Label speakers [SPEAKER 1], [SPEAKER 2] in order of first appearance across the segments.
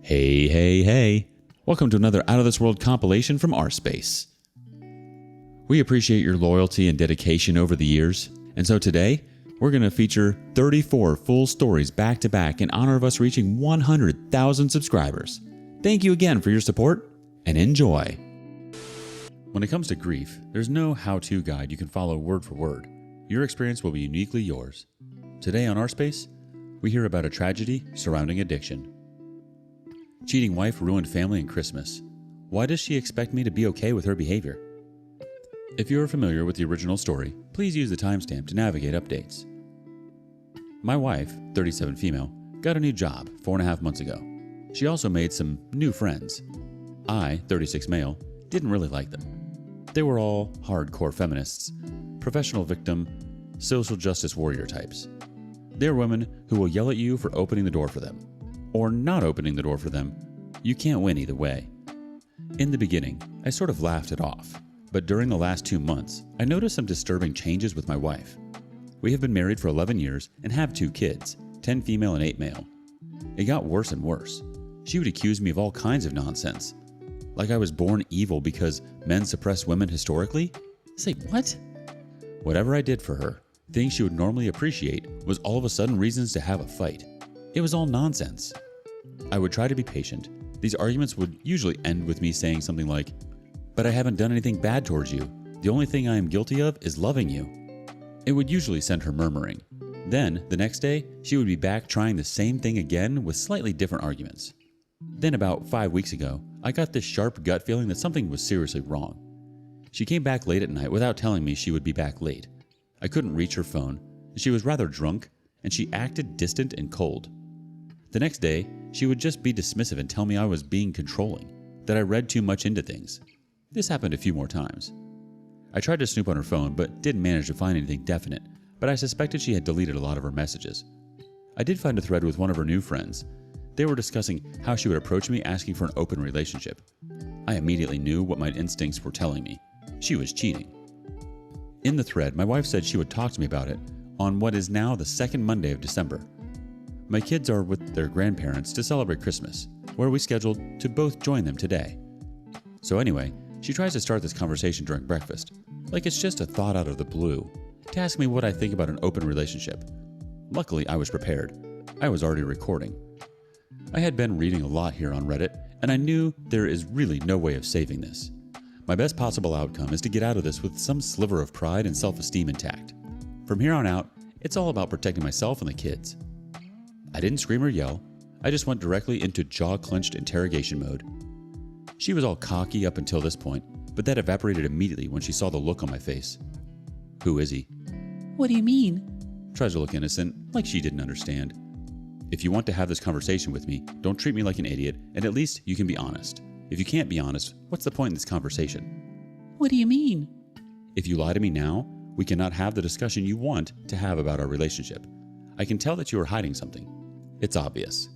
[SPEAKER 1] Hey, hey, hey. Welcome to another Out of This World compilation from rSpace. We appreciate your loyalty and dedication over the years, and so today, we're going to feature 34 full stories back to back in honor of us reaching 100,000 subscribers. Thank you again for your support, and enjoy. When it comes to grief, there's no how-to guide you can follow word for word. Your experience will be uniquely yours. Today on rSpace, we hear about a tragedy surrounding addiction. Cheating wife ruined family and Christmas. Why does she expect me to be okay with her behavior? If you are familiar with the original story, please use the timestamp to navigate updates. My wife, 37 female, got a new job 4.5 months ago. She also made some new friends. I, 36 male, didn't really like them. They were all hardcore feminists, professional victim, social justice warrior types. They're women who will yell at you for opening the door for them, or not opening the door for them. You can't win either way. In the beginning, I sort of laughed it off, but during the last 2 months, I noticed some disturbing changes with my wife. We have been married for 11 years and have 2 kids, 10 female and 8 male. It got worse and worse. She would accuse me of all kinds of nonsense. Like I was born evil because men suppress women historically? Say what? Whatever I did for her, things she would normally appreciate, was all of a sudden reasons to have a fight. It was all nonsense. I would try to be patient. These arguments would usually end with me saying something like, "But I haven't done anything bad towards you. The only thing I am guilty of is loving you." It would usually send her murmuring. Then, the next day, she would be back trying the same thing again with slightly different arguments. Then about 5 weeks ago, I got this sharp gut feeling that something was seriously wrong. She came back late at night without telling me she would be back late. I couldn't reach her phone. She was rather drunk, and she acted distant and cold. The next day, she would just be dismissive and tell me I was being controlling, that I read too much into things. This happened a few more times. I tried to snoop on her phone, but didn't manage to find anything definite, but I suspected she had deleted a lot of her messages. I did find a thread with one of her new friends. They were discussing how she would approach me asking for an open relationship. I immediately knew what my instincts were telling me. She was cheating. In the thread, my wife said she would talk to me about it on what is now the second Monday of December. My kids are with their grandparents to celebrate Christmas, where we scheduled to both join them today. So anyway, she tries to start this conversation during breakfast, like it's just a thought out of the blue, to ask me what I think about an open relationship. Luckily, I was prepared. I was already recording. I had been reading a lot here on Reddit, and I knew there is really no way of saving this. My best possible outcome is to get out of this with some sliver of pride and self-esteem intact. From here on out, it's all about protecting myself and the kids. I didn't scream or yell. I just went directly into jaw-clenched interrogation mode. She was all cocky up until this point, but that evaporated immediately when she saw the look on my face. "Who is he?"
[SPEAKER 2] "What do you mean?"
[SPEAKER 1] Tries to look innocent, like she didn't understand. "If you want to have this conversation with me, don't treat me like an idiot, and at least you can be honest. If you can't be honest, what's the point in this conversation?"
[SPEAKER 2] "What do you mean?"
[SPEAKER 1] "If you lie to me now, we cannot have the discussion you want to have about our relationship. I can tell that you are hiding something. It's obvious.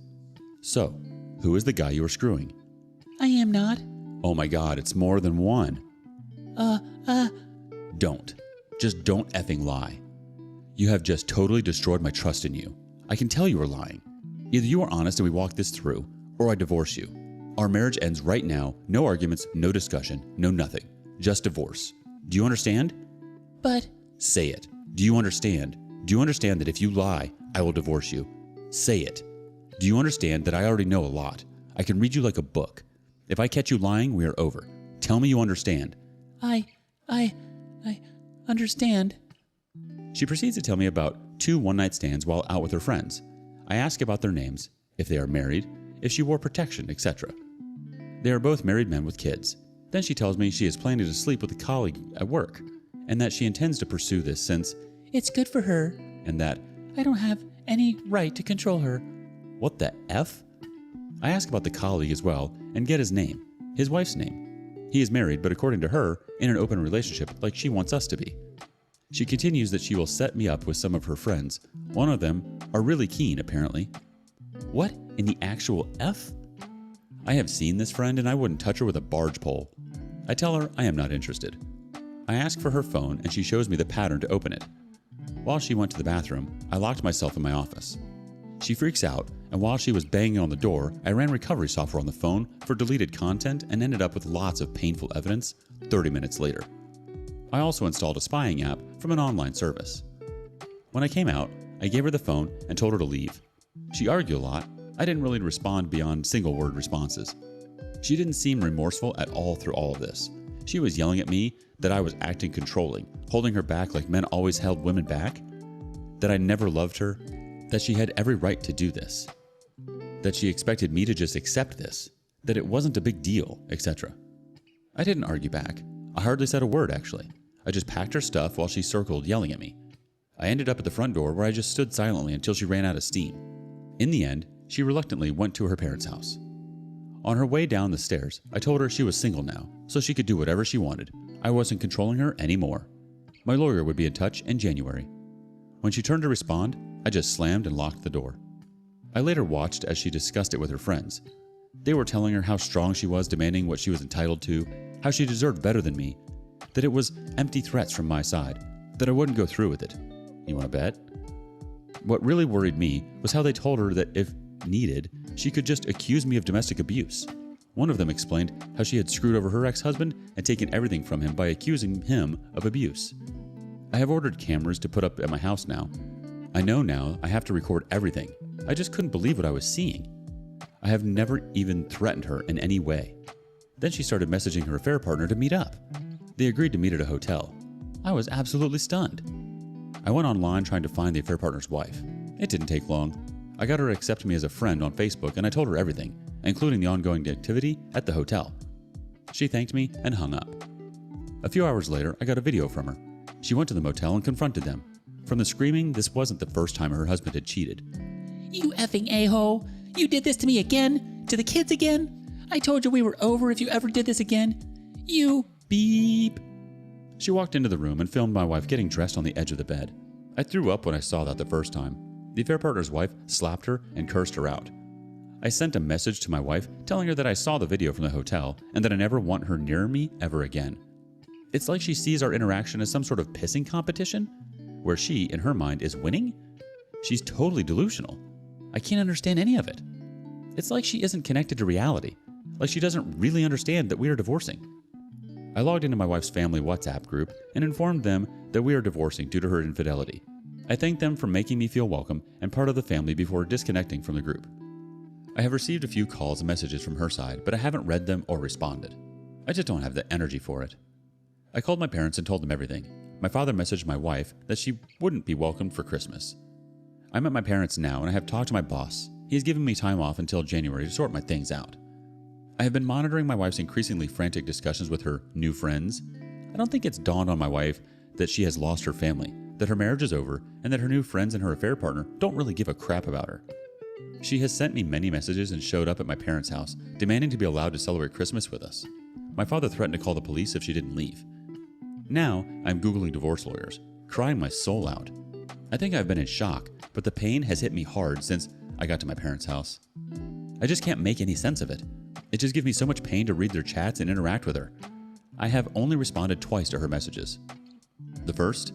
[SPEAKER 1] So, who is the guy you are screwing?"
[SPEAKER 2] "I am not."
[SPEAKER 1] "Oh my god, it's more than one." Don't. Just don't effing lie. You have just totally destroyed my trust in you. I can tell you are lying. Either you are honest and we walk this through, or I divorce you. Our marriage ends right now. No arguments, no discussion, no nothing. Just divorce. Do you understand?"
[SPEAKER 2] "But..."
[SPEAKER 1] "Say it. Do you understand? Do you understand that if you lie, I will divorce you? Say it. Do you understand that I already know a lot? I can read you like a book. If I catch you lying, we are over. Tell me you understand."
[SPEAKER 2] I understand."
[SPEAKER 1] She proceeds to tell me about 2 one-night stands while out with her friends. I ask about their names, if they are married, if she wore protection, etc. They are both married men with kids. Then she tells me she is planning to sleep with a colleague at work, and that she intends to pursue this since
[SPEAKER 2] "It's good for her."
[SPEAKER 1] and that
[SPEAKER 2] "I don't have any right to control her."
[SPEAKER 1] what the F? I ask about the colleague as well and get his name, his wife's name. He is married, but according to her, in an open relationship like she wants us to be. She continues that she will set me up with some of her friends. One of them are really keen, apparently. What in the actual F? I have seen this friend and I wouldn't touch her with a barge pole. I tell her I am not interested. I ask for her phone and she shows me the pattern to open it. While she went to the bathroom, I locked myself in my office. She freaks out, and while she was banging on the door, I ran recovery software on the phone for deleted content and ended up with lots of painful evidence 30 minutes later. I also installed a spying app from an online service. When I came out, I gave her the phone and told her to leave. She argued a lot. I didn't really respond beyond single-word responses. She didn't seem remorseful at all through all of this. She was yelling at me that I was acting controlling, holding her back like men always held women back, that I never loved her, that she had every right to do this, that she expected me to just accept this, that it wasn't a big deal, etc. I didn't argue back. I hardly said a word, actually. I just packed her stuff while she circled, yelling at me. I ended up at the front door where I just stood silently until she ran out of steam. In the end, she reluctantly went to her parents' house. On her way down the stairs, I told her she was single now, so she could do whatever she wanted. I wasn't controlling her anymore. My lawyer would be in touch in January. When she turned to respond, I just slammed and locked the door. I later watched as she discussed it with her friends. They were telling her how strong she was, demanding what she was entitled to, how she deserved better than me, that it was empty threats from my side, that I wouldn't go through with it. You want to bet? What really worried me was how they told her that if needed, she could just accuse me of domestic abuse. One of them explained how she had screwed over her ex-husband and taken everything from him by accusing him of abuse. I have ordered cameras to put up at my house now. I know now I have to record everything. I just couldn't believe what I was seeing. I have never even threatened her in any way. Then she started messaging her affair partner to meet up. They agreed to meet at a hotel. I was absolutely stunned. I went online trying to find the affair partner's wife. It didn't take long. I got her to accept me as a friend on Facebook and I told her everything, including the ongoing activity at the hotel. She thanked me and hung up. A few hours later, I got a video from her. She went to the motel and confronted them. From the screaming, this wasn't the first time her husband had cheated.
[SPEAKER 2] You effing a-hole! You did this to me again? To the kids again? I told you we were over if you ever did this again. You beep.
[SPEAKER 1] She walked into the room and filmed my wife getting dressed on the edge of the bed. I threw up when I saw that the first time. The affair partner's wife slapped her and cursed her out. I sent a message to my wife telling her that I saw the video from the hotel and that I never want her near me ever again. It's like she sees our interaction as some sort of pissing competition, where she, in her mind, is winning? She's totally delusional. I can't understand any of it. It's like she isn't connected to reality, like she doesn't really understand that we are divorcing. I logged into my wife's family WhatsApp group and informed them that we are divorcing due to her infidelity. I thanked them for making me feel welcome and part of the family before disconnecting from the group. I have received a few calls and messages from her side, but I haven't read them or responded. I just don't have the energy for it. I called my parents and told them everything. My father messaged my wife that she wouldn't be welcomed for Christmas. I'm at my parents' now and I have talked to my boss. He has given me time off until January to sort my things out. I have been monitoring my wife's increasingly frantic discussions with her new friends. I don't think it's dawned on my wife that she has lost her family, that her marriage is over, and that her new friends and her affair partner don't really give a crap about her. She has sent me many messages and showed up at my parents' house, demanding to be allowed to celebrate Christmas with us. My father threatened to call the police if she didn't leave. Now, I'm Googling divorce lawyers, crying my soul out. I think I've been in shock, but the pain has hit me hard since I got to my parents' house. I just can't make any sense of it. It just gives me so much pain to read their chats and interact with her. I have only responded twice to her messages. The first,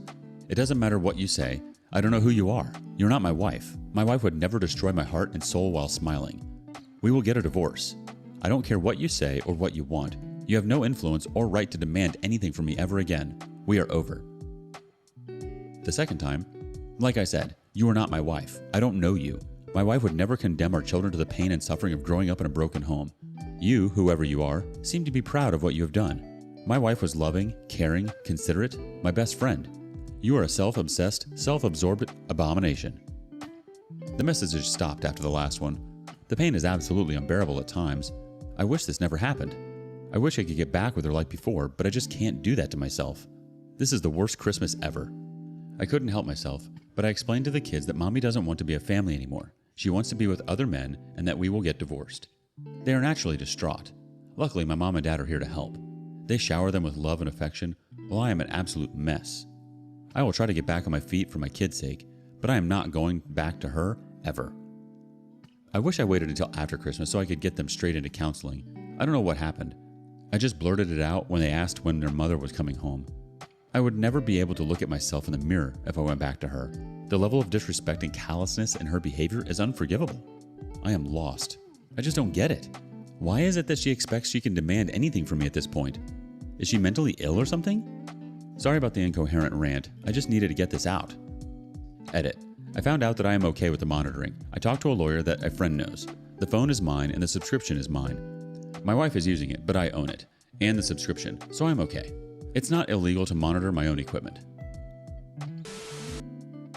[SPEAKER 1] it doesn't matter what you say. I don't know who you are. You're not my wife. My wife would never destroy my heart and soul while smiling. We will get a divorce. I don't care what you say or what you want. You have no influence or right to demand anything from me ever again. We are over. The second time, like I said, you are not my wife. I don't know you. My wife would never condemn our children to the pain and suffering of growing up in a broken home. You, whoever you are, seem to be proud of what you have done. My wife was loving, caring, considerate, my best friend. You are a self-obsessed, self-absorbed abomination. The message stopped after the last one. The pain is absolutely unbearable at times. I wish this never happened. I wish I could get back with her like before, but I just can't do that to myself. This is the worst Christmas ever. I couldn't help myself, but I explained to the kids that Mommy doesn't want to be a family anymore. She wants to be with other men and that we will get divorced. They are naturally distraught. Luckily, my mom and dad are here to help. They shower them with love and affection, while I am an absolute mess. I will try to get back on my feet for my kids' sake, but I am not going back to her ever. I wish I waited until after Christmas so I could get them straight into counseling. I don't know what happened. I just blurted it out when they asked when their mother was coming home. I would never be able to look at myself in the mirror if I went back to her. The level of disrespect and callousness in her behavior is unforgivable. I am lost. I just don't get it. Why is it that she expects she can demand anything from me at this point? Is she mentally ill or something? Sorry about the incoherent rant. I just needed to get this out. Edit. I found out that I am okay with the monitoring. I talked to a lawyer that a friend knows. The phone is mine and the subscription is mine. My wife is using it, but I own it, and the subscription, so I'm okay. It's not illegal to monitor my own equipment.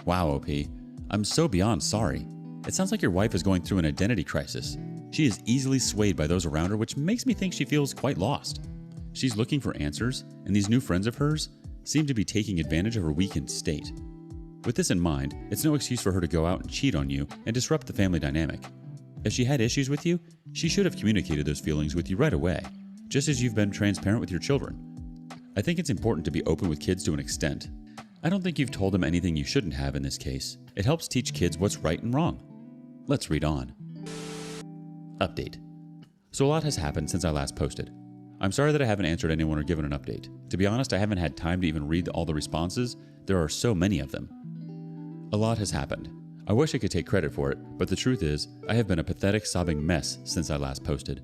[SPEAKER 1] Wow, OP. I'm so beyond sorry. It sounds like your wife is going through an identity crisis. She is easily swayed by those around her, which makes me think she feels quite lost. She's looking for answers, and these new friends of hers seem to be taking advantage of her weakened state. With this in mind, it's no excuse for her to go out and cheat on you and disrupt the family dynamic. If she had issues with you, she should have communicated those feelings with you right away, just as you've been transparent with your children. I think it's important to be open with kids to an extent. I don't think you've told them anything you shouldn't have in this case. It helps teach kids what's right and wrong. Let's read on. Update. So a lot has happened since I last posted. I'm sorry that I haven't answered anyone or given an update. To be honest, I haven't had time to even read all the responses. There are so many of them. A lot has happened. I wish I could take credit for it, but the truth is, I have been a pathetic, sobbing mess since I last posted.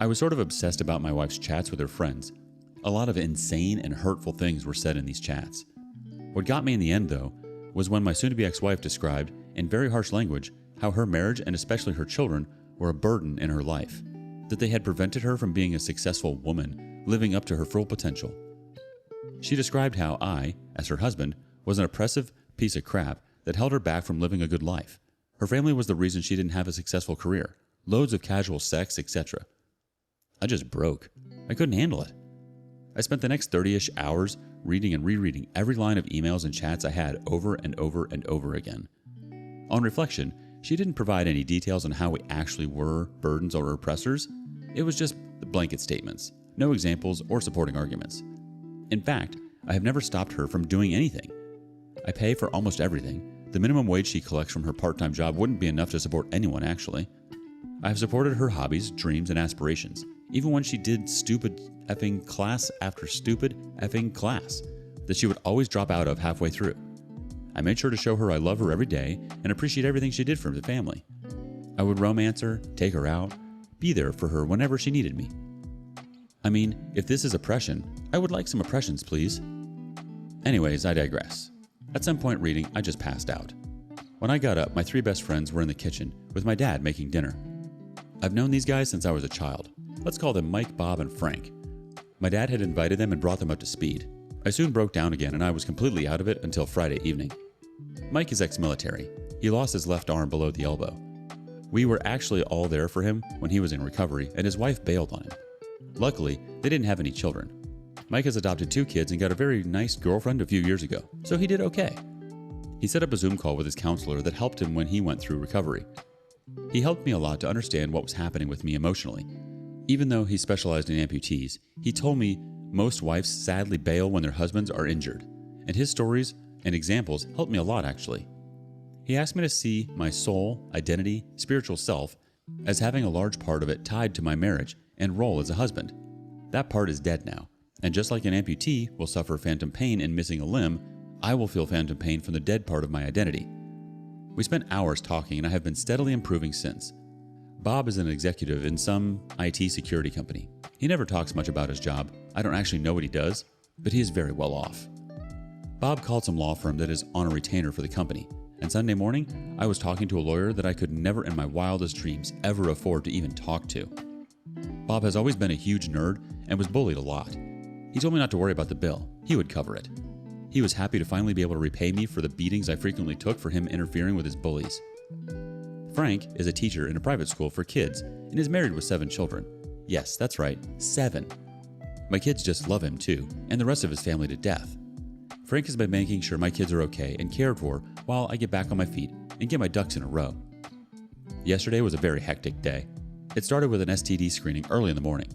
[SPEAKER 1] I was sort of obsessed about my wife's chats with her friends. A lot of insane and hurtful things were said in these chats. What got me in the end, though, was when my soon-to-be ex-wife described, in very harsh language, how her marriage and especially her children were a burden in her life, that they had prevented her from being a successful woman, living up to her full potential. She described how I, as her husband, was an oppressive piece of crap that held her back from living a good life. Her family was the reason she didn't have a successful career, loads of casual sex, etc. I just broke. I couldn't handle it. I spent the next 30-ish hours reading and rereading every line of emails and chats I had over and over and over again. On reflection, she didn't provide any details on how we actually were burdens or oppressors. It was just the blanket statements, no examples or supporting arguments. In fact, I have never stopped her from doing anything. I pay for almost everything. The minimum wage she collects from her part-time job wouldn't be enough to support anyone, actually. I have supported her hobbies, dreams, and aspirations, even when she did stupid effing class after stupid effing class that she would always drop out of halfway through. I made sure to show her I love her every day and appreciate everything she did for the family. I would romance her, take her out, be there for her whenever she needed me. I mean, if this is oppression, I would like some oppressions, please. Anyways, I digress. At some point reading, I just passed out. When I got up, my 3 best friends were in the kitchen with my dad making dinner. I've known these guys since I was a child. Let's call them Mike, Bob, and Frank. My dad had invited them and brought them up to speed. I soon broke down again and I was completely out of it until Friday evening. Mike is ex-military. He lost his left arm below the elbow. We were actually all there for him when he was in recovery and his wife bailed on him. Luckily, they didn't have any children. Mike has adopted 2 kids and got a very nice girlfriend a few years ago, so he did okay. He set up a Zoom call with his counselor that helped him when he went through recovery. He helped me a lot to understand what was happening with me emotionally. Even though he specialized in amputees, he told me most wives sadly bail when their husbands are injured, and his stories and examples helped me a lot actually. He asked me to see my soul, identity, spiritual self as having a large part of it tied to my marriage and role as a husband. That part is dead now, and just like an amputee will suffer phantom pain in missing a limb, I will feel phantom pain from the dead part of my identity. We spent hours talking and I have been steadily improving since. Bob is an executive in some IT security company. He never talks much about his job. I don't actually know what he does, but he is very well off. Bob called some law firm that is on a retainer for the company, and Sunday morning, I was talking to a lawyer that I could never in my wildest dreams ever afford to even talk to. Bob has always been a huge nerd and was bullied a lot. He told me not to worry about the bill. He would cover it. He was happy to finally be able to repay me for the beatings I frequently took for him interfering with his bullies. Frank is a teacher in a private school for kids and is married with 7 children. Yes, that's right, 7. My kids just love him too, and the rest of his family to death. Frank has been making sure my kids are okay and cared for while I get back on my feet and get my ducks in a row. Yesterday was a very hectic day. It started with an STD screening early in the morning.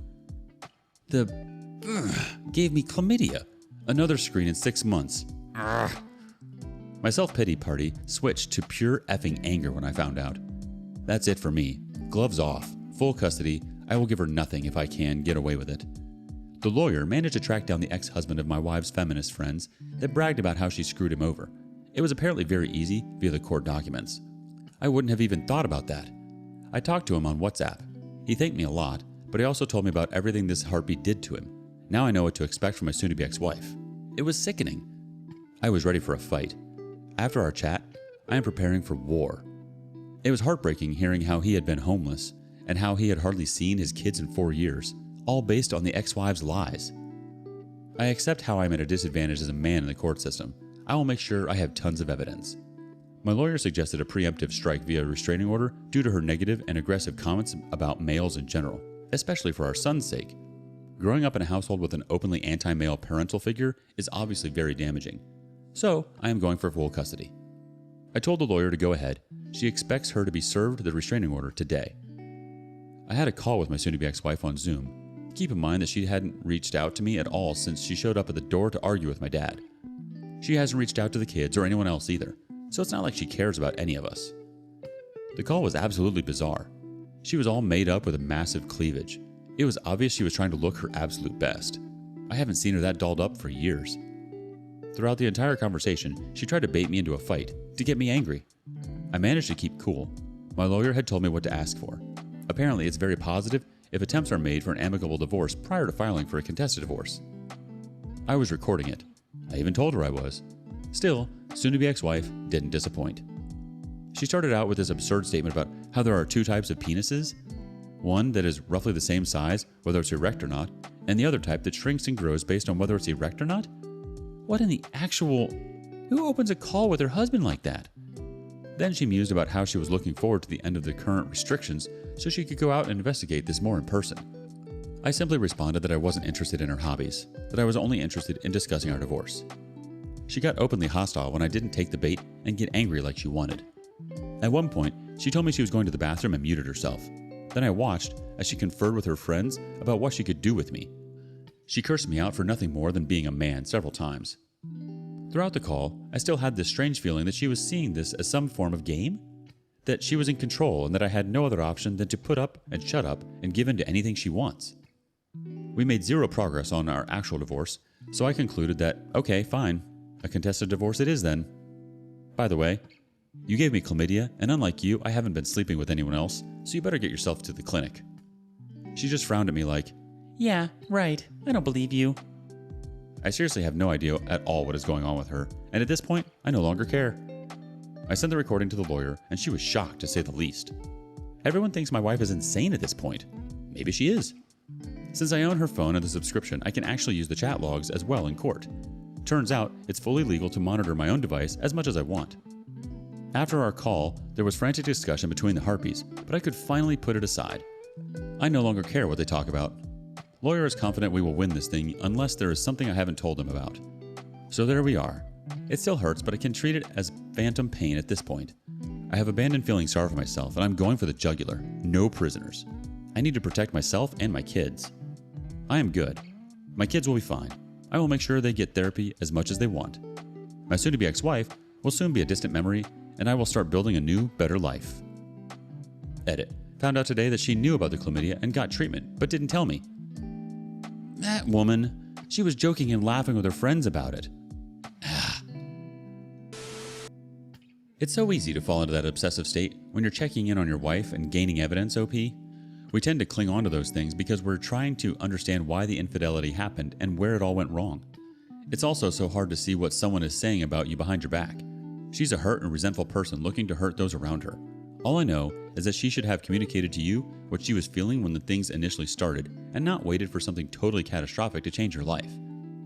[SPEAKER 1] Gave me chlamydia. Another screen in 6 months. My self-pity party switched to pure effing anger when I found out. That's it for me. Gloves off. Full custody. I will give her nothing if I can get away with it. The lawyer managed to track down the ex-husband of my wife's feminist friends that bragged about how she screwed him over. It was apparently very easy via the court documents. I wouldn't have even thought about that. I talked to him on WhatsApp. He thanked me a lot, but he also told me about everything this harpy did to him. Now I know what to expect from my soon-to-be ex-wife. It was sickening. I was ready for a fight. After our chat, I am preparing for war. It was heartbreaking hearing how he had been homeless and how he had hardly seen his kids in 4 years, all based on the ex-wife's lies. I accept how I'm at a disadvantage as a man in the court system. I will make sure I have tons of evidence. My lawyer suggested a preemptive strike via restraining order due to her negative and aggressive comments about males in general, especially for our son's sake. Growing up in a household with an openly anti-male parental figure is obviously very damaging. So, I am going for full custody. I told the lawyer to go ahead. She expects her to be served the restraining order today. I had a call with my soon-to-be ex-wife on Zoom. Keep in mind that she hadn't reached out to me at all since she showed up at the door to argue with my dad. She hasn't reached out to the kids or anyone else either, so it's not like she cares about any of us. The call was absolutely bizarre. She was all made up with a massive cleavage. It was obvious she was trying to look her absolute best. I haven't seen her that dolled up for years. Throughout the entire conversation, she tried to bait me into a fight, to get me angry. I managed to keep cool. My lawyer had told me what to ask for. Apparently, it's very positive if attempts are made for an amicable divorce prior to filing for a contested divorce. I was recording it. I even told her I was. Still, soon-to-be ex-wife didn't disappoint. She started out with this absurd statement about how there are two types of penises. One that is roughly the same size, whether it's erect or not, and the other type that shrinks and grows based on whether it's erect or not? What in the actual... Who opens a call with her husband like that? Then she mused about how she was looking forward to the end of the current restrictions so she could go out and investigate this more in person. I simply responded that I wasn't interested in her hobbies, that I was only interested in discussing our divorce. She got openly hostile when I didn't take the bait and get angry like she wanted. At one point, she told me she was going to the bathroom and muted herself. Then I watched as she conferred with her friends about what she could do with me. She cursed me out for nothing more than being a man several times. Throughout the call, I still had this strange feeling that she was seeing this as some form of game? That she was in control and that I had no other option than to put up and shut up and give in to anything she wants. We made zero progress on our actual divorce, so I concluded that, okay, fine, a contested divorce it is then. By the way, you gave me chlamydia, and unlike you, I haven't been sleeping with anyone else, so you better get yourself to the clinic. She just frowned at me like,
[SPEAKER 2] Yeah, right. I don't believe you.
[SPEAKER 1] I seriously have no idea at all what is going on with her, and at this point, I no longer care. I sent the recording to the lawyer, and she was shocked to say the least. Everyone thinks my wife is insane at this point. Maybe she is. Since I own her phone and the subscription, I can actually use the chat logs as well in court. Turns out, it's fully legal to monitor my own device as much as I want. After our call, there was frantic discussion between the harpies, but I could finally put it aside. I no longer care what they talk about. Lawyer is confident we will win this thing unless there is something I haven't told him about. So there we are. It still hurts, but I can treat it as phantom pain at this point. I have abandoned feeling sorry for myself, and I'm going for the jugular. No prisoners. I need to protect myself and my kids. I am good. My kids will be fine. I will make sure they get therapy as much as they want. My soon-to-be ex-wife will soon be a distant memory, and I will start building a new, better life. Edit. Found out today that she knew about the chlamydia and got treatment, but didn't tell me. That woman. She was joking and laughing with her friends about it. It's so easy to fall into that obsessive state when you're checking in on your wife and gaining evidence, OP. We tend to cling on to those things because we're trying to understand why the infidelity happened and where it all went wrong. It's also so hard to see what someone is saying about you behind your back. She's a hurt and resentful person looking to hurt those around her. All I know is that she should have communicated to you what she was feeling when the things initially started and not waited for something totally catastrophic to change her life.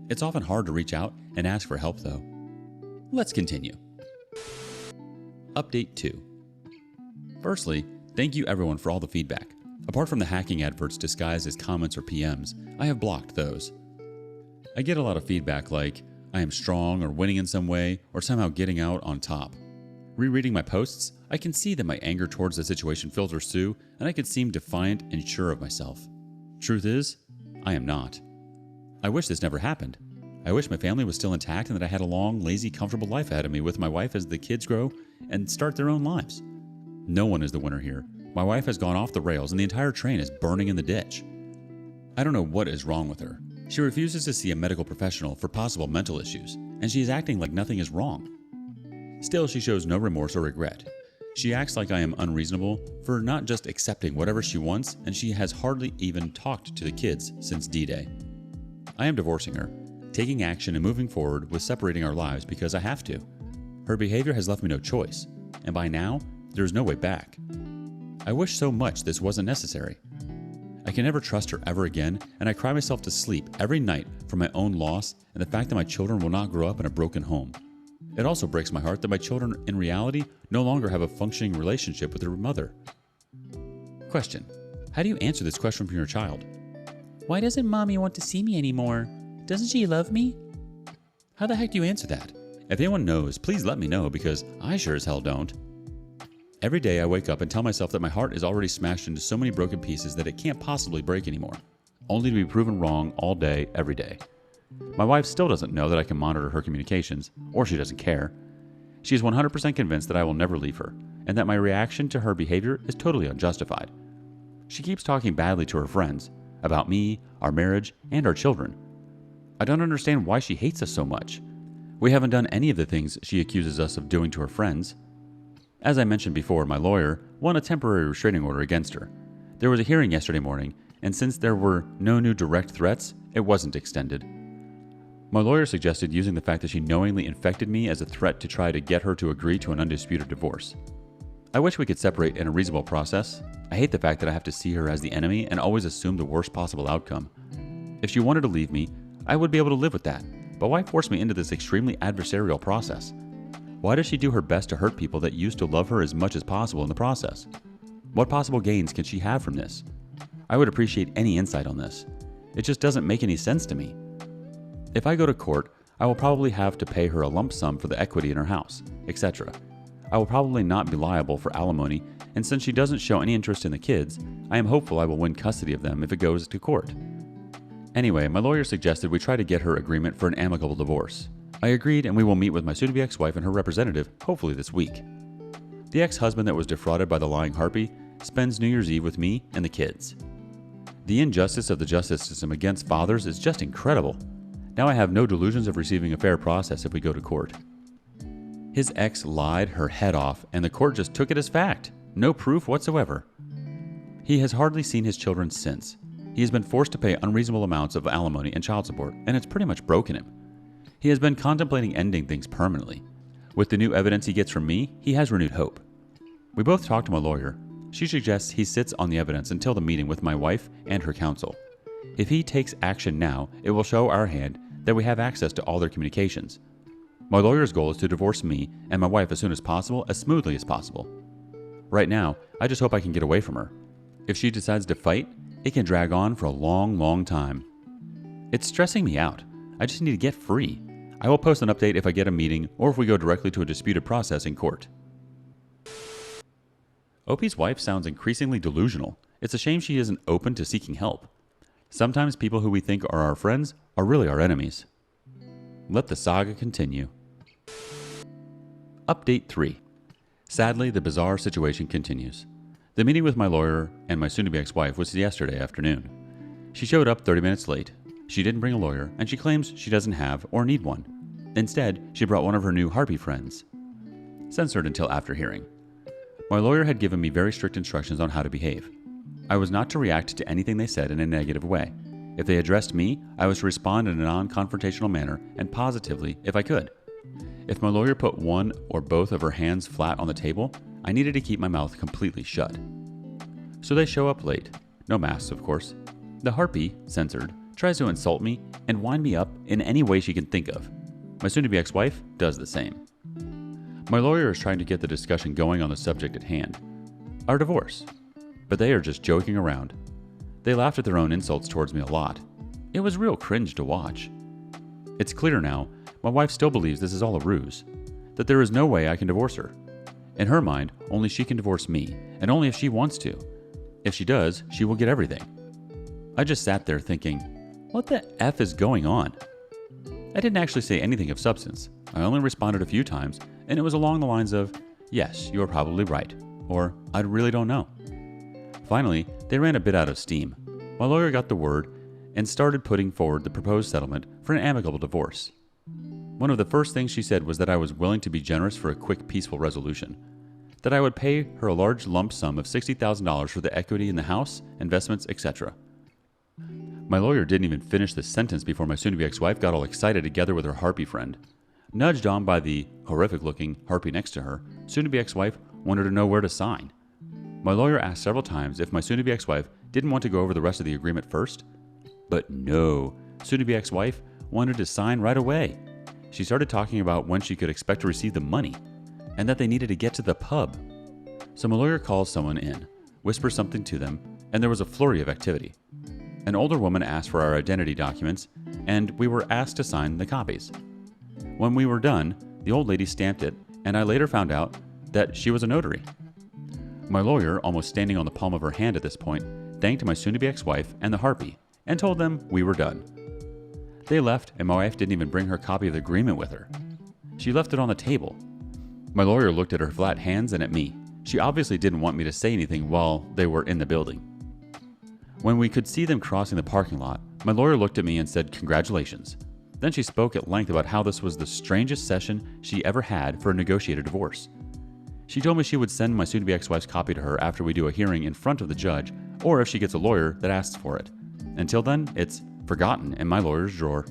[SPEAKER 1] It's often hard to reach out and ask for help though. Let's continue. Update 2. Firstly, thank you everyone for all the feedback. Apart from the hacking adverts disguised as comments or PMs, I have blocked those. I get a lot of feedback like, I am strong or winning in some way or somehow getting out on top. Rereading my posts, I can see that my anger towards the situation filters through and I can seem defiant and sure of myself. Truth is, I am not. I wish this never happened. I wish my family was still intact and that I had a long, lazy, comfortable life ahead of me with my wife as the kids grow and start their own lives. No one is the winner here. My wife has gone off the rails and the entire train is burning in the ditch. I don't know what is wrong with her. She refuses to see a medical professional for possible mental issues, and she is acting like nothing is wrong. Still, she shows no remorse or regret. She acts like I am unreasonable for not just accepting whatever she wants, and she has hardly even talked to the kids since D-Day. I am divorcing her, taking action and moving forward with separating our lives because I have to. Her behavior has left me no choice, and by now, there is no way back. I wish so much this wasn't necessary. I can never trust her ever again, and I cry myself to sleep every night for my own loss and the fact that my children will not grow up in a broken home. It also breaks my heart that my children, in reality, no longer have a functioning relationship with their mother. Question: how do you answer this question from your child?
[SPEAKER 2] Why doesn't mommy want to see me anymore? Doesn't she love me?
[SPEAKER 1] How the heck do you answer that? If anyone knows, please let me know, because I sure as hell don't. Every day I wake up and tell myself that my heart is already smashed into so many broken pieces that it can't possibly break anymore, only to be proven wrong all day, every day. My wife still doesn't know that I can monitor her communications, or she doesn't care. She is 100% convinced that I will never leave her, and that my reaction to her behavior is totally unjustified. She keeps talking badly to her friends, about me, our marriage, and our children. I don't understand why she hates us so much. We haven't done any of the things she accuses us of doing to her friends. As I mentioned before, my lawyer won a temporary restraining order against her. There was a hearing yesterday morning, and since there were no new direct threats, it wasn't extended. My lawyer suggested using the fact that she knowingly infected me as a threat to try to get her to agree to an undisputed divorce. I wish we could separate in a reasonable process. I hate the fact that I have to see her as the enemy and always assume the worst possible outcome. If she wanted to leave me, I would be able to live with that, but why force me into this extremely adversarial process? Why does she do her best to hurt people that used to love her as much as possible in the process? What possible gains can she have from this? I would appreciate any insight on this. It just doesn't make any sense to me. If I go to court, I will probably have to pay her a lump sum for the equity in her house, etc. I will probably not be liable for alimony, and since she doesn't show any interest in the kids, I am hopeful I will win custody of them if it goes to court. Anyway, my lawyer suggested we try to get her agreement for an amicable divorce. I agreed, and we will meet with my soon-to-be ex-wife and her representative, hopefully this week. The ex-husband that was defrauded by the lying harpy spends New Year's Eve with me and the kids. The injustice of the justice system against fathers is just incredible. Now I have no delusions of receiving a fair process if we go to court. His ex lied her head off, and the court just took it as fact. No proof whatsoever. He has hardly seen his children since. He has been forced to pay unreasonable amounts of alimony and child support, and it's pretty much broken him. He has been contemplating ending things permanently. With the new evidence he gets from me, he has renewed hope. We both talked to my lawyer. She suggests he sits on the evidence until the meeting with my wife and her counsel. If he takes action now, it will show our hand that we have access to all their communications. My lawyer's goal is to divorce me and my wife as soon as possible, as smoothly as possible. Right now, I just hope I can get away from her. If she decides to fight, it can drag on for a long, long time. It's stressing me out. I just need to get free. I will post an update if I get a meeting or if we go directly to a disputed process in court. Opie's wife sounds increasingly delusional. It's a shame she isn't open to seeking help. Sometimes people who we think are our friends are really our enemies. Let the saga continue. Update 3. Sadly, the bizarre situation continues. The meeting with my lawyer and my soon-to-be ex-wife was yesterday afternoon. She showed up 30 minutes late. She didn't bring a lawyer, and she claims she doesn't have or need one. Instead, she brought one of her new harpy friends. Censored until after hearing. My lawyer had given me very strict instructions on how to behave. I was not to react to anything they said in a negative way. If they addressed me, I was to respond in a non-confrontational manner and positively if I could. If my lawyer put one or both of her hands flat on the table, I needed to keep my mouth completely shut. So they show up late. No masks, of course. The harpy, censored, tries to insult me and wind me up in any way she can think of. My soon-to-be ex-wife does the same. My lawyer is trying to get the discussion going on the subject at hand, our divorce. But they are just joking around. They laughed at their own insults towards me a lot. It was real cringe to watch. It's clear now, my wife still believes this is all a ruse, that there is no way I can divorce her. In her mind, only she can divorce me, and only if she wants to. If she does, she will get everything. I just sat there thinking, what the F is going on? I didn't actually say anything of substance. I only responded a few times, and it was along the lines of, yes, you are probably right, or I really don't know. Finally, they ran a bit out of steam. My lawyer got the word, and started putting forward the proposed settlement for an amicable divorce. One of the first things she said was that I was willing to be generous for a quick, peaceful resolution, that I would pay her a large lump sum of $60,000 for the equity in the house, investments, etc. My lawyer didn't even finish the sentence before my soon-to-be ex-wife got all excited together with her harpy friend. Nudged on by the horrific-looking harpy next to her, soon-to-be ex-wife wanted to know where to sign. My lawyer asked several times if my soon-to-be ex-wife didn't want to go over the rest of the agreement first. But no, soon-to-be ex-wife wanted to sign right away. She started talking about when she could expect to receive the money, and that they needed to get to the pub. So my lawyer calls someone in, whispers something to them, and there was a flurry of activity. An older woman asked for our identity documents, and we were asked to sign the copies. When we were done, the old lady stamped it, and I later found out that she was a notary. My lawyer, almost standing on the palm of her hand at this point, thanked my soon-to-be ex-wife and the harpy, and told them we were done. They left, and my wife didn't even bring her copy of the agreement with her. She left it on the table. My lawyer looked at her flat hands and at me. She obviously didn't want me to say anything while they were in the building. When we could see them crossing the parking lot, my lawyer looked at me and said, "Congratulations." Then she spoke at length about how this was the strangest session she ever had for a negotiated divorce. She told me she would send my soon-to-be ex-wife's copy to her after we do a hearing in front of the judge, or if she gets a lawyer that asks for it. Until then, it's forgotten in my lawyer's drawer.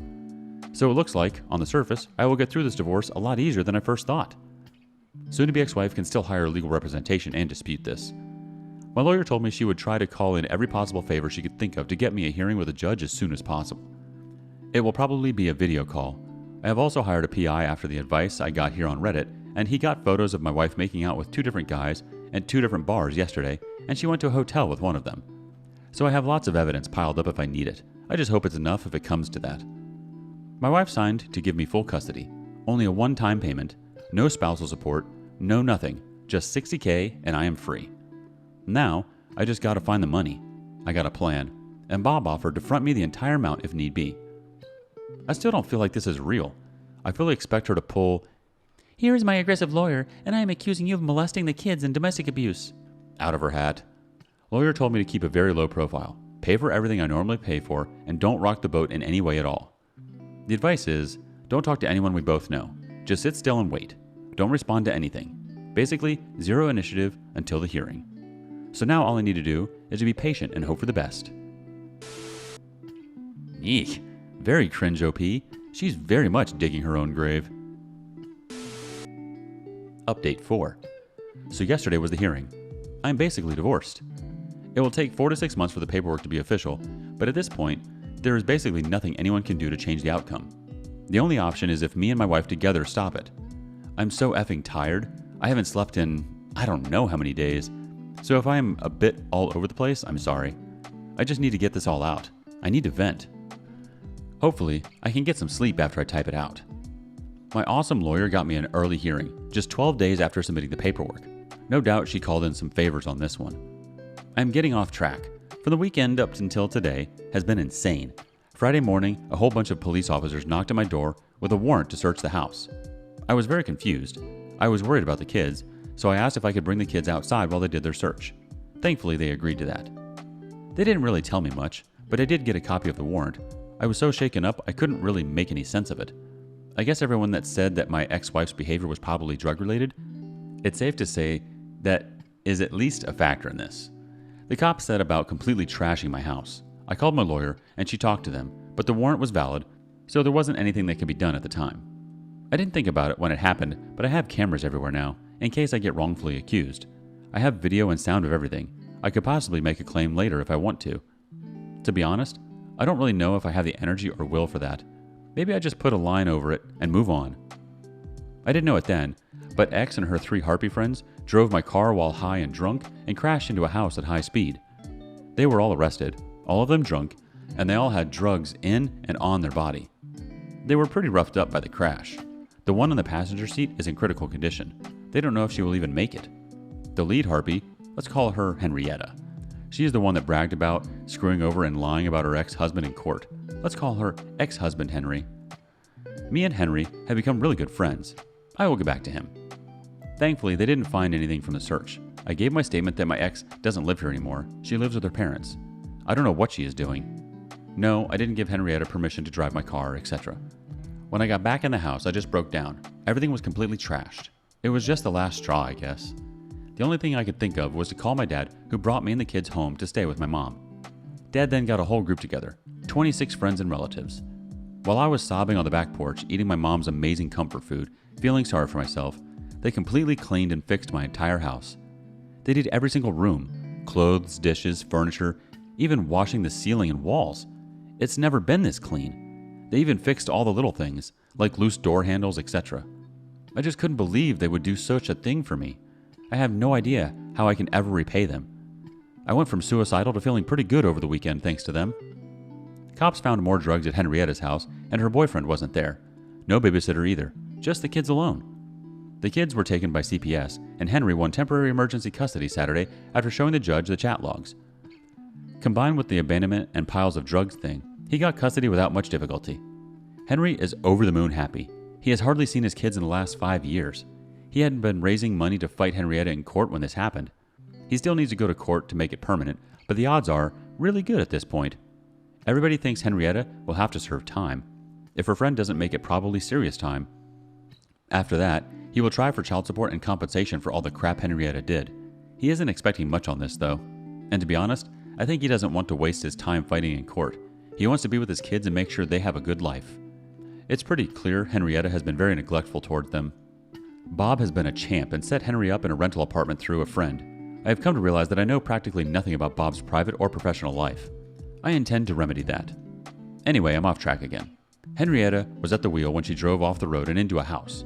[SPEAKER 1] So it looks like, on the surface, I will get through this divorce a lot easier than I first thought. Soon-to-be ex-wife can still hire legal representation and dispute this. My lawyer told me she would try to call in every possible favor she could think of to get me a hearing with a judge as soon as possible. It will probably be a video call. I have also hired a PI after the advice I got here on Reddit, and he got photos of my wife making out with 2 different guys at 2 different bars yesterday, and she went to a hotel with one of them. So I have lots of evidence piled up if I need it. I just hope it's enough if it comes to that. My wife signed to give me full custody. Only a one-time payment, no spousal support, no nothing, just $60K and I am free. Now, I just gotta find the money. I got a plan, and Bob offered to front me the entire amount if need be. I still don't feel like this is real. I fully expect her to pull,
[SPEAKER 2] "Here is my aggressive lawyer, and I am accusing you of molesting the kids and domestic abuse,"
[SPEAKER 1] out of her hat. Lawyer told me to keep a very low profile, pay for everything I normally pay for, and don't rock the boat in any way at all. The advice is, don't talk to anyone we both know. Just sit still and wait. Don't respond to anything. Basically, zero initiative until the hearing. So now all I need to do is to be patient and hope for the best. Eek, very cringe OP. She's very much digging her own grave. Update 4. So yesterday was the hearing. I'm basically divorced. It will take 4 to 6 months for the paperwork to be official, but at this point, there is basically nothing anyone can do to change the outcome. The only option is if me and my wife together stop it. I'm so effing tired. I haven't slept in I don't know how many days. So if I am a bit all over the place, I'm sorry. I just need to get this all out. I need to vent. Hopefully, I can get some sleep after I type it out. My awesome lawyer got me an early hearing, just 12 days after submitting the paperwork. No doubt she called in some favors on this one. I'm getting off track. From the weekend up until today has been insane. Friday morning, a whole bunch of police officers knocked at my door with a warrant to search the house. I was very confused. I was worried about the kids, so I asked if I could bring the kids outside while they did their search. Thankfully, they agreed to that. They didn't really tell me much, but I did get a copy of the warrant. I was so shaken up, I couldn't really make any sense of it. I guess everyone that said that my ex-wife's behavior was probably drug-related, it's safe to say that is at least a factor in this. The cops said about completely trashing my house. I called my lawyer, and she talked to them, but the warrant was valid, so there wasn't anything that could be done at the time. I didn't think about it when it happened, but I have cameras everywhere now, in case I get wrongfully accused. I have video and sound of everything. I could possibly make a claim later if I want to. To be honest, I don't really know if I have the energy or will for that. Maybe I just put a line over it and move on. I didn't know it then, but X and her 3 harpy friends drove my car while high and drunk and crashed into a house at high speed. They were all arrested, all of them drunk, and they all had drugs in and on their body. They were pretty roughed up by the crash. The one in the passenger seat is in critical condition. They don't know if she will even make it. The lead harpy, let's call her Henrietta. She is the one that bragged about screwing over and lying about her ex-husband in court. Let's call her ex-husband Henry. Me and Henry have become really good friends. I will get back to him. Thankfully, they didn't find anything from the search. I gave my statement that my ex doesn't live here anymore. She lives with her parents. I don't know what she is doing. No, I didn't give Henrietta permission to drive my car, etc. When I got back in the house, I just broke down. Everything was completely trashed. It was just the last straw, I guess. The only thing I could think of was to call my dad, who brought me and the kids home to stay with my mom. Dad then got a whole group together, 26 friends and relatives. While I was sobbing on the back porch, eating my mom's amazing comfort food, feeling sorry for myself, they completely cleaned and fixed my entire house. They did every single room, clothes, dishes, furniture, even washing the ceiling and walls. It's never been this clean. They even fixed all the little things, like loose door handles, etc. I just couldn't believe they would do such a thing for me. I have no idea how I can ever repay them. I went from suicidal to feeling pretty good over the weekend thanks to them. Cops found more drugs at Henrietta's house, and her boyfriend wasn't there. No babysitter either, just the kids alone. The kids were taken by CPS, and Henry won temporary emergency custody Saturday after showing the judge the chat logs. Combined with the abandonment and piles of drugs thing, he got custody without much difficulty. Henry is over the moon happy. He has hardly seen his kids in the last 5 years. He hadn't been raising money to fight Henrietta in court when this happened. He still needs to go to court to make it permanent, but the odds are really good at this point. Everybody thinks Henrietta will have to serve time. If her friend doesn't make it probably serious time. After that, he will try for child support and compensation for all the crap Henrietta did. He isn't expecting much on this though. And to be honest, I think he doesn't want to waste his time fighting in court. He wants to be with his kids and make sure they have a good life. It's pretty clear Henrietta has been very neglectful toward them. Bob has been a champ and set Henry up in a rental apartment through a friend. I have come to realize that I know practically nothing about Bob's private or professional life. I intend to remedy that. Anyway, I'm off track again. Henrietta was at the wheel when she drove off the road and into a house.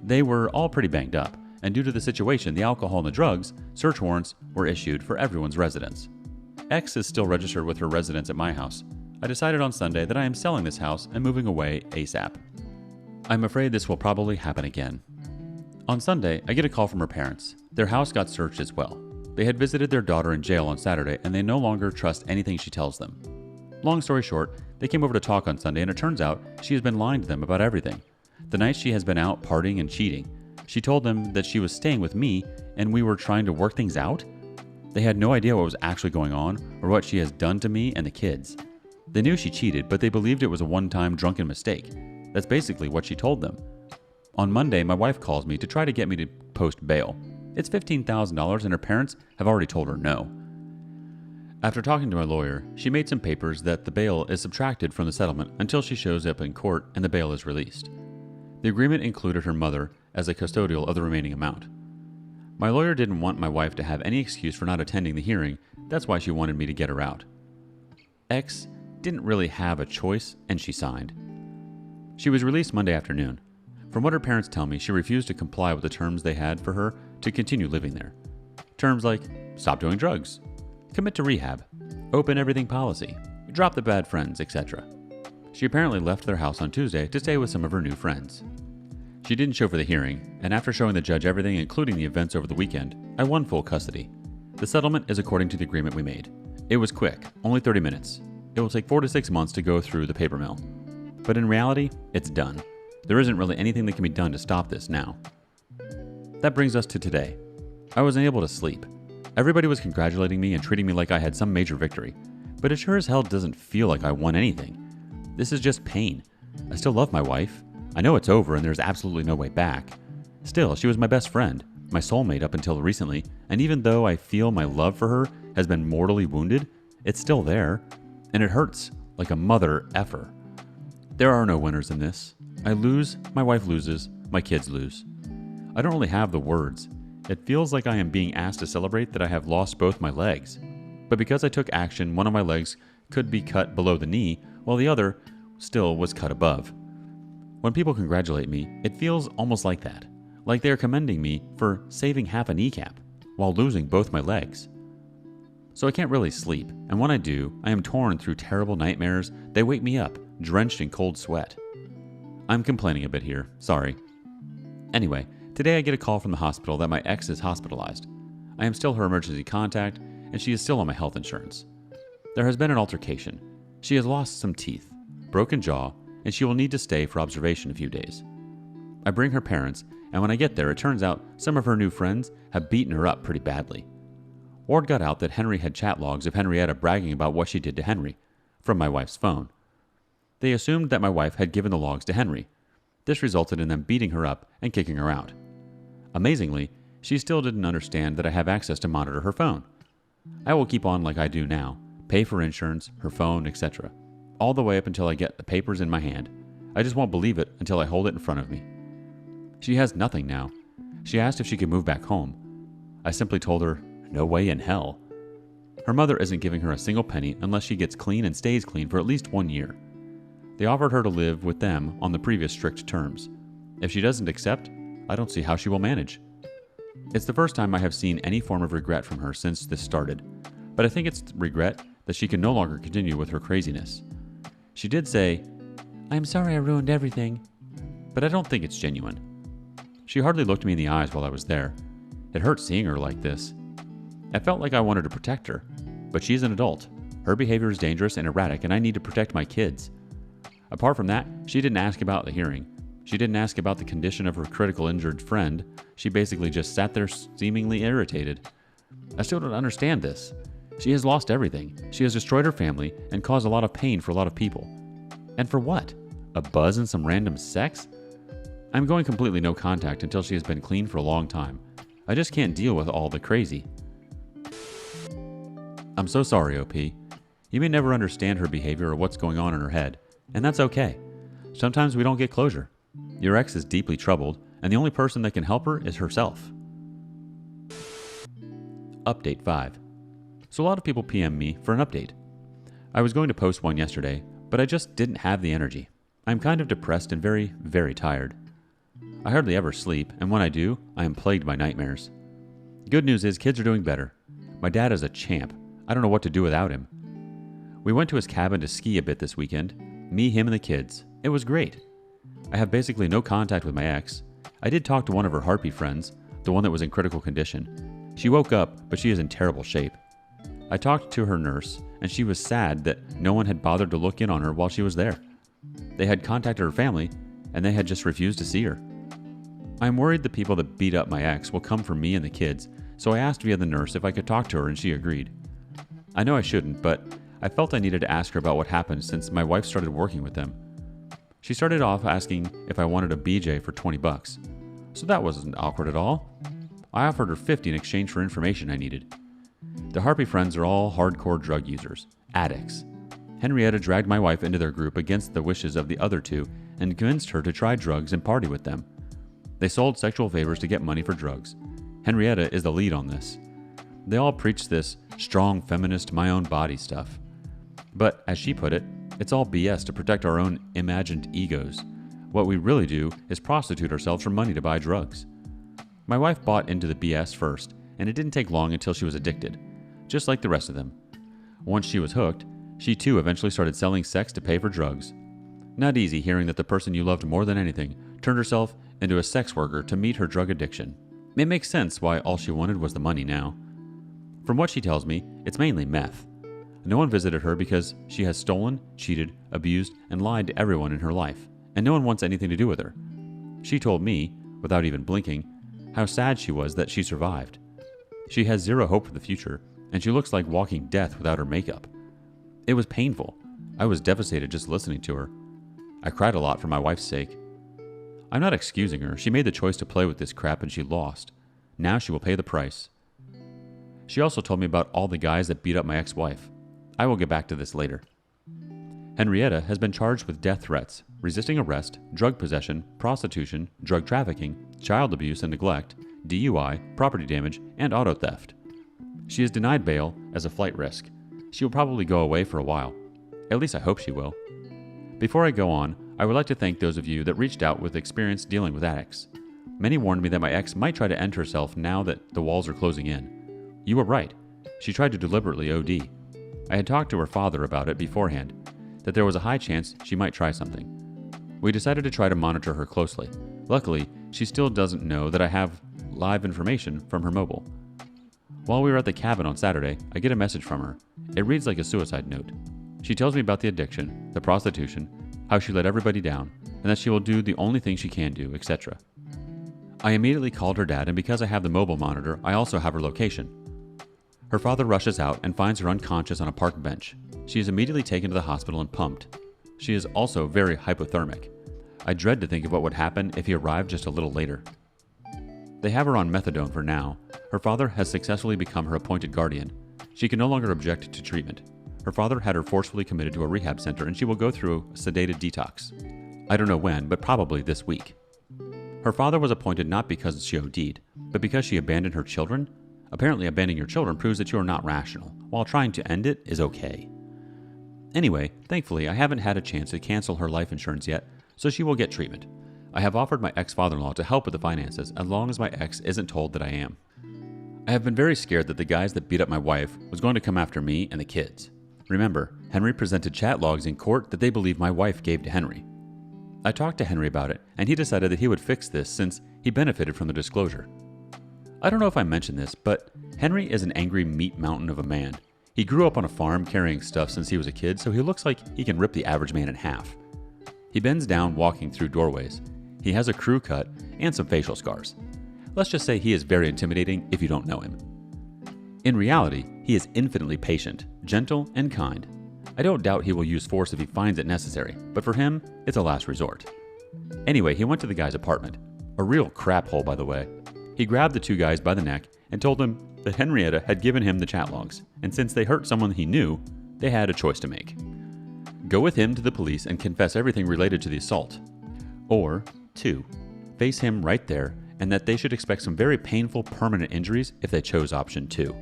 [SPEAKER 1] They were all pretty banged up, and due to the situation, the alcohol and the drugs, search warrants were issued for everyone's residence. X is still registered with her residence at my house. I decided on Sunday that I am selling this house and moving away ASAP. I'm afraid this will probably happen again. On Sunday, I get a call from her parents. Their house got searched as well. They had visited their daughter in jail on Saturday, and they no longer trust anything she tells them. Long story short, they came over to talk on Sunday, and it turns out she has been lying to them about everything. The night she has been out partying and cheating, she told them that she was staying with me and we were trying to work things out. They had no idea what was actually going on or what she has done to me and the kids. They knew she cheated, but they believed it was a one-time drunken mistake. That's basically what she told them. On Monday, my wife calls me to try to get me to post bail. It's $15,000 and her parents have already told her no. After talking to my lawyer, she made some papers that the bail is subtracted from the settlement until she shows up in court and the bail is released. The agreement included her mother as a custodial of the remaining amount. My lawyer didn't want my wife to have any excuse for not attending the hearing, that's why she wanted me to get her out. X didn't really have a choice and she signed. She was released Monday afternoon. From what her parents tell me, she refused to comply with the terms they had for her to continue living there. Terms like stop doing drugs, commit to rehab, open everything policy, drop the bad friends, etc. She apparently left their house on Tuesday to stay with some of her new friends. She didn't show for the hearing, and after showing the judge everything including the events over the weekend, I won full custody. The settlement is according to the agreement we made. It was quick, only 30 minutes. It will take 4 to 6 months to go through the paper mill. But in reality, it's done. There isn't really anything that can be done to stop this now. That brings us to today. I was unable to sleep. Everybody was congratulating me and treating me like I had some major victory, but it sure as hell doesn't feel like I won anything. This is just pain. I still love my wife. I know it's over and there's absolutely no way back. Still, she was my best friend, my soulmate up until recently, and even though I feel my love for her has been mortally wounded, it's still there, and it hurts like a mother effer. There are no winners in this. I lose, my wife loses, my kids lose. I don't really have the words. It feels like I am being asked to celebrate that I have lost both my legs. But because I took action, one of my legs could be cut below the knee, while the other still was cut above. When people congratulate me, it feels almost like that, like they are commending me for saving half a kneecap, while losing both my legs. So I can't really sleep, and when I do, I am torn through terrible nightmares. They wake me up, drenched in cold sweat. I'm complaining a bit here, sorry. Anyway, today I get a call from the hospital that my ex is hospitalized. I am still her emergency contact, and she is still on my health insurance. There has been an altercation. She has lost some teeth, broken jaw, and she will need to stay for observation a few days. I bring her parents, and when I get there, it turns out some of her new friends have beaten her up pretty badly. Word got out that Henry had chat logs of Henrietta bragging about what she did to Henry. from my wife's phone. They assumed that my wife had given the logs to Henry. This resulted in them beating her up and kicking her out. Amazingly, she still didn't understand that I have access to monitor her phone. I will keep on like I do now, pay for insurance, her phone, etc., all the way up until I get the papers in my hand. I just won't believe it until I hold it in front of me. She has nothing now. She asked if she could move back home. I simply told her, no way in hell. Her mother isn't giving her a single penny unless she gets clean and stays clean for at least 1 year. They offered her to live with them on the previous strict terms. If she doesn't accept, I don't see how she will manage. It's the first time I have seen any form of regret from her since this started, but I think it's regret that she can no longer continue with her craziness. She did say, "I'm sorry I ruined everything," but I don't think it's genuine. She hardly looked me in the eyes while I was there. It hurt seeing her like this. I felt like I wanted to protect her, but she's an adult. Her behavior is dangerous and erratic, and I need to protect my kids. Apart from that, she didn't ask about the hearing. She didn't ask about the condition of her critical injured friend. She basically just sat there seemingly irritated. I still don't understand this. She has lost everything. She has destroyed her family and caused a lot of pain for a lot of people. And for what? A buzz and some random sex? I'm going completely no contact until she has been clean for a long time. I just can't deal with all the crazy. I'm so sorry, OP. You may never understand her behavior or what's going on in her head, and that's okay. Sometimes we don't get closure. Your ex is deeply troubled, and the only person that can help her is herself. Update 5. So a lot of people PM me for an update. I was going to post one yesterday, but I just didn't have the energy. I'm kind of depressed and very, very tired. I hardly ever sleep, and when I do, I am plagued by nightmares. Good news is kids are doing better. My dad is a champ. I don't know what to do without him. We went to his cabin to ski a bit this weekend. Me, him, and the kids. It was great. I have basically no contact with my ex. I did talk to one of her harpy friends, the one that was in critical condition. She woke up, but she is in terrible shape. I talked to her nurse, and she was sad that no one had bothered to look in on her while she was there. They had contacted her family, and they had just refused to see her. I am worried the people that beat up my ex will come for me and the kids, so I asked via the nurse if I could talk to her, and she agreed. I know I shouldn't, but I felt I needed to ask her about what happened since my wife started working with them. She started off asking if I wanted a BJ for $20, so that wasn't awkward at all. I offered her $50 in exchange for information I needed. The Harpy friends are all hardcore drug users, addicts. Henrietta dragged my wife into their group against the wishes of the other two and convinced her to try drugs and party with them. They sold sexual favors to get money for drugs. Henrietta is the lead on this. They all preach this strong feminist, my own body stuff. But, as she put it, it's all BS to protect our own imagined egos. What we really do is prostitute ourselves for money to buy drugs. My wife bought into the BS first, and it didn't take long until she was addicted, just like the rest of them. Once she was hooked, she too eventually started selling sex to pay for drugs. Not easy hearing that the person you loved more than anything turned herself into a sex worker to meet her drug addiction. It makes sense why all she wanted was the money now. From what she tells me, it's mainly meth. No one visited her because she has stolen, cheated, abused, and lied to everyone in her life, and no one wants anything to do with her. She told me, without even blinking, how sad she was that she survived. She has zero hope for the future, and she looks like walking death without her makeup. It was painful. I was devastated just listening to her. I cried a lot for my wife's sake. I'm not excusing her. She made the choice to play with this crap and she lost. Now she will pay the price. She also told me about all the guys that beat up my ex-wife. I will get back to this later. Henrietta has been charged with death threats, resisting arrest, drug possession, prostitution, drug trafficking, child abuse and neglect, DUI, property damage, and auto theft. She is denied bail as a flight risk. She will probably go away for a while. At least I hope she will. Before I go on, I would like to thank those of you that reached out with experience dealing with addicts. Many warned me that my ex might try to end herself now that the walls are closing in. You were right. She tried to deliberately OD. I had talked to her father about it beforehand, that there was a high chance she might try something. We decided to try to monitor her closely. Luckily, she still doesn't know that I have live information from her mobile. While we were at the cabin on Saturday, I get a message from her. It reads like a suicide note. She tells me about the addiction, the prostitution, how she let everybody down, and that she will do the only thing she can do, etc. I immediately called her dad, and because I have the mobile monitor, I also have her location. Her father rushes out and finds her unconscious on a park bench. She is immediately taken to the hospital and pumped. She is also very hypothermic. I dread to think of what would happen if he arrived just a little later. They have her on methadone for now. Her father has successfully become her appointed guardian. She can no longer object to treatment. Her father had her forcefully committed to a rehab center and she will go through a sedated detox. I don't know when, but probably this week. Her father was appointed not because she OD'd, but because she abandoned her children. Apparently, abandoning your children proves that you are not rational, while trying to end it is okay. Anyway, thankfully, I haven't had a chance to cancel her life insurance yet, so she will get treatment. I have offered my ex-father-in-law to help with the finances as long as my ex isn't told that I am. I have been very scared that the guys that beat up my wife was going to come after me and the kids. Remember, Henry presented chat logs in court that they believe my wife gave to Henry. I talked to Henry about it, and he decided that he would fix this since he benefited from the disclosure. I don't know if I mentioned this, but Henry is an angry meat mountain of a man. He grew up on a farm carrying stuff since he was a kid, so he looks like he can rip the average man in half. He bends down walking through doorways. He has a crew cut and some facial scars. Let's just say he is very intimidating if you don't know him. In reality, he is infinitely patient, gentle, and kind. I don't doubt he will use force if he finds it necessary, but for him, it's a last resort. Anyway, he went to the guy's apartment. A real crap hole, by the way. He grabbed the two guys by the neck and told them that Henrietta had given him the chat logs, and since they hurt someone he knew, they had a choice to make. Go with him to the police and confess everything related to the assault. Or, 2, face him right there and that they should expect some very painful permanent injuries if they chose option 2.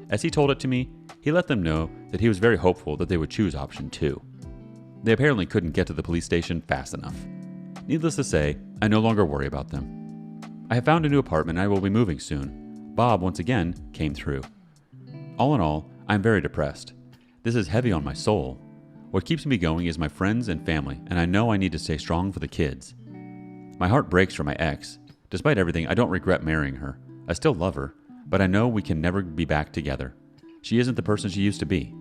[SPEAKER 1] As he told it to me, he let them know that he was very hopeful that they would choose option 2. They apparently couldn't get to the police station fast enough. Needless to say, I no longer worry about them. I have found a new apartment and I will be moving soon. Bob, once again, came through. All in all, I am very depressed. This is heavy on my soul. What keeps me going is my friends and family, and I know I need to stay strong for the kids. My heart breaks for my ex. Despite everything, I don't regret marrying her. I still love her, but I know we can never be back together. She isn't the person she used to be,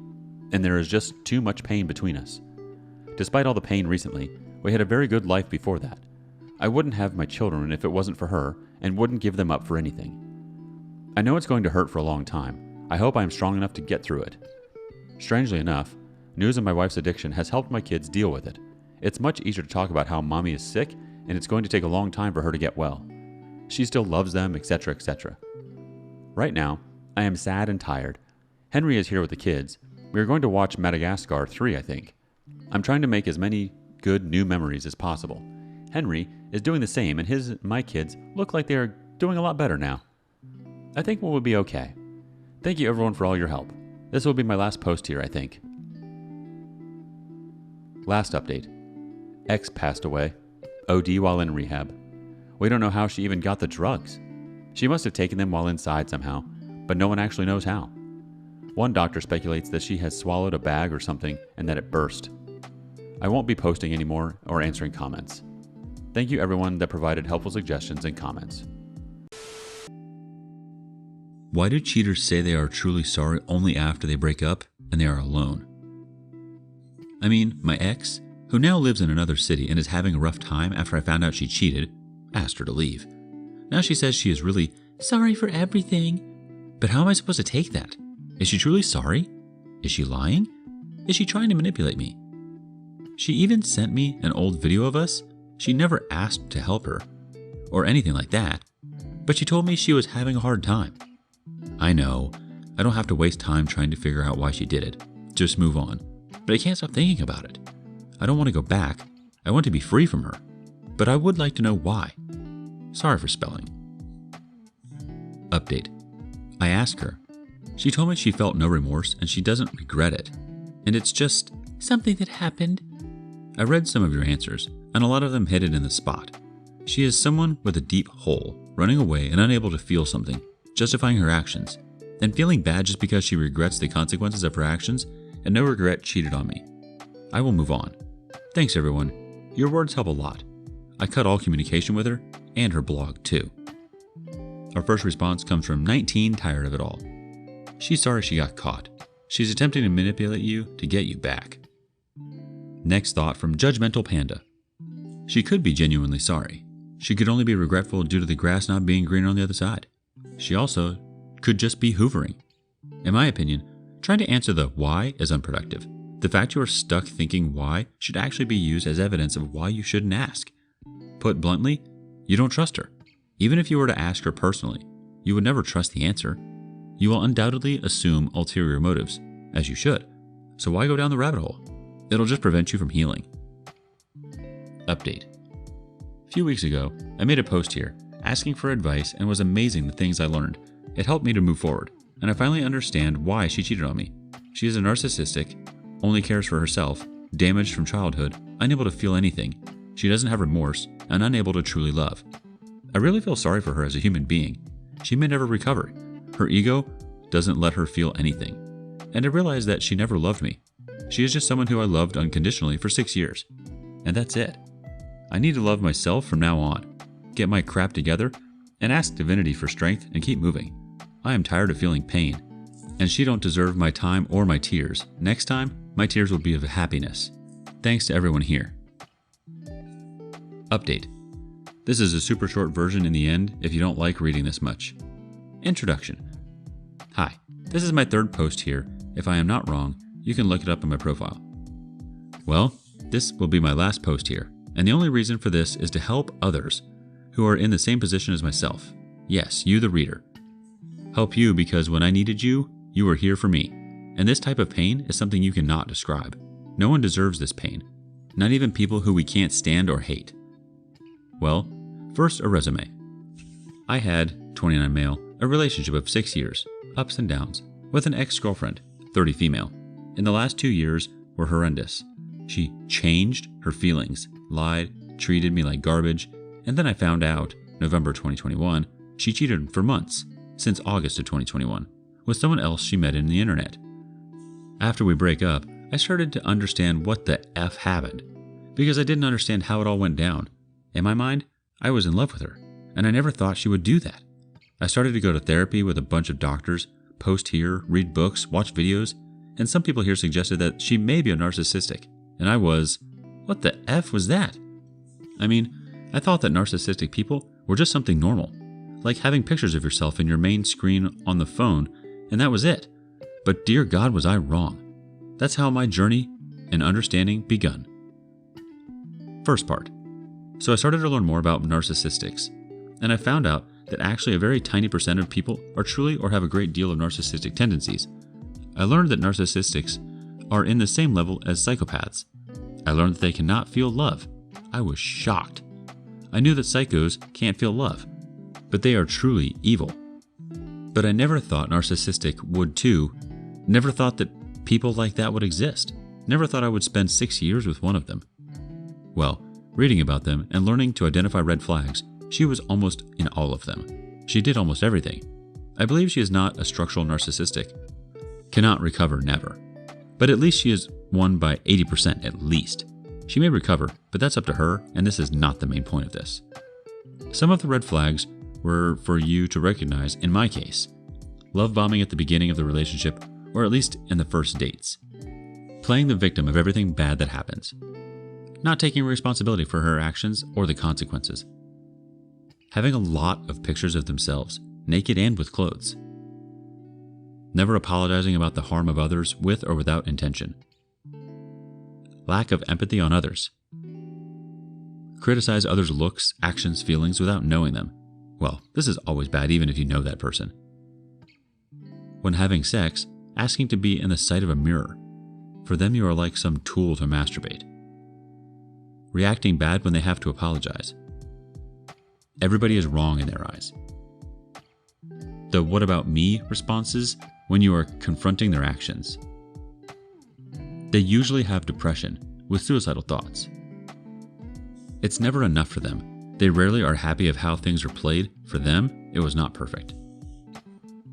[SPEAKER 1] and there is just too much pain between us. Despite all the pain recently, we had a very good life before that. I wouldn't have my children if it wasn't for her, and wouldn't give them up for anything. I know it's going to hurt for a long time. I hope I am strong enough to get through it. Strangely enough, news of my wife's addiction has helped my kids deal with it. It's much easier to talk about how mommy is sick, and it's going to take a long time for her to get well. She still loves them, etc., etc. Right now, I am sad and tired. Henry is here with the kids. We are going to watch Madagascar 3, I think. I'm trying to make as many good new memories as possible. Henry is doing the same, and my kids look like they are doing a lot better now. I think we'll be okay. Thank you everyone for all your help. This will be my last post here, I think. Last update. X passed away. OD while in rehab. We don't know how she even got the drugs. She must have taken them while inside somehow, but no one actually knows how. One doctor speculates that she has swallowed a bag or something and that it burst. I won't be posting anymore or answering comments. Thank you everyone that provided helpful suggestions and comments.
[SPEAKER 3] Why do cheaters say they are truly sorry only after they break up and they are alone? I mean, my ex, who now lives in another city and is having a rough time after I found out she cheated, asked her to leave. Now she says she is really sorry for everything. But how am I supposed to take that? Is she truly sorry? Is she lying? Is she trying to manipulate me? She even sent me an old video of us. She never asked to help her or anything like that, but she told me she was having a hard time. I know, I don't have to waste time trying to figure out why she did it. Just move on. But I can't stop thinking about it. I don't want to go back. I want to be free from her. But I would like to know why. Sorry for spelling. Update. I asked her. She told me she felt no remorse and she doesn't regret it. And it's just something that happened. I read some of your answers, and a lot of them hit it in the spot. She is someone with a deep hole, running away and unable to feel something, justifying her actions, and feeling bad just because she regrets the consequences of her actions, and no regret cheated on me. I will move on. Thanks everyone. Your words help a lot. I cut all communication with her, and her blog too. Our first response comes from 19 Tired of It All. She's sorry she got caught. She's attempting to manipulate you to get you back. Next thought from Judgmental Panda. She could be genuinely sorry. She could only be regretful due to the grass not being green on the other side. She also could just be hoovering. In my opinion, Trying to answer the why is unproductive. The fact you are stuck thinking why should actually be used as evidence of why you shouldn't ask. Put bluntly, you don't trust her. Even if you were to ask her personally, you would never trust the answer. You will undoubtedly assume ulterior motives, as you should. So why go down the rabbit hole? It'll just prevent you from healing. Update. A few weeks ago, I made a post here asking for advice and it was amazing the things I learned. It helped me to move forward, and I finally understand why she cheated on me. She is a narcissistic, only cares for herself, damaged from childhood, unable to feel anything. She doesn't have remorse, and unable to truly love. I really feel sorry for her as a human being. She may never recover. Her ego doesn't let her feel anything. And I realize that she never loved me. She is just someone who I loved unconditionally for 6 years. And that's it. I need to love myself from now on, get my crap together, and ask divinity for strength and keep moving. I am tired of feeling pain, and she don't deserve my time or my tears. Next time, my tears will be of happiness. Thanks to everyone here. Update. This is a super short version in the end if you don't like reading this much. Introduction. Hi, this is my third post here. If I am not wrong, you can look it up in my profile. Well, this will be my last post here, and the only reason for this is to help others who are in the same position as myself. Yes, you the reader. Help you because when I needed you, you were here for me. And this type of pain is something you cannot describe. No one deserves this pain. Not even people who we can't stand or hate. Well, first a resume. I had, 29 male, a relationship of 6 years, ups and downs, with an ex-girlfriend, 30 female. In the last 2 years were horrendous. She changed her feelings, lied, treated me like garbage, and then I found out, November 2021, she cheated for months, since August of 2021, with someone else she met in the internet. After we break up, I started to understand what the F happened, because I didn't understand how it all went down. In my mind, I was in love with her, and I never thought she would do that. I started to go to therapy with a bunch of doctors, post here, read books, watch videos, and some people here suggested that she may be a narcissistic, and I was, what the F was that? I mean, I thought that narcissistic people were just something normal, like having pictures of yourself in your main screen on the phone, and that was it. But dear God, was I wrong. That's how my journey and understanding begun. First part. So I started to learn more about narcissistics, and I found out that actually a very tiny percent of people are truly or have a great deal of narcissistic tendencies. I learned that narcissistics are in the same level as psychopaths. I learned that they cannot feel love. I was shocked. I knew that psychos can't feel love, but they are truly evil. But I never thought narcissistic would too. Never thought that people like that would exist. Never thought I would spend 6 years with one of them. Well, reading about them and learning to identify red flags, she was almost in all of them. She did almost everything. I believe she is not a structural narcissistic. Cannot recover, never. But at least she is one by 80% at least. She may recover, but that's up to her, and this is not the main point of this. Some of the red flags were for you to recognize in my case. Love bombing at the beginning of the relationship, or at least in the first dates. Playing the victim of everything bad that happens. Not taking responsibility for her actions or the consequences. Having a lot of pictures of themselves, naked and with clothes. Never apologizing about the harm of others with or without intention. Lack of empathy on others. Criticize others' looks, actions, feelings without knowing them. Well, this is always bad even if you know that person. When having sex, asking to be in the sight of a mirror. For them you are like some tool to masturbate. Reacting bad when they have to apologize. Everybody is wrong in their eyes. The "what about me" responses when you are confronting their actions. They usually have depression with suicidal thoughts. It's never enough for them. They rarely are happy of how things are played. For them, it was not perfect.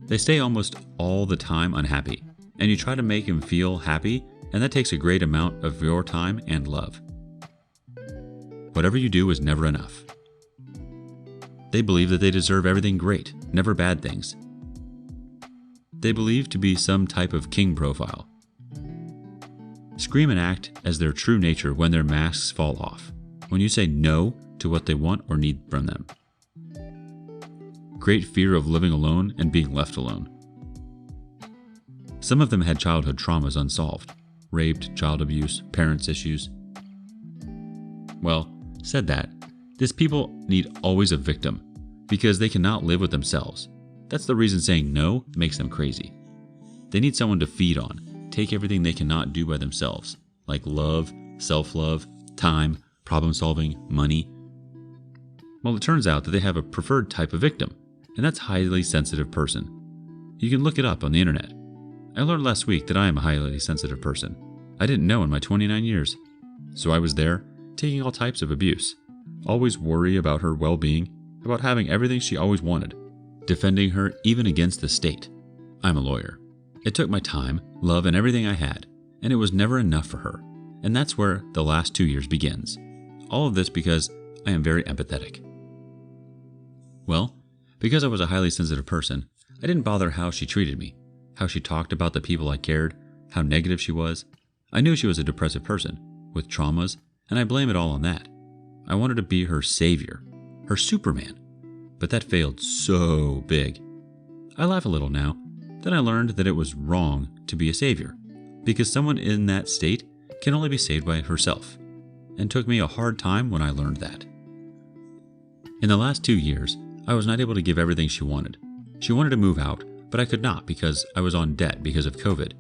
[SPEAKER 3] They stay almost all the time unhappy, and you try to make them feel happy, and that takes a great amount of your time and love. Whatever you do is never enough. They believe that they deserve everything great, never bad things. They believe to be some type of king profile. Scream and act as their true nature when their masks fall off, when you say no to what they want or need from them. Great fear of living alone and being left alone. Some of them had childhood traumas unsolved, raped, child abuse, parents' issues. Well, said that, these people need always a victim because they cannot live with themselves. That's the reason saying no makes them crazy. They need someone to feed on, take everything they cannot do by themselves, like love, self-love, time, problem-solving, money. Well, it turns out that they have a preferred type of victim, and that's highly sensitive person. You can look it up on the internet. I learned last week that I am a highly sensitive person. I didn't know in my 29 years. So I was there, taking all types of abuse. Always worry about her well-being, about having everything she always wanted, defending her even against the state. I'm a lawyer. It took my time, love, and everything I had, and it was never enough for her. And that's where the last 2 years begins. All of this because I am very empathetic. Well, because I was a highly sensitive person, I didn't bother how she treated me, how she talked about the people I cared, how negative she was. I knew she was a depressive person, with traumas, and I blame it all on that. I wanted to be her savior, her Superman, but that failed so big. I laugh a little now. Then I learned that it was wrong to be a savior, because someone in that state can only be saved by herself, and took me a hard time when I learned that. In the last 2 years, I was not able to give everything she wanted. She wanted to move out, but I could not because I was on debt because of COVID.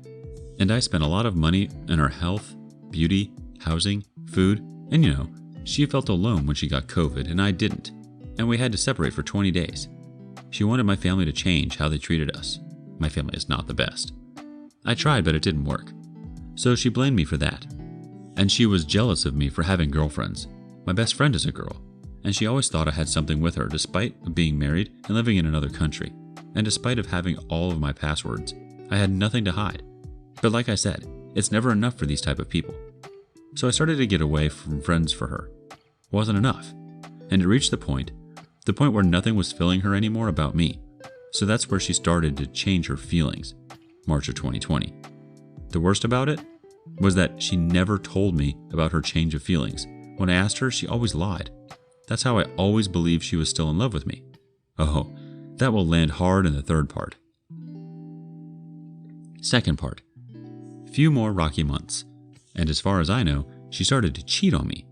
[SPEAKER 3] And I spent a lot of money on her health, beauty, housing, food, and she felt alone when she got COVID and I didn't, and we had to separate for 20 days. She wanted my family to change how they treated us. My family is not the best. I tried, but it didn't work. So she blamed me for that. And she was jealous of me for having girlfriends. My best friend is a girl, and she always thought I had something with her despite being married and living in another country. And despite of having all of my passwords, I had nothing to hide. But like I said, it's never enough for these type of people. So I started to get away from friends for her. Wasn't enough. And it reached the point where nothing was filling her anymore about me. So that's where she started to change her feelings, March of 2020. The worst about it was that she never told me about her change of feelings. When I asked her, she always lied. That's how I always believed she was still in love with me. Oh, that will land hard in the third part. Second part. Few more rocky months. And as far as I know, she started to cheat on me.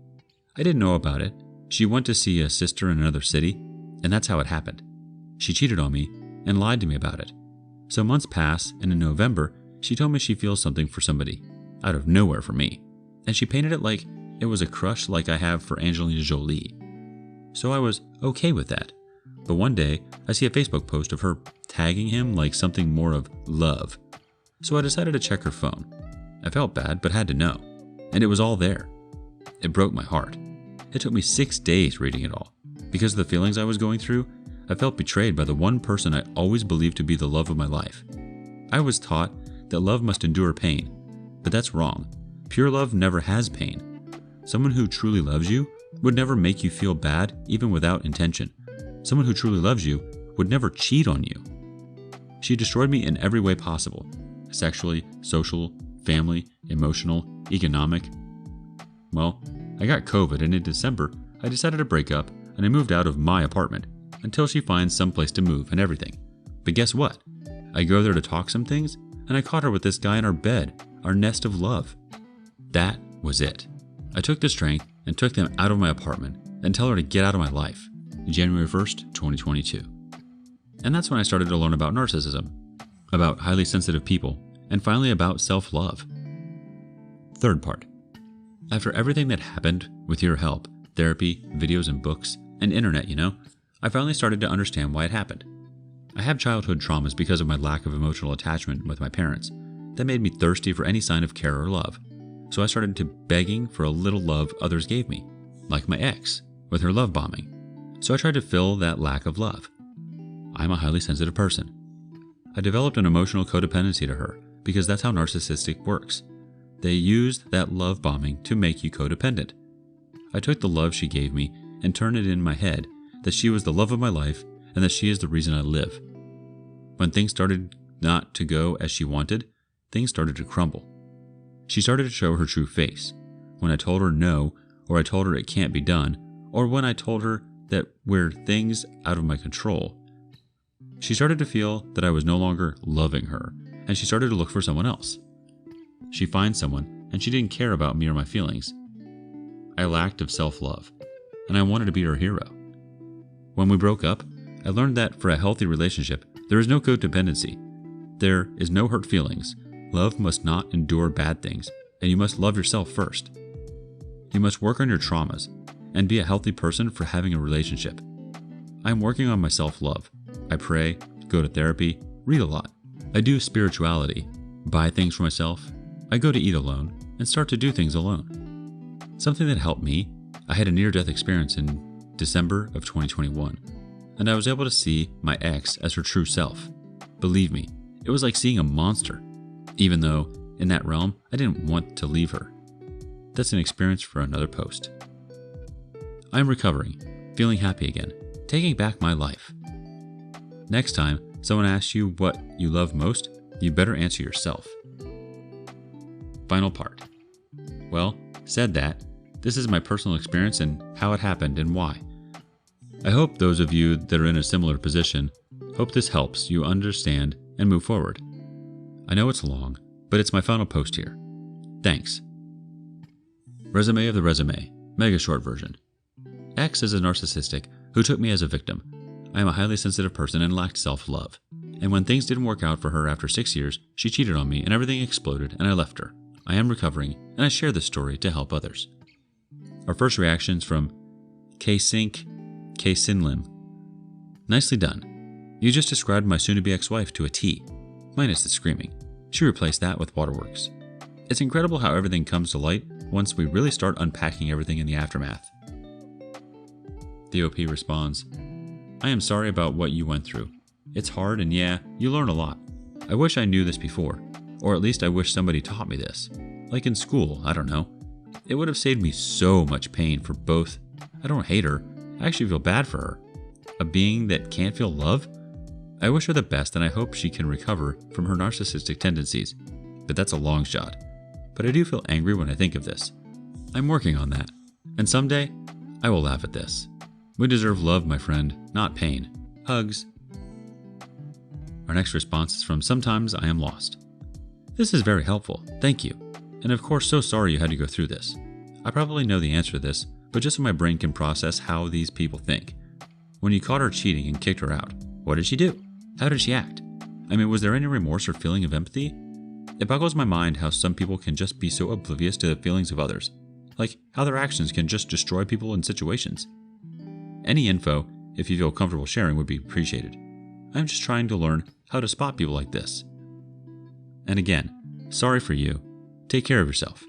[SPEAKER 3] I didn't know about it. She went to see a sister in another city, and that's how it happened. She cheated on me and lied to me about it. So months pass, and in November, she told me she feels something for somebody, out of nowhere for me. And she painted it like it was a crush like I have for Angelina Jolie. So I was okay with that. But one day, I see a Facebook post of her tagging him like something more of love. So I decided to check her phone. I felt bad, but had to know. And it was all there. It broke my heart. It took me 6 days reading it all. Because of the feelings I was going through, I felt betrayed by the one person I always believed to be the love of my life. I was taught that love must endure pain, but that's wrong. Pure love never has pain. Someone who truly loves you would never make you feel bad even without intention. Someone who truly loves you would never cheat on you. She destroyed me in every way possible. Sexually, social, family, emotional, economic. Well, I got COVID and in December, I decided to break up and I moved out of my apartment until she finds some place to move and everything. But guess what? I go there to talk some things and I caught her with this guy in our bed, our nest of love. That was it. I took the strength and took them out of my apartment and tell her to get out of my life. January 1st, 2022. And that's when I started to learn about narcissism, about highly sensitive people, and finally about self-love. Third part. After everything that happened, with your help, therapy, videos and books, and internet, I finally started to understand why it happened. I have childhood traumas because of my lack of emotional attachment with my parents. That made me thirsty for any sign of care or love. So I started to begging for a little love others gave me, like my ex, with her love bombing. So I tried to fill that lack of love. I'm a highly sensitive person. I developed an emotional codependency to her because that's how narcissistic works. They used that love bombing to make you codependent. I took the love she gave me and turned it in my head that she was the love of my life and that she is the reason I live. When things started not to go as she wanted, things started to crumble. She started to show her true face. When I told her no, or I told her it can't be done, or when I told her that we're things out of my control, she started to feel that I was no longer loving her and she started to look for someone else. She finds someone, and she didn't care about me or my feelings. I lacked of self-love, and I wanted to be her hero. When we broke up, I learned that for a healthy relationship, there is no codependency. There is no hurt feelings. Love must not endure bad things, and you must love yourself first. You must work on your traumas and be a healthy person for having a relationship. I'm working on my self-love. I pray, go to therapy, read a lot. I do spirituality, buy things for myself. I go to eat alone and start to do things alone. Something that helped me, I had a near-death experience in December of 2021, and I was able to see my ex as her true self. Believe me, it was like seeing a monster, even though in that realm, I didn't want to leave her. That's an experience for another post. I'm recovering, feeling happy again, taking back my life. Next time someone asks you what you love most, you better answer yourself. Final part. Well, said that, this is my personal experience and how it happened and why. I hope those of you that are in a similar position, hope this helps you understand and move forward. I know it's long, but it's my final post here. Thanks. Resume of the resume, mega short version. X is a narcissistic who took me as a victim. I am a highly sensitive person and lacked self-love. And when things didn't work out for her after 6 years, she cheated on me and everything exploded and I left her. I am recovering and I share this story to help others. Our first reactions from K-Sync, K-Sinlim. Nicely done. You just described my soon-to-be ex-wife to a T, minus the screaming. She replaced that with waterworks. It's incredible how everything comes to light once we really start unpacking everything in the aftermath. The OP responds, I am sorry about what you went through. It's hard and yeah, you learn a lot. I wish I knew this before, or at least I wish somebody taught me this. Like in school, I don't know. It would have saved me so much pain for both. I don't hate her, I actually feel bad for her. A being that can't feel love? I wish her the best and I hope she can recover from her narcissistic tendencies, but that's a long shot. But I do feel angry when I think of this. I'm working on that, and someday I will laugh at this. We deserve love, my friend, not pain. Hugs. Our next response is from Sometimes I Am Lost. This is very helpful, thank you. And of course, so sorry you had to go through this. I probably know the answer to this, but just so my brain can process how these people think. When you caught her cheating and kicked her out, what did she do? How did she act? I mean, was there any remorse or feeling of empathy? It boggles my mind how some people can just be so oblivious to the feelings of others. Like how their actions can just destroy people in situations. Any info, if you feel comfortable sharing, would be appreciated. I'm just trying to learn how to spot people like this. And again, sorry for you. Take care of yourself.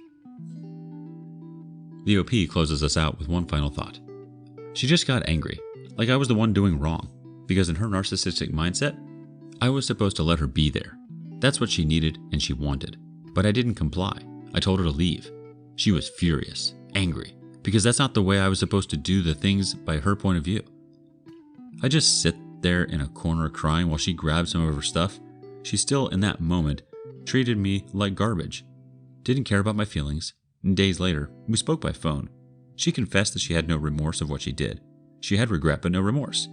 [SPEAKER 3] The OP closes us out with one final thought. She just got angry, like I was the one doing wrong, because in her narcissistic mindset, I was supposed to let her be there. That's what she needed and she wanted, but I didn't comply. I told her to leave. She was furious, angry, because that's not the way I was supposed to do the things by her point of view. I just sit there in a corner crying while she grabbed some of her stuff. She still, in that moment, treated me like garbage. Didn't care about my feelings. And days later, we spoke by phone. She confessed that she had no remorse of what she did. She had regret but no remorse.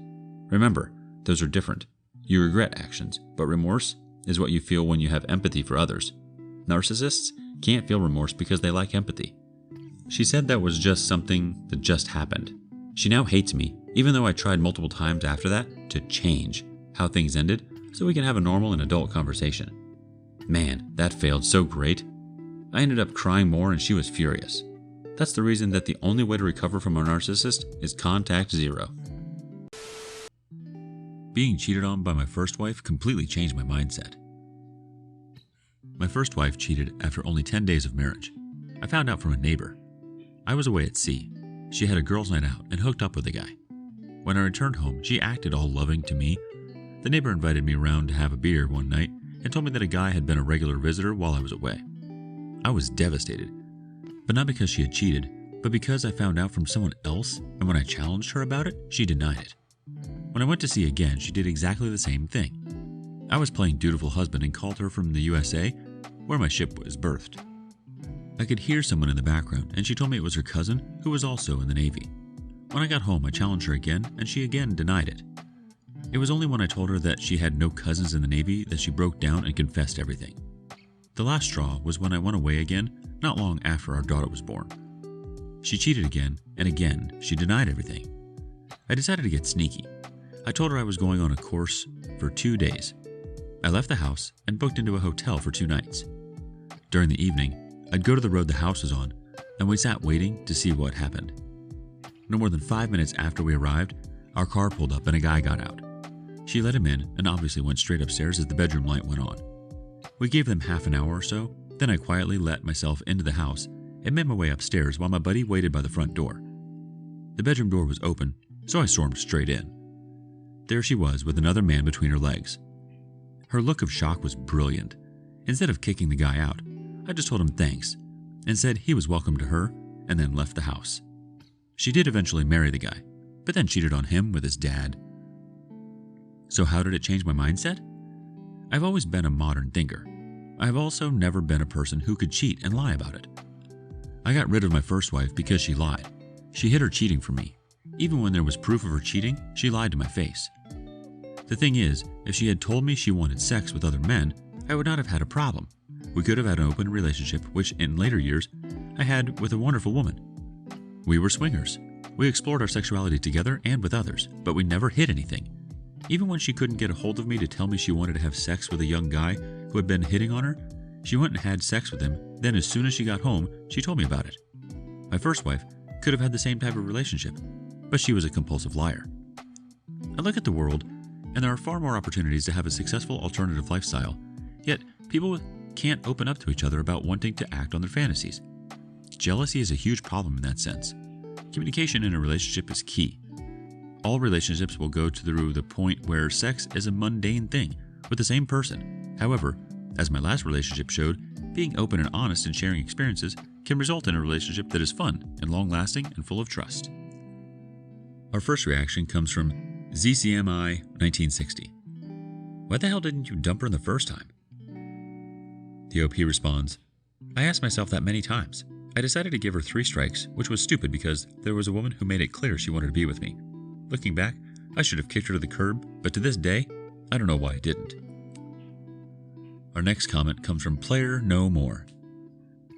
[SPEAKER 3] Remember, those are different. You regret actions, but remorse is what you feel when you have empathy for others. Narcissists can't feel remorse because they lack empathy. She said that was just something that just happened. She now hates me, even though I tried multiple times after that to change how things ended so we can have a normal and adult conversation. Man, that failed so great. I ended up crying more and she was furious. That's the reason that the only way to recover from a narcissist is contact zero. Being cheated on by my first wife completely changed my mindset. My first wife cheated after only 10 days of marriage. I found out from a neighbor. I was away at sea. She had a girls' night out and hooked up with a guy. When I returned home, she acted all loving to me. The neighbor invited me around to have a beer one night and told me that a guy had been a regular visitor while I was away. I was devastated, but not because she had cheated, but because I found out from someone else, and when I challenged her about it, she denied it. When I went to sea again, she did exactly the same thing. I was playing dutiful husband and called her from the USA, where my ship was berthed. I could hear someone in the background, and she told me it was her cousin, who was also in the Navy. When I got home, I challenged her again, and she again denied it. It was only when I told her that she had no cousins in the Navy that she broke down and confessed everything. The last straw was when I went away again, not long after our daughter was born. She cheated again, and again, she denied everything. I decided to get sneaky. I told her I was going on a course for 2 days. I left the house and booked into a hotel for 2 nights. During the evening, I'd go to the road the house was on, and we sat waiting to see what happened. No more than 5 minutes after we arrived, our car pulled up and a guy got out. She let him in and obviously went straight upstairs as the bedroom light went on. We gave them half an hour or so, then I quietly let myself into the house and made my way upstairs while my buddy waited by the front door. The bedroom door was open, so I stormed straight in. There she was with another man between her legs. Her look of shock was brilliant. Instead of kicking the guy out, I just told him thanks and said he was welcome to her and then left the house. She did eventually marry the guy, but then cheated on him with his dad. So how did it change my mindset? I've always been a modern thinker. I've also never been a person who could cheat and lie about it. I got rid of my first wife because she lied. She hid her cheating from me. Even when there was proof of her cheating, she lied to my face. The thing is, if she had told me she wanted sex with other men, I would not have had a problem. We could have had an open relationship, which in later years, I had with a wonderful woman. We were swingers. We explored our sexuality together and with others, but we never hid anything. Even when she couldn't get a hold of me to tell me she wanted to have sex with a young guy who had been hitting on her, she went and had sex with him, then as soon as she got home, she told me about it. My first wife could have had the same type of relationship, but she was a compulsive liar. I look at the world, and there are far more opportunities to have a successful alternative lifestyle, yet people can't open up to each other about wanting to act on their fantasies. Jealousy is a huge problem in that sense. Communication in a relationship is key. All relationships will go through the point where sex is a mundane thing with the same person. However, as my last relationship showed, being open and honest and sharing experiences can result in a relationship that is fun and long-lasting and full of trust. Our first reaction comes from ZCMI 1960. Why the hell didn't you dump her the first time? The OP responds, I asked myself that many times. I decided to give her 3 strikes, which was stupid because there was a woman who made it clear she wanted to be with me. Looking back, I should have kicked her to the curb, but to this day, I don't know why I didn't. Our next comment comes from Player No More.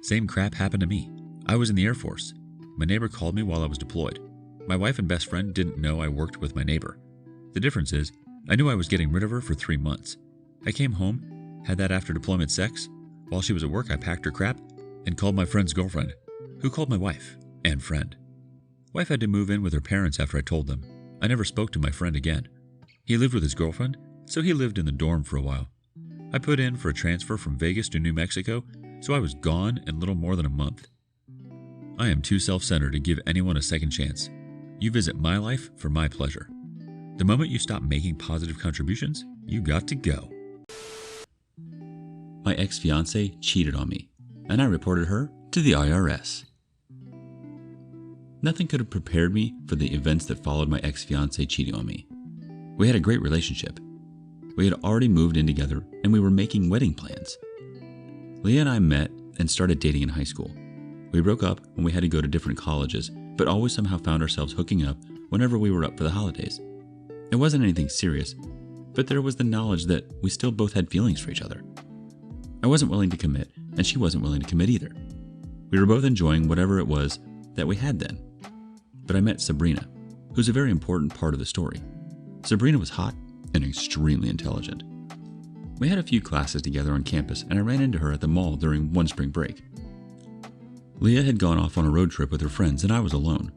[SPEAKER 3] Same crap happened to me. I was in the Air Force. My neighbor called me while I was deployed. My wife and best friend didn't know I worked with my neighbor. The difference is, I knew I was getting rid of her for 3 months. I came home, had that after deployment sex. While she was at work, I packed her crap and called my friend's girlfriend, who called my wife and friend. Wife had to move in with her parents after I told them. I never spoke to my friend again. He lived with his girlfriend, so he lived in the dorm for a while. I put in for a transfer from Vegas to New Mexico, so I was gone in little more than a month. I am too self-centered to give anyone a second chance. You visit my life for my pleasure. The moment you stop making positive contributions, you got to go. My ex-fiance cheated on me, and I reported her to the IRS. Nothing could have prepared me for the events that followed my ex-fiance cheating on me. We had a great relationship. We had already moved in together, and we were making wedding plans. Leah and I met and started dating in high school. We broke up when we had to go to different colleges, but always somehow found ourselves hooking up whenever we were up for the holidays. It wasn't anything serious, but there was the knowledge that we still both had feelings for each other. I wasn't willing to commit, and she wasn't willing to commit either. We were both enjoying whatever it was that we had then. But I met Sabrina, who's a very important part of the story. Sabrina was hot and extremely intelligent. We had a few classes together on campus, and I ran into her at the mall during one spring break. Leah had gone off on a road trip with her friends, and I was alone.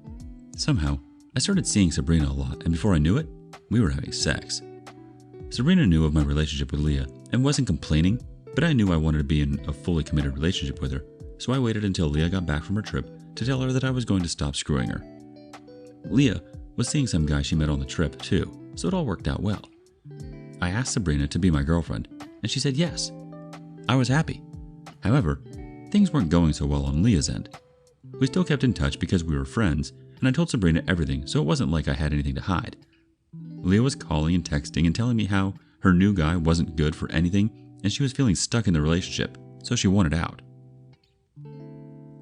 [SPEAKER 3] Somehow, I started seeing Sabrina a lot, and before I knew it, we were having sex. Sabrina knew of my relationship with Leah and wasn't complaining, but I knew I wanted to be in a fully committed relationship with her, so I waited until Leah got back from her trip to tell her that I was going to stop screwing her. Leah was seeing some guy she met on the trip, too, so it all worked out well. I asked Sabrina to be my girlfriend, and she said yes. I was happy. However, things weren't going so well on Leah's end. We still kept in touch because we were friends, and I told Sabrina everything, so it wasn't like I had anything to hide. Leah was calling and texting and telling me how her new guy wasn't good for anything, and she was feeling stuck in the relationship, so she wanted out.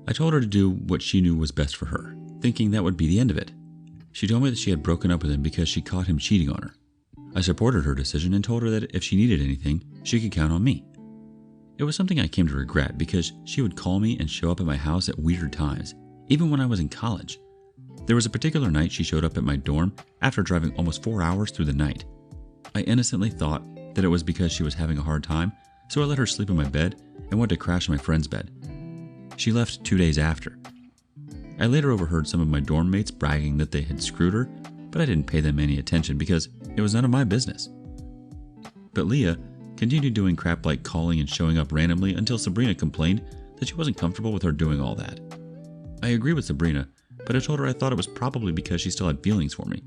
[SPEAKER 3] I told her to do what she knew was best for her, thinking that would be the end of it. She told me that she had broken up with him because she caught him cheating on her. I supported her decision and told her that if she needed anything, she could count on me. It was something I came to regret because she would call me and show up at my house at weird times, even when I was in college. There was a particular night she showed up at my dorm after driving almost 4 hours through the night. I innocently thought that it was because she was having a hard time, so I let her sleep in my bed and went to crash in my friend's bed. She left 2 days after. I later overheard some of my dorm mates bragging that they had screwed her, but I didn't pay them any attention because it was none of my business. But Leah continued doing crap like calling and showing up randomly until Sabrina complained that she wasn't comfortable with her doing all that. I agree with Sabrina, but I told her I thought it was probably because she still had feelings for me.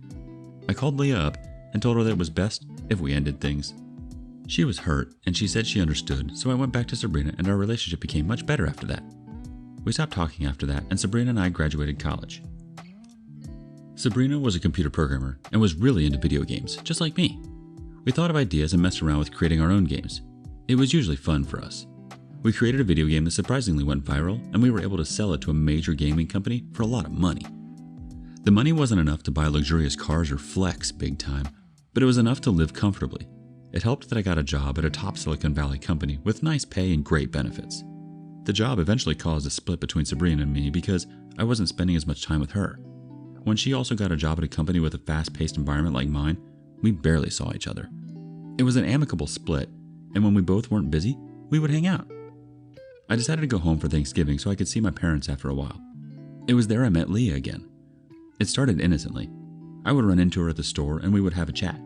[SPEAKER 3] I called Leah up and told her that it was best if we ended things. She was hurt and she said she understood, so I went back to Sabrina and our relationship became much better after that. We stopped talking after that and Sabrina and I graduated college. Sabrina was a computer programmer and was really into video games, just like me. We thought of ideas and messed around with creating our own games. It was usually fun for us. We created a video game that surprisingly went viral, and we were able to sell it to a major gaming company for a lot of money. The money wasn't enough to buy luxurious cars or flex big time, but it was enough to live comfortably. It helped that I got a job at a top Silicon Valley company with nice pay and great benefits. The job eventually caused a split between Sabrina and me because I wasn't spending as much time with her. When she also got a job at a company with a fast-paced environment like mine, we barely saw each other. It was an amicable split, and when we both weren't busy, we would hang out. I decided to go home for Thanksgiving so I could see my parents after a while. It was there I met Leah again. It started innocently. I would run into her at the store and we would have a chat.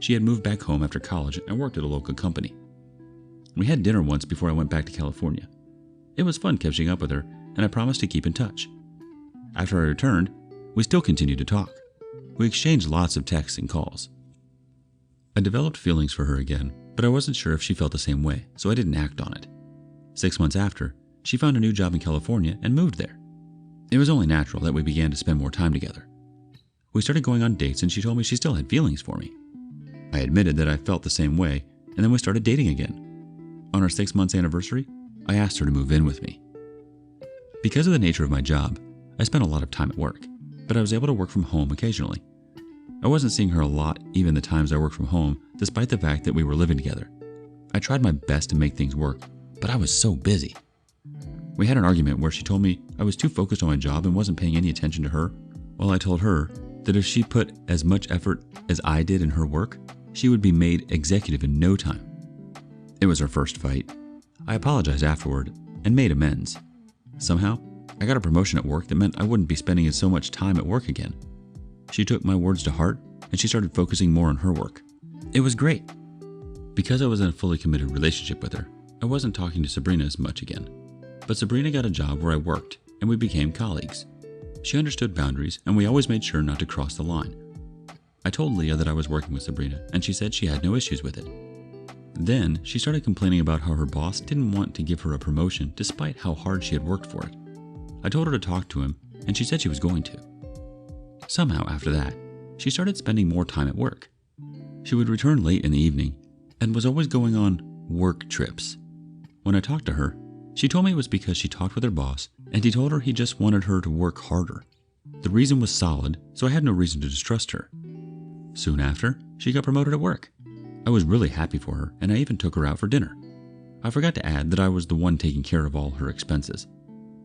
[SPEAKER 3] She had moved back home after college and worked at a local company. We had dinner once before I went back to California. It was fun catching up with her, and I promised to keep in touch. After I returned, we still continued to talk. We exchanged lots of texts and calls. I developed feelings for her again, but I wasn't sure if she felt the same way, so I didn't act on it. 6 months after, she found a new job in California and moved there. It was only natural that we began to spend more time together. We started going on dates and she told me she still had feelings for me. I admitted that I felt the same way, and then we started dating again. On our 6 months anniversary, I asked her to move in with me. Because of the nature of my job, I spent a lot of time at work, but I was able to work from home occasionally. I wasn't seeing her a lot even the times I worked from home, despite the fact that we were living together. I tried my best to make things work, but I was so busy. We had an argument where she told me I was too focused on my job and wasn't paying any attention to her, while I told her that if she put as much effort as I did in her work, she would be made executive in no time. It was our first fight. I apologized afterward and made amends. Somehow, I got a promotion at work that meant I wouldn't be spending so much time at work again. She took my words to heart and she started focusing more on her work. It was great. Because I was in a fully committed relationship with her, I wasn't talking to Sabrina as much again. But Sabrina got a job where I worked and we became colleagues. She understood boundaries and we always made sure not to cross the line. I told Leah that I was working with Sabrina and she said she had no issues with it. Then she started complaining about how her boss didn't want to give her a promotion despite how hard she had worked for it. I told her to talk to him and she said she was going to. Somehow after that, she started spending more time at work. She would return late in the evening and was always going on work trips. When I talked to her, she told me it was because she talked with her boss and he told her he just wanted her to work harder. The reason was solid, so I had no reason to distrust her. Soon after, she got promoted at work. I was really happy for her and I even took her out for dinner. I forgot to add that I was the one taking care of all her expenses.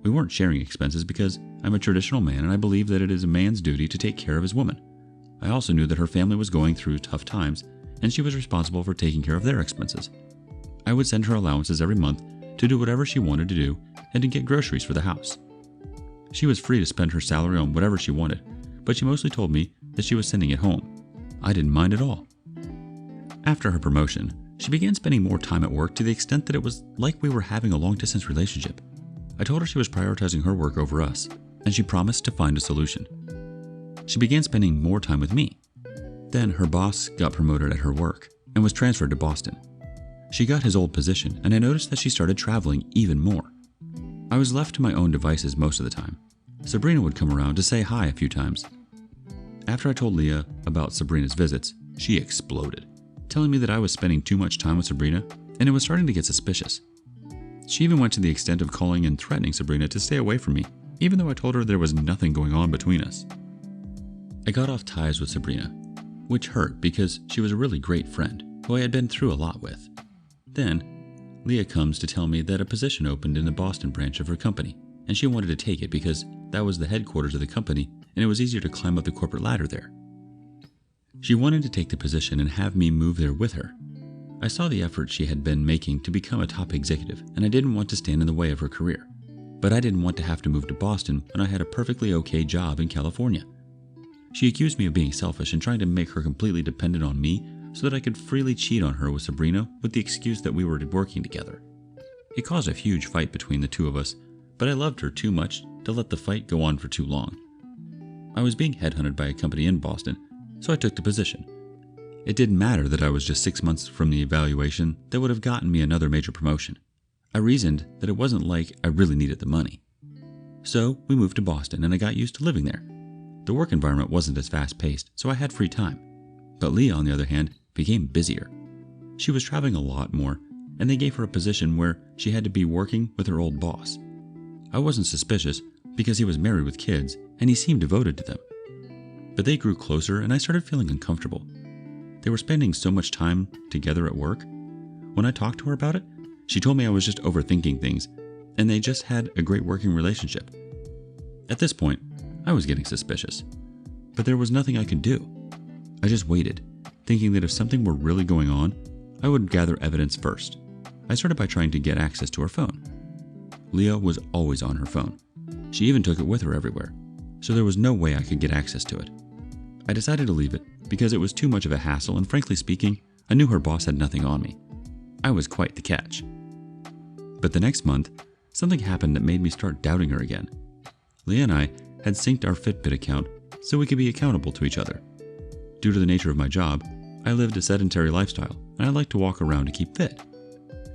[SPEAKER 3] We weren't sharing expenses because I'm a traditional man and I believe that it is a man's duty to take care of his woman. I also knew that her family was going through tough times and she was responsible for taking care of their expenses. I would send her allowances every month to do whatever she wanted to do and to get groceries for the house. She was free to spend her salary on whatever she wanted, but she mostly told me that she was sending it home. I didn't mind at all. After her promotion, she began spending more time at work to the extent that it was like we were having a long-distance relationship. I told her she was prioritizing her work over us, and she promised to find a solution. She began spending more time with me. Then her boss got promoted at her work and was transferred to Boston. She got his old position, and I noticed that she started traveling even more. I was left to my own devices most of the time. Sabrina would come around to say hi a few times. After I told Leah about Sabrina's visits, she exploded, telling me that I was spending too much time with Sabrina, and it was starting to get suspicious. She even went to the extent of calling and threatening Sabrina to stay away from me, even though I told her there was nothing going on between us. I got off ties with Sabrina. which hurt because she was a really great friend who I had been through a lot with. Then, Leah comes to tell me that a position opened in the Boston branch of her company, and she wanted to take it because that was the headquarters of the company and it was easier to climb up the corporate ladder there. She wanted to take the position and have me move there with her. I saw the effort she had been making to become a top executive, and I didn't want to stand in the way of her career. But I didn't want to have to move to Boston when I had a perfectly okay job in California. She accused me of being selfish and trying to make her completely dependent on me so that I could freely cheat on her with Sabrina with the excuse that we were working together. It caused a huge fight between the two of us, but I loved her too much to let the fight go on for too long. I was being headhunted by a company in Boston, so I took the position. It didn't matter that I was just 6 months from the evaluation that would have gotten me another major promotion. I reasoned that it wasn't like I really needed the money. So we moved to Boston and I got used to living there. The work environment wasn't as fast-paced, so I had free time. But Leah, on the other hand, became busier. She was traveling a lot more, and they gave her a position where she had to be working with her old boss. I wasn't suspicious because he was married with kids and he seemed devoted to them. But they grew closer and I started feeling uncomfortable. They were spending so much time together at work. When I talked to her about it, she told me I was just overthinking things and they just had a great working relationship. At this point, I was getting suspicious, but there was nothing I could do. I just waited, thinking that if something were really going on, I would gather evidence first. I started by trying to get access to her phone. Leah was always on her phone. She even took it with her everywhere, so there was no way I could get access to it. I decided to leave it because it was too much of a hassle, and frankly speaking, I knew her boss had nothing on me. I was quite the catch. But the next month, something happened that made me start doubting her again. Leah and I had synced our Fitbit account so we could be accountable to each other. Due to the nature of my job, I lived a sedentary lifestyle, and I liked to walk around to keep fit.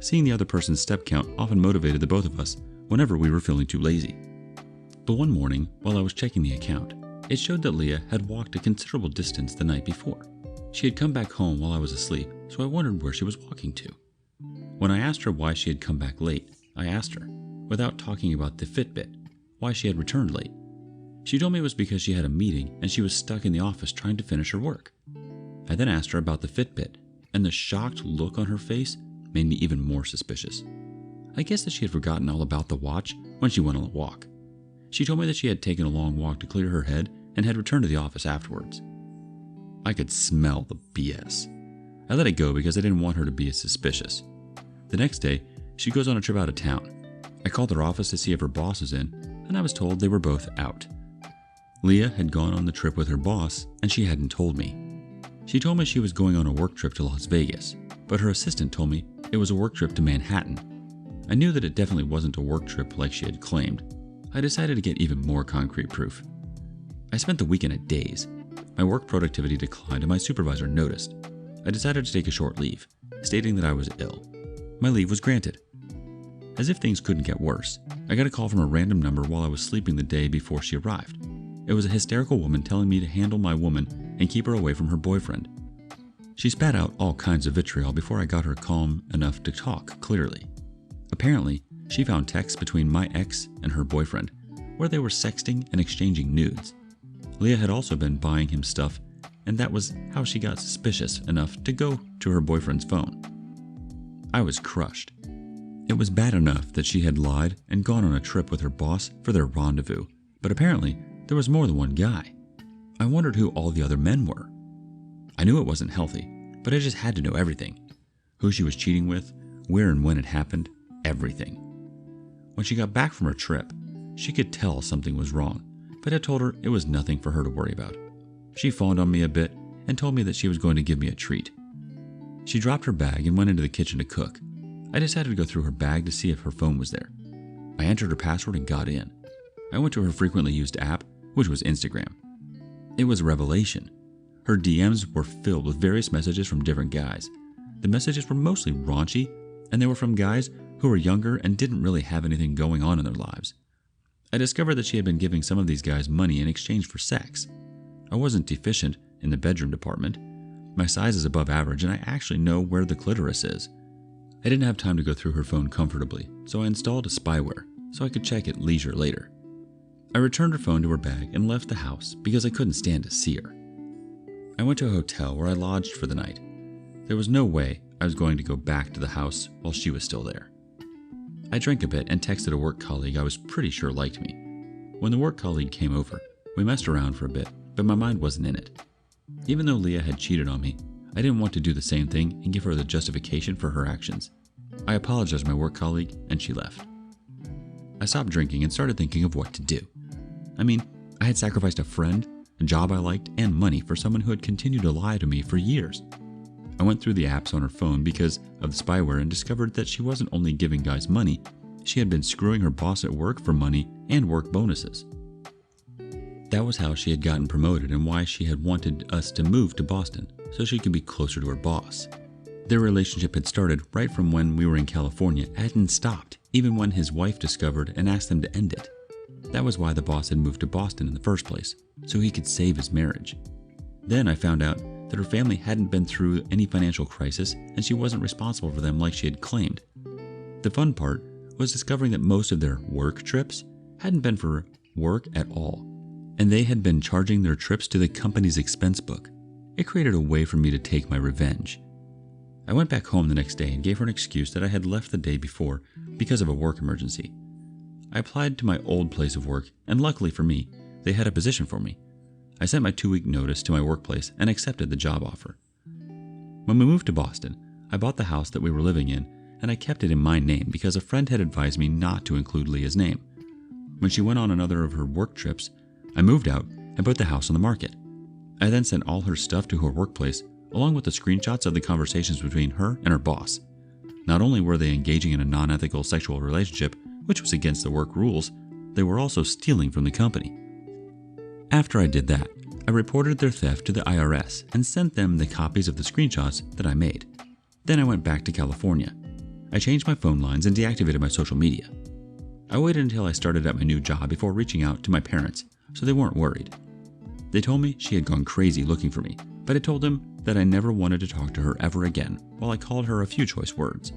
[SPEAKER 3] Seeing the other person's step count often motivated the both of us whenever we were feeling too lazy. But one morning, while I was checking the account, it showed that Leah had walked a considerable distance the night before. She had come back home while I was asleep, so I wondered where she was walking to. When I asked her why she had come back late, I asked her, without talking about the Fitbit, why she had returned late. She told me it was because she had a meeting and she was stuck in the office trying to finish her work. I then asked her about the Fitbit, and the shocked look on her face made me even more suspicious. I guess that she had forgotten all about the watch when she went on a walk. She told me that she had taken a long walk to clear her head and had returned to the office afterwards. I could smell the BS. I let it go because I didn't want her to be as suspicious. The next day, she goes on a trip out of town. I called her office to see if her boss was in, and I was told they were both out. Leah had gone on the trip with her boss, and she hadn't told me. She told me she was going on a work trip to Las Vegas, but her assistant told me it was a work trip to Manhattan. I knew that it definitely wasn't a work trip like she had claimed. I decided to get even more concrete proof. I spent the weekend at days. My work productivity declined and my supervisor noticed. I decided to take a short leave, stating that I was ill. My leave was granted. As if things couldn't get worse, I got a call from a random number while I was sleeping the day before she arrived. It was a hysterical woman telling me to handle my woman and keep her away from her boyfriend. She spat out all kinds of vitriol before I got her calm enough to talk clearly. Apparently, she found texts between my ex and her boyfriend, where they were sexting and exchanging nudes. Leah had also been buying him stuff, and that was how she got suspicious enough to go to her boyfriend's phone. I was crushed. It was bad enough that she had lied and gone on a trip with her boss for their rendezvous, but apparently there was more than one guy. I wondered who all the other men were. I knew it wasn't healthy, but I just had to know everything. Who she was cheating with, where and when it happened, everything. When she got back from her trip, she could tell something was wrong, but I told her it was nothing for her to worry about. She fawned on me a bit and told me that she was going to give me a treat. She dropped her bag and went into the kitchen to cook. I decided to go through her bag to see if her phone was there. I entered her password and got in. I went to her frequently used app, which was Instagram. It was a revelation. Her DMs were filled with various messages from different guys. The messages were mostly raunchy, and they were from guys who were younger and didn't really have anything going on in their lives. I discovered that she had been giving some of these guys money in exchange for sex. I wasn't deficient in the bedroom department. My size is above average, and I actually know where the clitoris is. I didn't have time to go through her phone comfortably, so I installed a spyware so I could check at leisure later. I returned her phone to her bag and left the house because I couldn't stand to see her. I went to a hotel where I lodged for the night. There was no way I was going to go back to the house while she was still there. I drank a bit and texted a work colleague I was pretty sure liked me. When the work colleague came over, we messed around for a bit, but my mind wasn't in it. Even though Leah had cheated on me, I didn't want to do the same thing and give her the justification for her actions. I apologized to my work colleague and she left. I stopped drinking and started thinking of what to do. I mean, I had sacrificed a friend, a job I liked, and money for someone who had continued to lie to me for years. I went through the apps on her phone because of the spyware and discovered that she wasn't only giving guys money, she had been screwing her boss at work for money and work bonuses. That was how she had gotten promoted and why she had wanted us to move to Boston, so she could be closer to her boss. Their relationship had started right from when we were in California and hadn't stopped, even when his wife discovered and asked them to end it. That was why the boss had moved to Boston in the first place, so he could save his marriage. Then I found out that her family hadn't been through any financial crisis and she wasn't responsible for them like she had claimed. The fun part was discovering that most of their work trips hadn't been for work at all, and they had been charging their trips to the company's expense book. It created a way for me to take my revenge. I went back home the next day and gave her an excuse that I had left the day before because of a work emergency. I applied to my old place of work, and luckily for me, they had a position for me. I sent my 2-week notice to my workplace and accepted the job offer. When we moved to Boston, I bought the house that we were living in, and I kept it in my name because a friend had advised me not to include Leah's name. When she went on another of her work trips, I moved out and put the house on the market. I then sent all her stuff to her workplace, along with the screenshots of the conversations between her and her boss. Not only were they engaging in a non-ethical sexual relationship, which was against the work rules, they were also stealing from the company. After I did that, I reported their theft to the IRS and sent them the copies of the screenshots that I made. Then I went back to California. I changed my phone lines and deactivated my social media. I waited until I started at my new job before reaching out to my parents, so they weren't worried. They told me she had gone crazy looking for me, but I told them that I never wanted to talk to her ever again while I called her a few choice words.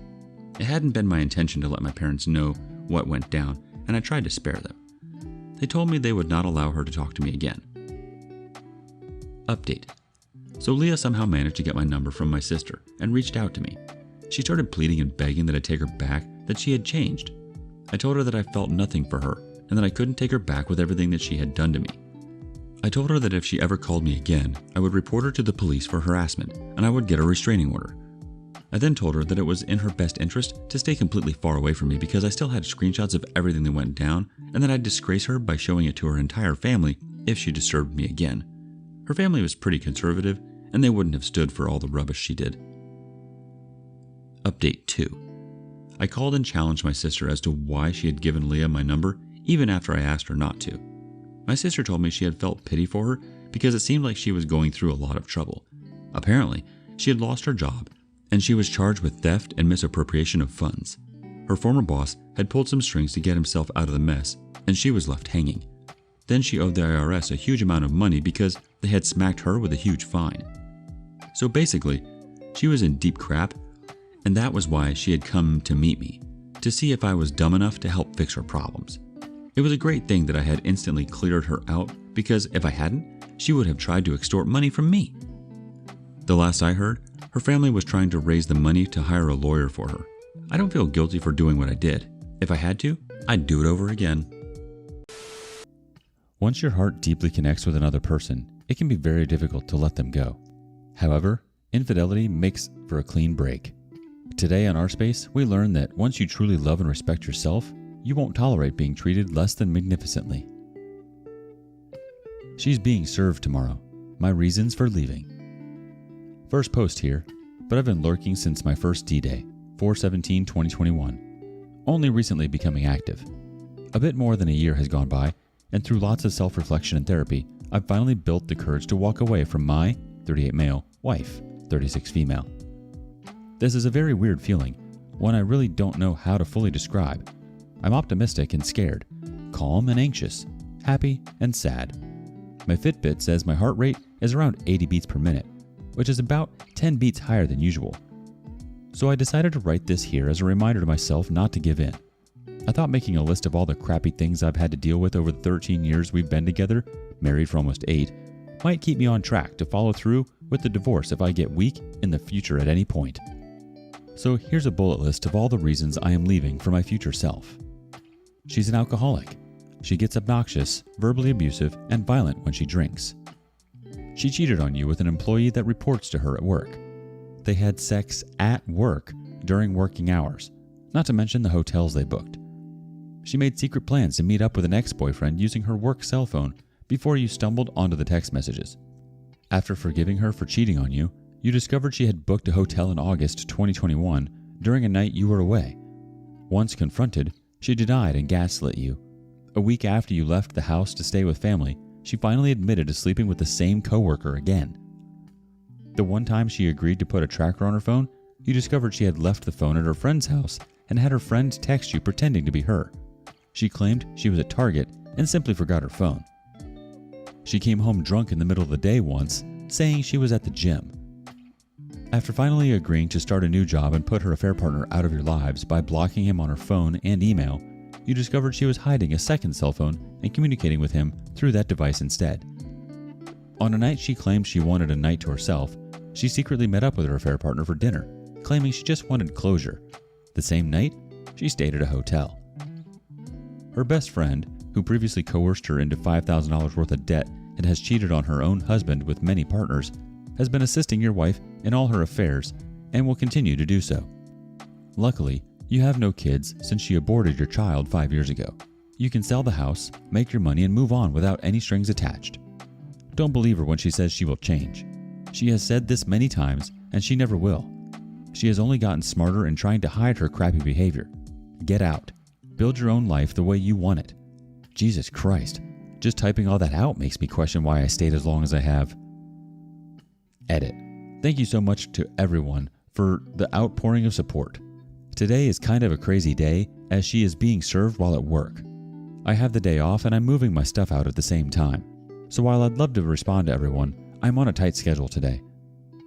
[SPEAKER 3] It hadn't been my intention to let my parents know what went down, and I tried to spare them. They told me they would not allow her to talk to me again. Update. So Leah somehow managed to get my number from my sister and reached out to me. She started pleading and begging that I take her back, that she had changed. I told her that I felt nothing for her and that I couldn't take her back with everything that she had done to me. I told her that if she ever called me again, I would report her to the police for harassment and I would get a restraining order. I then told her that it was in her best interest to stay completely far away from me because I still had screenshots of everything that went down and that I'd disgrace her by showing it to her entire family if she disturbed me again. Her family was pretty conservative and they wouldn't have stood for all the rubbish she did. Update 2. I called and challenged my sister as to why she had given Leah my number even after I asked her not to. My sister told me she had felt pity for her because it seemed like she was going through a lot of trouble. Apparently, she had lost her job and she was charged with theft and misappropriation of funds. Her former boss had pulled some strings to get himself out of the mess, and she was left hanging. Then she owed the IRS a huge amount of money because they had smacked her with a huge fine. So basically, she was in deep crap, and that was why she had come to meet me, to see if I was dumb enough to help fix her problems. It was a great thing that I had instantly cleared her out because if I hadn't, she would have tried to extort money from me. The last I heard, her family was trying to raise the money to hire a lawyer for her. I don't feel guilty for doing what I did. If I had to, I'd do it over again.
[SPEAKER 1] Once your heart deeply connects with another person, it can be very difficult to let them go. However, infidelity makes for a clean break. Today on rSpace, we learn that once you truly love and respect yourself, you won't tolerate being treated less than magnificently. She's being served tomorrow. My reasons for leaving. First post here, but I've been lurking since my first D-Day, 4/17/2021, only recently becoming active. A bit more than a year has gone by, and through lots of self-reflection and therapy, I've finally built the courage to walk away from my 38 male wife, 36 female. This is a very weird feeling, one I really don't know how to fully describe. I'm optimistic and scared, calm and anxious, happy and sad. My Fitbit says my heart rate is around 80 beats per minute, which is about 10 beats higher than usual. So I decided to write this here as a reminder to myself not to give in. I thought making a list of all the crappy things I've had to deal with over the 13 years we've been together, married for almost 8, might keep me on track to follow through with the divorce if I get weak in the future at any point. So here's a bullet list of all the reasons I am leaving for my future self. She's an alcoholic. She gets obnoxious, verbally abusive, and violent when she drinks. She cheated on you with an employee that reports to her at work. They had sex at work during working hours, not to mention the hotels they booked. She made secret plans to meet up with an ex-boyfriend using her work cell phone before you stumbled onto the text messages. After forgiving her for cheating on you, you discovered she had booked a hotel in August 2021 during a night you were away. Once confronted, she denied and gaslit you. A week after you left the house to stay with family, she finally admitted to sleeping with the same coworker again. The one time she agreed to put a tracker on her phone, you discovered she had left the phone at her friend's house and had her friend text you pretending to be her. She claimed she was at Target and simply forgot her phone. She came home drunk in the middle of the day once, saying she was at the gym. After finally agreeing to start a new job and put her affair partner out of your lives by blocking him on her phone and email, you discovered she was hiding a second cell phone and communicating with him through that device instead. On a night she claimed she wanted a night to herself, she secretly met up with her affair partner for dinner, claiming she just wanted closure. The same night, she stayed at a hotel. Her best friend, who previously coerced her into $5,000 worth of debt and has cheated on her own husband with many partners, has been assisting your wife in all her affairs and will continue to do so. Luckily, you have no kids since she aborted your child 5 years ago. You can sell the house, make your money, and move on without any strings attached. Don't believe her when she says she will change. She has said this many times, and she never will. She has only gotten smarter in trying to hide her crappy behavior. Get out. Build your own life the way you want it. Jesus Christ. Just typing all that out makes me question why I stayed as long as I have. Edit. Thank you so much to everyone for the outpouring of support. Today is kind of a crazy day as she is being served while at work. I have the day off and I'm moving my stuff out at the same time. So while I'd love to respond to everyone, I'm on a tight schedule today.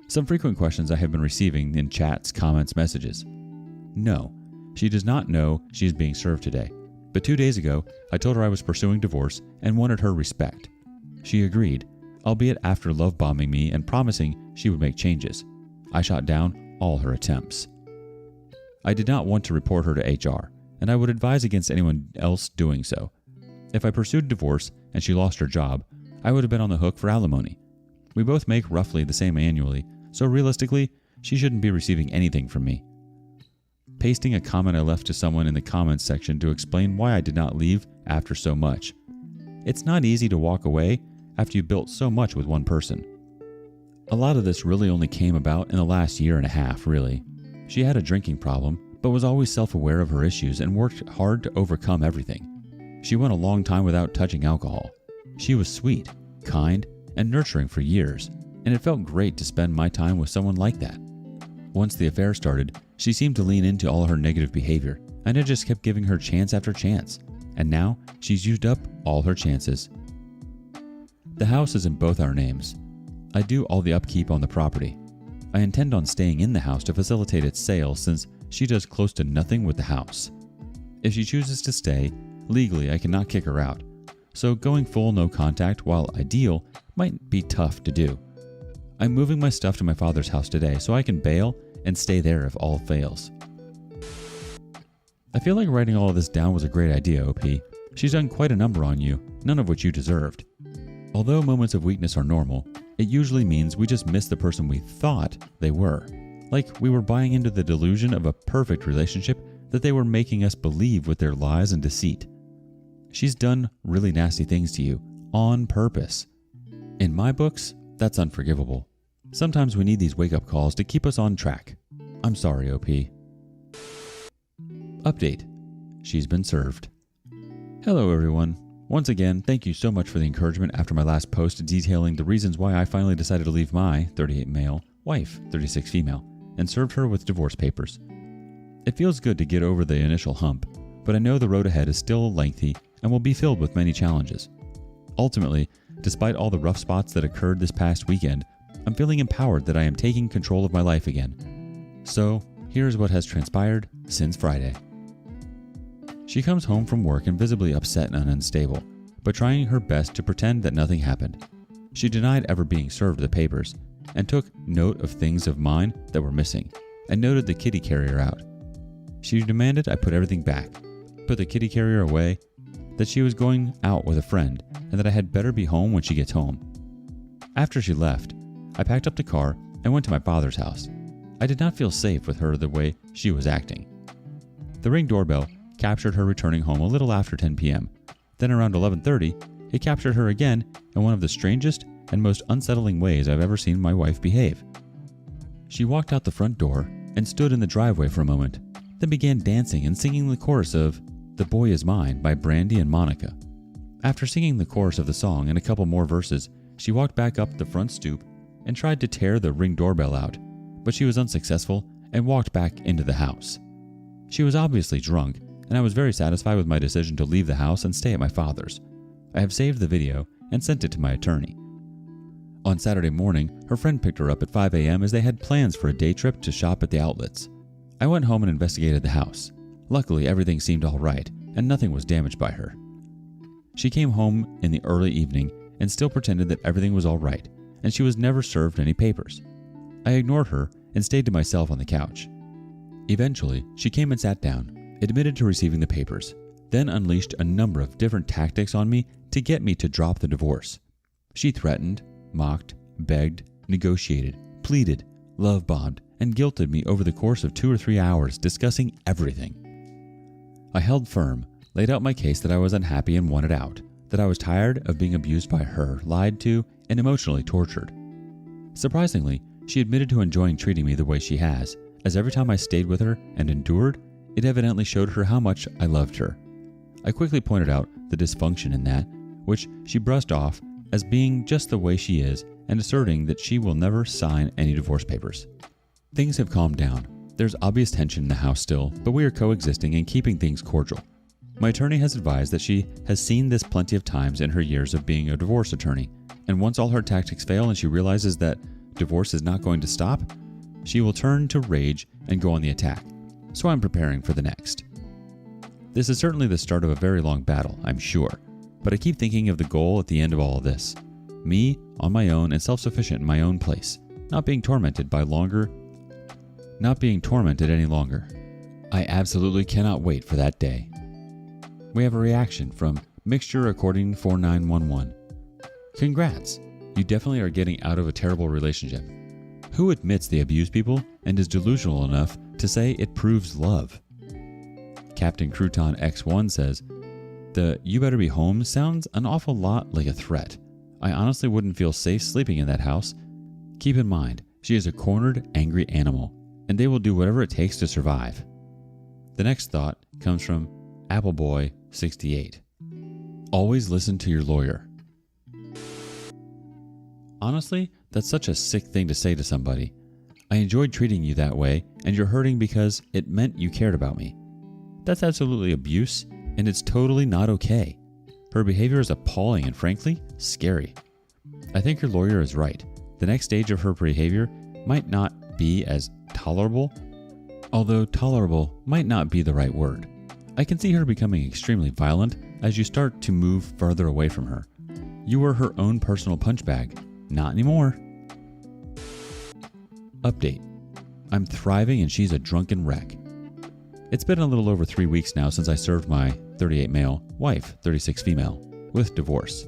[SPEAKER 1] Some frequent questions I have been receiving in chats, comments, messages. No, she does not know she is being served today. But 2 days ago, I told her I was pursuing divorce and wanted her respect. She agreed, albeit after love bombing me and promising she would make changes. I shot down all her attempts. I did not want to report her to HR, and I would advise against anyone else doing so. If I pursued divorce and she lost her job, I would have been on the hook for alimony. We both make roughly the same annually, so realistically, she shouldn't be receiving anything from me. Pasting a comment I left to someone in the comments section to explain why I did not leave after so much. It's not easy to walk away after you built so much with one person. A lot of this really only came about in the last year and a half, really. She had a drinking problem, but was always self-aware of her issues and worked hard to overcome everything. She went a long time without touching alcohol. She was sweet, kind, and nurturing for years, and it felt great to spend my time with someone like that. Once the affair started, she seemed to lean into all her negative behavior, and I just kept giving her chance after chance, and now she's used up all her chances. The house is in both our names. I do all the upkeep on the property. I intend on staying in the house to facilitate its sale since she does close to nothing with the house. If she chooses to stay, legally I cannot kick her out, so going full no contact, while ideal, might be tough to do. I'm moving my stuff to my father's house today so I can bail and stay there if all fails. I feel like writing all of this down was a great idea, OP. She's done quite a number on you, none of which you deserved. Although moments of weakness are normal, it usually means we just miss the person we thought they were. Like we were buying into the delusion of a perfect relationship that they were making us believe with their lies and deceit. She's done really nasty things to you, on purpose. In my books, that's unforgivable. Sometimes we need these wake-up calls to keep us on track. I'm sorry, OP. Update. She's been served. Hello, everyone. Once again, thank you so much for the encouragement after my last post detailing the reasons why I finally decided to leave my 38 male wife, 36 female, and served her with divorce papers. It feels good to get over the initial hump, but I know the road ahead is still lengthy and will be filled with many challenges. Ultimately, despite all the rough spots that occurred this past weekend, I'm feeling empowered that I am taking control of my life again. So, here's what has transpired since Friday. She comes home from work and visibly upset and unstable, but trying her best to pretend that nothing happened. She denied ever being served the papers and took note of things of mine that were missing and noted the kitty carrier out. She demanded I put everything back, put the kitty carrier away, that she was going out with a friend and that I had better be home when she gets home. After she left, I packed up the car and went to my father's house. I did not feel safe with her the way she was acting. The Ring doorbell captured her returning home a little after 10 p.m. Then around 11:30, it captured her again in one of the strangest and most unsettling ways I've ever seen my wife behave. She walked out the front door and stood in the driveway for a moment, then began dancing and singing the chorus of "The Boy Is Mine" by Brandy and Monica. After singing the chorus of the song and a couple more verses, she walked back up the front stoop and tried to tear the Ring doorbell out, but she was unsuccessful and walked back into the house. She was obviously drunk, and I was very satisfied with my decision to leave the house and stay at my father's. I have saved the video and sent it to my attorney. On Saturday morning, her friend picked her up at 5 a.m. as they had plans for a day trip to shop at the outlets. I went home and investigated the house. Luckily, everything seemed all right, and nothing was damaged by her. She came home in the early evening and still pretended that everything was all right, and she was never served any papers. I ignored her and stayed to myself on the couch. Eventually, she came and sat down, admitted to receiving the papers, then unleashed a number of different tactics on me to get me to drop the divorce. She threatened, mocked, begged, negotiated, pleaded, love-bombed, and guilted me over the course of 2 or 3 hours, discussing everything. I held firm, laid out my case that I was unhappy and wanted out, that I was tired of being abused by her, lied to, and emotionally tortured. Surprisingly, she admitted to enjoying treating me the way she has, as every time I stayed with her and endured, it evidently showed her how much I loved her. I quickly pointed out the dysfunction in that, which she brushed off as being just the way she is and asserting that she will never sign any divorce papers. Things have calmed down. There's obvious tension in the house still, but we are coexisting and keeping things cordial. My attorney has advised that she has seen this plenty of times in her years of being a divorce attorney, and once all her tactics fail and she realizes that divorce is not going to stop, she will turn to rage and go on the attack. So I'm preparing for the next. This is certainly the start of a very long battle, I'm sure, but I keep thinking of the goal at the end of all of this. Me, on my own and self-sufficient in my own place, not being tormented any longer. I absolutely cannot wait for that day. We have a reaction from Mixture According 4911. Congrats! You definitely are getting out of a terrible relationship. Who admits they abuse people and is delusional enough to say it proves love? Captain Crouton X1 says, the "you better be home" sounds an awful lot like a threat. I honestly wouldn't feel safe sleeping in that house. Keep in mind, she is a cornered, angry animal, and they will do whatever it takes to survive. The next thought comes from Appleboy68. Always listen to your lawyer. Honestly, that's such a sick thing to say to somebody. I enjoyed treating you that way, and you're hurting because it meant you cared about me. That's absolutely abuse, and it's totally not okay. Her behavior is appalling and frankly, scary. I think your lawyer is right. The next stage of her behavior might not be as tolerable, although tolerable might not be the right word. I can see her becoming extremely violent as you start to move further away from her. You were her own personal punch bag. Not anymore. Update. I'm thriving and she's a drunken wreck. It's been a little over 3 weeks now since I served my 38 male, wife 36 female, with divorce.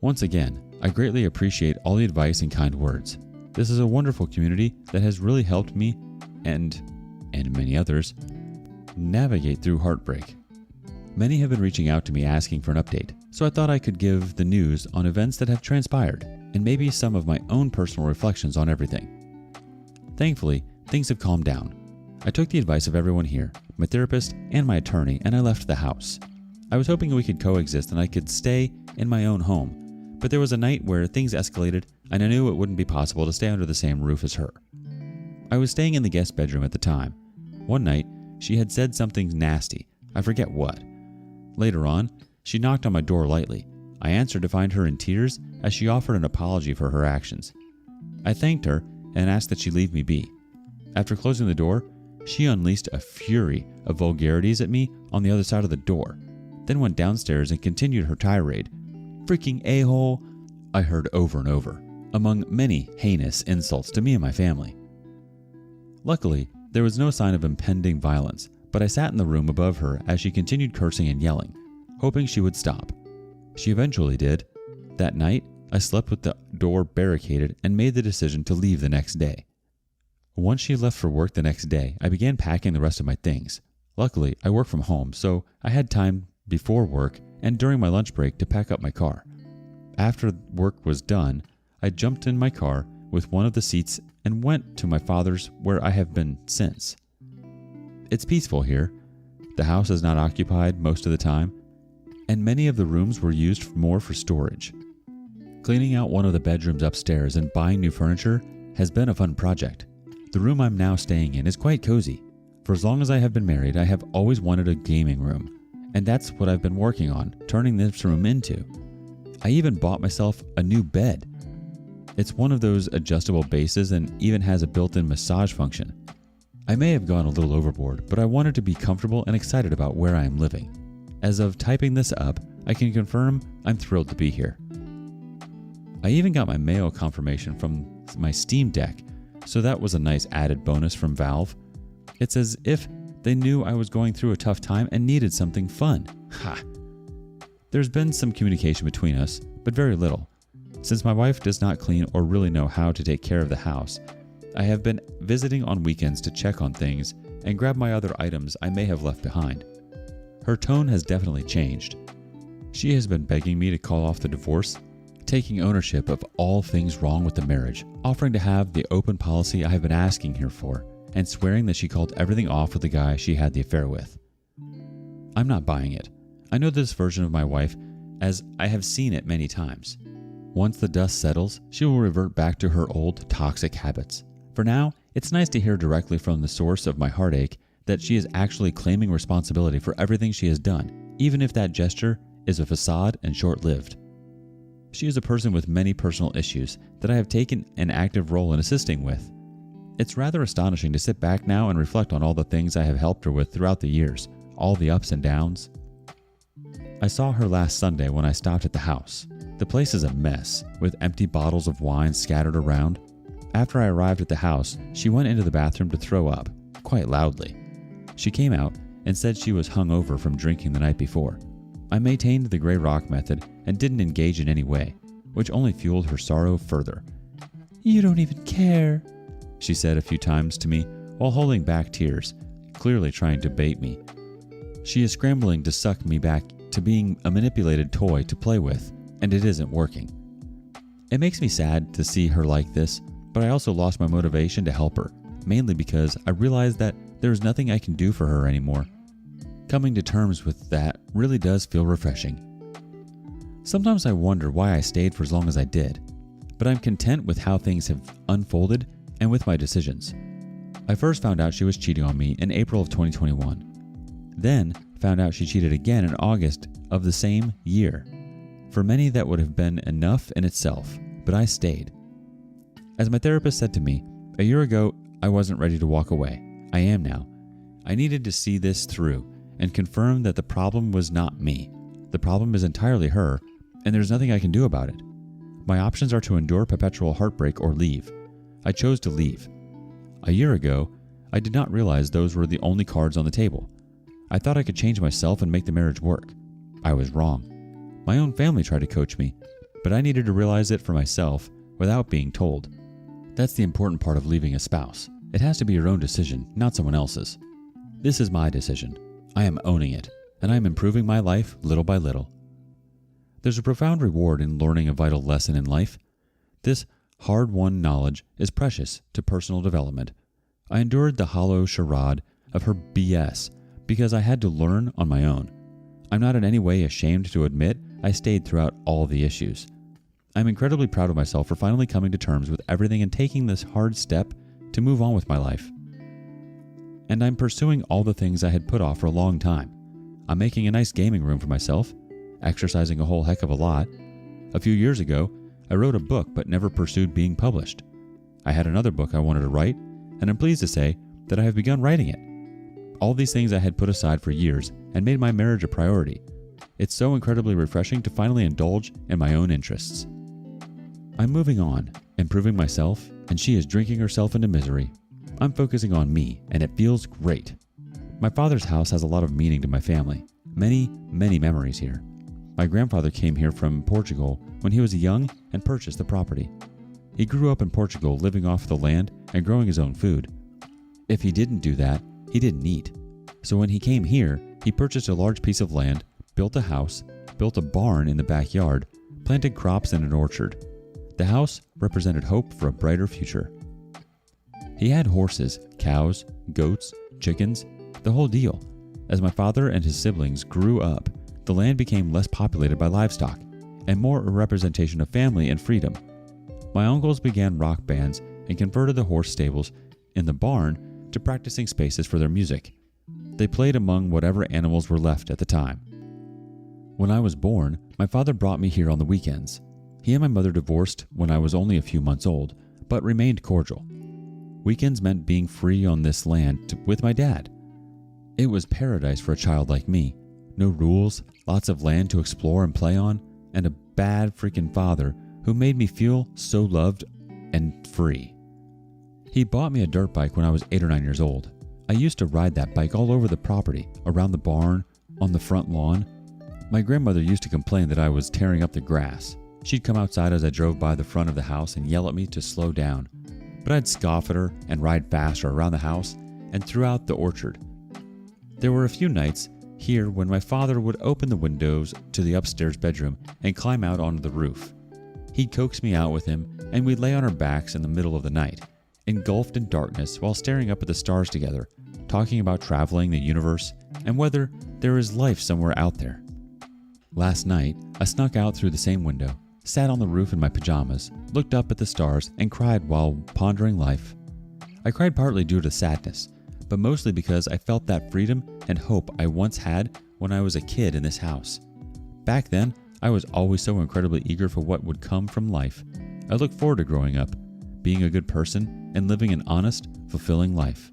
[SPEAKER 1] Once again, I greatly appreciate all the advice and kind words. This is a wonderful community that has really helped me and many others navigate through heartbreak. Many have been reaching out to me asking for an update, so I thought I could give the news on events that have transpired and maybe some of my own personal reflections on everything. Thankfully, things have calmed down. I took the advice of everyone here, my therapist and my attorney, and I left the house. I was hoping we could coexist and I could stay in my own home, but there was a night where things escalated and I knew it wouldn't be possible to stay under the same roof as her. I was staying in the guest bedroom at the time. One night, she had said something nasty, I forget what. Later on, she knocked on my door lightly. I answered to find her in tears as she offered an apology for her actions. I thanked her and asked that she leave me be. After closing the door, she unleashed a fury of vulgarities at me on the other side of the door, then went downstairs and continued her tirade. Freaking a-hole. I heard over and over, among many heinous insults to me and my family. Luckily, there was no sign of impending violence, but I sat in the room above her as she continued cursing and yelling, hoping she would stop. She eventually did. That night, I slept with the door barricaded and made the decision to leave the next day. Once she left for work the next day, I began packing the rest of my things. Luckily, I work from home, so I had time before work and during my lunch break to pack up my car. After work was done, I jumped in my car with one of the seats and went to my father's, where I have been since. It's peaceful here. The house is not occupied most of the time, and many of the rooms were used more for storage. Cleaning out one of the bedrooms upstairs and buying new furniture has been a fun project. The room I'm now staying in is quite cozy. For as long as I have been married, I have always wanted a gaming room, and that's what I've been working on, turning this room into. I even bought myself a new bed. It's one of those adjustable bases and even has a built-in massage function. I may have gone a little overboard, but I wanted to be comfortable and excited about where I am living. As of typing this up, I can confirm I'm thrilled to be here. I even got my mail confirmation from my Steam Deck, so that was a nice added bonus from Valve. It's as if they knew I was going through a tough time and needed something fun. Ha! There's been some communication between us, but very little. Since my wife does not clean or really know how to take care of the house, I have been visiting on weekends to check on things and grab my other items I may have left behind. Her tone has definitely changed. She has been begging me to call off the divorce, taking ownership of all things wrong with the marriage, offering to have the open policy I have been asking her for, and swearing that she called everything off with the guy she had the affair with. I'm not buying it. I know this version of my wife, as I have seen it many times. Once the dust settles, she will revert back to her old toxic habits. For now, it's nice to hear directly from the source of my heartache that she is actually claiming responsibility for everything she has done, even if that gesture is a facade and short-lived. She is a person with many personal issues that I have taken an active role in assisting with. It's rather astonishing to sit back now and reflect on all the things I have helped her with throughout the years, all the ups and downs. I saw her last Sunday when I stopped at the house. The place is a mess, with empty bottles of wine scattered around. After I arrived at the house, she went into the bathroom to throw up, quite loudly. She came out and said she was hungover from drinking the night before. I maintained the gray rock method and didn't engage in any way, which only fueled her sorrow further. "You don't even care," she said a few times to me while holding back tears, clearly trying to bait me. She is scrambling to suck me back to being a manipulated toy to play with, and it isn't working. It makes me sad to see her like this, but I also lost my motivation to help her, mainly because I realized that there is nothing I can do for her anymore. Coming to terms with that really does feel refreshing. Sometimes I wonder why I stayed for as long as I did, but I'm content with how things have unfolded and with my decisions. I first found out she was cheating on me in April of 2021. Then found out she cheated again in August of the same year. For many, that would have been enough in itself, but I stayed. As my therapist said to me, a year ago, I wasn't ready to walk away. I am now. I needed to see this through and confirm that the problem was not me. The problem is entirely her, and there's nothing I can do about it. My options are to endure perpetual heartbreak or leave. I chose to leave. A year ago, I did not realize those were the only cards on the table. I thought I could change myself and make the marriage work. I was wrong. My own family tried to coach me, but I needed to realize it for myself without being told. That's the important part of leaving a spouse. It has to be your own decision, not someone else's. This is my decision. I am owning it, and I am improving my life little by little. There's a profound reward in learning a vital lesson in life. This hard-won knowledge is precious to personal development. I endured the hollow charade of her BS because I had to learn on my own. I'm not in any way ashamed to admit I stayed throughout all the issues. I'm incredibly proud of myself for finally coming to terms with everything and taking this hard step to move on with my life. And I'm pursuing all the things I had put off for a long time. I'm making a nice gaming room for myself, exercising a whole heck of a lot. A few years ago, I wrote a book but never pursued being published. I had another book I wanted to write, and I'm pleased to say that I have begun writing it. All these things I had put aside for years and made my marriage a priority. It's so incredibly refreshing to finally indulge in my own interests. I'm moving on, improving myself, and she is drinking herself into misery. I'm focusing on me, and it feels great. My father's house has a lot of meaning to my family. Many, many memories here. My grandfather came here from Portugal when he was young and purchased the property. He grew up in Portugal living off the land and growing his own food. If he didn't do that, he didn't eat. So when he came here, he purchased a large piece of land, built a house, built a barn in the backyard, planted crops in an orchard. The house represented hope for a brighter future. He had horses, cows, goats, chickens, the whole deal. As my father and his siblings grew up, the land became less populated by livestock and more a representation of family and freedom. My uncles began rock bands and converted the horse stables in the barn to practicing spaces for their music. They played among whatever animals were left at the time. When I was born, my father brought me here on the weekends. He and my mother divorced when I was only a few months old, but remained cordial. Weekends meant being free on this land with my dad. It was paradise for a child like me. No rules, lots of land to explore and play on, and a bad freaking father who made me feel so loved and free. He bought me a dirt bike when I was 8 or 9 years old. I used to ride that bike all over the property, around the barn, on the front lawn. My grandmother used to complain that I was tearing up the grass. She'd come outside as I drove by the front of the house and yell at me to slow down. But I'd scoff at her and ride faster around the house and throughout the orchard. There were a few nights here when my father would open the windows to the upstairs bedroom and climb out onto the roof. He'd coax me out with him, and we'd lay on our backs in the middle of the night, engulfed in darkness while staring up at the stars together, talking about traveling the universe and whether there is life somewhere out there. Last night, I snuck out through the same window, sat on the roof in my pajamas, looked up at the stars, and cried while pondering life. I cried partly due to sadness, but mostly because I felt that freedom and hope I once had when I was a kid in this house. Back then, I was always so incredibly eager for what would come from life. I looked forward to growing up, being a good person, and living an honest, fulfilling life.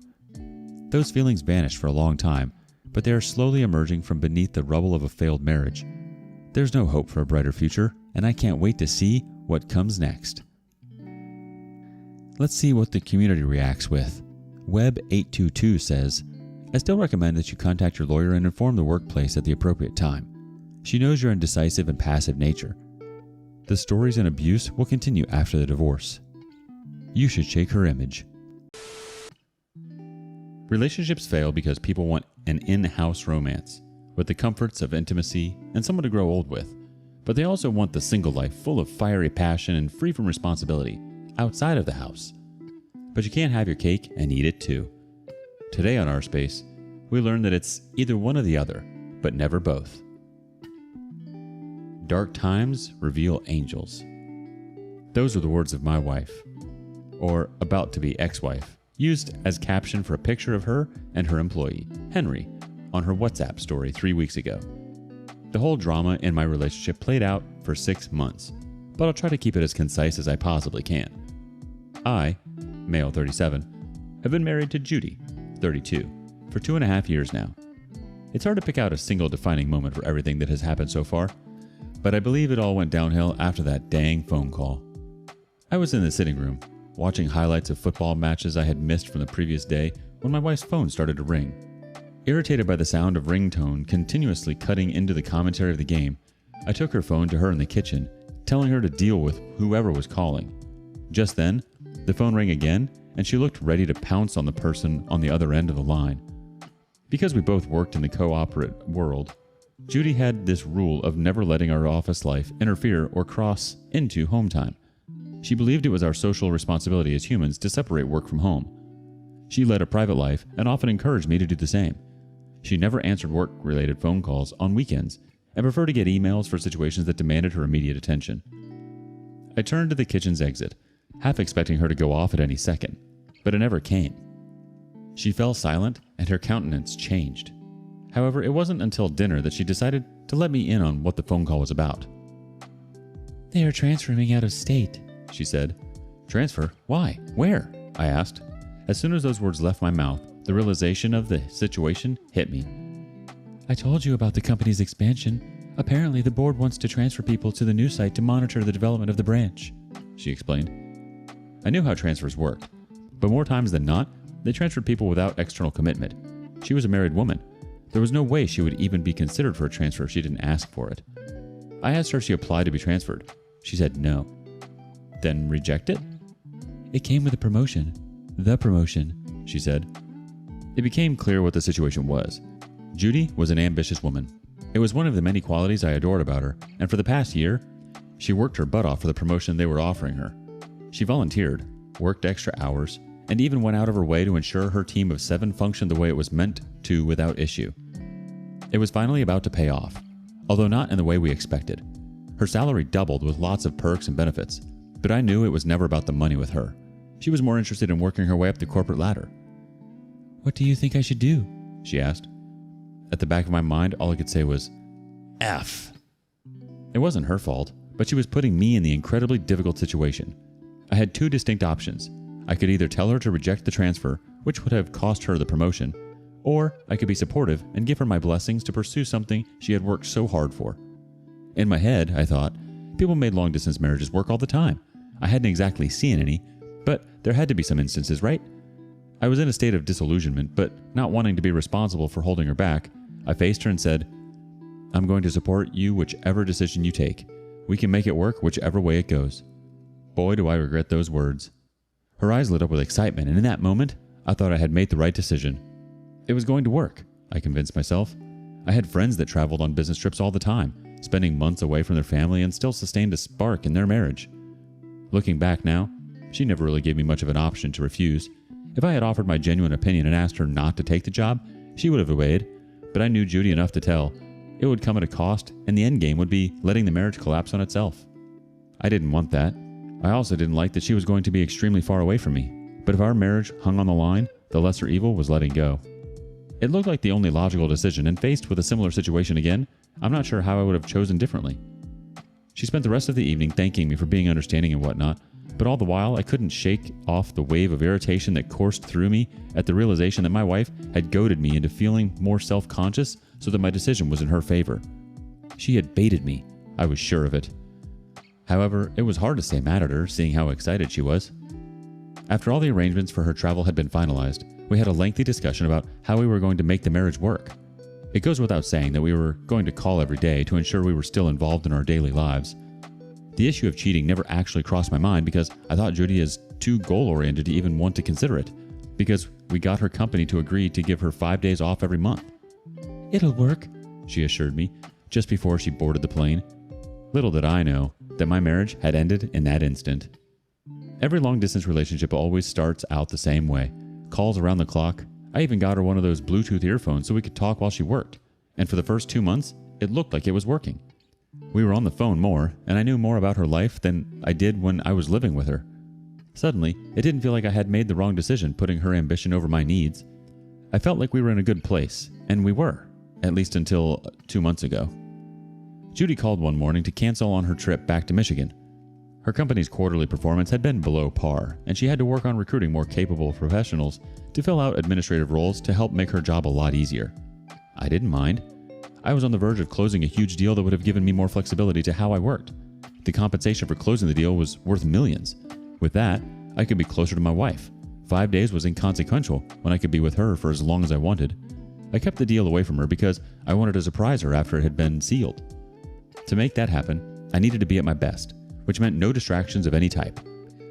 [SPEAKER 1] Those feelings vanished for a long time, but they are slowly emerging from beneath the rubble of a failed marriage. There's no hope for a brighter future, and I can't wait to see what comes next. Let's see what the community reacts with. Web822 says, I still recommend that you contact your lawyer and inform the workplace at the appropriate time. She knows your indecisive and passive nature. The stories and abuse will continue after the divorce. You should shake her image. Relationships fail because people want an in-house romance with the comforts of intimacy and someone to grow old with. But they also want the single life full of fiery passion and free from responsibility outside of the house. But you can't have your cake and eat it too. Today on rSpace, we learned that it's either one or the other, but never both. Dark times reveal angels. Those are the words of my wife, or about to be ex-wife, used as caption for a picture of her and her employee, Henry, on her WhatsApp story 3 weeks ago. The whole drama in my relationship played out for 6 months, but I'll try to keep it as concise as I possibly can. I, male 37, have been married to Judy, 32, for 2.5 years now. It's hard to pick out a single defining moment for everything that has happened so far, but I believe it all went downhill after that dang phone call. I was in the sitting room, watching highlights of football matches I had missed from the previous day when my wife's phone started to ring. Irritated by the sound of ringtone continuously cutting into the commentary of the game, I took her phone to her in the kitchen, telling her to deal with whoever was calling. Just then, the phone rang again, and she looked ready to pounce on the person on the other end of the line. Because we both worked in the co-operate world, Judy had this rule of never letting our office life interfere or cross into home time. She believed it was our social responsibility as humans to separate work from home. She led a private life and often encouraged me to do the same. She never answered work-related phone calls on weekends and preferred to get emails for situations that demanded her immediate attention. I turned to the kitchen's exit, half expecting her to go off at any second, but it never came. She fell silent and her countenance changed. However, it wasn't until dinner that she decided to let me in on what the phone call was about.
[SPEAKER 2] They are transferring me out of state,
[SPEAKER 1] she said. Transfer? Why? Where? I asked. As soon as those words left my mouth, the realization of the situation hit me.
[SPEAKER 2] I told you about the company's expansion. Apparently, the board wants to transfer people to the new site to monitor the development of the branch.
[SPEAKER 1] she explained. I knew how transfers worked, but more times than not, they transferred people without external commitment. She was a married woman. There was no way she would even be considered for a transfer if she didn't ask for it. I asked her if she applied to be transferred. She said no. Then reject it? It came with a promotion. The promotion, she said. It became clear what the situation was. Judy was an ambitious woman. It was one of the many qualities I adored about her, and for the past year, she worked her butt off for the promotion they were offering her. She volunteered, worked extra hours, and even went out of her way to ensure her team of 7 functioned the way it was meant to without issue. It was finally about to pay off, although not in the way we expected. Her salary doubled with lots of perks and benefits, but I knew it was never about the money with her. She was more interested in working her way up the corporate ladder. "What do you think I should do?" she asked. At the back of my mind, all I could say was, F. It wasn't her fault, but she was putting me in the incredibly difficult situation. I had 2 distinct options. I could either tell her to reject the transfer, which would have cost her the promotion, or I could be supportive and give her my blessings to pursue something she had worked so hard for. In my head, I thought, people made long-distance marriages work all the time. I hadn't exactly seen any, but there had to be some instances, right? I was in a state of disillusionment, but not wanting to be responsible for holding her back, I faced her and said, "I'm going to support you whichever decision you take. We can make it work whichever way it goes." Boy, do I regret those words. Her eyes lit up with excitement, and in that moment, I thought I had made the right decision. It was going to work, I convinced myself. I had friends that traveled on business trips all the time, spending months away from their family and still sustained a spark in their marriage. Looking back now, she never really gave me much of an option to refuse. If I had offered my genuine opinion and asked her not to take the job, she would have obeyed, but I knew Judy enough to tell it would come at a cost, and the end game would be letting the marriage collapse on itself. I didn't want that. I also didn't like that she was going to be extremely far away from me, but if our marriage hung on the line, the lesser evil was letting go. It looked like the only logical decision, and faced with a similar situation again, I'm not sure how I would have chosen differently. She spent the rest of the evening thanking me for being understanding and whatnot, but all the while I couldn't shake off the wave of irritation that coursed through me at the realization that my wife had goaded me into feeling more self-conscious so that my decision was in her favor. She had baited me, I was sure of it. However, it was hard to stay mad at her, seeing how excited she was. After all the arrangements for her travel had been finalized, we had a lengthy discussion about how we were going to make the marriage work. It goes without saying that we were going to call every day to ensure we were still involved in our daily lives. The issue of cheating never actually crossed my mind because I thought Judy is too goal-oriented to even want to consider it, because we got her company to agree to give her 5 days off every month. "It'll work," she assured me just before she boarded the plane. Little did I know that my marriage had ended in that instant. Every long-distance relationship always starts out the same way. Calls around the clock. I even got her one of those Bluetooth earphones so we could talk while she worked. And for the first 2 months, it looked like it was working. We were on the phone more, and I knew more about her life than I did when I was living with her. Suddenly, it didn't feel like I had made the wrong decision putting her ambition over my needs. I felt like we were in a good place, and we were, at least until 2 months ago. Judy called one morning to cancel on her trip back to Michigan. Her company's quarterly performance had been below par, and she had to work on recruiting more capable professionals to fill out administrative roles to help make her job a lot easier. I didn't mind. I was on the verge of closing a huge deal that would have given me more flexibility to how I worked. The compensation for closing the deal was worth millions. With that, I could be closer to my wife. 5 days was inconsequential when I could be with her for as long as I wanted. I kept the deal away from her because I wanted to surprise her after it had been sealed. To make that happen, I needed to be at my best, which meant no distractions of any type.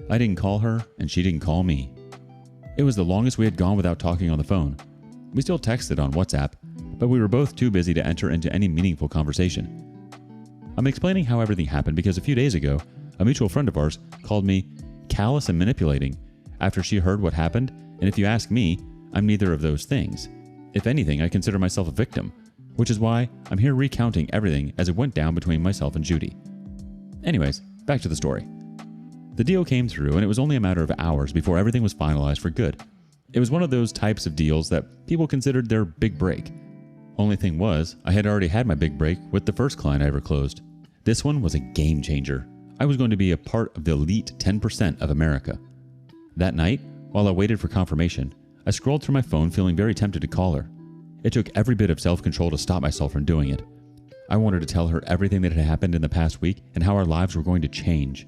[SPEAKER 1] I didn't call her, and she didn't call me. It was the longest we had gone without talking on the phone. We still texted on WhatsApp, but we were both too busy to enter into any meaningful conversation. I'm explaining how everything happened because a few days ago, a mutual friend of ours called me callous and manipulating after she heard what happened, and if you ask me, I'm neither of those things. If anything, I consider myself a victim, which is why I'm here recounting everything as it went down between myself and Judy. Anyways, back to the story. The deal came through, and it was only a matter of hours before everything was finalized for good. It was one of those types of deals that people considered their big break. Only thing was, I had already had my big break with the first client I ever closed. This one was a game changer. I was going to be a part of the elite 10% of America. That night, while I waited for confirmation, I scrolled through my phone feeling very tempted to call her. It took every bit of self-control to stop myself from doing it. I wanted to tell her everything that had happened in the past week and how our lives were going to change.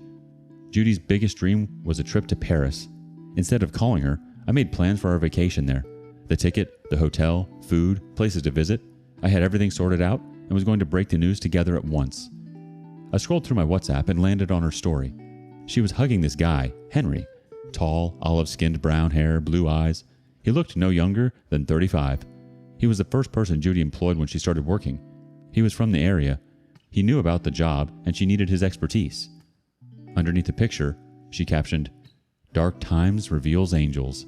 [SPEAKER 1] Judy's biggest dream was a trip to Paris. Instead of calling her, I made plans for our vacation there. The ticket, the hotel, food, places to visit. I had everything sorted out and was going to break the news together at once. I scrolled through my WhatsApp and landed on her story. She was hugging this guy, Henry. Tall, olive-skinned brown hair, blue eyes. He looked no younger than 35. He was the first person Judy employed when she started working. He was from the area. He knew about the job and she needed his expertise. Underneath the picture, she captioned, "Dark Times reveals angels."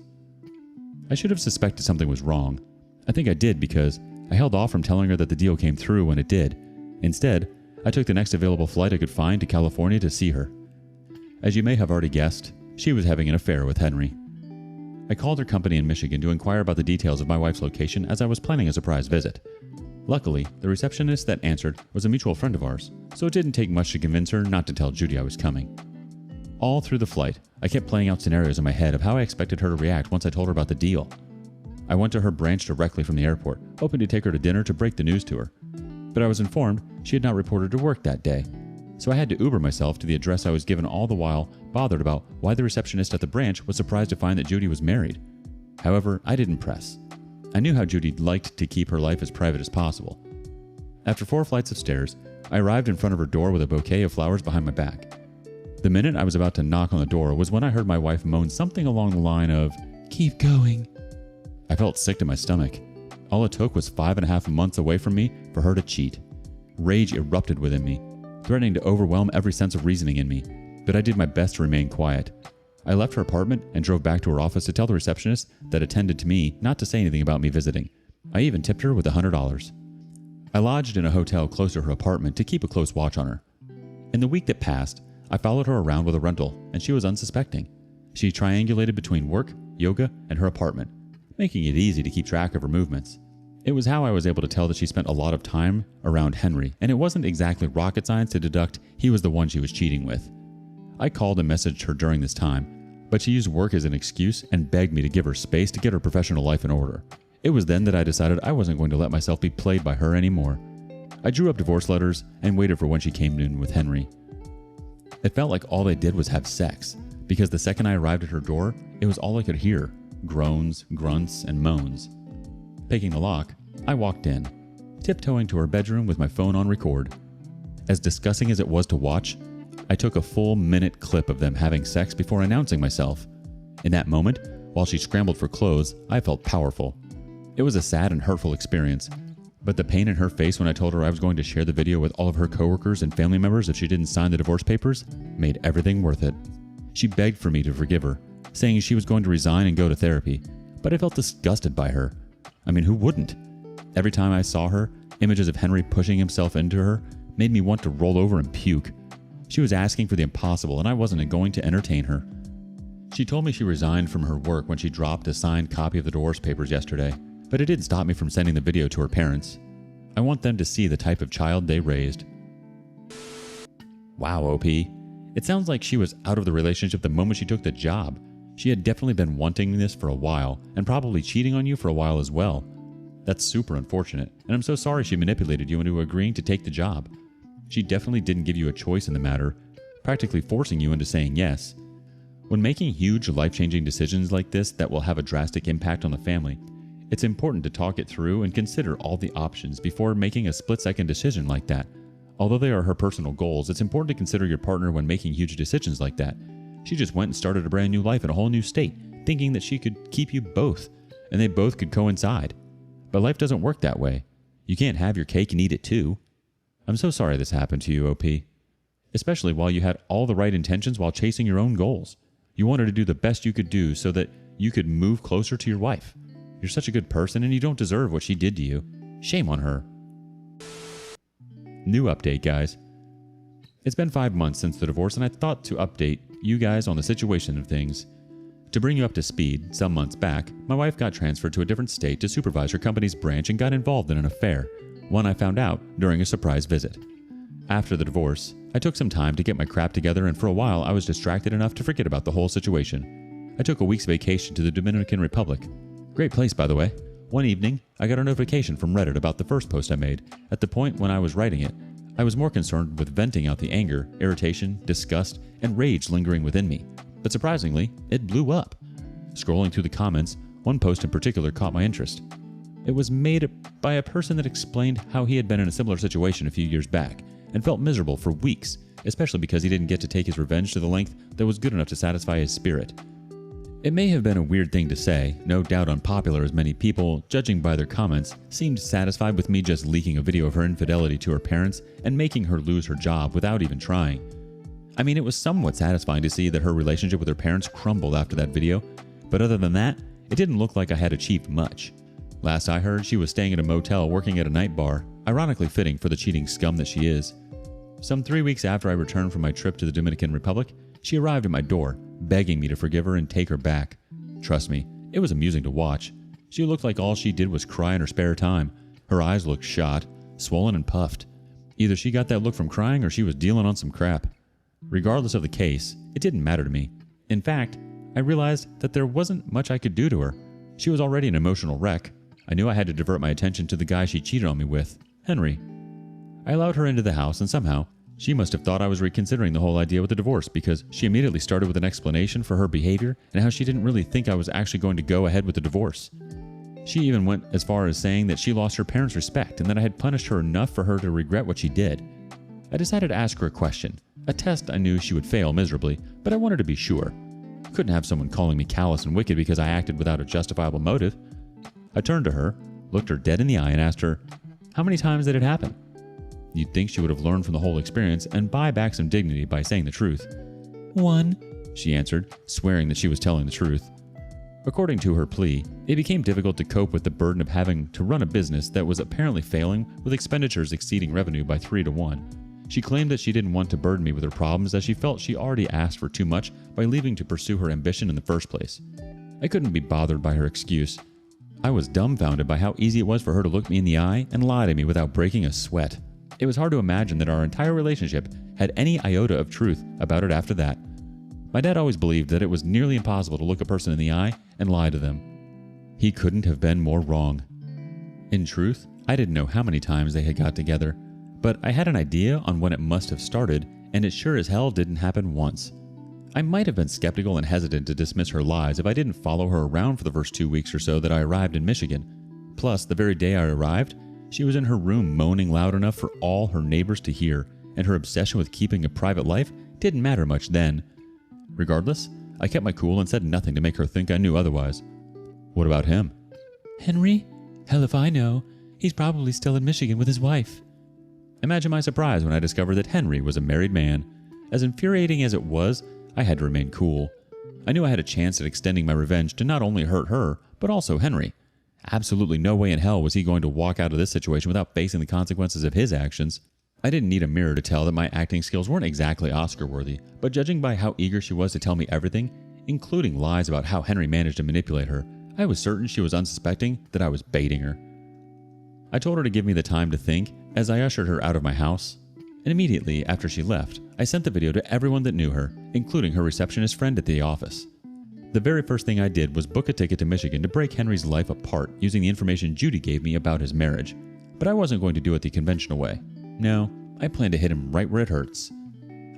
[SPEAKER 1] I should have suspected something was wrong. I think I did because I held off from telling her that the deal came through when it did. Instead, I took the next available flight I could find to California to see her. As you may have already guessed, she was having an affair with Henry. I called her company in Michigan to inquire about the details of my wife's location as I was planning a surprise visit. Luckily, the receptionist that answered was a mutual friend of ours, so it didn't take much to convince her not to tell Judy I was coming. All through the flight, I kept playing out scenarios in my head of how I expected her to react once I told her about the deal. I went to her branch directly from the airport, hoping to take her to dinner to break the news to her. But I was informed she had not reported to work that day, so I had to Uber myself to the address I was given, all the while bothered about why the receptionist at the branch was surprised to find that Judy was married. However, I didn't press. I knew how Judy liked to keep her life as private as possible. After 4 flights of stairs, I arrived in front of her door with a bouquet of flowers behind my back. The minute I was about to knock on the door was when I heard my wife moan something along the line of, "Keep going." I felt sick to my stomach. All it took was 5.5 months away from me for her to cheat. Rage erupted within me, threatening to overwhelm every sense of reasoning in me, but I did my best to remain quiet. I left her apartment and drove back to her office to tell the receptionist that attended to me not to say anything about me visiting. I even tipped her with $100. I lodged in a hotel close to her apartment to keep a close watch on her. In the week that passed, I followed her around with a rental, and she was unsuspecting. She triangulated between work, yoga, and her apartment, making it easy to keep track of her movements. It was how I was able to tell that she spent a lot of time around Henry, and it wasn't exactly rocket science to deduct he was the one she was cheating with. I called and messaged her during this time, but she used work as an excuse and begged me to give her space to get her professional life in order. It was then that I decided I wasn't going to let myself be played by her anymore. I drew up divorce letters and waited for when she came in with Henry. It felt like all they did was have sex, because the second I arrived at her door, it was all I could hear: groans, grunts, and moans. Picking the lock, I walked in, tiptoeing to her bedroom with my phone on record. As disgusting as it was to watch, I took a full minute clip of them having sex before announcing myself. In that moment, while she scrambled for clothes, I felt powerful. It was a sad and hurtful experience, but the pain in her face when I told her I was going to share the video with all of her coworkers and family members if she didn't sign the divorce papers made everything worth it. She begged for me to forgive her, saying she was going to resign and go to therapy, but I felt disgusted by her. I mean, who wouldn't? Every time I saw her, images of Henry pushing himself into her made me want to roll over and puke. She was asking for the impossible, and I wasn't going to entertain her. She told me she resigned from her work when she dropped a signed copy of the divorce papers yesterday, but it didn't stop me from sending the video to her parents. I want them to see the type of child they raised. Wow, OP. It sounds like she was out of the relationship the moment she took the job. She had definitely been wanting this for a while, and probably cheating on you for a while as well. That's super unfortunate, and I'm so sorry she manipulated you into agreeing to take the job. She definitely didn't give you a choice in the matter, practically forcing you into saying yes. When making huge, life-changing decisions like this that will have a drastic impact on the family, it's important to talk it through and consider all the options before making a split-second decision like that. Although they are her personal goals, it's important to consider your partner when making huge decisions like that. She just went and started a brand new life in a whole new state, thinking that she could keep you both, and they both could coincide. But life doesn't work that way. You can't have your cake and eat it too. I'm so sorry this happened to you, OP. Especially while you had all the right intentions while chasing your own goals. You wanted to do the best you could do so that you could move closer to your wife. You're such a good person and you don't deserve what she did to you. Shame on her. New update, guys. It's been 5 months since the divorce, and I thought to update you guys on the situation of things. To bring you up to speed, some months back, my wife got transferred to a different state to supervise her company's branch and got involved in an affair, one I found out during a surprise visit. After the divorce, I took some time to get my crap together, and for a while I was distracted enough to forget about the whole situation. I took a week's vacation to the Dominican Republic. Great place, by the way. One evening, I got a notification from Reddit about the first post I made. At the point when I was writing it, I was more concerned with venting out the anger, irritation, disgust, and rage lingering within me. But surprisingly, it blew up. Scrolling through the comments, one post in particular caught my interest. It was made by a person that explained how he had been in a similar situation a few years back and felt miserable for weeks, especially because he didn't get to take his revenge to the length that was good enough to satisfy his spirit. It may have been a weird thing to say, no doubt unpopular, as many people, judging by their comments, seemed satisfied with me just leaking a video of her infidelity to her parents and making her lose her job without even trying. I mean, it was somewhat satisfying to see that her relationship with her parents crumbled after that video, but other than that, it didn't look like I had achieved much. Last I heard, she was staying at a motel working at a night bar, ironically fitting for the cheating scum that she is. Some 3 weeks after I returned from my trip to the Dominican Republic, she arrived at my door, begging me to forgive her and take her back. Trust me, it was amusing to watch. She looked like all she did was cry in her spare time. Her eyes looked shot, swollen and puffed. Either she got that look from crying or she was dealing on some crap. Regardless of the case, it didn't matter to me. In fact, I realized that there wasn't much I could do to her. She was already an emotional wreck. I knew I had to divert my attention to the guy she cheated on me with, Henry. I allowed her into the house, and somehow, she must have thought I was reconsidering the whole idea with the divorce, because she immediately started with an explanation for her behavior and how she didn't really think I was actually going to go ahead with the divorce. She even went as far as saying that she lost her parents' respect and that I had punished her enough for her to regret what she did. I decided to ask her a question, a test I knew she would fail miserably, but I wanted to be sure. Couldn't have someone calling me callous and wicked because I acted without a justifiable motive. I turned to her, looked her dead in the eye, and asked her, how many times did it happen? You'd think she would have learned from the whole experience and buy back some dignity by saying the truth. 1, she answered, swearing that she was telling the truth. According to her plea, it became difficult to cope with the burden of having to run a business that was apparently failing, with expenditures exceeding revenue by 3 to 1. She claimed that she didn't want to burden me with her problems, as she felt she already asked for too much by leaving to pursue her ambition in the first place. I couldn't be bothered by her excuse. I was dumbfounded by how easy it was for her to look me in the eye and lie to me without breaking a sweat. It was hard to imagine that our entire relationship had any iota of truth about it after that. My dad always believed that it was nearly impossible to look a person in the eye and lie to them. He couldn't have been more wrong. In truth, I didn't know how many times they had got together, but I had an idea on when it must have started, and it sure as hell didn't happen once. I might have been skeptical and hesitant to dismiss her lies if I didn't follow her around for the first 2 weeks or so that I arrived in Michigan. Plus, the very day I arrived, she was in her room moaning loud enough for all her neighbors to hear, and her obsession with keeping a private life didn't matter much then. Regardless, I kept my cool and said nothing to make her think I knew otherwise. What about him?
[SPEAKER 2] Henry? Hell if I know. He's probably still in Michigan with his wife.
[SPEAKER 1] Imagine my surprise when I discovered that Henry was a married man. As infuriating as it was, I had to remain cool. I knew I had a chance at extending my revenge to not only hurt her, but also Henry. Absolutely no way in hell was he going to walk out of this situation without facing the consequences of his actions. I didn't need a mirror to tell that my acting skills weren't exactly Oscar-worthy, but judging by how eager she was to tell me everything, including lies about how Henry managed to manipulate her, I was certain she was unsuspecting that I was baiting her. I told her to give me the time to think as I ushered her out of my house, and immediately after she left, I sent the video to everyone that knew her, including her receptionist friend at the office. The very first thing I did was book a ticket to Michigan to break Henry's life apart using the information Judy gave me about his marriage. But I wasn't going to do it the conventional way. No, I planned to hit him right where it hurts.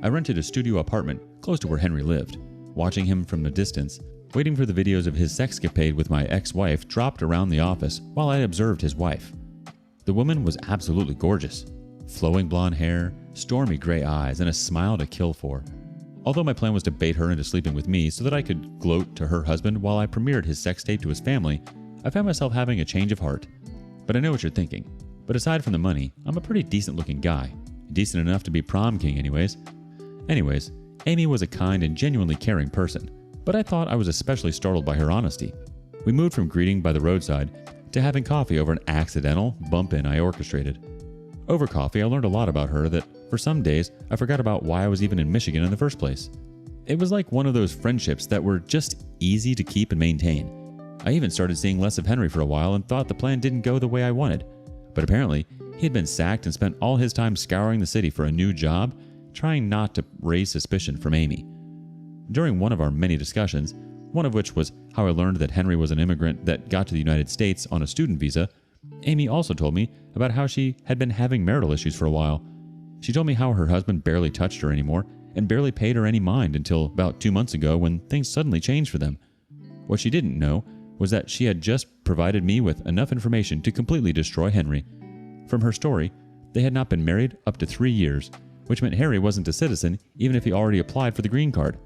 [SPEAKER 1] I rented a studio apartment close to where Henry lived, watching him from a distance, waiting for the videos of his sexcapade with my ex-wife dropped around the office while I observed his wife. The woman was absolutely gorgeous. Flowing blonde hair, stormy gray eyes, and a smile to kill for. Although my plan was to bait her into sleeping with me so that I could gloat to her husband while I premiered his sex tape to his family, I found myself having a change of heart. But I know what you're thinking. But aside from the money, I'm a pretty decent looking guy. Decent enough to be prom king anyways. Anyways, Amy was a kind and genuinely caring person, but I thought I was especially startled by her honesty. We moved from greeting by the roadside to having coffee over an accidental bump-in I orchestrated. Over coffee, I learned a lot about her that, for some days, I forgot about why I was even in Michigan in the first place. It was like one of those friendships that were just easy to keep and maintain. I even started seeing less of Henry for a while and thought the plan didn't go the way I wanted. But apparently, he had been sacked and spent all his time scouring the city for a new job, trying not to raise suspicion from Amy. During one of our many discussions, one of which was how I learned that Henry was an immigrant that got to the United States on a student visa, Amy also told me about how she had been having marital issues for a while. She told me how her husband barely touched her anymore and barely paid her any mind until about 2 months ago when things suddenly changed for them. What she didn't know was that she had just provided me with enough information to completely destroy Henry. From her story, they had not been married up to 3 years, which meant Harry wasn't a citizen even if he already applied for the green card.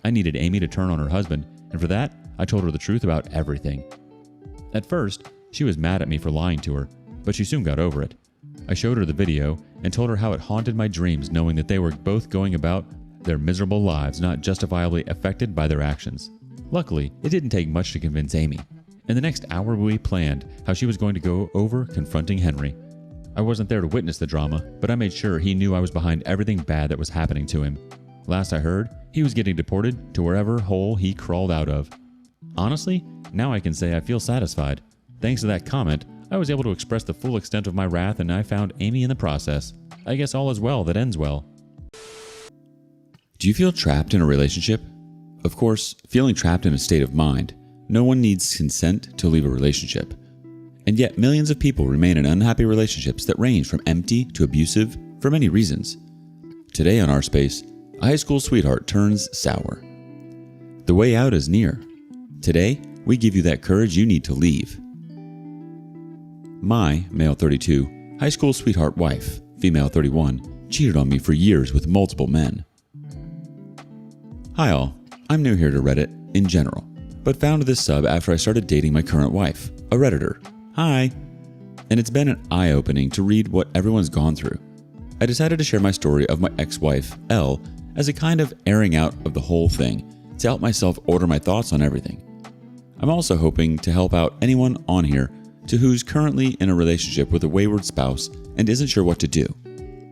[SPEAKER 1] I needed Amy to turn on her husband, and for that, I told her the truth about everything. At first, she was mad at me for lying to her, but she soon got over it. I showed her the video and told her how it haunted my dreams knowing that they were both going about their miserable lives not justifiably affected by their actions. Luckily, it didn't take much to convince Amy. In the next hour, we planned how she was going to go over confronting Henry. I wasn't there to witness the drama, but I made sure he knew I was behind everything bad that was happening to him. Last I heard, he was getting deported to wherever hole he crawled out of. Honestly, now I can say I feel satisfied. Thanks to that comment, I was able to express the full extent of my wrath and I found Amy in the process. I guess all is well that ends well. Do you feel trapped in a relationship? Of course, feeling trapped in a state of mind, no one needs consent to leave a relationship. And yet millions of people remain in unhappy relationships that range from empty to abusive for many reasons. Today on rSpace, a high school sweetheart turns sour. The way out is near. Today, we give you that courage you need to leave. My, male 32, high school sweetheart wife, female 31, cheated on me for years with multiple men. Hi all, I'm new here to Reddit in general, but found this sub after I started dating my current wife, a Redditor. Hi! And it's been an eye-opening to read what everyone's gone through. I decided to share my story of my ex-wife, Elle, as a kind of airing out of the whole thing, to help myself order my thoughts on everything. I'm also hoping to help out anyone on here who's currently in a relationship with a wayward spouse and isn't sure what to do.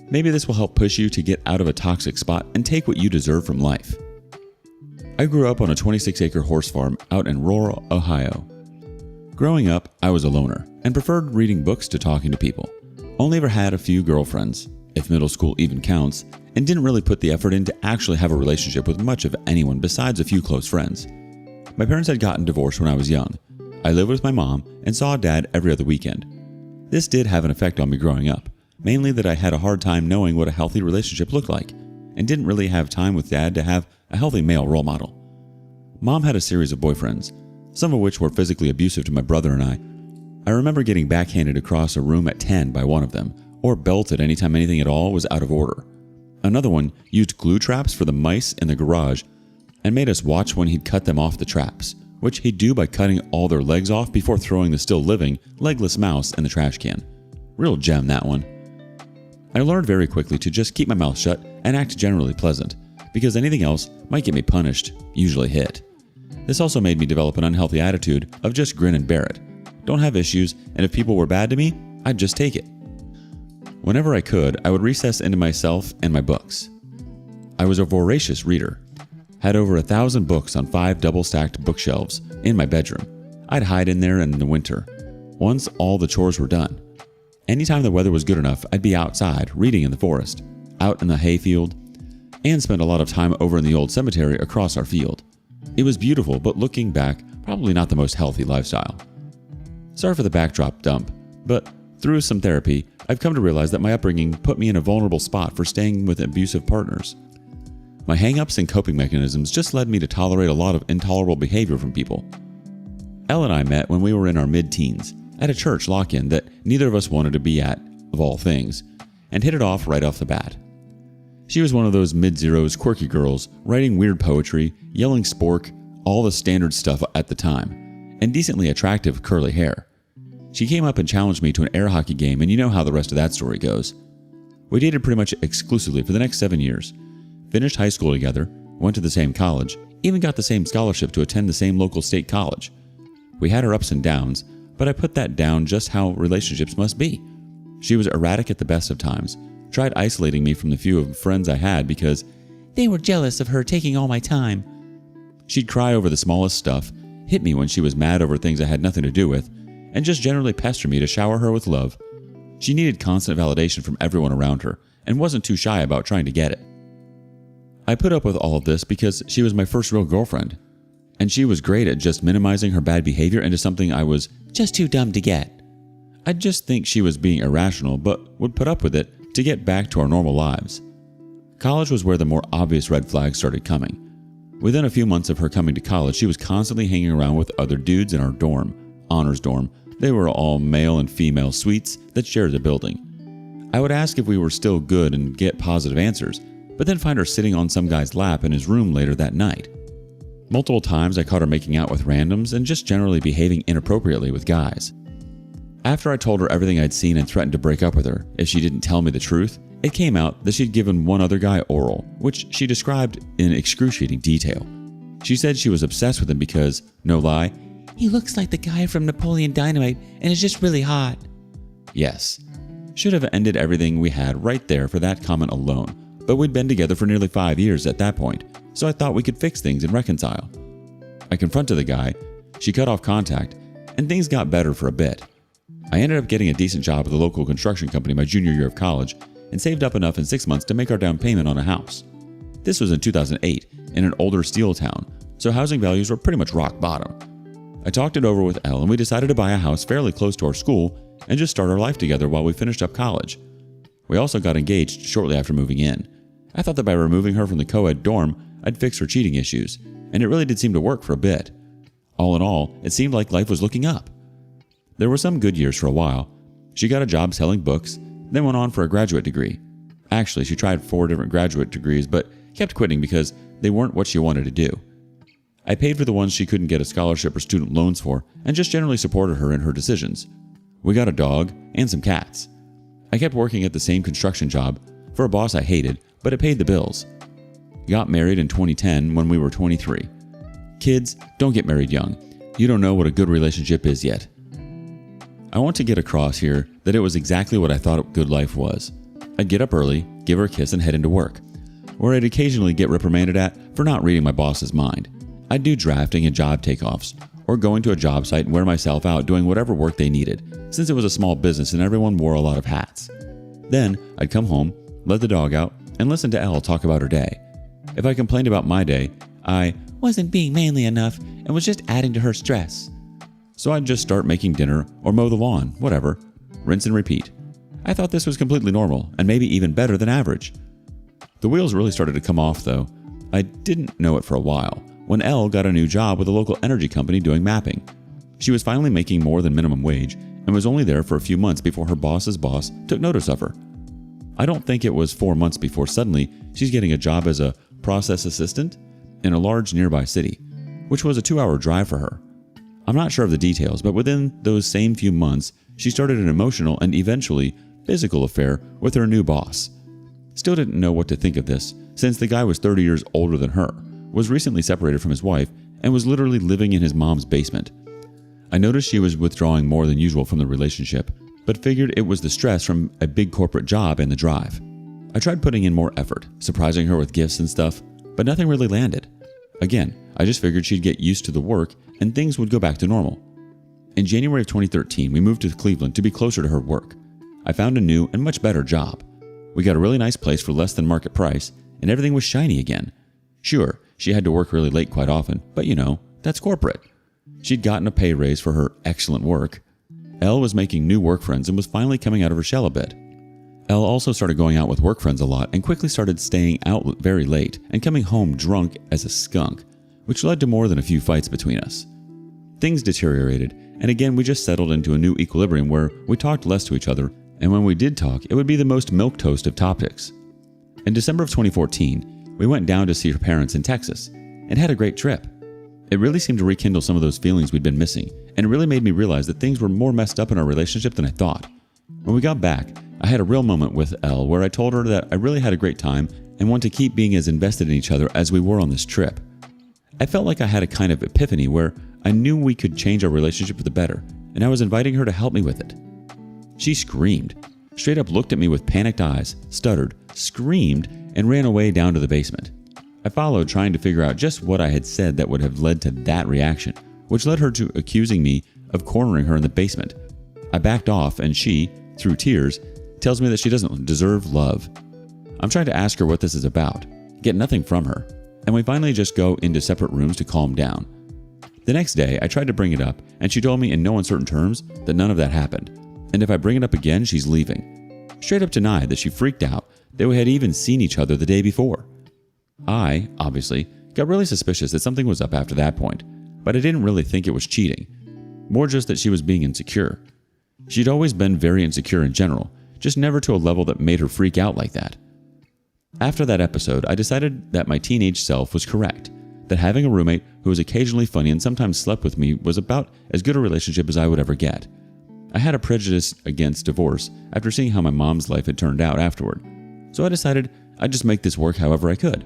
[SPEAKER 1] Maybe this will help push you to get out of a toxic spot and take what you deserve from life. I grew up on a 26-acre horse farm out in rural Ohio. Growing up, I was a loner and preferred reading books to talking to people. Only ever had a few girlfriends, if middle school even counts, and didn't really put the effort in to actually have a relationship with much of anyone besides a few close friends. My parents had gotten divorced when I was young. I lived with my mom and saw Dad every other weekend. This did have an effect on me growing up, mainly that I had a hard time knowing what a healthy relationship looked like, and didn't really have time with Dad to have a healthy male role model. Mom had a series of boyfriends, some of which were physically abusive to my brother and I. I remember getting backhanded across a room at 10 by one of them, or belted anytime anything at all was out of order. Another one used glue traps for the mice in the garage and made us watch when he'd cut them off the traps, which he'd do by cutting all their legs off before throwing the still living, legless mouse in the trash can. Real gem, that one. I learned very quickly to just keep my mouth shut and act generally pleasant, because anything else might get me punished, usually hit. This also made me develop an unhealthy attitude of just grin and bear it. Don't have issues, and if people were bad to me, I'd just take it. Whenever I could, I would recess into myself and my books. I was a voracious reader. Had over 1,000 books on 5 double-stacked bookshelves in my bedroom. I'd hide in there in the winter, once all the chores were done. Anytime the weather was good enough, I'd be outside, reading in the forest, out in the hayfield, and spend a lot of time over in the old cemetery across our field. It was beautiful, but looking back, probably not the most healthy lifestyle. Sorry for the backdrop dump, but through some therapy, I've come to realize that my upbringing put me in a vulnerable spot for staying with abusive partners. My hang-ups and coping mechanisms just led me to tolerate a lot of intolerable behavior from people. Elle and I met when we were in our mid-teens, at a church lock-in that neither of us wanted to be at, of all things, and hit it off right off the bat. She was one of those mid-zeros quirky girls, writing weird poetry, yelling spork, all the standard stuff at the time, and decently attractive curly hair. She came up and challenged me to an air hockey game, and you know how the rest of that story goes. We dated pretty much exclusively for the next 7 years. Finished high school together, went to the same college, even got the same scholarship to attend the same local state college. We had our ups and downs, but I put that down just how relationships must be. She was erratic at the best of times, tried isolating me from the few of friends I had because they were jealous of her taking all my time. She'd cry over the smallest stuff, hit me when she was mad over things I had nothing to do with, and just generally pester me to shower her with love. She needed constant validation from everyone around her, and wasn't too shy about trying to get it. I put up with all of this because she was my first real girlfriend, and she was great at just minimizing her bad behavior into something I was just too dumb to get. I'd just think she was being irrational, but would put up with it to get back to our normal lives. College was where the more obvious red flags started coming. Within a few months of her coming to college, she was constantly hanging around with other dudes in our dorm, honors dorm. They were all male and female suites that shared the building. I would ask if we were still good and get positive answers, but then find her sitting on some guy's lap in his room later that night. Multiple times I caught her making out with randoms and just generally behaving inappropriately with guys. After I told her everything I'd seen and threatened to break up with her if she didn't tell me the truth, it came out that she'd given one other guy oral, which she described in excruciating detail. She said she was obsessed with him because, no lie, he looks like the guy from Napoleon Dynamite and is just really hot. Yes, should have ended everything we had right there for that comment alone, but we'd been together for nearly 5 years at that point, so I thought we could fix things and reconcile. I confronted the guy, she cut off contact, and things got better for a bit. I ended up getting a decent job at the local construction company my junior year of college and saved up enough in 6 months to make our down payment on a house. This was in 2008 in an older steel town, so housing values were pretty much rock bottom. I talked it over with Elle and we decided to buy a house fairly close to our school and just start our life together while we finished up college. We also got engaged shortly after moving in. I thought that by removing her from the co-ed dorm, I'd fix her cheating issues, and it really did seem to work for a bit. All in all, it seemed like life was looking up. There were some good years for a while. She got a job selling books, then went on for a graduate degree. Actually, she tried 4 different graduate degrees, but kept quitting because they weren't what she wanted to do. I paid for the ones she couldn't get a scholarship or student loans for, and just generally supported her in her decisions. We got a dog and some cats. I kept working at the same construction job for a boss I hated, but it paid the bills. Got married in 2010 when we were 23. Kids, don't get married young. You don't know what a good relationship is yet. I want to get across here that it was exactly what I thought a good life was. I'd get up early, give her a kiss, and head into work, where I'd occasionally get reprimanded at for not reading my boss's mind. I'd do drafting and job takeoffs, or going to a job site and wear myself out doing whatever work they needed, since it was a small business and everyone wore a lot of hats. Then, I'd come home, let the dog out, and listen to Elle talk about her day. If I complained about my day, I wasn't being manly enough and was just adding to her stress. So I'd just start making dinner or mow the lawn, whatever. Rinse and repeat. I thought this was completely normal and maybe even better than average. The wheels really started to come off though. I didn't know it for a while when Elle got a new job with a local energy company doing mapping. She was finally making more than minimum wage and was only there for a few months before her boss's boss took notice of her. I don't think it was 4 months before suddenly she's getting a job as a process assistant in a large nearby city, which was a 2-hour drive for her. I'm not sure of the details, but within those same few months, she started an emotional and eventually physical affair with her new boss. Still didn't know what to think of this, since the guy was 30 years older than her, was recently separated from his wife, and was literally living in his mom's basement. I noticed she was withdrawing more than usual from the relationship, but figured it was the stress from a big corporate job and the drive. I tried putting in more effort, surprising her with gifts and stuff, but nothing really landed. Again, I just figured she'd get used to the work and things would go back to normal. In January of 2013, we moved to Cleveland to be closer to her work. I found a new and much better job. We got a really nice place for less than market price, and everything was shiny again. Sure, she had to work really late quite often, but that's corporate. She'd gotten a pay raise for her excellent work. Elle was making new work friends and was finally coming out of her shell a bit. Elle also started going out with work friends a lot and quickly started staying out very late and coming home drunk as a skunk, which led to more than a few fights between us. Things deteriorated, and again we just settled into a new equilibrium where we talked less to each other, and when we did talk, it would be the most milquetoast of topics. In December of 2014, we went down to see her parents in Texas and had a great trip. It really seemed to rekindle some of those feelings we'd been missing, and it really made me realize that things were more messed up in our relationship than I thought. When we got back, I had a real moment with Elle where I told her that I really had a great time and want to keep being as invested in each other as we were on this trip. I felt like I had a kind of epiphany where I knew we could change our relationship for the better, and I was inviting her to help me with it. She screamed, straight up looked at me with panicked eyes, stuttered, screamed, and ran away down to the basement. I followed, trying to figure out just what I had said that would have led to that reaction, which led her to accusing me of cornering her in the basement. I backed off, and she, through tears, tells me that she doesn't deserve love. I'm trying to ask her what this is about, get nothing from her, and we finally just go into separate rooms to calm down. The next day, I tried to bring it up, and she told me in no uncertain terms that none of that happened, and if I bring it up again, she's leaving. straight up denied that she freaked out that we had even seen each other the day before. I, obviously, got really suspicious that something was up after that point, but I didn't really think it was cheating, more just that she was being insecure. She'd always been very insecure in general, just never to a level that made her freak out like that. After that episode, I decided that my teenage self was correct, that having a roommate who was occasionally funny and sometimes slept with me was about as good a relationship as I would ever get. I had a prejudice against divorce after seeing how my mom's life had turned out afterward, so I decided I'd just make this work however I could.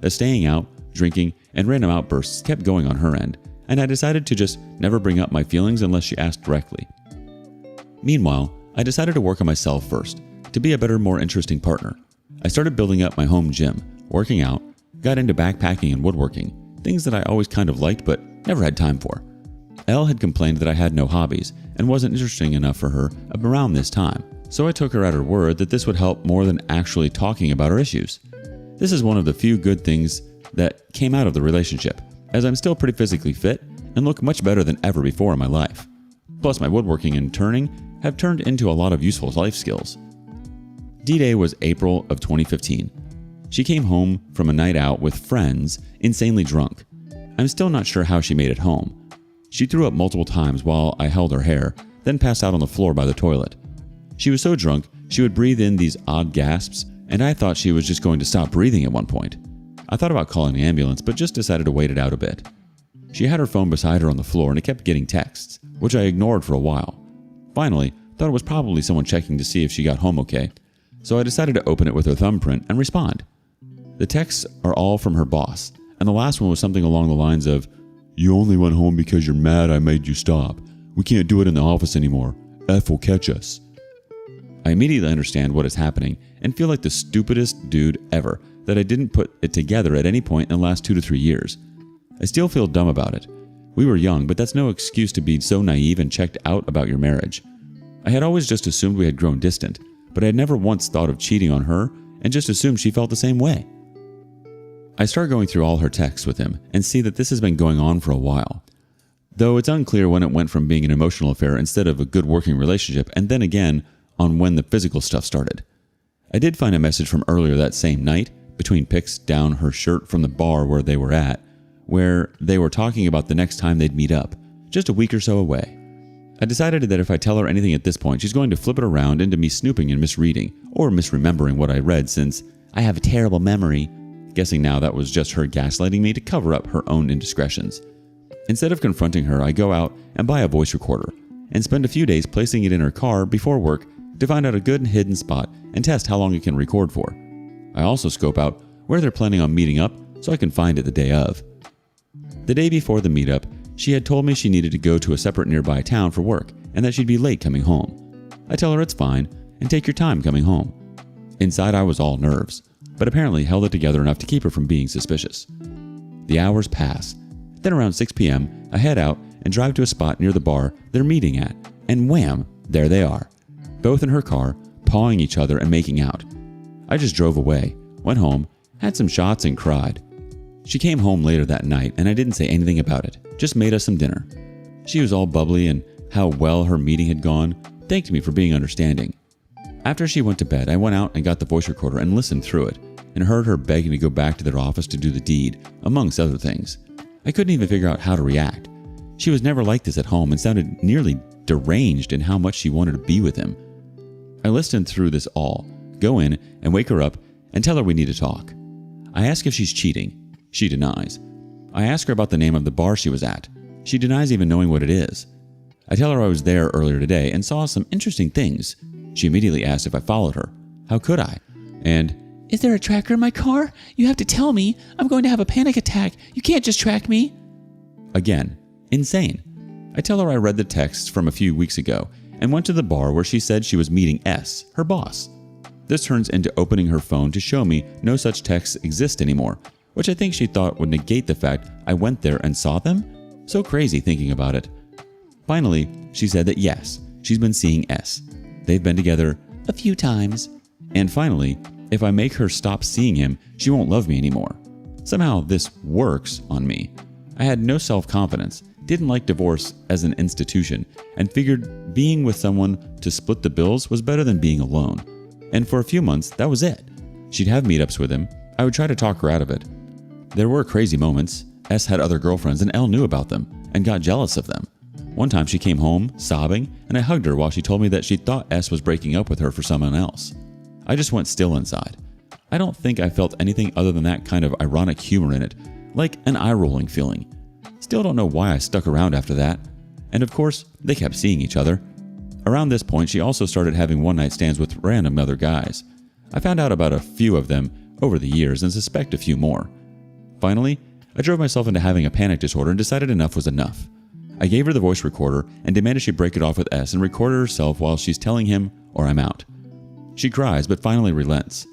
[SPEAKER 1] The staying out, drinking, and random outbursts kept going on her end, and I decided to just never bring up my feelings unless she asked directly. Meanwhile, I decided to work on myself first, to be a better, more interesting partner. I started building up my home gym, working out, got into backpacking and woodworking, things that I always kind of liked but never had time for. Elle had complained that I had no hobbies and wasn't interesting enough for her around this time, so I took her at her word that this would help more than actually talking about our issues. This is one of the few good things that came out of the relationship, as I'm still pretty physically fit and look much better than ever before in my life. Plus, my woodworking and turning have turned into a lot of useful life skills. D-Day was April of 2015. She came home from a night out with friends, insanely drunk. I'm still not sure how she made it home. She threw up multiple times while I held her hair, then passed out on the floor by the toilet. She was so drunk, she would breathe in these odd gasps, and I thought she was just going to stop breathing at one point. I thought about calling the ambulance, but just decided to wait it out a bit. She had her phone beside her on the floor and it kept getting texts, which I ignored for a while. Finally, thought it was probably someone checking to see if she got home okay, so I decided to open it with her thumbprint and respond. The texts are all from her boss, and the last one was something along the lines of, "You only went home because you're mad I made you stop. We can't do it in the office anymore. F will catch us." I immediately understand what is happening and feel like the stupidest dude ever that I didn't put it together at any point in the last 2 to 3 years. I still feel dumb about it. We were young, but that's no excuse to be so naive and checked out about your marriage. I had always just assumed we had grown distant, but I had never once thought of cheating on her and just assumed she felt the same way. I start going through all her texts with him and see that this has been going on for a while. Though it's unclear when it went from being an emotional affair instead of a good working relationship, and then again on when the physical stuff started. I did find a message from earlier that same night, between pics down her shirt from the bar where they were at, where they were talking about the next time they'd meet up, just a week or so away. I decided that if I tell her anything at this point, she's going to flip it around into me snooping and misreading, or misremembering what I read since I have a terrible memory, guessing now that was just her gaslighting me to cover up her own indiscretions. Instead of confronting her, I go out and buy a voice recorder, and spend a few days placing it in her car before work to find out a good hidden spot and test how long it can record for. I also scope out where they're planning on meeting up so I can find it the day of. The day before the meetup, she had told me she needed to go to a separate nearby town for work and that she'd be late coming home. I tell her it's fine and take your time coming home. Inside I was all nerves, but apparently held it together enough to keep her from being suspicious. The hours pass. Then around 6 p.m., I head out and drive to a spot near the bar they're meeting at, and wham, there they are. Both in her car, pawing each other and making out. I just drove away, went home, had some shots and cried. She came home later that night and I didn't say anything about it, just made us some dinner. She was all bubbly and how well her meeting had gone, thanked me for being understanding. After she went to bed, I went out and got the voice recorder and listened through it, and heard her begging to go back to their office to do the deed, amongst other things. I couldn't even figure out how to react. She was never like this at home and sounded nearly deranged in how much she wanted to be with him. I listened through this all, go in and wake her up and tell her we need to talk. I ask if she's cheating. She denies. I ask her about the name of the bar she was at. She denies even knowing what it is. I tell her I was there earlier today and saw some interesting things. She immediately asked if I followed her. How could I? And,
[SPEAKER 2] Is there a tracker in my car? You have to tell me. I'm going to have a panic attack. You can't just track me.
[SPEAKER 1] again, insane. I tell her I read the texts from a few weeks ago and went to the bar where she said she was meeting S, her boss. This turns into opening her phone to show me no such texts exist anymore, which I think she thought would negate the fact I went there and saw them. So crazy thinking about it. Finally, she said that yes, she's been seeing S. They've been together a few times. And finally, if I make her stop seeing him, she won't love me anymore. Somehow this works on me. I had no self-confidence, didn't like divorce as an institution, and figured being with someone to split the bills was better than being alone. And for a few months, that was it. She'd have meetups with him. I would try to talk her out of it. There were crazy moments. S had other girlfriends and L knew about them and got jealous of them. One time she came home, sobbing, and I hugged her while she told me that she thought S was breaking up with her for someone else. I just went still inside. I don't think I felt anything other than that kind of ironic humor in it, like an eye-rolling feeling. Still don't know why I stuck around after that. And of course, they kept seeing each other. Around this point, she also started having one-night stands with random other guys. I found out about a few of them over the years and suspect a few more. Finally, I drove myself into having a panic disorder and decided enough was enough. I gave her the voice recorder and demanded she break it off with S and record it herself while she's telling him, or I'm out. She cries, but finally relents.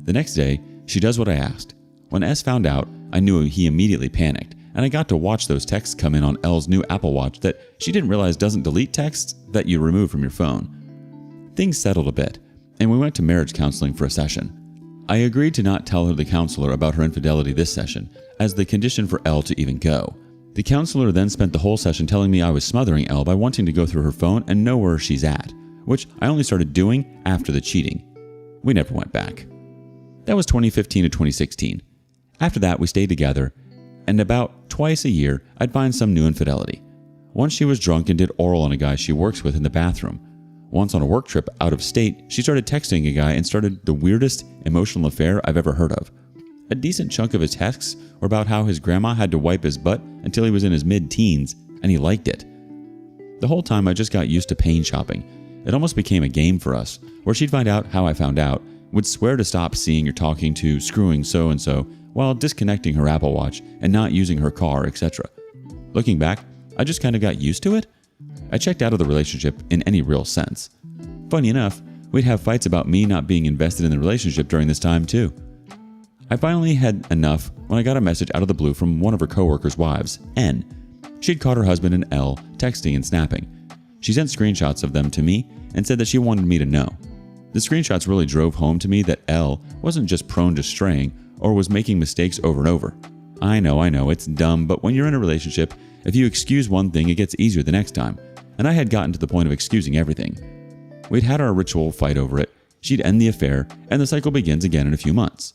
[SPEAKER 1] The next day, she does what I asked. When S found out, I knew he immediately panicked, and I got to watch those texts come in on L's new Apple Watch that she didn't realize doesn't delete texts that you remove from your phone. Things settled a bit, and we went to marriage counseling for a session. I agreed to not tell her the counselor about her infidelity this session, as the condition for L to even go. The counselor then spent the whole session telling me I was smothering L by wanting to go through her phone and know where she's at, which I only started doing after the cheating. We never went back. That was 2015 to 2016. After that, we stayed together, and about twice a year, I'd find some new infidelity. Once she was drunk and did oral on a guy she works with in the bathroom. Once on a work trip out of state, she started texting a guy and started the weirdest emotional affair I've ever heard of. A decent chunk of his texts were about how his grandma had to wipe his butt until he was in his mid-teens, and he liked it. The whole time I just got used to pain shopping. It almost became a game for us, where she'd find out how I found out, would swear to stop seeing or talking to screwing so-and-so while disconnecting her Apple Watch and not using her car, etc. Looking back, I just kind of got used to it. I checked out of the relationship in any real sense. Funny enough, we'd have fights about me not being invested in the relationship during this time too. I finally had enough when I got a message out of the blue from one of her coworkers' wives, N. She'd caught her husband and L texting and snapping. She sent screenshots of them to me and said that she wanted me to know. The screenshots really drove home to me that L wasn't just prone to straying or was making mistakes over and over. I know, it's dumb, but when you're in a relationship, if you excuse one thing, it gets easier the next time. And I had gotten to the point of excusing everything. We'd had our ritual fight over it. She'd end the affair, and the cycle begins again in a few months.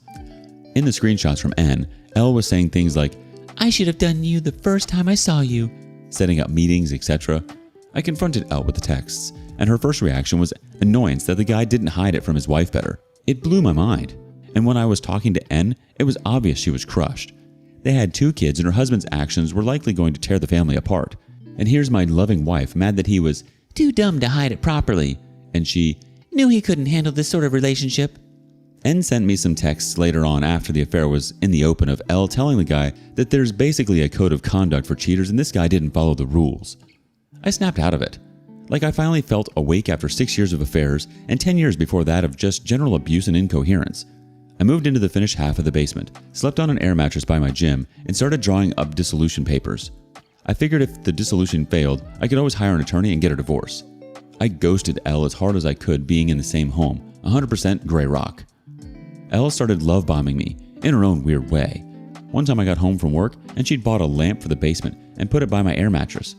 [SPEAKER 1] In the screenshots from N, L was saying things like, "I should have done you the first time I saw you," setting up meetings, etc. I confronted L with the texts, and her first reaction was annoyance that the guy didn't hide it from his wife better. It blew my mind. And when I was talking to N, it was obvious she was crushed. They had 2 kids, and her husband's actions were likely going to tear the family apart. And here's my loving wife mad that he was too dumb to hide it properly, and she knew he couldn't handle this sort of relationship. N sent me some texts later on after the affair was in the open of L telling the guy that there's basically a code of conduct for cheaters and this guy didn't follow the rules. I snapped out of it. Like I finally felt awake after 6 years of affairs and 10 years before that of just general abuse and incoherence. I moved into the finished half of the basement, slept on an air mattress by my gym, and started drawing up dissolution papers. I figured if the dissolution failed, I could always hire an attorney and get a divorce. I ghosted Elle as hard as I could being in the same home, 100% gray rock. Elle started love bombing me, in her own weird way. One time I got home from work and she'd bought a lamp for the basement and put it by my air mattress.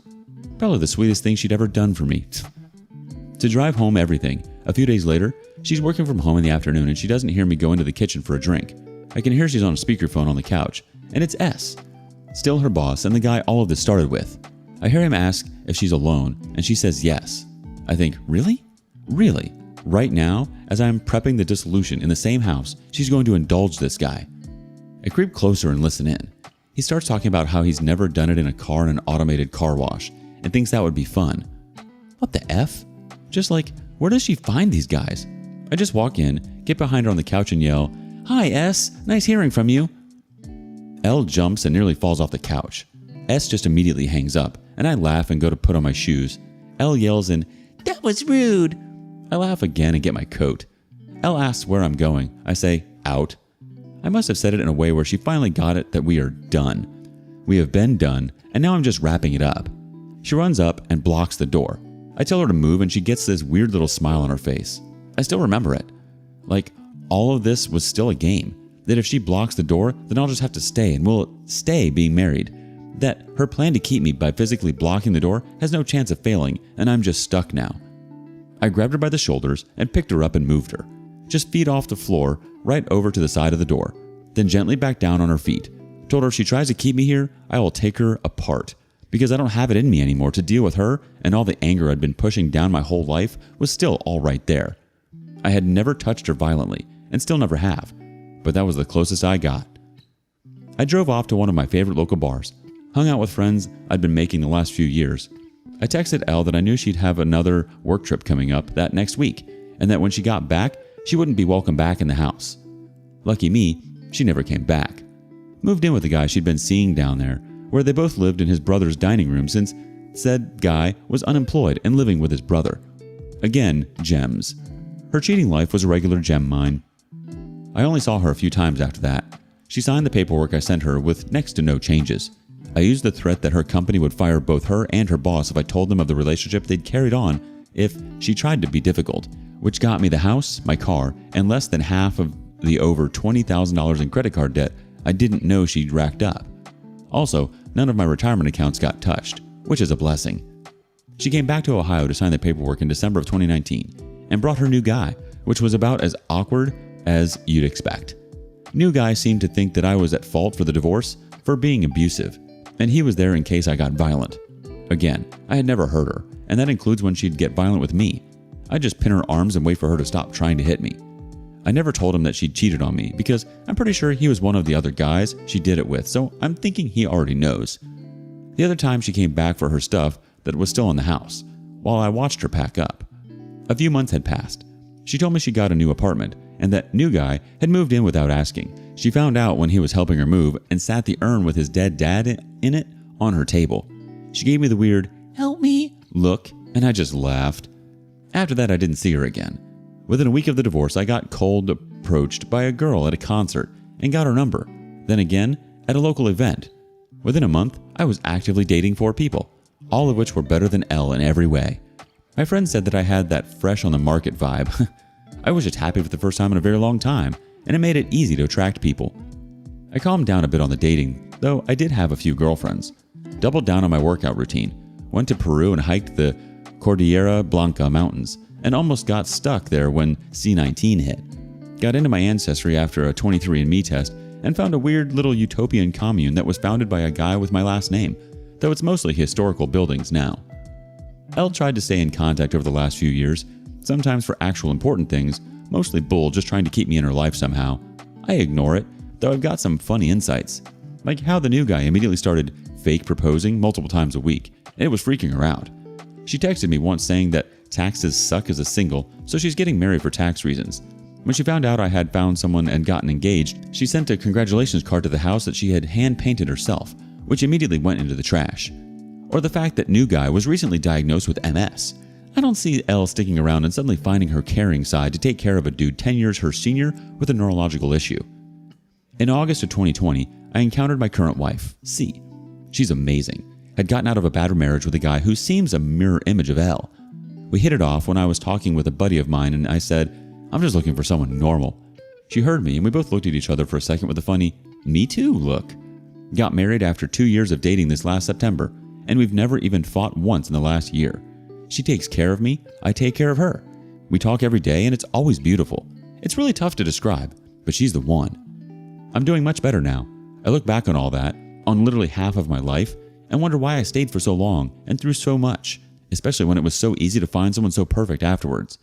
[SPEAKER 1] Probably the sweetest thing she'd ever done for me. To drive home everything, a few days later, she's working from home in the afternoon and she doesn't hear me go into the kitchen for a drink. I can hear she's on a speakerphone on the couch, and it's S. Still her boss and the guy all of this started with. I hear him ask if she's alone, and she says yes. I think, really? Really? Right now, as I'm prepping the dissolution in the same house, she's going to indulge this guy. I creep closer and listen in. He starts talking about how he's never done it in a car in an automated car wash, and thinks that would be fun. What the F? Just like, where does she find these guys? I just walk in, get behind her on the couch and yell, "Hi S, nice hearing from you." Elle jumps and nearly falls off the couch. S just immediately hangs up, and I laugh and go to put on my shoes. Elle yells in, "That was rude." I laugh again and get my coat. Elle asks where I'm going. I say, out. I must have said it in a way where she finally got it that we are done. We have been done, and now I'm just wrapping it up. She runs up and blocks the door. I tell her to move and she gets this weird little smile on her face. I still remember it. Like, all of this was still a game. That if she blocks the door, then I'll just have to stay and we'll stay being married. That her plan to keep me by physically blocking the door has no chance of failing, and I'm just stuck now. I grabbed her by the shoulders and picked her up and moved her. just feet off the floor, right over to the side of the door, then gently back down on her feet. Told her if she tries to keep me here, I will take her apart, because I don't have it in me anymore to deal with her, and all the anger I'd been pushing down my whole life was still all right there. I had never touched her violently, and still never have, but that was the closest I got. I drove off to one of my favorite local bars, hung out with friends I'd been making the last few years. I texted Elle that I knew she'd have another work trip coming up that next week, and that when she got back, she wouldn't be welcome back in the house. Lucky me, she never came back. Moved in with the guy she'd been seeing down there, where they both lived in his brother's dining room since said guy was unemployed and living with his brother. Again, gems. Her cheating life was a regular gem mine. I only saw her a few times after that. She signed the paperwork I sent her with next to no changes. I used the threat that her company would fire both her and her boss if I told them of the relationship they'd carried on if she tried to be difficult, which got me the house, my car, and less than half of the over $20,000 in credit card debt I didn't know she'd racked up. Also, none of my retirement accounts got touched, which is a blessing. She came back to Ohio to sign the paperwork in December of 2019 and brought her new guy, which was about as awkward as you'd expect. New guy seemed to think that I was at fault for the divorce for being abusive, and he was there in case I got violent. Again, I had never hurt her, and that includes when she'd get violent with me. I'd just pin her arms and wait for her to stop trying to hit me. I never told him that she'd cheated on me because I'm pretty sure he was one of the other guys she did it with, so I'm thinking he already knows. The other time she came back for her stuff that was still in the house, while I watched her pack up. A few months had passed. She told me she got a new apartment, and that new guy had moved in without asking. She found out when he was helping her move and sat the urn with his dead dad in it on her table. She gave me the weird, "Help me" look, and I just laughed. After that, I didn't see her again. Within a week of the divorce, I got cold approached by a girl at a concert and got her number. Then again, at a local event. Within a month, I was actively dating 4 people, all of which were better than Elle in every way. My friend said that I had that fresh on the market vibe. I was just happy for the first time in a very long time, and it made it easy to attract people. I calmed down a bit on the dating, though I did have a few girlfriends. Doubled down on my workout routine, went to Peru and hiked the Cordillera Blanca mountains, and almost got stuck there when C-19 hit. Got into my ancestry after a 23andMe test and found a weird little utopian commune that was founded by a guy with my last name, though it's mostly historical buildings now. Elle tried to stay in contact over the last few years, sometimes for actual important things, mostly bull just trying to keep me in her life somehow. I ignore it, though I've got some funny insights, like how the new guy immediately started fake proposing multiple times a week, and it was freaking her out. She texted me once saying that taxes suck as a single, so she's getting married for tax reasons. When she found out I had found someone and gotten engaged, she sent a congratulations card to the house that she had hand-painted herself, which immediately went into the trash. Or the fact that new guy was recently diagnosed with MS. I don't see Elle sticking around and suddenly finding her caring side to take care of a dude 10 years her senior with a neurological issue. In August of 2020, I encountered my current wife, C. She's amazing. Had gotten out of a bad marriage with a guy who seems a mirror image of Elle. We hit it off when I was talking with a buddy of mine and I said, "I'm just looking for someone normal." She heard me and we both looked at each other for a second with a funny, "Me too" look. Got married after 2 years of dating this last September, and we've never even fought once in the last year. She takes care of me, I take care of her. We talk every day and it's always beautiful. It's really tough to describe, but she's the one. I'm doing much better now. I look back on all that, on literally half of my life, and wonder why I stayed for so long and through so much, especially when it was so easy to find someone so perfect afterwards.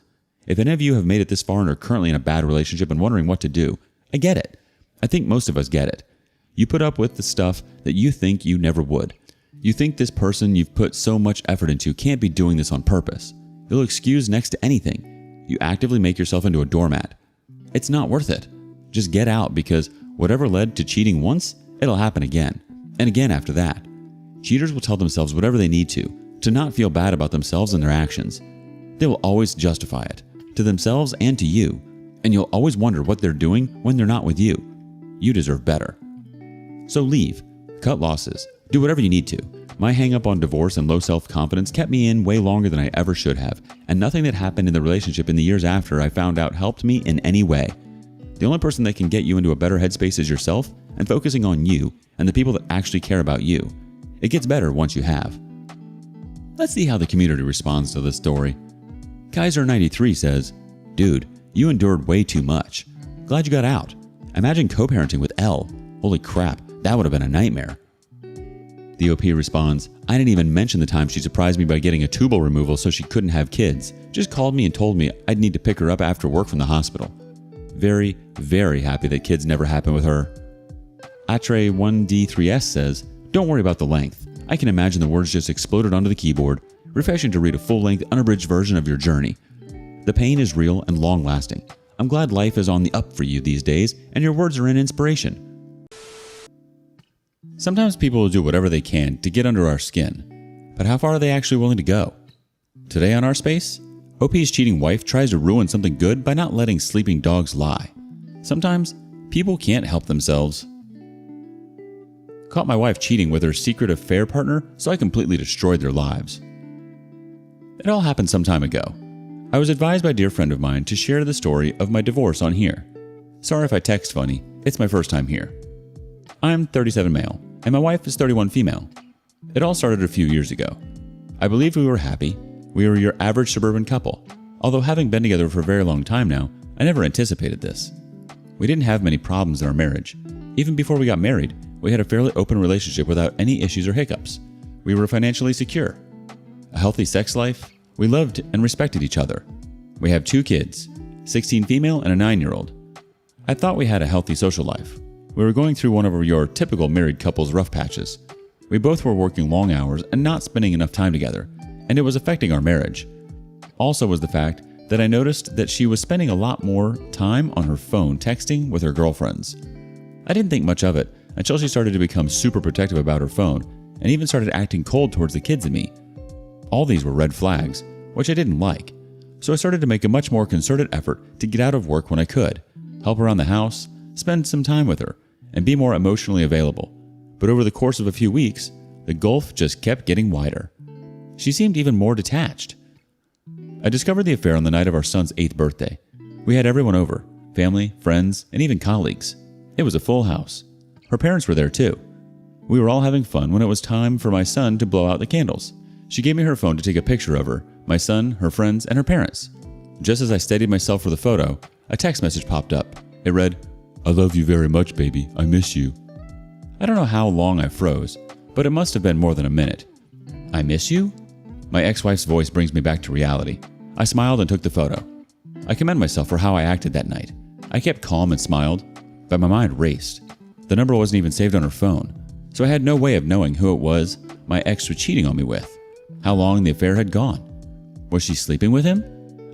[SPEAKER 1] If any of you have made it this far and are currently in a bad relationship and wondering what to do, I get it. I think most of us get it. You put up with the stuff that you think you never would. You think this person you've put so much effort into can't be doing this on purpose. You'll excuse next to anything. You actively make yourself into a doormat. It's not worth it. Just get out, because whatever led to cheating once, it'll happen again, and again after that. Cheaters will tell themselves whatever they need to not feel bad about themselves and their actions. They will always justify it, to themselves and to you, and you'll always wonder what they're doing when they're not with you. You deserve better. So leave, cut losses, do whatever you need to. My hang-up on divorce and low self-confidence kept me in way longer than I ever should have, and nothing that happened in the relationship in the years after I found out helped me in any way. The only person that can get you into a better headspace is yourself, and focusing on you and the people that actually care about you. It gets better once you have. Let's see how the community responds to this story. Kaiser93 says, "Dude, You endured way too much. Glad you got out. Imagine co-parenting with L. Holy crap, that would have been a nightmare. The OP responds, I didn't even mention the time she surprised me by getting a tubal removal so she couldn't have kids. Just called me and told me I'd need to pick her up after work from the hospital. Very, very happy that kids never happen with her. Atre1D3S says, don't worry about the length. I can imagine the words just exploded onto the keyboard, refreshing to read a full-length, unabridged version of your journey. The pain is real and long-lasting. I'm glad life is on the up for you these days, and your words are an inspiration. Sometimes people will do whatever they can to get under our skin, but how far are they actually willing to go? Today on rSpace, OP's cheating wife tries to ruin something good by not letting sleeping dogs lie. Sometimes, people can't help themselves. Caught my wife cheating with her secret affair partner, so I completely destroyed their lives. It all happened some time ago. I was advised by a dear friend of mine to share the story of my divorce on here. Sorry if I text funny, it's my first time here. I'm 37 male, and my wife is 31 female. It all started a few years ago. I believed we were happy. We were your average suburban couple. Although having been together for a very long time now, I never anticipated this. We didn't have many problems in our marriage. Even before we got married, we had a fairly open relationship without any issues or hiccups. We were financially secure. A healthy sex life. We loved and respected each other. We have 2 kids, 16 female and a 9-year-old. I thought we had a healthy social life. We were going through one of your typical married couples rough patches. We both were working long hours and not spending enough time together, and it was affecting our marriage. Also was the fact that I noticed that she was spending a lot more time on her phone texting with her girlfriends. I didn't think much of it until she started to become super protective about her phone and even started acting cold towards the kids and me. All these were red flags, which I didn't like, so I started to make a much more concerted effort to get out of work when I could, help around the house, spend some time with her, and be more emotionally available. But over the course of a few weeks, the gulf just kept getting wider. She seemed even more detached. I discovered the affair on the night of our son's 8th birthday. We had everyone over, family, friends, and even colleagues. It was a full house. Her parents were there too. We were all having fun when it was time for my son to blow out the candles. She gave me her phone to take a picture of her, my son, her friends, and her parents. Just as I steadied myself for the photo, a text message popped up. It read, I love you very much, baby. I miss you. I don't know how long I froze, but it must have been more than a minute. I miss you? My ex-wife's voice brings me back to reality. I smiled and took the photo. I commend myself for how I acted that night. I kept calm and smiled, but my mind raced. The number wasn't even saved on her phone, so I had no way of knowing who it was my ex was cheating on me with, how long the affair had gone. Was she sleeping with him?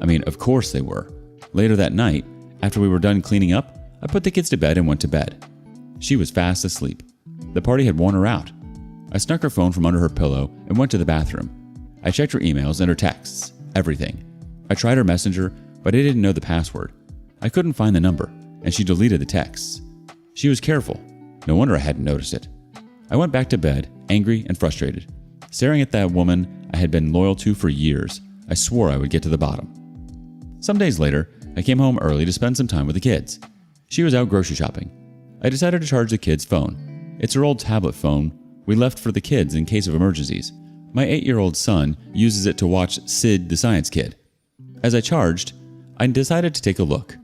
[SPEAKER 1] I mean, of course they were. Later that night, after we were done cleaning up, I put the kids to bed and went to bed. She was fast asleep. The party had worn her out. I snuck her phone from under her pillow and went to the bathroom. I checked her emails and her texts, everything. I tried her messenger, but I didn't know the password. I couldn't find the number, and she deleted the texts. She was careful. No wonder I hadn't noticed it. I went back to bed, angry and frustrated. Staring at that woman I had been loyal to for years, I swore I would get to the bottom. Some days later, I came home early to spend some time with the kids. She was out grocery shopping. I decided to charge the kids' phone. It's her old tablet phone we left for the kids in case of emergencies. My 8-year-old son uses it to watch Sid the Science Kid. As I charged, I decided to take a look,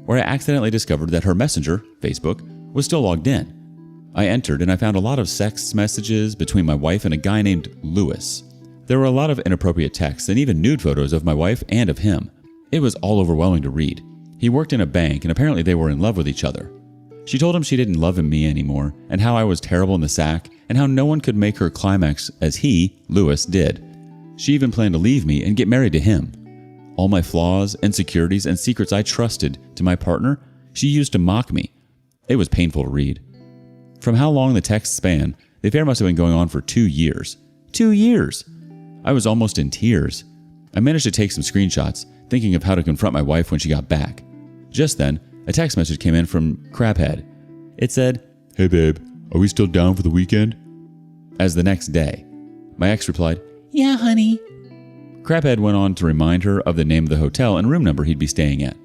[SPEAKER 1] where I accidentally discovered that her messenger, Facebook, was still logged in. I entered and I found a lot of sex messages between my wife and a guy named Lewis. There were a lot of inappropriate texts and even nude photos of my wife and of him. It was all overwhelming to read. He worked in a bank and apparently they were in love with each other. She told him she didn't love me anymore and how I was terrible in the sack and how no one could make her climax as he, Lewis, did. She even planned to leave me and get married to him. All my flaws, insecurities, and secrets I trusted to my partner, she used to mock me. It was painful to read. From how long the text span, the affair must have been going on for 2 years. 2 years! I was almost in tears. I managed to take some screenshots, thinking of how to confront my wife when she got back. Just then, a text message came in from Crabhead. It said, Hey babe, are we still down for the weekend? As the next day, my ex replied,
[SPEAKER 2] Yeah, honey.
[SPEAKER 1] Crabhead went on to remind her of the name of the hotel and room number he'd be staying at.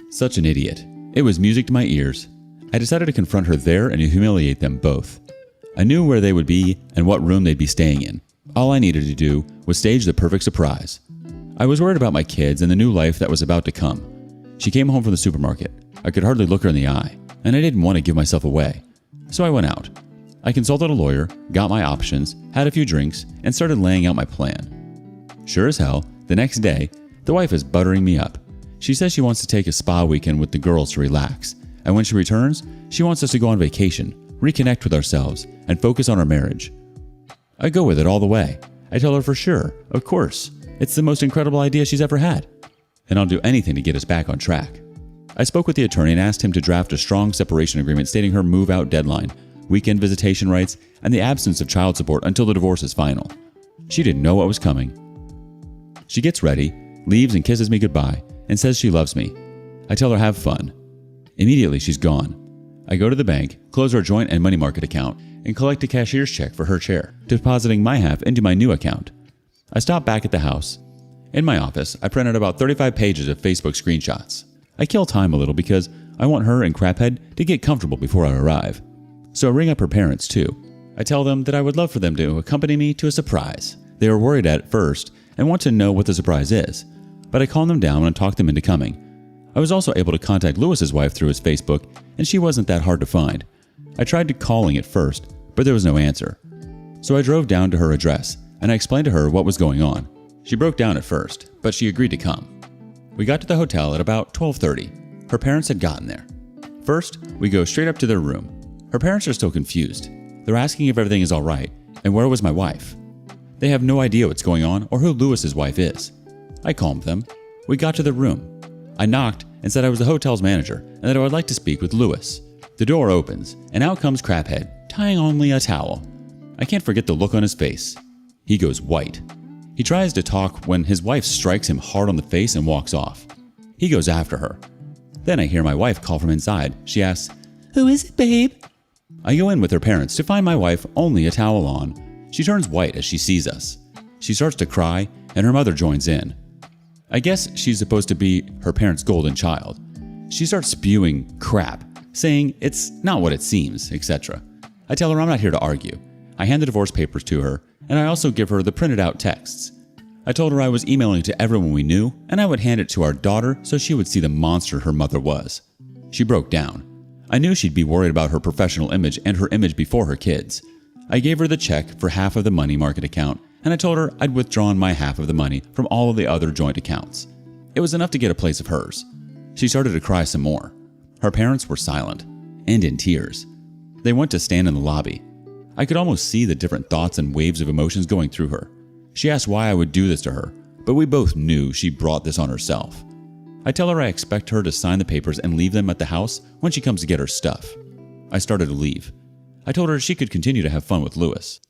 [SPEAKER 1] Such an idiot. It was music to my ears. I decided to confront her there and humiliate them both. I knew where they would be and what room they'd be staying in. All I needed to do was stage the perfect surprise. I was worried about my kids and the new life that was about to come. She came home from the supermarket. I could hardly look her in the eye, and I didn't want to give myself away. So I went out. I consulted a lawyer, got my options, had a few drinks, and started laying out my plan. Sure as hell, the next day, the wife is buttering me up. She says she wants to take a spa weekend with the girls to relax, and when she returns, she wants us to go on vacation, reconnect with ourselves, and focus on our marriage. I go with it all the way. I tell her for sure, of course, it's the most incredible idea she's ever had, and I'll do anything to get us back on track. I spoke with the attorney and asked him to draft a strong separation agreement stating her move-out deadline, weekend visitation rights, and the absence of child support until the divorce is final. She didn't know what was coming. She gets ready, leaves and kisses me goodbye, and says she loves me. I tell her have fun. Immediately she's gone. I go to the bank, close our joint and money market account, and collect a cashier's check for her share, depositing my half into my new account. I stop back at the house. In my office, I print out about 35 pages of Facebook screenshots. I kill time a little because I want her and Craphead to get comfortable before I arrive. So I ring up her parents too. I tell them that I would love for them to accompany me to a surprise. They are worried at first and want to know what the surprise is, but I calm them down and talk them into coming. I was also able to contact Lewis's wife through his Facebook, and she wasn't that hard to find. I tried calling at first, but there was no answer. So I drove down to her address, and I explained to her what was going on. She broke down at first, but she agreed to come. We got to the hotel at about 12:30. Her parents had gotten there. First, we go straight up to their room. Her parents are still confused. They're asking if everything is all right, and where was my wife. They have no idea what's going on or who Lewis's wife is. I calmed them. We got to the room. I knocked and said I was the hotel's manager and that I would like to speak with Lewis. The door opens, and out comes Craphead, tying only a towel. I can't forget the look on his face. He goes white. He tries to talk when his wife strikes him hard on the face and walks off. He goes after her. Then I hear my wife call from inside. She asks, "Who is it, babe?" I go in with her parents to find my wife only a towel on. She turns white as she sees us. She starts to cry, and her mother joins in. I guess she's supposed to be her parents' golden child. She starts spewing crap, saying it's not what it seems, etc. I tell her I'm not here to argue. I hand the divorce papers to her, and I also give her the printed out texts. I told her I was emailing to everyone we knew, and I would hand it to our daughter so she would see the monster her mother was. She broke down. I knew she'd be worried about her professional image and her image before her kids. I gave her the check for half of the money market account, and I told her I'd withdrawn my half of the money from all of the other joint accounts. It was enough to get a place of hers. She started to cry some more. Her parents were silent, and in tears. They went to stand in the lobby. I could almost see the different thoughts and waves of emotions going through her. She asked why I would do this to her, but we both knew she brought this on herself. I tell her I expect her to sign the papers and leave them at the house when she comes to get her stuff. I started to leave. I told her she could continue to have fun with Lewis.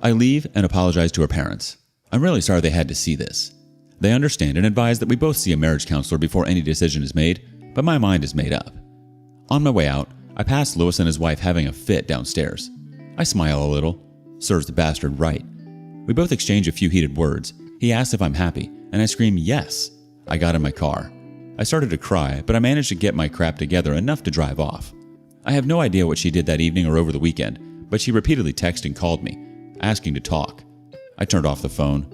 [SPEAKER 1] I leave and apologize to her parents. I'm really sorry they had to see this. They understand and advise that we both see a marriage counselor before any decision is made, but my mind is made up. On my way out, I pass Lewis and his wife having a fit downstairs. I smile a little. Serves the bastard right. We both exchange a few heated words. He asks if I'm happy, and I scream yes. I got in my car. I started to cry, but I managed to get my crap together enough to drive off. I have no idea what she did that evening or over the weekend, but she repeatedly texted and called me, asking to talk. I turned off the phone.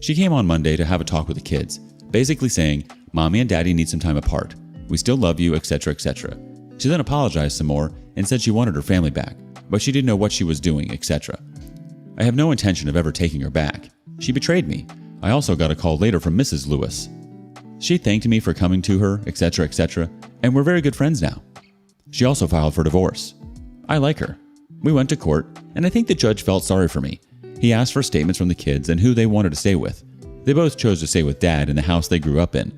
[SPEAKER 1] She came on Monday to have a talk with the kids, basically saying, "Mommy and Daddy need some time apart. We still love you, etc., etc." She then apologized some more and said she wanted her family back, but she didn't know what she was doing, etc. I have no intention of ever taking her back. She betrayed me. I also got a call later from Mrs. Lewis. She thanked me for coming to her, etc., etc., and we're very good friends now. She also filed for divorce. I like her. We went to court, and I think the judge felt sorry for me. He asked for statements from the kids and who they wanted to stay with. They both chose to stay with Dad in the house they grew up in.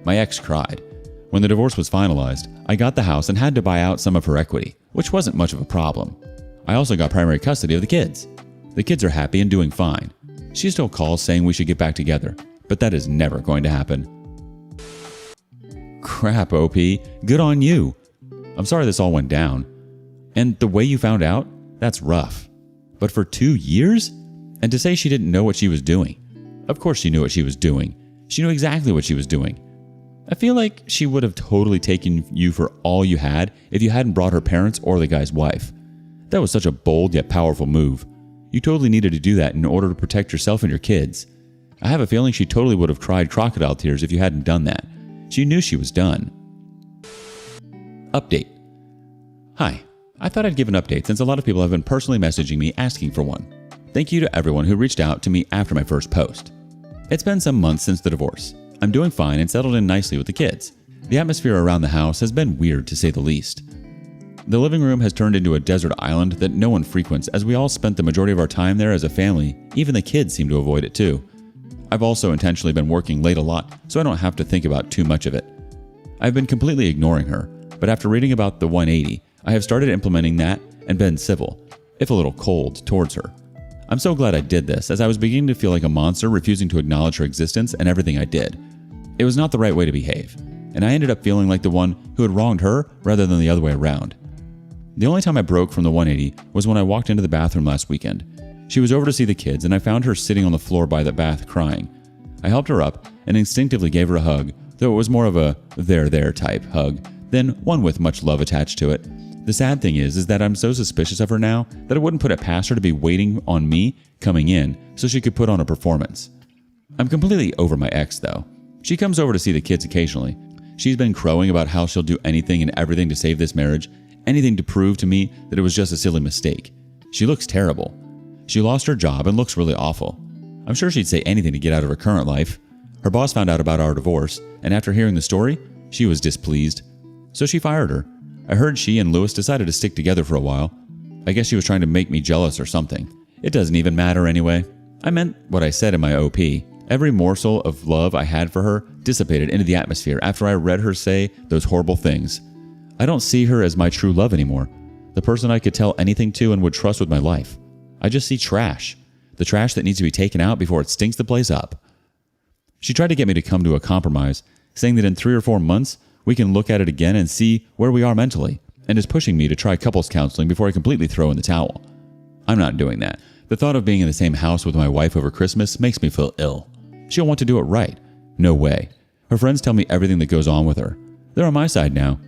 [SPEAKER 1] My ex cried. When the divorce was finalized, I got the house and had to buy out some of her equity, which wasn't much of a problem. I also got primary custody of the kids. The kids are happy and doing fine. She still calls saying we should get back together, but that is never going to happen. Crap, OP. Good on you. I'm sorry this all went down. And the way you found out, that's rough. But for 2 years? And to say she didn't know what she was doing. Of course she knew what she was doing. She knew exactly what she was doing. I feel like she would have totally taken you for all you had if you hadn't brought her parents or the guy's wife. That was such a bold yet powerful move. You totally needed to do that in order to protect yourself and your kids. I have a feeling she totally would have cried crocodile tears if you hadn't done that. She knew she was done. Update. Hi. I thought I'd give an update since a lot of people have been personally messaging me asking for one. Thank you to everyone who reached out to me after my first post. It's been some months since the divorce. I'm doing fine and settled in nicely with the kids. The atmosphere around the house has been weird to say the least. The living room has turned into a desert island that no one frequents, as we all spent the majority of our time there as a family. Even the kids seem to avoid it too. I've also intentionally been working late a lot, so I don't have to think about too much of it. I've been completely ignoring her, but after reading about the 180, I have started implementing that and been civil, if a little cold, towards her. I'm so glad I did this, as I was beginning to feel like a monster refusing to acknowledge her existence and everything I did. It was not the right way to behave, and I ended up feeling like the one who had wronged her rather than the other way around. The only time I broke from the 180 was when I walked into the bathroom last weekend. She was over to see the kids, and I found her sitting on the floor by the bath crying. I helped her up and instinctively gave her a hug, though it was more of a there type hug than one with much love attached to it. The sad thing is that I'm so suspicious of her now that I wouldn't put it past her to be waiting on me coming in so she could put on a performance. I'm completely over my ex, though. She comes over to see the kids occasionally. She's been crowing about how she'll do anything and everything to save this marriage, anything to prove to me that it was just a silly mistake. She looks terrible. She lost her job and looks really awful. I'm sure she'd say anything to get out of her current life. Her boss found out about our divorce, and after hearing the story, she was displeased. So she fired her. I heard she and Lewis decided to stick together for a while. I guess she was trying to make me jealous or something. It doesn't even matter anyway. I meant what I said in my OP. Every morsel of love I had for her dissipated into the atmosphere after I read her say those horrible things. I don't see her as my true love anymore, the person I could tell anything to and would trust with my life. I just see trash. The trash that needs to be taken out before it stinks the place up. She tried to get me to come to a compromise, saying that in 3 or 4 months, we can look at it again and see where we are mentally, and is pushing me to try couples counseling before I completely throw in the towel. I'm not doing that. The thought of being in the same house with my wife over Christmas makes me feel ill. She'll want to do it right. No way. Her friends tell me everything that goes on with her. They're on my side now.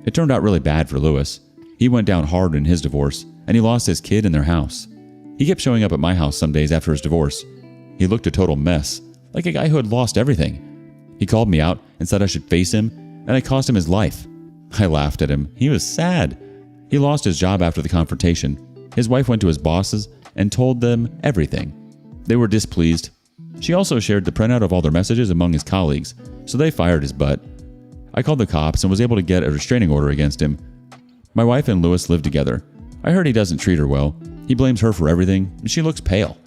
[SPEAKER 1] It turned out really bad for Lewis. He went down hard in his divorce, and he lost his kid in their house. He kept showing up at my house some days after his divorce. He looked a total mess, like a guy who had lost everything. He called me out and said I should face him, and I cost him his life. I laughed at him. He was sad. He lost his job after the confrontation. His wife went to his bosses and told them everything. They were displeased. She also shared the printout of all their messages among his colleagues, so they fired his butt. I called the cops and was able to get a restraining order against him. My wife and Lewis live together. I heard he doesn't treat her well. He blames her for everything, and she looks pale.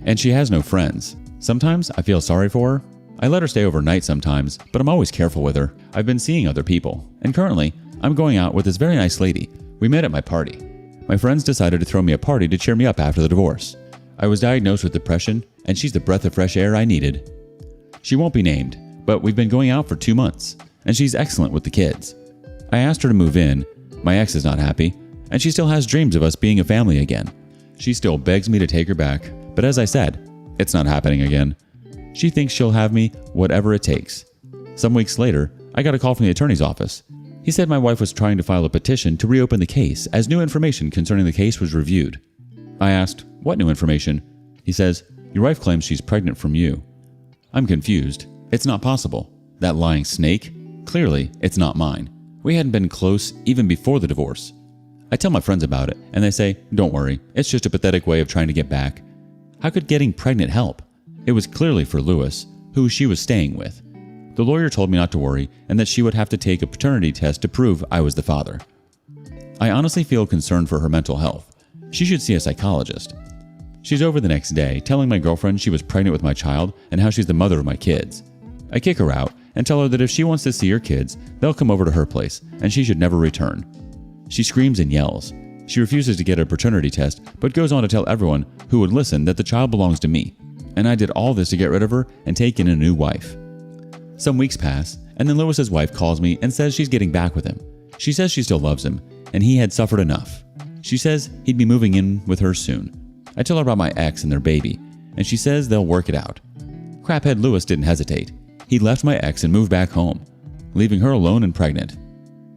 [SPEAKER 1] And she has no friends. Sometimes I feel sorry for her. I let her stay overnight sometimes, but I'm always careful with her. I've been seeing other people, and currently, I'm going out with this very nice lady. We met at my party. My friends decided to throw me a party to cheer me up after the divorce. I was diagnosed with depression, and she's the breath of fresh air I needed. She won't be named, but we've been going out for 2 months, and she's excellent with the kids. I asked her to move in. My ex is not happy, and she still has dreams of us being a family again. She still begs me to take her back, but as I said, it's not happening again. She thinks she'll have me whatever it takes. Some weeks later, I got a call from the attorney's office. He said my wife was trying to file a petition to reopen the case as new information concerning the case was reviewed. I asked, what new information? He says, your wife claims she's pregnant from you. I'm confused. It's not possible. That lying snake? Clearly, it's not mine. We hadn't been close even before the divorce. I tell my friends about it, and they say, don't worry, it's just a pathetic way of trying to get back. How could getting pregnant help? It was clearly for Lewis, who she was staying with. The lawyer told me not to worry and that she would have to take a paternity test to prove I was the father. I honestly feel concerned for her mental health. She should see a psychologist. She's over the next day, telling my girlfriend she was pregnant with my child and how she's the mother of my kids. I kick her out and tell her that if she wants to see her kids, they'll come over to her place and she should never return. She screams and yells. She refuses to get a paternity test, but goes on to tell everyone who would listen that the child belongs to me. And I did all this to get rid of her and take in a new wife. Some weeks pass, and then Lewis's wife calls me and says she's getting back with him. She says she still loves him, and he had suffered enough. She says he'd be moving in with her soon. I tell her about my ex and their baby, and she says they'll work it out. Craphead Lewis didn't hesitate. He left my ex and moved back home, leaving her alone and pregnant.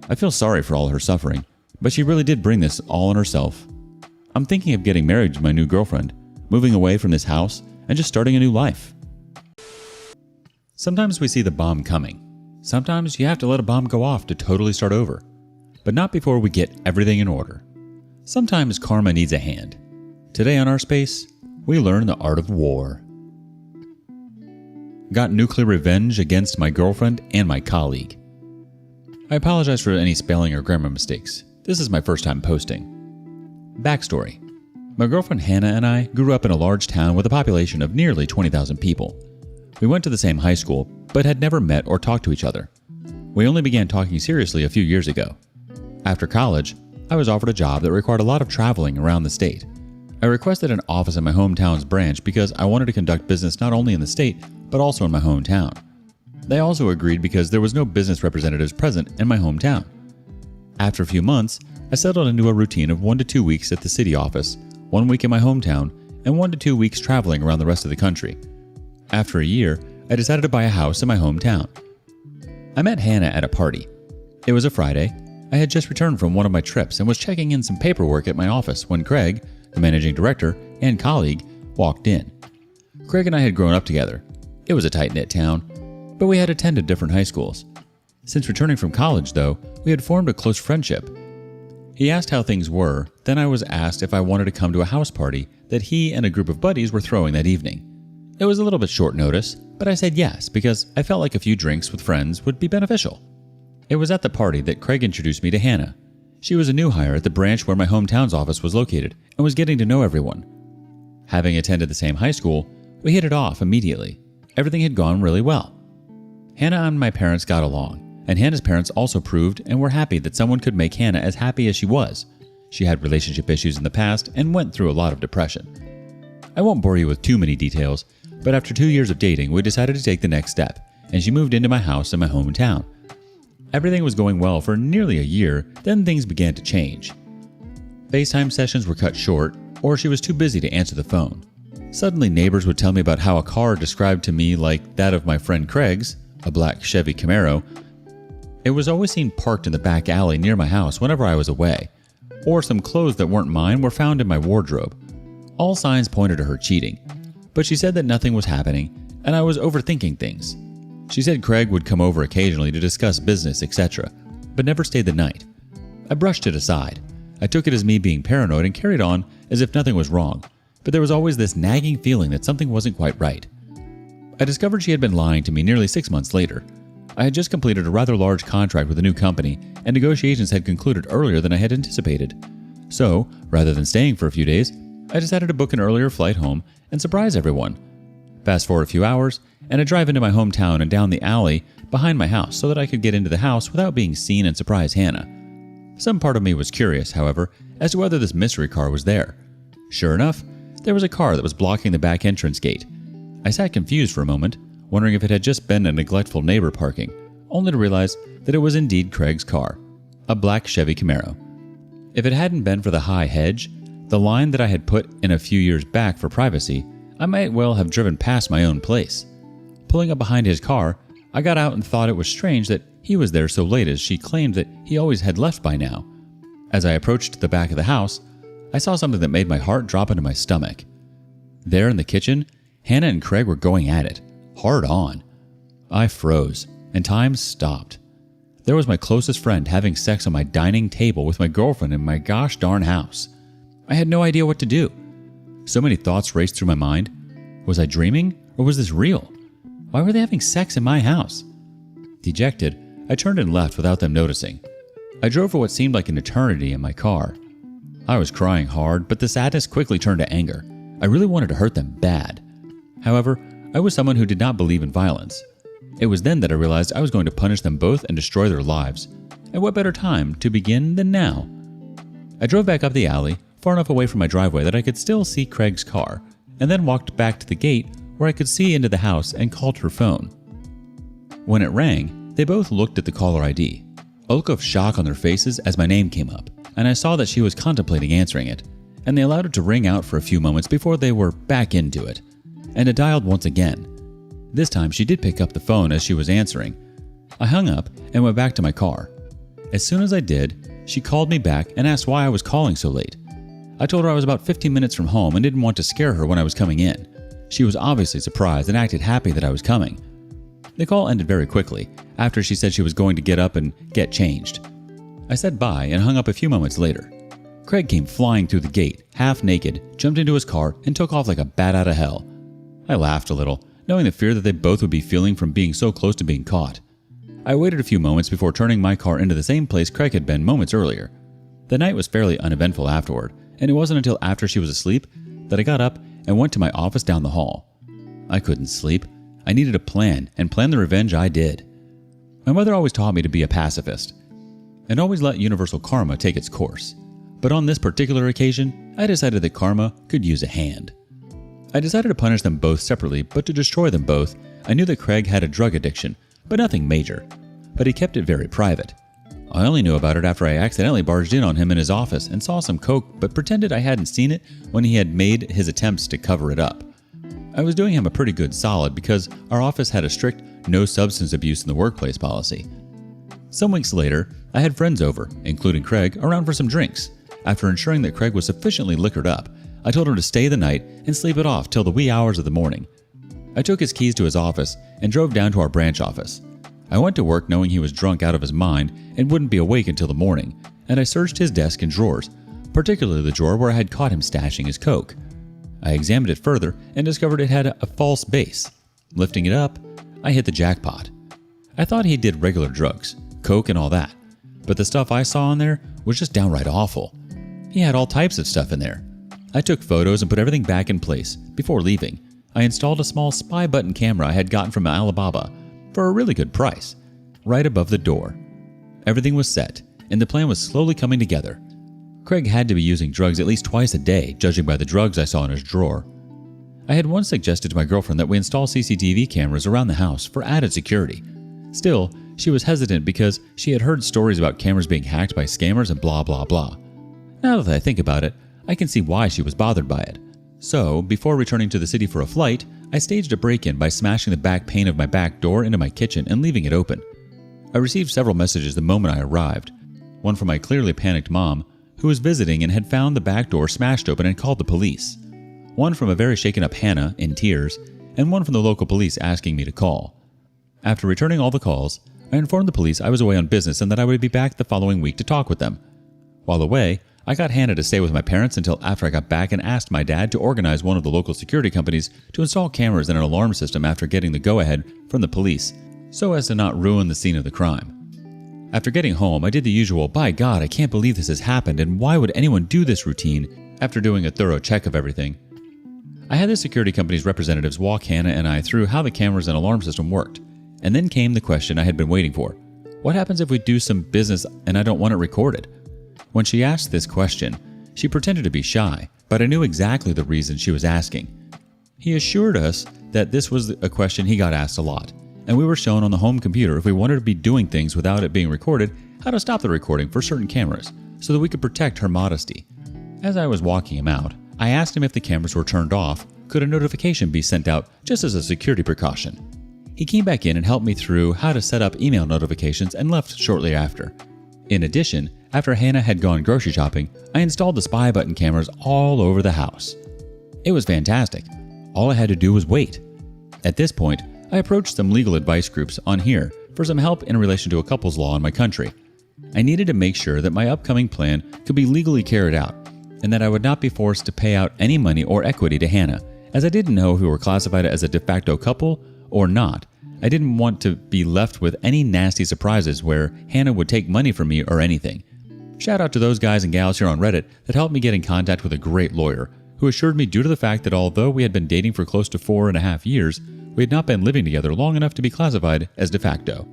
[SPEAKER 1] I feel sorry for all her suffering, but she really did bring this all on herself. I'm thinking of getting married to my new girlfriend, moving away from this house, and just starting a new life. Sometimes we see the bomb coming. Sometimes you have to let a bomb go off to totally start over, but not before we get everything in order. Sometimes karma needs a hand. Today on rSpace, we learn the art of war. Got nuclear revenge against my girlfriend and my colleague. I apologize for any spelling or grammar mistakes. This is my first time posting. Backstory. My girlfriend Hannah and I grew up in a large town with a population of nearly 20,000 people. We went to the same high school, but had never met or talked to each other. We only began talking seriously a few years ago. After college, I was offered a job that required a lot of traveling around the state. I requested an office in my hometown's branch because I wanted to conduct business not only in the state, but also in my hometown. They also agreed because there was no business representatives present in my hometown. After a few months, I settled into a routine of 1 to 2 weeks at the city office, 1 week in my hometown, and 1 to 2 weeks traveling around the rest of the country. After a year, I decided to buy a house in my hometown. I met Hannah at a party. It was a Friday. I had just returned from one of my trips and was checking in some paperwork at my office when Craig, the managing director and colleague, walked in. Craig and I had grown up together. It was a tight-knit town, but we had attended different high schools. Since returning from college, though, we had formed a close friendship. He asked how things were, then I was asked if I wanted to come to a house party that he and a group of buddies were throwing that evening. It was a little bit short notice, but I said yes because I felt like a few drinks with friends would be beneficial. It was at the party that Craig introduced me to Hannah. She was a new hire at the branch where my hometown's office was located and was getting to know everyone. Having attended the same high school, we hit it off immediately. Everything had gone really well. Hannah and my parents got along, and Hannah's parents also proved and were happy that someone could make Hannah as happy as she was. She had relationship issues in the past and went through a lot of depression. I won't bore you with too many details, but after 2 years of dating, we decided to take the next step, and she moved into my house in my hometown. Everything was going well for nearly a year, then things began to change. FaceTime sessions were cut short, or she was too busy to answer the phone. Suddenly, neighbors would tell me about how a car described to me like that of my friend Craig's, a black Chevy Camaro. It was always seen parked in the back alley near my house whenever I was away, or some clothes that weren't mine were found in my wardrobe. All signs pointed to her cheating, but she said that nothing was happening and I was overthinking things. She said Craig would come over occasionally to discuss business, etc., but never stayed the night. I brushed it aside. I took it as me being paranoid and carried on as if nothing was wrong, but there was always this nagging feeling that something wasn't quite right. I discovered she had been lying to me nearly 6 months later. I had just completed a rather large contract with a new company, and negotiations had concluded earlier than I had anticipated. So, rather than staying for a few days, I decided to book an earlier flight home and surprise everyone. Fast forward a few hours, and I drive into my hometown and down the alley behind my house so that I could get into the house without being seen and surprise Hannah. Some part of me was curious, however, as to whether this mystery car was there. Sure enough, there was a car that was blocking the back entrance gate. I sat confused for a moment, wondering if it had just been a neglectful neighbor parking, only to realize that it was indeed Craig's car, a black Chevy Camaro. If it hadn't been for the high hedge, the line that I had put in a few years back for privacy, I might well have driven past my own place. Pulling up behind his car, I got out and thought it was strange that he was there so late, as she claimed that he always had left by now. As I approached the back of the house, I saw something that made my heart drop into my stomach. There in the kitchen, Hannah and Craig were going at it, hard on. I froze, and time stopped. There was my closest friend having sex on my dining table with my girlfriend in my gosh darn house. I had no idea what to do. So many thoughts raced through my mind. Was I dreaming, or was this real? Why were they having sex in my house? Dejected, I turned and left without them noticing. I drove for what seemed like an eternity in my car. I was crying hard, but the sadness quickly turned to anger. I really wanted to hurt them bad. However, I was someone who did not believe in violence. It was then that I realized I was going to punish them both and destroy their lives. And what better time to begin than now? I drove back up the alley, far enough away from my driveway that I could still see Craig's car, and then walked back to the gate where I could see into the house and called her phone. When it rang, they both looked at the caller ID, a look of shock on their faces as my name came up, and I saw that she was contemplating answering it, and they allowed it to ring out for a few moments before they were back into it, and it dialed once again. This time she did pick up the phone as she was answering. I hung up and went back to my car. As soon as I did, she called me back and asked why I was calling so late. I told her I was about 15 minutes from home and didn't want to scare her when I was coming in. She was obviously surprised and acted happy that I was coming. The call ended very quickly, after she said she was going to get up and get changed. I said bye and hung up a few moments later. Craig came flying through the gate, half naked, jumped into his car, and took off like a bat out of hell. I laughed a little, knowing the fear that they both would be feeling from being so close to being caught. I waited a few moments before turning my car into the same place Craig had been moments earlier. The night was fairly uneventful afterward, and it wasn't until after she was asleep that I got up and went to my office down the hall. I couldn't sleep. I needed a plan, and plan the revenge I did. My mother always taught me to be a pacifist, and always let universal karma take its course. But on this particular occasion, I decided that karma could use a hand. I decided to punish them both separately, but to destroy them both, I knew that Craig had a drug addiction, but nothing major. But he kept it very private. I only knew about it after I accidentally barged in on him in his office and saw some coke, but pretended I hadn't seen it when he had made his attempts to cover it up. I was doing him a pretty good solid because our office had a strict no substance abuse in the workplace policy. Some weeks later, I had friends over, including Craig, around for some drinks. After ensuring that Craig was sufficiently liquored up, I told him to stay the night and sleep it off till the wee hours of the morning. I took his keys to his office and drove down to our branch office. I went to work knowing he was drunk out of his mind and wouldn't be awake until the morning, and I searched his desk and drawers, particularly the drawer where I had caught him stashing his coke. I examined it further and discovered it had a false base. Lifting it up, I hit the jackpot. I thought he did regular drugs, coke and all that, but the stuff I saw in there was just downright awful. He had all types of stuff in there. I took photos and put everything back in place. Before leaving, I installed a small spy button camera I had gotten from Alibaba for a really good price, right above the door. Everything was set, and the plan was slowly coming together. Craig had to be using drugs at least twice a day, judging by the drugs I saw in his drawer. I had once suggested to my girlfriend that we install CCTV cameras around the house for added security. Still, she was hesitant because she had heard stories about cameras being hacked by scammers and blah blah blah. Now that I think about it, I can see why she was bothered by it. So, before returning to the city for a flight, I staged a break-in by smashing the back pane of my back door into my kitchen and leaving it open. I received several messages the moment I arrived. One from my clearly panicked mom, who was visiting and had found the back door smashed open and called the police. One from a very shaken-up Hannah, in tears, and one from the local police asking me to call. After returning all the calls, I informed the police I was away on business and that I would be back the following week to talk with them. While away, I got Hannah to stay with my parents until after I got back and asked my dad to organize one of the local security companies to install cameras and an alarm system after getting the go-ahead from the police, so as to not ruin the scene of the crime. After getting home, I did the usual, by God, I can't believe this has happened and why would anyone do this routine, after doing a thorough check of everything. I had the security company's representatives walk Hannah and I through how the cameras and alarm system worked, and then came the question I had been waiting for. What happens if we do some business and I don't want it recorded? When she asked this question, she pretended to be shy, but I knew exactly the reason she was asking. He assured us that this was a question he got asked a lot, and we were shown on the home computer if we wanted to be doing things without it being recorded, how to stop the recording for certain cameras, so that we could protect her modesty. As I was walking him out, I asked him if the cameras were turned off, could a notification be sent out just as a security precaution. He came back in and helped me through how to set up email notifications and left shortly after. In addition, after Hannah had gone grocery shopping, I installed the spy button cameras all over the house. It was fantastic. All I had to do was wait. At this point, I approached some legal advice groups on here for some help in relation to a couples law in my country. I needed to make sure that my upcoming plan could be legally carried out, and that I would not be forced to pay out any money or equity to Hannah, as I didn't know if we were classified as a de facto couple or not. I didn't want to be left with any nasty surprises where Hannah would take money from me or anything. Shout out to those guys and gals here on Reddit that helped me get in contact with a great lawyer, who assured me due to the fact that although we had been dating for close to 4.5 years, we had not been living together long enough to be classified as de facto.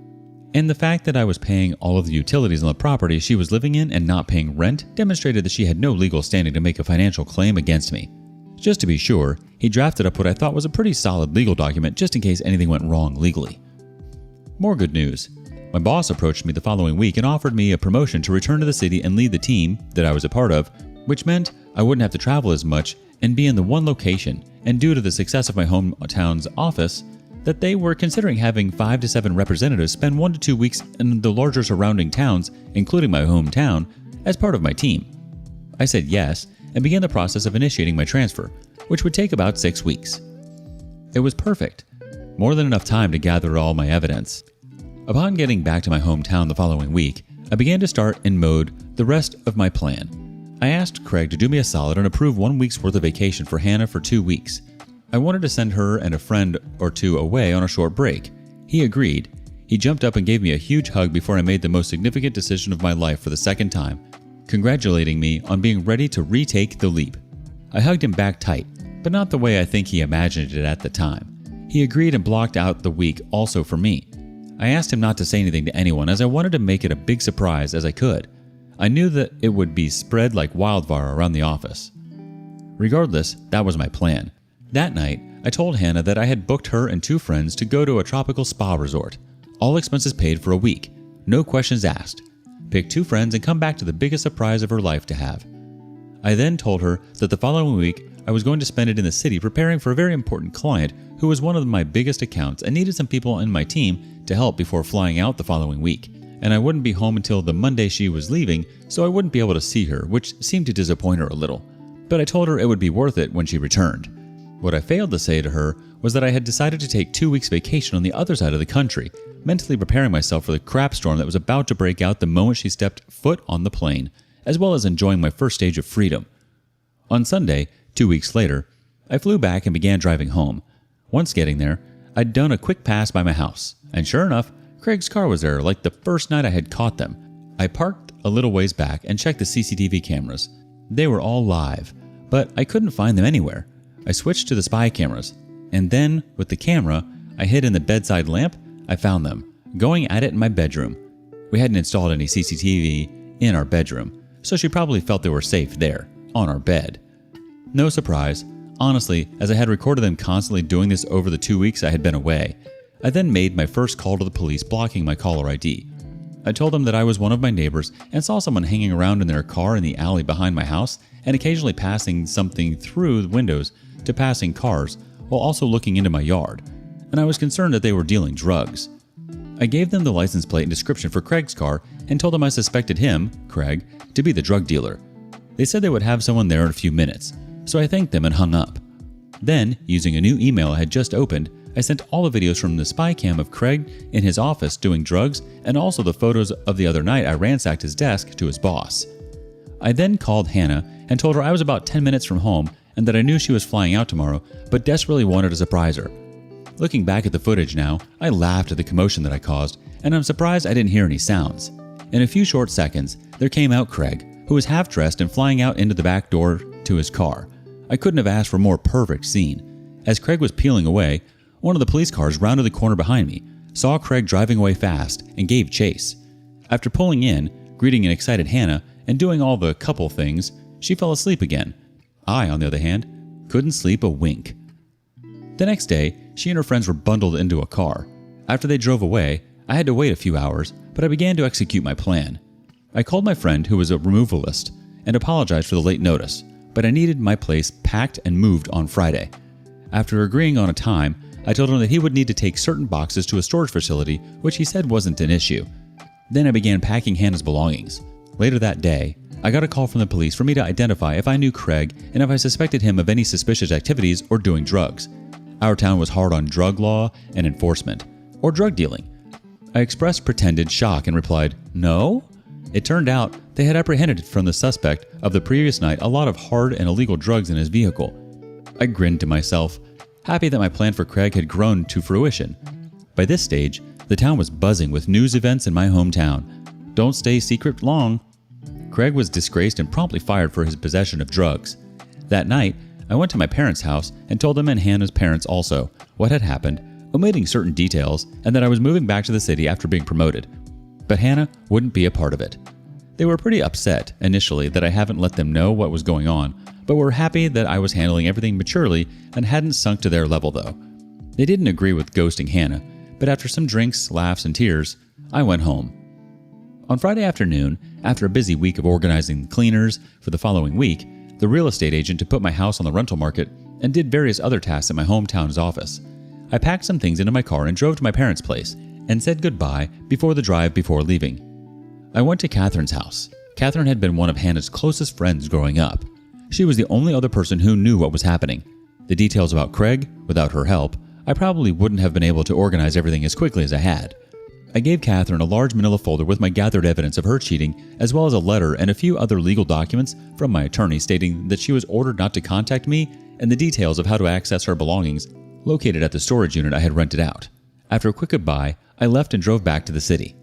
[SPEAKER 1] And the fact that I was paying all of the utilities on the property she was living in and not paying rent demonstrated that she had no legal standing to make a financial claim against me. Just to be sure, he drafted up what I thought was a pretty solid legal document just in case anything went wrong legally. More good news. My boss approached me the following week and offered me a promotion to return to the city and lead the team that I was a part of, which meant I wouldn't have to travel as much and be in the one location, and due to the success of my hometown's office, that they were considering having 5 to 7 representatives spend 1 to 2 weeks in the larger surrounding towns, including my hometown, as part of my team. I said yes and began the process of initiating my transfer, which would take about 6 weeks. It was perfect. more than enough time to gather all my evidence. Upon getting back to my hometown the following week, I began to start in mode the rest of my plan. I asked Craig to do me a solid and approve 1 week's worth of vacation for Hannah for 2 weeks. I wanted to send her and a friend or two away on a short break. He agreed. He jumped up and gave me a huge hug before I made the most significant decision of my life for the second time, congratulating me on being ready to retake the leap. I hugged him back tight, but not the way I think he imagined it at the time. He agreed and blocked out the week also for me. I asked him not to say anything to anyone as I wanted to make it a big surprise as I could. I knew that it would be spread like wildfire around the office. Regardless, that was my plan. That night, I told Hannah that I had booked her and 2 friends to go to a tropical spa resort. All expenses paid for a week. No questions asked. Pick 2 friends and come back to the biggest surprise of her life to have. I then told her that the following week I was going to spend it in the city preparing for a very important client who was one of my biggest accounts and needed some people in my team to help before flying out the following week. And I wouldn't be home until the Monday she was leaving, so I wouldn't be able to see her, which seemed to disappoint her a little. But I told her it would be worth it when she returned. What I failed to say to her was that I had decided to take 2 weeks vacation on the other side of the country, mentally preparing myself for the crap storm that was about to break out the moment she stepped foot on the plane, as well as enjoying my first stage of freedom. On Sunday, 2 weeks later, I flew back and began driving home. Once getting there, I'd done a quick pass by my house, and sure enough, Craig's car was there like the first night I had caught them. I parked a little ways back and checked the CCTV cameras. They were all live, but I couldn't find them anywhere. I switched to the spy cameras, and then, with the camera I hid in the bedside lamp, I found them, going at it in my bedroom. We hadn't installed any CCTV in our bedroom, so she probably felt they were safe there, on our bed. No surprise, honestly, as I had recorded them constantly doing this over the 2 weeks I had been away. I then made my first call to the police blocking my caller ID. I told them that I was one of my neighbors and saw someone hanging around in their car in the alley behind my house and occasionally passing something through the windows to passing cars while also looking into my yard, and I was concerned that they were dealing drugs. I gave them the license plate and description for Craig's car and told them I suspected him, Craig, to be the drug dealer. They said they would have someone there in a few minutes, so I thanked them and hung up. Then, using a new email I had just opened, I sent all the videos from the spy cam of Craig in his office doing drugs and also the photos of the other night I ransacked his desk to his boss. I then called Hannah and told her I was about 10 minutes from home and that I knew she was flying out tomorrow, but desperately wanted to surprise her. Looking back at the footage now, I laughed at the commotion that I caused, and I'm surprised I didn't hear any sounds. In a few short seconds, there came out Craig, who was half-dressed and flying out into the back door to his car. I couldn't have asked for a more perfect scene. As Craig was peeling away, one of the police cars rounded the corner behind me, saw Craig driving away fast, and gave chase. After pulling in, greeting an excited Hannah, and doing all the couple things, she fell asleep again. I, on the other hand, couldn't sleep a wink. The next day, she and her friends were bundled into a car. After they drove away, I had to wait a few hours, but I began to execute my plan. I called my friend, who was a removalist, and apologized for the late notice, but I needed my place packed and moved on Friday. After agreeing on a time, I told him that he would need to take certain boxes to a storage facility, which he said wasn't an issue. Then I began packing Hannah's belongings. Later that day, I got a call from the police for me to identify if I knew Craig and if I suspected him of any suspicious activities or doing drugs. Our town was hard on drug law and enforcement, or drug dealing. I expressed pretended shock and replied, "No?" It turned out they had apprehended from the suspect of the previous night a lot of hard and illegal drugs in his vehicle. I grinned to myself, happy that my plan for Craig had grown to fruition. By this stage, the town was buzzing with news events in my hometown. Don't stay secret long. Craig was disgraced and promptly fired for his possession of drugs. That night, I went to my parents' house and told them and Hannah's parents also what had happened, omitting certain details, and that I was moving back to the city after being promoted. But Hannah wouldn't be a part of it. They were pretty upset initially that I haven't let them know what was going on, but were happy that I was handling everything maturely and hadn't sunk to their level though. They didn't agree with ghosting Hannah, but after some drinks, laughs, and tears, I went home. On Friday afternoon, after a busy week of organizing cleaners for the following week, the real estate agent to put my house on the rental market, and did various other tasks at my hometown's office, I packed some things into my car and drove to my parents' place and said goodbye before the drive before leaving. I went to Catherine's house. Catherine had been one of Hannah's closest friends growing up. She was the only other person who knew what was happening. The details about Craig, without her help, I probably wouldn't have been able to organize everything as quickly as I had. I gave Catherine a large manila folder with my gathered evidence of her cheating, as well as a letter and a few other legal documents from my attorney stating that she was ordered not to contact me and the details of how to access her belongings located at the storage unit I had rented out. After a quick goodbye, I left and drove back to the city.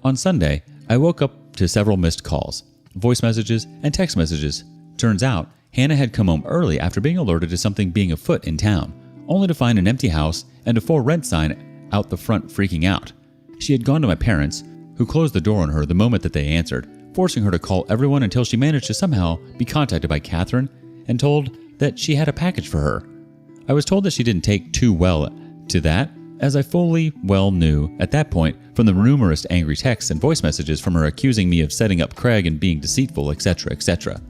[SPEAKER 1] On Sunday, I woke up to several missed calls, voice messages, and text messages. Turns out, Hannah had come home early after being alerted to something being afoot in town, only to find an empty house and a for rent sign out the front, freaking out. She had gone to my parents, who closed the door on her the moment that they answered, forcing her to call everyone until she managed to somehow be contacted by Catherine and told that she had a package for her. I was told that she didn't take too well to that, as I fully well knew at that point from the numerous angry texts and voice messages from her accusing me of setting up Craig and being deceitful, etc., etc.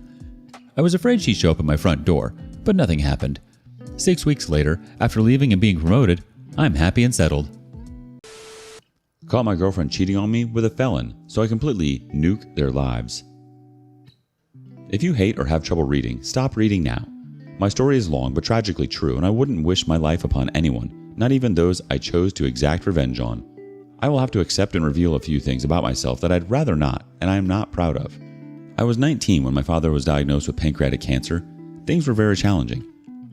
[SPEAKER 1] I was afraid she'd show up at my front door, but nothing happened. 6 weeks later, after leaving and being promoted, I'm happy and settled. Caught my girlfriend cheating on me with a felon, so I completely nuke their lives. If you hate or have trouble reading, stop reading now. My story is long but tragically true, and I wouldn't wish my life upon anyone, not even those I chose to exact revenge on. I will have to accept and reveal a few things about myself that I'd rather not, and I am not proud of. I was 19 when my father was diagnosed with pancreatic cancer. Things were very challenging.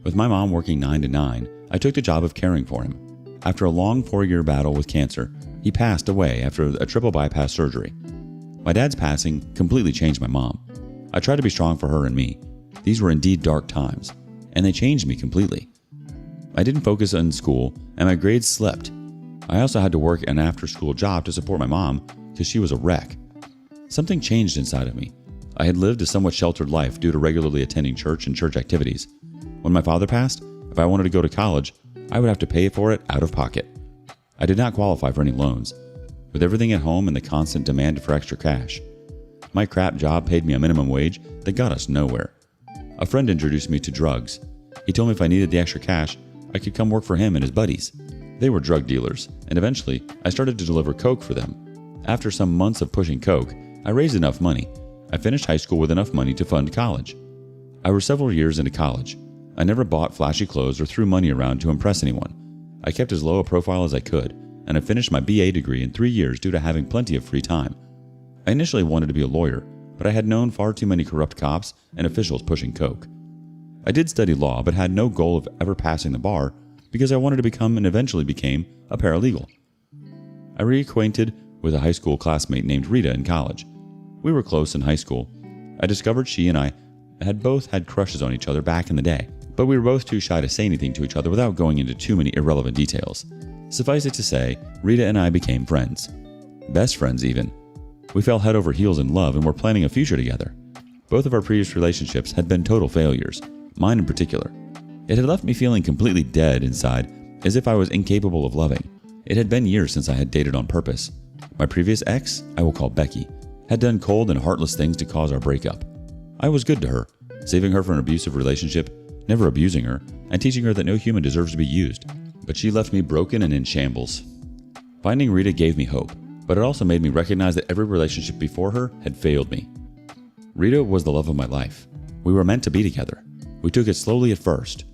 [SPEAKER 1] With my mom working 9 to 9, I took the job of caring for him. After a long 4-year battle with cancer, he passed away after a triple bypass surgery. My dad's passing completely changed my mom. I tried to be strong for her and me. These were indeed dark times, and they changed me completely. I didn't focus on school, and my grades slipped. I also had to work an after-school job to support my mom because she was a wreck. Something changed inside of me. I had lived a somewhat sheltered life due to regularly attending church and church activities. When my father passed, if I wanted to go to college, I would have to pay for it out of pocket. I did not qualify for any loans. With everything at home and the constant demand for extra cash, my crap job paid me a minimum wage that got us nowhere. A friend introduced me to drugs. He told me if I needed the extra cash, I could come work for him and his buddies. They were drug dealers, and eventually I started to deliver coke for them. After some months of pushing coke, I raised enough money. I finished high school with enough money to fund college. I was several years into college. I never bought flashy clothes or threw money around to impress anyone. I kept as low a profile as I could, and I finished my BA degree in 3 years due to having plenty of free time. I initially wanted to be a lawyer, but I had known far too many corrupt cops and officials pushing coke. I did study law, but had no goal of ever passing the bar because I wanted to become and eventually became a paralegal. I reacquainted with a high school classmate named Rita in college. We were close in high school. I discovered she and I had both had crushes on each other back in the day, but we were both too shy to say anything to each other without going into too many irrelevant details. Suffice it to say, Rita and I became friends. Best friends, even. We fell head over heels in love and were planning a future together. Both of our previous relationships had been total failures, mine in particular. It had left me feeling completely dead inside, as if I was incapable of loving. It had been years since I had dated on purpose. My previous ex, I will call Becky, had done cold and heartless things to cause our breakup. I was good to her, saving her from an abusive relationship, never abusing her, and teaching her that no human deserves to be used. But she left me broken and in shambles. Finding Rita gave me hope, but it also made me recognize that every relationship before her had failed me. Rita was the love of my life. We were meant to be together. We took it slowly at first.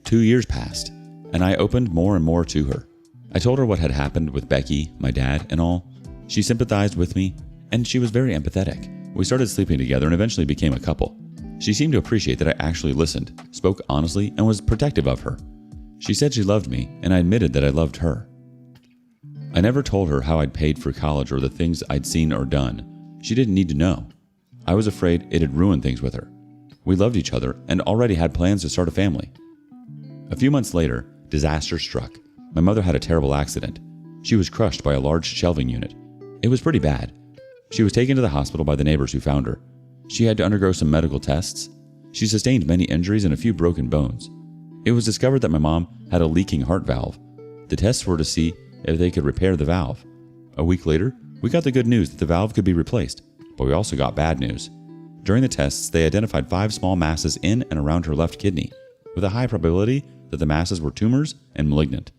[SPEAKER 1] 2 years passed, and I opened more and more to her. I told her what had happened with Becky, my dad, and all. She sympathized with me, and she was very empathetic. We started sleeping together and eventually became a couple. She seemed to appreciate that I actually listened, spoke honestly, and was protective of her. She said she loved me, and I admitted that I loved her. I never told her how I'd paid for college or the things I'd seen or done. She didn't need to know. I was afraid it had ruined things with her. We loved each other and already had plans to start a family. A few months later, disaster struck. My mother had a terrible accident. She was crushed by a large shelving unit. It was pretty bad. She was taken to the hospital by the neighbors who found her. She had to undergo some medical tests. She sustained many injuries and a few broken bones. It was discovered that my mom had a leaking heart valve. The tests were to see if they could repair the valve. A week later, we got the good news that the valve could be replaced, but we also got bad news. During the tests, they identified 5 small masses in and around her left kidney, with a high probability that the masses were tumors and malignant.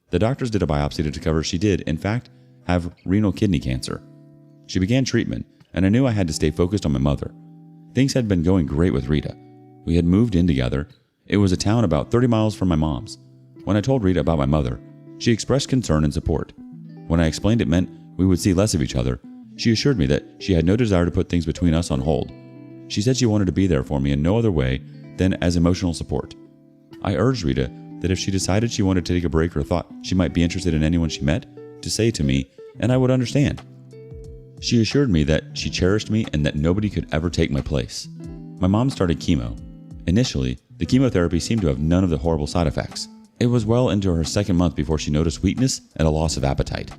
[SPEAKER 1] The doctors did a biopsy to discover she did, in fact, have renal kidney cancer. She began treatment, and I knew I had to stay focused on my mother. Things had been going great with Rita. We had moved in together. It was a town about 30 miles from my mom's. When I told Rita about my mother, she expressed concern and support. When I explained it meant we would see less of each other, she assured me that she had no desire to put things between us on hold. She said she wanted to be there for me in no other way than as emotional support. I urged Rita that if she decided she wanted to take a break or thought she might be interested in anyone she met, to say to me, and I would understand. She assured me that she cherished me and that nobody could ever take my place. My mom started chemo. Initially, the chemotherapy seemed to have none of the horrible side effects. It was well into her second month before she noticed weakness and a loss of appetite.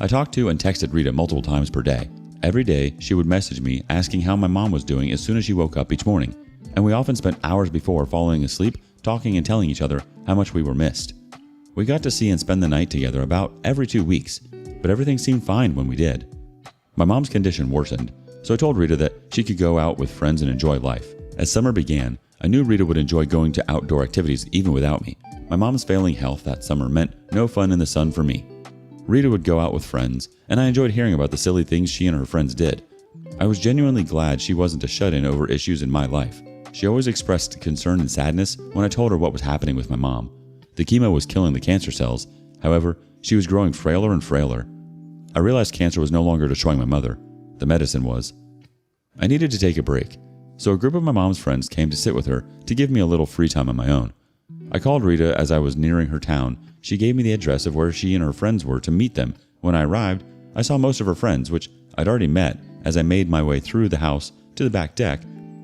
[SPEAKER 1] I talked to and texted Rita multiple times per day. Every day, she would message me asking how my mom was doing as soon as she woke up each morning, and we often spent hours before falling asleep talking and telling each other how much we were missed. We got to see and spend the night together about every 2 weeks, but everything seemed fine when we did. My mom's condition worsened, so I told Rita that she could go out with friends and enjoy life. As summer began, I knew Rita would enjoy going to outdoor activities even without me. My mom's failing health that summer meant no fun in the sun for me. Rita would go out with friends, and I enjoyed hearing about the silly things she and her friends did. I was genuinely glad she wasn't a shut-in over issues in my life. She always expressed concern and sadness when I told her what was happening with my mom. The chemo was killing the cancer cells. However, she was growing frailer and frailer. I realized cancer was no longer destroying my mother. The medicine was. I needed to take a break, so a group of my mom's friends came to sit with her to give me a little free time on my own. I called Rita as I was nearing her town. She gave me the address of where she and her friends were to meet them. When I arrived, I saw most of her friends, which I'd already met. As I made my way through the house to the back deck,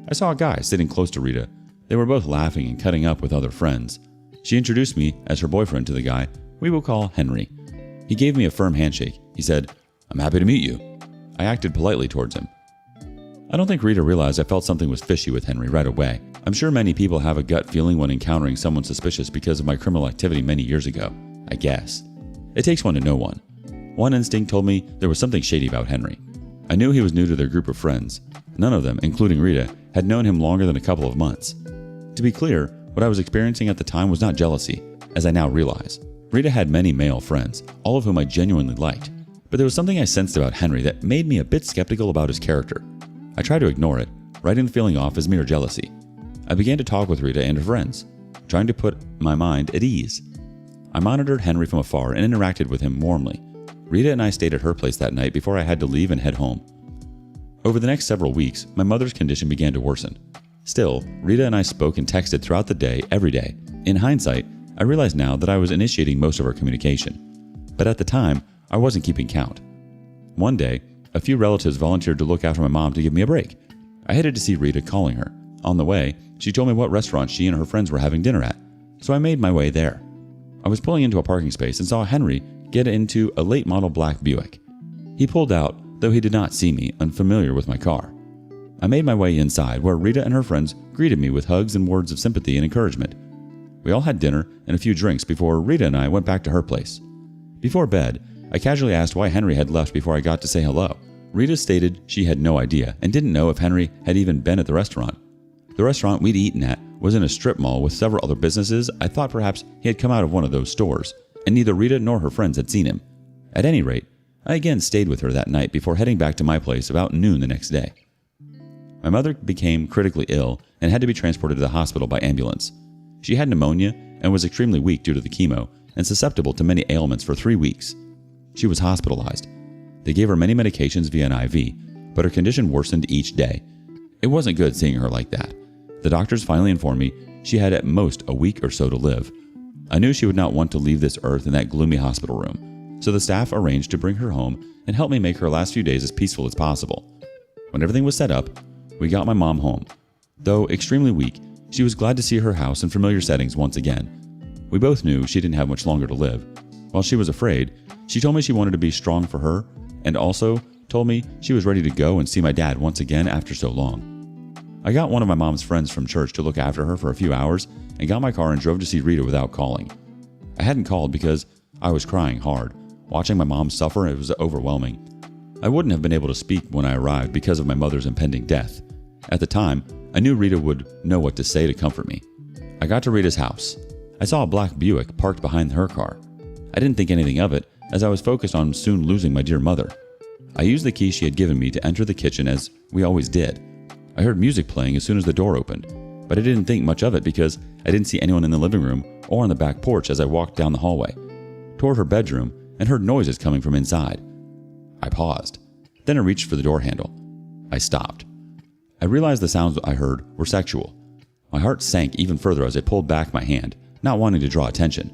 [SPEAKER 1] I saw a guy sitting close to Rita. They were both laughing and cutting up with other friends. She introduced me as her boyfriend to the guy we will call Henry. He gave me a firm handshake. He said, "I'm happy to meet you." I acted politely towards him. I don't think Rita realized I felt something was fishy with Henry right away. I'm sure many people have a gut feeling when encountering someone suspicious because of my criminal activity many years ago, I guess. It takes one to know one. One instinct told me there was something shady about Henry. I knew he was new to their group of friends. None of them, including Rita, had known him longer than a couple of months. To be clear, what I was experiencing at the time was not jealousy, as I now realize. Rita had many male friends, all of whom I genuinely liked. But there was something I sensed about Henry that made me a bit skeptical about his character. I tried to ignore it, writing the feeling off as mere jealousy. I began to talk with Rita and her friends, trying to put my mind at ease. I monitored Henry from afar and interacted with him warmly. Rita and I stayed at her place that night before I had to leave and head home. Over the next several weeks, my mother's condition began to worsen. Still, Rita and I spoke and texted throughout the day, every day. In hindsight, I realize now that I was initiating most of our communication. But at the time, I wasn't keeping count. One day, a few relatives volunteered to look after my mom to give me a break. I headed to see Rita, calling her. On the way, she told me what restaurant she and her friends were having dinner at, so I made my way there. I was pulling into a parking space and saw Henry get into a late model black Buick. He pulled out, though he did not see me, unfamiliar with my car. I made my way inside, where Rita and her friends greeted me with hugs and words of sympathy and encouragement. We all had dinner and a few drinks before Rita and I went back to her place. Before bed, I casually asked why Henry had left before I got to say hello. Rita stated she had no idea and didn't know if Henry had even been at the restaurant. The restaurant we'd eaten at was in a strip mall with several other businesses. I thought perhaps he had come out of one of those stores, and neither Rita nor her friends had seen him. At any rate, I again stayed with her that night before heading back to my place about noon the next day. My mother became critically ill and had to be transported to the hospital by ambulance. She had pneumonia and was extremely weak due to the chemo and susceptible to many ailments for 3 weeks. She was hospitalized. They gave her many medications via an IV, but her condition worsened each day. It wasn't good seeing her like that. The doctors finally informed me she had at most a week or so to live. I knew she would not want to leave this earth in that gloomy hospital room, so the staff arranged to bring her home and help me make her last few days as peaceful as possible. When everything was set up, we got my mom home. Though extremely weak, she was glad to see her house in familiar settings once again. We both knew she didn't have much longer to live. While she was afraid, she told me she wanted to be strong for her, and also told me she was ready to go and see my dad once again after so long. I got one of my mom's friends from church to look after her for a few hours and got my car and drove to see Rita without calling. I hadn't called because I was crying hard. Watching my mom suffer, it was overwhelming. I wouldn't have been able to speak when I arrived because of my mother's impending death. At the time, I knew Rita would know what to say to comfort me. I got to Rita's house. I saw a black Buick parked behind her car. I didn't think anything of it, as I was focused on soon losing my dear mother. I used the key she had given me to enter the kitchen as we always did. I heard music playing as soon as the door opened. but I didn't think much of it because I didn't see anyone in the living room or on the back porch as I walked down the hallway toward her bedroom and heard noises coming from inside. I paused. Then I reached for the door handle. I stopped. I realized the sounds I heard were sexual. My heart sank even further as I pulled back my hand, not wanting to draw attention.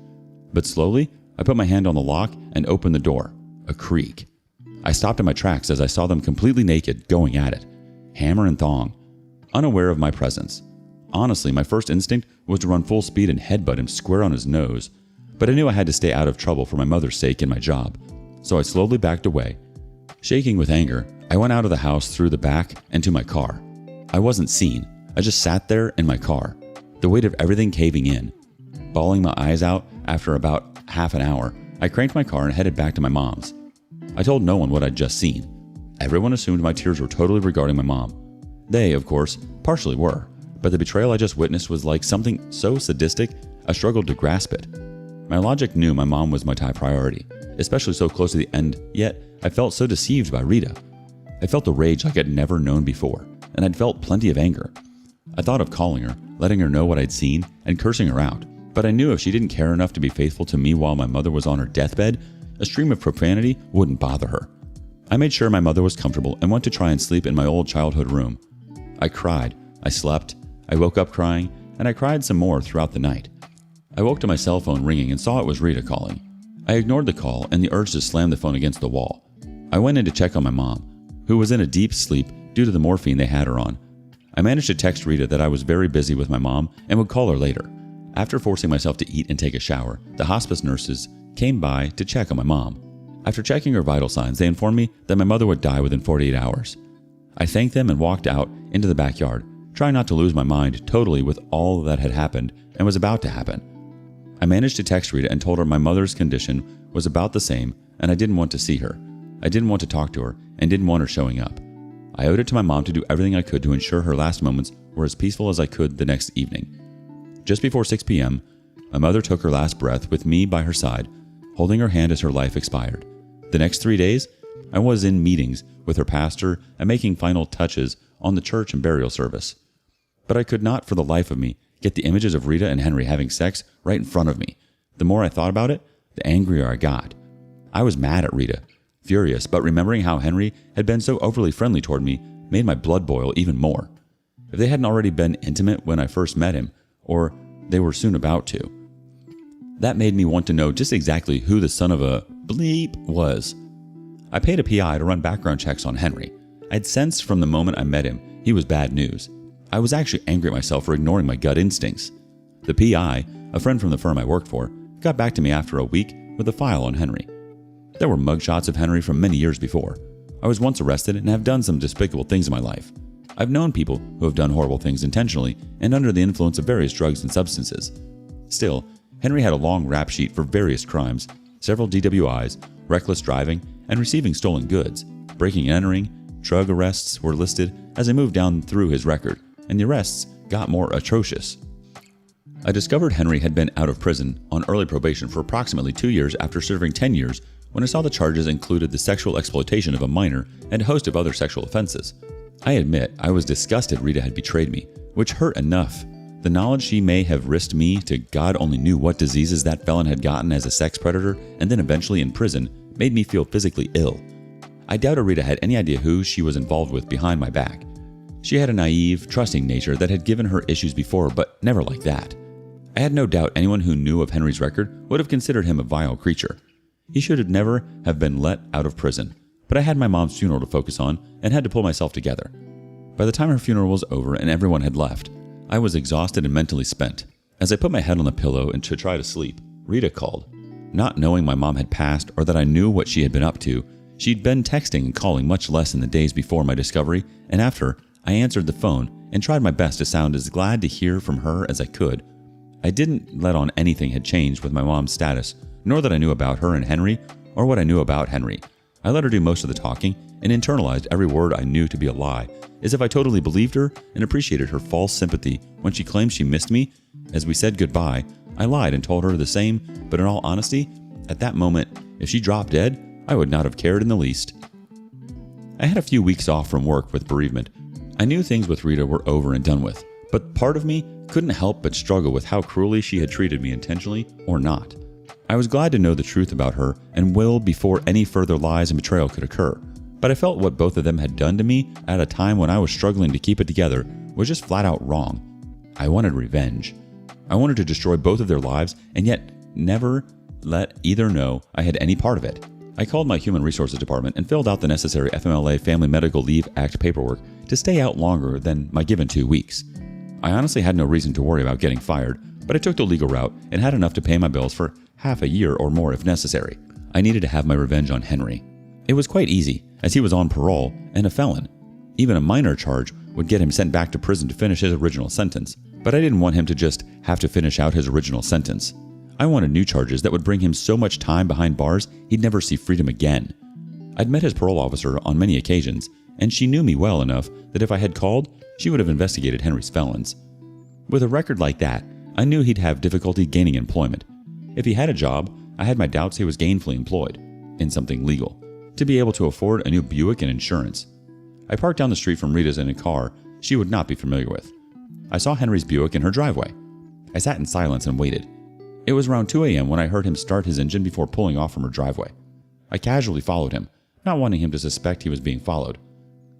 [SPEAKER 1] But slowly, I put my hand on the lock and opened the door. A creak. I stopped in my tracks as I saw them completely naked, going at it, hammer and thong, unaware of my presence. Honestly, my first instinct was to run full speed and headbutt him square on his nose, but I knew I had to stay out of trouble for my mother's sake and my job, so I slowly backed away. Shaking with anger, I went out of the house through the back and to my car. I wasn't seen. I just sat there in my car, the weight of everything caving in. Bawling my eyes out after about half an hour, I cranked my car and headed back to my mom's. I told no one what I'd just seen. Everyone assumed my tears were totally regarding my mom. They, of course, partially were, but the betrayal I just witnessed was like something so sadistic, I struggled to grasp it. My logic knew my mom was my top priority, especially so close to the end, yet I felt so deceived by Rita. I felt the rage like I'd never known before, and I'd felt plenty of anger. I thought of calling her, letting her know what I'd seen, and cursing her out, but I knew if she didn't care enough to be faithful to me while my mother was on her deathbed, a stream of profanity wouldn't bother her. I made sure my mother was comfortable and went to try and sleep in my old childhood room. I cried, I slept, I woke up crying, and I cried some more throughout the night. I woke to my cell phone ringing and saw it was Rita calling. I ignored the call and the urge to slam the phone against the wall. I went in to check on my mom, who was in a deep sleep due to the morphine they had her on. I managed to text Rita that I was very busy with my mom and would call her later. After forcing myself to eat and take a shower, the hospice nurses came by to check on my mom. After checking her vital signs, they informed me that my mother would die within 48 hours. I thanked them and walked out into the backyard, trying not to lose my mind totally with all that had happened and was about to happen. I managed to text Rita and told her my mother's condition was about the same and I didn't want to see her. I didn't want to talk to her and didn't want her showing up. I owed it to my mom to do everything I could to ensure her last moments were as peaceful as I could the next evening. Just before 6 p.m., my mother took her last breath with me by her side, holding her hand as her life expired. The next 3 days, I was in meetings with her pastor and making final touches on the church and burial service. But I could not for the life of me get the images of Rita and Henry having sex right in front of me. The more I thought about it, the angrier I got. I was mad at Rita, furious, but remembering how Henry had been so overly friendly toward me made my blood boil even more. If they hadn't already been intimate when I first met him, or they were soon about to. That made me want to know just exactly who the son of a bleep was. I paid a PI to run background checks on Henry. I'd sensed from the moment I met him he was bad news. I was actually angry at myself for ignoring my gut instincts. The PI, a friend from the firm I worked for, got back to me after a week with a file on Henry. There were mugshots of Henry from many years before. I was once arrested and have done some despicable things in my life. I've known people who have done horrible things intentionally and under the influence of various drugs and substances. Still, Henry had a long rap sheet for various crimes, several DWIs, reckless driving, and receiving stolen goods. Breaking and entering, drug arrests were listed as I moved down through his record, and the arrests got more atrocious. I discovered Henry had been out of prison on early probation for approximately 2 years after serving 10 years when I saw the charges included the sexual exploitation of a minor and a host of other sexual offenses. I admit I was disgusted Rita had betrayed me, which hurt enough. The knowledge she may have risked me to God only knew what diseases that felon had gotten as a sex predator and then eventually in prison made me feel physically ill. I doubted Rita had any idea who she was involved with behind my back. She had a naive, trusting nature that had given her issues before, but never like that. I had no doubt anyone who knew of Henry's record would have considered him a vile creature. He should have never have been let out of prison, but I had my mom's funeral to focus on and had to pull myself together. By the time her funeral was over and everyone had left, I was exhausted and mentally spent. As I put my head on the pillow and to try to sleep, Rita called. Not knowing my mom had passed or that I knew what she had been up to, she'd been texting and calling much less in the days before my discovery, and after, I answered the phone and tried my best to sound as glad to hear from her as I could. I didn't let on anything had changed with my mom's status, nor that I knew about her and Henry, or what I knew about Henry. I let her do most of the talking and internalized every word I knew to be a lie, as if I totally believed her and appreciated her false sympathy when she claimed she missed me. As we said goodbye, I lied and told her the same, but in all honesty, at that moment, if she dropped dead, I would not have cared in the least. I had a few weeks off from work with bereavement. I knew things with Rita were over and done with, but part of me couldn't help but struggle with how cruelly she had treated me, intentionally or not. I was glad to know the truth about her and Will before any further lies and betrayal could occur, but I felt what both of them had done to me at a time when I was struggling to keep it together was just flat out wrong. I wanted revenge. I wanted to destroy both of their lives and yet never let either know I had any part of it. I called my Human Resources Department and filled out the necessary FMLA Family Medical Leave Act paperwork to stay out longer than my given 2 weeks. I honestly had no reason to worry about getting fired, but I took the legal route and had enough to pay my bills for half a year or more if necessary. I needed to have my revenge on Henry. It was quite easy, as he was on parole and a felon. Even a minor charge would get him sent back to prison to finish his original sentence, but I didn't want him to just have to finish out his original sentence. I wanted new charges that would bring him so much time behind bars he'd never see freedom again. I'd met his parole officer on many occasions, and she knew me well enough that if I had called, she would have investigated Henry's felons. With a record like that, I knew he'd have difficulty gaining employment. If he had a job, I had my doubts he was gainfully employed, in something legal, to be able to afford a new Buick and insurance. I parked down the street from Rita's in a car she would not be familiar with. I saw Henry's Buick in her driveway. I sat in silence and waited. It was around 2 a.m. when I heard him start his engine before pulling off from her driveway. I casually followed him, not wanting him to suspect he was being followed.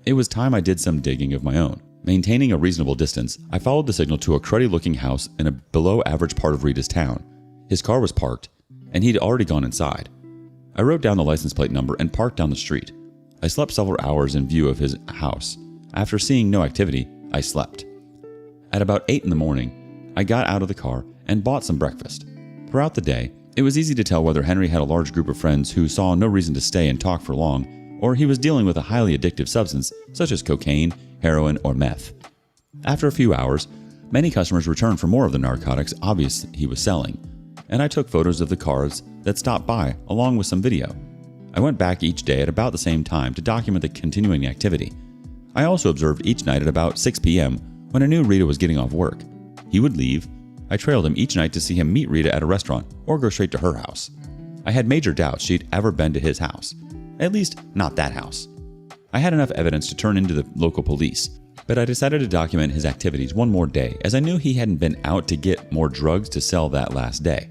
[SPEAKER 1] It was time I did some digging of my own. Maintaining a reasonable distance, I followed the signal to a cruddy-looking house in a below-average part of Rita's town. His car was parked, and he'd already gone inside. I wrote down the license plate number and parked down the street. I slept several hours in view of his house. After seeing no activity, I slept. At about 8 in the morning, I got out of the car and bought some breakfast. Throughout the day, it was easy to tell whether Henry had a large group of friends who saw no reason to stay and talk for long, or he was dealing with a highly addictive substance such as cocaine, heroin, or meth. After a few hours, many customers returned for more of the narcotics obvious he was selling, and I took photos of the cars that stopped by along with some video. I went back each day at about the same time to document the continuing activity. I also observed each night at about 6 p.m. when I knew Rita was getting off work. He would leave. I trailed him each night to see him meet Rita at a restaurant or go straight to her house. I had major doubts she'd ever been to his house. At least, not that house. I had enough evidence to turn into the local police, but I decided to document his activities one more day as I knew he hadn't been out to get more drugs to sell that last day.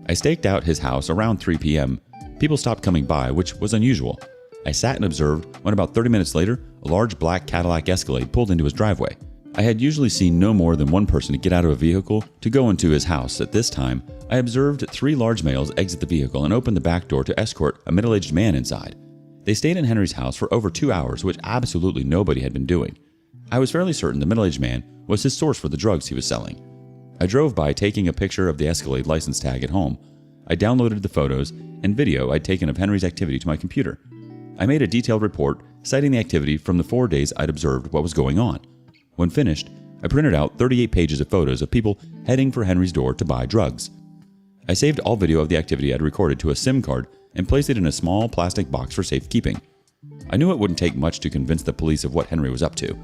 [SPEAKER 1] I staked out his house around 3 p.m. People stopped coming by, which was unusual. I sat and observed when about 30 minutes later, a large black Cadillac Escalade pulled into his driveway. I had usually seen no more than one person to get out of a vehicle to go into his house. At this time, I observed 3 large males exit the vehicle and open the back door to escort a middle-aged man inside. They stayed in Henry's house for over 2 hours, which absolutely nobody had been doing. I was fairly certain the middle-aged man was his source for the drugs he was selling. I drove by taking a picture of the Escalade license tag at home. I downloaded the photos and video I'd taken of Henry's activity to my computer. I made a detailed report citing the activity from the 4 days I'd observed what was going on. When finished, I printed out 38 pages of photos of people heading for Henry's door to buy drugs. I saved all video of the activity I'd recorded to a SIM card and placed it in a small plastic box for safekeeping. I knew it wouldn't take much to convince the police of what Henry was up to.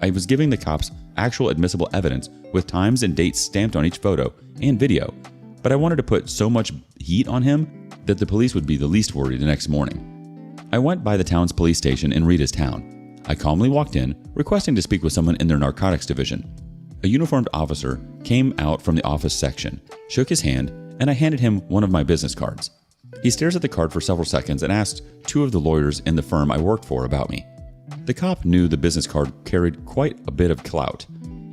[SPEAKER 1] I was giving the cops actual admissible evidence with times and dates stamped on each photo and video, but I wanted to put so much heat on him that the police would be the least worried the next morning. I went by the town's police station in Rita's town. I calmly walked in, requesting to speak with someone in their narcotics division. A uniformed officer came out from the office section, shook his hand, and I handed him one of my business cards. He stares at the card for several seconds and asked 2 of the lawyers in the firm I worked for about me. The cop knew the business card carried quite a bit of clout.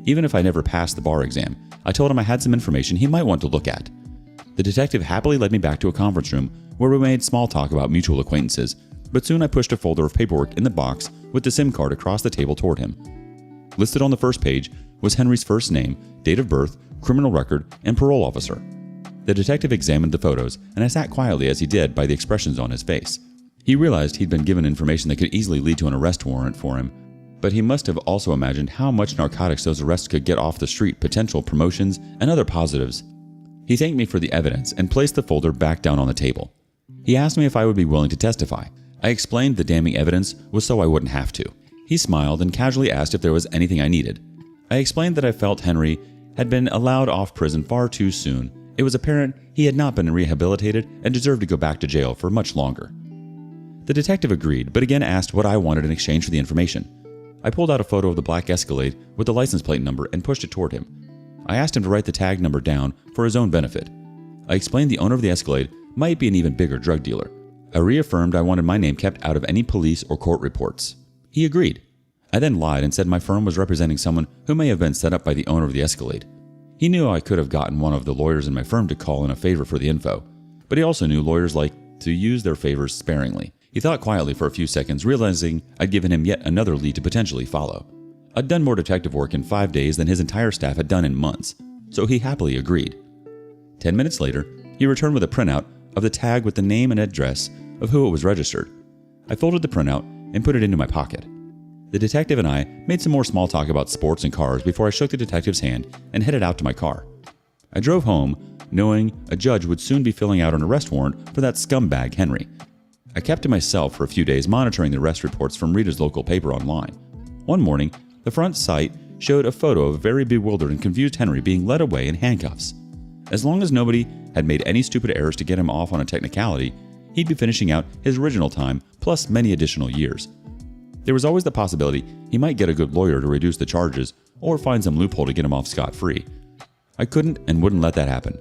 [SPEAKER 1] Even if I never passed the bar exam, I told him I had some information he might want to look at. The detective happily led me back to a conference room where we made small talk about mutual acquaintances, but soon I pushed a folder of paperwork in the box with the SIM card across the table toward him. Listed on the first page was Henry's first name, date of birth, criminal record, and parole officer. The detective examined the photos, and I sat quietly as he did by the expressions on his face. He realized he'd been given information that could easily lead to an arrest warrant for him, but he must have also imagined how much narcotics those arrests could get off the street, potential promotions, and other positives. He thanked me for the evidence and placed the folder back down on the table. He asked me if I would be willing to testify. I explained the damning evidence was so I wouldn't have to. He smiled and casually asked if there was anything I needed. I explained that I felt Henry had been allowed off prison far too soon. It was apparent he had not been rehabilitated and deserved to go back to jail for much longer. The detective agreed, but again asked what I wanted in exchange for the information. I pulled out a photo of the black Escalade with the license plate number and pushed it toward him. I asked him to write the tag number down for his own benefit. I explained the owner of the Escalade might be an even bigger drug dealer. I reaffirmed I wanted my name kept out of any police or court reports. He agreed. I then lied and said my firm was representing someone who may have been set up by the owner of the Escalade. He knew I could have gotten one of the lawyers in my firm to call in a favor for the info, but he also knew lawyers like to use their favors sparingly. He thought quietly for a few seconds, realizing I'd given him yet another lead to potentially follow. I'd done more detective work in 5 days than his entire staff had done in months, so he happily agreed. 10 minutes later, he returned with a printout of the tag with the name and address of who it was registered. I folded the printout and put it into my pocket. The detective and I made some more small talk about sports and cars before I shook the detective's hand and headed out to my car. I drove home, knowing a judge would soon be filling out an arrest warrant for that scumbag Henry. I kept to myself for a few days, monitoring the arrest reports from Rita's local paper online. One morning, the front site showed a photo of a very bewildered and confused Henry being led away in handcuffs. As long as nobody had made any stupid errors to get him off on a technicality, he'd be finishing out his original time plus many additional years. There was always the possibility he might get a good lawyer to reduce the charges or find some loophole to get him off scot-free. I couldn't and wouldn't let that happen.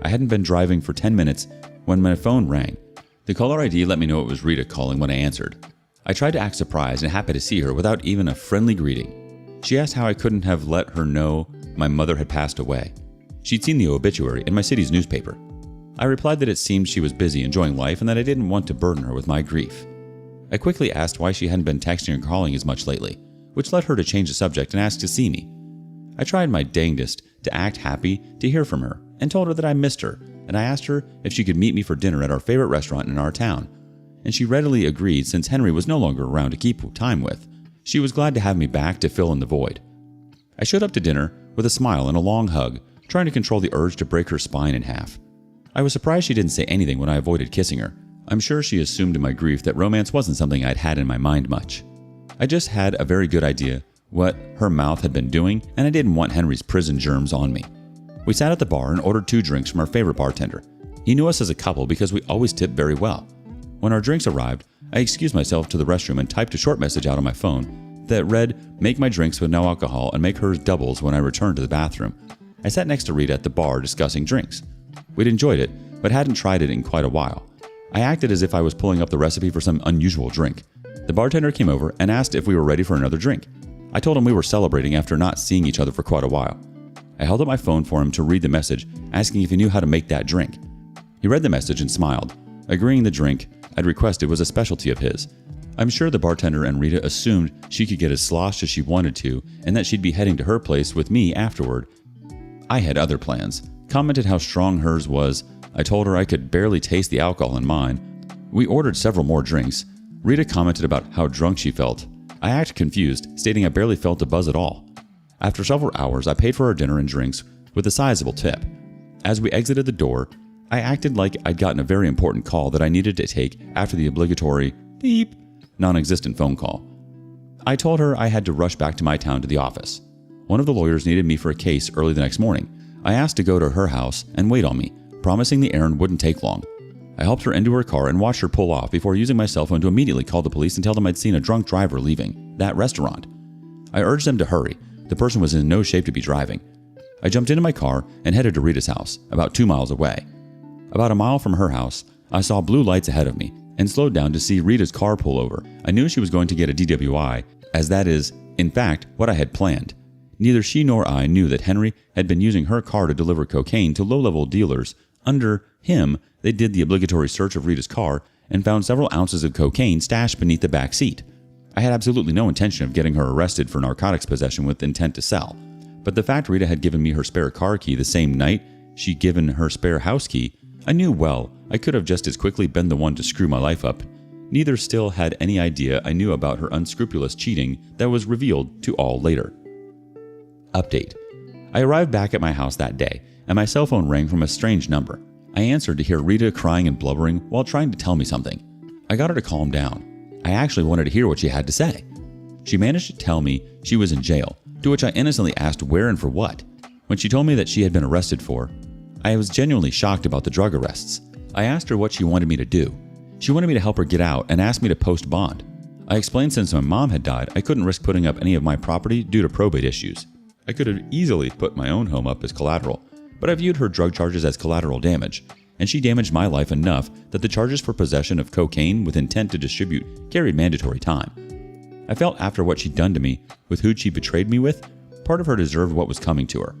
[SPEAKER 1] I hadn't been driving for 10 minutes when my phone rang. The caller ID let me know it was Rita calling when I answered. I tried to act surprised and happy to see her without even a friendly greeting. She asked how I couldn't have let her know my mother had passed away. She'd seen the obituary in my city's newspaper. I replied that it seemed she was busy enjoying life and that I didn't want to burden her with my grief. I quickly asked why she hadn't been texting or calling as much lately, which led her to change the subject and ask to see me. I tried my dangdest to act happy to hear from her and told her that I missed her, and I asked her if she could meet me for dinner at our favorite restaurant in our town, and she readily agreed since Henry was no longer around to keep time with. She was glad to have me back to fill in the void. I showed up to dinner with a smile and a long hug, trying to control the urge to break her spine in half. I was surprised she didn't say anything when I avoided kissing her. I'm sure she assumed in my grief that romance wasn't something I'd had in my mind much. I just had a very good idea what her mouth had been doing, and I didn't want Henry's prison germs on me. We sat at the bar and ordered 2 drinks from our favorite bartender. He knew us as a couple because we always tipped very well. When our drinks arrived, I excused myself to the restroom and typed a short message out on my phone that read, "Make my drinks with no alcohol and make hers doubles when I return to the bathroom." I sat next to Rita at the bar discussing drinks. We'd enjoyed it, but hadn't tried it in quite a while. I acted as if I was pulling up the recipe for some unusual drink. The bartender came over and asked if we were ready for another drink. I told him we were celebrating after not seeing each other for quite a while. I held up my phone for him to read the message, asking if he knew how to make that drink. He read the message and smiled, agreeing the drink I'd requested was a specialty of his. I'm sure the bartender and Rita assumed she could get as sloshed as she wanted to and that she'd be heading to her place with me afterward. I had other plans, commented how strong hers was. I told her I could barely taste the alcohol in mine. We ordered several more drinks. Rita commented about how drunk she felt. I acted confused, stating I barely felt a buzz at all. After several hours, I paid for our dinner and drinks with a sizable tip. As we exited the door, I acted like I'd gotten a very important call that I needed to take after the obligatory beep, non-existent phone call. I told her I had to rush back to my town to the office. One of the lawyers needed me for a case early the next morning. I asked to go to her house and wait on me, promising the errand wouldn't take long. I helped her into her car and watched her pull off before using my cell phone to immediately call the police and tell them I'd seen a drunk driver leaving that restaurant. I urged them to hurry. The person was in no shape to be driving. I jumped into my car and headed to Rita's house, about 2 miles away. About a mile from her house, I saw blue lights ahead of me and slowed down to see Rita's car pull over. I knew she was going to get a DWI, as that is, in fact, what I had planned. Neither she nor I knew that Henry had been using her car to deliver cocaine to low-level dealers. Under him, they did the obligatory search of Rita's car and found several ounces of cocaine stashed beneath the back seat. I had absolutely no intention of getting her arrested for narcotics possession with intent to sell, but the fact Rita had given me her spare car key the same night she'd given her spare house key, I knew well I could have just as quickly been the one to screw my life up. Neither still had any idea I knew about her unscrupulous cheating that was revealed to all later. Update. I arrived back at my house that day, and my cell phone rang from a strange number. I answered to hear Rita crying and blubbering while trying to tell me something. I got her to calm down. I actually wanted to hear what she had to say. She managed to tell me she was in jail, to which I innocently asked where and for what. When she told me that she had been arrested for, I was genuinely shocked about the drug arrests. I asked her what she wanted me to do. She wanted me to help her get out and asked me to post bond. I explained since my mom had died, I couldn't risk putting up any of my property due to probate issues. I could have easily put my own home up as collateral, but I viewed her drug charges as collateral damage, and she damaged my life enough that the charges for possession of cocaine with intent to distribute carried mandatory time. I felt after what she'd done to me, with who she betrayed me with, part of her deserved what was coming to her.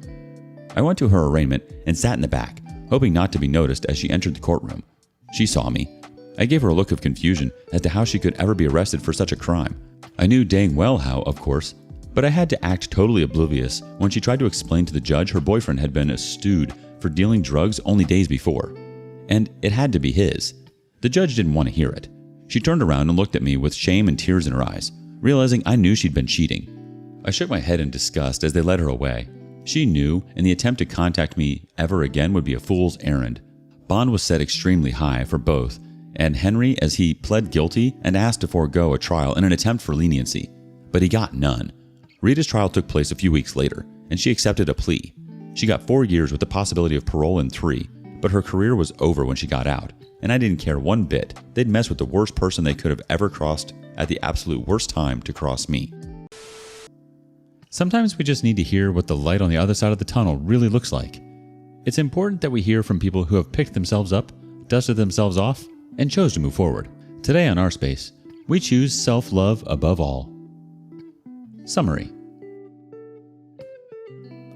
[SPEAKER 1] I went to her arraignment and sat in the back, hoping not to be noticed as she entered the courtroom. She saw me. I gave her a look of confusion as to how she could ever be arrested for such a crime. I knew dang well how, of course, but I had to act totally oblivious when she tried to explain to the judge her boyfriend had been stewed for dealing drugs only days before. And it had to be his. The judge didn't want to hear it. She turned around and looked at me with shame and tears in her eyes, realizing I knew she'd been cheating. I shook my head in disgust as they led her away. She knew, and the attempt to contact me ever again would be a fool's errand. Bond was set extremely high for both, and Henry as he pled guilty and asked to forego a trial in an attempt for leniency. But he got none. Rita's trial took place a few weeks later, and she accepted a plea. She got 4 years with the possibility of parole in 3, but her career was over when she got out, and I didn't care one bit. They'd mess with the worst person they could have ever crossed at the absolute worst time to cross me. Sometimes we just need to hear what the light on the other side of the tunnel really looks like. It's important that we hear from people who have picked themselves up, dusted themselves off, and chose to move forward. Today on rSpace, we choose self-love above all. Summary.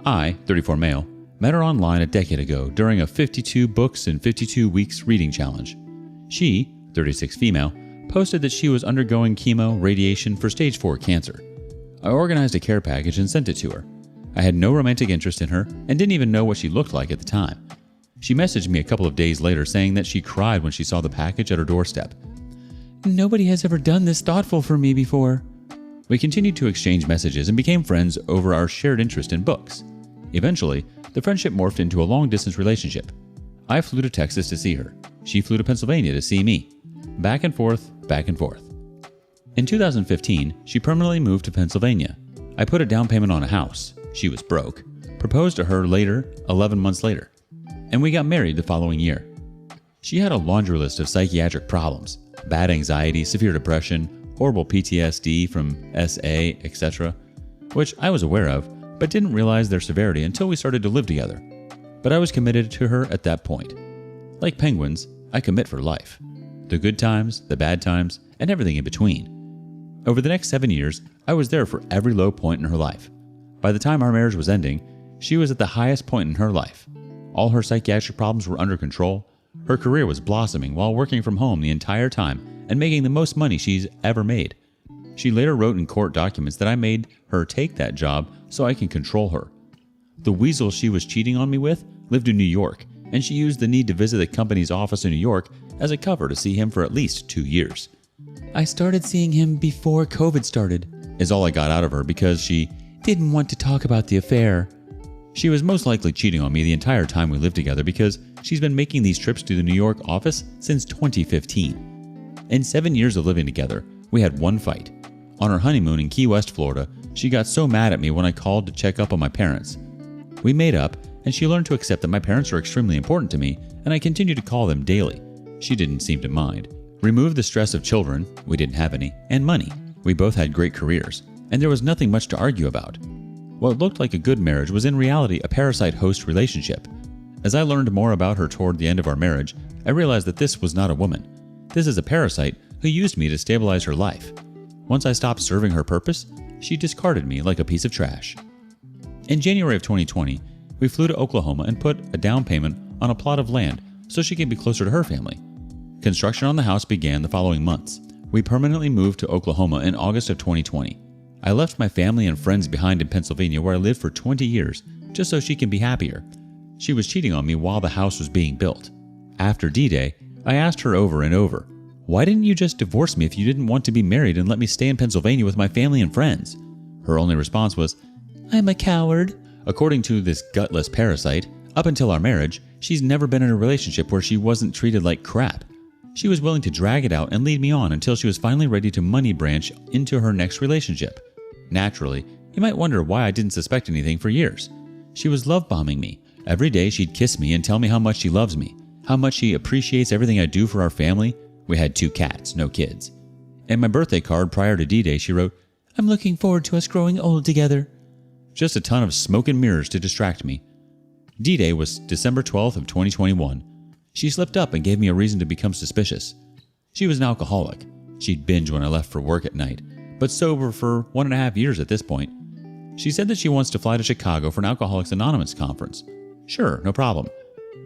[SPEAKER 1] I, 34 male, met her online a decade ago during a 52 books in 52 weeks reading challenge. She, 36 female, posted that she was undergoing chemo radiation for stage 4 cancer. I organized a care package and sent it to her. I had no romantic interest in her and didn't even know what she looked like at the time. She messaged me a couple of days later saying that she cried when she saw the package at her doorstep. "Nobody has ever done this thoughtful for me before." We continued to exchange messages and became friends over our shared interest in books. Eventually, the friendship morphed into a long-distance relationship. I flew to Texas to see her. She flew to Pennsylvania to see me. Back and forth, back and forth. In 2015, she permanently moved to Pennsylvania. I put a down payment on a house. She was broke. Proposed to her later, 11 months later. And we got married the following year. She had a laundry list of psychiatric problems, bad anxiety, severe depression, horrible PTSD from SA, etc., which I was aware of, but didn't realize their severity until we started to live together. But I was committed to her at that point. Like penguins, I commit for life. The good times, the bad times, and everything in between. Over the next 7 years, I was there for every low point in her life. By the time our marriage was ending, she was at the highest point in her life. All her psychiatric problems were under control. Her career was blossoming while working from home the entire time and making the most money she's ever made. She later wrote in court documents that I made her take that job so I can control her. The weasel she was cheating on me with lived in New York, and she used the need to visit the company's office in New York as a cover to see him for at least 2 years. "I started seeing him before COVID started," is all I got out of her because she didn't want to talk about the affair. She was most likely cheating on me the entire time we lived together because she's been making these trips to the New York office since 2015. In 7 years of living together, we had one fight. On our honeymoon in Key West, Florida, she got so mad at me when I called to check up on my parents. We made up, and she learned to accept that my parents are extremely important to me, and I continue to call them daily. She didn't seem to mind. Remove the stress of children, we didn't have any, and money. We both had great careers, and there was nothing much to argue about. What looked like a good marriage was in reality a parasite-host relationship. As I learned more about her toward the end of our marriage, I realized that this was not a woman. This is a parasite who used me to stabilize her life. Once I stopped serving her purpose, she discarded me like a piece of trash. In January of 2020, we flew to Oklahoma and put a down payment on a plot of land so she could be closer to her family. Construction on the house began the following months. We permanently moved to Oklahoma in August of 2020. I left my family and friends behind in Pennsylvania where I lived for 20 years just so she can be happier. She was cheating on me while the house was being built. After D-Day, I asked her over and over, "Why didn't you just divorce me if you didn't want to be married and let me stay in Pennsylvania with my family and friends?" Her only response was, "I'm a coward." According to this gutless parasite, up until our marriage, she's never been in a relationship where she wasn't treated like crap. She was willing to drag it out and lead me on until she was finally ready to money branch into her next relationship. Naturally, you might wonder why I didn't suspect anything for years. She was love-bombing me. Every day she'd kiss me and tell me how much she loves me, how much she appreciates everything I do for our family. We had 2 cats, no kids. In my birthday card prior to D-Day, she wrote, "I'm looking forward to us growing old together." Just a ton of smoke and mirrors to distract me. D-Day was December 12th of 2021. She slipped up and gave me a reason to become suspicious. She was an alcoholic. She'd binge when I left for work at night, but sober for 1.5 years at this point. She said that she wants to fly to Chicago for an Alcoholics Anonymous conference. Sure, no problem.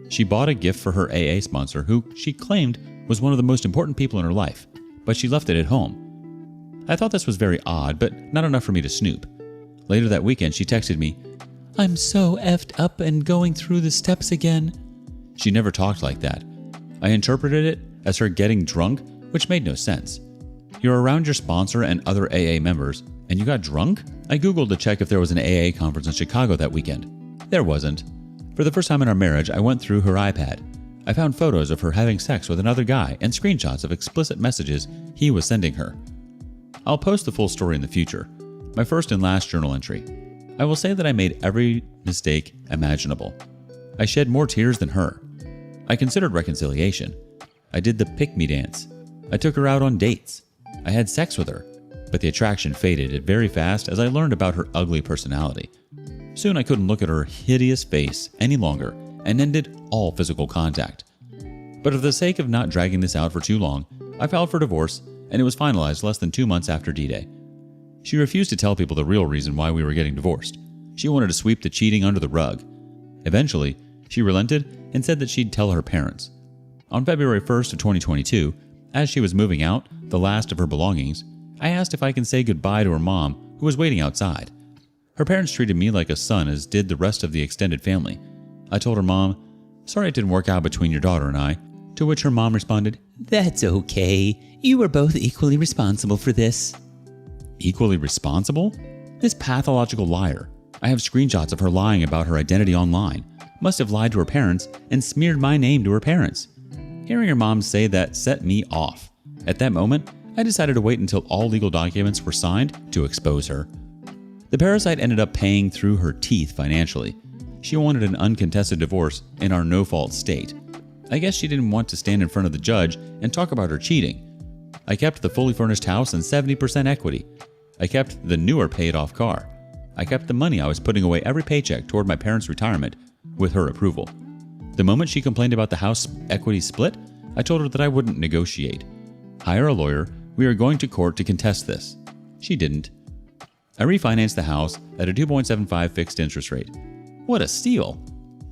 [SPEAKER 1] She bought a gift for her AA sponsor, who she claimed was one of the most important people in her life, but she left it at home. I thought this was very odd, but not enough for me to snoop. Later that weekend, she texted me, "I'm so effed up and going through the steps again." She never talked like that. I interpreted it as her getting drunk, which made no sense. You're around your sponsor and other AA members, and you got drunk? I Googled to check if there was an AA conference in Chicago that weekend. There wasn't. For the first time in our marriage, I went through her iPad. I found photos of her having sex with another guy and screenshots of explicit messages he was sending her. I'll post the full story in the future. My first and last journal entry. I will say that I made every mistake imaginable. I shed more tears than her. I considered reconciliation. I did the pick-me dance. I took her out on dates. I had sex with her, but the attraction faded very fast as I learned about her ugly personality. Soon I couldn't look at her hideous face any longer and ended all physical contact. But for the sake of not dragging this out for too long, I filed for divorce, and it was finalized less than 2 months after D-Day. She refused to tell people the real reason why we were getting divorced. She wanted to sweep the cheating under the rug. Eventually, she relented and said that she'd tell her parents. On February 1st of 2022, as she was moving out, the last of her belongings, I asked if I can say goodbye to her mom, who was waiting outside. Her parents treated me like a son, as did the rest of the extended family. I told her mom, "Sorry it didn't work out between your daughter and I," to which her mom responded,
[SPEAKER 2] That's okay. You were both equally responsible for this.
[SPEAKER 1] "Equally responsible? This pathological liar. I have screenshots of her lying about her identity online, must have lied to her parents and smeared my name to her parents. Hearing her mom say that set me off. At that moment, I decided to wait until all legal documents were signed to expose her. The parasite ended up paying through her teeth financially. She wanted an uncontested divorce in our no-fault state. I guess she didn't want to stand in front of the judge and talk about her cheating. I kept the fully furnished house and 70% equity. I kept the newer paid-off car. I kept the money I was putting away every paycheck toward my parents' retirement with her approval. The moment she complained about the house equity split, I told her that I wouldn't negotiate. Hire a lawyer. We are going to court to contest this. She didn't. I refinanced the house at a 2.75 fixed interest rate. What a steal!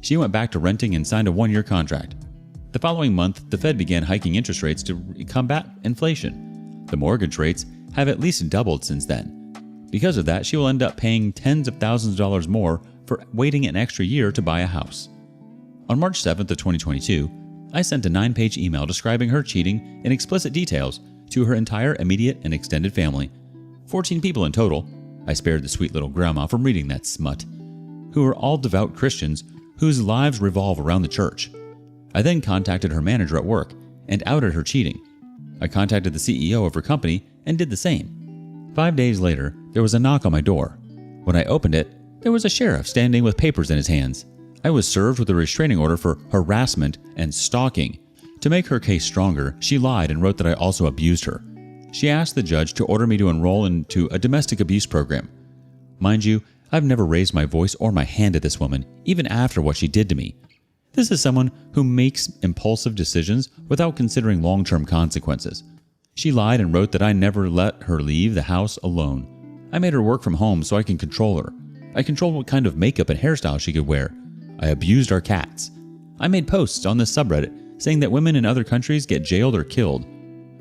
[SPEAKER 1] She went back to renting and signed a 1-year contract. The following month, the Fed began hiking interest rates to combat inflation. The mortgage rates have at least doubled since then. Because of that, she will end up paying tens of thousands of dollars more for waiting an extra year to buy a house. On March 7th of 2022, I sent a 9-page email describing her cheating in explicit details to her entire immediate and extended family. 14 people in total. I spared the sweet little grandma from reading that smut, who are all devout Christians whose lives revolve around the church. I then contacted her manager at work and outed her cheating. I contacted the CEO of her company and did the same. 5 days later, there was a knock on my door. When I opened it, there was a sheriff standing with papers in his hands. I was served with a restraining order for harassment and stalking. To make her case stronger, she lied and wrote that I also abused her. She asked the judge to order me to enroll into a domestic abuse program. Mind you, I've never raised my voice or my hand at this woman, even after what she did to me. This is someone who makes impulsive decisions without considering long-term consequences. She lied and wrote that I never let her leave the house alone. I made her work from home so I can control her. I controlled what kind of makeup and hairstyle she could wear. I abused our cats. I made posts on this subreddit saying that women in other countries get jailed or killed.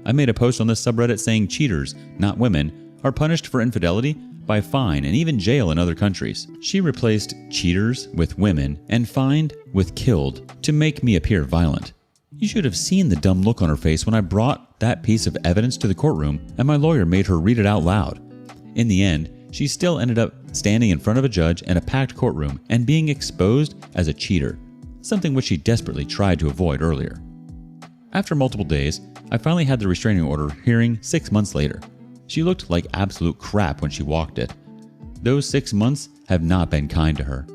[SPEAKER 1] I made a post on this subreddit saying cheaters, not women, are punished for infidelity by fine and even jail in other countries. She replaced cheaters with women and fined with killed to make me appear violent. You should have seen the dumb look on her face when I brought that piece of evidence to the courtroom and my lawyer made her read it out loud. In the end, she still ended up standing in front of a judge in a packed courtroom and being exposed as a cheater, something which she desperately tried to avoid earlier. After multiple days, I finally had the restraining order hearing 6 months later. She looked like absolute crap when she walked it. Those 6 months have not been kind to her.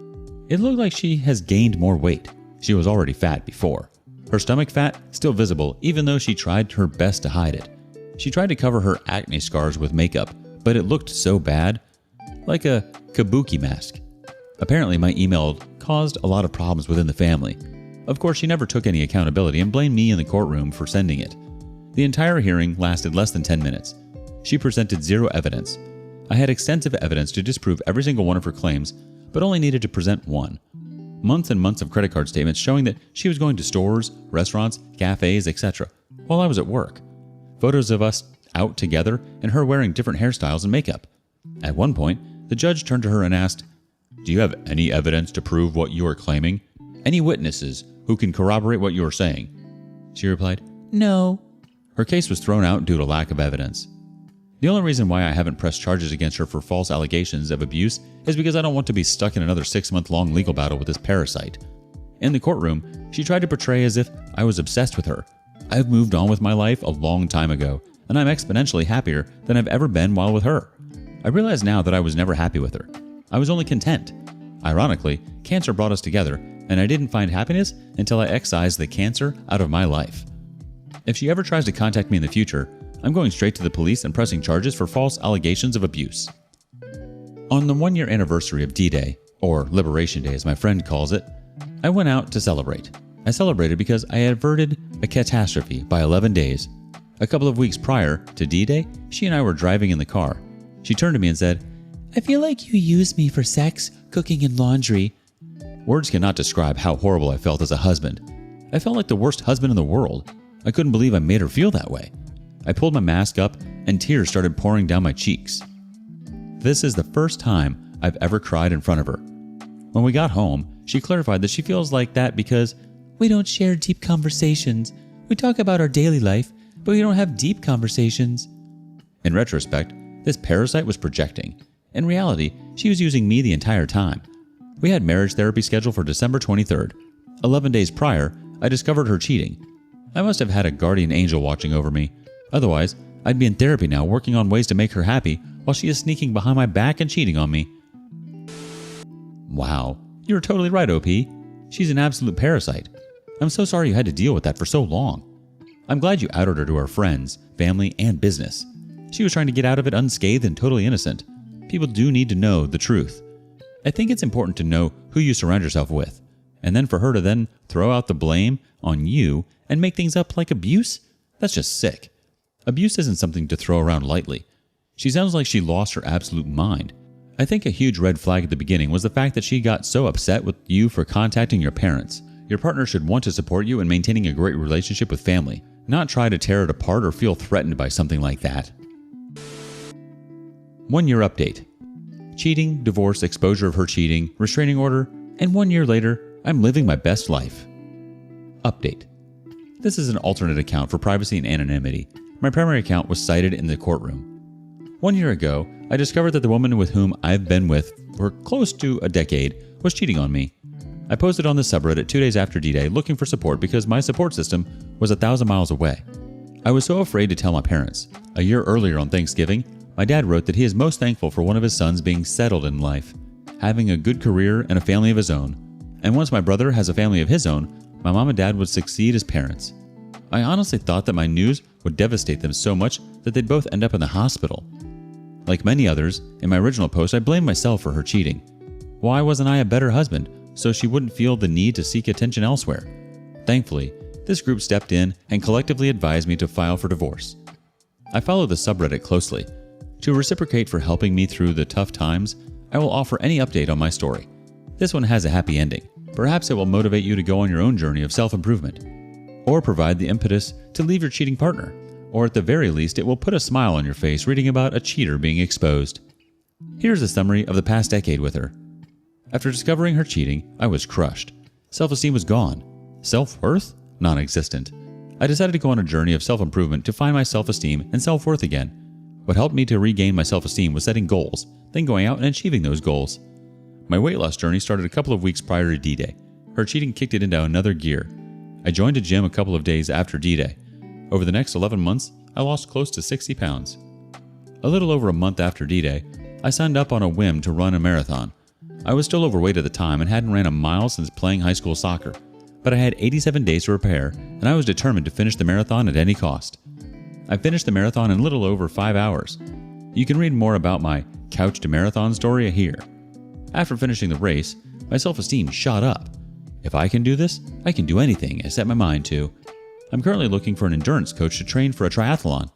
[SPEAKER 1] It looked like she has gained more weight. She was already fat before. Her stomach fat still visible even though she tried her best to hide it. She tried to cover her acne scars with makeup, but it looked so bad, like a kabuki mask. Apparently, my email caused a lot of problems within the family. Of course, she never took any accountability and blamed me in the courtroom for sending it. The entire hearing lasted less than 10 minutes. She presented zero evidence. I had extensive evidence to disprove every single one of her claims, but only needed to present one. Months and months of credit card statements showing that she was going to stores, restaurants, cafes, etc. while I was at work. Photos of us out together and her wearing different hairstyles and makeup. At one point, the judge turned to her and asked, "Do you have any evidence to prove what you are claiming? Any witnesses who can corroborate what you are saying?" She replied, "No." Her case was thrown out due to lack of evidence. The only reason why I haven't pressed charges against her for false allegations of abuse is because I don't want to be stuck in another 6-month-long legal battle with this parasite. In the courtroom, she tried to portray as if I was obsessed with her. I've moved on with my life a long time ago, and I'm exponentially happier than I've ever been while with her. I realize now that I was never happy with her. I was only content. Ironically, cancer brought us together, and I didn't find happiness until I excised the cancer out of my life. If she ever tries to contact me in the future, I'm going straight to the police and pressing charges for false allegations of abuse. On the 1-year anniversary of D-Day, or Liberation Day as my friend calls it, I went out to celebrate. I celebrated because I had averted a catastrophe by 11 days. A couple of weeks prior to D-Day, she and I were driving in the car. She turned to me and said, "I feel like you use me for sex, cooking, and laundry." Words cannot describe how horrible I felt as a husband. I felt like the worst husband in the world. I couldn't believe I made her feel that way. I pulled my mask up and tears started pouring down my cheeks. This is the first time I've ever cried in front of her. When we got home, she clarified that she feels like that because we don't share deep conversations. We talk about our daily life, but we don't have deep conversations. In retrospect, this parasite was projecting. In reality, she was using me the entire time. We had marriage therapy scheduled for December 23rd. 11 days prior, I discovered her cheating. I must have had a guardian angel watching over me. Otherwise, I'd be in therapy now working on ways to make her happy while she is sneaking behind my back and cheating on me. Wow, you're totally right, OP. She's an absolute parasite. I'm so sorry you had to deal with that for so long. I'm glad you outed her to her friends, family, and business. She was trying to get out of it unscathed and totally innocent. People do need to know the truth. I think it's important to know who you surround yourself with, and then for her to then throw out the blame on you and make things up like abuse? That's just sick. Abuse isn't something to throw around lightly. She sounds like she lost her absolute mind. I think a huge red flag at the beginning was the fact that she got so upset with you for contacting your parents. Your partner should want to support you in maintaining a great relationship with family, not try to tear it apart or feel threatened by something like that. 1-year update. Cheating, divorce, exposure of her cheating, restraining order, and 1 year later, I'm living my best life. Update. This is an alternate account for privacy and anonymity. My primary account was cited in the courtroom. 1 year ago, I discovered that the woman with whom I've been with for close to a decade was cheating on me. I posted on the subreddit 2 days after D-Day looking for support because my support system was 1,000 miles away. I was so afraid to tell my parents. A year earlier on Thanksgiving, my dad wrote that he is most thankful for one of his sons being settled in life, having a good career and a family of his own. And once my brother has a family of his own, my mom and dad would succeed as parents. I honestly thought that my news would devastate them so much that they'd both end up in the hospital. Like many others, in my original post, I blamed myself for her cheating. Why wasn't I a better husband so she wouldn't feel the need to seek attention elsewhere? Thankfully, this group stepped in and collectively advised me to file for divorce. I follow the subreddit closely. To reciprocate for helping me through the tough times, I will offer any update on my story. This one has a happy ending. Perhaps it will motivate you to go on your own journey of self-improvement, or provide the impetus to leave your cheating partner, or at the very least, it will put a smile on your face reading about a cheater being exposed. Here's a summary of the past decade with her. After discovering her cheating, I was crushed. Self-esteem was gone. Self-worth? Non-existent. I decided to go on a journey of self-improvement to find my self-esteem and self-worth again. What helped me to regain my self-esteem was setting goals, then going out and achieving those goals. My weight loss journey started a couple of weeks prior to D-Day. Her cheating kicked it into another gear. I joined a gym a couple of days after D-Day. Over the next 11 months, I lost close to 60 pounds. A little over a month after D-Day, I signed up on a whim to run a marathon. I was still overweight at the time and hadn't ran a mile since playing high school soccer, but I had 87 days to prepare, and I was determined to finish the marathon at any cost. I finished the marathon in a little over 5 hours. You can read more about my couch to marathon story here. After finishing the race, my self-esteem shot up. If I can do this, I can do anything I set my mind to. I'm currently looking for an endurance coach to train for a triathlon.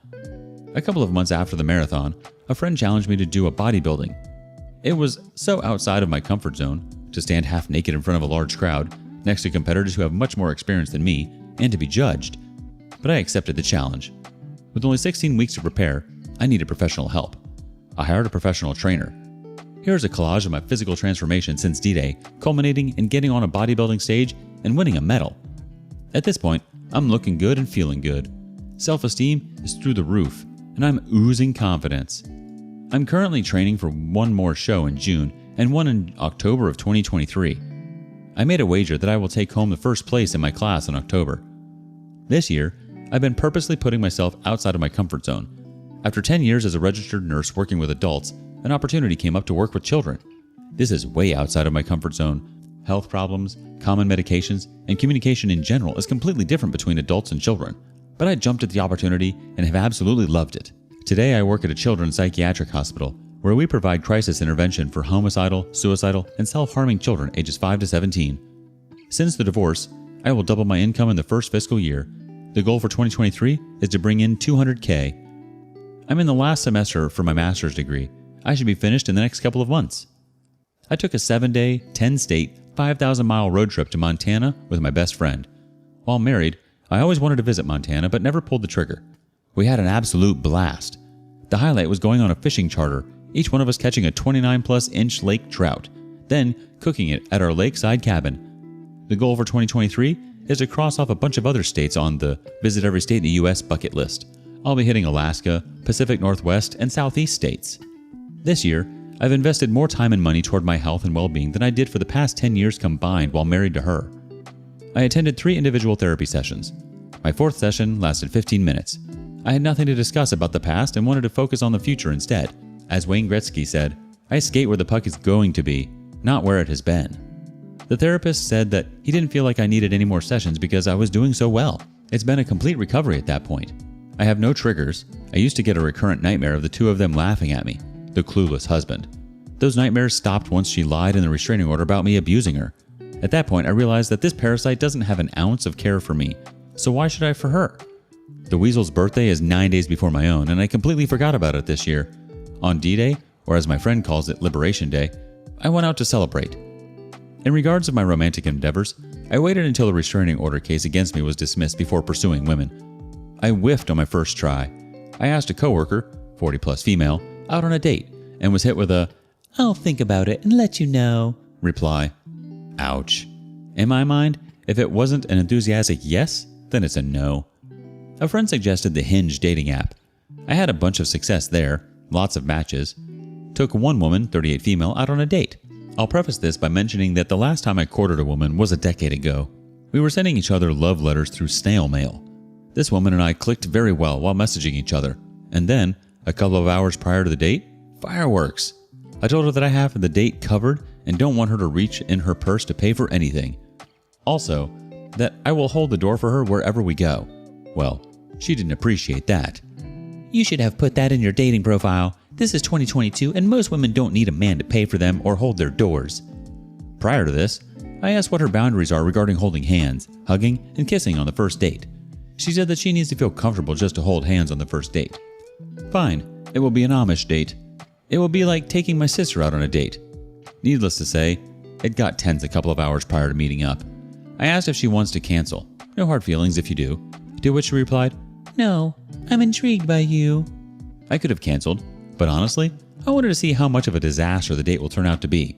[SPEAKER 1] A couple of months after the marathon, a friend challenged me to do a bodybuilding. It was so outside of my comfort zone to stand half naked in front of a large crowd, next to competitors who have much more experience than me, and to be judged. But I accepted the challenge. With only 16 weeks to prepare, I needed professional help. I hired a professional trainer. Here's a collage of my physical transformation since D-Day, culminating in getting on a bodybuilding stage and winning a medal. At this point, I'm looking good and feeling good. Self-esteem is through the roof, and I'm oozing confidence. I'm currently training for one more show in June and one in October of 2023. I made a wager that I will take home the first place in my class in October. This year, I've been purposely putting myself outside of my comfort zone. After 10 years as a registered nurse working with adults, an opportunity came up to work with children. This is way outside of my comfort zone. Health problems, common medications, and communication in general is completely different between adults and children. But I jumped at the opportunity and have absolutely loved it. Today I work at a children's psychiatric hospital where we provide crisis intervention for homicidal, suicidal, and self-harming children ages 5 to 17. Since the divorce, I will double my income in the first fiscal year. The goal for 2023 is to bring in $200K. I'm in the last semester for my master's degree. I should be finished in the next couple of months. I took a 7-day, 10-state, 5,000-mile road trip to Montana with my best friend. While married, I always wanted to visit Montana but never pulled the trigger. We had an absolute blast. The highlight was going on a fishing charter, each one of us catching a 29-plus-inch lake trout, then cooking it at our lakeside cabin. The goal for 2023 is to cross off a bunch of other states on the Visit Every State in the U.S. bucket list. I'll be hitting Alaska, Pacific Northwest, and Southeast states. This year, I've invested more time and money toward my health and well-being than I did for the past 10 years combined while married to her. I attended 3 individual therapy sessions. My 4th session lasted 15 minutes. I had nothing to discuss about the past and wanted to focus on the future instead. As Wayne Gretzky said, I skate where the puck is going to be, not where it has been. The therapist said that he didn't feel like I needed any more sessions because I was doing so well. It's been a complete recovery at that point. I have no triggers. I used to get a recurrent nightmare of the two of them laughing at me, the clueless husband. Those nightmares stopped once she lied in the restraining order about me abusing her. At that point, I realized that this parasite doesn't have an ounce of care for me, so why should I for her? The weasel's birthday is 9 days before my own, and I completely forgot about it this year. On D-Day, or as my friend calls it, Liberation Day, I went out to celebrate. In regards of my romantic endeavors, I waited until the restraining order case against me was dismissed before pursuing women. I whiffed on my first try. I asked a coworker, 40-plus female, out on a date, and was hit with a, "I'll think about it and let you know," reply. Ouch. In my mind, if it wasn't an enthusiastic yes, then it's a no. A friend suggested the Hinge dating app. I had a bunch of success there, lots of matches. Took one woman, 38 female, out on a date. I'll preface this by mentioning that the last time I courted a woman was a decade ago. We were sending each other love letters through snail mail. This woman and I clicked very well while messaging each other. And then, a couple of hours prior to the date, fireworks. I told her that I have the date covered and don't want her to reach in her purse to pay for anything. Also, that I will hold the door for her wherever we go. Well, she didn't appreciate that. "You should have put that in your dating profile. This is 2022 and most women don't need a man to pay for them or hold their doors." Prior to this, I asked what her boundaries are regarding holding hands, hugging, and kissing on the first date. She said that she needs to feel comfortable just to hold hands on the first date. Fine, it will be an Amish date. It will be like taking my sister out on a date. Needless to say, it got tense a couple of hours prior to meeting up. I asked if she wants to cancel. No hard feelings if you do. To which she replied, "No, I'm intrigued by you." I could have canceled, but honestly, I wanted to see how much of a disaster the date will turn out to be.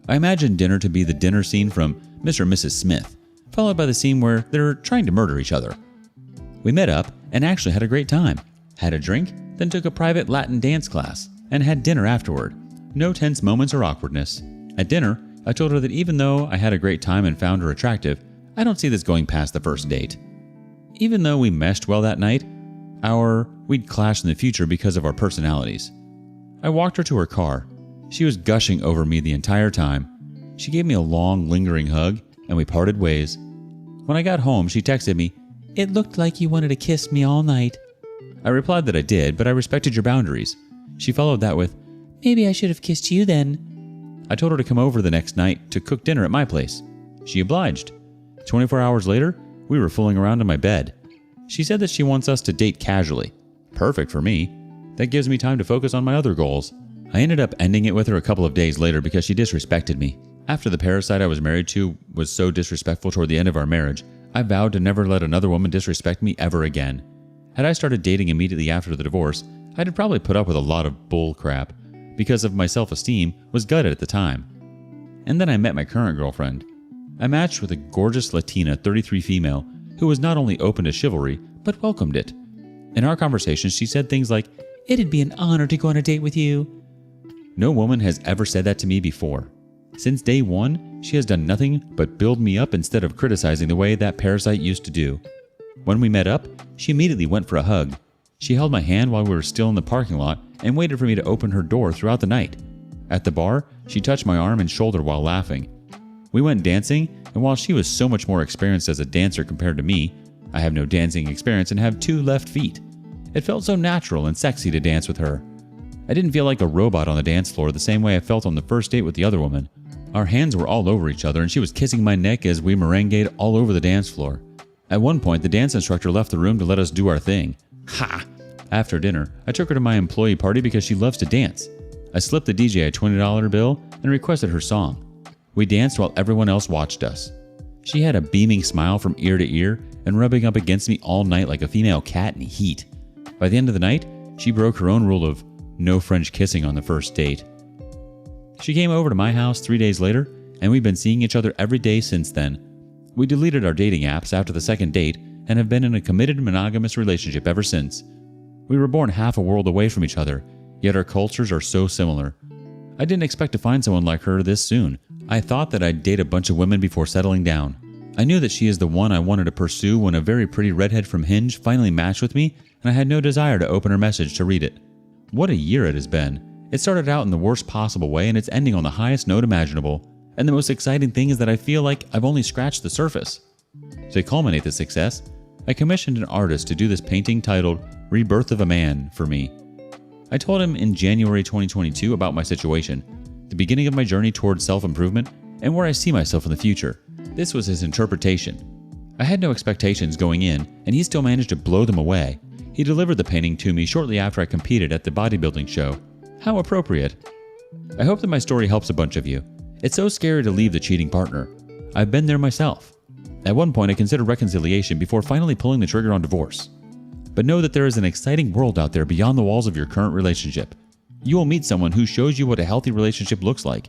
[SPEAKER 1] I imagined dinner to be the dinner scene from Mr. and Mrs. Smith, followed by the scene where they're trying to murder each other. We met up and actually had a great time. Had a drink, then took a private Latin dance class, and had dinner afterward. No tense moments or awkwardness. At dinner, I told her that even though I had a great time and found her attractive, I don't see this going past the first date. Even though we meshed well that night, we'd clash in the future because of our personalities. I walked her to her car. She was gushing over me the entire time. She gave me a long, lingering hug, and we parted ways. When I got home, she texted me, "It looked like you wanted to kiss me all night." I replied that I did, but I respected your boundaries. She followed that with,
[SPEAKER 2] Maybe I should have kissed you then.
[SPEAKER 1] I told her to come over the next night to cook dinner at my place. She obliged. 24 hours later, we were fooling around in my bed. She said that she wants us to date casually. Perfect for me. That gives me time to focus on my other goals. I ended up ending it with her a couple of days later because she disrespected me. After the parasite I was married to was so disrespectful toward the end of our marriage, I vowed to never let another woman disrespect me ever again. Had I started dating immediately after the divorce, I'd have probably put up with a lot of bull crap because of my self-esteem was gutted at the time. And then I met my current girlfriend. I matched with a gorgeous Latina 33 female who was not only open to chivalry, but welcomed it. In our conversation, she said things like,
[SPEAKER 2] It'd be an honor to go on a date with you.
[SPEAKER 1] No woman has ever said that to me before. Since day one, she has done nothing but build me up instead of criticizing the way that parasite used to do. When we met up, she immediately went for a hug. She held my hand while we were still in the parking lot and waited for me to open her door throughout the night. At the bar, she touched my arm and shoulder while laughing. We went dancing, and while she was so much more experienced as a dancer compared to me, I have no dancing experience and have 2 left feet. It felt so natural and sexy to dance with her. I didn't feel like a robot on the dance floor the same way I felt on the first date with the other woman. Our hands were all over each other and she was kissing my neck as we merengued all over the dance floor. At one point, the dance instructor left the room to let us do our thing. Ha! After dinner, I took her to my employee party because she loves to dance. I slipped the DJ a $20 bill and requested her song. We danced while everyone else watched us. She had a beaming smile from ear to ear and rubbing up against me all night like a female cat in heat. By the end of the night, she broke her own rule of no French kissing on the first date. She came over to my house 3 days later, and we've been seeing each other every day since then. We deleted our dating apps after the second date and have been in a committed monogamous relationship ever since. We were born half a world away from each other, yet our cultures are so similar. I didn't expect to find someone like her this soon. I thought that I'd date a bunch of women before settling down. I knew that she is the one I wanted to pursue when a very pretty redhead from Hinge finally matched with me, and I had no desire to open her message to read it. What a year it has been. It started out in the worst possible way and it's ending on the highest note imaginable. And the most exciting thing is that I feel like I've only scratched the surface. To culminate the success, I commissioned an artist to do this painting titled Rebirth of a Man for me. I told him in January 2022 about my situation, the beginning of my journey towards self-improvement, and where I see myself in the future. This was his interpretation. I had no expectations going in, and he still managed to blow them away. He delivered the painting to me shortly after I competed at the bodybuilding show. How appropriate. I hope that my story helps a bunch of you. It's so scary to leave the cheating partner. I've been there myself. At one point, I considered reconciliation before finally pulling the trigger on divorce. But know that there is an exciting world out there beyond the walls of your current relationship. You will meet someone who shows you what a healthy relationship looks like.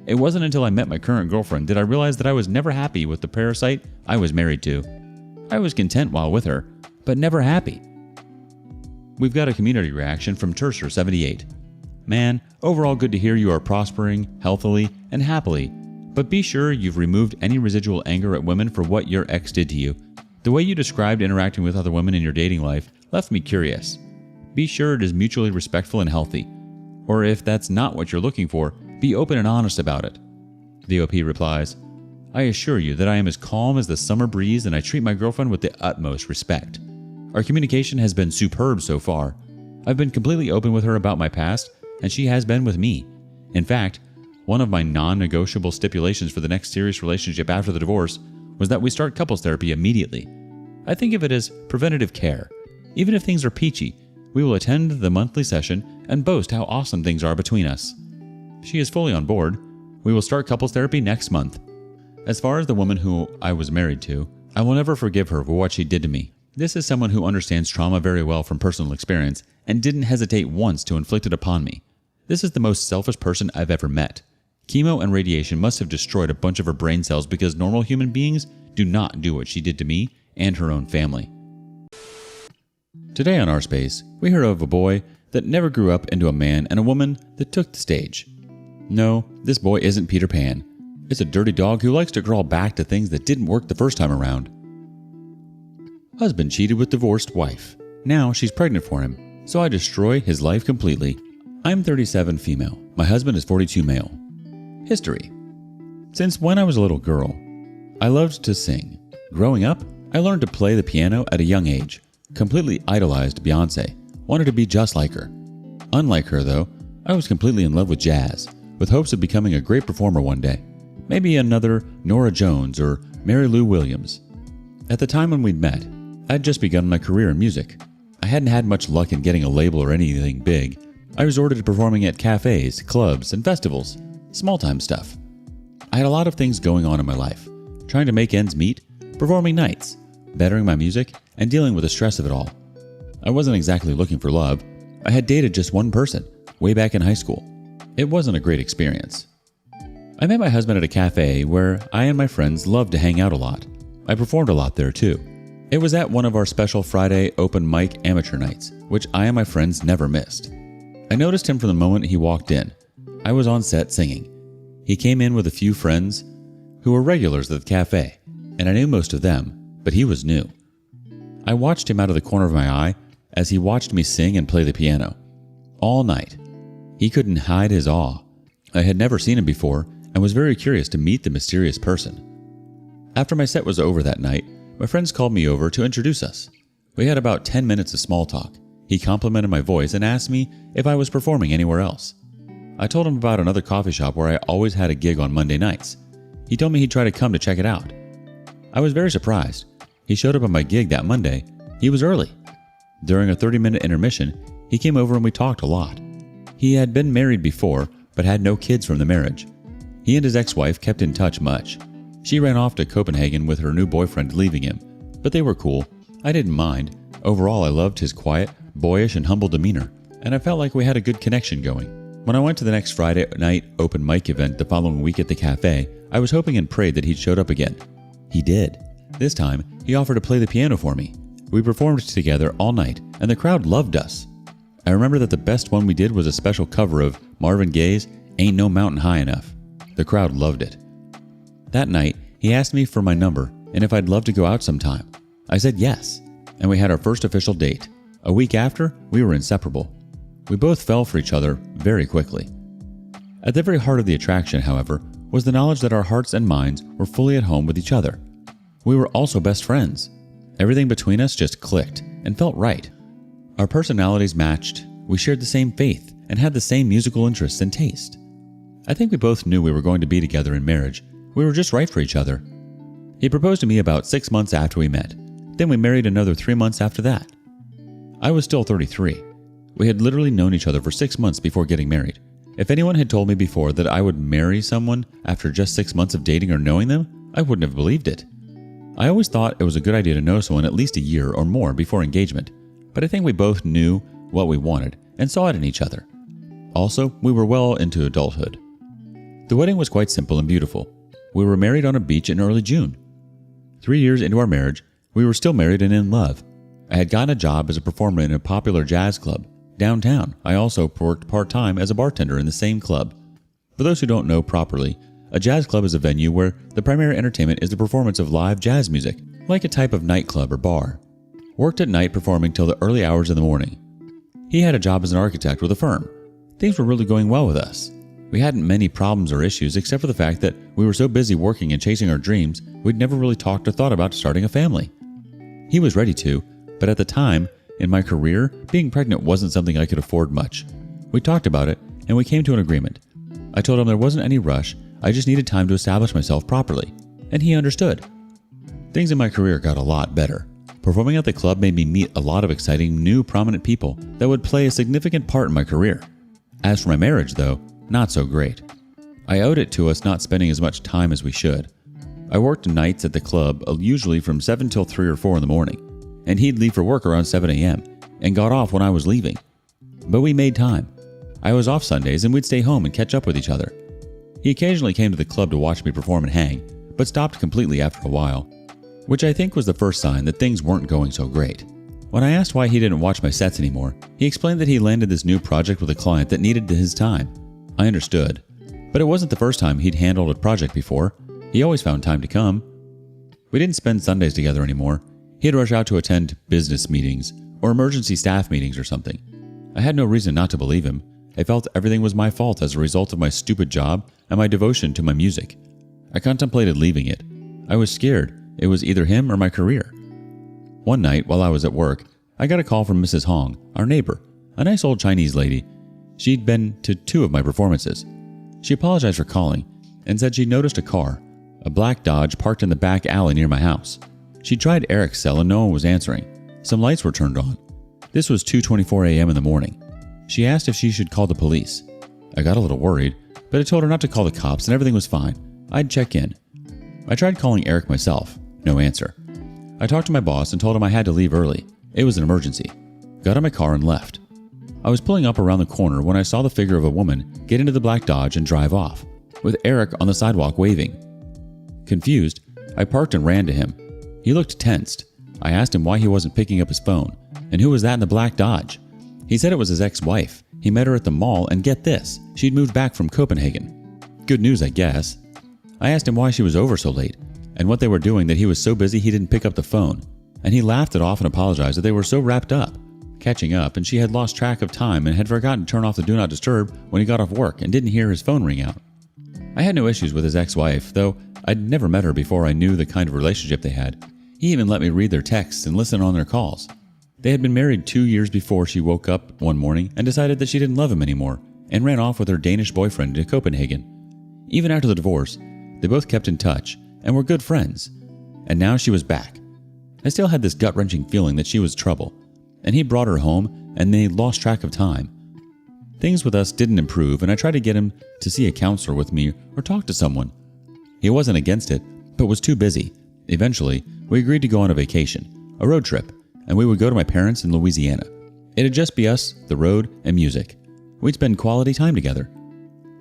[SPEAKER 1] It wasn't until I met my current girlfriend that I realized that I was never happy with the parasite I was married to. I was content while with her, but never happy. We've got a community reaction from Terser78. Man, overall good to hear you are prospering, healthily, and happily, but be sure you've removed any residual anger at women for what your ex did to you. The way you described interacting with other women in your dating life left me curious. Be sure it is mutually respectful and healthy. Or if that's not what you're looking for, be open and honest about it. The OP replies, I assure you that I am as calm as the summer breeze and I treat my girlfriend with the utmost respect. Our communication has been superb so far. I've been completely open with her about my past, and she has been with me. In fact, one of my non-negotiable stipulations for the next serious relationship after the divorce was that we start couples therapy immediately. I think of it as preventative care. Even if things are peachy, we will attend the monthly session and boast how awesome things are between us. She is fully on board. We will start couples therapy next month. As far as the woman who I was married to, I will never forgive her for what she did to me. This is someone who understands trauma very well from personal experience and didn't hesitate once to inflict it upon me. This is the most selfish person I've ever met. Chemo and radiation must have destroyed a bunch of her brain cells because normal human beings do not do what she did to me and her own family. Today on rSpace, we hear of a boy that never grew up into a man and a woman that took the stage. No, this boy isn't Peter Pan. It's a dirty dog who likes to crawl back to things that didn't work the first time around. Husband cheated with divorced wife. Now she's pregnant for him, so I destroy his life completely. I'm 37 female. My husband is 42 male. History. Since when I was a little girl, I loved to sing. Growing up, I learned to play the piano at a young age. completely idolized Beyoncé, wanted to be just like her. Unlike her, though, I was completely in love with jazz, with hopes of becoming a great performer one day. Maybe another Norah Jones or Mary Lou Williams. At the time when we'd met, I'd just begun my career in music. I hadn't had much luck in getting a label or anything big. I resorted to performing at cafes, clubs, and festivals, small-time stuff. I had a lot of things going on in my life, trying to make ends meet, performing nights, bettering my music, and dealing with the stress of it all. I wasn't exactly looking for love. I had dated just one person, way back in high school. It wasn't a great experience. I met my husband at a cafe where I and my friends loved to hang out a lot. I performed a lot there too. It was at one of our special Friday open mic amateur nights, which I and my friends never missed. I noticed him from the moment he walked in. I was on set singing. He came in with a few friends who were regulars at the cafe, and I knew most of them, but he was new. I watched him out of the corner of my eye as he watched me sing and play the piano. All night. He couldn't hide his awe. I had never seen him before and was very curious to meet the mysterious person. After my set was over that night, my friends called me over to introduce us. We had about 10 minutes of small talk. He complimented my voice and asked me if I was performing anywhere else. I told him about another coffee shop where I always had a gig on Monday nights. He told me he'd try to come to check it out. I was very surprised. He showed up at my gig that Monday. He was early. During a 30-minute intermission, he came over and we talked a lot. He had been married before, but had no kids from the marriage. He and his ex-wife kept in touch much. She ran off to Copenhagen with her new boyfriend, leaving him. But they were cool. I didn't mind. Overall, I loved his quiet, boyish, and humble demeanor, and I felt like we had a good connection going. When I went to the next Friday night open mic event the following week at the cafe, I was hoping and prayed that he'd showed up again. He did. This time, he offered to play the piano for me. We performed together all night, and the crowd loved us. I remember that the best one we did was a special cover of Marvin Gaye's Ain't No Mountain High Enough. The crowd loved it. That night, he asked me for my number and if I'd love to go out sometime. I said yes, and we had our first official date. A week after, we were inseparable. We both fell for each other very quickly. At the very heart of the attraction, however, was the knowledge that our hearts and minds were fully at home with each other. We were also best friends. Everything between us just clicked and felt right. Our personalities matched, we shared the same faith, and had the same musical interests and taste. I think we both knew we were going to be together in marriage. We were just right for each other. He proposed to me about 6 months after we met. Then we married another 3 months after that. I was still 33. We had literally known each other for 6 months before getting married. If anyone had told me before that I would marry someone after just 6 months of dating or knowing them, I wouldn't have believed it. I always thought it was a good idea to know someone at least a year or more before engagement, but I think we both knew what we wanted and saw it in each other. Also, we were well into adulthood. The wedding was quite simple and beautiful. We were married on a beach in early June. 3 years into our marriage, we were still married and in love. I had gotten a job as a performer in a popular jazz club. Downtown, I also worked part-time as a bartender in the same club. For those who don't know properly, a jazz club is a venue where the primary entertainment is the performance of live jazz music, like a type of nightclub or bar. Worked at night performing till the early hours in the morning. He had a job as an architect with a firm. Things were really going well with us. We hadn't many problems or issues except for the fact that we were so busy working and chasing our dreams, we'd never really talked or thought about starting a family. He was ready to, but at the time, in my career, being pregnant wasn't something I could afford much. We talked about it, and we came to an agreement. I told him there wasn't any rush, I just needed time to establish myself properly, and he understood. Things in my career got a lot better. Performing at the club made me meet a lot of exciting, new, prominent people that would play a significant part in my career. As for my marriage, though, not so great. I owed it to us not spending as much time as we should. I worked nights at the club, usually from 7 till 3 or 4 in the morning, and he'd leave for work around 7 a.m. and got off when I was leaving. But we made time. I was off Sundays and we'd stay home and catch up with each other. He occasionally came to the club to watch me perform and hang, but stopped completely after a while, which I think was the first sign that things weren't going so great. When I asked why he didn't watch my sets anymore, he explained that he landed this new project with a client that needed his time. I understood, but it wasn't the first time he'd handled a project before. He always found time to come. We didn't spend Sundays together anymore. He'd rush out to attend business meetings or emergency staff meetings or something. I had no reason not to believe him. I felt everything was my fault as a result of my stupid job and my devotion to my music. I contemplated leaving it. I was scared it was either him or my career. One night, while I was at work, I got a call from Mrs. Hong, our neighbor, a nice old Chinese lady. She'd been to 2 of my performances. She apologized for calling and said she'd noticed a car, a black Dodge, parked in the back alley near my house. She tried Eric's cell and no one was answering. Some lights were turned on. This was 2:24 a.m. in the morning. She asked if she should call the police. I got a little worried, but I told her not to call the cops and everything was fine. I'd check in. I tried calling Eric myself. No answer. I talked to my boss and told him I had to leave early. It was an emergency. Got in my car and left. I was pulling up around the corner when I saw the figure of a woman get into the black Dodge and drive off, with Eric on the sidewalk waving. Confused, I parked and ran to him. He looked tensed. I asked him why he wasn't picking up his phone, and who was that in the black Dodge. He said it was his ex-wife. He met her at the mall, and get this, she'd moved back from Copenhagen. Good news, I guess. I asked him why she was over so late, and what they were doing that he was so busy he didn't pick up the phone, and he laughed it off and apologized that they were so wrapped up, catching up, and she had lost track of time and had forgotten to turn off the Do Not Disturb when he got off work and didn't hear his phone ring out. I had no issues with his ex-wife, though I'd never met her before I knew the kind of relationship they had. He even let me read their texts and listen on their calls. They had been married 2 years before she woke up one morning and decided that she didn't love him anymore and ran off with her Danish boyfriend to Copenhagen. Even after the divorce, they both kept in touch and were good friends. And now she was back. I still had this gut-wrenching feeling that she was trouble, and he brought her home and they lost track of time. Things with us didn't improve, and I tried to get him to see a counselor with me or talk to someone. He wasn't against it, but was too busy. Eventually, we agreed to go on a vacation, a road trip, and we would go to my parents in Louisiana. It'd just be us, the road, and music. We'd spend quality time together.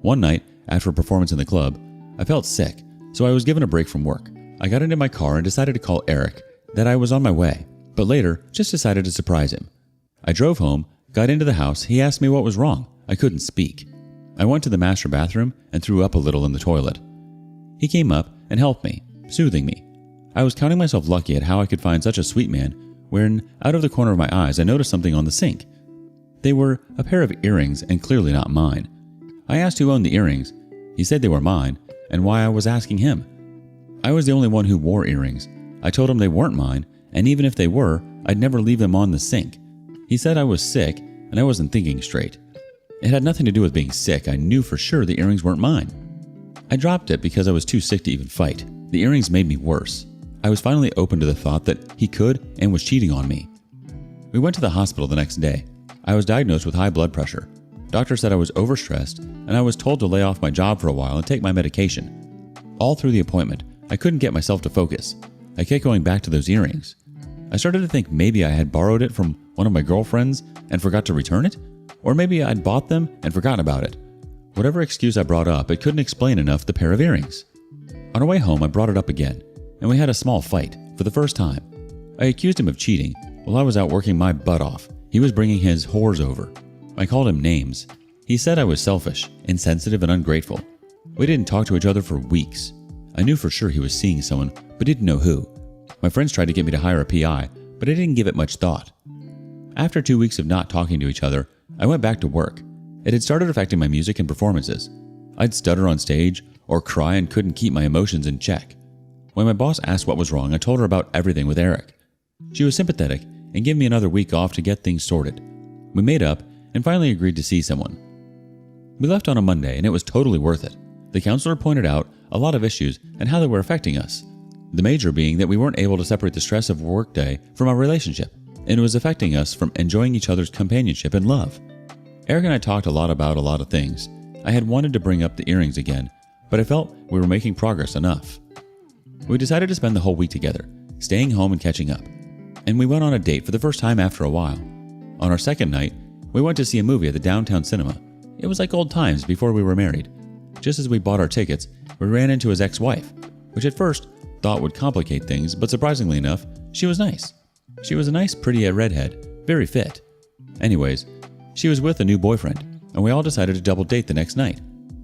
[SPEAKER 1] One night, after a performance in the club, I felt sick, so I was given a break from work. I got into my car and decided to call Eric that I was on my way, but later just decided to surprise him. I drove home, got into the house, he asked me what was wrong. I couldn't speak. I went to the master bathroom and threw up a little in the toilet. He came up and helped me, soothing me. I was counting myself lucky at how I could find such a sweet man when, out of the corner of my eyes, I noticed something on the sink. They were a pair of earrings and clearly not mine. I asked who owned the earrings. He said they were mine and why I was asking him. I was the only one who wore earrings. I told him they weren't mine, and even if they were, I'd never leave them on the sink. He said I was sick and I wasn't thinking straight. It had nothing to do with being sick. I knew for sure the earrings weren't mine. I dropped it because I was too sick to even fight. The earrings made me worse. I was finally open to the thought that he could and was cheating on me. We went to the hospital the next day. I was diagnosed with high blood pressure. Doctor said I was overstressed, and I was told to lay off my job for a while and take my medication. All through the appointment, I couldn't get myself to focus. I kept going back to those earrings. I started to think maybe I had borrowed it from one of my girlfriends and forgot to return it, or maybe I'd bought them and forgotten about it. Whatever excuse I brought up, it couldn't explain enough the pair of earrings. On our way home, I brought it up again, and we had a small fight for the first time. I accused him of cheating while I was out working my butt off. He was bringing his whores over. I called him names. He said I was selfish, insensitive, and ungrateful. We didn't talk to each other for weeks. I knew for sure he was seeing someone, but didn't know who. My friends tried to get me to hire a PI, but I didn't give it much thought. After 2 weeks of not talking to each other, I went back to work. It had started affecting my music and performances. I'd stutter on stage or cry and couldn't keep my emotions in check. When my boss asked what was wrong, I told her about everything with Eric. She was sympathetic and gave me another week off to get things sorted. We made up and finally agreed to see someone. We left on a Monday and it was totally worth it. The counselor pointed out a lot of issues and how they were affecting us. The major being that we weren't able to separate the stress of a workday from our relationship, and it was affecting us from enjoying each other's companionship and love. Eric and I talked a lot about a lot of things. I had wanted to bring up the earrings again, but I felt we were making progress enough. We decided to spend the whole week together, staying home and catching up. And we went on a date for the first time after a while. On our second night, we went to see a movie at the downtown cinema. It was like old times before we were married. Just as we bought our tickets, we ran into his ex-wife, which at first thought would complicate things, but surprisingly enough, she was nice. She was a nice, pretty redhead, very fit. Anyways, she was with a new boyfriend, and we all decided to double date the next night.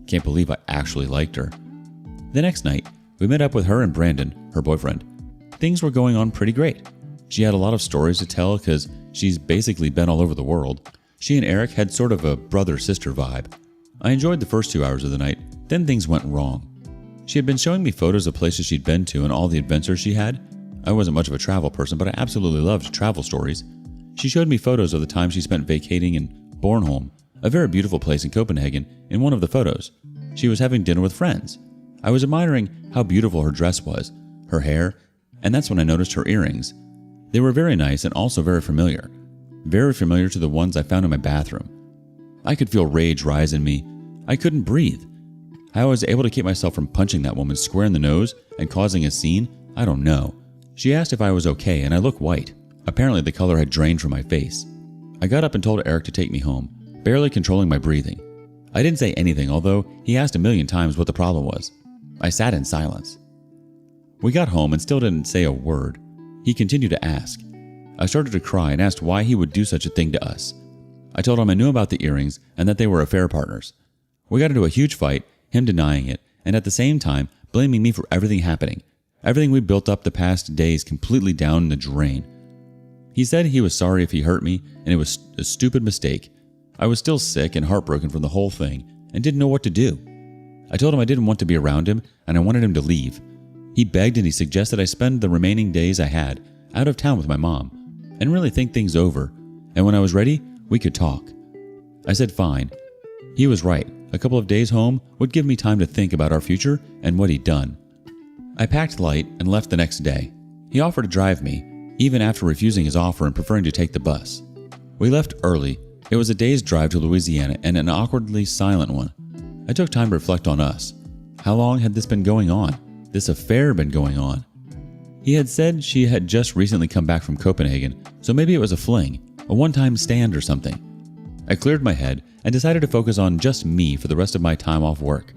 [SPEAKER 1] Can't believe I actually liked her. The next night, we met up with her and Brandon, her boyfriend. Things were going on pretty great. She had a lot of stories to tell because she's basically been all over the world. She and Eric had sort of a brother-sister vibe. I enjoyed the first 2 hours of the night, then things went wrong. She had been showing me photos of places she'd been to and all the adventures she had. I wasn't much of a travel person, but I absolutely loved travel stories. She showed me photos of the time she spent vacating in Bornholm, a very beautiful place in Copenhagen. In one of the photos, she was having dinner with friends. I was admiring how beautiful her dress was, her hair, and that's when I noticed her earrings. They were very nice and also very familiar to the ones I found in my bathroom. I could feel rage rise in me. I couldn't breathe. How I was able to keep myself from punching that woman square in the nose and causing a scene, I don't know. She asked if I was okay, and I looked white. Apparently the color had drained from my face. I got up and told Eric to take me home, barely controlling my breathing. I didn't say anything, although he asked a million times what the problem was. I sat in silence. We got home and still didn't say a word. He continued to ask. I started to cry and asked why he would do such a thing to us. I told him I knew about the earrings and that they were affair partners. We got into a huge fight, him denying it, and at the same time blaming me for everything happening. Everything we built up the past days completely down the drain. He said he was sorry if he hurt me and it was a stupid mistake. I was still sick and heartbroken from the whole thing and didn't know what to do. I told him I didn't want to be around him and I wanted him to leave. He begged and he suggested I spend the remaining days I had out of town with my mom and really think things over, and when I was ready, we could talk. I said fine. He was right. A couple of days home would give me time to think about our future and what he'd done. I packed light and left the next day. He offered to drive me, even after refusing his offer and preferring to take the bus. We left early. It was a day's drive to Louisiana and an awkwardly silent one. I took time to reflect on us. How long had this been going on? This affair been going on? He had said she had just recently come back from Copenhagen, so maybe it was a fling, a one-time stand or something. I cleared my head and decided to focus on just me for the rest of my time off work.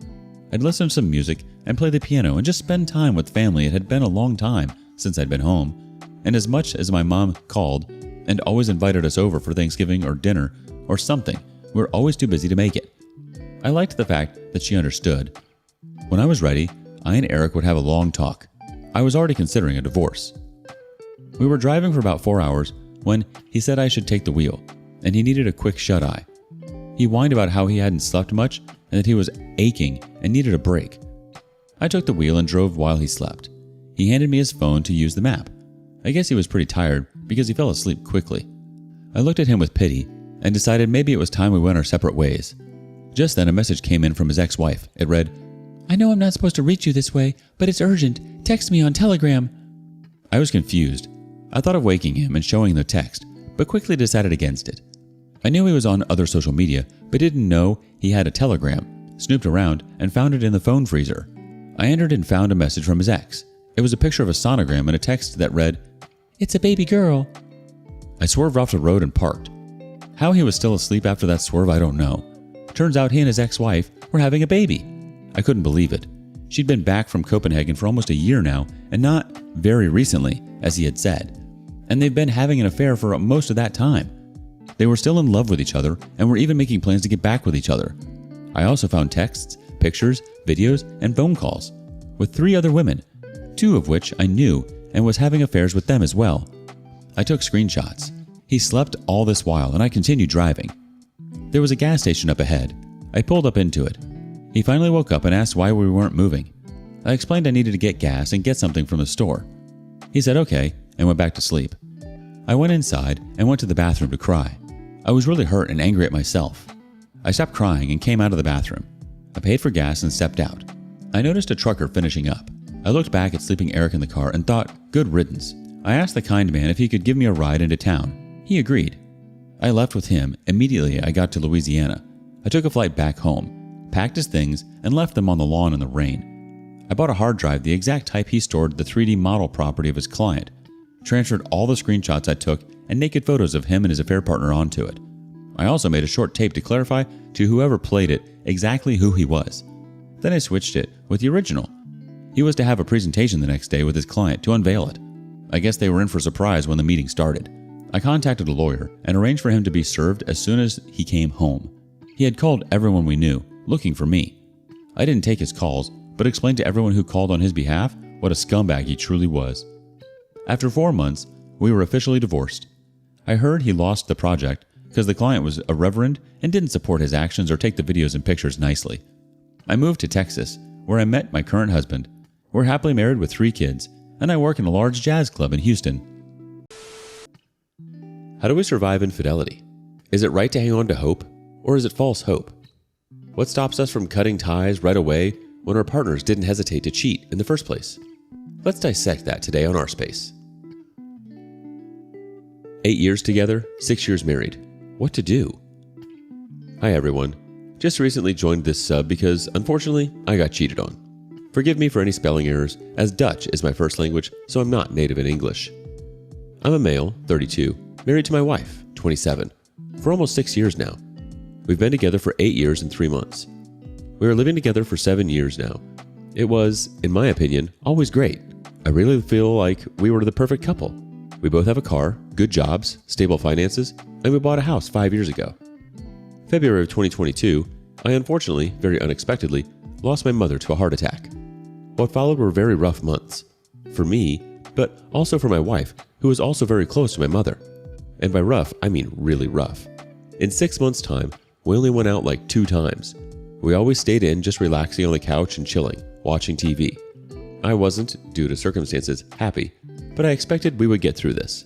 [SPEAKER 1] I'd listen to some music and play the piano and just spend time with family. It had been a long time since I'd been home, and as much as my mom called and always invited us over for Thanksgiving or dinner or something, we were always too busy to make it. I liked the fact that she understood. When I was ready, I and Eric would have a long talk. I was already considering a divorce. We were driving for about 4 hours when he said I should take the wheel, and he needed a quick shut-eye. He whined about how he hadn't slept much and that he was aching and needed a break. I took the wheel and drove while he slept. He handed me his phone to use the map. I guess he was pretty tired because he fell asleep quickly. I looked at him with pity and decided maybe it was time we went our separate ways. Just then a message came in from his ex-wife. It read,
[SPEAKER 2] I know I'm not supposed to reach you this way, but it's urgent. Text me on Telegram.
[SPEAKER 1] I was confused. I thought of waking him and showing the text, but quickly decided against it. I knew he was on other social media, but didn't know he had a Telegram. Snooped around and found it in the phone freezer. I entered and found a message from his ex. It was a picture of a sonogram and a text that read, It's a baby girl. I swerved off the road and parked. How he was still asleep after that swerve, I don't know. Turns out he and his ex-wife were having a baby. I couldn't believe it. She'd been back from Copenhagen for almost a year now, and not very recently, as he had said. And they've been having an affair for most of that time. They were still in love with each other and were even making plans to get back with each other. I also found texts, pictures, videos, and phone calls with 3 other women, 2 of which I knew and was having affairs with them as well. I took screenshots. He slept all this while and I continued driving. There was a gas station up ahead. I pulled up into it. He finally woke up and asked why we weren't moving. I explained I needed to get gas and get something from the store. He said okay and went back to sleep. I went inside and went to the bathroom to cry. I was really hurt and angry at myself. I stopped crying and came out of the bathroom. I paid for gas and stepped out. I noticed a trucker finishing up. I looked back at sleeping Eric in the car and thought, good riddance. I asked the kind man if he could give me a ride into town. He agreed. I left with him. Immediately I got to Louisiana. I took a flight back home, packed his things, and left them on the lawn in the rain. I bought a hard drive, the exact type he stored the 3D model property of his client, transferred all the screenshots I took and naked photos of him and his affair partner onto it. I also made a short tape to clarify to whoever played it exactly who he was. Then I switched it with the original. He was to have a presentation the next day with his client to unveil it. I guess they were in for a surprise when the meeting started. I contacted a lawyer and arranged for him to be served as soon as he came home. He had called everyone we knew, looking for me. I didn't take his calls, but explained to everyone who called on his behalf what a scumbag he truly was. After 4 months, we were officially divorced. I heard he lost the project because the client was irreverent and didn't support his actions or take the videos and pictures nicely. I moved to Texas, where I met my current husband. We're happily married with 3 kids, and I work in a large jazz club in Houston.
[SPEAKER 4] How do we survive infidelity? Is it right to hang on to hope, or is it false hope? What stops us from cutting ties right away when our partners didn't hesitate to cheat in the first place? Let's dissect that today on rSpace. 8 years together, 6 years married. What to do? Hi everyone. Just recently joined this sub because, unfortunately, I got cheated on. Forgive me for any spelling errors, as Dutch is my first language, so I'm not native in English. I'm a male, 32, married to my wife, 27, for almost 6 years now. We've been together for 8 years and 3 months. We are living together for 7 years now. It was, in my opinion, always great. I really feel like we were the perfect couple. We both have a car, good jobs, stable finances, and we bought a house 5 years ago. February of 2022, I unfortunately, very unexpectedly, lost my mother to a heart attack. What followed were very rough months. For me, but also for my wife, who was also very close to my mother. And by rough, I mean really rough. In 6 months' time, we only went out like 2 times. We always stayed in, just relaxing on the couch and chilling, watching TV. I wasn't, due to circumstances, happy, but I expected we would get through this.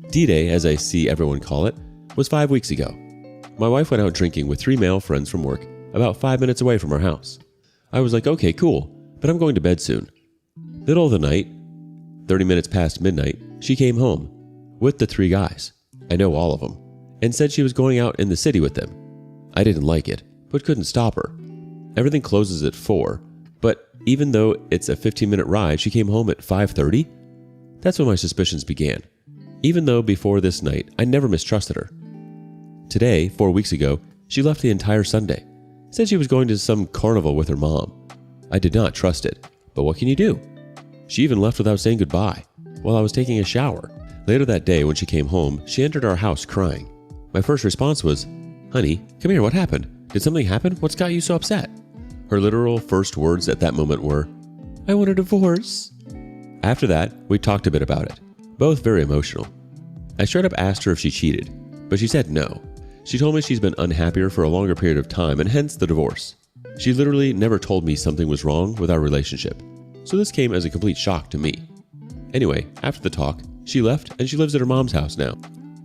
[SPEAKER 4] D-Day, as I see everyone call it, was 5 weeks ago. My wife went out drinking with 3 male friends from work, about 5 minutes away from our house. I was like, okay, cool, but I'm going to bed soon. Middle of the night, 30 minutes past midnight, she came home with the 3 guys. I know all of them, and said she was going out in the city with them. I didn't like it, but couldn't stop her. Everything closes at 4, but even though it's a 15-minute ride, she came home at 5:30? That's when my suspicions began. Even though before this night, I never mistrusted her. Today, 4 weeks ago, she left the entire Sunday. Said she was going to some carnival with her mom. I did not trust it, but what can you do? She even left without saying goodbye, while I was taking a shower. Later that day, when she came home, she entered our house crying. My first response was, "Honey, come here, what happened? Did something happen? What's got you so upset?" Her literal first words at that moment were, "I want a divorce." After that, we talked a bit about it, both very emotional. I straight up asked her if she cheated, but she said no. She told me she's been unhappier for a longer period of time and hence the divorce. She literally never told me something was wrong with our relationship, so this came as a complete shock to me. Anyway, after the talk, she left and she lives at her mom's house now.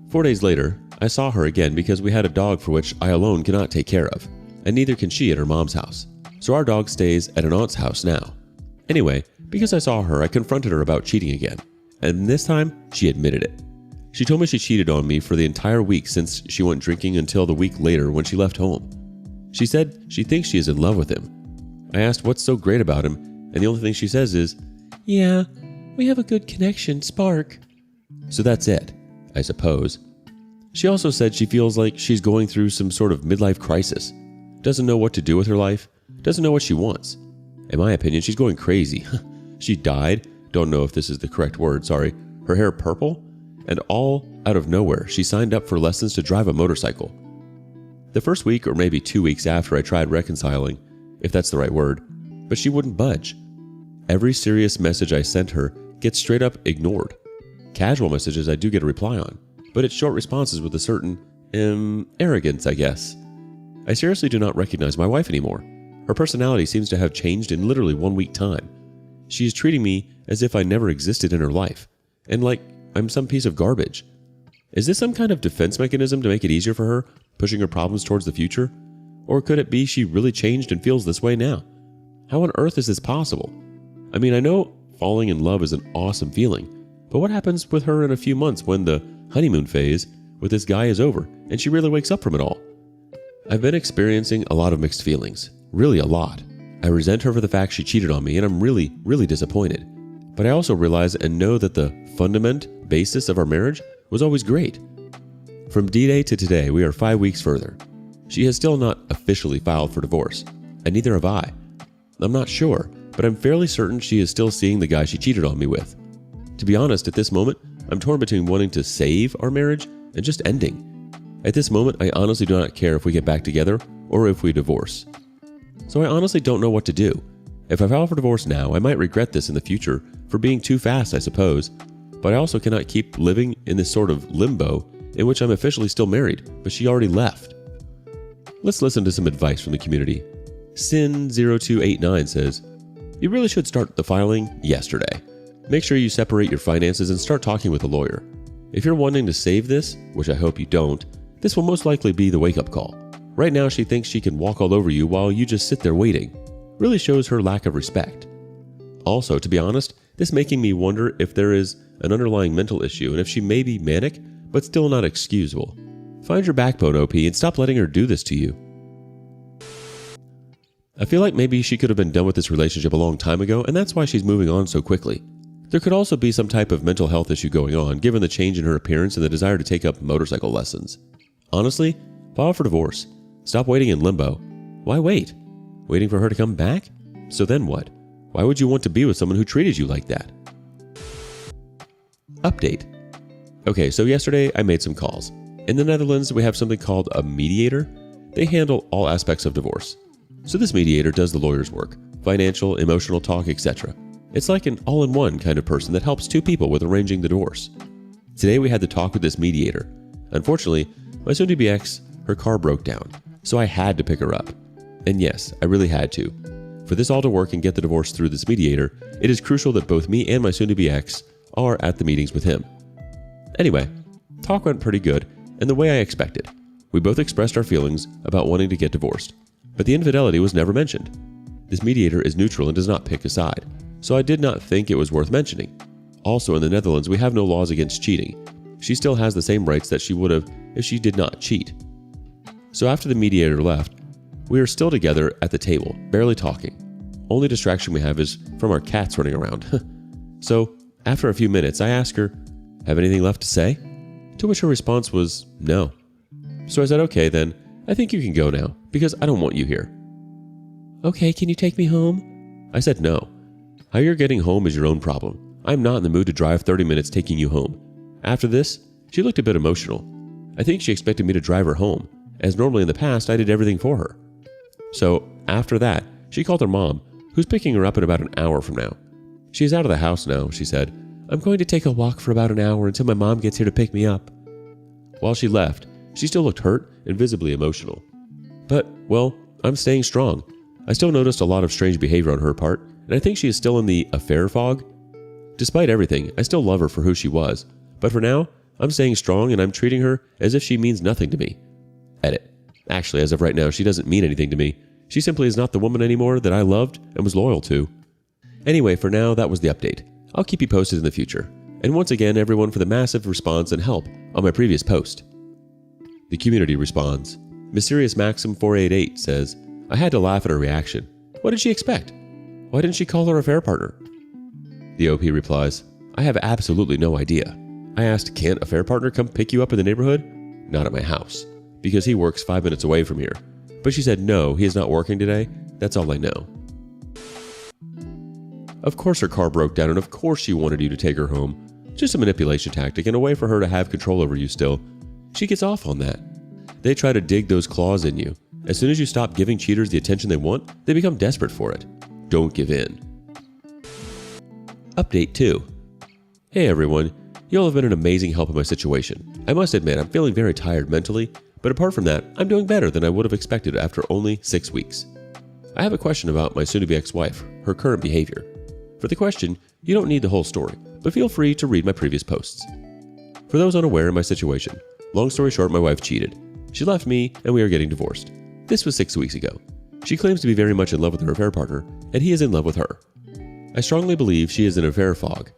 [SPEAKER 4] 4 days later, I saw her again because we had a dog for which I alone cannot take care of, and neither can she at her mom's house. So our dog stays at an aunt's house now. Anyway, because I saw her, I confronted her about cheating again, and this time, she admitted it. She told me she cheated on me for the entire week since she went drinking until the week later when she left home. She said she thinks she is in love with him. I asked what's so great about him, and the only thing she says is, "Yeah, we have a good connection, spark." So that's it, I suppose. She also said she feels like she's going through some sort of midlife crisis. Doesn't know what to do with her life, doesn't know what she wants. In my opinion, she's going crazy. She dyed, don't know if this is the correct word, sorry, her hair purple, and all out of nowhere, she signed up for lessons to drive a motorcycle. The first week or maybe 2 weeks after I tried reconciling, if that's the right word, but she wouldn't budge. Every serious message I sent her gets straight up ignored. Casual messages I do get a reply on, but it's short responses with a certain, arrogance, I guess. I seriously do not recognize my wife anymore. Her personality seems to have changed in literally 1 week time. She is treating me as if I never existed in her life, and like I'm some piece of garbage. Is this some kind of defense mechanism to make it easier for her, pushing her problems towards the future? Or could it be she really changed and feels this way now? How on earth is this possible? I mean, I know falling in love is an awesome feeling, but what happens with her in a few months when the honeymoon phase with this guy is over and she really wakes up from it all? I've been experiencing a lot of mixed feelings, really a lot. I resent her for the fact she cheated on me, and I'm really, really disappointed. But I also realize and know that the fundament basis of our marriage was always great. From D-Day to today, we are 5 weeks further. She has still not officially filed for divorce, and neither have I. I'm not sure, but I'm fairly certain she is still seeing the guy she cheated on me with. To be honest, at this moment, I'm torn between wanting to save our marriage and just ending. At this moment, I honestly do not care if we get back together or if we divorce. So I honestly don't know what to do. If I file for divorce now, I might regret this in the future for being too fast, I suppose. But I also cannot keep living in this sort of limbo in which I'm officially still married, but she already left. Let's listen to some advice from the community. Sin0289 says, "You really should start the filing yesterday. Make sure you separate your finances and start talking with a lawyer. If you're wanting to save this, which I hope you don't, this will most likely be the wake-up call. Right now she thinks she can walk all over you while you just sit there waiting. Really shows her lack of respect. Also, to be honest, this making me wonder if there is an underlying mental issue and if she may be manic, but still not excusable. Find your backbone, OP, and stop letting her do this to you. I feel like maybe she could have been done with this relationship a long time ago, and that's why she's moving on so quickly. There could also be some type of mental health issue going on, given the change in her appearance and the desire to take up motorcycle lessons. Honestly, file for divorce. Stop waiting in limbo. Why wait? Waiting for her to come back? So then what? Why would you want to be with someone who treated you like that? Update. Okay, so yesterday I made some calls. In the Netherlands, we have something called a mediator. They handle all aspects of divorce. So this mediator does the lawyer's work, financial, emotional talk, etc. It's like an all-in-one kind of person that helps two people with arranging the divorce. Today we had the talk with this mediator. Unfortunately, my soon-to-be ex, her car broke down, so I had to pick her up. And yes, I really had to. For this all to work and get the divorce through this mediator, it is crucial that both me and my soon-to-be ex are at the meetings with him. Anyway, talk went pretty good, and the way I expected. We both expressed our feelings about wanting to get divorced, but the infidelity was never mentioned. This mediator is neutral and does not pick a side, so I did not think it was worth mentioning. Also, in the Netherlands, we have no laws against cheating. She still has the same rights that she would have if she did not cheat. So after the mediator left, we are still together at the table, barely talking. Only distraction we have is from our cats running around. So, after a few minutes, I asked her, "Have anything left to say?" To which her response was, "No." So I said, "Okay then, I think you can go now, because I don't want you here." "Okay, can you take me home?" I said no. How you're getting home is your own problem. I'm not in the mood to drive 30 minutes taking you home. After this, she looked a bit emotional. I think she expected me to drive her home, as normally in the past I did everything for her. So, after that, she called her mom, who's picking her up in about an hour from now. She is out of the house now, she said. "I'm going to take a walk for about an hour until my mom gets here to pick me up." While she left, she still looked hurt and visibly emotional. But, well, I'm staying strong. I still noticed a lot of strange behavior on her part, and I think she is still in the affair fog. Despite everything, I still love her for who she was, but for now, I'm staying strong and I'm treating her as if she means nothing to me. Edit. Actually, as of right now, she doesn't mean anything to me. She simply is not the woman anymore that I loved and was loyal to. Anyway, for now, that was the update. I'll keep you posted in the future. And once again, everyone for the massive response and help on my previous post. The community responds. Mysterious Maxim 488 says, "I had to laugh at her reaction. What did she expect? Why didn't she call her affair partner?" The OP replies, "I have absolutely no idea. I asked, can't a affair partner come pick you up in the neighborhood? Not at my house, because he works 5 minutes away from here. But she said no, he is not working today. That's all I know." Of course her car broke down, and of course she wanted you to take her home. Just a manipulation tactic and a way for her to have control over you still. She gets off on that. They try to dig those claws in you. As soon as you stop giving cheaters the attention they want, they become desperate for it. Don't give in. Update 2. Hey everyone, you all have been an amazing help in my situation. I must admit, I'm feeling very tired mentally, but apart from that, I'm doing better than I would have expected after only 6 weeks. I have a question about my soon-to-be ex-wife, her current behavior. For the question, you don't need the whole story, but feel free to read my previous posts. For those unaware of my situation, long story short, my wife cheated. She left me, and we are getting divorced. This was 6 weeks ago. She claims to be very much in love with her affair partner, and he is in love with her. I strongly believe she is in affair fog.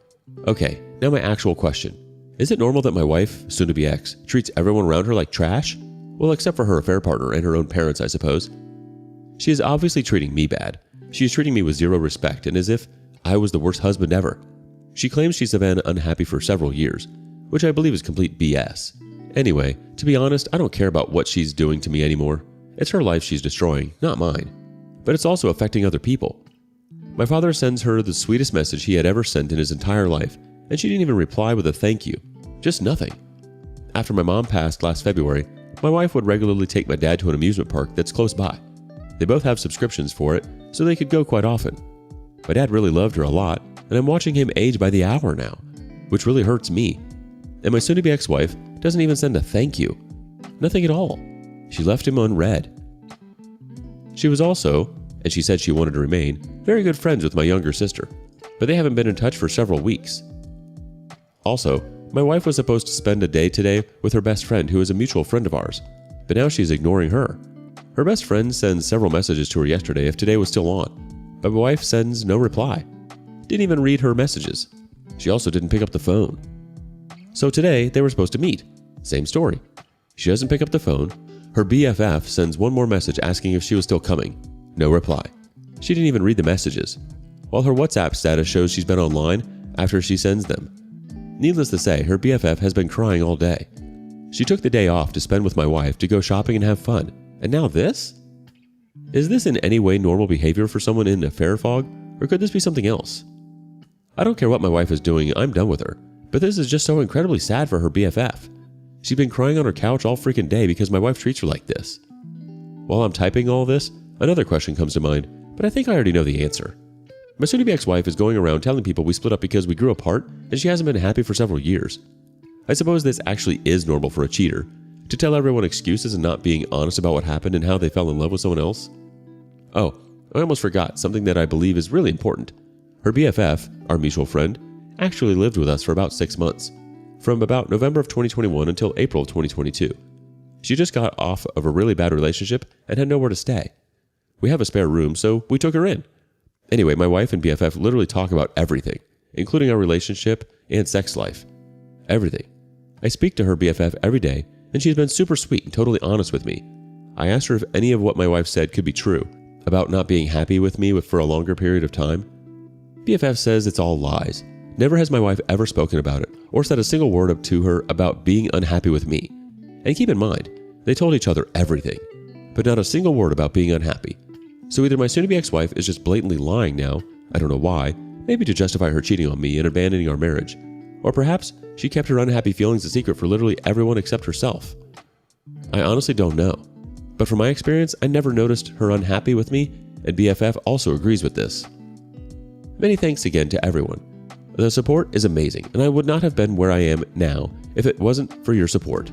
[SPEAKER 4] Okay, now my actual question. Is it normal that my wife, soon-to-be ex, treats everyone around her like trash? Well, except for her affair partner and her own parents, I suppose. She is obviously treating me bad. She is treating me with zero respect and as if I was the worst husband ever. She claims she's been unhappy for several years, which I believe is complete BS. Anyway, to be honest, I don't care about what she's doing to me anymore. It's her life she's destroying, not mine. But it's also affecting other people. My father sends her the sweetest message he had ever sent in his entire life, and she didn't even reply with a thank you. Just nothing. After my mom passed last February, my wife would regularly take my dad to an amusement park that's close by. They both have subscriptions for it, so they could go quite often. My dad really loved her a lot, and I'm watching him age by the hour now, which really hurts me. And my soon-to-be ex-wife doesn't even send a thank you. Nothing at all. She left him unread. She was also, and she said she wanted to remain, very good friends with my younger sister, but they haven't been in touch for several weeks. Also, My wife was supposed to spend a day today with her best friend who is a mutual friend of ours, but now she's ignoring her. Her best friend sends several messages to her yesterday if today was still on, but my wife sends no reply. Didn't even read her messages. She also didn't pick up the phone. So today they were supposed to meet. Same story. She doesn't pick up the phone. Her BFF sends one more message asking if she was still coming. No reply. She didn't even read the messages, while her WhatsApp status shows she's been online after she sends them. Needless to say, her BFF has been crying all day. She took the day off to spend with my wife to go shopping and have fun. And now this? Is this in any way normal behavior for someone in affair fog, or could this be something else? I don't care what my wife is doing, I'm done with her. But this is just so incredibly sad for her BFF. She's been crying on her couch all freaking day because my wife treats her like this. While I'm typing all this, another question comes to mind, but I think I already know the answer. My soon-to-be ex-wife is going around telling people we split up because we grew apart and she hasn't been happy for several years. I suppose this actually is normal for a cheater, to tell everyone excuses and not being honest about what happened and how they fell in love with someone else. Oh, I almost forgot something that I believe is really important. Her BFF, our mutual friend, actually lived with us for about 6 months, from about November of 2021 until April of 2022. She just got off of a really bad relationship and had nowhere to stay. We have a spare room, so we took her in. Anyway, my wife and BFF literally talk about everything, including our relationship and sex life. Everything. I speak to her BFF every day, and she's been super sweet and totally honest with me. I asked her if any of what my wife said could be true, about not being happy with me for a longer period of time. BFF says it's all lies. Never has my wife ever spoken about it, or said a single word up to her about being unhappy with me. And keep in mind, they told each other everything, but not a single word about being unhappy. So either my soon-to-be ex-wife is just blatantly lying now, I don't know why, maybe to justify her cheating on me and abandoning our marriage, or perhaps she kept her unhappy feelings a secret for literally everyone except herself. I honestly don't know, but from my experience, I never noticed her unhappy with me, and BFF also agrees with this. Many thanks again to everyone. The support is amazing, and I would not have been where I am now if it wasn't for your support.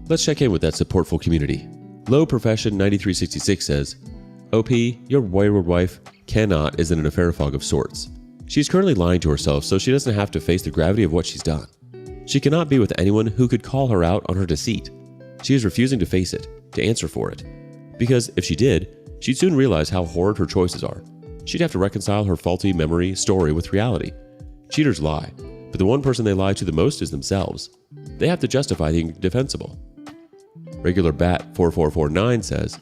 [SPEAKER 4] Let's check in with that supportful community. Low Profession 9366 says, OP, your wayward wife is in an affair fog of sorts. She's currently lying to herself so she doesn't have to face the gravity of what she's done. She cannot be with anyone who could call her out on her deceit. She is refusing to face it, to answer for it. Because if she did, she'd soon realize how horrid her choices are. She'd have to reconcile her faulty memory story with reality. Cheaters lie, but the one person they lie to the most is themselves. They have to justify the indefensible. Regular Bat 4449 says,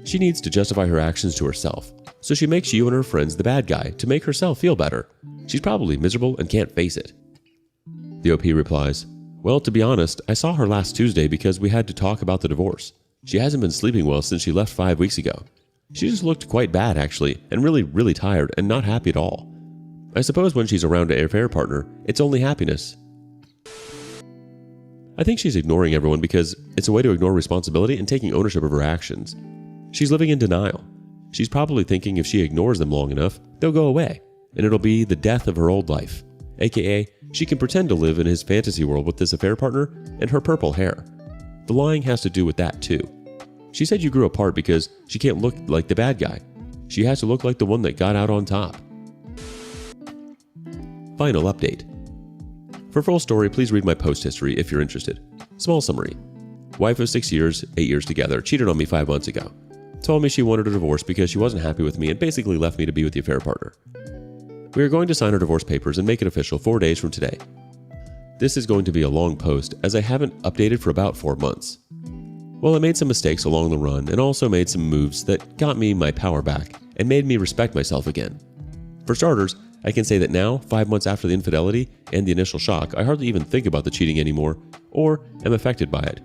[SPEAKER 4] she needs to justify her actions to herself, so she makes you and her friends the bad guy to make herself feel better. She's probably miserable and can't face it. The OP replies, well, to be honest, I saw her last Tuesday because we had to talk about the divorce. She hasn't been sleeping well since she left 5 weeks ago. She just looked quite bad, actually, and really tired and not happy at all. I suppose when she's around an affair partner, it's only happiness. I think she's ignoring everyone because it's a way to ignore responsibility and taking ownership of her actions. She's living in denial. She's probably thinking if she ignores them long enough, they'll go away, and it'll be the death of her old life. AKA, she can pretend to live in his fantasy world with this affair partner and her purple hair. The lying has to do with that too. She said you grew apart because she can't look like the bad guy. She has to look like the one that got out on top. Final update. For full story, please read my post history if you're interested. Small summary. Wife of 6 years, 8 years together, cheated on me 5 months ago. Told me she wanted a divorce because she wasn't happy with me and basically left me to be with the affair partner. We are going to sign our divorce papers and make it official 4 days from today. This is going to be a long post as I haven't updated for about 4 months. Well, I made some mistakes along the run and also made some moves that got me my power back and made me respect myself again. For starters, I can say that now, 5 months after the infidelity and the initial shock, I hardly even think about the cheating anymore or am affected by it.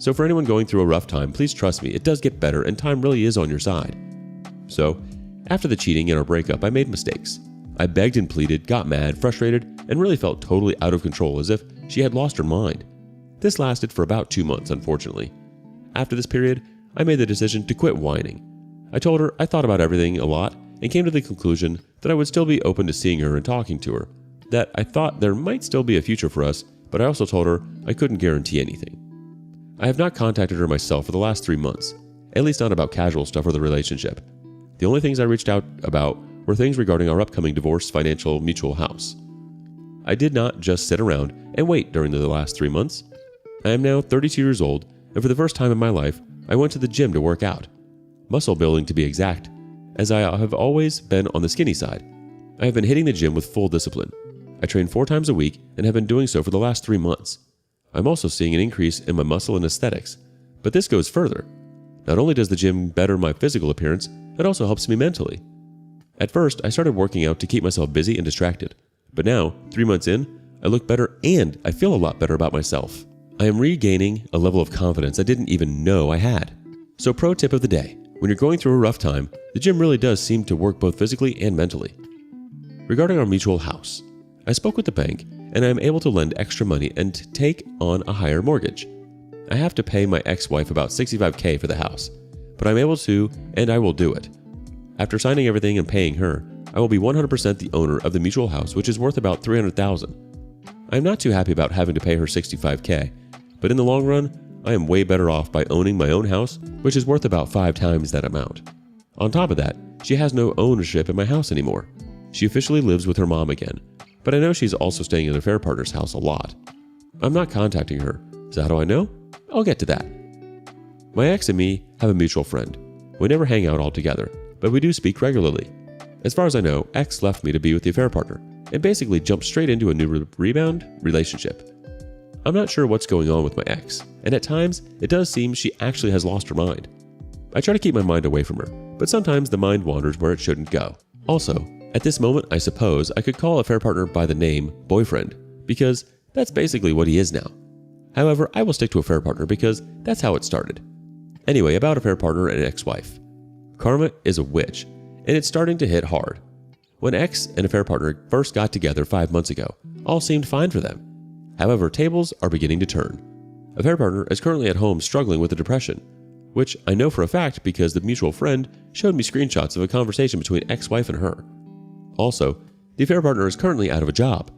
[SPEAKER 4] So for anyone going through a rough time, please trust me, it does get better and time really is on your side. So, after the cheating and our breakup, I made mistakes. I begged and pleaded, got mad, frustrated, and really felt totally out of control as if she had lost her mind. This lasted for about 2 months, unfortunately. After this period, I made the decision to quit whining. I told her I thought about everything a lot and came to the conclusion that I would still be open to seeing her and talking to her, that I thought there might still be a future for us, but I also told her I couldn't guarantee anything. I have not contacted her myself for the last 3 months, at least not about casual stuff or the relationship. The only things I reached out about were things regarding our upcoming divorce, financial, mutual house. I did not just sit around and wait during the last 3 months. I am now 32 years old, and for the first time in my life, I went to the gym to work out. Muscle building to be exact, as I have always been on the skinny side. I have been hitting the gym with full discipline. I train 4 times a week and have been doing so for the last 3 months. I'm also seeing an increase in my muscle and aesthetics, but this goes further. Not only does the gym better my physical appearance, it also helps me mentally. At first, I started working out to keep myself busy and distracted, but now, 3 months in, I look better and I feel a lot better about myself. I am regaining a level of confidence I didn't even know I had. So pro tip of the day, when you're going through a rough time, the gym really does seem to work both physically and mentally. Regarding our mutual house, I spoke with the bank and I am able to lend extra money and take on a higher mortgage. I have to pay my ex-wife about $65,000 for the house, but I'm able to and I will do it. After signing everything and paying her, I will be 100% the owner of the mutual house, which is worth about $300,000. I'm not too happy about having to pay her $65,000, but in the long run, I am way better off by owning my own house, which is worth about 5 times that amount. On top of that, she has no ownership in my house anymore. She officially lives with her mom again, but I know she's also staying in her affair partner's house a lot. I'm not contacting her, so how do I know? I'll get to that. My ex and me have a mutual friend. We never hang out all together, but we do speak regularly. As far as I know, ex left me to be with the affair partner, and basically jumped straight into a new rebound relationship. I'm not sure what's going on with my ex, and at times, it does seem she actually has lost her mind. I try to keep my mind away from her, but sometimes the mind wanders where it shouldn't go. Also, at this moment, I suppose I could call affair partner by the name boyfriend, because that's basically what he is now. However, I will stick to affair partner because that's how it started. Anyway, about affair partner and ex-wife. Karma is a witch, and it's starting to hit hard. When ex and affair partner first got together 5 months ago, all seemed fine for them. However, tables are beginning to turn. Affair partner is currently at home struggling with a depression, which I know for a fact because the mutual friend showed me screenshots of a conversation between ex-wife and her. Also, the affair partner is currently out of a job.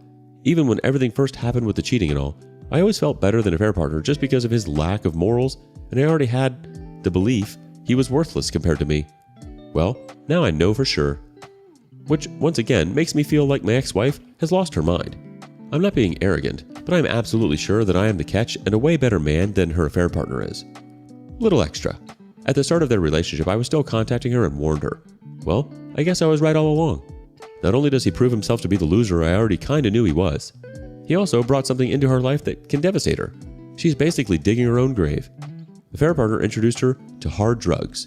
[SPEAKER 4] Even when everything first happened with the cheating and all, I always felt better than affair partner just because of his lack of morals, and I already had the belief he was worthless compared to me. Well, now I know for sure. Which, once again, makes me feel like my ex-wife has lost her mind. I'm not being arrogant, but I'm absolutely sure that I am the catch and a way better man than her affair partner is. Little extra. At the start of their relationship, I was still contacting her and warned her. Well, I guess I was right all along. Not only does he prove himself to be the loser I already kinda knew he was, he also brought something into her life that can devastate her. She's basically digging her own grave. The affair partner introduced her to hard drugs.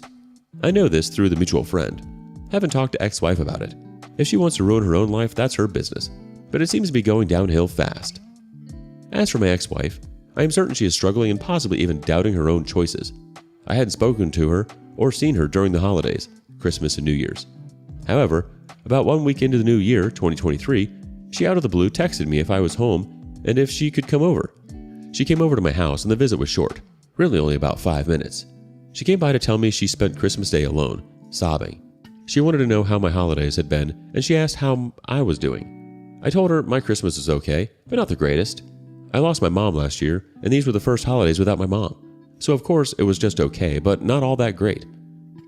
[SPEAKER 4] I know this through the mutual friend. Haven't talked to ex-wife about it. If she wants to ruin her own life, that's her business. But it seems to be going downhill fast. As for my ex-wife, I am certain she is struggling and possibly even doubting her own choices. I hadn't spoken to her or seen her during the holidays, Christmas and New Year's. However, about 1 week into the new year, 2023, she out of the blue texted me if I was home and if she could come over. She came over to my house and the visit was short, really only about 5 minutes. She came by to tell me she spent Christmas Day alone, sobbing. She wanted to know how my holidays had been, and she asked how I was doing. I told her my Christmas was okay, but not the greatest. I lost my mom last year, and these were the first holidays without my mom. So of course it was just okay, but not all that great.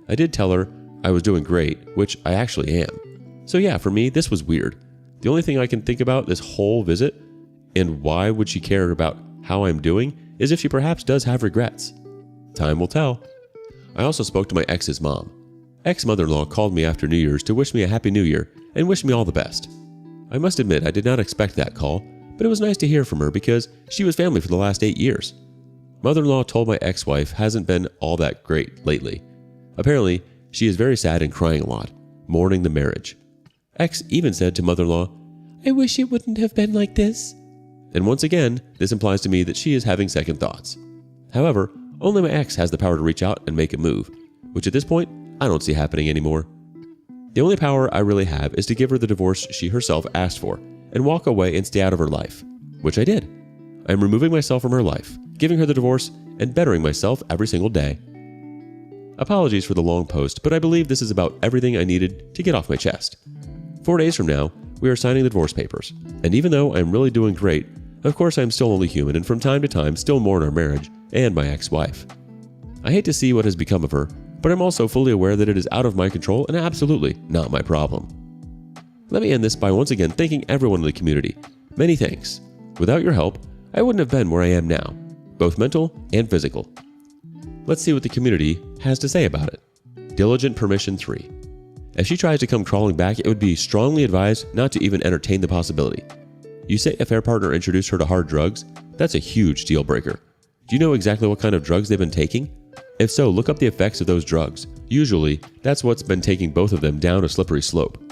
[SPEAKER 4] I did tell her I was doing great, which I actually am. So yeah, for me, this was weird. The only thing I can think about this whole visit, and why would she care about how I'm doing, is if she perhaps does have regrets. Time will tell. I also spoke to my ex's mom. Ex-mother-in-law called me after New Year's to wish me a happy new year and wish me all the best. I must admit I did not expect that call, but it was nice to hear from her because she was family for the last 8 years. Mother-in-law told my ex-wife hasn't been all that great lately. Apparently, she is very sad and crying a lot, mourning the marriage. Ex even said to mother-in-law, "I wish it wouldn't have been like this." And once again, this implies to me that she is having second thoughts. However, only my ex has the power to reach out and make a move, which at this point, I don't see happening anymore. The only power I really have is to give her the divorce she herself asked for and walk away and stay out of her life, which I did. I am removing myself from her life, giving her the divorce, and bettering myself every single day. Apologies for the long post, but I believe this is about everything I needed to get off my chest. 4 days from now, we are signing the divorce papers, and even though I'm really doing great, of course I'm still only human and from time to time still mourn our marriage and my ex-wife. I hate to see what has become of her, but I'm also fully aware that it is out of my control and absolutely not my problem. Let me end this by once again thanking everyone in the community, Many thanks. Without your help, I wouldn't have been where I am now, both mental and physical. Let's see what the community has to say about it. Diligent Permission 3. If she tries to come crawling back, it would be strongly advised not to even entertain the possibility. You say affair partner introduced her to hard drugs? That's a huge deal breaker. Do you know exactly what kind of drugs they've been taking? If so, look up the effects of those drugs. Usually, that's what's been taking both of them down a slippery slope.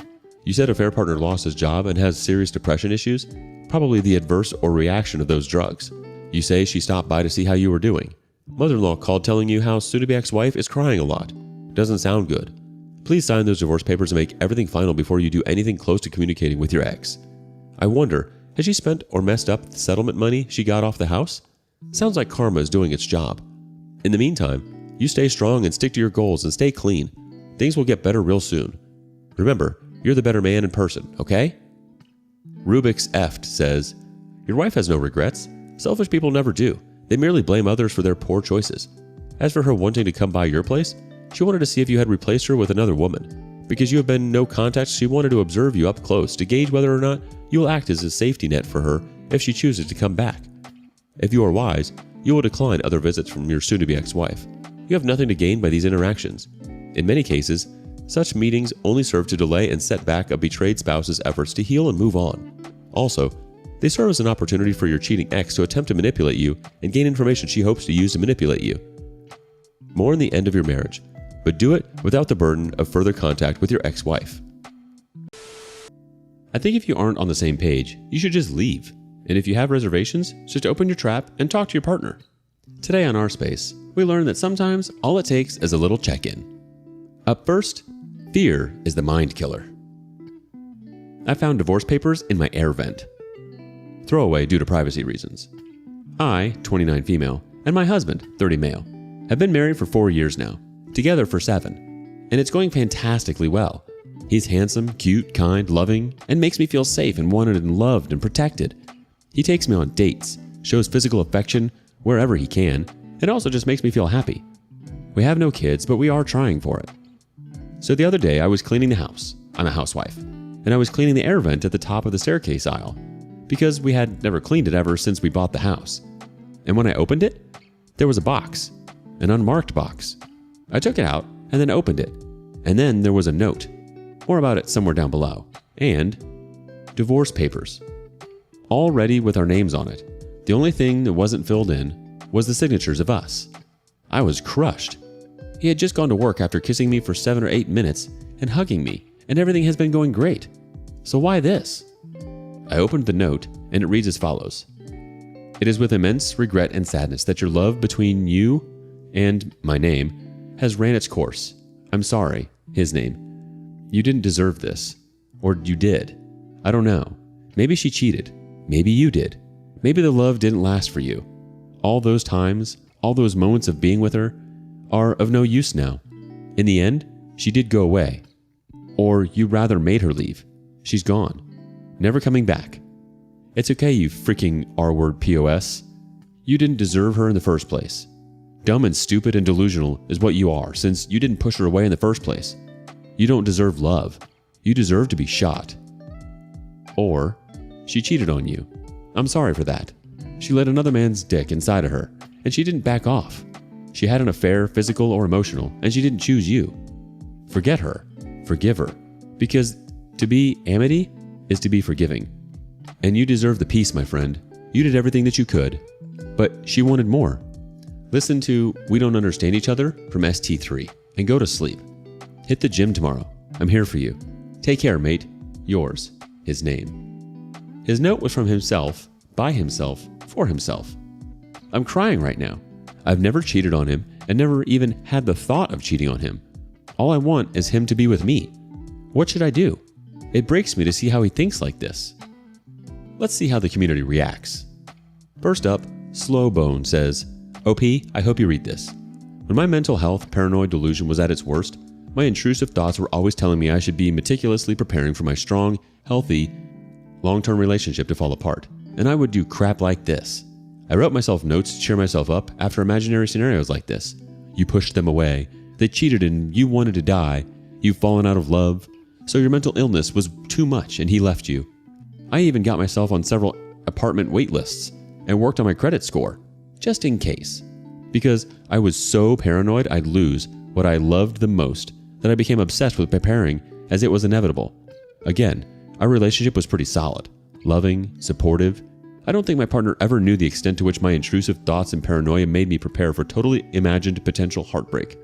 [SPEAKER 4] You said affair partner lost his job and has serious depression issues? Probably the adverse or reaction of those drugs. You say she stopped by to see how you were doing. Mother-in-law called telling you how soon-to-be ex-wife is crying a lot. Doesn't sound good. Please sign those divorce papers and make everything final before you do anything close to communicating with your ex. I wonder, has she spent or messed up the settlement money she got off the house? Sounds like karma is doing its job. In the meantime, you stay strong and stick to your goals and stay clean. Things will get better real soon. Remember, you're the better man in person, okay? Rubik's Eft says, your wife has no regrets. Selfish people never do. They merely blame others for their poor choices. As for her wanting to come by your place, she wanted to see if you had replaced her with another woman. Because you have been no contact, she wanted to observe you up close to gauge whether or not you will act as a safety net for her if she chooses to come back. If you are wise, you will decline other visits from your soon-to-be ex-wife. You have nothing to gain by these interactions. In many cases, such meetings only serve to delay and set back a betrayed spouse's efforts to heal and move on. Also, they serve as an opportunity for your cheating ex to attempt to manipulate you and gain information she hopes to use to manipulate you. Mourn the end of your marriage, but do it without the burden of further contact with your ex-wife. I think if you aren't on the same page, you should just leave. And if you have reservations, just open your trap and talk to your partner. Today on rSpace, we learn that sometimes all it takes is a little check-in. Up first, fear is the mind killer. I found divorce papers in my air vent. Throwaway due to privacy reasons. I, 29 female, and my husband, 30 male, have been married for 4 years now, together for 7, and it's going fantastically well. He's handsome, cute, kind, loving, and makes me feel safe and wanted and loved and protected. He takes me on dates, shows physical affection wherever he can, and also just makes me feel happy. We have no kids, but we are trying for it. So the other day, I was cleaning the house. I'm a housewife. And I was cleaning the air vent at the top of the staircase aisle, because we had never cleaned it ever since we bought the house. And when I opened it, there was a box, an unmarked box. I took it out and then opened it. And then there was a note. More about it somewhere down below. And divorce papers. All ready with our names on it. The only thing that wasn't filled in was the signatures of us. I was crushed. He had just gone to work after kissing me for 7 or 8 minutes and hugging me, and everything has been going great. So why this? I opened the note, and it reads as follows. It is with immense regret and sadness that your love between you and my name has ran its course. I'm sorry, his name. You didn't deserve this. Or you did. I don't know. Maybe she cheated. Maybe you did. Maybe the love didn't last for you. All those times, all those moments of being with her are of no use now. In the end, she did go away. Or you rather made her leave. She's gone. Never coming back. It's okay, you freaking R-word POS. You didn't deserve her in the first place. Dumb and stupid and delusional is what you are, since you didn't push her away in the first place. You don't deserve love. You deserve to be shot. Or, she cheated on you. I'm sorry for that. She let another man's dick inside of her, and she didn't back off. She had an affair, physical or emotional, and she didn't choose you. Forget her. Forgive her. Because to be amity is to be forgiving. And you deserve the peace, my friend. You did everything that you could, but she wanted more. Listen to We Don't Understand Each Other from ST3 and go to sleep. Hit the gym tomorrow. I'm here for you. Take care, mate. Yours, his name. His note was from himself, by himself, for himself. I'm crying right now. I've never cheated on him and never even had the thought of cheating on him. All I want is him to be with me. What should I do? It breaks me to see how he thinks like this. Let's see how the community reacts. First up, Slowbone says, OP, I hope you read this. When my mental health paranoid delusion was at its worst, my intrusive thoughts were always telling me I should be meticulously preparing for my strong, healthy, long-term relationship to fall apart. And I would do crap like this. I wrote myself notes to cheer myself up after imaginary scenarios like this. You pushed them away. They cheated and you wanted to die. You've fallen out of love. So your mental illness was too much and he left you. I even got myself on several apartment wait lists and worked on my credit score, just in case. Because I was so paranoid I'd lose what I loved the most that I became obsessed with preparing as it was inevitable. Again, our relationship was pretty solid, loving, supportive. I don't think my partner ever knew the extent to which my intrusive thoughts and paranoia made me prepare for totally imagined potential heartbreak.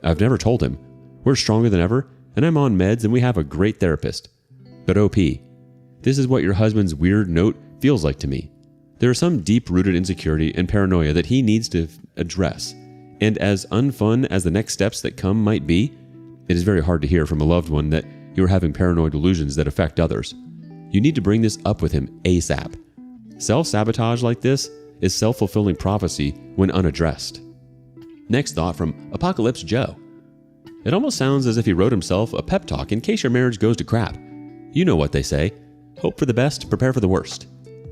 [SPEAKER 4] I've never told him. We're stronger than ever, and I'm on meds and we have a great therapist. But OP, this is what your husband's weird note feels like to me. There is some deep-rooted insecurity and paranoia that he needs to address, and as unfun as the next steps that come might be, it is very hard to hear from a loved one that you are having paranoid delusions that affect others. You need to bring this up with him ASAP. Self-sabotage like this is self-fulfilling prophecy when unaddressed. Next thought from Apocalypse Joe. It almost sounds as if he wrote himself a pep talk in case your marriage goes to crap. You know what they say. Hope for the best, prepare for the worst.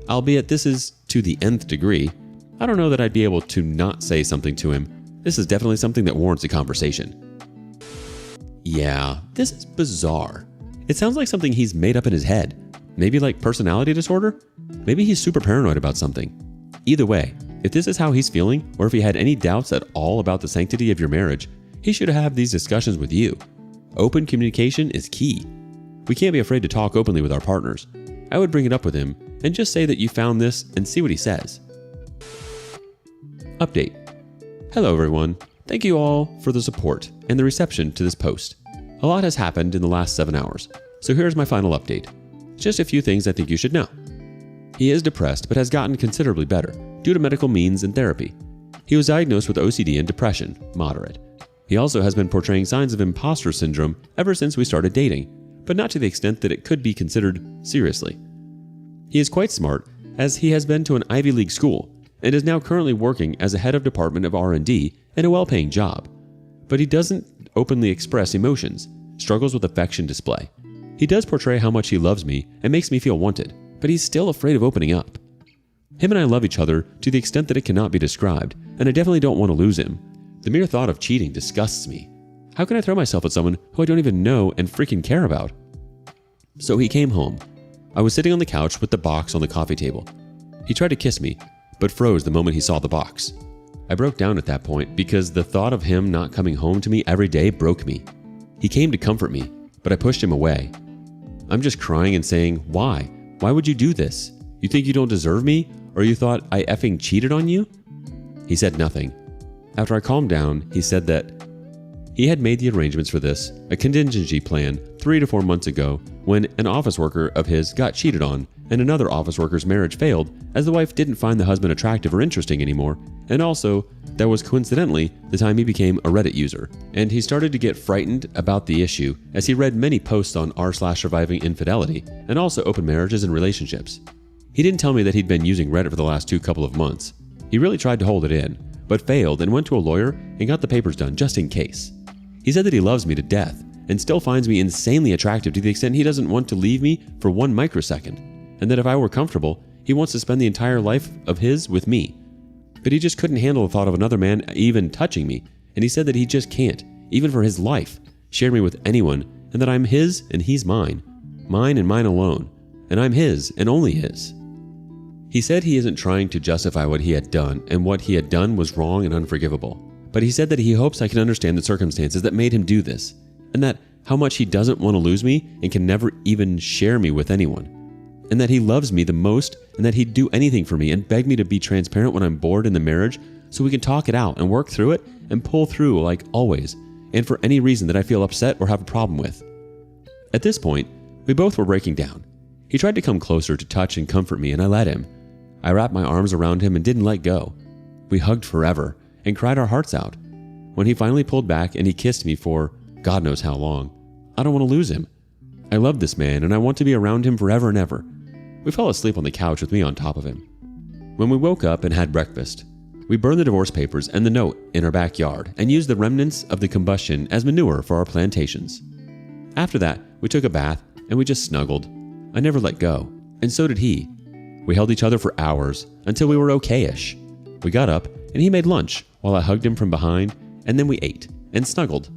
[SPEAKER 4] Albeit this is to the nth degree, I don't know that I'd be able to not say something to him. This is definitely something that warrants a conversation. Yeah, this is bizarre. It sounds like something he's made up in his head. Maybe like personality disorder? Maybe he's super paranoid about something. Either way, if this is how he's feeling, or if he had any doubts at all about the sanctity of your marriage, he should have these discussions with you. Open communication is key. We can't be afraid to talk openly with our partners. I would bring it up with him and just say that you found this and see what he says. Update. Hello everyone. Thank you all for the support and the reception to this post. A lot has happened in the last 7 hours, so here's my final update. Just a few things I think you should know. He is depressed but has gotten considerably better due to medical means and therapy. He was diagnosed with OCD and depression, moderate. He also has been portraying signs of imposter syndrome ever since we started dating, but not to the extent that it could be considered seriously. He is quite smart, as he has been to an Ivy League school and is now currently working as a head of department of R&D in a well-paying job. But he doesn't openly express emotions, struggles with affection display. He does portray how much he loves me and makes me feel wanted, but he's still afraid of opening up. Him and I love each other to the extent that it cannot be described, and I definitely don't want to lose him. The mere thought of cheating disgusts me. How can I throw myself at someone who I don't even know and freaking care about? So he came home. I was sitting on the couch with the box on the coffee table. He tried to kiss me, but froze the moment he saw the box. I broke down at that point because the thought of him not coming home to me every day broke me. He came to comfort me, but I pushed him away. I'm just crying and saying, why? Why would you do this? You think you don't deserve me? Or you thought I effing cheated on you? He said nothing. After I calmed down, he said that he had made the arrangements for this, a contingency plan, 3 to 4 months ago when an office worker of his got cheated on and another office worker's marriage failed as the wife didn't find the husband attractive or interesting anymore, and also that was coincidentally the time he became a Reddit user, and he started to get frightened about the issue as he read many posts on r/surviving infidelity and also open marriages and relationships. He didn't tell me that he'd been using Reddit for the last couple of months. He really tried to hold it in, but failed and went to a lawyer and got the papers done just in case. He said that he loves me to death and still finds me insanely attractive to the extent he doesn't want to leave me for 1 microsecond, and that if I were comfortable, he wants to spend the entire life of his with me. But he just couldn't handle the thought of another man even touching me, and he said that he just can't, even for his life, share me with anyone, and that I'm his and he's mine and mine alone, and I'm his and only his. He said he isn't trying to justify what he had done, and what he had done was wrong and unforgivable. But he said that he hopes I can understand the circumstances that made him do this, and that how much he doesn't want to lose me and can never even share me with anyone, and that he loves me the most and that he'd do anything for me and beg me to be transparent when I'm bored in the marriage so we can talk it out and work through it and pull through like always, and for any reason that I feel upset or have a problem with. At this point, we both were breaking down. He tried to come closer to touch and comfort me, and I let him. I wrapped my arms around him and didn't let go. We hugged forever and cried our hearts out. When he finally pulled back and he kissed me for God knows how long, I don't want to lose him. I love this man and I want to be around him forever and ever. We fell asleep on the couch with me on top of him. When we woke up and had breakfast, we burned the divorce papers and the note in our backyard and used the remnants of the combustion as manure for our plantations. After that, we took a bath and we just snuggled. I never let go, and so did he. We held each other for hours until we were okay-ish. We got up and he made lunch while I hugged him from behind, and then we ate and snuggled.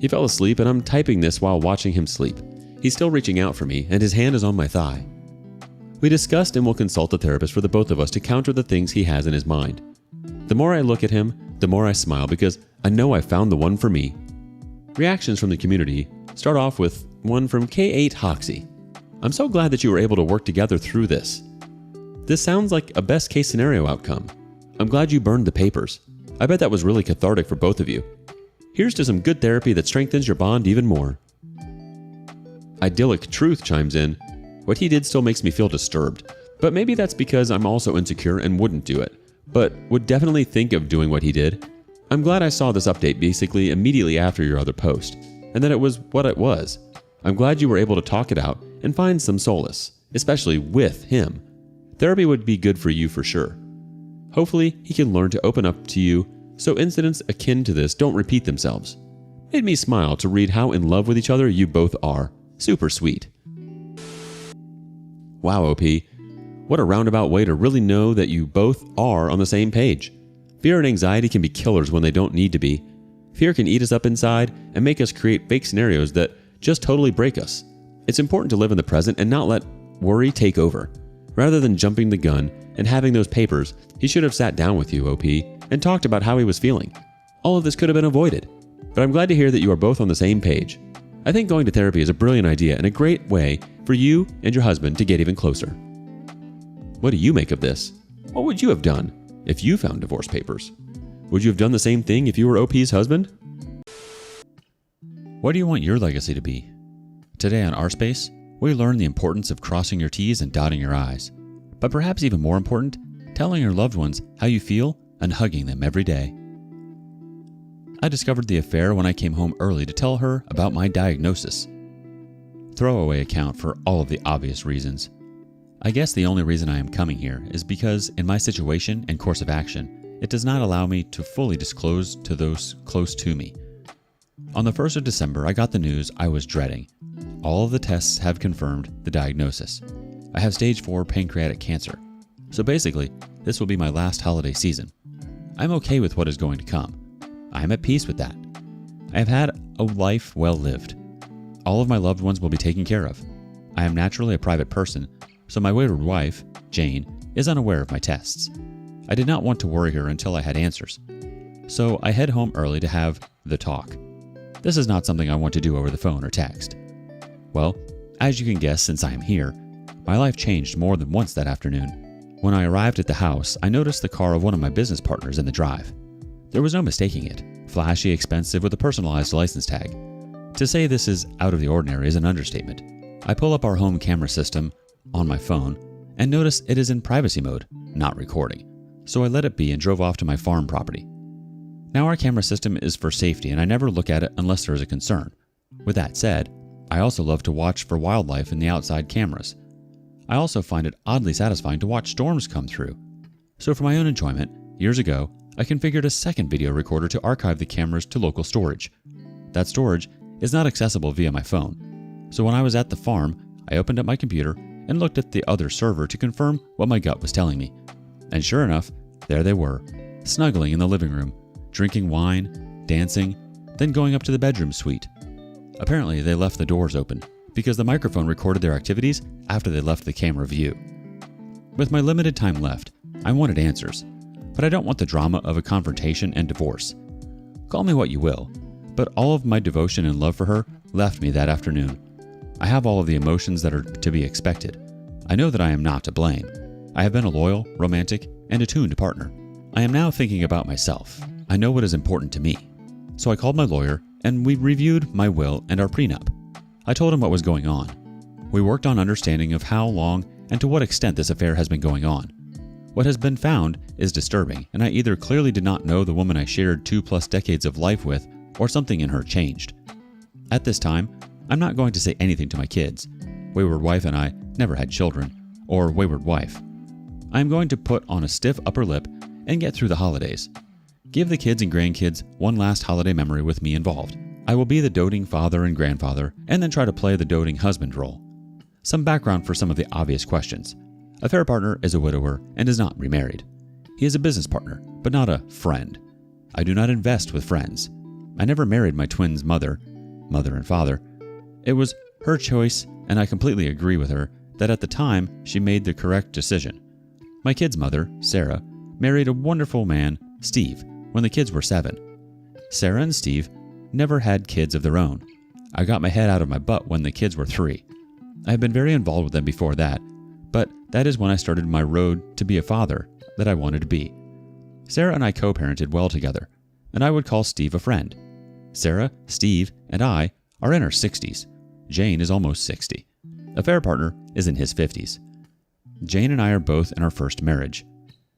[SPEAKER 4] He fell asleep and I'm typing this while watching him sleep. He's still reaching out for me and his hand is on my thigh. We discussed and will consult a therapist for the both of us to counter the things he has in his mind. The more I look at him, the more I smile because I know I found the one for me. Reactions from the community start off with one from K8 Hoxie. I'm so glad that you were able to work together through this. This sounds like a best case scenario outcome. I'm glad you burned the papers. I bet that was really cathartic for both of you. Here's to some good therapy that strengthens your bond even more. Idyllic Truth chimes in. What he did still makes me feel disturbed, but maybe that's because I'm also insecure and wouldn't do it, but would definitely think of doing what he did. I'm glad I saw this update basically immediately after your other post, and that it was what it was. I'm glad you were able to talk it out and find some solace, especially with him. Therapy would be good for you for sure. Hopefully, he can learn to open up to you so incidents akin to this don't repeat themselves. Made me smile to read how in love with each other you both are. Super sweet. Wow, OP. What a roundabout way to really know that you both are on the same page. Fear and anxiety can be killers when they don't need to be. Fear can eat us up inside and make us create fake scenarios that just totally break us. It's important to live in the present and not let worry take over. Rather than jumping the gun and having those papers, he should have sat down with you, OP, and talked about how he was feeling. All of this could have been avoided. But I'm glad to hear that you are both on the same page. I think going to therapy is a brilliant idea and a great way for you and your husband to get even closer. What do you make of this? What would you have done if you found divorce papers? Would you have done the same thing if you were OP's husband?
[SPEAKER 1] What do you want your legacy to be? Today on rSpace, we learn the importance of crossing your T's and dotting your I's. But perhaps even more important, telling your loved ones how you feel and hugging them every day. I discovered the affair when I came home early to tell her about my diagnosis. Throwaway account for all of the obvious reasons. I guess the only reason I am coming here is because in my situation and course of action, it does not allow me to fully disclose to those close to me. On the 1st of December, I got the news I was dreading. All of the tests have confirmed the diagnosis. I have stage 4 pancreatic cancer. So basically, this will be my last holiday season. I'm okay with what is going to come. I am at peace with that. I have had a life well lived. All of my loved ones will be taken care of. I am naturally a private person, so my wayward wife, Jane, is unaware of my tests. I did not want to worry her until I had answers. So I head home early to have the talk. This is not something I want to do over the phone or text. Well, as you can guess since I am here, my life changed more than once that afternoon. When I arrived at the house, I noticed the car of one of my business partners in the drive. There was no mistaking it. Flashy, expensive, with a personalized license tag. To say this is out of the ordinary is an understatement. I pull up our home camera system on my phone and notice it is in privacy mode, not recording. So I let it be and drove off to my farm property. Now our camera system is for safety and I never look at it unless there is a concern. With that said, I also love to watch for wildlife in the outside cameras. I also find it oddly satisfying to watch storms come through. So for my own enjoyment, years ago, I configured a second video recorder to archive the cameras to local storage. That storage is not accessible via my phone. So when I was at the farm, I opened up my computer and looked at the other server to confirm what my gut was telling me. And sure enough, there they were, snuggling in the living room, drinking wine, dancing, then going up to the bedroom suite. Apparently, they left the doors open because the microphone recorded their activities after they left the camera view. With my limited time left, I wanted answers, but I don't want the drama of a confrontation and divorce. Call me what you will, but all of my devotion and love for her left me that afternoon. I have all of the emotions that are to be expected. I know that I am not to blame. I have been a loyal, romantic, and attuned partner. I am now thinking about myself. I know what is important to me. So I called my lawyer and we reviewed my will and our prenup. I told him what was going on. We worked on understanding of how long and to what extent this affair has been going on. What has been found is disturbing, and I either clearly did not know the woman I shared 2+ decades of life with, or something in her changed. At this time, I'm not going to say anything to my kids. Wayward wife and I never had children, or wayward wife. I am going to put on a stiff upper lip and get through the holidays. Give the kids and grandkids one last holiday memory with me involved. I will be the doting father and grandfather, and then try to play the doting husband role. Some background for some of the obvious questions. Affair partner is a widower and is not remarried. He is a business partner, but not a friend. I do not invest with friends. I never married my twins' mother and father. It was her choice, and I completely agree with her that at the time she made the correct decision. My kid's mother, Sarah, married a wonderful man, Steve, when the kids were 7. Sarah and Steve never had kids of their own. I got my head out of my butt when the kids were 3. I had been very involved with them before that, but that is when I started my road to be a father that I wanted to be. Sarah and I co-parented well together, and I would call Steve a friend. Sarah, Steve, and I are in our 60s. Jane is almost 60. Affair partner is in his 50s. Jane and I are both in our first marriage.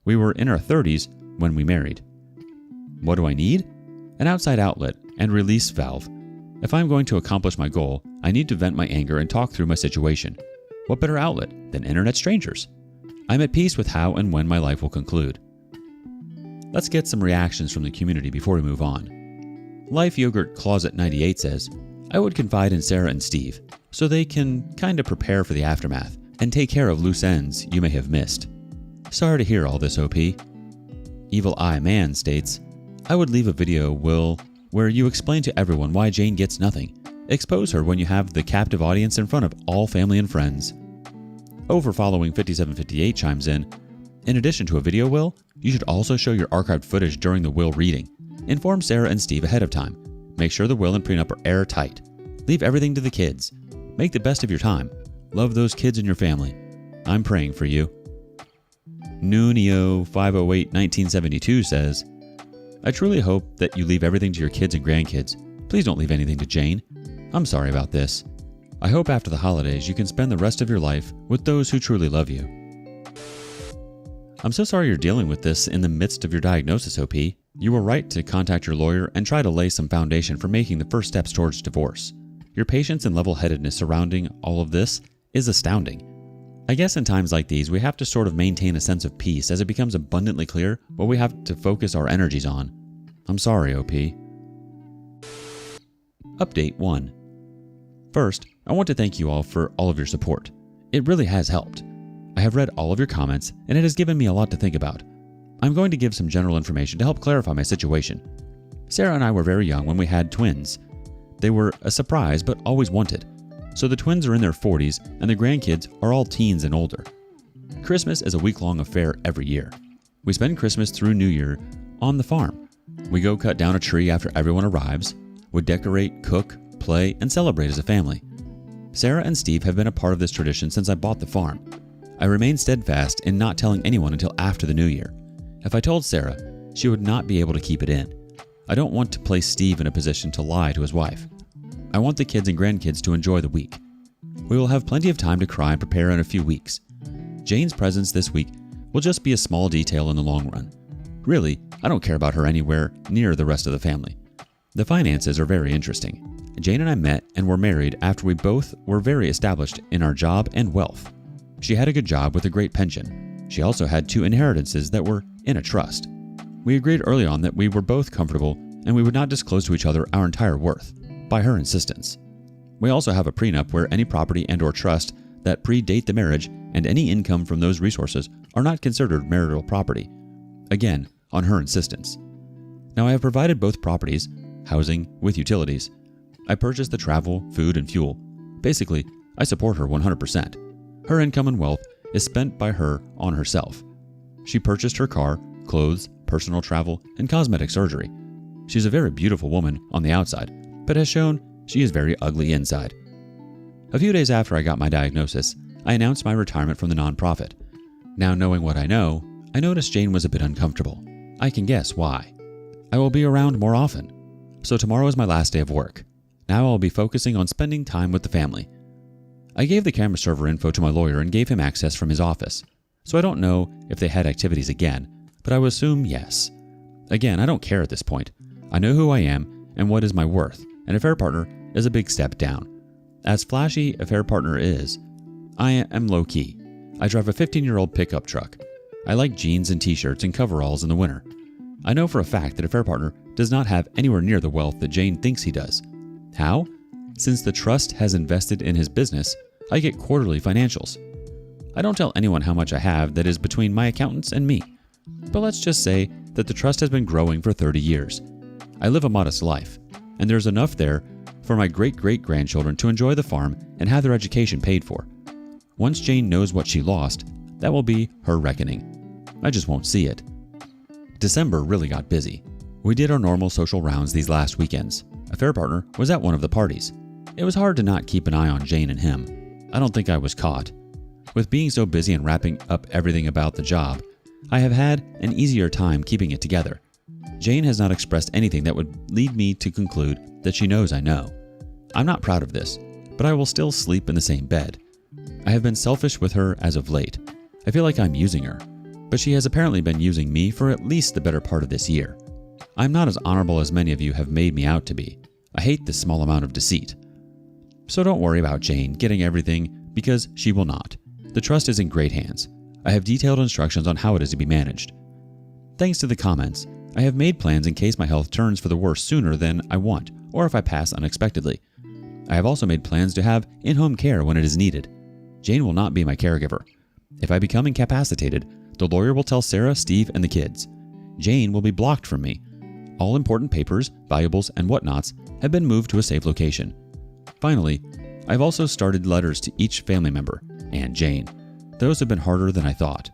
[SPEAKER 1] We were in our 30s when we married. What do I need? An outside outlet and release valve. If I'm going to accomplish my goal, I need to vent my anger and talk through my situation. What better outlet than internet strangers? I'm at peace with how and when my life will conclude. Let's get some reactions from the community before we move on. Life Yogurt Closet 98 says, I would confide in Sarah and Steve so they can kind of prepare for the aftermath and take care of loose ends you may have missed. Sorry to hear all this, OP. Evil Eye Man states, I would leave a video, Will, where you explain to everyone why Jane gets nothing. Expose her when you have the captive audience in front of all family and friends. Over following 5758 chimes in addition to a video, Will, you should also show your archived footage during the will reading. Inform Sarah and Steve ahead of time. Make sure the will and prenup are airtight. Leave everything to the kids. Make the best of your time. Love those kids in your family. I'm praying for you. Nunio 508 1972 says, I truly hope that you leave everything to your kids and grandkids. Please don't leave anything to Jane. I'm sorry about this. I hope after the holidays you can spend the rest of your life with those who truly love you. I'm so sorry you're dealing with this in the midst of your diagnosis, OP. You were right to contact your lawyer and try to lay some foundation for making the first steps towards divorce. Your patience and level-headedness surrounding all of this is astounding. I guess in times like these, we have to sort of maintain a sense of peace as it becomes abundantly clear what we have to focus our energies on. I'm sorry, OP. Update 1. First, I want to thank you all for all of your support. It really has helped. I have read all of your comments, and it has given me a lot to think about. I'm going to give some general information to help clarify my situation. Sarah and I were very young when we had twins. They were a surprise, but always wanted. So the twins are in their 40s, and the grandkids are all teens and older. Christmas is a week-long affair every year. We spend Christmas through New Year on the farm. We go cut down a tree after everyone arrives. We decorate, cook, play, and celebrate as a family. Sarah and Steve have been a part of this tradition since I bought the farm. I remain steadfast in not telling anyone until after the new year. If I told Sarah, she would not be able to keep it in. I don't want to place Steve in a position to lie to his wife. I want the kids and grandkids to enjoy the week. We will have plenty of time to cry and prepare in a few weeks. Jane's presence this week will just be a small detail in the long run. Really, I don't care about her anywhere near the rest of the family. The finances are very interesting. Jane and I met and were married after we both were very established in our job and wealth. She had a good job with a great pension. She also had 2 inheritances that were in a trust. We agreed early on that we were both comfortable and we would not disclose to each other our entire worth, by her insistence. We also have a prenup where any property and or trust that predate the marriage and any income from those resources are not considered marital property, again, on her insistence. Now I have provided both properties, housing with utilities. I purchased the travel, food, and fuel. Basically, I support her 100%. Her income and wealth is spent by her on herself. She purchased her car, clothes, personal travel, and cosmetic surgery. She's a very beautiful woman on the outside, but has shown she is very ugly inside. A few days after I got my diagnosis, I announced my retirement from the nonprofit. Now knowing what I know, I noticed Jane was a bit uncomfortable. I can guess why. I will be around more often. So tomorrow is my last day of work. Now I'll be focusing on spending time with the family. I gave the camera server info to my lawyer and gave him access from his office. So I don't know if they had activities again, but I would assume yes. Again, I don't care at this point. I know who I am and what is my worth, and affair partner is a big step down. As flashy affair partner is, I am low-key. I drive a 15-year-old pickup truck. I like jeans and t-shirts and coveralls in the winter. I know for a fact that affair partner does not have anywhere near the wealth that Jane thinks he does. How? Since the trust has invested in his business, I get quarterly financials. I don't tell anyone how much I have that is between my accountants and me. But let's just say that the trust has been growing for 30 years. I live a modest life, and there's enough there for my great-great-grandchildren to enjoy the farm and have their education paid for. once Jane knows what she lost, that will be her reckoning. I just won't see it. December really got busy. We did our normal social rounds these last weekends. A fair partner was at one of the parties. It was hard to not keep an eye on Jane and him. I don't think I was caught. With being so busy and wrapping up everything about the job, I have had an easier time keeping it together. Jane has not expressed anything that would lead me to conclude that she knows I know. I'm not proud of this, but I will still sleep in the same bed. I have been selfish with her as of late. I feel like I'm using her, but she has apparently been using me for at least the better part of this year. I'm not as honorable as many of you have made me out to be. I hate this small amount of deceit. So don't worry about Jane getting everything, because she will not. The trust is in great hands. I have detailed instructions on how it is to be managed. Thanks to the comments, I have made plans in case my health turns for the worse sooner than I want, or if I pass unexpectedly. I have also made plans to have in-home care when it is needed. Jane will not be my caregiver. If I become incapacitated, the lawyer will tell Sarah, Steve, and the kids. Jane will be blocked from me. All important papers, valuables, and whatnots have been moved to a safe location. Finally, I've also started letters to each family member, and Jane. Those have been harder than I thought.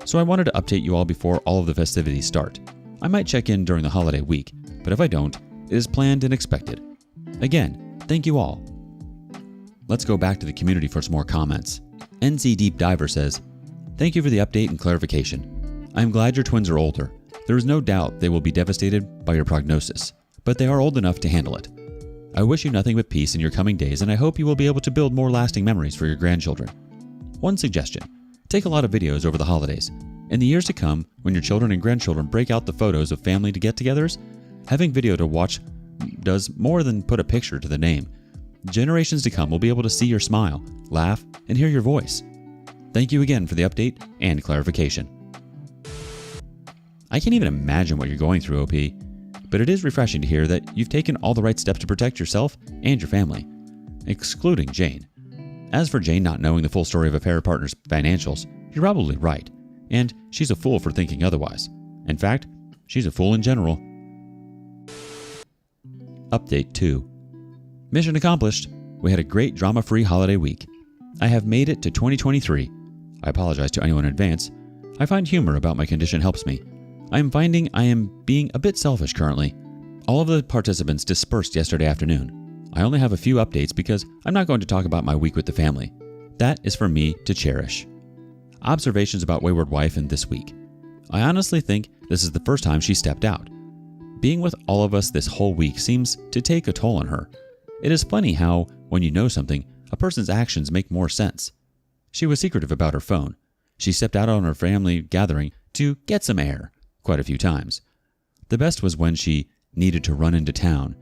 [SPEAKER 1] So I wanted to update you all before all of the festivities start. I might check in during the holiday week, but if I don't, it is planned and expected. Again, thank you all. Let's go back to the community for some more comments. NC Deep Diver says, "Thank you for the update and clarification. I am glad your twins are older. There is no doubt they will be devastated by your prognosis, but they are old enough to handle it. I wish you nothing but peace in your coming days, and I hope you will be able to build more lasting memories for your grandchildren. One suggestion, take a lot of videos over the holidays. In the years to come, when your children and grandchildren break out the photos of family get-togethers, having video to watch does more than put a picture to the name. Generations to come will be able to see your smile, laugh, and hear your voice. Thank you again for the update and clarification." I can't even imagine what you're going through, OP, but it is refreshing to hear that you've taken all the right steps to protect yourself and your family, excluding Jane. As for Jane not knowing the full story of a affair partner's financials, you're probably right, and she's a fool for thinking otherwise. In fact, she's a fool in general. Update 2. Mission accomplished. We had a great drama-free holiday week. I have made it to 2023. I apologize to anyone in advance. I find humor about my condition helps me. I am finding I am being a bit selfish currently. All of the participants dispersed yesterday afternoon. I only have a few updates because I'm not going to talk about my week with the family. That is for me to cherish. Observations about Wayward Wife in this week. I honestly think this is the first time she stepped out. Being with all of us this whole week seems to take a toll on her. It is funny how, when you know something, a person's actions make more sense. She was secretive about her phone. She stepped out on her family gathering to get some air quite a few times. The best was when she needed to run into town,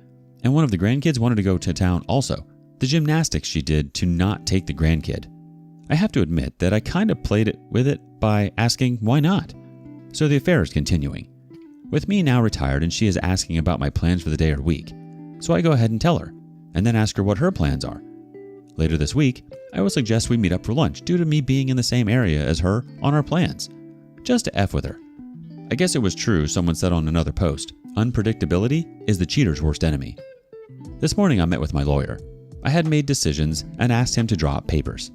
[SPEAKER 1] and one of the grandkids wanted to go to town also. The gymnastics she did to not take the grandkid. I have to admit that I kind of played it with it by asking why not. So the affair is continuing. With me now retired and she is asking about my plans for the day or week. So I go ahead and tell her, and then ask her what her plans are. Later this week, I will suggest we meet up for lunch due to me being in the same area as her on our plans. Just to F with her. I guess it was true someone said on another post, unpredictability is the cheater's worst enemy. This morning I met with my lawyer. I had made decisions and asked him to draw up papers.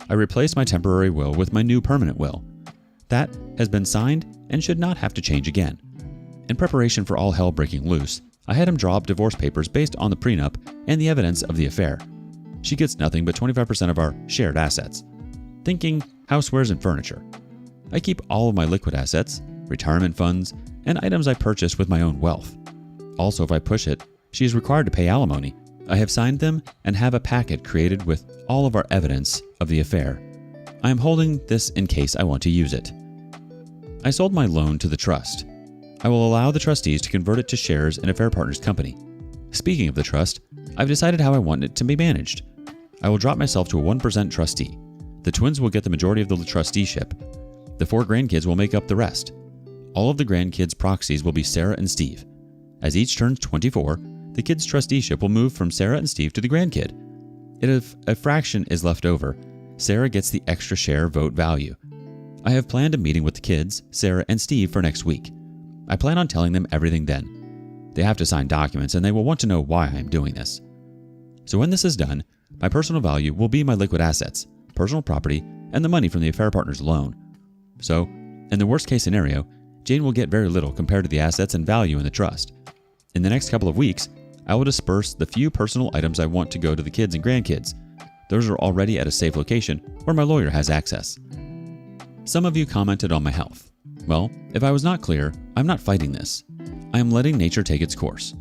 [SPEAKER 1] I replaced my temporary will with my new permanent will. That has been signed and should not have to change again. In preparation for all hell breaking loose, I had him draw up divorce papers based on the prenup and the evidence of the affair. She gets nothing but 25% of our shared assets. Thinking housewares and furniture. I keep all of my liquid assets, retirement funds, and items I purchased with my own wealth. Also, if I push it, she is required to pay alimony. I have signed them and have a packet created with all of our evidence of the affair. I am holding this in case I want to use it. I sold my loan to the trust. I will allow the trustees to convert it to shares in a fair partners company. Speaking of the trust, I've decided how I want it to be managed. I will drop myself to a 1% trustee. The twins will get the majority of the trusteeship. The 4 grandkids will make up the rest. All of the grandkids' proxies will be Sarah and Steve. As each turns 24, the kids' trusteeship will move from Sarah and Steve to the grandkid. If a fraction is left over, Sarah gets the extra share vote value. I have planned a meeting with the kids, Sarah and Steve, for next week. I plan on telling them everything then. They have to sign documents and they will want to know why I am doing this. So when this is done, my personal value will be my liquid assets, personal property, and the money from the affair partner's loan. So, in the worst case scenario, Jane will get very little compared to the assets and value in the trust. In the next couple of weeks, I will disperse the few personal items I want to go to the kids and grandkids. Those are already at a safe location where my lawyer has access. Some of you commented on my health. Well, if I was not clear, I'm not fighting this. I am letting nature take its course.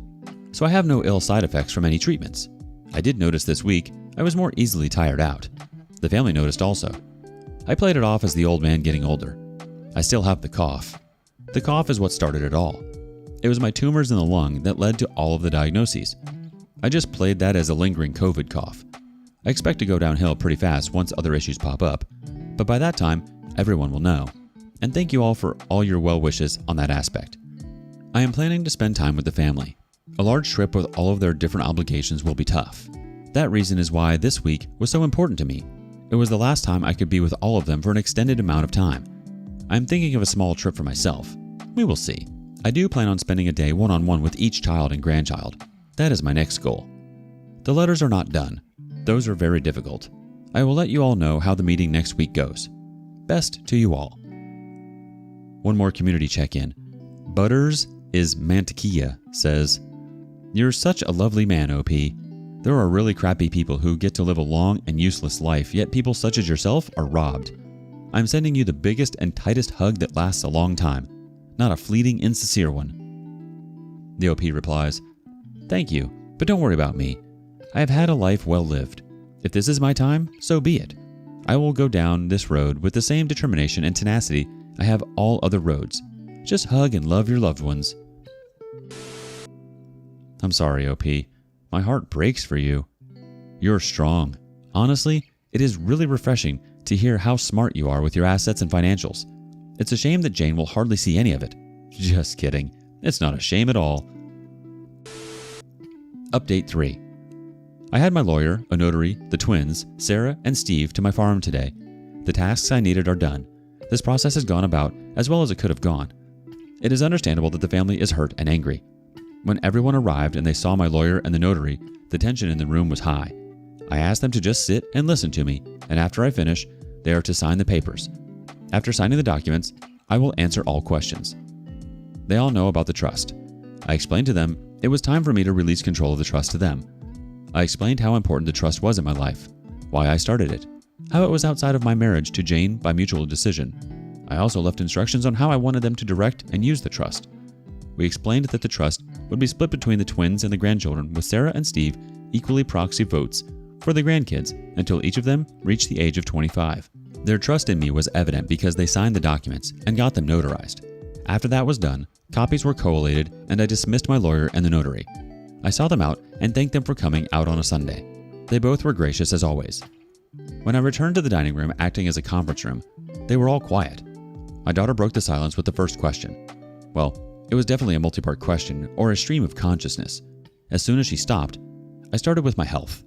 [SPEAKER 1] So I have no ill side effects from any treatments. I did notice this week I was more easily tired out. The family noticed also. I played it off as the old man getting older. I still have the cough. The cough is what started it all. It was my tumors in the lung that led to all of the diagnoses. I just played that as a lingering COVID cough. I expect to go downhill pretty fast once other issues pop up, but by that time, everyone will know. And thank you all for all your well wishes on that aspect. I am planning to spend time with the family. A large trip with all of their different obligations will be tough. That reason is why this week was so important to me. It was the last time I could be with all of them for an extended amount of time. I am thinking of a small trip for myself. We will see. I do plan on spending a day one-on-one with each child and grandchild. That is my next goal. The letters are not done. Those are very difficult. I will let you all know how the meeting next week goes. Best to you all. One more community check-in. Butters is Mantequilla says, "You're such a lovely man, OP. There are really crappy people who get to live a long and useless life, yet people such as yourself are robbed. I'm sending you the biggest and tightest hug that lasts a long time, not a fleeting, insincere one." The OP replies, "Thank you, but don't worry about me. I have had a life well lived. If this is my time, so be it. I will go down this road with the same determination and tenacity I have all other roads. Just hug and love your loved ones." I'm sorry, OP. My heart breaks for you. You're strong. Honestly, it is really refreshing to hear how smart you are with your assets and financials. It's a shame that Jane will hardly see any of it. Just kidding. It's not a shame at all. Update 3. I had my lawyer, a notary, the twins, Sarah, and Steve to my farm today. The tasks I needed are done. This process has gone about as well as it could have gone. It is understandable that the family is hurt and angry. When everyone arrived and they saw my lawyer and the notary, the tension in the room was high. I asked them to just sit and listen to me, and after I finish, they are to sign the papers. After signing the documents, I will answer all questions. They all know about the trust. I explained to them it was time for me to release control of the trust to them. I explained how important the trust was in my life, why I started it, how it was outside of my marriage to Jane by mutual decision. I also left instructions on how I wanted them to direct and use the trust. We explained that the trust would be split between the twins and the grandchildren, with Sarah and Steve equally proxy votes for the grandkids until each of them reached the age of 25. Their trust in me was evident because they signed the documents and got them notarized. After that was done, copies were collated and I dismissed my lawyer and the notary. I saw them out and thanked them for coming out on a Sunday. They both were gracious as always. When I returned to the dining room acting as a conference room, they were all quiet. My daughter broke the silence with the first question. Well, it was definitely a multi-part question or a stream of consciousness. As soon as she stopped, I started with my health.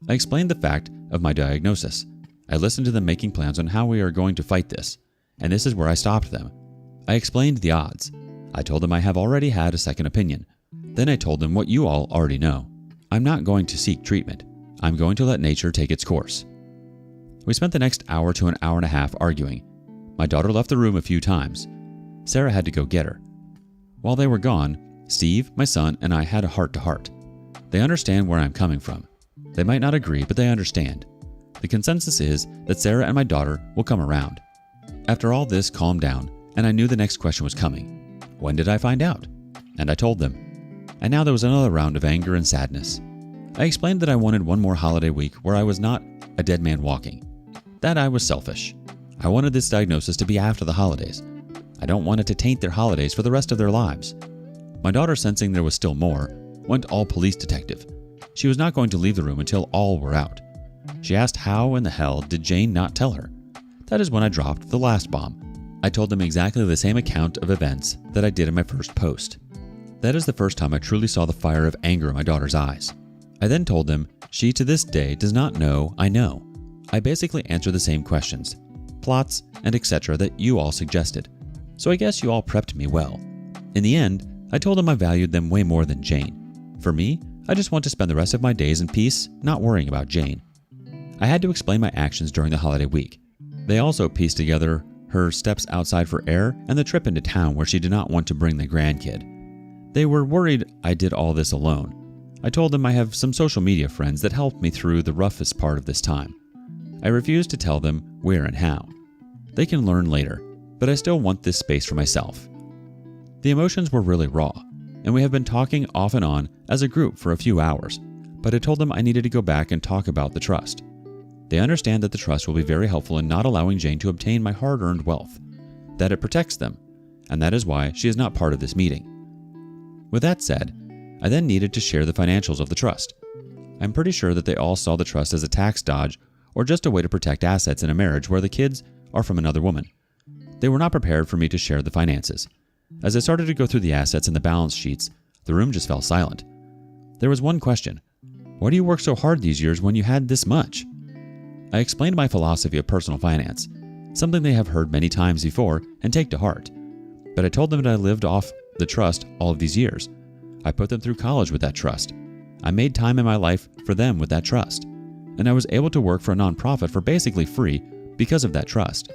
[SPEAKER 1] I explained the fact of my diagnosis. I listened to them making plans on how we are going to fight this, and this is where I stopped them. I explained the odds. I told them I have already had a second opinion. Then I told them what you all already know. I'm not going to seek treatment. I'm going to let nature take its course. We spent the next hour to an hour and a half arguing. My daughter left the room a few times. Sarah had to go get her. While they were gone, Steve, my son, and I had a heart-to-heart. They understand where I'm coming from. They might not agree, but they understand. The consensus is that Sarah and my daughter will come around. After all this calmed down, and I knew the next question was coming. When did I find out? And I told them. And now there was another round of anger and sadness. I explained that I wanted one more holiday week where I was not a dead man walking. That I was selfish. I wanted this diagnosis to be after the holidays. I don't want it to taint their holidays for the rest of their lives. My daughter, sensing there was still more, went all police detective. She was not going to leave the room until all were out. She asked how in the hell did Jane not tell her. That is when I dropped the last bomb. I told them exactly the same account of events that I did in my first post. That is the first time I truly saw the fire of anger in my daughter's eyes. I then told them she to this day does not know I know. I basically answered the same questions, plots, and etc. that you all suggested. So I guess you all prepped me well. In the end, I told them I valued them way more than Jane. For me, I just want to spend the rest of my days in peace, not worrying about Jane. I had to explain my actions during the holiday week. They also pieced together her steps outside for air and the trip into town where she did not want to bring the grandkid. They were worried I did all this alone. I told them I have some social media friends that helped me through the roughest part of this time. I refused to tell them where and how. They can learn later, but I still want this space for myself. The emotions were really raw, and we have been talking off and on as a group for a few hours, but I told them I needed to go back and talk about the trust. They understand that the trust will be very helpful in not allowing Jane to obtain my hard-earned wealth, that it protects them, and that is why she is not part of this meeting. With that said, I then needed to share the financials of the trust. I'm pretty sure that they all saw the trust as a tax dodge or just a way to protect assets in a marriage where the kids are from another woman. They were not prepared for me to share the finances. As I started to go through the assets and the balance sheets, the room just fell silent. There was one question. Why do you work so hard these years when you had this much? I explained my philosophy of personal finance, something they have heard many times before and take to heart. But I told them that I lived off the trust all of these years. I put them through college with that trust. I made time in my life for them with that trust. And I was able to work for a nonprofit for basically free because of that trust.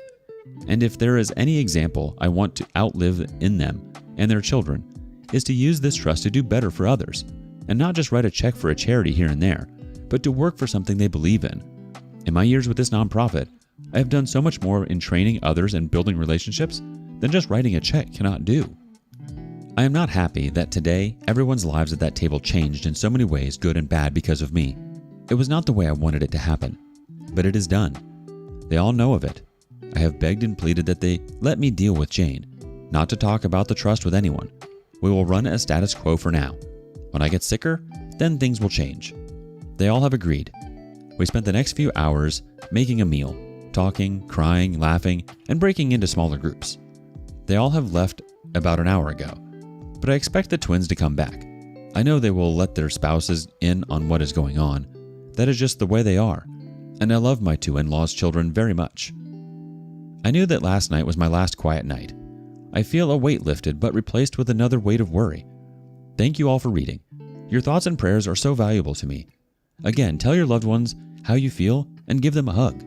[SPEAKER 1] And if there is any example I want to outlive in them and their children, is to use this trust to do better for others, and not just write a check for a charity here and there, but to work for something they believe in. In my years with this nonprofit, I have done so much more in training others and building relationships than just writing a check cannot do. I am not happy that today everyone's lives at that table changed in so many ways, good and bad, because of me. It was not the way I wanted it to happen, but it is done. They all know of it. I have begged and pleaded that they let me deal with Jane, not to talk about the trust with anyone. We will run a status quo for now. When I get sicker, then things will change. They all have agreed. We spent the next few hours making a meal, talking, crying, laughing, and breaking into smaller groups. They all have left about an hour ago, but I expect the twins to come back. I know they will let their spouses in on what is going on. That is just the way they are, and I love my two in-laws' children very much. I knew that last night was my last quiet night. I feel a weight lifted but replaced with another weight of worry. Thank you all for reading. Your thoughts and prayers are so valuable to me. Again, tell your loved ones how you feel and give them a hug.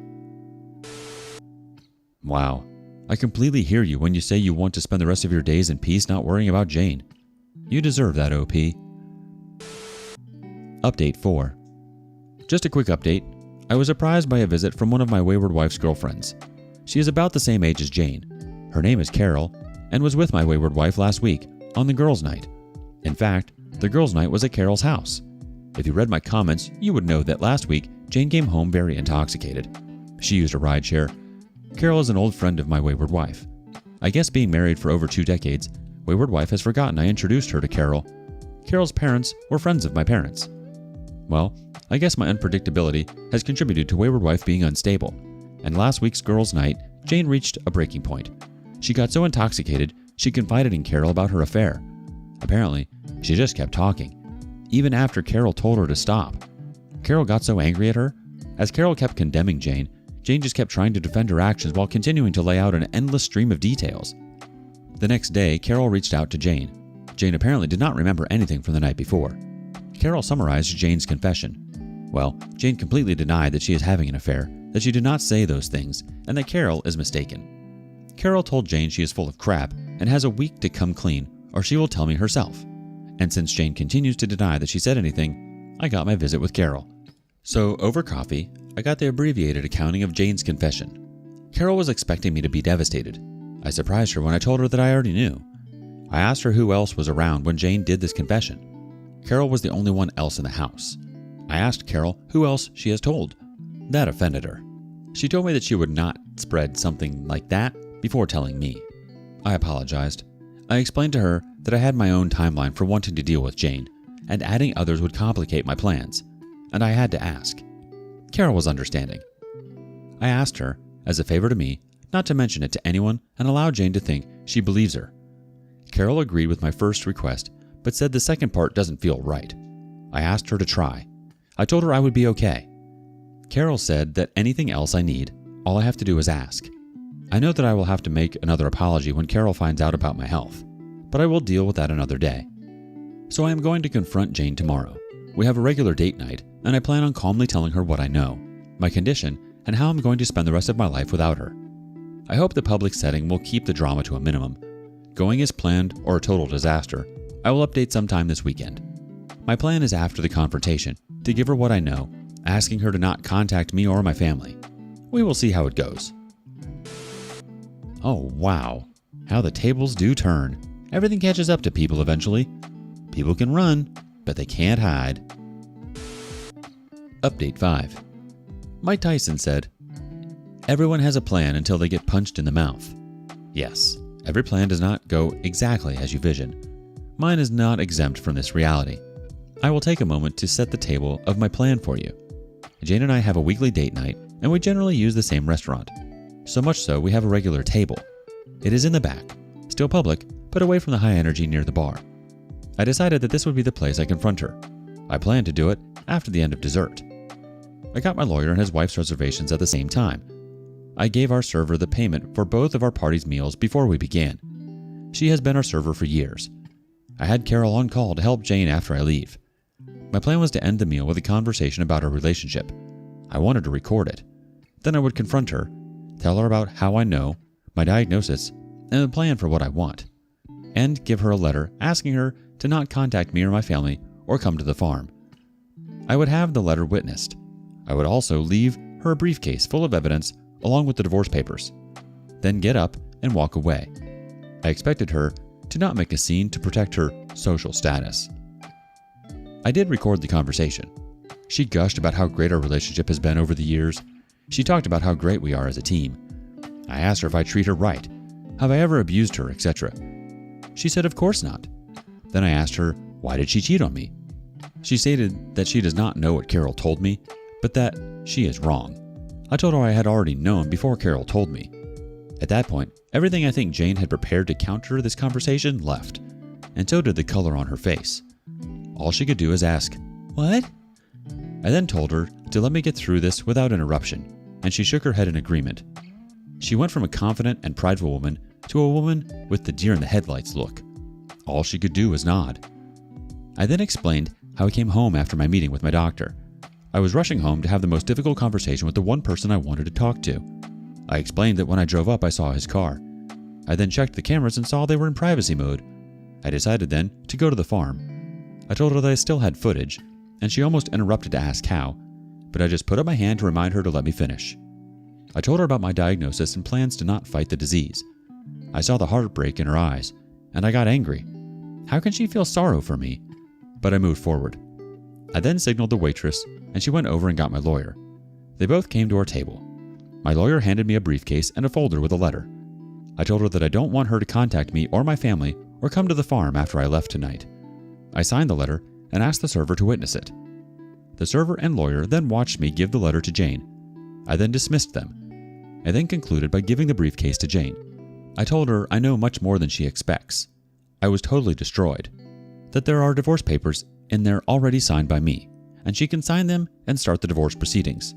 [SPEAKER 1] Wow, I completely hear you when you say you want to spend the rest of your days in peace not worrying about Jane. You deserve that, OP. Update 4. Just a quick update. I was surprised by a visit from one of my wayward wife's girlfriends. She is about the same age as Jane. Her name is Carol and was with my wayward wife last week on the girls' night. In fact, the girls' night was at Carol's house. If you read my comments, you would know that last week Jane came home very intoxicated. She used a rideshare. Carol is an old friend of my wayward wife. I guess being married for over 2 decades, wayward wife has forgotten I introduced her to Carol. Carol's parents were friends of my parents. Well, I guess my unpredictability has contributed to wayward wife being unstable. And last week's girls' night, Jane reached a breaking point. She got so intoxicated, she confided in Carol about her affair. Apparently, she just kept talking, even after Carol told her to stop. Carol got so angry at her. As Carol kept condemning Jane, Jane just kept trying to defend her actions while continuing to lay out an endless stream of details. The next day, Carol reached out to Jane. Jane apparently did not remember anything from the night before. Carol summarized Jane's confession. Well, Jane completely denied that she is having an affair, that she did not say those things, and that Carol is mistaken. Carol told Jane she is full of crap and has a week to come clean, or she will tell me herself. And since Jane continues to deny that she said anything, I got my visit with Carol. So, over coffee, I got the abbreviated accounting of Jane's confession. Carol was expecting me to be devastated. I surprised her when I told her that I already knew. I asked her who else was around when Jane did this confession. Carol was the only one else in the house. I asked Carol who else she has told. That offended her. She told me that she would not spread something like that before telling me. I apologized. I explained to her that I had my own timeline for wanting to deal with Jane, and adding others would complicate my plans, and I had to ask. Carol was understanding. I asked her, as a favor to me, not to mention it to anyone and allow Jane to think she believes her. Carol agreed with my first request, but said the second part doesn't feel right. I asked her to try. I told her I would be okay. Carol said that anything else I need, all I have to do is ask. I know that I will have to make another apology when Carol finds out about my health, but I will deal with that another day. So I am going to confront Jane tomorrow. We have a regular date night, and I plan on calmly telling her what I know. my condition, and how I'm going to spend the rest of my life without her. I hope the public setting will keep the drama to a minimum. Going as planned or a total disaster, I will update sometime this weekend. My plan is after the confrontation to give her what I know, asking her to not contact me or my family. We will see how it goes. Oh wow, how the tables do turn. Everything catches up to people eventually. People can run, but they can't hide. Update 5. Mike Tyson said, "Everyone has a plan until they get punched in the mouth." Yes, every plan does not go exactly as you vision. Mine is not exempt from this reality. I will take a moment to set the table of my plan for you. Jane and I have a weekly date night, and we generally use the same restaurant. So much so, we have a regular table. It is in the back, still public, but away from the high energy near the bar. I decided that this would be the place I confront her. I planned to do it after the end of dessert. I got my lawyer and his wife's reservations at the same time. I gave our server the payment for both of our party's meals before we began. She has been our server for years. I had Carol on call to help Jane after I leave. My plan was to end the meal with a conversation about our relationship. I wanted to record it. Then I would confront her, tell her about how I know, my diagnosis, and a plan for what I want, and give her a letter asking her to not contact me or my family or come to the farm. I would have the letter witnessed. I would also leave her a briefcase full of evidence along with the divorce papers, then get up and walk away. I expected her to not make a scene to protect her social status. I did record the conversation. She gushed about how great our relationship has been over the years. She talked about how great we are as a team. I asked her if I treat her right. Have I ever abused her, etc.? She said of course not. Then I asked her, why did she cheat on me? She stated that she does not know what Carol told me, but that she is wrong. I told her I had already known before Carol told me. At that point, everything I think Jane had prepared to counter this conversation left, and so did the color on her face. All she could do is ask, "What?" I then told her to let me get through this without interruption, and she shook her head in agreement. She went from a confident and prideful woman to a woman with the deer in the headlights look. All she could do was nod. I then explained how I came home after my meeting with my doctor. I was rushing home to have the most difficult conversation with the one person I wanted to talk to. I explained that when I drove up I saw his car. I then checked the cameras and saw they were in privacy mode. I decided then to go to the farm. I told her that I still had footage, and she almost interrupted to ask how, but I just put up my hand to remind her to let me finish. I told her about my diagnosis and plans to not fight the disease. I saw the heartbreak in her eyes, and I got angry. How can she feel sorrow for me? But I moved forward. I then signaled the waitress, and she went over and got my lawyer. They both came to our table. My lawyer handed me a briefcase and a folder with a letter. I told her that I don't want her to contact me or my family or come to the farm after I left tonight. I signed the letter and asked the server to witness it. The server and lawyer then watched me give the letter to Jane. I then dismissed them. I then concluded by giving the briefcase to Jane. I told her I know much more than she expects. I was totally destroyed. That there are divorce papers in there already signed by me, and she can sign them and start the divorce proceedings.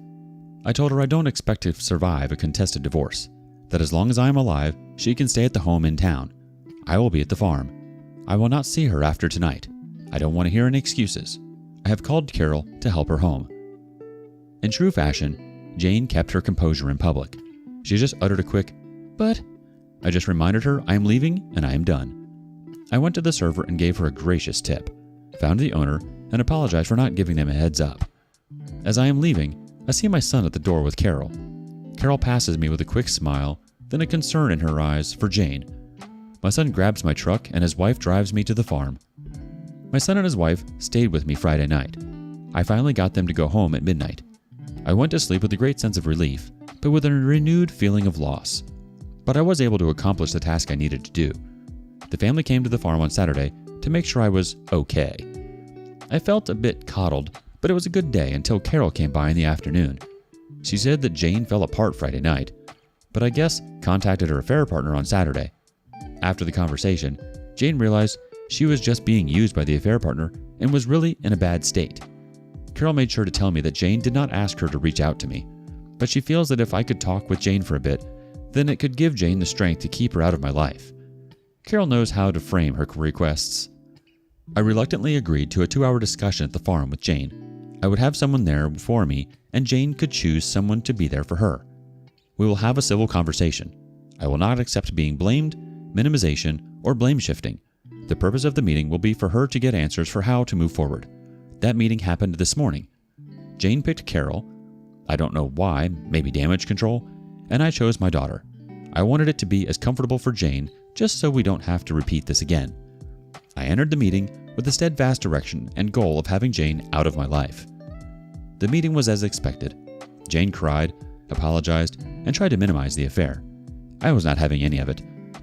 [SPEAKER 1] I told her I don't expect to survive a contested divorce, that as long as I am alive, she can stay at the home in town. I will be at the farm. I will not see her after tonight. I don't want to hear any excuses. I have called Carol to help her home. In true fashion, Jane kept her composure in public. She just uttered a quick, "But..." I just reminded her I am leaving and I am done. I went to the server and gave her a gracious tip, found the owner, and apologized for not giving them a heads up. As I am leaving, I see my son at the door with Carol. Carol passes me with a quick smile, then a concern in her eyes for Jane. My son grabs my truck and his wife drives me to the farm. My son and his wife stayed with me Friday night. I finally got them to go home at midnight. I went to sleep with a great sense of relief, but with a renewed feeling of loss. But I was able to accomplish the task I needed to do. The family came to the farm on Saturday to make sure I was okay. I felt a bit coddled, but it was a good day until Carol came by in the afternoon. She said that Jane fell apart Friday night, but I guess contacted her affair partner on Saturday. After the conversation, Jane realized she was just being used by the affair partner and was really in a bad state. Carol made sure to tell me that Jane did not ask her to reach out to me, but she feels that if I could talk with Jane for a bit, then it could give Jane the strength to keep her out of my life. Carol knows how to frame her requests. I reluctantly agreed to a 2-hour discussion at the farm with Jane. I would have someone there for me, and Jane could choose someone to be there for her. We will have a civil conversation. I will not accept being blamed, minimization, or blame shifting. The purpose of the meeting will be for her to get answers for how to move forward. That meeting happened this morning. Jane picked Carol. I don't know why, maybe damage control, and I chose my daughter. I wanted it to be as comfortable for Jane, just so we don't have to repeat this again. I entered the meeting with the steadfast direction and goal of having Jane out of my life. The meeting was as expected. Jane cried, apologized, and tried to minimize the affair. I was not having any of it.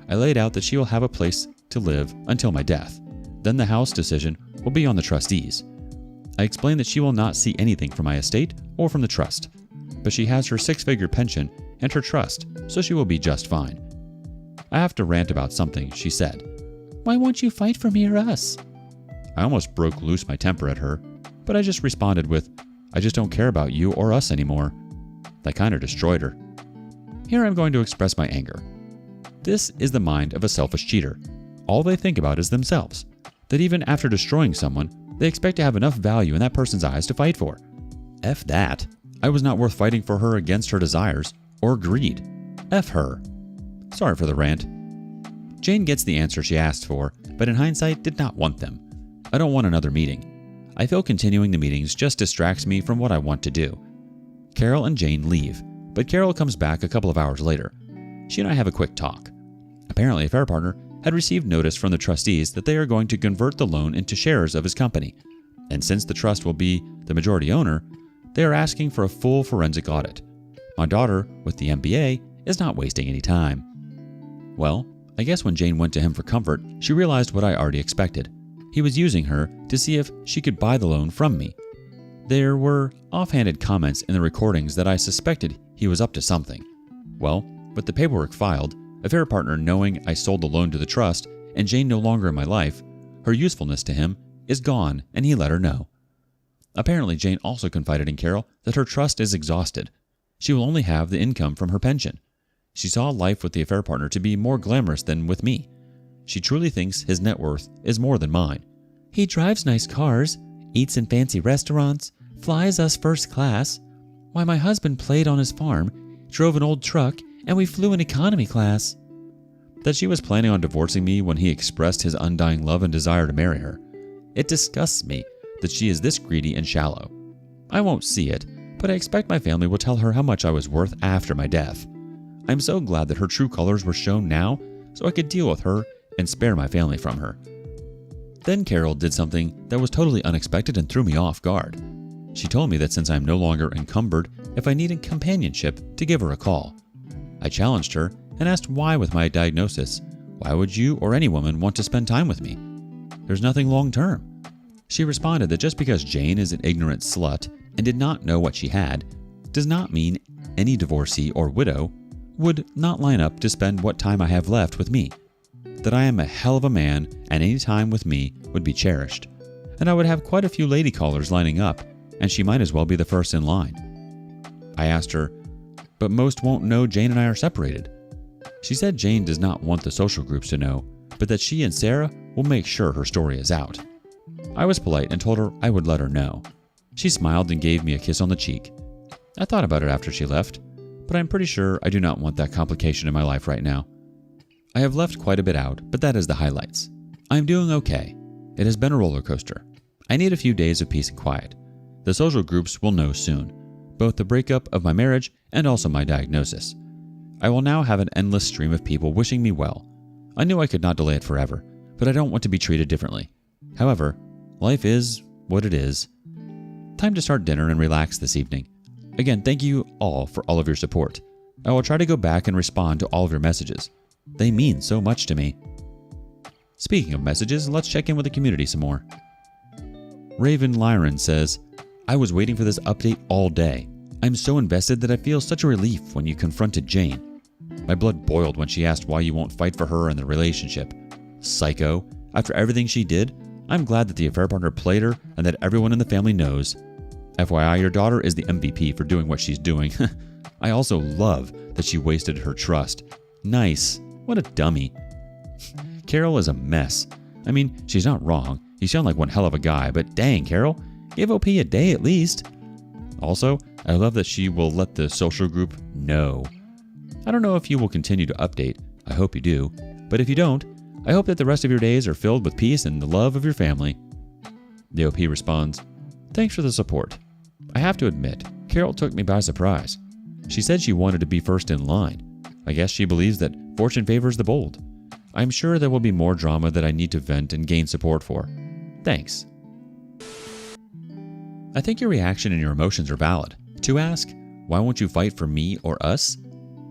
[SPEAKER 1] I laid out that she will have a place to live until my death. Then the house decision will be on the trustees. I explained that she will not see anything from my estate or from the trust, but she has her 6-figure pension and her trust, so she will be just fine. I have to rant about something she said.
[SPEAKER 2] Why won't you fight for me or us?
[SPEAKER 1] I almost broke loose my temper at her, but I just responded with, I just don't care about you or us anymore. That kind of destroyed her. Here I'm going to express my anger. This is the mind of a selfish cheater. All they think about is themselves, that even after destroying someone, they expect to have enough value in that person's eyes to fight for. F that. I was not worth fighting for her against her desires or greed. F her. Sorry for the rant. Jane gets the answer she asked for, but in hindsight did not want them. I don't want another meeting. I feel continuing the meetings just distracts me from what I want to do. Carol and Jane leave, but Carol comes back a couple of hours later. She and I have a quick talk. Apparently, a fair partner had received notice from the trustees that they are going to convert the loan into shares of his company, and since the trust will be the majority owner, they are asking for a full forensic audit. My daughter, with the MBA, is not wasting any time. Well, I guess when Jane went to him for comfort, she realized what I already expected. He was using her to see if she could buy the loan from me. There were offhanded comments in the recordings that I suspected he was up to something. Well, with the paperwork filed, a fair partner knowing I sold the loan to the trust and Jane no longer in my life, her usefulness to him is gone and he let her know. Apparently, Jane also confided in Carol that her trust is exhausted. She will only have the income from her pension. She saw life with the affair partner to be more glamorous than with me. She truly thinks his net worth is more than mine. He drives nice cars, eats in fancy restaurants, flies us first class. Why, my husband played on his farm, drove an old truck, and we flew in economy class. That she was planning on divorcing me when he expressed his undying love and desire to marry her. It disgusts me that she is this greedy and shallow. I won't see it, but I expect my family will tell her how much I was worth after my death. I'm so glad that her true colors were shown now so I could deal with her and spare my family from her. Then Carol did something that was totally unexpected and threw me off guard. She told me that since I'm no longer encumbered, if I needed companionship, to give her a call. I challenged her and asked why with my diagnosis. Why would you or any woman want to spend time with me? There's nothing long term. She responded that just because Jane is an ignorant slut and did not know what she had, does not mean any divorcee or widow would not line up to spend what time I have left with me. That I am a hell of a man and any time with me would be cherished. And I would have quite a few lady callers lining up, and she might as well be the first in line. I asked her, but most won't know Jane and I are separated. She said Jane does not want the social groups to know, but that she and Sarah will make sure her story is out. I was polite and told her I would let her know. She smiled and gave me a kiss on the cheek. I thought about it after she left, but I'm pretty sure I do not want that complication in my life right now. I have left quite a bit out, but that is the highlights. I'm doing okay. It has been a roller coaster. I need a few days of peace and quiet. The social groups will know soon, both the breakup of my marriage and also my diagnosis. I will now have an endless stream of people wishing me well. I knew I could not delay it forever, but I don't want to be treated differently. However, life is what it is. Time to start dinner and relax this evening. Again, thank you all for all of your support. I will try to go back and respond to all of your messages. They mean so much to me. Speaking of messages, let's check in with the community some more. Raven Lyron says, I was waiting for this update all day. I'm so invested that I feel such a relief when you confronted Jane. My blood boiled when she asked why you won't fight for her in the relationship. Psycho. After everything she did, I'm glad that the affair partner played her and that everyone in the family knows. FYI, your daughter is the MVP for doing what she's doing. I also love that she wasted her trust. Nice. What a dummy. Carol is a mess. I mean, she's not wrong. You sound like one hell of a guy, but dang, Carol, Give OP a day at least. Also, I love that she will let the social group know. I don't know if you will continue to update. I hope you do. But if you don't, I hope that the rest of your days are filled with peace and the love of your family. The OP responds, "Thanks for the support. I have to admit, Carol took me by surprise. She said she wanted to be first in line. I guess she believes that fortune favors the bold. I'm sure there will be more drama that I need to vent and gain support for. Thanks." I think your reaction and your emotions are valid. To ask, "Why won't you fight for me or us?"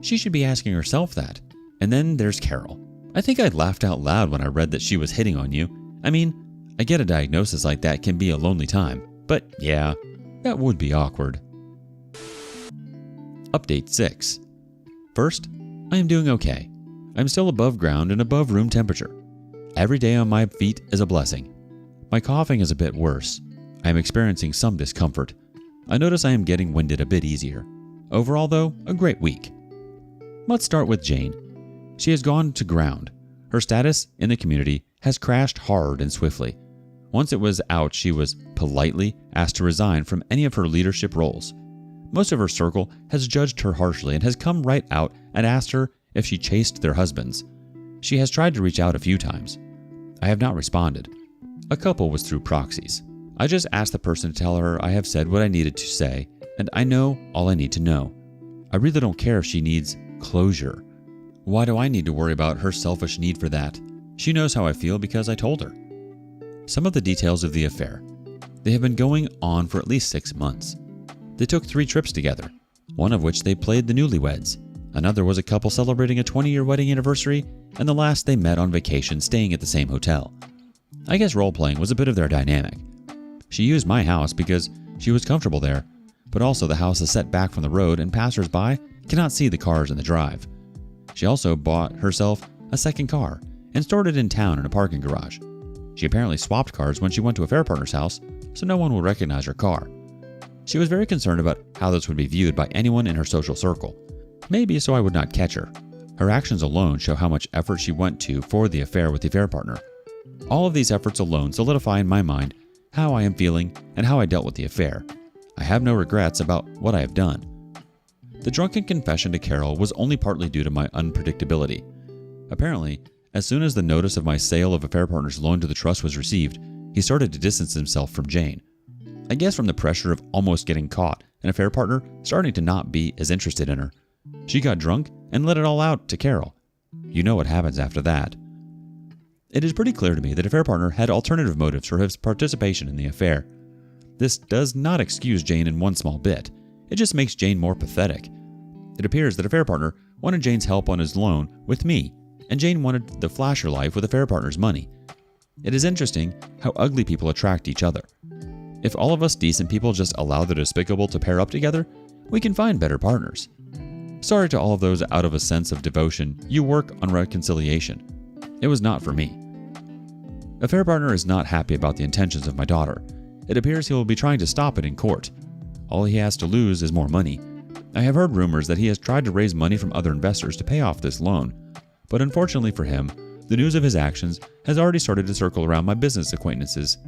[SPEAKER 1] She should be asking herself that. And then there's Carol. I think I laughed out loud when I read that she was hitting on you. I mean, I get a diagnosis like that can be a lonely time, but yeah, that would be awkward. Update 6. First, I am doing okay. I'm still above ground and above room temperature. Every day on my feet is a blessing. My coughing is a bit worse. I am experiencing some discomfort. I notice I am getting winded a bit easier. Overall, though, a great week. Let's start with Jane. She has gone to ground. Her status in the community has crashed hard and swiftly. Once it was out, she was politely asked to resign from any of her leadership roles. Most of her circle has judged her harshly and has come right out and asked her if she chased their husbands. She has tried to reach out a few times. I have not responded. A couple was through proxies. I just asked the person to tell her I have said what I needed to say, and I know all I need to know. I really don't care if she needs closure. Why do I need to worry about her selfish need for that? She knows how I feel because I told her. Some of the details of the affair. They have been going on for at least 6 months. They took 3 trips together, one of which they played the newlyweds. Another was a couple celebrating a 20-year wedding anniversary, and the last they met on vacation staying at the same hotel. I guess role-playing was a bit of their dynamic. She used my house because she was comfortable there, but also the house is set back from the road and passers-by cannot see the cars in the drive. She also bought herself a second car and stored it in town in a parking garage. She apparently swapped cars when she went to a fair partner's house, so no one would recognize her car. She was very concerned about how this would be viewed by anyone in her social circle. Maybe so I would not catch her. Her actions alone show how much effort she went to for the affair with the affair partner. All of these efforts alone solidify in my mind how I am feeling and how I dealt with the affair. I have no regrets about what I have done. The drunken confession to Carol was only partly due to my unpredictability. Apparently, as soon as the notice of my sale of affair partner's loan to the trust was received, he started to distance himself from Jane. I guess from the pressure of almost getting caught and affair partner starting to not be as interested in her. She got drunk and let it all out to Carol. You know what happens after that. It is pretty clear to me that affair partner had alternative motives for his participation in the affair. This does not excuse Jane in one small bit. It just makes Jane more pathetic. It appears that affair partner wanted Jane's help on his loan with me, and Jane wanted the flasher life with affair partner's money. It is interesting how ugly people attract each other. If all of us decent people just allow the despicable to pair up together, we can find better partners. Sorry to all of those out of a sense of devotion, you work on reconciliation. It was not for me. Affair partner is not happy about the intentions of my daughter. It appears he will be trying to stop it in court. All he has to lose is more money. I have heard rumors that he has tried to raise money from other investors to pay off this loan. But unfortunately for him, the news of his actions has already started to circle around my business acquaintances.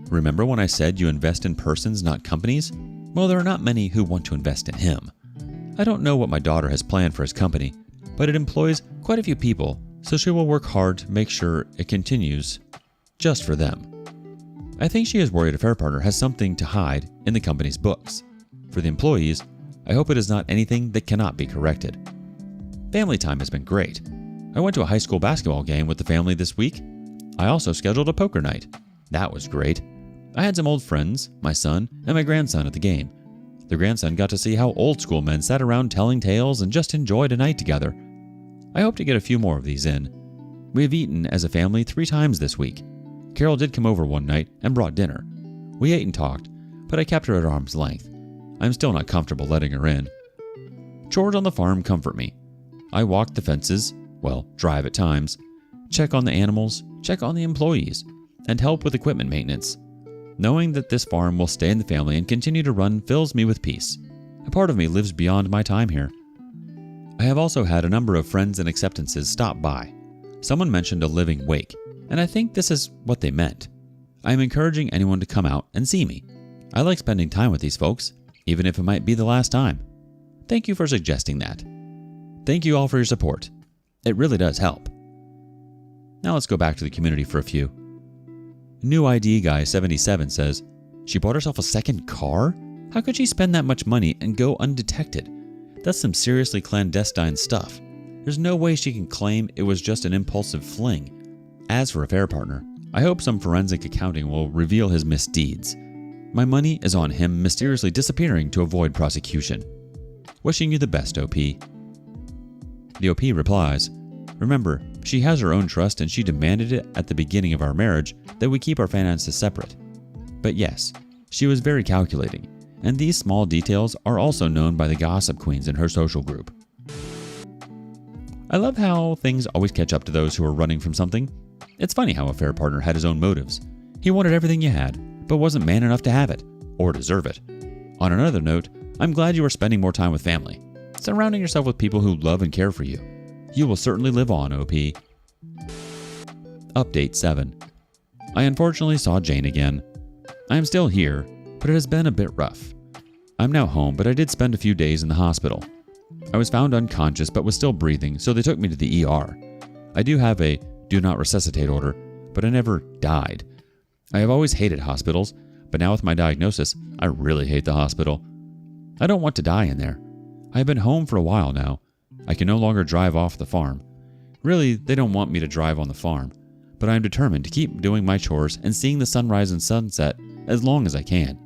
[SPEAKER 1] Remember when I said you invest in persons, not companies? Well, there are not many who want to invest in him. I don't know what my daughter has planned for his company, but it employs quite a few people, so she will work hard to make sure it continues just for them. I think she is worried affair partner has something to hide in the company's books. For the employees, I hope it is not anything that cannot be corrected. Family time has been great. I went to a high school basketball game with the family this week. I also scheduled a poker night. That was great. I had some old friends, my son, and my grandson at the game. The grandson got to see how old school men sat around telling tales and just enjoyed a night together. I hope to get a few more of these in. We have eaten as a family 3 times this week. Carol did come over one night and brought dinner. We ate and talked, but I kept her at arm's length. I'm still not comfortable letting her in. Chores on the farm comfort me. I walk the fences, drive at times, check on the animals, check on the employees, and help with equipment maintenance. Knowing that this farm will stay in the family and continue to run fills me with peace. A part of me lives beyond my time here. I have also had a number of friends and acceptances stop by. Someone mentioned a living wake, and I think this is what they meant. I am encouraging anyone to come out and see me. I like spending time with these folks, even if it might be the last time. Thank you for suggesting that. Thank you all for your support. It really does help. Now let's go back to the community for a few. New ID Guy 77 says, she bought herself a second car? How could she spend that much money and go undetected? That's some seriously clandestine stuff. There's no way she can claim it was just an impulsive fling. As for Affair Partner, I hope some forensic accounting will reveal his misdeeds. My money is on him mysteriously disappearing to avoid prosecution. Wishing you the best, OP. The OP replies, remember, she has her own trust and she demanded it at the beginning of our marriage that we keep our finances separate. But yes, she was very calculating, and these small details are also known by the gossip queens in her social group. I love how things always catch up to those who are running from something. It's funny how Affair Partner had his own motives. He wanted everything you had, but wasn't man enough to have it, or deserve it. On another note, I'm glad you are spending more time with family, surrounding yourself with people who love and care for you. You will certainly live on, OP. Update 7. I unfortunately saw Jane again. I am still here, but it has been a bit rough. I'm now home, but I did spend a few days in the hospital. I was found unconscious but was still breathing, so they took me to the ER. I do have a do not resuscitate order, but I never died. I have always hated hospitals, but now with my diagnosis, I really hate the hospital. I don't want to die in there. I have been home for a while now. I can no longer drive off the farm. Really, they don't want me to drive on the farm, but I am determined to keep doing my chores and seeing the sunrise and sunset as long as I can.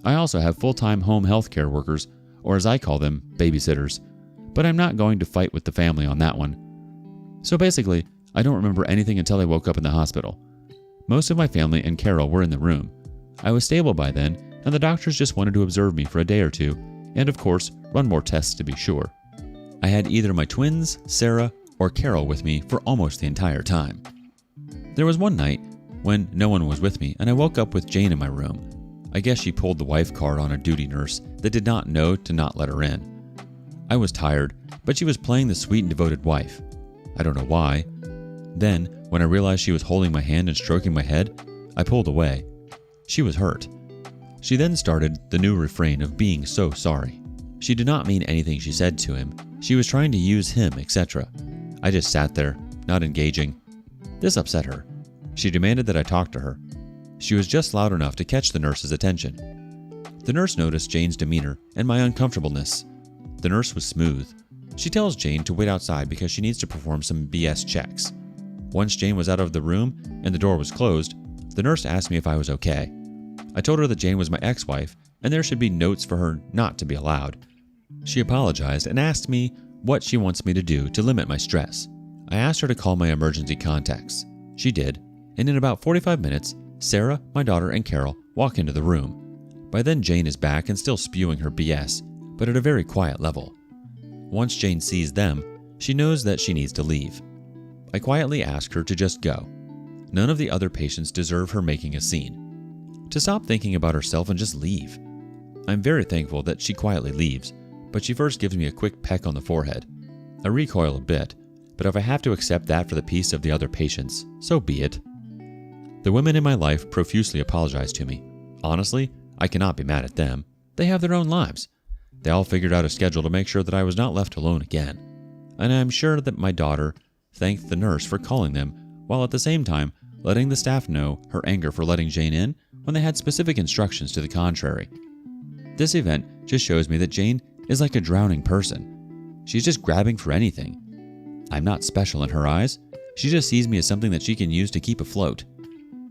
[SPEAKER 1] I also have full-time home health care workers, or as I call them, babysitters, but I'm not going to fight with the family on that one. So basically, I don't remember anything until I woke up in the hospital. Most of my family and Carol were in the room. I was stable by then, and the doctors just wanted to observe me for a day or two, and of course, run more tests to be sure. I had either my twins, Sarah, or Carol with me for almost the entire time. There was one night when no one was with me, and I woke up with Jane in my room. I guess she pulled the wife card on a duty nurse that did not know to not let her in. I was tired, but she was playing the sweet and devoted wife. I don't know why. Then, when I realized she was holding my hand and stroking my head, I pulled away. She was hurt. She then started the new refrain of being so sorry. She did not mean anything she said to him. She was trying to use him, etc. I just sat there, not engaging. This upset her. She demanded that I talk to her. She was just loud enough to catch the nurse's attention. The nurse noticed Jane's demeanor and my uncomfortableness. The nurse was smooth. She tells Jane to wait outside because she needs to perform some BS checks. Once Jane was out of the room and the door was closed, the nurse asked me if I was okay. I told her that Jane was my ex-wife and there should be notes for her not to be allowed. She apologized and asked me what she wants me to do to limit my stress. I asked her to call my emergency contacts. She did, and in about 45 minutes, Sarah, my daughter, and Carol walk into the room. By then, Jane is back and still spewing her BS, but at a very quiet level. Once Jane sees them, she knows that she needs to leave. I quietly ask her to just go. None of the other patients deserve her making a scene. To stop thinking about herself and just leave. I'm very thankful that she quietly leaves, but she first gives me a quick peck on the forehead. I recoil a bit, but if I have to accept that for the peace of the other patients, so be it. The women in my life profusely apologize to me. Honestly, I cannot be mad at them. They have their own lives. They all figured out a schedule to make sure that I was not left alone again. And I'm sure that my daughter thanked the nurse for calling them, while at the same time letting the staff know her anger for letting Jane in when they had specific instructions to the contrary. This event just shows me that Jane is like a drowning person. She's just grabbing for anything. I'm not special in her eyes. She just sees me as something that she can use to keep afloat.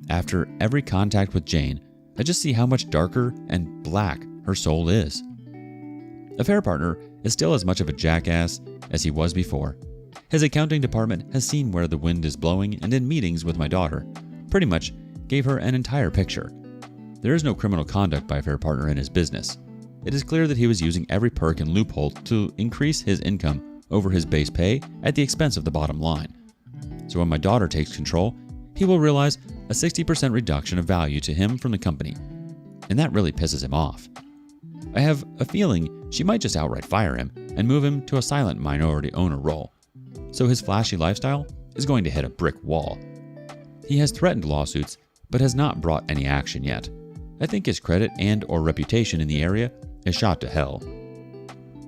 [SPEAKER 1] After every contact with Jane, I just see how much darker and black her soul is. Affair Partner is still as much of a jackass as he was before. His accounting department has seen where the wind is blowing, and in meetings with my daughter, pretty much gave her an entire picture. There is no criminal conduct by Affair Partner in his business. It is clear that he was using every perk and loophole to increase his income over his base pay at the expense of the bottom line. So when my daughter takes control, he will realize a 60% reduction of value to him from the company, and that really pisses him off. I have a feeling she might just outright fire him and move him to a silent minority owner role, so his flashy lifestyle is going to hit a brick wall. He has threatened lawsuits, but has not brought any action yet. I think his credit and or reputation in the area is shot to hell.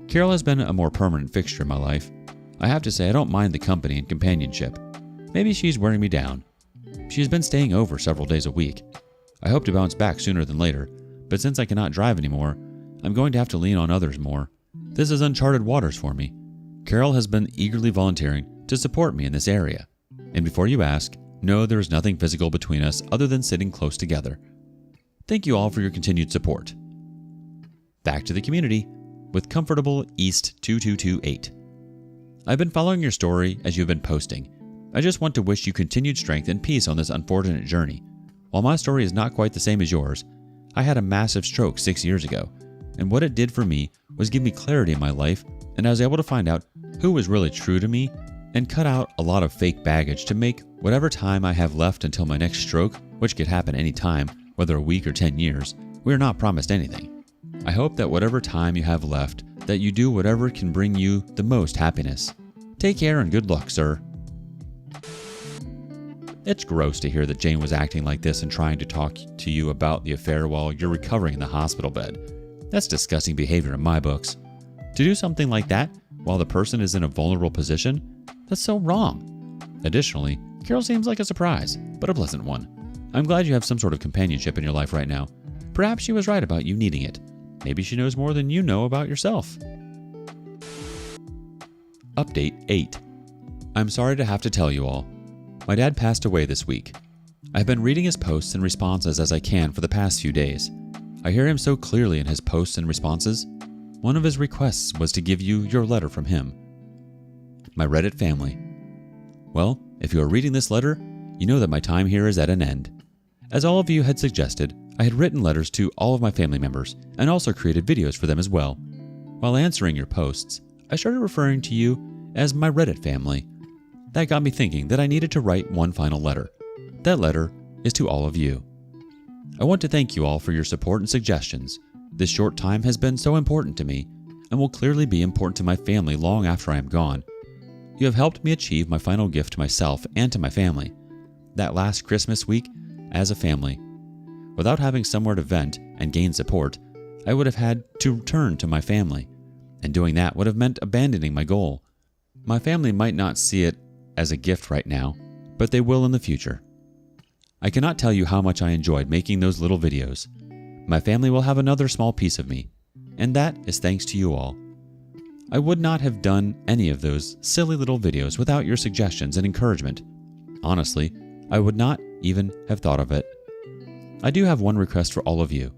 [SPEAKER 1] Carol has been a more permanent fixture in my life. I have to say I don't mind the company and companionship. Maybe she's wearing me down. She has been staying over several days a week. I hope to bounce back sooner than later, but since I cannot drive anymore, I'm going to have to lean on others more. This is uncharted waters for me. Carol has been eagerly volunteering to support me in this area. And before you ask, no, there is nothing physical between us other than sitting close together. Thank you all for your continued support. Back to the community with Comfortable East 2228. I've been following your story as you've been posting. I just want to wish you continued strength and peace on this unfortunate journey. While my story is not quite the same as yours, I had a massive stroke 6 years ago, and what it did for me was give me clarity in my life, and I was able to find out who was really true to me and cut out a lot of fake baggage to make whatever time I have left until my next stroke, which could happen any time, whether a week or 10 years, we are not promised anything. I hope that whatever time you have left, that you do whatever can bring you the most happiness. Take care and good luck, sir. It's gross to hear that Jane was acting like this and trying to talk to you about the affair while you're recovering in the hospital bed. That's disgusting behavior in my books. To do something like that while the person is in a vulnerable position, that's so wrong. Additionally, Carol seems like a surprise, but a pleasant one. I'm glad you have some sort of companionship in your life right now. Perhaps she was right about you needing it. Maybe she knows more than you know about yourself. Update 8. I'm sorry to have to tell you all. My dad passed away this week. I've been reading his posts and responses as I can for the past few days. I hear him so clearly in his posts and responses. One of his requests was to give you your letter from him. My Reddit family. Well, if you are reading this letter, you know that my time here is at an end. As all of you had suggested, I had written letters to all of my family members and also created videos for them as well. While answering your posts, I started referring to you as my Reddit family. That got me thinking that I needed to write one final letter. That letter is to all of you. I want to thank you all for your support and suggestions. This short time has been so important to me and will clearly be important to my family long after I am gone. You have helped me achieve my final gift to myself and to my family. That last Christmas week, as a family. Without having somewhere to vent and gain support, I would have had to turn to my family, and doing that would have meant abandoning my goal. My family might not see it as a gift right now, but they will in the future. I cannot tell you how much I enjoyed making those little videos. My family will have another small piece of me, and that is thanks to you all. I would not have done any of those silly little videos without your suggestions and encouragement. Honestly, I would not even have thought of it. I do have one request for all of you.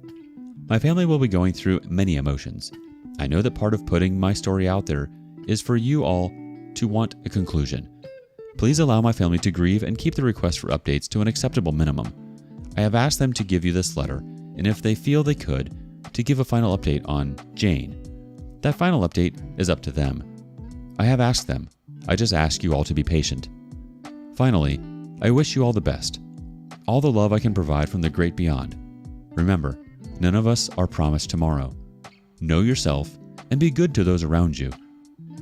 [SPEAKER 1] My family will be going through many emotions. I know that part of putting my story out there is for you all to want a conclusion. Please allow my family to grieve and keep the request for updates to an acceptable minimum. I have asked them to give you this letter, and if they feel they could, to give a final update on Jane. That final update is up to them. I have asked them. I just ask you all to be patient. Finally, I wish you all the best. All the love I can provide from the great beyond. Remember, none of us are promised tomorrow. Know yourself and be good to those around you.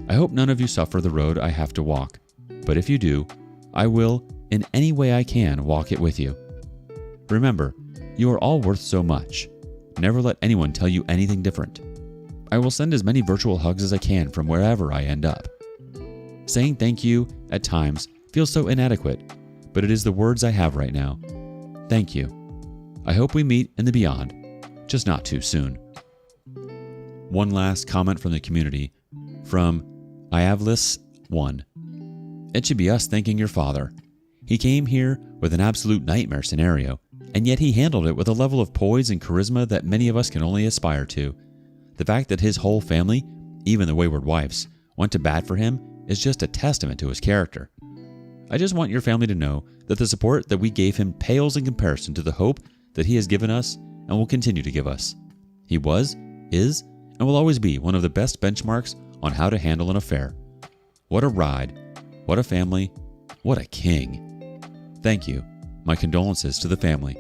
[SPEAKER 1] I hope none of you suffer the road I have to walk, but if you do, I will, in any way I can, walk it with you. Remember, you are all worth so much. Never let anyone tell you anything different. I will send as many virtual hugs as I can from wherever I end up. Saying thank you, at times, feels so inadequate, but it is the words I have right now. Thank you. I hope we meet in the beyond, just not too soon. One last comment from the community, from Iavlis1. It should be us thanking your father. He came here with an absolute nightmare scenario, and yet he handled it with a level of poise and charisma that many of us can only aspire to. The fact that his whole family, even the wayward wives, went to bat for him is just a testament to his character. I just want your family to know that the support that we gave him pales in comparison to the hope that he has given us and will continue to give us. He was, is, and will always be one of the best benchmarks on how to handle an affair. What a ride. What a family. What a king. Thank you. My condolences to the family.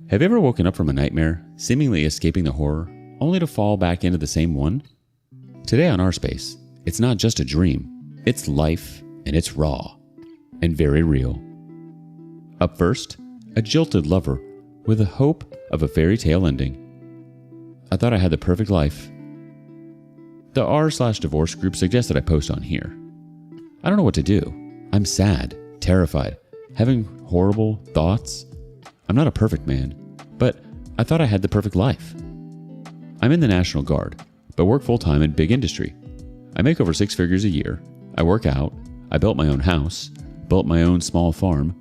[SPEAKER 1] Have you ever woken up from a nightmare, seemingly escaping the horror, only to fall back into the same one? Today on rSpace, it's not just a dream. It's life, and it's raw, and very real. Up first, a jilted lover with the hope of a fairy tale ending. I thought I had the perfect life. The r/divorce group suggests that I post on here. I don't know what to do. I'm sad, terrified, having horrible thoughts. I'm not a perfect man, but I thought I had the perfect life. I'm in the National Guard, but work full-time in big industry. I make over 6 figures a year. I work out. I built my own house, built my own small farm.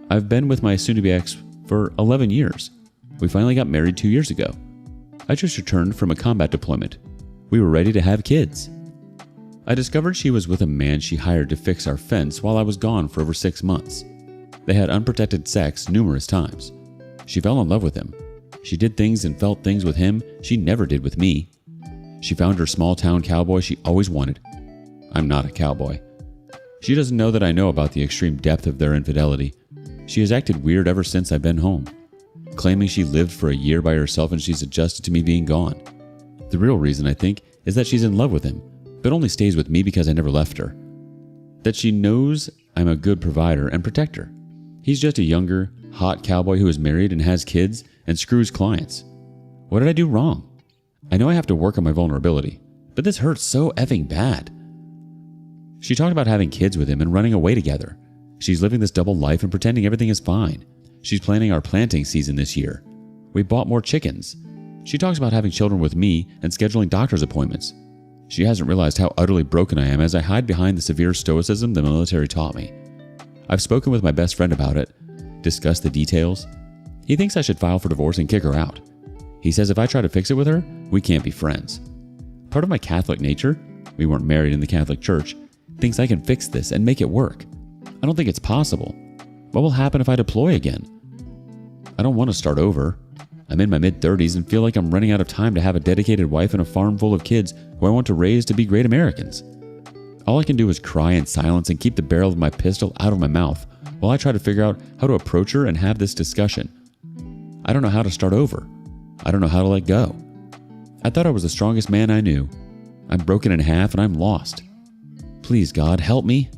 [SPEAKER 1] I've been with my soon-to-be ex for 11 years. We finally got married 2 years ago. I just returned from a combat deployment. We were ready to have kids. I discovered she was with a man she hired to fix our fence while I was gone for over 6 months. They had unprotected sex numerous times. She fell in love with him. She did things and felt things with him she never did with me. She found her small-town cowboy she always wanted. I'm not a cowboy. She doesn't know that I know about the extreme depth of their infidelity. She has acted weird ever since I've been home, claiming she lived for a year by herself and she's adjusted to me being gone. The real reason, I think, is that she's in love with him, but only stays with me because I never left her. That she knows I'm a good provider and protector. He's just a younger, hot cowboy who is married and has kids and screws clients. What did I do wrong? I know I have to work on my vulnerability, but this hurts so effing bad. She talked about having kids with him and running away together. She's living this double life and pretending everything is fine. She's planning our planting season this year. We bought more chickens. She talks about having children with me and scheduling doctor's appointments. She hasn't realized how utterly broken I am as I hide behind the severe stoicism the military taught me. I've spoken with my best friend about it, discussed the details. He thinks I should file for divorce and kick her out. He says if I try to fix it with her, we can't be friends. Part of my Catholic nature, we weren't married in the Catholic Church, thinks I can fix this and make it work. I don't think it's possible. What will happen if I deploy again? I don't want to start over. I'm in my mid-30s and feel like I'm running out of time to have a dedicated wife and a farm full of kids who I want to raise to be great Americans. All I can do is cry in silence and keep the barrel of my pistol out of my mouth while I try to figure out how to approach her and have this discussion. I don't know how to start over. I don't know how to let go. I thought I was the strongest man I knew. I'm broken in half and I'm lost. Please, God, help me.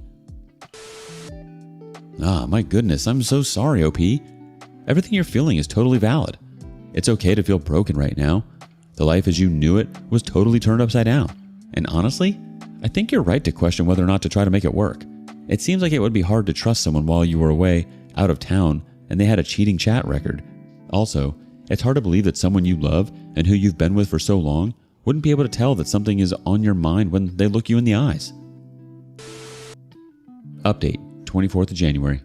[SPEAKER 1] My goodness, I'm so sorry, OP. Everything you're feeling is totally valid. It's okay to feel broken right now. The life as you knew it was totally turned upside down. And honestly, I think you're right to question whether or not to try to make it work. It seems like it would be hard to trust someone while you were away, out of town, and they had a cheating chat record. Also, it's hard to believe that someone you love and who you've been with for so long wouldn't be able to tell that something is on your mind when they look you in the eyes. Update, 24th of January.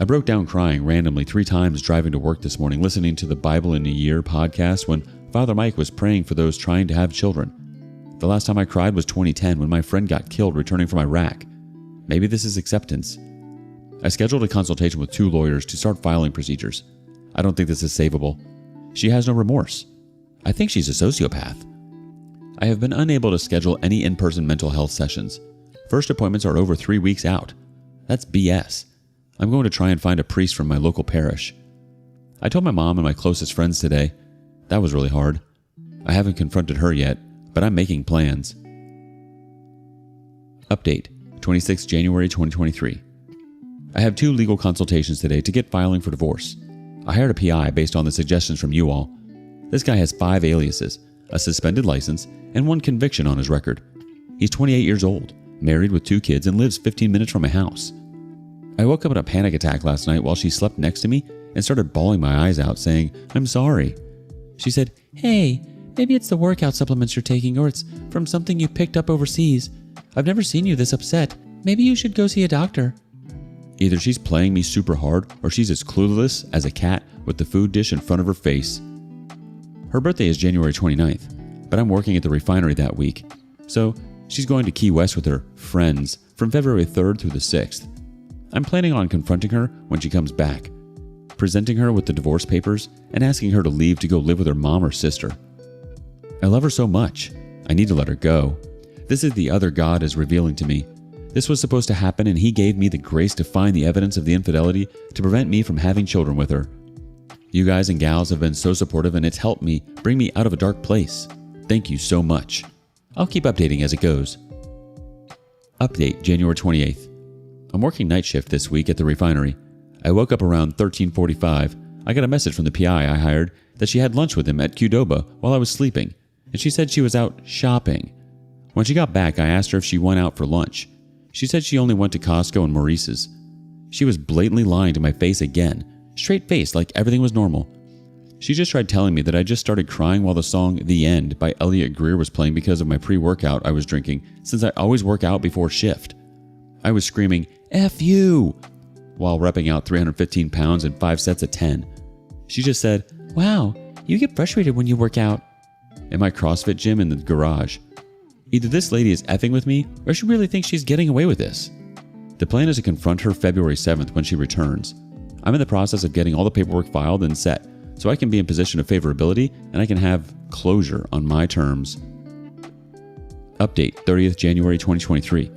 [SPEAKER 1] I broke down crying randomly 3 times driving to work this morning listening to the Bible in a Year podcast when Father Mike was praying for those trying to have children. The last time I cried was 2010 when my friend got killed returning from Iraq. Maybe this is acceptance. I scheduled a consultation with 2 lawyers to start filing procedures. I don't think this is savable. She has no remorse. I think she's a sociopath. I have been unable to schedule any in-person mental health sessions. First appointments are over 3 weeks out. That's BS. I'm going to try and find a priest from my local parish. I told my mom and my closest friends today. That was really hard. I haven't confronted her yet, but I'm making plans. Update, 26 January 2023. I have 2 legal consultations today to get filing for divorce. I hired a PI based on the suggestions from you all. This guy has 5 aliases, a suspended license, and 1 conviction on his record. He's 28 years old, married with 2 kids, and lives 15 minutes from my house. I woke up in a panic attack last night while she slept next to me and started bawling my eyes out, saying, "I'm sorry." She said, "Hey, maybe it's the workout supplements you're taking, or it's from something you picked up overseas. I've never seen you this upset. Maybe you should go see a doctor." Either she's playing me super hard, or she's as clueless as a cat with the food dish in front of her face. Her birthday is January 29th, but I'm working at the refinery that week. So she's going to Key West with her friends from February 3rd through the 6th. I'm planning on confronting her when she comes back, presenting her with the divorce papers, and asking her to leave to go live with her mom or sister. I love her so much. I need to let her go. This is the other God is revealing to me. This was supposed to happen, and he gave me the grace to find the evidence of the infidelity to prevent me from having children with her. You guys and gals have been so supportive, and it's helped me bring me out of a dark place. Thank you so much. I'll keep updating as it goes. Update, January 28th. I'm working night shift this week at the refinery. I woke up around 13:45. I got a message from the PI I hired that she had lunch with him at Qdoba while I was sleeping, and she said she was out shopping. When she got back, I asked her if she went out for lunch. She said she only went to Costco and Maurice's. She was blatantly lying to my face again, straight-faced like everything was normal. She just tried telling me that I just started crying while the song The End by Elliot Greer was playing because of my pre-workout I was drinking, since I always work out before shift. I was screaming, F you, while repping out 315 pounds in 5 sets of 10. She just said, wow, you get frustrated when you work out. In my CrossFit gym in the garage. Either this lady is effing with me, or she really thinks she's getting away with this. The plan is to confront her February 7th when she returns. I'm in the process of getting all the paperwork filed and set, so I can be in position of favorability and I can have closure on my terms. Update, 30th January 2023.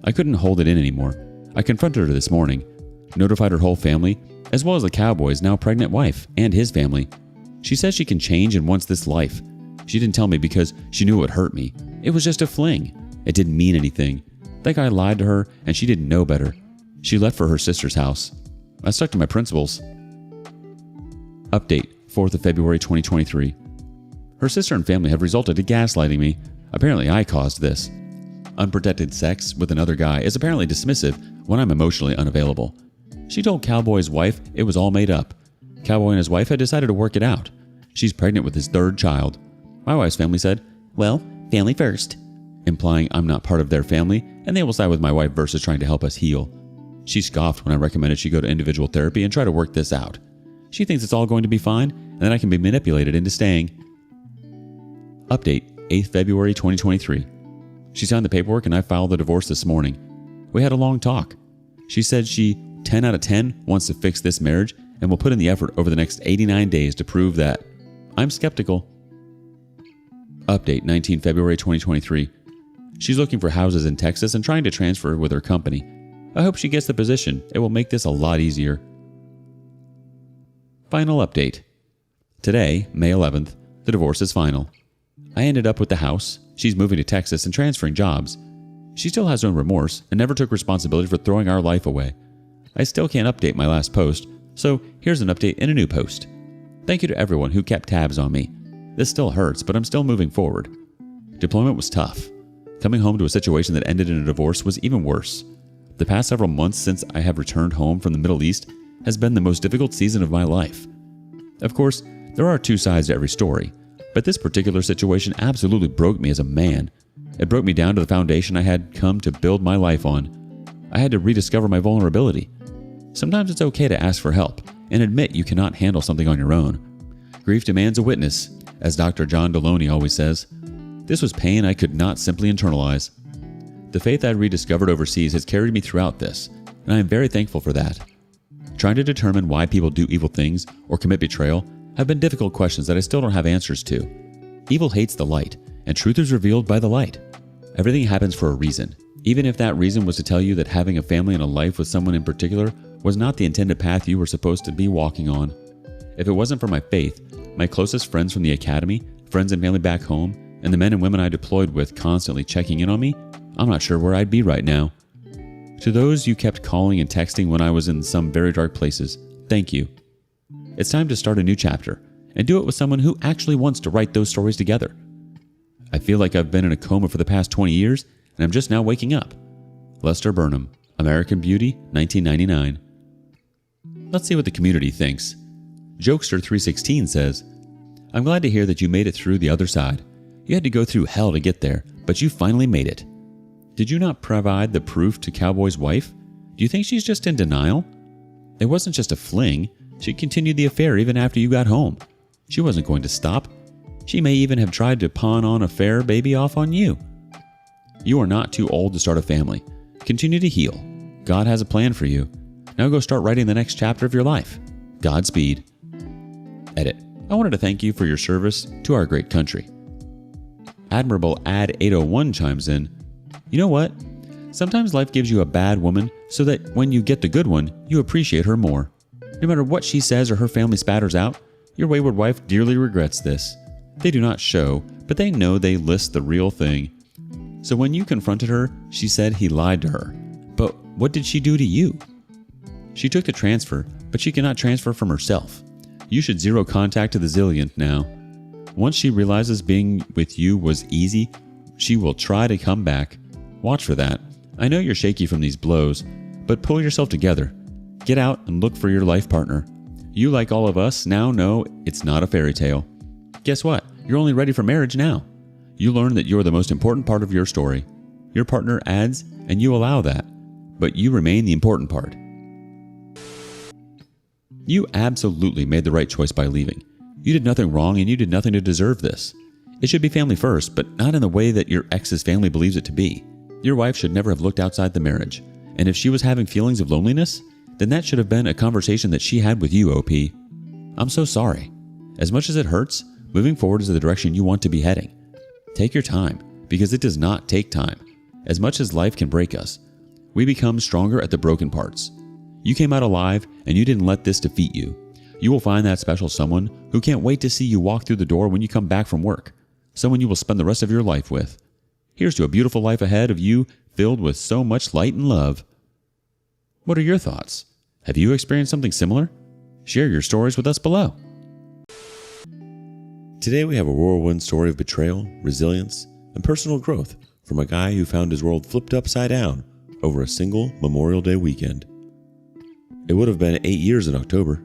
[SPEAKER 1] I couldn't hold it in anymore. I confronted her this morning, notified her whole family, as well as the cowboy's now pregnant wife and his family. She says she can change and wants this life. She didn't tell me because she knew it would hurt me. It was just a fling. It didn't mean anything. That guy lied to her and she didn't know better. She left for her sister's house. I stuck to my principles. Update, 4th of February 2023. Her sister and family have resorted to gaslighting me. Apparently I caused this. Unprotected sex with another guy is apparently dismissive when I'm emotionally unavailable. She told Cowboy's wife it was all made up. Cowboy and his wife had decided to work it out. She's pregnant with his 3rd child. My wife's family said, well, family first, implying I'm not part of their family and they will side with my wife versus trying to help us heal. She scoffed when I recommended she go to individual therapy and try to work this out. She thinks it's all going to be fine and that I can be manipulated into staying. Update, 8th February 2023. She signed the paperwork and I filed the divorce this morning. We had a long talk. She said she 10 out of 10 wants to fix this marriage and will put in the effort over the next 89 days to prove that. I'm skeptical. Update, 19 February 2023. She's looking for houses in Texas and trying to transfer with her company. I hope she gets the position. It will make this a lot easier. Final update. Today, May 11th, the divorce is final. I ended up with the house. She's moving to Texas and transferring jobs. She still has no remorse and never took responsibility for throwing our life away. I still can't update my last post, so here's an update in a new post. Thank you to everyone who kept tabs on me. This still hurts, but I'm still moving forward. Deployment was tough. Coming home to a situation that ended in a divorce was even worse. The past several months since I have returned home from the Middle East has been the most difficult season of my life. Of course, there are 2 sides to every story, but this particular situation absolutely broke me as a man. It broke me down to the foundation I had come to build my life on. I had to rediscover my vulnerability. Sometimes it's okay to ask for help and admit you cannot handle something on your own. Grief demands a witness, as Dr. John Deloney always says. This was pain I could not simply internalize. The faith I rediscovered overseas has carried me throughout this, and I am very thankful for that. Trying to determine why people do evil things or commit betrayal have been difficult questions that I still don't have answers to. Evil hates the light, and truth is revealed by the light. Everything happens for a reason, even if that reason was to tell you that having a family and a life with someone in particular was not the intended path you were supposed to be walking on. If it wasn't for my faith, my closest friends from the academy, friends and family back home, and the men and women I deployed with constantly checking in on me, I'm not sure where I'd be right now. To those you kept calling and texting when I was in some very dark places, thank you. It's time to start a new chapter, and do it with someone who actually wants to write those stories together. I feel like I've been in a coma for the past 20 years, and I'm just now waking up. Lester Burnham, American Beauty, 1999. Let's see what the community thinks. Jokester316 says, I'm glad to hear that you made it through the other side. You had to go through hell to get there, but you finally made it. Did you not provide the proof to Cowboy's wife? Do you think she's just in denial? It wasn't just a fling. She continued the affair even after you got home. She wasn't going to stop. She may even have tried to pawn on a fair baby off on you. You are not too old to start a family. Continue to heal. God has a plan for you. Now go start writing the next chapter of your life. Godspeed. Edit. I wanted to thank you for your service to our great country. Admirable Ad 801 chimes in, you know what? Sometimes life gives you a bad woman so that when you get the good one, you appreciate her more. No matter what she says or her family spatters out, your wayward wife dearly regrets this. They do not show, but they know they list the real thing. So when you confronted her, she said he lied to her. But what did she do to you? She took the transfer, but she cannot transfer from herself. You should zero contact to the zillionth now. Once she realizes being with you was easy, she will try to come back. Watch for that. I know you're shaky from these blows, but pull yourself together. Get out and look for your life partner. You, like all of us, now know it's not a fairy tale. Guess what? You're only ready for marriage now. You learn that you're the most important part of your story. Your partner adds, and you allow that, but you remain the important part. You absolutely made the right choice by leaving. You did nothing wrong and you did nothing to deserve this. It should be family first, but not in the way that your ex's family believes it to be. Your wife should never have looked outside the marriage, and if she was having feelings of loneliness, then that should have been a conversation that she had with you, OP. I'm so sorry. As much as it hurts, moving forward is the direction you want to be heading. Take your time, because it does not take time. As much as life can break us, we become stronger at the broken parts. You came out alive, and you didn't let this defeat you. You will find that special someone who can't wait to see you walk through the door when you come back from work. Someone you will spend the rest of your life with. Here's to a beautiful life ahead of you, filled with so much light and love. What are your thoughts? Have you experienced something similar? Share your stories with us below.
[SPEAKER 4] Today we have a whirlwind story of betrayal, resilience, and personal growth from a guy who found his world flipped upside down over a single Memorial Day weekend. It would have been 8 years in October.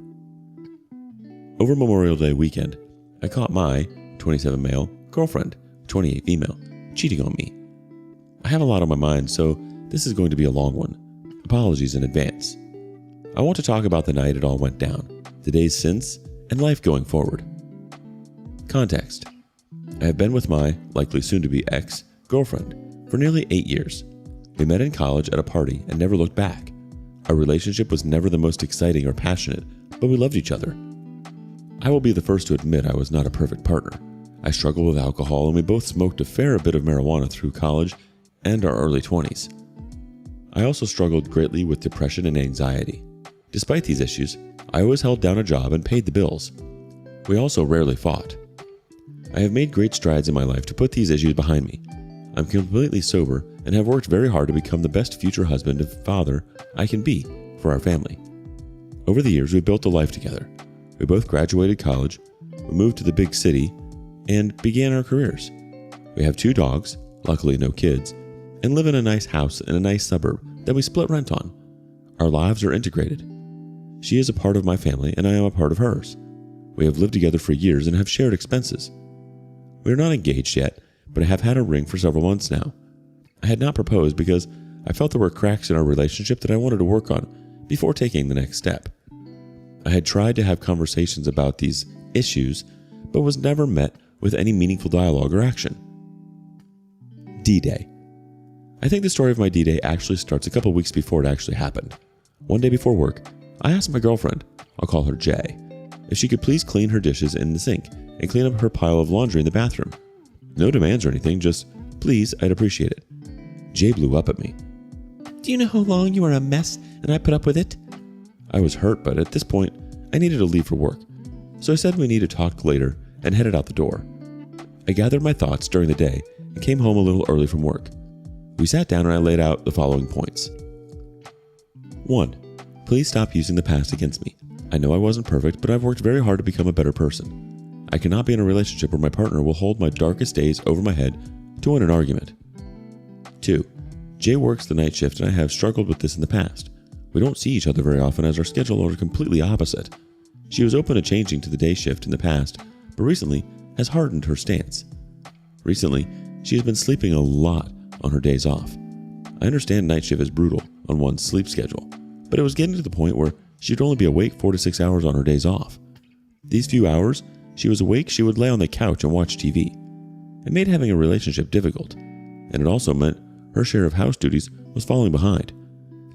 [SPEAKER 4] Over Memorial Day weekend, I caught my 27 male girlfriend, 28 female, cheating on me. I have a lot on my mind, so this is going to be a long one. Apologies in advance. I want to talk about the night it all went down, the days since, and life going forward. Context. I have been with my, likely soon-to-be ex-girlfriend for nearly 8 years. We met in college at a party and never looked back. Our relationship was never the most exciting or passionate, but we loved each other. I will be the first to admit I was not a perfect partner. I struggled with alcohol and we both smoked a fair bit of marijuana through college and our early 20s. I also struggled greatly with depression and anxiety. Despite these issues, I always held down a job and paid the bills. We also rarely fought. I have made great strides in my life to put these issues behind me. I'm completely sober and have worked very hard to become the best future husband and father I can be for our family. Over the years, we built a life together. We both graduated college, we moved to the big city, and began our careers. We have 2 dogs, luckily no kids, and live in a nice house in a nice suburb that we split rent on. Our lives are integrated. She is a part of my family and I am a part of hers. We have lived together for years and have shared expenses. We are not engaged yet, but I have had a ring for several months now. I had not proposed because I felt there were cracks in our relationship that I wanted to work on before taking the next step. I had tried to have conversations about these issues, but was never met with any meaningful dialogue or action. D-Day. I think the story of my D-Day actually starts a couple weeks before it actually happened. One day before work, I asked my girlfriend, I'll call her Jay, if she could please clean her dishes in the sink and clean up her pile of laundry in the bathroom. No demands or anything, just please, I'd appreciate it. Jay blew up at me. Do you know how long you are a mess and I put up with it? I was hurt, but at this point, I needed to leave for work. So I said we need to talk later and headed out the door. I gathered my thoughts during the day and came home a little early from work. We sat down and I laid out the following points. 1. Please stop using the past against me. I know I wasn't perfect, but I've worked very hard to become a better person. I cannot be in a relationship where my partner will hold my darkest days over my head to win an argument. 2. Jay works the night shift and I have struggled with this in the past. We don't see each other very often as our schedules are completely opposite. She was open to changing to the day shift in the past, but recently has hardened her stance. Recently, she has been sleeping a lot on her days off. I understand night shift is brutal on one's sleep schedule, but it was getting to the point where she would only be awake 4 to 6 hours on her days off. These few hours she was awake, she would lay on the couch and watch TV. It made having a relationship difficult, and it also meant her share of house duties was falling behind,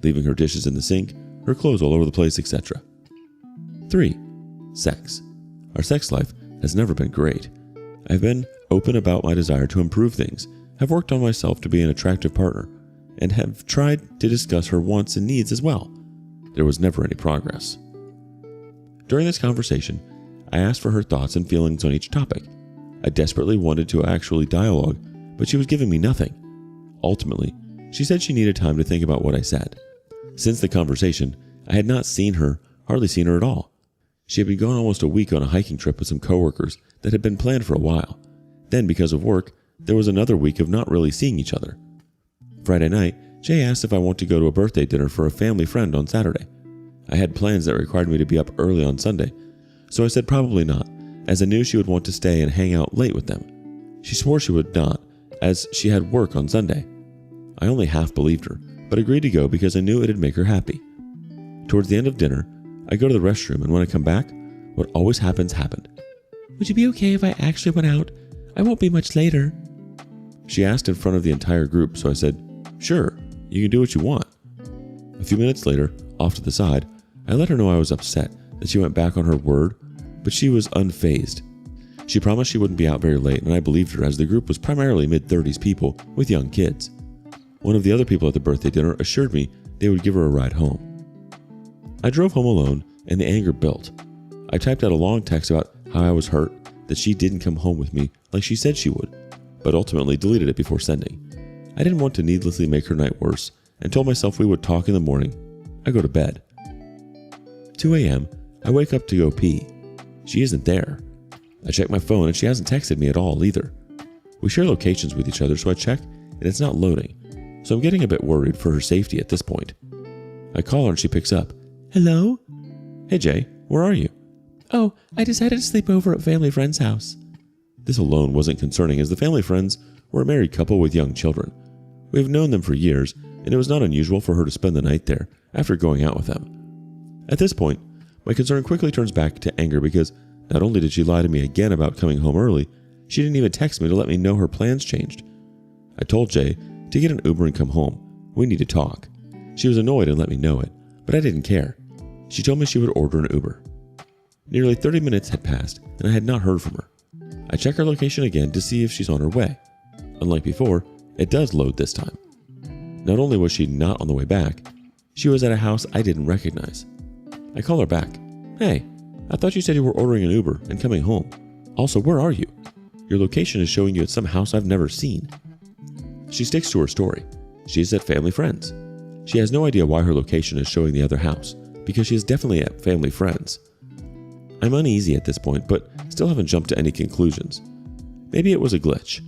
[SPEAKER 4] leaving her dishes in the sink, her clothes all over the place, etc. 3. Sex. Our sex life has never been great. I've been open about my desire to improve things, have worked on myself to be an attractive partner, and have tried to discuss her wants and needs as well. There was never any progress. During this conversation, I asked for her thoughts and feelings on each topic. I desperately wanted to actually dialogue, but she was giving me nothing. Ultimately, she said she needed time to think about what I said. Since the conversation, I had not seen her, hardly seen her at all. She had been gone almost a week on a hiking trip with some coworkers that had been planned for a while. Then, because of work, there was another week of not really seeing each other. Friday night, Jay asked if I want to go to a birthday dinner for a family friend on Saturday. I had plans that required me to be up early on Sunday, so I said probably not, as I knew she would want to stay and hang out late with them. She swore she would not, as she had work on Sunday. I only half believed her, but agreed to go because I knew it'd make her happy. Towards the end of dinner, I go to the restroom, and when I come back, what always happens happened. "Would you be okay if I actually went out? I won't be much later." She asked in front of the entire group, so I said, "Sure, you can do what you want." A few minutes later, off to the side, I let her know I was upset that she went back on her word, but she was unfazed. She promised she wouldn't be out very late, and I believed her as the group was primarily mid-30s people with young kids. One of the other people at the birthday dinner assured me they would give her a ride home. I drove home alone, and the anger built. I typed out a long text about how I was hurt that she didn't come home with me like she said she would, but ultimately deleted it before sending. I didn't want to needlessly make her night worse, and told myself we would talk in the morning. I go to bed. 2 a.m., I wake up to go pee. She isn't there. I check my phone and she hasn't texted me at all either. We share locations with each other, so I check and it's not loading, so I'm getting a bit worried for her safety at this point. I call her and she picks up. "Hello?" "Hey Jay, where are you?" "Oh, I decided to sleep over at a family friend's house." This alone wasn't concerning, as the family friends were a married couple with young children. We have known them for years, and it was not unusual for her to spend the night there after going out with them. At this point, my concern quickly turns back to anger because not only did she lie to me again about coming home early, she didn't even text me to let me know her plans changed. I told Jay to get an Uber and come home. We need to talk. She was annoyed and let me know it, but I didn't care. She told me she would order an Uber. Nearly 30 minutes had passed, and I had not heard from her. I check her location again to see if she's on her way. Unlike before, it does load this time. Not only was she not on the way back, she was at a house I didn't recognize. I call her back. "Hey, I thought you said you were ordering an Uber and coming home. Also, where are you? Your location is showing you at some house I've never seen." She sticks to her story. She is at family friends. She has no idea why her location is showing the other house, because she is definitely at family friends. I'm uneasy at this point, but still haven't jumped to any conclusions. Maybe it was a glitch.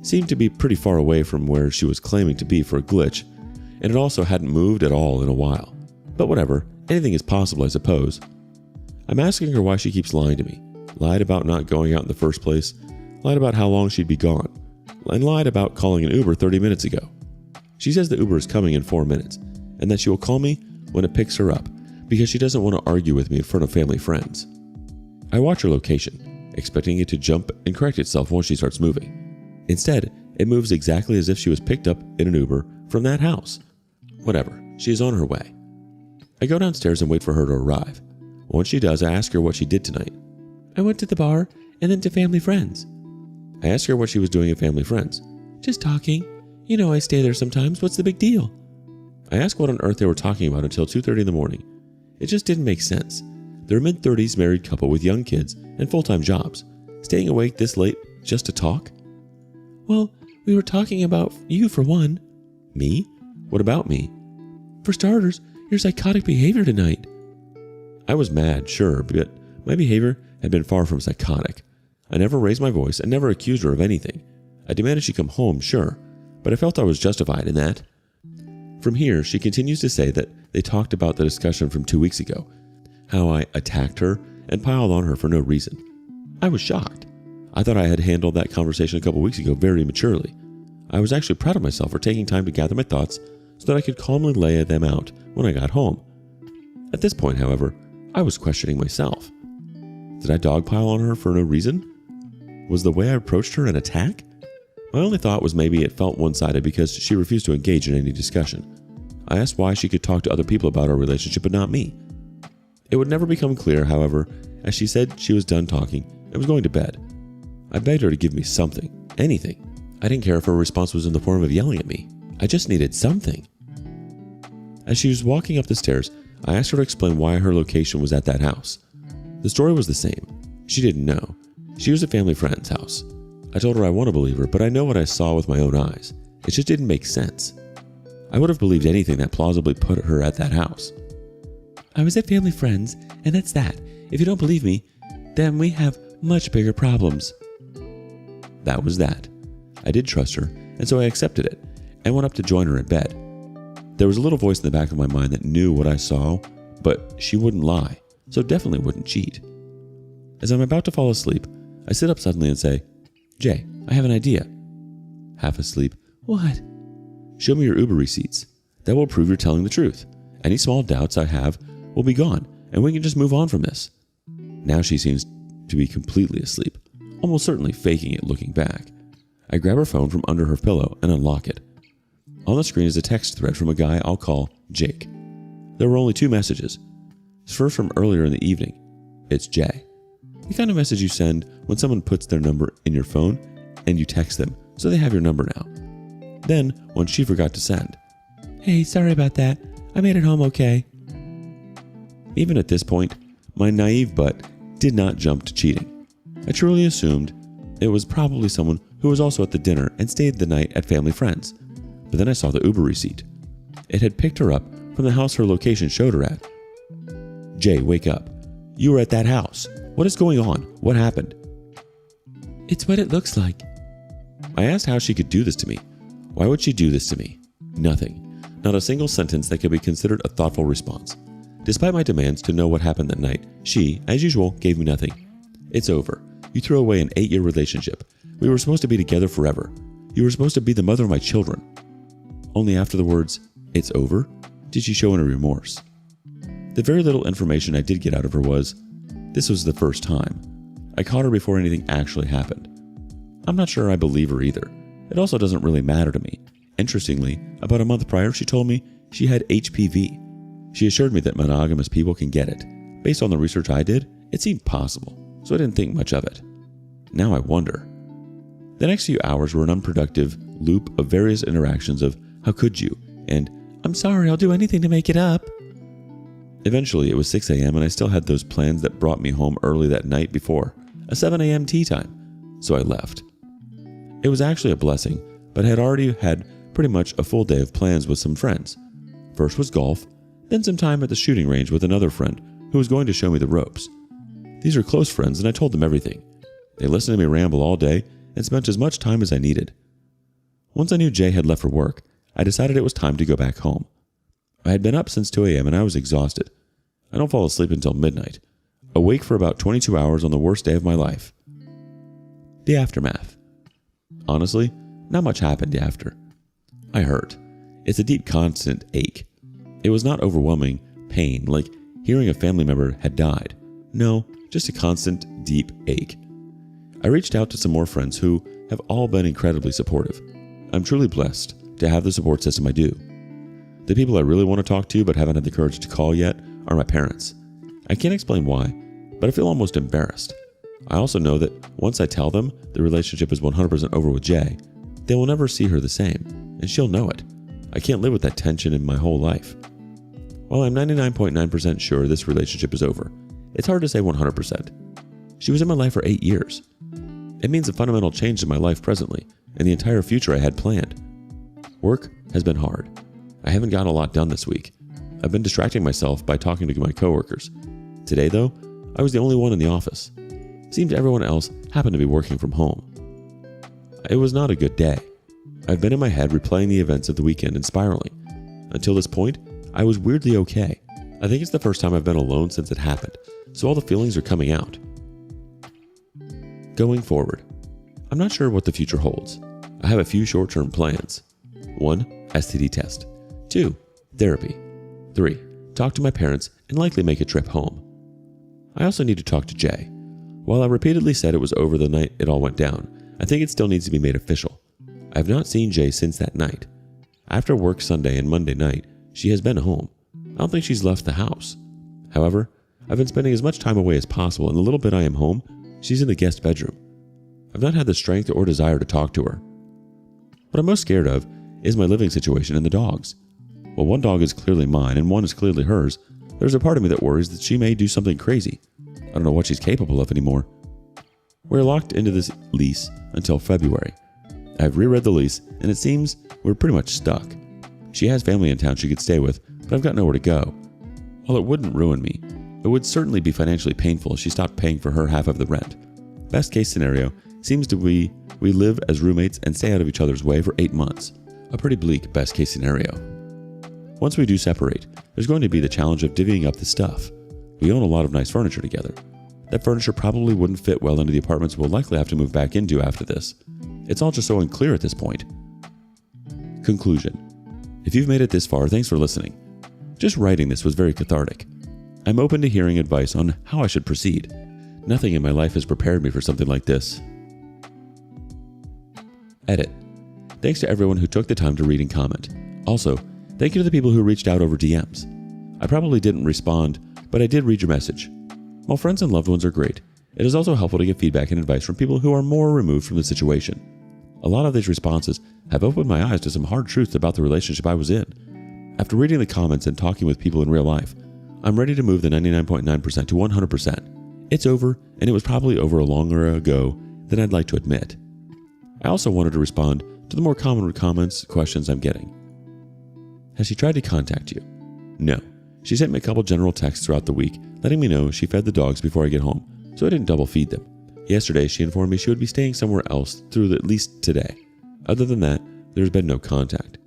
[SPEAKER 4] Seemed to be pretty far away from where she was claiming to be for a glitch, and it also hadn't moved at all in a while. But whatever, anything is possible, I suppose. I'm asking her why she keeps lying to me. Lied about not going out in the first place, lied about how long she'd be gone, and lied about calling an Uber 30 minutes ago. She says the Uber is coming in 4 minutes, and that she will call me when it picks her up, because she doesn't want to argue with me in front of family friends. I watch her location, expecting it to jump and correct itself once she starts moving. Instead, it moves exactly as if she was picked up in an Uber from that house. Whatever, she is on her way. I go downstairs and wait for her to arrive. Once she does, I ask her what she did tonight. "I went to the bar and then to family friends." I ask her what she was doing at family friends. "Just talking. You know I stay there sometimes. What's the big deal?" I ask what on earth they were talking about until 2:30 in the morning. It just didn't make sense. They're a mid-30s married couple with young kids and full-time jobs. Staying awake this late just to talk? "Well, we were talking about you for one." "Me? What about me?" "For starters, your psychotic behavior tonight." I was mad, sure, but my behavior had been far from psychotic. I never raised my voice and never accused her of anything. I demanded she come home, sure, but I felt I was justified in that. From here, she continues to say that they talked about the discussion from 2 weeks ago, how I attacked her and piled on her for no reason. I was shocked. I thought I had handled that conversation a couple weeks ago very maturely. I was actually proud of myself for taking time to gather my thoughts so that I could calmly lay them out when I got home. At this point, however, I was questioning myself. Did I dogpile on her for no reason? Was the way I approached her an attack? My only thought was maybe it felt one-sided because she refused to engage in any discussion. I asked why she could talk to other people about our relationship but not me. It would never become clear, however, as she said she was done talking and was going to bed. I begged her to give me something, anything. I didn't care if her response was in the form of yelling at me. I just needed something. As she was walking up the stairs, I asked her to explain why her location was at that house. The story was the same. She didn't know. She was at family friend's house. I told her I want to believe her, but I know what I saw with my own eyes. It just didn't make sense. I would have believed anything that plausibly put her at that house. "I was at family friends, and that's that. If you don't believe me, then we have much bigger problems. That was that. I did trust her, and so I accepted it and went up to join her in bed. There was a little voice in the back of my mind that knew what I saw, but she wouldn't lie, so definitely wouldn't cheat. As I'm about to fall asleep, I sit up suddenly and say, Jay, I have an idea. Half asleep, what? Show me your Uber receipts. That will prove you're telling the truth. Any small doubts I have will be gone, and we can just move on from this. Now she seems to be completely asleep, almost certainly faking it looking back. I grab her phone from under her pillow and unlock it. On the screen is a text thread from a guy I'll call Jake. There were only 2 messages. First from earlier in the evening. It's Jay. The kind of message you send when someone puts their number in your phone and you text them, so they have your number now. Then, one she forgot to send. Hey, sorry about that. I made it home okay. Even at this point, my naive butt did not jump to cheating. I truly assumed it was probably someone who was also at the dinner and stayed the night at family friends. But then I saw the Uber receipt. It had picked her up from the house her location showed her at. Jay, wake up. You were at that house. What is going on? What happened? It's what it looks like. I asked how she could do this to me. Why would she do this to me? Nothing. Not a single sentence that could be considered a thoughtful response. Despite my demands to know what happened that night, she, as usual, gave me nothing. It's over. You threw away an 8-year relationship. We were supposed to be together forever. You were supposed to be the mother of my children. Only after the words, it's over, did she show any remorse. The very little information I did get out of her was, this was the first time. I caught her before anything actually happened. I'm not sure I believe her either. It also doesn't really matter to me. Interestingly, about a month prior, she told me she had HPV. She assured me that monogamous people can get it. Based on the research I did, it seemed possible, so I didn't think much of it. Now I wonder. The next few hours were an unproductive loop of various interactions of, how could you? And, I'm sorry, I'll do anything to make it up. Eventually, it was 6 a.m. and I still had those plans that brought me home early that night before, a 7 a.m. tea time, so I left. It was actually a blessing, but I had already had pretty much a full day of plans with some friends. First was golf, then some time at the shooting range with another friend who was going to show me the ropes. These are close friends and I told them everything. They listened to me ramble all day and spent as much time as I needed. Once I knew Jay had left for work, I decided it was time to go back home. I had been up since 2 a.m. and I was exhausted. I don't fall asleep until midnight, awake for about 22 hours on the worst day of my life. The aftermath. Honestly, not much happened after. I hurt. It's a deep, constant ache. It was not overwhelming pain like hearing a family member had died. No, just a constant, deep ache. I reached out to some more friends who have all been incredibly supportive. I'm truly blessed to have the support system I do. The people I really want to talk to but haven't had the courage to call yet are my parents. I can't explain why, but I feel almost embarrassed. I also know that once I tell them the relationship is 100% over with Jay, they will never see her the same, and she'll know it. I can't live with that tension in my whole life. While I'm 99.9% sure this relationship is over, it's hard to say 100%. She was in my life for 8 years. It means a fundamental change in my life presently, and the entire future I had planned. Work has been hard. I haven't gotten a lot done this week. I've been distracting myself by talking to my coworkers. Today, though, I was the only one in the office. Seems everyone else happened to be working from home. It was not a good day. I've been in my head replaying the events of the weekend and spiraling. Until this point, I was weirdly okay. I think it's the first time I've been alone since it happened, so all the feelings are coming out. Going forward, I'm not sure what the future holds. I have a few short-term plans. 1. STD test. 2. Therapy. 3. Talk to my parents and likely make a trip home. I also need to talk to Jay. While I repeatedly said it was over the night it all went down, I think it still needs to be made official. I have not seen Jay since that night. After work Sunday and Monday night, she has been home. I don't think she's left the house. However, I've been spending as much time away as possible, and the little bit I am home, she's in the guest bedroom. I've not had the strength or desire to talk to her. What I'm most scared of is my living situation and the dogs. While one dog is clearly mine and one is clearly hers, there's a part of me that worries that she may do something crazy. I don't know what she's capable of anymore. We're locked into this lease until February. I've reread the lease, and it seems we're pretty much stuck. She has family in town she could stay with, but I've got nowhere to go. While it wouldn't ruin me,
[SPEAKER 1] It would certainly be financially painful if she stopped paying for her half of the rent. Best case scenario seems to be we live as roommates and stay out of each other's way for 8 months. A pretty bleak best case scenario. Once we do separate, there's going to be the challenge of divvying up the stuff. We own a lot of nice furniture together. That furniture probably wouldn't fit well into the apartments we'll likely have to move back into after this. It's all just so unclear at this point. Conclusion. If you've made it this far, thanks for listening. Just writing this was very cathartic. I'm open to hearing advice on how I should proceed. Nothing in my life has prepared me for something like this. Edit. Thanks to everyone who took the time to read and comment. Also, thank you to the people who reached out over DMs. I probably didn't respond, but I did read your message. While friends and loved ones are great, it is also helpful to get feedback and advice from people who are more removed from the situation. A lot of these responses have opened my eyes to some hard truths about the relationship I was in. After reading the comments and talking with people in real life, I'm ready to move the 99.9% to 100%. It's over, and it was probably over a longer ago than I'd like to admit. I also wanted to respond to the more common comments, questions I'm getting. Has she tried to contact you? No. She sent me a couple general texts throughout the week, letting me know she fed the dogs before I get home, so I didn't double feed them. Yesterday, she informed me she would be staying somewhere else through at least today. Other than that, there's been no contact.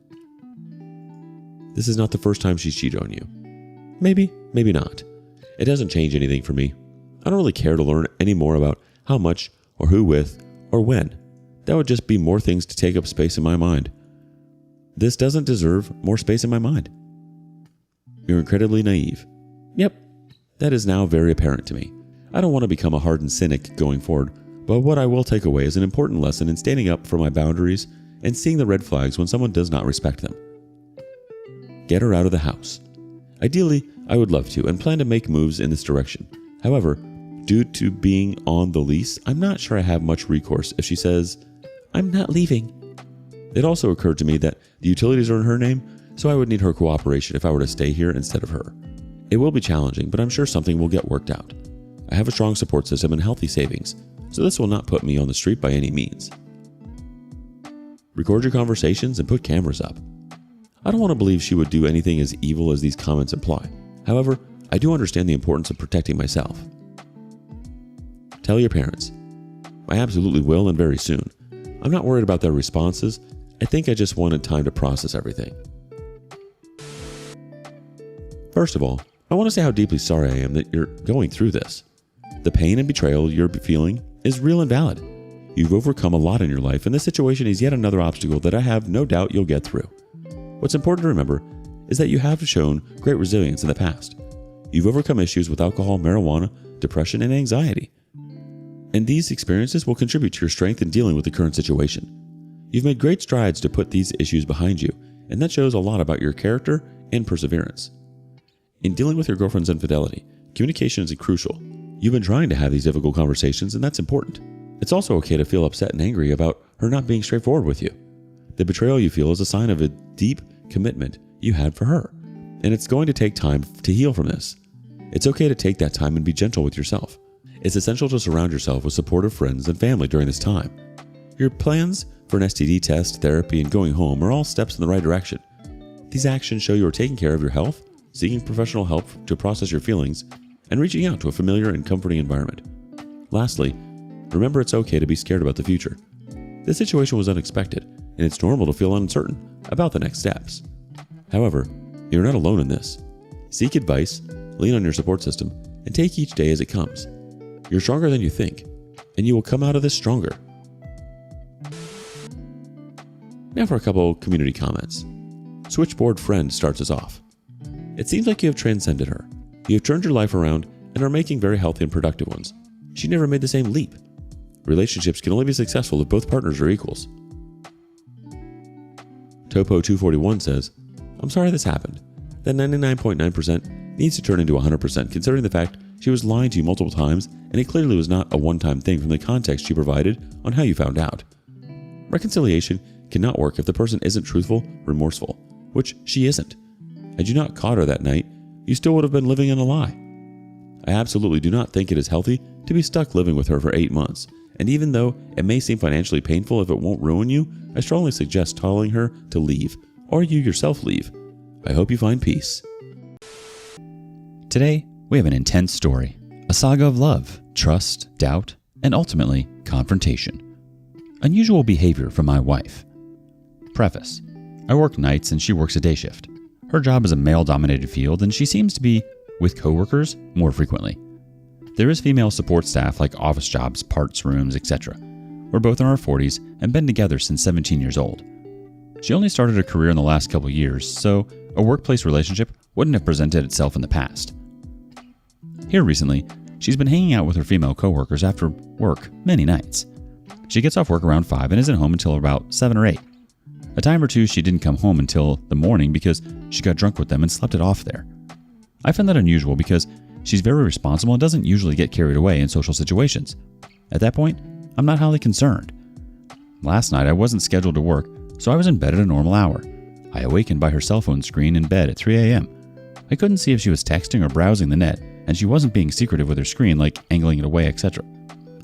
[SPEAKER 1] This is not the first time she's cheated on you. Maybe, maybe not. It doesn't change anything for me. I don't really care to learn any more about how much, or who with, or when. That would just be more things to take up space in my mind. This doesn't deserve more space in my mind. You're incredibly naive. Yep, that is now very apparent to me. I don't want to become a hardened cynic going forward, but what I will take away is an important lesson in standing up for my boundaries and seeing the red flags when someone does not respect them. Get her out of the house. Ideally, I would love to and plan to make moves in this direction. However, due to being on the lease, I'm not sure I have much recourse if she says, "I'm not leaving." It also occurred to me that the utilities are in her name, so I would need her cooperation if I were to stay here instead of her. It will be challenging, but I'm sure something will get worked out. I have a strong support system and healthy savings, so this will not put me on the street by any means. Record your conversations and put cameras up. I don't want to believe she would do anything as evil as these comments imply. However, I do understand the importance of protecting myself. Tell your parents. I absolutely will, and very soon. I'm not worried about their responses. I think I just wanted time to process everything. First of all, I want to say how deeply sorry I am that you're going through this. The pain and betrayal you're feeling is real and valid. You've overcome a lot in your life, and this situation is yet another obstacle that I have no doubt you'll get through. What's important to remember is that you have shown great resilience in the past. You've overcome issues with alcohol, marijuana, depression, and anxiety. And these experiences will contribute to your strength in dealing with the current situation. You've made great strides to put these issues behind you, and that shows a lot about your character and perseverance. In dealing with your girlfriend's infidelity, communication is crucial. You've been trying to have these difficult conversations, and that's important. It's also okay to feel upset and angry about her not being straightforward with you. The betrayal you feel is a sign of a deep commitment you had for her, and it's going to take time to heal from this. It's okay to take that time and be gentle with yourself. It's essential to surround yourself with supportive friends and family during this time. Your plans for an STD test, therapy, and going home are all steps in the right direction. These actions show you are taking care of your health, seeking professional help to process your feelings, and reaching out to a familiar and comforting environment. Lastly, remember it's okay to be scared about the future. This situation was unexpected, and it's normal to feel uncertain about the next steps. However, you're not alone in this. Seek advice, lean on your support system, and take each day as it comes. You're stronger than you think, and you will come out of this stronger. Now for a couple community comments. Switchboard Friend starts us off. It seems like you have transcended her. You have turned your life around and are making very healthy and productive ones. She never made the same leap. Relationships can only be successful if both partners are equals. Topo241 says, I'm sorry this happened. That 99.9% needs to turn into 100% considering the fact she was lying to you multiple times and it clearly was not a one-time thing from the context she provided on how you found out. Reconciliation cannot work if the person isn't truthful, remorseful, which she isn't. Had you not caught her that night, you still would have been living in a lie. I absolutely do not think it is healthy to be stuck living with her for 8 months, and even though it may seem financially painful if it won't ruin you, I strongly suggest telling her to leave, or you yourself leave. I hope you find peace.
[SPEAKER 2] Today,
[SPEAKER 3] we have an intense story, a saga of love, trust, doubt, and ultimately confrontation. Unusual behavior from my wife. Preface: I work nights and she works a day shift. Her job is a male-dominated field and she seems to be with coworkers more frequently. There is female support staff like office jobs, parts rooms, etc. We're both in our 40s and been together since 17 years old. She only started her career in the last couple years, so a workplace relationship wouldn't have presented itself in the past. Here recently, she's been hanging out with her female coworkers after work many nights. She gets off work around 5 and isn't home until about 7 or 8. A time or two she didn't come home until the morning because she got drunk with them and slept it off there. I find that unusual because she's very responsible and doesn't usually get carried away in social situations. At that point, I'm not highly concerned. Last night I wasn't scheduled to work, so I was in bed at a normal hour. I awakened by her cell phone screen in bed at 3 a.m. I couldn't see if she was texting or browsing the net, and she wasn't being secretive with her screen like angling it away, etc.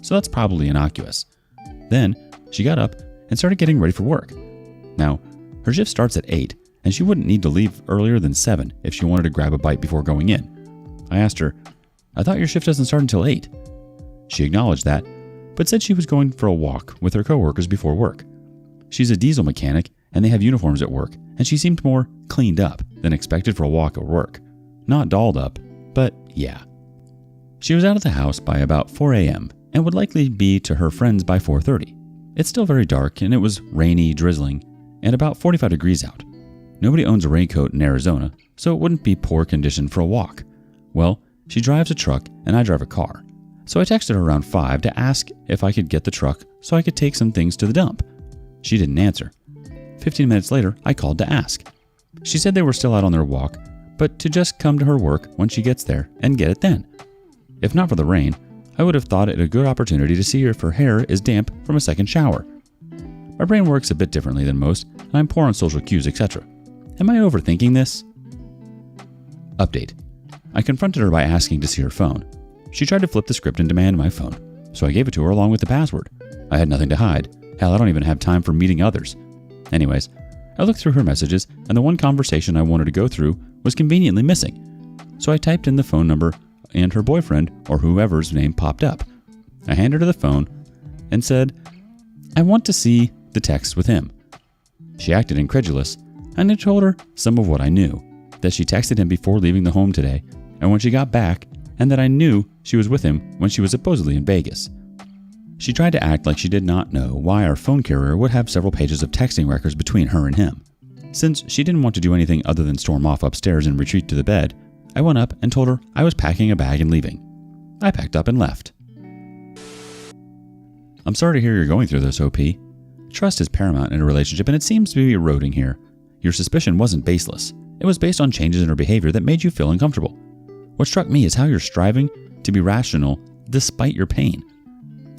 [SPEAKER 3] So that's probably innocuous. Then, she got up and started getting ready for work. Now, her shift starts at 8, and she wouldn't need to leave earlier than 7 if she wanted to grab a bite before going in. I asked her, "I thought your shift doesn't start until 8. She acknowledged that, but said she was going for a walk with her coworkers before work. She's a diesel mechanic, and they have uniforms at work, and she seemed more cleaned up than expected for a walk or work. Not dolled up, but yeah. She was out of the house by about 4 a.m. and would likely be to her friends by 4:30. It's still very dark, and it was rainy, drizzling, and about 45 degrees out. Nobody owns a raincoat in Arizona, so it wouldn't be poor condition for a walk. Well, she drives a truck, and I drive a car. So I texted her around 5 to ask if I could get the truck so I could take some things to the dump. She didn't answer. 15 minutes later, I called to ask. She said they were still out on their walk, but to just come to her work when she gets there and get it then. If not for the rain, I would have thought it a good opportunity to see if her hair is damp from a second shower. My brain works a bit differently than most, and I'm poor on social cues, etc. Am I overthinking this? Update. I confronted her by asking to see her phone. She tried to flip the script and demand my phone, so I gave it to her along with the password. I had nothing to hide. Hell, I don't even have time for meeting others. Anyways, I looked through her messages, and the one conversation I wanted to go through was conveniently missing. So I typed in the phone number, and her boyfriend, or whoever's name, popped up. I handed her the phone and said, "I want to see the text with him." She acted incredulous, and I told her some of what I knew, that she texted him before leaving the home today, and when she got back, and that I knew she was with him when she was supposedly in Vegas. She tried to act like she did not know why our phone carrier would have several pages of texting records between her and him. Since she didn't want to do anything other than storm off upstairs and retreat to the bed, I went up and told her I was packing a bag and leaving. I packed up and left. I'm sorry to hear you're going through this, OP. Trust is paramount in a relationship, and it seems to be eroding here. Your suspicion wasn't baseless. It was based on changes in her behavior that made you feel uncomfortable. What struck me is how you're striving to be rational despite your pain.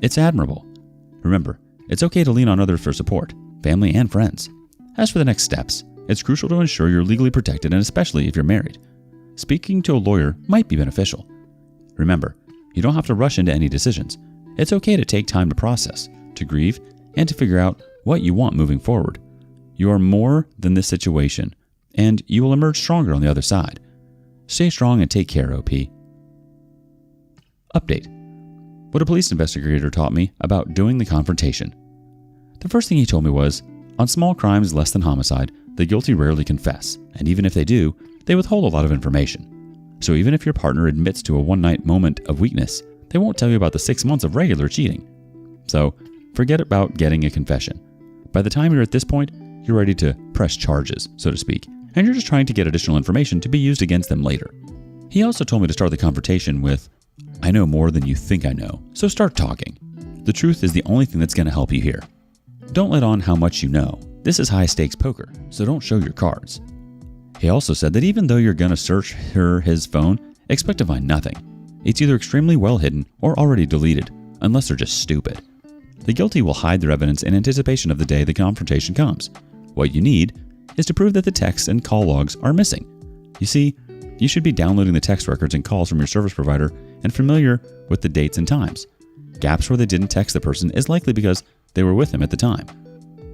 [SPEAKER 3] It's admirable. Remember, it's okay to lean on others for support, family and friends. As for the next steps, it's crucial to ensure you're legally protected, and especially if you're married. Speaking to a lawyer might be beneficial. Remember, you don't have to rush into any decisions. It's okay to take time to process, to grieve, and to figure out what you want moving forward. You are more than this situation, and you will emerge stronger on the other side. Stay strong and take care, OP. Update. What a police investigator taught me about doing the confrontation. The first thing he told me was, on small crimes less than homicide, the guilty rarely confess, and even if they do, they withhold a lot of information. So even if your partner admits to a one-night moment of weakness, they won't tell you about the 6 months of regular cheating. So forget about getting a confession. By the time you're at this point, you're ready to press charges, so to speak, and you're just trying to get additional information to be used against them later. He also told me to start the confrontation with, "I know more than you think I know, so start talking. The truth is the only thing that's going to help you here. Don't let on how much you know. This is high-stakes poker, so don't show your cards." He also said that even though you're going to search his phone, expect to find nothing. It's either extremely well hidden or already deleted, unless they're just stupid. The guilty will hide their evidence in anticipation of the day the confrontation comes. What you need is to prove that the texts and call logs are missing. You see, you should be downloading the text records and calls from your service provider and familiar with the dates and times. Gaps where they didn't text the person is likely because they were with them at the time.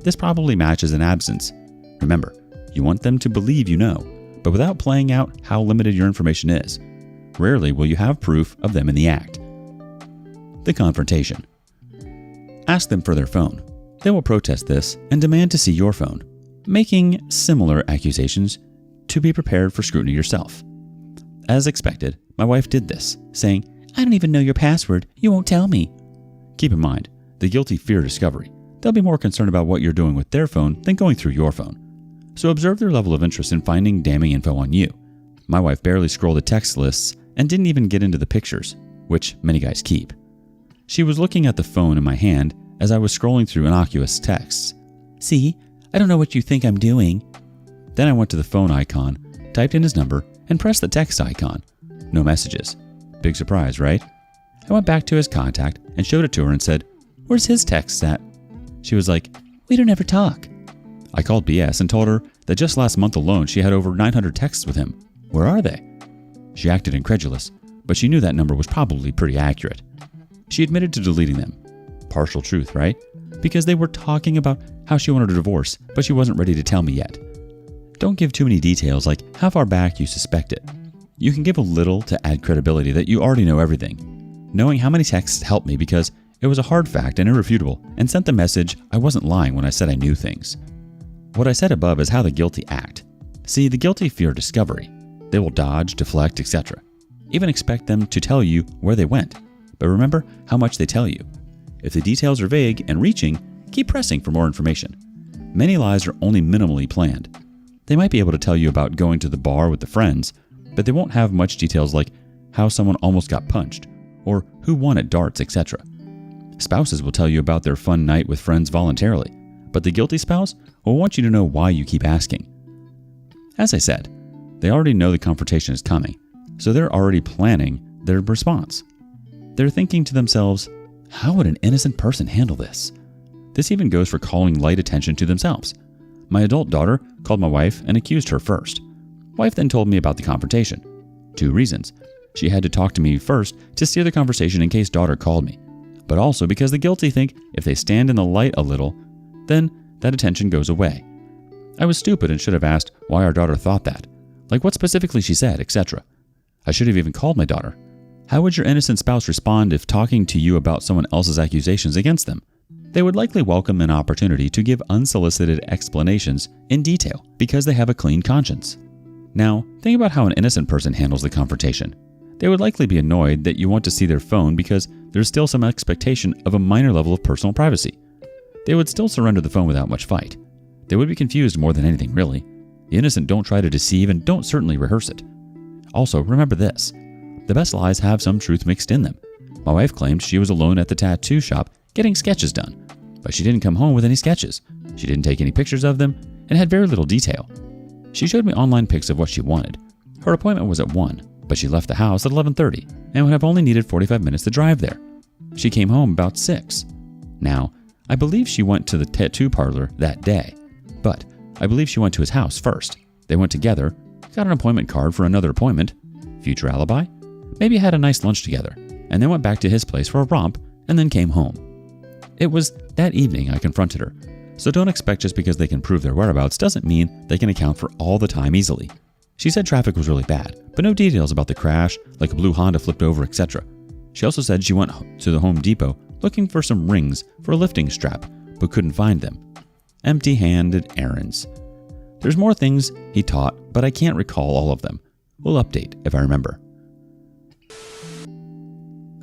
[SPEAKER 3] This probably matches an absence. Remember, you want them to believe you know, but without playing out how limited your information is. Rarely will you have proof of them in the act. The confrontation. Ask them for their phone. They will protest this and demand to see your phone, making similar accusations to be prepared for scrutiny yourself. As expected, my wife did this, saying, "I don't even know your password. You won't tell me." Keep in mind, the guilty fear discovery. They'll be more concerned about what you're doing with their phone than going through your phone. So observe their level of interest in finding damning info on you. My wife barely scrolled the text lists and didn't even get into the pictures, which many guys keep. She was looking at the phone in my hand as I was scrolling through innocuous texts. "See, I don't know what you think I'm doing." Then I went to the phone icon, typed in his number, and pressed the text icon. No messages. Big surprise, right? I went back to his contact and showed it to her and said, "Where's his text at?" She was like, "We don't ever talk." I called BS and told her that just last month alone she had over 900 texts with him. Where are they? She acted incredulous, but she knew that number was probably pretty accurate. She admitted to deleting them. Partial truth, right? Because they were talking about how she wanted a divorce, but she wasn't ready to tell me yet. Don't give too many details like how far back you suspect it. You can give a little to add credibility that you already know everything. Knowing how many texts helped me because it was a hard fact and irrefutable, and sent the message I wasn't lying when I said I knew things. What I said above is how the guilty act. See, the guilty fear discovery. They will dodge, deflect, etc. Even expect them to tell you where they went. But remember how much they tell you. If the details are vague and reaching, keep pressing for more information. Many lies are only minimally planned. They might be able to tell you about going to the bar with the friends, but they won't have much details like how someone almost got punched, or who won at darts, etc. Spouses will tell you about their fun night with friends voluntarily, but the guilty spouse will want you to know why you keep asking. As I said, they already know the confrontation is coming, so they're already planning their response. They're thinking to themselves, how would an innocent person handle this? This even goes for calling light attention to themselves. My adult daughter called my wife and accused her first. Wife then told me about the confrontation. 2 reasons. She had to talk to me first to steer the conversation in case daughter called me, but also because the guilty think if they stand in the light a little, then that attention goes away. I was stupid and should have asked why our daughter thought that, like what specifically she said, etc. I should have even called my daughter. How would your innocent spouse respond if talking to you about someone else's accusations against them? They would likely welcome an opportunity to give unsolicited explanations in detail because they have a clean conscience. Now, think about how an innocent person handles the confrontation. They would likely be annoyed that you want to see their phone because there's still some expectation of a minor level of personal privacy. They would still surrender the phone without much fight. They would be confused more than anything, really. The innocent don't try to deceive and don't certainly rehearse it. Also, remember this. The best lies have some truth mixed in them. My wife claimed she was alone at the tattoo shop getting sketches done, but she didn't come home with any sketches. She didn't take any pictures of them and had very little detail. She showed me online pics of what she wanted. Her appointment was at 1, but she left the house at 11:30 and would have only needed 45 minutes to drive there. She came home about 6. Now, I believe she went to the tattoo parlor that day, but I believe she went to his house first. They went together, got an appointment card for another appointment, future alibi, maybe had a nice lunch together, and then went back to his place for a romp and then came home. It was that evening I confronted her, so don't expect just because they can prove their whereabouts doesn't mean they can account for all the time easily. She said traffic was really bad, but no details about the crash, like a blue Honda flipped over, etc. She also said she went to the Home Depot looking for some rings for a lifting strap, but couldn't find them. Empty-handed errands. There's more things he taught, but I can't recall all of them. We'll update if I remember.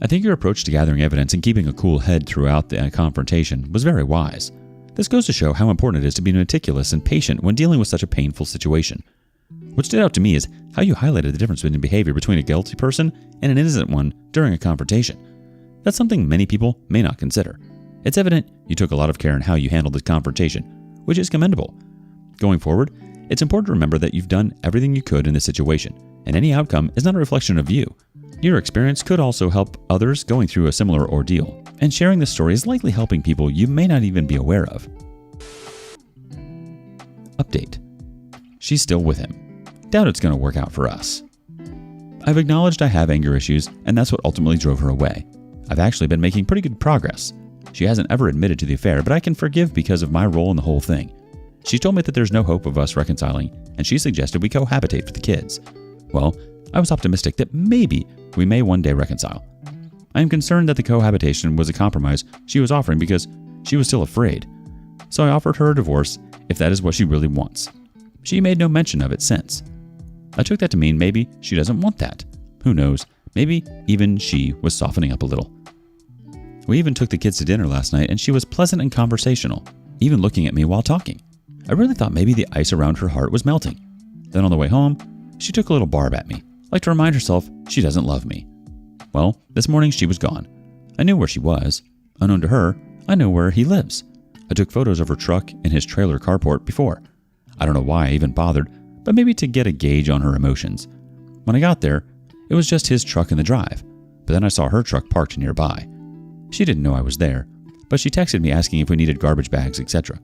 [SPEAKER 3] I think your approach to gathering evidence and keeping a cool head throughout the confrontation was very wise. This goes to show how important it is to be meticulous and patient when dealing with such a painful situation. What stood out to me is how you highlighted the difference in behavior between a guilty person and an innocent one during a confrontation. That's something many people may not consider. It's evident you took a lot of care in how you handled the confrontation, which is commendable. Going forward, it's important to remember that you've done everything you could in this situation, and any outcome is not a reflection of you. Your experience could also help others going through a similar ordeal, and sharing this story is likely helping people you may not even be aware of. Update. She's still with him. Doubt it's going to work out for us. I've acknowledged I have anger issues, and that's what ultimately drove her away. I've actually been making pretty good progress. She hasn't ever admitted to the affair, but I can forgive because of my role in the whole thing. She told me that there's no hope of us reconciling, and she suggested we cohabitate for the kids. Well,
[SPEAKER 1] I was optimistic that maybe we may one day reconcile. I am concerned that the cohabitation was a compromise she was offering because she was still afraid. So I offered her a divorce if that is what she really wants. She made no mention of it since. I took that to mean maybe she doesn't want that. Who knows? Maybe even she was softening up a little. We even took the kids to dinner last night and she was pleasant and conversational, even looking at me while talking. I really thought maybe the ice around her heart was melting. Then on the way home, she took a little barb at me, like to remind herself she doesn't love me. Well, this morning she was gone. I knew where she was. Unknown to her, I know where he lives. I took photos of her truck in his trailer carport before. I don't know why I even bothered, but maybe to get a gauge on her emotions. When I got there, it was just his truck in the drive, but then I saw her truck parked nearby. She didn't know I was there, but she texted me asking if we needed garbage bags, etc.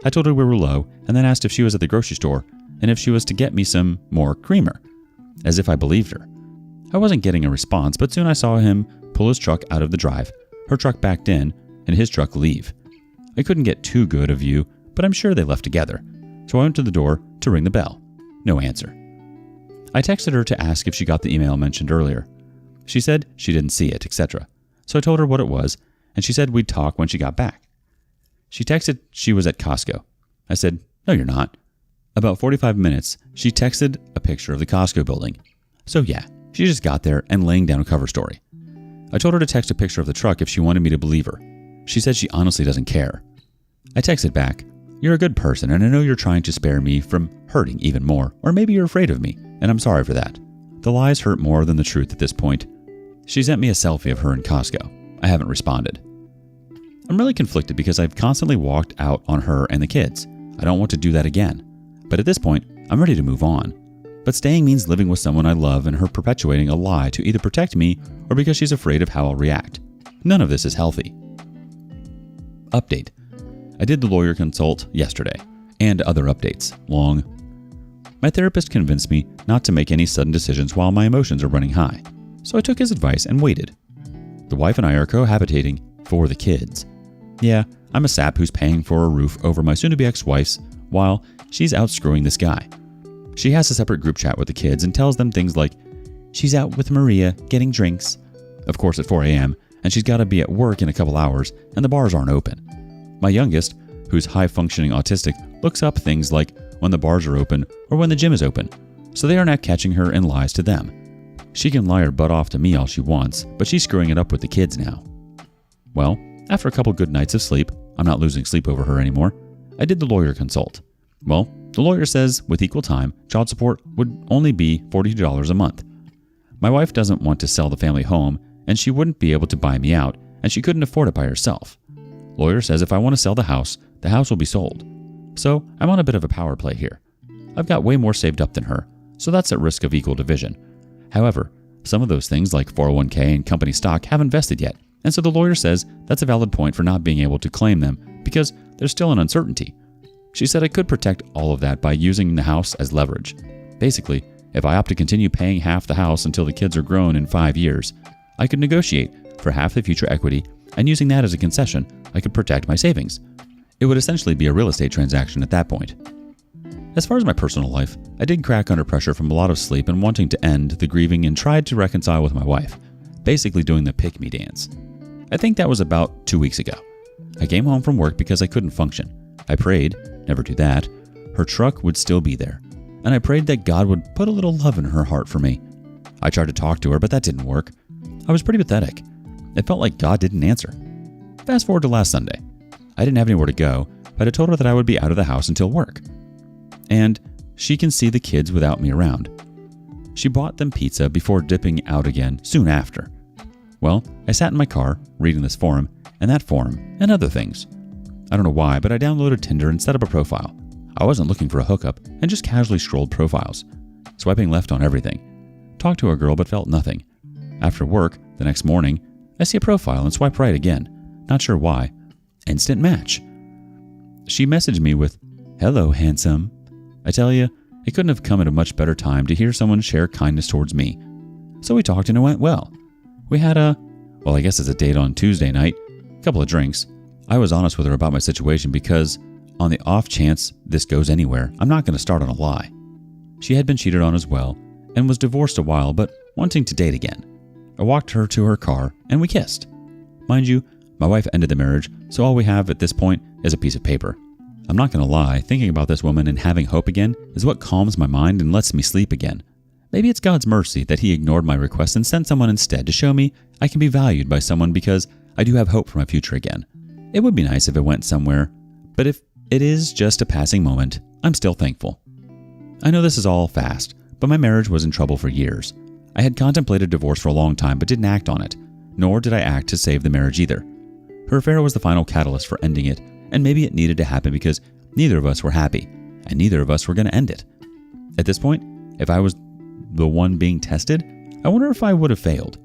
[SPEAKER 1] I told her we were low and then asked if she was at the grocery store and if she was to get me some more creamer, as if I believed her. I wasn't getting a response, but soon I saw him pull his truck out of the drive, her truck backed in, and his truck leave. I couldn't get too good a view, but I'm sure they left together, so I went to the door to ring the bell. No answer. I texted her to ask if she got the email mentioned earlier. She said she didn't see it, etc. So I told her what it was, and she said we'd talk when she got back. She texted she was at Costco. I said, "No, you're not." About 45 minutes, she texted a picture of the Costco building. So yeah, she just got there and laying down a cover story. I told her to text a picture of the truck if she wanted me to believe her. She said she honestly doesn't care. I texted back, "You're a good person and I know you're trying to spare me from hurting even more, or maybe you're afraid of me, and I'm sorry for that. The lies hurt more than the truth at this point." She sent me a selfie of her in Costco. I haven't responded. I'm really conflicted because I've constantly walked out on her and the kids. I don't want to do that again. But at this point, I'm ready to move on. But staying means living with someone I love and her perpetuating a lie to either protect me or because she's afraid of how I'll react. None of this is healthy. Update. I did the lawyer consult yesterday, and other updates. Long. My therapist convinced me not to make any sudden decisions while my emotions are running high. So I took his advice and waited. The wife and I are cohabitating for the kids. Yeah, I'm a sap who's paying for a roof over my soon-to-be ex-wife's while she's out screwing this guy. She has a separate group chat with the kids and tells them things like, she's out with Maria getting drinks, of course at 4 a.m., and she's got to be at work in a couple hours, and the bars aren't open. My youngest, who's high-functioning autistic, looks up things like when the bars are open or when the gym is open, so they are not catching her in lies to them. She can lie her butt off to me all she wants, but she's screwing it up with the kids now. Well, after a couple good nights of sleep, I'm not losing sleep over her anymore, I did the lawyer consult. Well, the lawyer says with equal time, child support would only be $42 a month. My wife doesn't want to sell the family home, and she wouldn't be able to buy me out, and she couldn't afford it by herself. Lawyer says if I want to sell the house will be sold. So I'm on a bit of a power play here. I've got way more saved up than her, so that's at risk of equal division. However, some of those things like 401k and company stock haven't vested yet, and so the lawyer says that's a valid point for not being able to claim them because there's still an uncertainty. She said I could protect all of that by using the house as leverage. Basically, if I opt to continue paying half the house until the kids are grown in 5 years, I could negotiate for half the future equity, and using that as a concession, I could protect my savings. It would essentially be a real estate transaction at that point. As far as my personal life, I did crack under pressure from a lot of sleep and wanting to end the grieving and tried to reconcile with my wife, basically doing the pick-me dance. I think that was about 2 weeks ago. I came home from work because I couldn't function. I prayed, never do that, her truck would still be there, and I prayed that God would put a little love in her heart for me. I tried to talk to her, but that didn't work. I was pretty pathetic. It felt like God didn't answer. Fast forward to last Sunday. I didn't have anywhere to go, but I told her that I would be out of the house until work. And she can see the kids without me around. She bought them pizza before dipping out again soon after. Well, I sat in my car, reading this forum, and that forum, and other things. I don't know why, but I downloaded Tinder and set up a profile. I wasn't looking for a hookup, and just casually scrolled profiles, swiping left on everything. Talked to a girl but felt nothing. After work, the next morning, I see a profile and swipe right again. Not sure why. Instant match. She messaged me with, "Hello, handsome." I tell you, it couldn't have come at a much better time to hear someone share kindness towards me. So we talked and it went well. We had I guess it's a date on Tuesday night, a couple of drinks. I was honest with her about my situation because, on the off chance this goes anywhere, I'm not going to start on a lie. She had been cheated on as well, and was divorced a while but wanting to date again. I walked her to her car and we kissed. Mind you, my wife ended the marriage, so all we have at this point is a piece of paper. I'm not going to lie, thinking about this woman and having hope again is what calms my mind and lets me sleep again. Maybe it's God's mercy that He ignored my request and sent someone instead to show me I can be valued by someone because I do have hope for my future again. It would be nice if it went somewhere, but if it is just a passing moment, I'm still thankful. I know this is all fast, but my marriage was in trouble for years. I had contemplated divorce for a long time but didn't act on it, nor did I act to save the marriage either. Her affair was the final catalyst for ending it, and maybe it needed to happen because neither of us were happy, and neither of us were going to end it. At this point, if I was the one being tested, I wonder if I would have failed.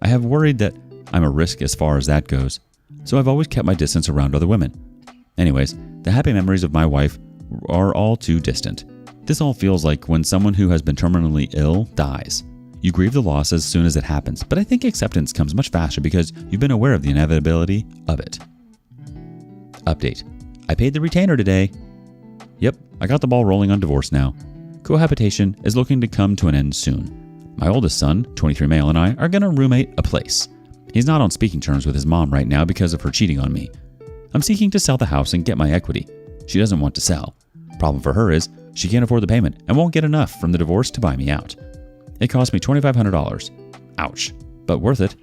[SPEAKER 1] I have worried that I'm a risk as far as that goes, so I've always kept my distance around other women. Anyways, the happy memories of my wife are all too distant. This all feels like when someone who has been terminally ill dies. You grieve the loss as soon as it happens, but I think acceptance comes much faster because you've been aware of the inevitability of it. Update. I paid the retainer today. Yep, I got the ball rolling on divorce now. Cohabitation is looking to come to an end soon. My oldest son, 23 male, and I are going to roommate a place. He's not on speaking terms with his mom right now because of her cheating on me. I'm seeking to sell the house and get my equity. She doesn't want to sell. Problem for her is she can't afford the payment and won't get enough from the divorce to buy me out. It cost me $2,500. Ouch, but worth it.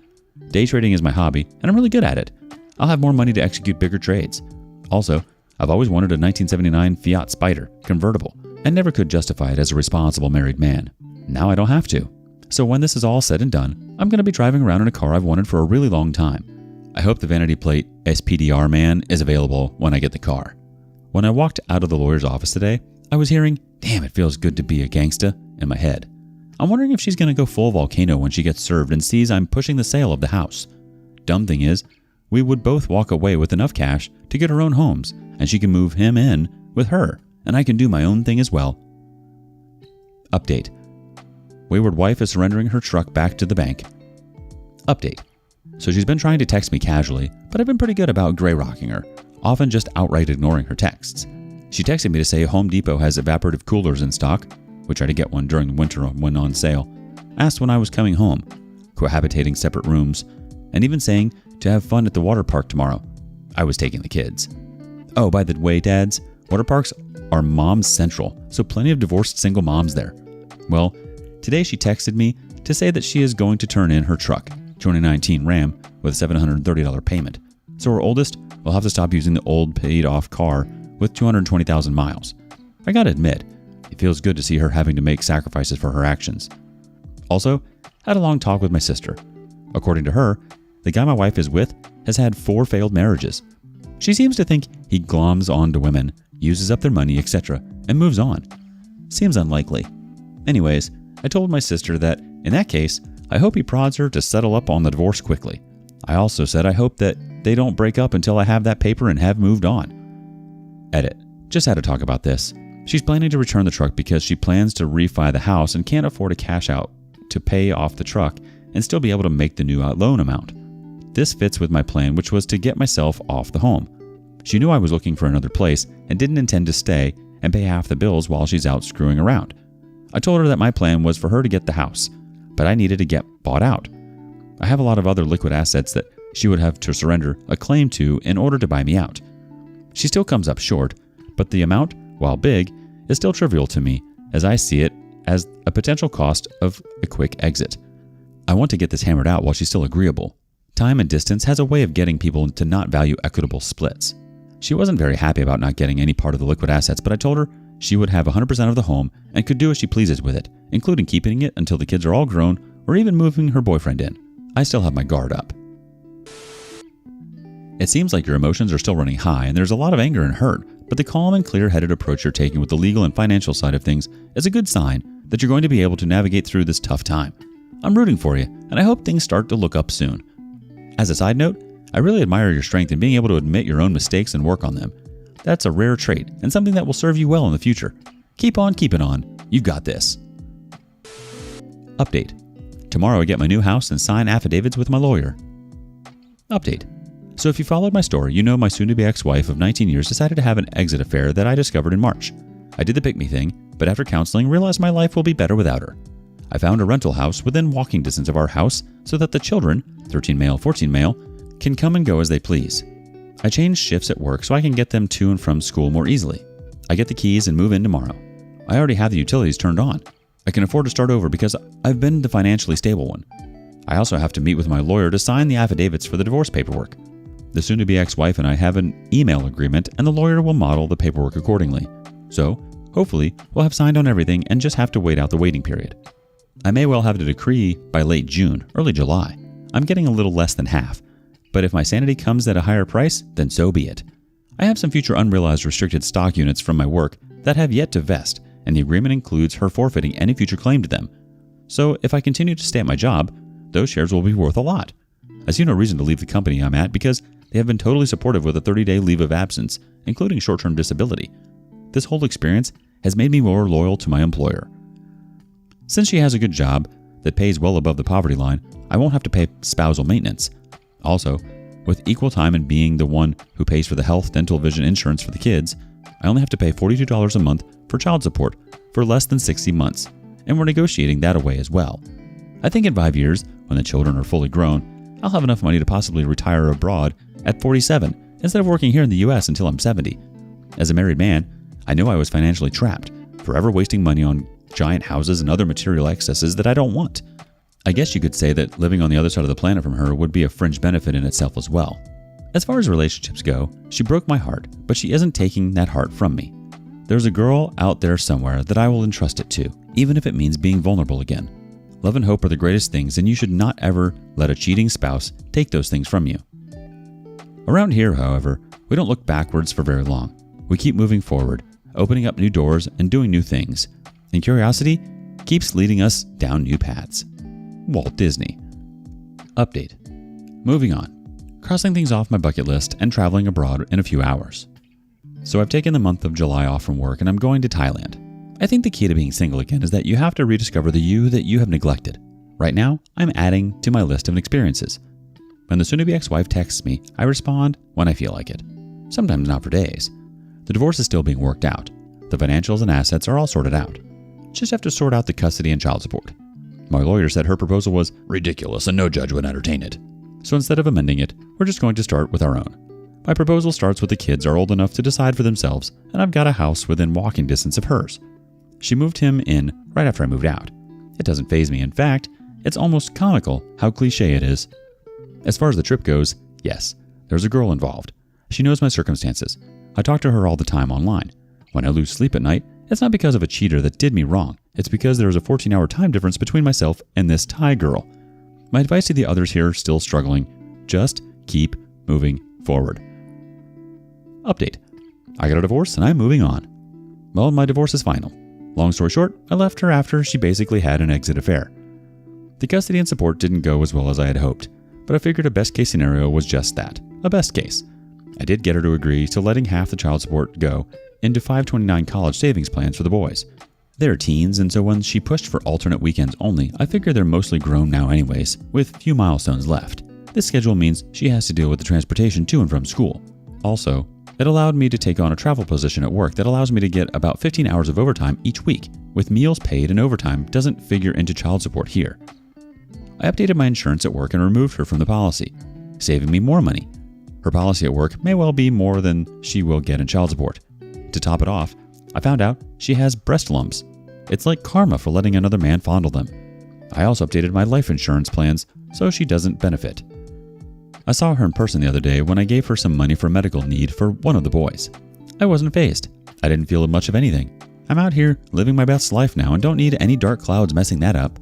[SPEAKER 1] Day trading is my hobby, and I'm really good at it. I'll have more money to execute bigger trades. Also, I've always wanted a 1979 Fiat Spider convertible and never could justify it as a responsible married man. Now I don't have to. So when this is all said and done, I'm going to be driving around in a car I've wanted for a really long time. I hope the vanity plate SPDR man is available when I get the car. When I walked out of the lawyer's office today, I was hearing, "Damn, it feels good to be a gangsta," in my head. I'm wondering if she's going to go full volcano when she gets served and sees I'm pushing the sale of the house. Dumb thing is, we would both walk away with enough cash to get our own homes, and she can move him in with her, and I can do my own thing as well. Update. Wayward wife is surrendering her truck back to the bank. Update. So she's been trying to text me casually, but I've been pretty good about gray rocking her, often just outright ignoring her texts. She texted me to say Home Depot has evaporative coolers in stock. We tried to get one during the winter when on sale. Asked when I was coming home, cohabitating separate rooms, and even saying to have fun at the water park tomorrow. I was taking the kids. Oh, by the way, dads, water parks are moms central, so plenty of divorced single moms there. Well, today she texted me to say that she is going to turn in her truck, 2019 Ram, with a $730 payment. So her oldest will have to stop using the old paid-off car with 220,000 miles. I gotta admit, it feels good to see her having to make sacrifices for her actions. Also, had a long talk with my sister. According to her, the guy my wife is with has had 4 failed marriages. She seems to think he gloms on to women, uses up their money, etc., and moves on. Seems unlikely. Anyways, I told my sister that, in that case, I hope he prods her to settle up on the divorce quickly. I also said I hope that they don't break up until I have that paper and have moved on. Edit. Just had to talk about this. She's planning to return the truck because she plans to refi the house and can't afford a cash out to pay off the truck and still be able to make the new loan amount. This fits with my plan, which was to get myself off the home. She knew I was looking for another place and didn't intend to stay and pay half the bills while she's out screwing around. I told her that my plan was for her to get the house, but I needed to get bought out. I have a lot of other liquid assets that she would have to surrender a claim to in order to buy me out. She still comes up short, but the amount, while big, is still trivial to me, as I see it as a potential cost of a quick exit. I want to get this hammered out while she's still agreeable. Time and distance has a way of getting people to not value equitable splits. She wasn't very happy about not getting any part of the liquid assets, but I told her she would have 100% of the home and could do as she pleases with it, including keeping it until the kids are all grown or even moving her boyfriend in. I still have my guard up. It seems like your emotions are still running high and there's a lot of anger and hurt, but the calm and clear-headed approach you're taking with the legal and financial side of things is a good sign that you're going to be able to navigate through this tough time. I'm rooting for you, and I hope things start to look up soon. As a side note, I really admire your strength in being able to admit your own mistakes and work on them. That's a rare trait and something that will serve you well in the future. Keep on keeping on. You've got this. Update. Tomorrow I get my new house and sign affidavits with my lawyer. Update. So if you followed my story, you know my soon-to-be ex-wife of 19 years decided to have an exit affair that I discovered in March. I did the pick-me thing, but after counseling realized my life will be better without her. I found a rental house within walking distance of our house so that the children, 13 male, 14 male, can come and go as they please. I changed shifts at work so I can get them to and from school more easily. I get the keys and move in tomorrow. I already have the utilities turned on. I can afford to start over because I've been the financially stable one. I also have to meet with my lawyer to sign the affidavits for the divorce paperwork. The soon-to-be ex-wife and I have an email agreement, and the lawyer will model the paperwork accordingly. So, hopefully, we'll have signed on everything and just have to wait out the waiting period. I may well have the decree by late June, early July. I'm getting a little less than half, but if my sanity comes at a higher price, then so be it. I have some future unrealized restricted stock units from my work that have yet to vest, and the agreement includes her forfeiting any future claim to them. So if I continue to stay at my job, those shares will be worth a lot. I see no reason to leave the company I'm at because they have been totally supportive with a 30-day leave of absence, including short-term disability. This whole experience has made me more loyal to my employer. Since she has a good job that pays well above the poverty line, I won't have to pay spousal maintenance. Also, with equal time and being the one who pays for the health, dental, vision insurance for the kids, I only have to pay $42 a month for child support for less than 60 months, and we're negotiating that away as well. I think in 5 years, when the children are fully grown, I'll have enough money to possibly retire abroad at 47 instead of working here in the US until I'm 70. As a married man, I know I was financially trapped, forever wasting money on giant houses and other material excesses that I don't want. I guess you could say that living on the other side of the planet from her would be a fringe benefit in itself as well. As far as relationships go, she broke my heart, but she isn't taking that heart from me. There's a girl out there somewhere that I will entrust it to, even if it means being vulnerable again. Love and hope are the greatest things, and you should not ever let a cheating spouse take those things from you. Around here, however, we don't look backwards for very long. We keep moving forward, opening up new doors and doing new things. And curiosity keeps leading us down new paths. Walt Disney. Update. Moving on. Crossing things off my bucket list and traveling abroad in a few hours. So I've taken the month of July off from work and I'm going to Thailand. I think the key to being single again is that you have to rediscover the you that you have neglected. Right now, I'm adding to my list of experiences. When the soon-to-be ex-wife texts me, I respond when I feel like it. Sometimes not for days. The divorce is still being worked out. The financials and assets are all sorted out. Just have to sort out the custody and child support. My lawyer said her proposal was ridiculous and no judge would entertain it. So instead of amending it, we're just going to start with our own. My proposal starts with the kids are old enough to decide for themselves, and I've got a house within walking distance of hers. She moved him in right after I moved out. It doesn't faze me. In fact, it's almost comical how cliche it is. As far as the trip goes, yes, there's a girl involved. She knows my circumstances. I talk to her all the time online. When I lose sleep at night, it's not because of a cheater that did me wrong. It's because there is a 14-hour time difference between myself and this Thai girl. My advice to the others here still struggling, just keep moving forward. Update. I got a divorce and I'm moving on. Well, my divorce is final. Long story short, I left her after she basically had an exit affair. The custody and support didn't go as well as I had hoped, but I figured a best case scenario was just that, a best case. I did get her to agree to letting half the child support go into 529 college savings plans for the boys. They're teens, and so when she pushed for alternate weekends only, I figure they're mostly grown now anyways, with few milestones left. This schedule means she has to deal with the transportation to and from school. Also, it allowed me to take on a travel position at work that allows me to get about 15 hours of overtime each week, with meals paid and overtime doesn't figure into child support here. I updated my insurance at work and removed her from the policy, saving me more money. Her policy at work may well be more than she will get in child support. To top it off, I found out she has breast lumps. It's like karma for letting another man fondle them. I also updated my life insurance plans so she doesn't benefit. I saw her in person the other day when I gave her some money for medical need for one of the boys. I wasn't fazed. I didn't feel much of anything. I'm out here living my best life now and don't need any dark clouds messing that up.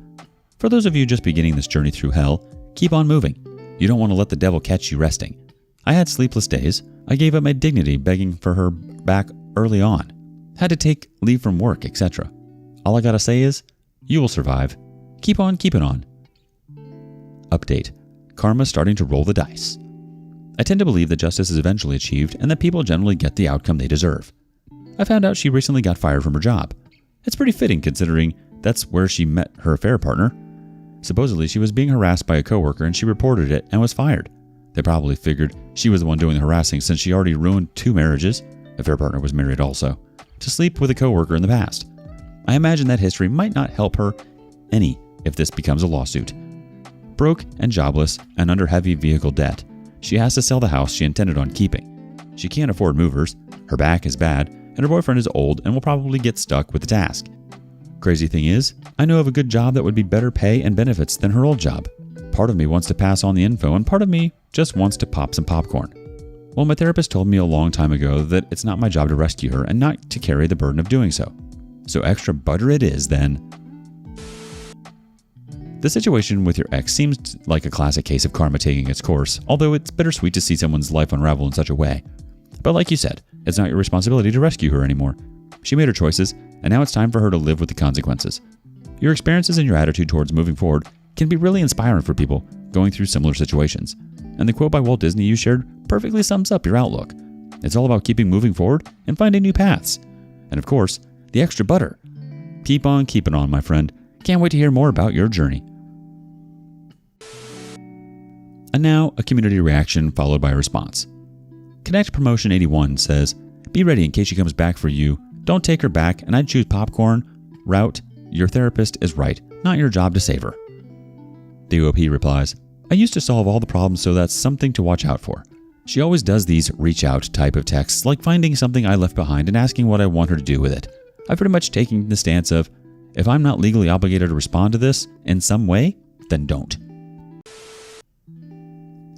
[SPEAKER 1] For those of you just beginning this journey through hell, keep on moving. You don't want to let the devil catch you resting. I had sleepless days. I gave up my dignity begging for her back early on. Had to take leave from work, etc. All I gotta say is, you will survive. Keep on keeping on. Update. Karma's starting to roll the dice. I tend to believe that justice is eventually achieved and that people generally get the outcome they deserve. I found out she recently got fired from her job. It's pretty fitting considering that's where she met her affair partner. Supposedly, she was being harassed by a coworker and she reported it and was fired. They probably figured she was the one doing the harassing since she already ruined 2 marriages. Affair partner was married also. To sleep with a coworker in the past. I imagine that history might not help her any if this becomes a lawsuit. Broke and jobless and under heavy vehicle debt, she has to sell the house she intended on keeping. She can't afford movers, her back is bad, and her boyfriend is old and will probably get stuck with the task. Crazy thing is, I know of a good job that would be better pay and benefits than her old job. Part of me wants to pass on the info and part of me just wants to pop some popcorn. Well, my therapist told me a long time ago that it's not my job to rescue her and not to carry the burden of doing so. So extra butter it is then. The situation with your ex seems like a classic case of karma taking its course, although it's bittersweet to see someone's life unravel in such a way. But like you said, it's not your responsibility to rescue her anymore. She made her choices, and now it's time for her to live with the consequences. Your experiences and your attitude towards moving forward can be really inspiring for people going through similar situations. And the quote by Walt Disney you shared perfectly sums up your outlook. It's all about keeping moving forward and finding new paths. And of course, the extra butter. Keep on keeping on, my friend. Can't wait to hear more about your journey. And now, a community reaction followed by a response. Connect Promotion 81 says, "Be ready in case she comes back for you. Don't take her back, and I'd choose popcorn. Route, your therapist is right. Not your job to save her." The OP replies, "I used to solve all the problems, so that's something to watch out for. She always does these reach out type of texts, like finding something I left behind and asking what I want her to do with it. I've pretty much taken the stance of, if I'm not legally obligated to respond to this in some way, then don't."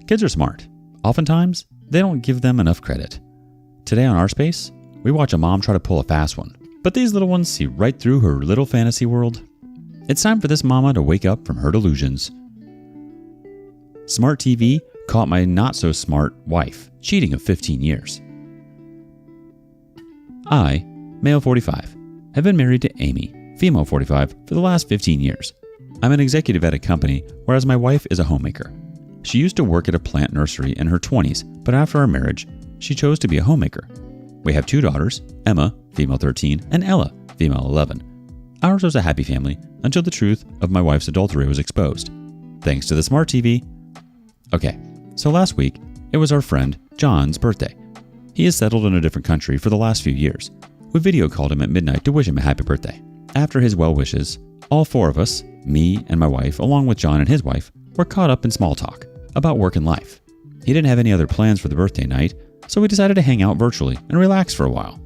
[SPEAKER 1] Kids are smart. Oftentimes, they don't give them enough credit. Today on rSpace, we watch a mom try to pull a fast one, but these little ones see right through her little fantasy world. It's time for this mama to wake up from her delusions. Smart TV caught my not-so-smart wife cheating of 15 years. I, male 45, have been married to Amy, female 45, for the last 15 years. I'm an executive at a company, whereas my wife is a homemaker. She used to work at a plant nursery in her 20s, but after our marriage, she chose to be a homemaker. We have 2 daughters, Emma, female 13, and Ella, female 11. Ours was a happy family until the truth of my wife's adultery was exposed. Thanks to the smart TV. Okay, so last week, it was our friend John's birthday. He is settled in a different country for the last few years. We video called him at midnight to wish him a happy birthday. After his well wishes, all 4 of us, me and my wife, along with John and his wife, were caught up in small talk about work and life. He didn't have any other plans for the birthday night, so we decided to hang out virtually and relax for a while.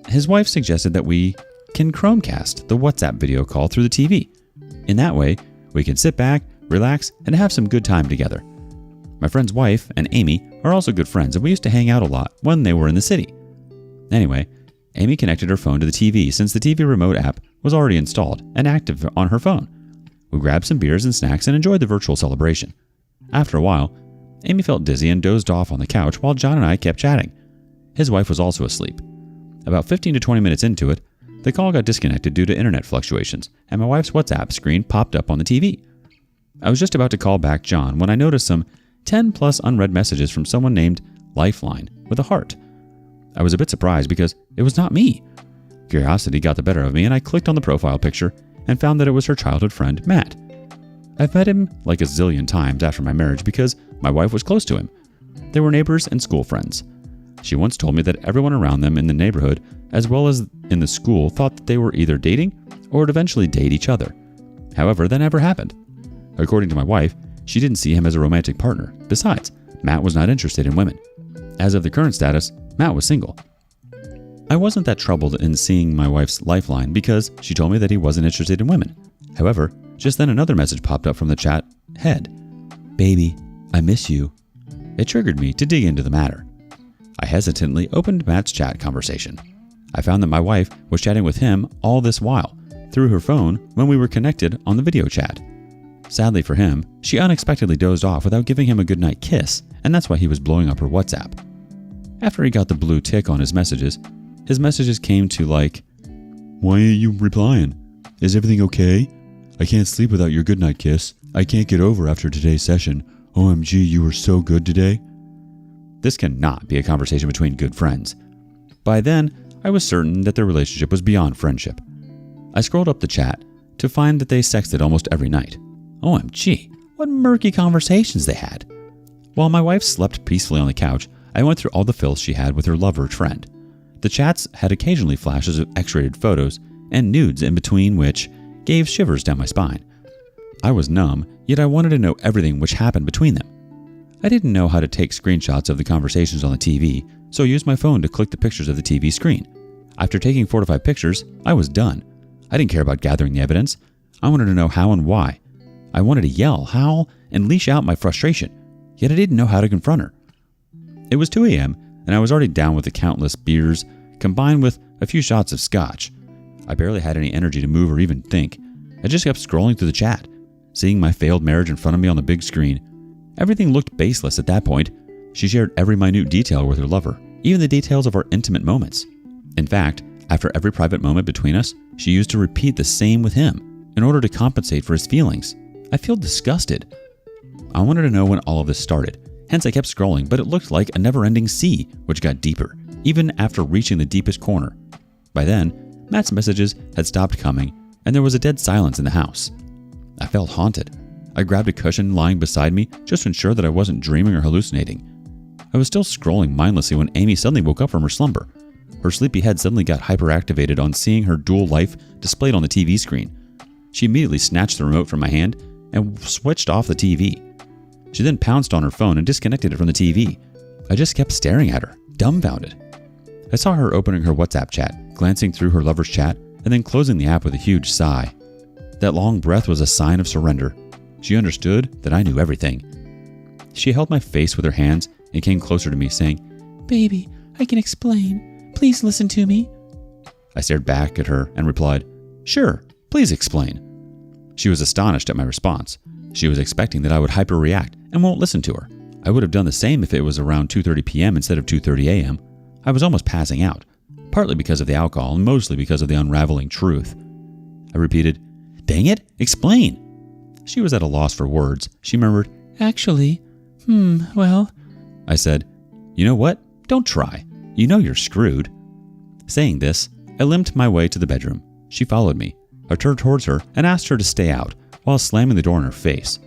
[SPEAKER 1] His wife suggested that we can Chromecast the WhatsApp video call through the TV. In that way, we can sit back, relax, and have some good time together. My friend's wife and Amy are also good friends, and we used to hang out a lot when they were in the city. Anyway, Amy connected her phone to the TV since the TV remote app was already installed and active on her phone. We grabbed some beers and snacks and enjoyed the virtual celebration. After a while, Amy felt dizzy and dozed off on the couch while John and I kept chatting. His wife was also asleep. About 15 to 20 minutes into it, the call got disconnected due to internet fluctuations, and my wife's WhatsApp screen popped up on the TV. I was just about to call back John when I noticed some 10+ unread messages from someone named Lifeline with a heart. I was a bit surprised because it was not me. Curiosity got the better of me, and I clicked on the profile picture and found that it was her childhood friend, Matt. I've met him like a zillion times after my marriage because my wife was close to him. They were neighbors and school friends. She once told me that everyone around them in the neighborhood, as well as in the school, thought that they were either dating or would eventually date each other. However, that never happened. According to my wife, she didn't see him as a romantic partner. Besides, Matt was not interested in women. As of the current status, Matt was single. I wasn't that troubled in seeing my wife's lifeline because she told me that he wasn't interested in women. However, just then another message popped up from the chat head. "Baby, I miss you." It triggered me to dig into the matter. I hesitantly opened Matt's chat conversation. I found that my wife was chatting with him all this while, through her phone when we were connected on the video chat. Sadly for him, she unexpectedly dozed off without giving him a goodnight kiss, and that's why he was blowing up her WhatsApp. After he got the blue tick on his messages came to like, "Why ain't you replying? Is everything okay? I can't sleep without your goodnight kiss. I can't get over after today's session. OMG, you were so good today." This cannot be a conversation between good friends. By then, I was certain that their relationship was beyond friendship. I scrolled up the chat to find that they sexted almost every night. OMG, what murky conversations they had. While my wife slept peacefully on the couch, I went through all the filth she had with her lover friend. The chats had occasionally flashes of X-rated photos and nudes in between which gave shivers down my spine. I was numb, yet I wanted to know everything which happened between them. I didn't know how to take screenshots of the conversations on the TV, so I used my phone to click the pictures of the TV screen. After taking 4 to 5 pictures, I was done. I didn't care about gathering the evidence. I wanted to know how and why. I wanted to yell, howl, and leash out my frustration, yet I didn't know how to confront her. It was 2 a.m., and I was already down with the countless beers, combined with a few shots of scotch. I barely had any energy to move or even think. I just kept scrolling through the chat, seeing my failed marriage in front of me on the big screen. Everything looked baseless at that point. She shared every minute detail with her lover, even the details of our intimate moments. In fact, after every private moment between us, she used to repeat the same with him in order to compensate for his feelings. I feel disgusted. I wanted to know when all of this started, hence I kept scrolling, but it looked like a never-ending sea, which got deeper, even after reaching the deepest corner. By then, Matt's messages had stopped coming, and there was a dead silence in the house. I felt haunted. I grabbed a cushion lying beside me just to ensure that I wasn't dreaming or hallucinating. I was still scrolling mindlessly when Amy suddenly woke up from her slumber. Her sleepy head suddenly got hyperactivated on seeing her dual life displayed on the TV screen. She immediately snatched the remote from my hand and switched off the TV. She then pounced on her phone and disconnected it from the TV. I just kept staring at her, dumbfounded. I saw her opening her WhatsApp chat, glancing through her lover's chat, and then closing the app with a huge sigh. That long breath was a sign of surrender. She understood that I knew everything. She held my face with her hands and came closer to me, saying,
[SPEAKER 2] Baby, I can explain. Please listen to me.
[SPEAKER 1] I stared back at her and replied, Sure, please explain. She was astonished at my response. She was expecting that I would hyperreact and won't listen to her. I would have done the same if it was around 2:30 p.m. instead of 2:30 a.m. I was almost passing out, partly because of the alcohol and mostly because of the unraveling truth. I repeated, Dang it, explain. She was at a loss for words. She murmured,
[SPEAKER 2] Actually, well.
[SPEAKER 1] I said, You know what? Don't try. You know you're screwed. Saying this, I limped my way to the bedroom. She followed me. I turned towards her and asked her to stay out while slamming the door in her face.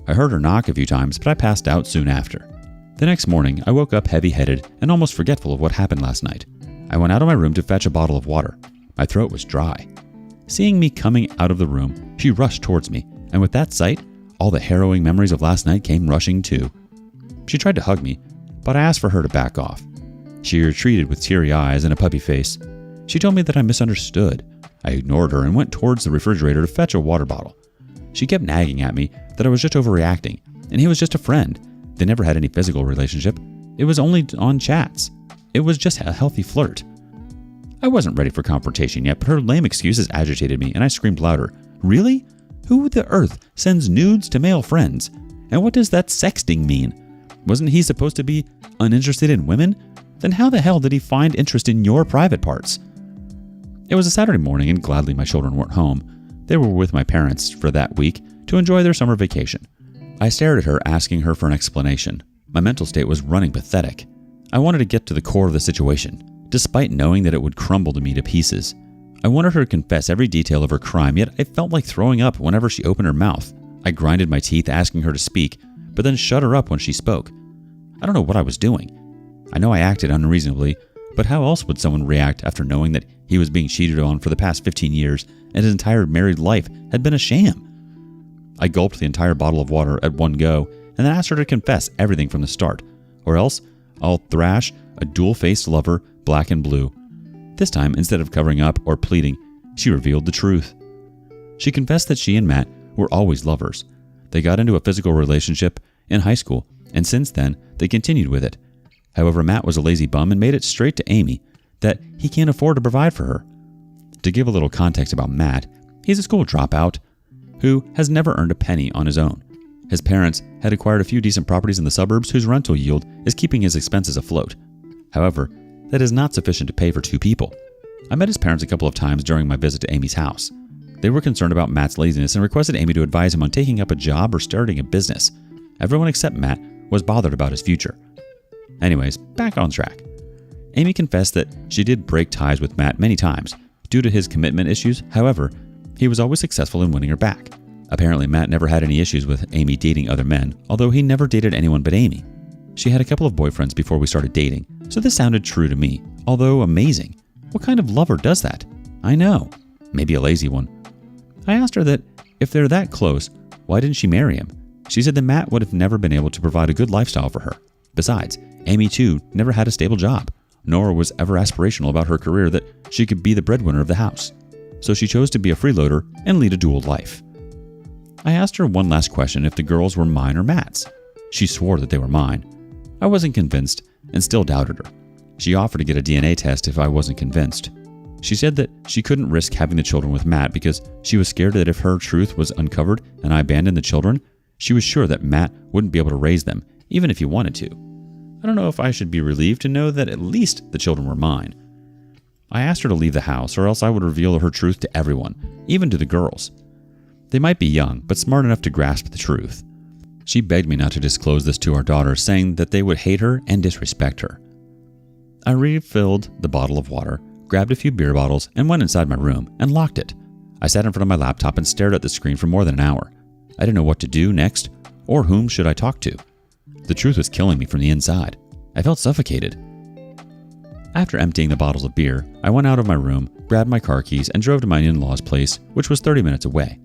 [SPEAKER 1] I heard her knock a few times, but I passed out soon after. The next morning, I woke up heavy-headed and almost forgetful of what happened last night. I went out of my room to fetch a bottle of water. My throat was dry. Seeing me coming out of the room, she rushed towards me, and with that sight, all the harrowing memories of last night came rushing too. She tried to hug me, but I asked for her to back off. She retreated with teary eyes and a puppy face. She told me that I misunderstood. I ignored her and went towards the refrigerator to fetch a water bottle. She kept nagging at me that I was just overreacting, and he was just a friend. They never had any physical relationship. It was only on chats. It was just a healthy flirt. I wasn't ready for confrontation yet, but her lame excuses agitated me, and I screamed louder. Really? Who the earth sends nudes to male friends? And what does that sexting mean? Wasn't he supposed to be uninterested in women? Then how the hell did he find interest in your private parts? It was a Saturday morning, and gladly my children weren't home. They were with my parents for that week to enjoy their summer vacation. I stared at her, asking her for an explanation. My mental state was running pathetic. I wanted to get to the core of the situation, despite knowing that it would crumble to me to pieces. I wanted her to confess every detail of her crime, yet I felt like throwing up whenever she opened her mouth. I grinded my teeth, asking her to speak, but then shut her up when she spoke. I don't know what I was doing. I know I acted unreasonably, but how else would someone react after knowing that he was being cheated on for the past 15 years and his entire married life had been a sham? I gulped the entire bottle of water at one go and then asked her to confess everything from the start, or else I'll thrash a dual-faced lover black and blue. This time, instead of covering up or pleading, she revealed the truth. She confessed that she and Matt were always lovers. They got into a physical relationship in high school, and since then, they continued with it. However, Matt was a lazy bum and made it straight to Amy that he can't afford to provide for her. To give a little context about Matt, he's a school dropout who has never earned a penny on his own. His parents had acquired a few decent properties in the suburbs whose rental yield is keeping his expenses afloat. However, that is not sufficient to pay for two people. I met his parents a couple of times during my visit to Amy's house. They were concerned about Matt's laziness and requested Amy to advise him on taking up a job or starting a business. Everyone except Matt was bothered about his future. Anyways, back on track. Amy confessed that she did break ties with Matt many times due to his commitment issues. However, he was always successful in winning her back. Apparently, Matt never had any issues with Amy dating other men, although he never dated anyone but Amy. She had a couple of boyfriends before we started dating, so this sounded true to me, although amazing. What kind of lover does that? I know. Maybe a lazy one. I asked her that if they're that close, why didn't she marry him? She said that Matt would have never been able to provide a good lifestyle for her. Besides, Amy too never had a stable job, nor was ever aspirational about her career that she could be the breadwinner of the house. So she chose to be a freeloader and lead a dual life. I asked her one last question if the girls were mine or Matt's. She swore that they were mine. I wasn't convinced and still doubted her. She offered to get a DNA test if I wasn't convinced. She said that she couldn't risk having the children with Matt because she was scared that if her truth was uncovered and I abandoned the children, she was sure that Matt wouldn't be able to raise them, even if he wanted to. I don't know if I should be relieved to know that at least the children were mine. I asked her to leave the house or else I would reveal her truth to everyone, even to the girls. They might be young, but smart enough to grasp the truth. She begged me not to disclose this to our daughters, saying that they would hate her and disrespect her. I refilled the bottle of water, grabbed a few beer bottles, and went inside my room and locked it. I sat in front of my laptop and stared at the screen for more than an hour. I didn't know what to do next, or whom should I talk to. The truth was killing me from the inside. I felt suffocated. After emptying the bottles of beer, I went out of my room, grabbed my car keys, and drove to my in-laws' place, which was 30 minutes away.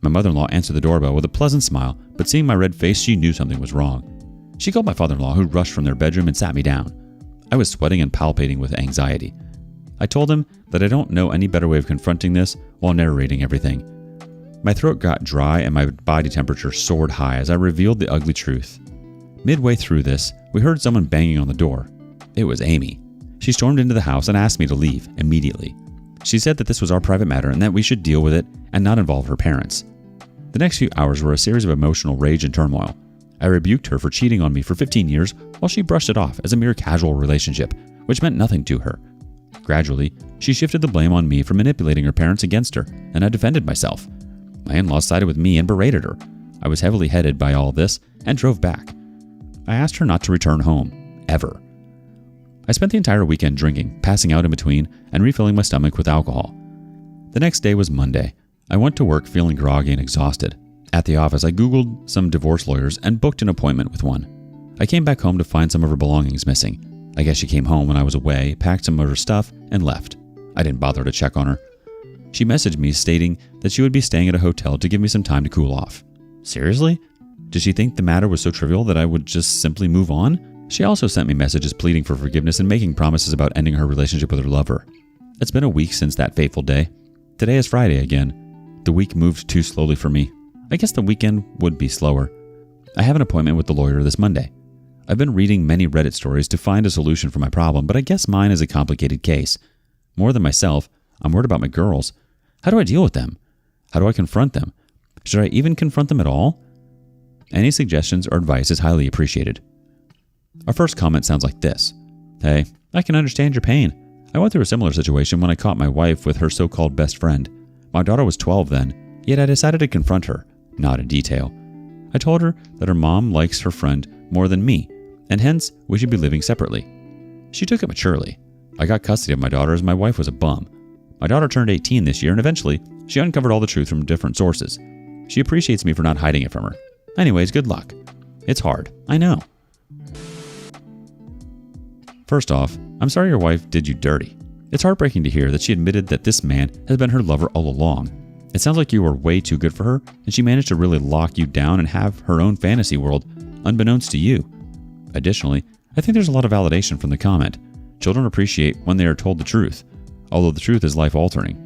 [SPEAKER 1] My mother-in-law answered the doorbell with a pleasant smile, but seeing my red face, she knew something was wrong. She called my father-in-law, who rushed from their bedroom and sat me down. I was sweating and palpitating with anxiety. I told him that I don't know any better way of confronting this while narrating everything. My throat got dry and my body temperature soared high as I revealed the ugly truth. Midway through this, we heard someone banging on the door. It was Amy. She stormed into the house and asked me to leave immediately. She said that this was our private matter and that we should deal with it and not involve her parents. The next few hours were a series of emotional rage and turmoil. I rebuked her for cheating on me for 15 years while she brushed it off as a mere casual relationship, which meant nothing to her. Gradually, she shifted the blame on me for manipulating her parents against her, and I defended myself. My in-laws sided with me and berated her. I was heavily headed by all this and drove back. I asked her not to return home, ever. I spent the entire weekend drinking, passing out in between, and refilling my stomach with alcohol. The next day was Monday. I went to work feeling groggy and exhausted. At the office, I Googled some divorce lawyers and booked an appointment with one. I came back home to find some of her belongings missing. I guess she came home when I was away, packed some of her stuff, and left. I didn't bother to check on her. She messaged me stating that she would be staying at a hotel to give me some time to cool off. Seriously? Did she think the matter was so trivial that I would just simply move on? She also sent me messages pleading for forgiveness and making promises about ending her relationship with her lover. It's been a week since that fateful day. Today is Friday again. The week moved too slowly for me. I guess the weekend would be slower. I have an appointment with the lawyer this Monday. I've been reading many Reddit stories to find a solution for my problem, but I guess mine is a complicated case. More than myself, I'm worried about my girls. How do I deal with them? How do I confront them? Should I even confront them at all? Any suggestions or advice is highly appreciated. Our first comment sounds like this. Hey, I can understand your pain. I went through a similar situation when I caught my wife with her so-called best friend. My daughter was 12 then, yet I decided to confront her, not in detail. I told her that her mom likes her friend more than me, and hence we should be living separately. She took it maturely. I got custody of my daughter as my wife was a bum. My daughter turned 18 this year and eventually she uncovered all the truth from different sources. She appreciates me for not hiding it from her. Anyways, good luck. It's hard, I know. First off, I'm sorry your wife did you dirty. It's heartbreaking to hear that she admitted that this man has been her lover all along. It sounds like you were way too good for her and she managed to really lock you down and have her own fantasy world, unbeknownst to you. Additionally, I think there's a lot of validation from the comment. Children appreciate when they are told the truth, although the truth is life-altering.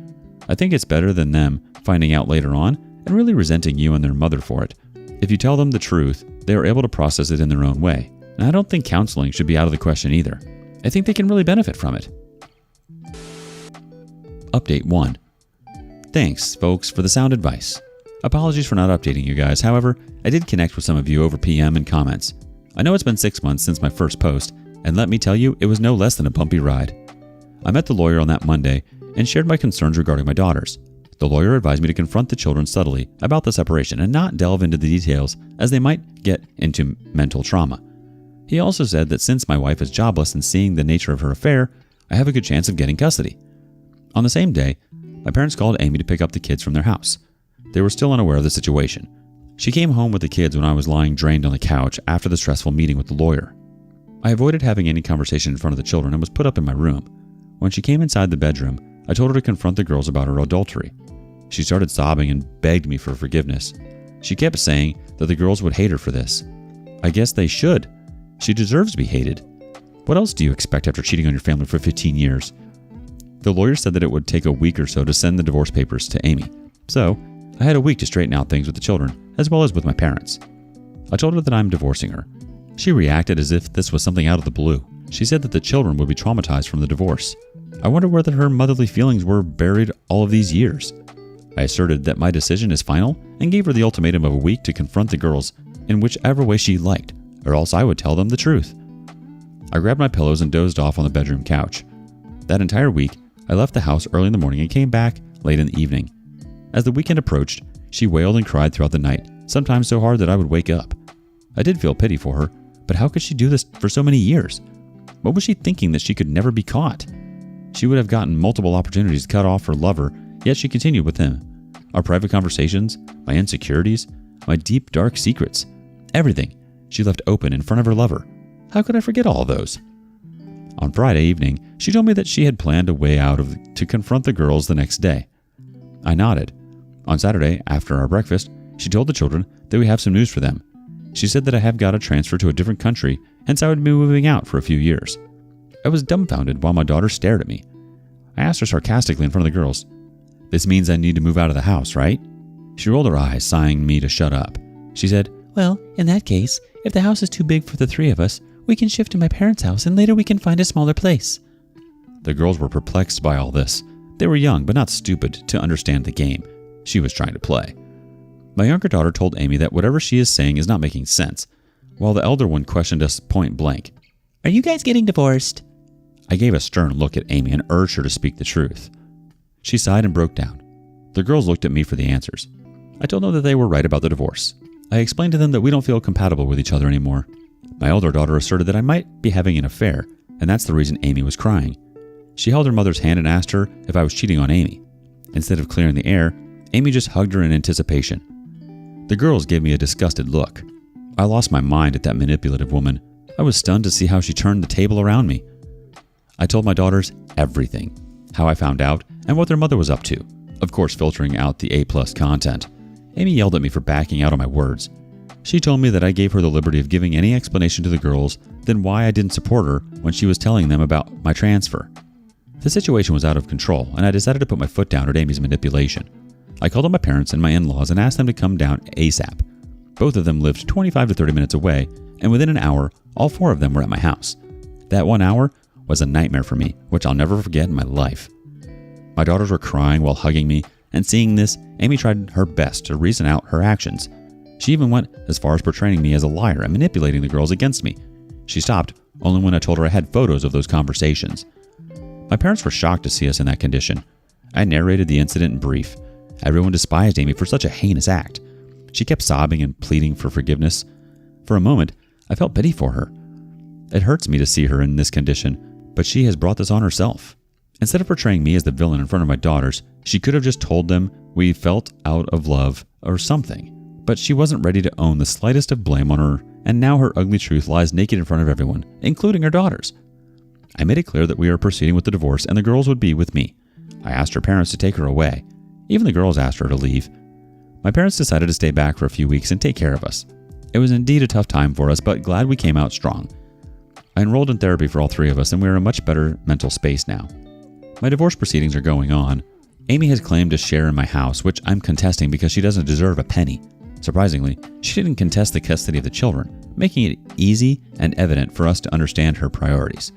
[SPEAKER 1] I think it's better than them finding out later on and really resenting you and their mother for it. If you tell them the truth, they are able to process it in their own way. And I don't think counseling should be out of the question either. I think they can really benefit from it. Update 1. Thanks, folks, for the sound advice. Apologies for not updating you guys. However, I did connect with some of you over PM and comments. I know it's been 6 months since my first post, and let me tell you, it was no less than a bumpy ride. I met the lawyer on that Monday and shared my concerns regarding my daughters. The lawyer advised me to confront the children subtly about the separation and not delve into the details as they might get into mental trauma. He also said that since my wife is jobless and seeing the nature of her affair, I have a good chance of getting custody. On the same day, my parents called Amy to pick up the kids from their house. They were still unaware of the situation. She came home with the kids when I was lying drained on the couch after the stressful meeting with the lawyer. I avoided having any conversation in front of the children and was put up in my room. When she came inside the bedroom, I told her to confront the girls about her adultery. She started sobbing and begged me for forgiveness. She kept saying that the girls would hate her for this. I guess they should. She deserves to be hated. What else do you expect after cheating on your family for 15 years? The lawyer said that it would take a week or so to send the divorce papers to Amy. So, I had a week to straighten out things with the children, as well as with my parents. I told her that I'm divorcing her. She reacted as if this was something out of the blue. She said that the children would be traumatized from the divorce. I wondered whether her motherly feelings were buried all of these years. I asserted that my decision is final and gave her the ultimatum of a week to confront the girls in whichever way she liked, or else I would tell them the truth. I grabbed my pillows and dozed off on the bedroom couch. That entire week, I left the house early in the morning and came back late in the evening. As the weekend approached, she wailed and cried throughout the night, sometimes so hard that I would wake up. I did feel pity for her, but how could she do this for so many years? What was she thinking that she could never be caught? She would have gotten multiple opportunities to cut off her lover, yet she continued with him. Our private conversations, my insecurities, my deep, dark secrets, everything she left open in front of her lover. How could I forget all of those? On Friday evening, she told me that she had planned a way out to confront the girls the next day. I nodded. On Saturday, after our breakfast, she told the children that we have some news for them. She said that I have got a transfer to a different country, hence I would be moving out for a few years. I was dumbfounded while my daughter stared at me. I asked her sarcastically in front of the girls, "This means I need to move out of the house, right?" She rolled her eyes, sighing me to shut up. She said,
[SPEAKER 2] Well, in that case, if the house is too big for the three of us, we can shift to my parents' house and later we can find a smaller place.
[SPEAKER 1] The girls were perplexed by all this. They were young, but not stupid to understand the game she was trying to play. My younger daughter told Amy that whatever she is saying is not making sense, while the elder one questioned us point blank.
[SPEAKER 2] Are you guys getting divorced?
[SPEAKER 1] I gave a stern look at Amy and urged her to speak the truth. She sighed and broke down. The girls looked at me for the answers. I told them that they were right about the divorce. I explained to them that we don't feel compatible with each other anymore. My older daughter asserted that I might be having an affair, and that's the reason Amy was crying. She held her mother's hand and asked her if I was cheating on Amy. Instead of clearing the air, Amy just hugged her in anticipation. The girls gave me a disgusted look. I lost my mind at that manipulative woman. I was stunned to see how she turned the table around me. I told my daughters everything, how I found out, and what their mother was up to, of course filtering out the A+ content. Amy yelled at me for backing out on my words. She told me that I gave her the liberty of giving any explanation to the girls, then why I didn't support her when she was telling them about my transfer. The situation was out of control, and I decided to put my foot down at Amy's manipulation. I called up my parents and my in-laws and asked them to come down ASAP. Both of them lived 25 to 30 minutes away, and within an hour, all four of them were at my house. That 1 hour was a nightmare for me, which I'll never forget in my life. My daughters were crying while hugging me, and seeing this, Amy tried her best to reason out her actions. She even went as far as portraying me as a liar and manipulating the girls against me. She stopped only when I told her I had photos of those conversations. My parents were shocked to see us in that condition. I narrated the incident in brief. Everyone despised Amy for such a heinous act. She kept sobbing and pleading for forgiveness. For a moment, I felt pity for her. It hurts me to see her in this condition, but she has brought this on herself. Instead of portraying me as the villain in front of my daughters, she could have just told them we felt out of love or something. But she wasn't ready to own the slightest of blame on her, and now her ugly truth lies naked in front of everyone, including her daughters. I made it clear that we are proceeding with the divorce and the girls would be with me. I asked her parents to take her away. Even the girls asked her to leave. My parents decided to stay back for a few weeks and take care of us. It was indeed a tough time for us, but glad we came out strong. I enrolled in therapy for all three of us, and we are in a much better mental space now. My divorce proceedings are going on. Amy has claimed a share in my house, which I'm contesting because she doesn't deserve a penny. Surprisingly, she didn't contest the custody of the children, making it easy and evident for us to understand her priorities.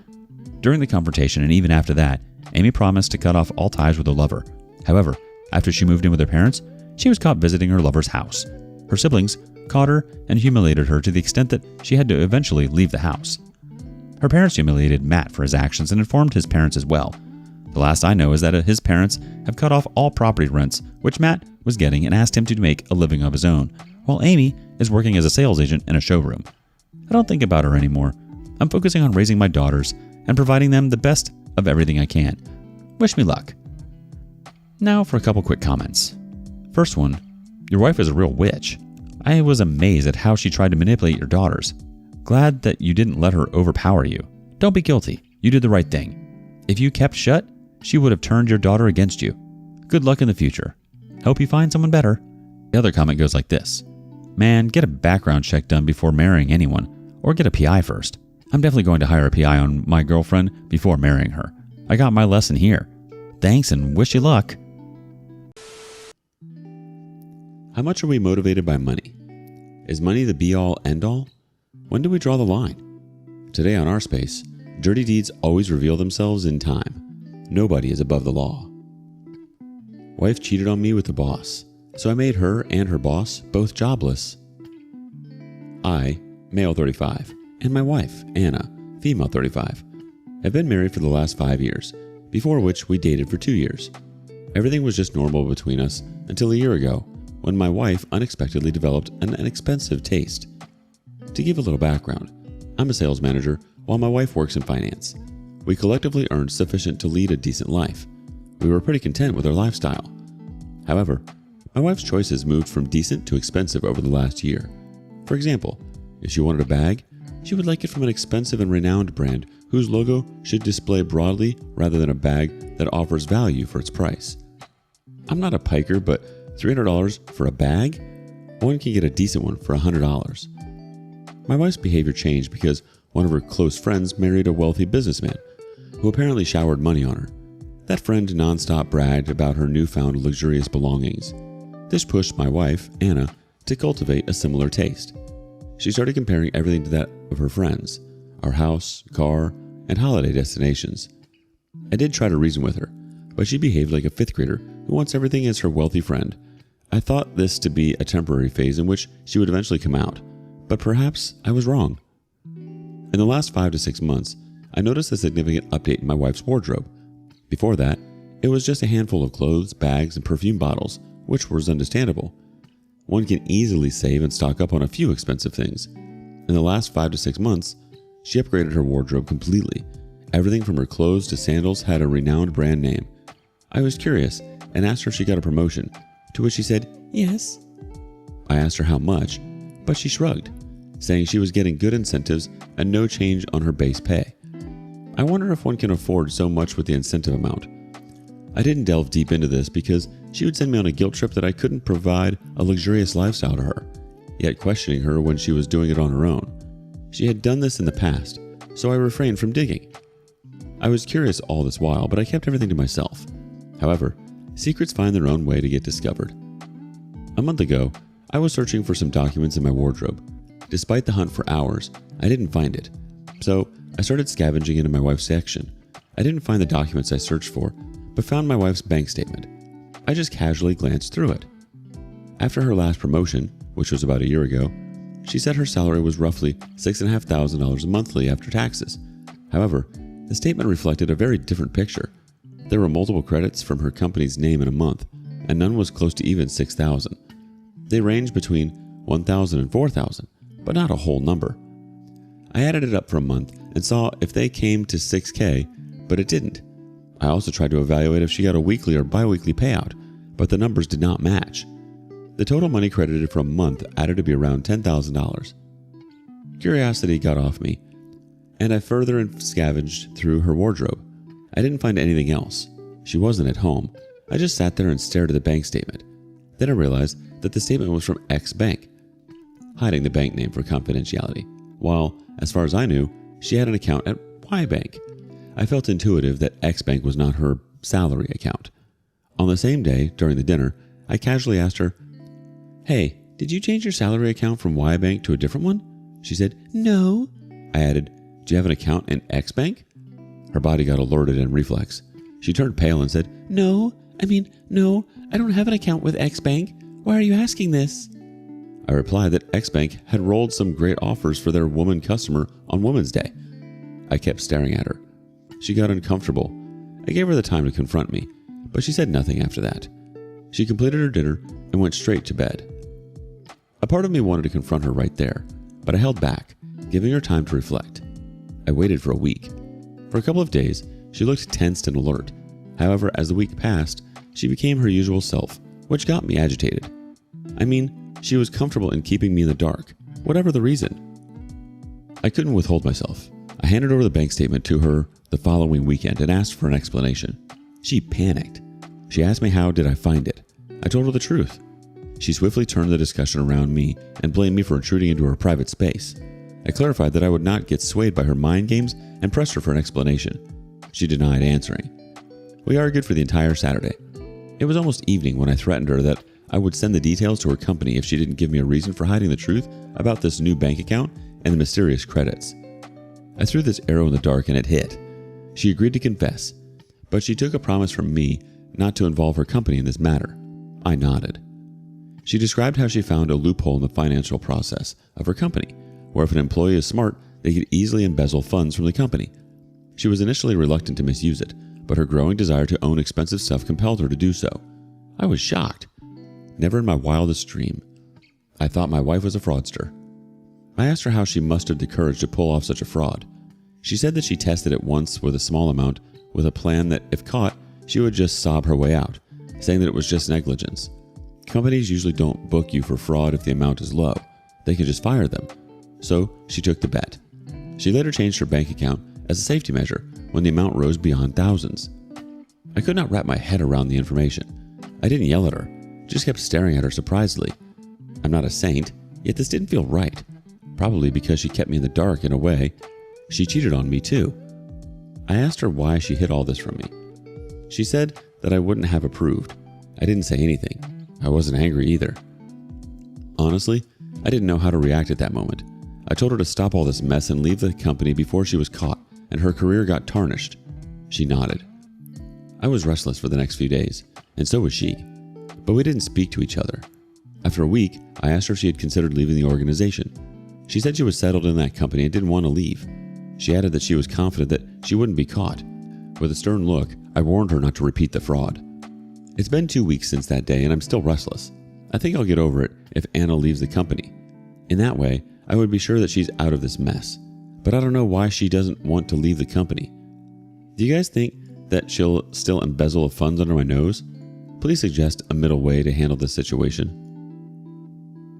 [SPEAKER 1] During the confrontation and even after that, Amy promised to cut off all ties with her lover. However, after she moved in with her parents, she was caught visiting her lover's house. Her siblings caught her and humiliated her to the extent that she had to eventually leave the house. Her parents humiliated Matt for his actions and informed his parents as well. The last I know is that his parents have cut off all property rents, which Matt was getting, and asked him to make a living of his own, while Amy is working as a sales agent in a showroom. I don't think about her anymore. I'm focusing on raising my daughters and providing them the best of everything I can. Wish me luck. Now for a couple quick comments. First one, your wife is a real witch. I was amazed at how she tried to manipulate your daughters. Glad that you didn't let her overpower you. Don't be guilty. You did the right thing. If you kept shut, she would have turned your daughter against you. Good luck in the future. Hope you find someone better. The other comment goes like this. Man, get a background check done before marrying anyone, or get a PI first. I'm definitely going to hire a PI on my girlfriend before marrying her. I got my lesson here. Thanks and wish you luck.
[SPEAKER 4] How much are we motivated by money? Is money the be-all, end-all? When do we draw the line? Today on rSpace, dirty deeds always reveal themselves in time. Nobody is above the law. Wife cheated on me with the boss, so I made her and her boss both jobless. I, male 35, and my wife, Anna, female 35, have been married for the last 5 years, before which we dated for 2 years. Everything was just normal between us until a year ago, when my wife unexpectedly developed an expensive taste. To give a little background, I'm a sales manager while my wife works in finance. We collectively earned sufficient to lead a decent life. We were pretty content with our lifestyle. However, my wife's choices moved from decent to expensive over the last year. For example, if she wanted a bag, she would like it from an expensive and renowned brand whose logo should display broadly rather than a bag that offers value for its price. I'm not a piker, but $300 for a bag? One can get a decent one for $100. My wife's behavior changed because one of her close friends married a wealthy businessman who apparently showered money on her. That friend nonstop bragged about her newfound luxurious belongings. This pushed my wife, Anna, to cultivate a similar taste. She started comparing everything to that of her friends, our house, car, and holiday destinations. I did try to reason with her, but she behaved like a 5th grader who wants everything as her wealthy friend. I thought this to be a temporary phase in which she would eventually come out, but perhaps I was wrong. In the last 5 to 6 months, I noticed a significant update in my wife's wardrobe. Before that, it was just a handful of clothes, bags, and perfume bottles, which was understandable. One can easily save and stock up on a few expensive things. In the last 5 to 6 months, she upgraded her wardrobe completely. Everything from her clothes to sandals had a renowned brand name. I was curious and asked her if she got a promotion, to which she said, yes. I asked her how much, but she shrugged, saying she was getting good incentives and no change on her base pay. I wonder if one can afford so much with the incentive amount. I didn't delve deep into this because she would send me on a guilt trip that I couldn't provide a luxurious lifestyle to her, yet questioning her when she was doing it on her own. She had done this in the past, so I refrained from digging. I was curious all this while, but I kept everything to myself. However, secrets find their own way to get discovered. A month ago, I was searching for some documents in my wardrobe. Despite the hunt for hours, I didn't find it. So I started scavenging into my wife's section. I didn't find the documents I searched for, but found my wife's bank statement. I just casually glanced through it. After her last promotion, which was about a year ago, she said her salary was roughly $6,500 monthly after taxes. However, the statement reflected a very different picture. There were multiple credits from her company's name in a month, and none was close to even $6,000. They ranged between $1,000 and $4,000, but not a whole number. I added it up for a month and saw if they came to $6,000, but it didn't. I also tried to evaluate if she got a weekly or bi-weekly payout, but the numbers did not match. The total money credited for a month added to be around $10,000. Curiosity got off me, and I further scavenged through her wardrobe. I didn't find anything else. She wasn't at home. I just sat there and stared at the bank statement. Then I realized that the statement was from X Bank, hiding the bank name for confidentiality, while, as far as I knew, she had an account at Y Bank. I felt intuitive that X Bank was not her salary account. On the same day, during the dinner, I casually asked her, "Hey, did you change your salary account from Y Bank to a different one?" She said, "No." I added, "Do you have an account in X Bank?" Her body got alerted in reflex. She turned pale and said, No, I don't have an account with X Bank. Why are you asking this?" I replied that X Bank had rolled some great offers for their woman customer on Women's Day. I kept staring at her. She got uncomfortable. I gave her the time to confront me, but she said nothing after that. She completed her dinner and went straight to bed. A part of me wanted to confront her right there, but I held back, giving her time to reflect. I waited for a week. For a couple of days, she looked tensed and alert. However, as the week passed, she became her usual self, which got me agitated. I mean, she was comfortable in keeping me in the dark, whatever the reason. I couldn't withhold myself. I handed over the bank statement to her the following weekend and asked for an explanation. She panicked. She asked me how did I find it.
[SPEAKER 1] I told her the truth. She swiftly turned the discussion around me and blamed me for intruding into her private space. I clarified that I would not get swayed by her mind games and pressed her for an explanation. She denied answering. We argued for the entire Saturday. It was almost evening when I threatened her that I would send the details to her company if she didn't give me a reason for hiding the truth about this new bank account and the mysterious credits. I threw this arrow in the dark and it hit. She agreed to confess, but she took a promise from me not to involve her company in this matter. I nodded. She described how she found a loophole in the financial process of her company, where if an employee is smart, they could easily embezzle funds from the company. She was initially reluctant to misuse it, but her growing desire to own expensive stuff compelled her to do so. I was shocked. Never in my wildest dream. I thought my wife was a fraudster. I asked her how she mustered the courage to pull off such a fraud. She said that she tested it once with a small amount with a plan that, if caught, she would just sob her way out, saying that it was just negligence. Companies usually don't book you for fraud if the amount is low. They can just fire them. So she took the bet. She later changed her bank account as a safety measure when the amount rose beyond thousands. I could not wrap my head around the information. I didn't yell at her, just kept staring at her surprisedly. I'm not a saint, yet this didn't feel right. Probably because she kept me in the dark in a way. She cheated on me too. I asked her why she hid all this from me. She said that I wouldn't have approved. I didn't say anything. I wasn't angry either. Honestly, I didn't know how to react at that moment. I told her to stop all this mess and leave the company before she was caught and her career got tarnished. She nodded. I was restless for the next few days, and so was she. But we didn't speak to each other. After a week, I asked her if she had considered leaving the organization. She said she was settled in that company and didn't want to leave. She added that she was confident that she wouldn't be caught. With a stern look, I warned her not to repeat the fraud. It's been 2 weeks since that day and I'm still restless. I think I'll get over it if Anna leaves the company. In that way, I would be sure that she's out of this mess. But I don't know why she doesn't want to leave the company. Do you guys think that she'll still embezzle funds under my nose? Please suggest a middle way to handle this situation.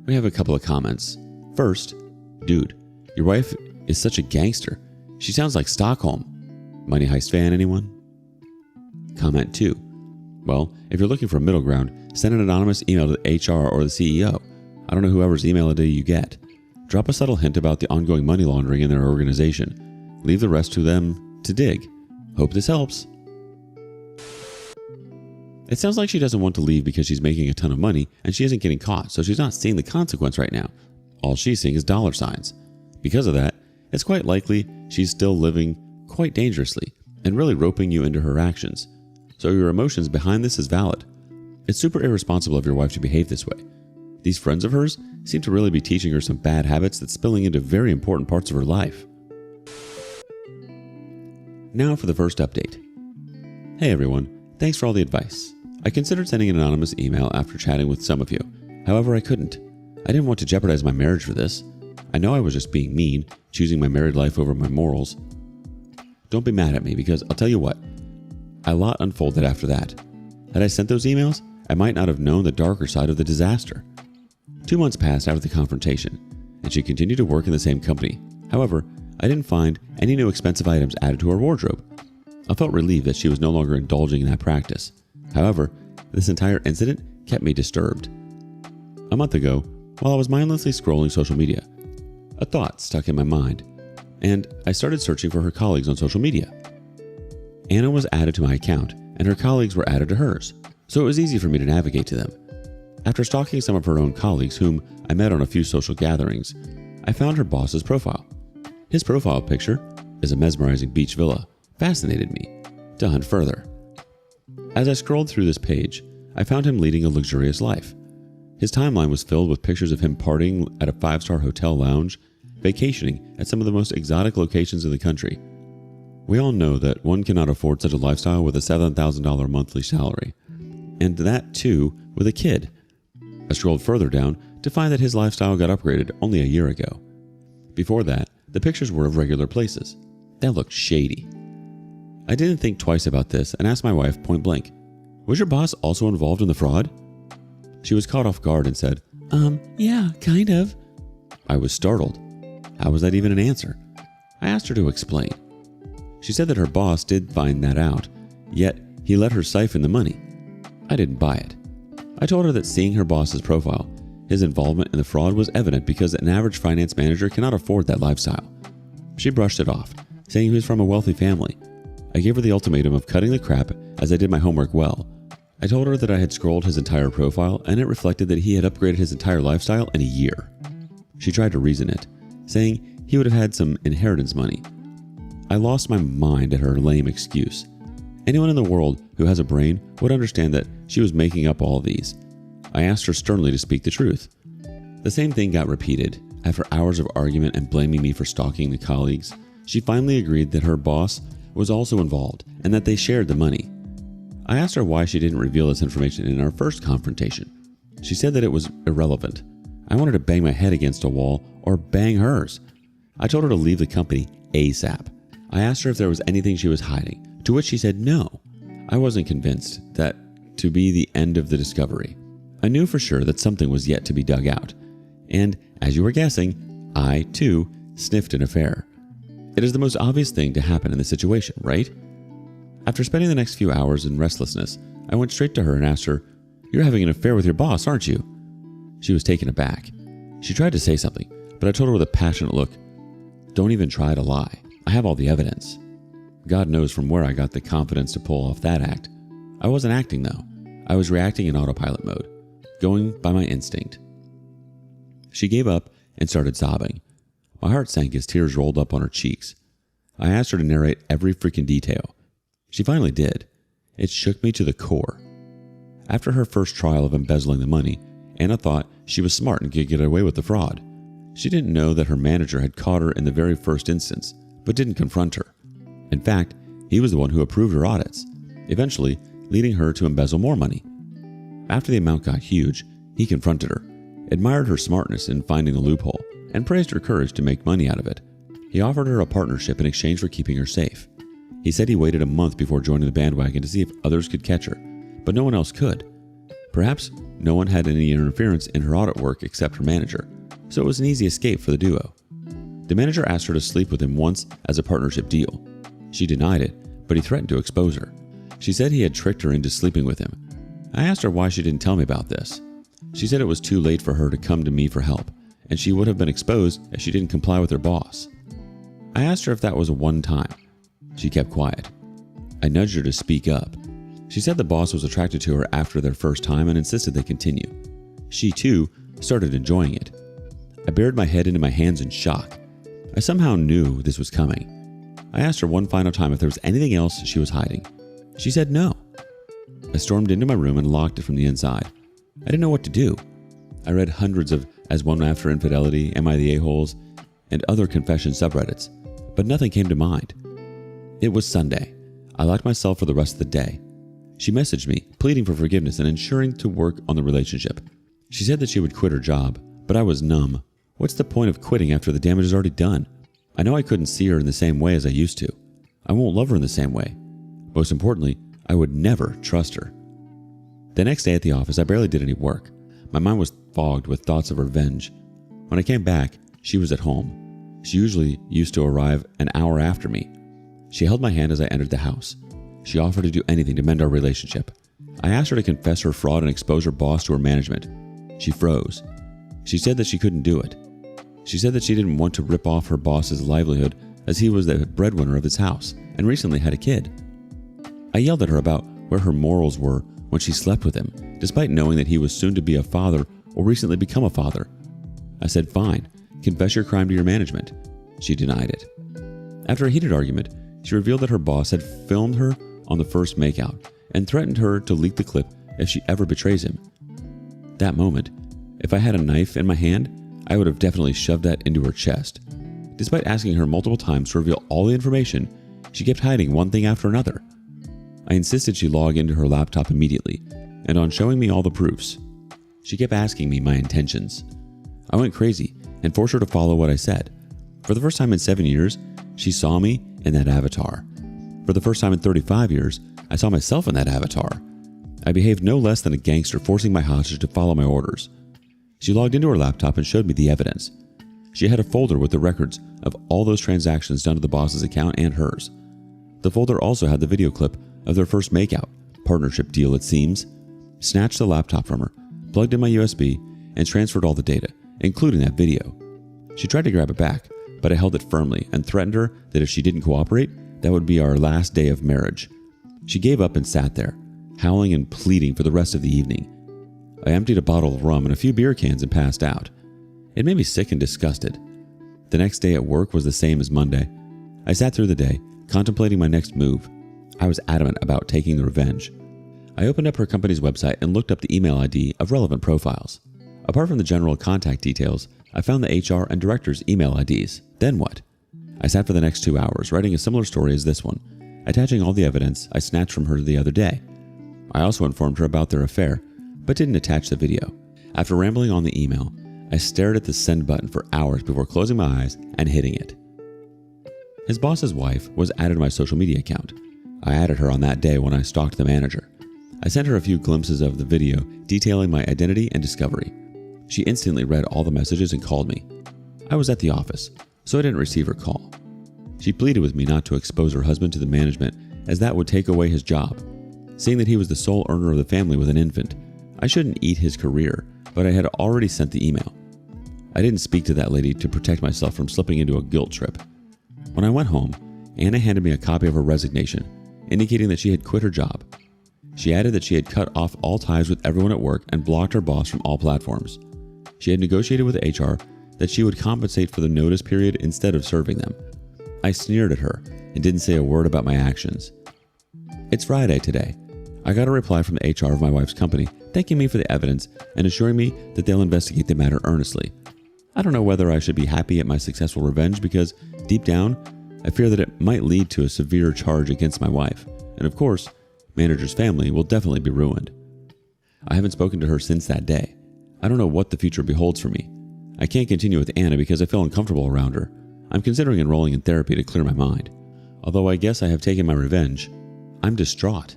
[SPEAKER 1] We have a couple of comments. First, dude, your wife is such a gangster. She sounds like Stockholm. Money Heist fan, anyone? Comment 2. Well, if you're looking for a middle ground, send an anonymous email to the HR or the CEO. I don't know whoever's email ID you get. Drop a subtle hint about the ongoing money laundering in their organization. Leave the rest to them to dig. Hope this helps. It sounds like she doesn't want to leave because she's making a ton of money and she isn't getting caught, so she's not seeing the consequence right now. All she's seeing is dollar signs. Because of that, it's quite likely she's still living quite dangerously and really roping you into her actions. So your emotions behind this is valid. It's super irresponsible of your wife to behave this way. These friends of hers seem to really be teaching her some bad habits that's spilling into very important parts of her life. Now for the first update. Hey everyone, thanks for all the advice. I considered sending an anonymous email after chatting with some of you. However, I couldn't. I didn't want to jeopardize my marriage for this. I know I was just being mean, choosing my married life over my morals. Don't be mad at me because I'll tell you what, a lot unfolded after that. Had I sent those emails, I might not have known the darker side of the disaster. 2 months passed after the confrontation, and she continued to work in the same company. However, I didn't find any new expensive items added to her wardrobe. I felt relieved that she was no longer indulging in that practice. However, this entire incident kept me disturbed. A month ago, while I was mindlessly scrolling social media, a thought stuck in my mind, and I started searching for her colleagues on social media. Anna was added to my account, and her colleagues were added to hers, so it was easy for me to navigate to them. After stalking some of her own colleagues whom I met on a few social gatherings, I found her boss's profile. His profile picture is a mesmerizing beach villa, fascinated me to hunt further. As I scrolled through this page, I found him leading a luxurious life. His timeline was filled with pictures of him partying at a 5-star hotel lounge, vacationing at some of the most exotic locations in the country. We all know that one cannot afford such a lifestyle with a $7,000 monthly salary, and that too with a kid. I scrolled further down to find that his lifestyle got upgraded only a year ago. Before that, the pictures were of regular places. That looked shady. I didn't think twice about this and asked my wife point blank, "Was your boss also involved in the fraud?" She was caught off guard and said, yeah, kind of." I was startled. How was that even an answer? I asked her to explain. She said that her boss did find that out, yet he let her siphon the money. I didn't buy it.
[SPEAKER 4] I told her that seeing her boss's profile, his involvement in the fraud was evident because an average finance manager cannot afford that lifestyle. She brushed it off, saying he was from a wealthy family. I gave her the ultimatum of cutting the crap as I did my homework well. I told her that I had scrolled his entire profile and it reflected that he had upgraded his entire lifestyle in a year. She tried to reason it, saying he would have had some inheritance money. I lost my mind at her lame excuse. Anyone in the world who has a brain would understand that she was making up all these. I asked her sternly to speak the truth. The same thing got repeated. After hours of argument and blaming me for stalking the colleagues, she finally agreed that her boss was also involved and that they shared the money. I asked her why she didn't reveal this information in our first confrontation. She said that it was irrelevant. I wanted to bang my head against a wall or bang hers. I told her to leave the company ASAP. I asked her if there was anything she was hiding, to which she said no. I wasn't convinced that to be the end of the discovery. I knew for sure that something was yet to be dug out. And, as you were guessing, I, too, sniffed an affair. It is the most obvious thing to happen in this situation, right? After spending the next few hours in restlessness, I went straight to her and asked her, "You're having an affair with your boss, aren't you?" She was taken aback. She tried to say something, but I told her with a passionate look, "Don't even try to lie. I have all the evidence." God knows from where I got the confidence to pull off that act. I wasn't acting though. I was reacting in autopilot mode, going by my instinct. She gave up and started sobbing. My heart sank as tears rolled up on her cheeks. I asked her to narrate every freaking detail. She finally did. It shook me to the core. After her first trial of embezzling the money, Anna thought she was smart and could get away with the fraud. She didn't know that her manager had caught her in the very first instance, but didn't confront her. In fact, he was the one who approved her audits, eventually leading her to embezzle more money. After the amount got huge, he confronted her, admired her smartness in finding the loophole, and praised her courage to make money out of it. He offered her a partnership in exchange for keeping her safe. He said he waited a month before joining the bandwagon to see if others could catch her, but no one else could. Perhaps no one had any interference in her audit work except her manager, so it was an easy escape for the duo. The manager asked her to sleep with him once as a partnership deal. She denied it, but he threatened to expose her. She said he had tricked her into sleeping with him. I asked her why she didn't tell me about this. She said it was too late for her to come to me for help, and she would have been exposed if she didn't comply with her boss. I asked her if that was a one-time. She kept quiet. I nudged her to speak up. She said the boss was attracted to her after their first time and insisted they continue. She, too, started enjoying it. I buried my head into my hands in shock. I somehow knew this was coming. I asked her one final time if there was anything else she was hiding. She said no. I stormed into my room and locked it from the inside. I didn't know what to do. I read hundreds of As One After Infidelity, Am I the A-Holes, and other confession subreddits, but nothing came to mind. It was Sunday. I locked myself for the rest of the day. She messaged me, pleading for forgiveness and ensuring to work on the relationship. She said that she would quit her job, but I was numb. What's the point of quitting after the damage is already done? I know I couldn't see her in the same way as I used to. I won't love her in the same way. Most importantly, I would never trust her. The next day at the office, I barely did any work. My mind was fogged with thoughts of revenge. When I came back, she was at home. She usually used to arrive an hour after me. She held my hand as I entered the house. She offered to do anything to mend our relationship. I asked her to confess her fraud and expose her boss to her management. She froze. She said that she couldn't do it. She said that she didn't want to rip off her boss's livelihood as he was the breadwinner of his house and recently had a kid. I yelled at her about where her morals were when she slept with him, despite knowing that he was soon to be a father or recently become a father. I said, "Fine, confess your crime to your management." She denied it. After a heated argument, she revealed that her boss had filmed her on the first makeout and threatened her to leak the clip if she ever betrays him. That moment, if I had a knife in my hand, I would have definitely shoved that into her chest. Despite asking her multiple times to reveal all the information, she kept hiding one thing after another. I insisted she log into her laptop immediately, and on showing me all the proofs. She kept asking me my intentions. I went crazy and forced her to follow what I said. For the first time in 7 years, she saw me in that avatar. For the first time in 35 years, I saw myself in that avatar. I behaved no less than a gangster forcing my hostage to follow my orders. She logged into her laptop and showed me the evidence. She had a folder with the records of all those transactions done to the boss's account and hers. The folder also had the video clip of their first makeout, partnership deal it seems.
[SPEAKER 1] snatched the laptop from her, plugged in my USB, and transferred all the data, including that video. She tried to grab it back, but I held it firmly and threatened her that if she didn't cooperate, that would be our last day of marriage. She gave up and sat there, howling and pleading for the rest of the evening. I emptied a bottle of rum and a few beer cans and passed out. It made me sick and disgusted. The next day at work was the same as Monday. I sat through the day, contemplating my next move. I was adamant about taking the revenge. I opened up her company's website and looked up the email ID of relevant profiles. Apart from the general contact details, I found the HR and director's email IDs. Then what? I sat for the next 2 hours, writing a similar story as this one, attaching all the evidence I snatched from her the other day. I also informed her about their affair, but didn't attach the video. After rambling on the email, I stared at the send button for hours before closing my eyes and hitting it. His boss's wife was added to my social media account. I added her on that day when I stalked the manager. I sent her a few glimpses of the video detailing my identity and discovery. She instantly read all the messages and called me. I was at the office, so I didn't receive her call. She pleaded with me not to expose her husband to the management, as that would take away his job. Seeing that he was the sole earner of the family with an infant, I shouldn't eat his career, but I had already sent the email. I didn't speak to that lady to protect myself from slipping into a guilt trip. When I went home, Anna handed me a copy of her resignation, indicating that she had quit her job. She added that she had cut off all ties with everyone at work and blocked her boss from all platforms. She had negotiated with HR that she would compensate for the notice period instead of serving them. I sneered at her and didn't say a word about my actions. It's Friday today. I got a reply from the HR of my wife's company thanking me for the evidence and assuring me that they'll investigate the matter earnestly. I don't know whether I should be happy at my successful revenge because, deep down, I fear that it might lead to a severe charge against my wife. And of course, manager's family will definitely be ruined. I haven't spoken to her since that day. I don't know what the future beholds for me. I can't continue with Anna because I feel uncomfortable around her. I'm considering enrolling in therapy to clear my mind. Although I guess I have taken my revenge, I'm distraught.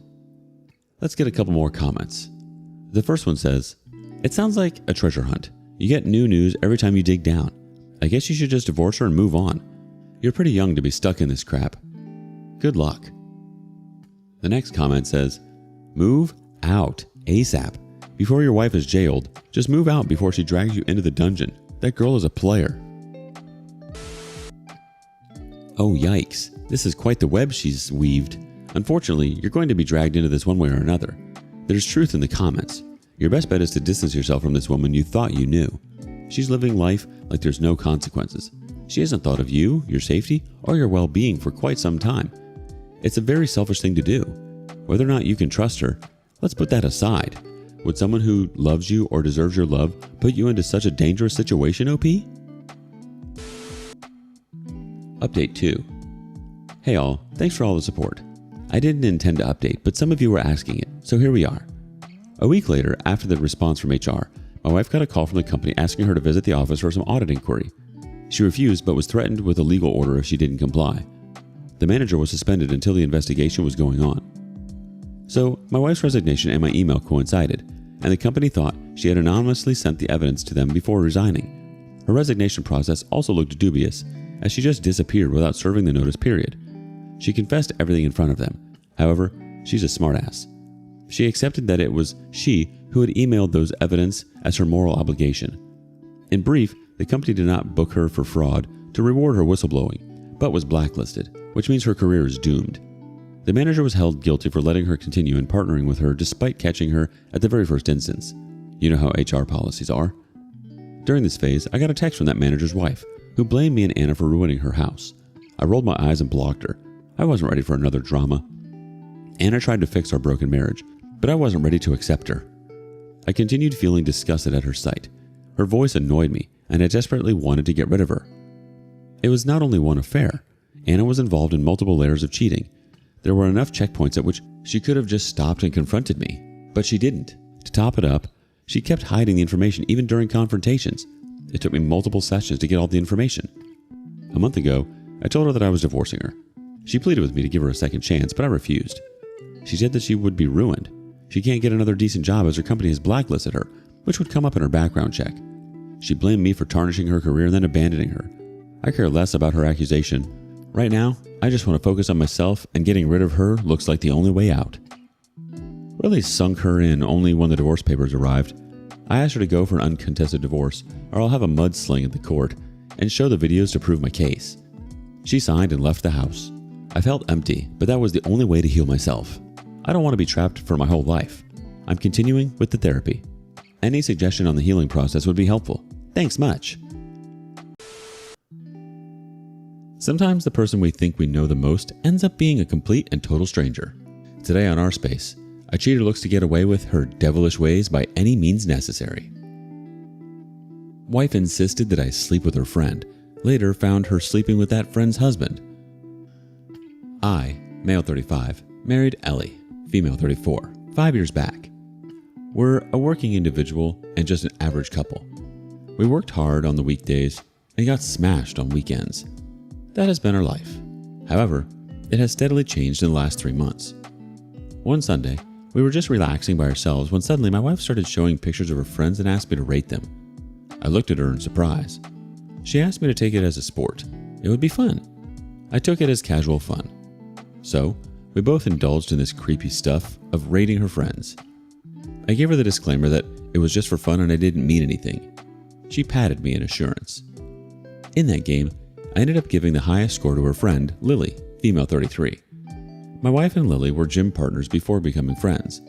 [SPEAKER 1] Let's get a couple more comments. The first one says, "It sounds like a treasure hunt. You get new news every time you dig down. I guess you should just divorce her and move on. You're pretty young to be stuck in this crap. Good luck." The next comment says, "Move out ASAP. Before your wife is jailed, just move out before she drags you into the dungeon. That girl is a player." Oh yikes, this is quite the web she's weaved. Unfortunately, you're going to be dragged into this one way or another. There's truth in the comments. Your best bet is to distance yourself from this woman you thought you knew. She's living life like there's no consequences. She hasn't thought of you, your safety, or your well-being for quite some time. It's a very selfish thing to do. Whether or not you can trust her, let's put that aside. Would someone who loves you or deserves your love put you into such a dangerous situation, OP? Update 2. Hey all, thanks for all the support. I didn't intend to update, but some of you were asking it, so here we are. A week later, after the response from HR, my wife got a call from the company asking her to visit the office for some audit inquiry. She refused but was threatened with a legal order if she didn't comply. The manager was suspended until the investigation was going on. So, my wife's resignation and my email coincided, and the company thought she had anonymously sent the evidence to them before resigning. Her resignation process also looked dubious, as she just disappeared without serving the notice period. She confessed everything in front of them. However, she's a smartass. She accepted that it was she who had emailed those evidence as her moral obligation. In brief, the company did not book her for fraud to reward her whistleblowing, but was blacklisted, which means her career is doomed. The manager was held guilty for letting her continue and partnering with her despite catching her at the very first instance. You know how HR policies are. During this phase, I got a text from that manager's wife, who blamed me and Anna for ruining her house. I rolled my eyes and blocked her. I wasn't ready for another drama. Anna tried to fix our broken marriage, but I wasn't ready to accept her. I continued feeling disgusted at her sight. Her voice annoyed me, and I desperately wanted to get rid of her. It was not only one affair. Anna was involved in multiple layers of cheating. There were enough checkpoints at which she could have just stopped and confronted me, but she didn't. To top it up, she kept hiding the information even during confrontations. It took me multiple sessions to get all the information. A month ago, I told her that I was divorcing her. She pleaded with me to give her a second chance, but I refused. She said that she would be ruined. She can't get another decent job as her company has blacklisted her, which would come up in her background check. She blamed me for tarnishing her career and then abandoning her. I care less about her accusation. Right now, I just want to focus on myself, and getting rid of her looks like the only way out. Lily sunk her in only when the divorce papers arrived. I asked her to go for an uncontested divorce, or I'll have a mudsling at the court and show the videos to prove my case. She signed and left the house. I felt empty, but that was the only way to heal myself. I don't want to be trapped for my whole life. I'm continuing with the therapy. Any suggestion on the healing process would be helpful. Thanks much. Sometimes the person we think we know the most ends up being a complete and total stranger. Today on rSpace, a cheater looks to get away with her devilish ways by any means necessary. Wife insisted that I sleep with her friend. Later found her sleeping with that friend's husband. I, male 35, married Ellie, female 34, 5 years back. We're a working individual and just an average couple. We worked hard on the weekdays and got smashed on weekends. That has been our life. However, it has steadily changed in the last 3 months. One Sunday, we were just relaxing by ourselves when suddenly my wife started showing pictures of her friends and asked me to rate them. I looked at her in surprise. She asked me to take it as a sport. It would be fun. I took it as casual fun. So, we both indulged in this creepy stuff of rating her friends. I gave her the disclaimer that it was just for fun and I didn't mean anything. She patted me in assurance. In that game, I ended up giving the highest score to her friend, Lily, female 33. My wife and Lily were gym partners before becoming friends.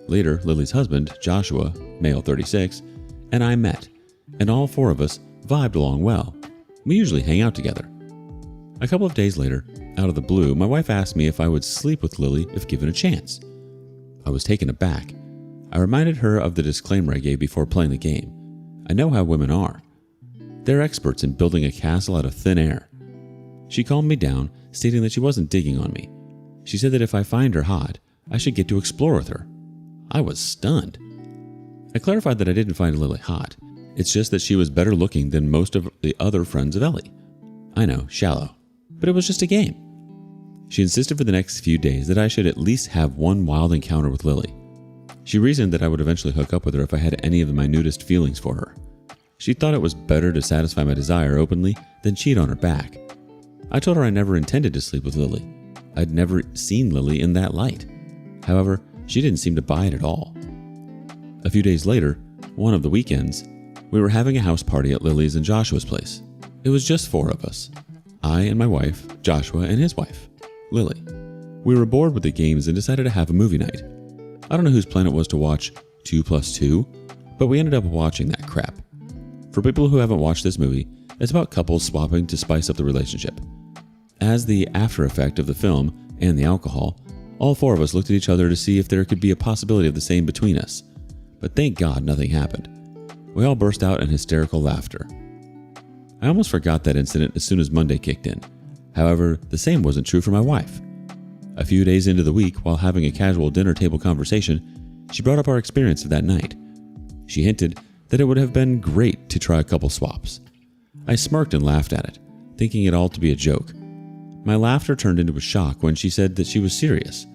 [SPEAKER 1] Later, Lily's husband, Joshua, male 36, and I met, and all 4 of us vibed along well. We usually hang out together. A couple of days later, out of the blue, my wife asked me if I would sleep with Lily if given a chance. I was taken aback. I reminded her of the disclaimer I gave before playing the game. I know how women are. They're experts in building a castle out of thin air. She calmed me down, stating that she wasn't digging on me. She said that if I find her hot, I should get to explore with her. I was stunned. I clarified that I didn't find Lily hot. It's just that she was better looking than most of the other friends of Ellie. I know, shallow, but it was just a game. She insisted for the next few days that I should at least have one wild encounter with Lily. She reasoned that I would eventually hook up with her if I had any of the minutest feelings for her. She thought it was better to satisfy my desire openly than cheat on her back. I told her I never intended to sleep with Lily. I'd never seen Lily in that light. However, she didn't seem to buy it at all. A few days later, one of the weekends, we were having a house party at Lily's and Joshua's place. It was just 4 of us. I and my wife, Joshua, and his wife, Lily. We were bored with the games and decided to have a movie night. I don't know whose plan it was to watch 2+2, but we ended up watching that crap. For people who haven't watched this movie, it's about couples swapping to spice up the relationship. As the after effect of the film and the alcohol, all 4 of us looked at each other to see if there could be a possibility of the same between us. But thank God nothing happened. We all burst out in hysterical laughter. I almost forgot that incident as soon as Monday kicked in. However, the same wasn't true for my wife. A few days into the week, while having a casual dinner table conversation, she brought up our experience of that night. She hinted that it would have been great to try a couple swaps. I smirked and laughed at it, thinking it all to be a joke. My laughter turned into a shock when she said that she was serious.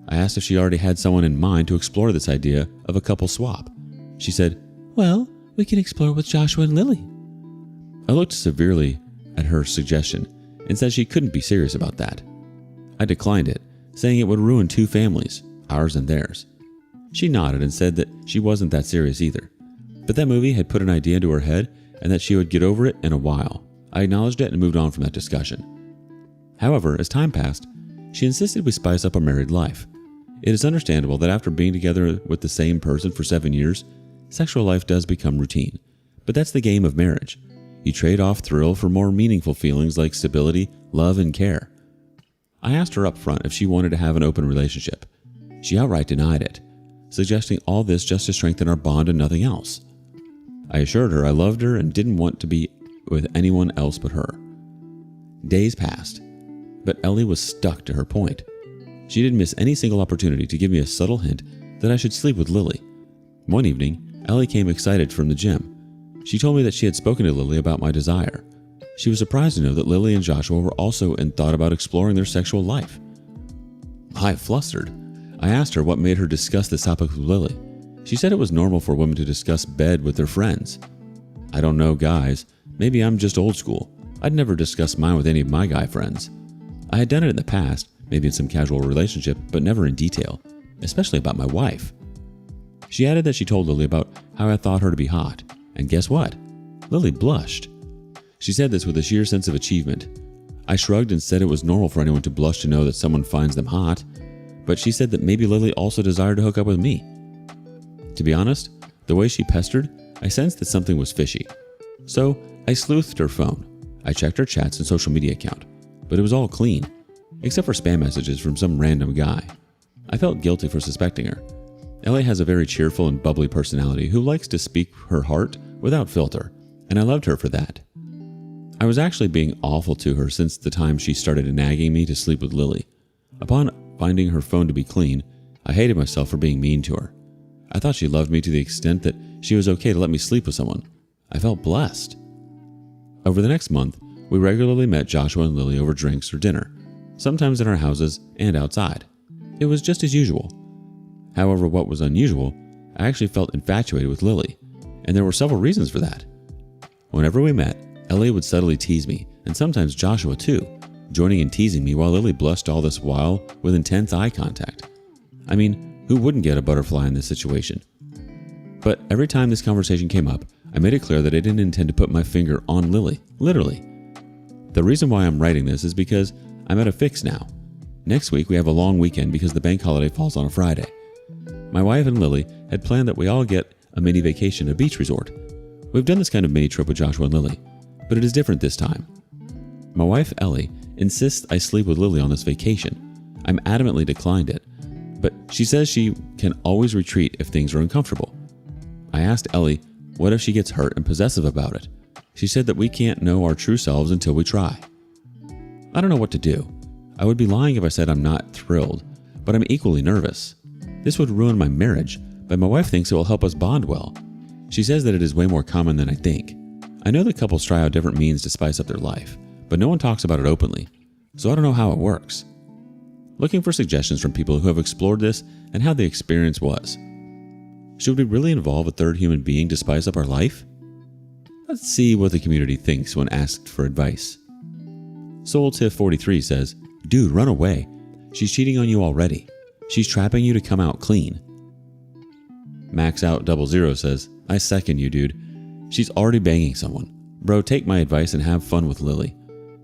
[SPEAKER 1] I asked if she already had someone in mind to explore this idea of a couple swap. She said, "Well, we can explore with Joshua and Lily." I looked severely at her suggestion and said she couldn't be serious about that. I declined it, saying it would ruin 2 families, ours and theirs. She nodded and said that she wasn't that serious either, but that movie had put an idea into her head and that she would get over it in a while. I acknowledged it and moved on from that discussion. However, as time passed, she insisted we spice up our married life. It is understandable that after being together with the same person for 7 years, sexual life does become routine. But that's the game of marriage. You trade off thrill for more meaningful feelings like stability, love, and care. I asked her up front if she wanted to have an open relationship. She outright denied it, suggesting all this just to strengthen our bond and nothing else. I assured her I loved her and didn't want to be with anyone else but her. Days passed, but Ellie was stuck to her point. She didn't miss any single opportunity to give me a subtle hint that I should sleep with Lily. One evening, Ellie came excited from the gym. She told me that she had spoken to Lily about my desire. She was surprised to know that Lily and Joshua were also in thought about exploring their sexual life. I flustered. I asked her what made her discuss this topic with Lily. She said it was normal for women to discuss bed with their friends. I don't know, guys. Maybe I'm just old school. I'd never discussed mine with any of my guy friends. I had done it in the past, maybe in some casual relationship, but never in detail. especially about my wife. She added that she told Lily about how I thought her to be hot, and guess what? Lily blushed. She said this with a sheer sense of achievement. I shrugged and said it was normal for anyone to blush to know that someone finds them hot, but she said that maybe Lily also desired to hook up with me. To be honest, the way she pestered, I sensed that something was fishy. So I sleuthed her phone. I checked her chats and social media account, but it was all clean, except for spam messages from some random guy. I felt guilty for suspecting her. Ellie has a very cheerful and bubbly personality who likes to speak her heart without filter, and I loved her for that. I was actually being awful to her since the time she started nagging me to sleep with Lily. Upon finding her phone to be clean, I hated myself for being mean to her. I thought she loved me to the extent that she was okay to let me sleep with someone. I felt blessed. Over the next month, we regularly met Joshua and Lily over drinks or dinner, sometimes in our houses and outside. It was just as usual. However, what was unusual, I actually felt infatuated with Lily, and there were several reasons for that. Whenever we met, Ellie would subtly tease me, and sometimes Joshua too, joining in teasing me while Lily blushed all this while with intense eye contact. I mean, who wouldn't get a butterfly in this situation? But every time this conversation came up, I made it clear that I didn't intend to put my finger on Lily, literally. The reason why I'm writing this is because I'm at a fix now. Next week we have a long weekend because the bank holiday falls on a Friday. My wife and Lily had planned that we all get a mini vacation at a beach resort. We've done this kind of mini trip with Joshua and Lily, but it is different this time. My wife, Ellie, insists I sleep with Lily on this vacation. I'm adamantly declined it, but she says she can always retreat if things are uncomfortable. I asked Ellie, what if she gets hurt and possessive about it? She said that we can't know our true selves until we try. I don't know what to do. I would be lying if I said I'm not thrilled, but I'm equally nervous. This would ruin my marriage, but my wife thinks it will help us bond well. She says that it is way more common than I think. I know that couples try out different means to spice up their life, but no one talks about it openly, so I don't know how it works. Looking for suggestions from people who have explored this and how the experience was. Should we really involve a third human being to spice up our life? Let's see what the community thinks when asked for advice. SoulTiff43 says, dude, run away. She's cheating on you already. She's trapping you to come out clean. MaxOut00 says, I second you, dude. She's already banging someone. Bro, take my advice and have fun with Lily.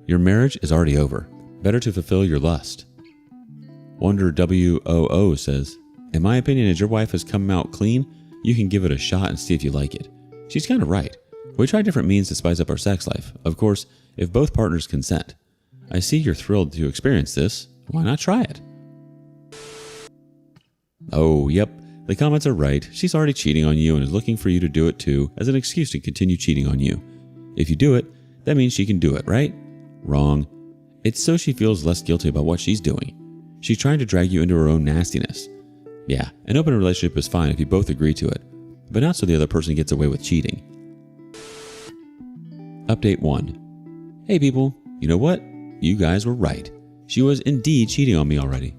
[SPEAKER 1] Your marriage is already over. Better to fulfill your lust. WonderWOO says, in my opinion, as your wife has come out clean, you can give it a shot and see if you like it. She's kind of right. We try different means to spice up our sex life, of course, if both partners consent. I see you're thrilled to experience this. Why not try it? Oh, yep. The comments are right. She's already cheating on you and is looking for you to do it too as an excuse to continue cheating on you. If you do it, that means she can do it, right? Wrong. It's so she feels less guilty about what she's doing. She's trying to drag you into her own nastiness. Yeah, an open relationship is fine if you both agree to it, but not so the other person gets away with cheating. Update 1. Hey people, you know what? You guys were right. She was indeed cheating on me already.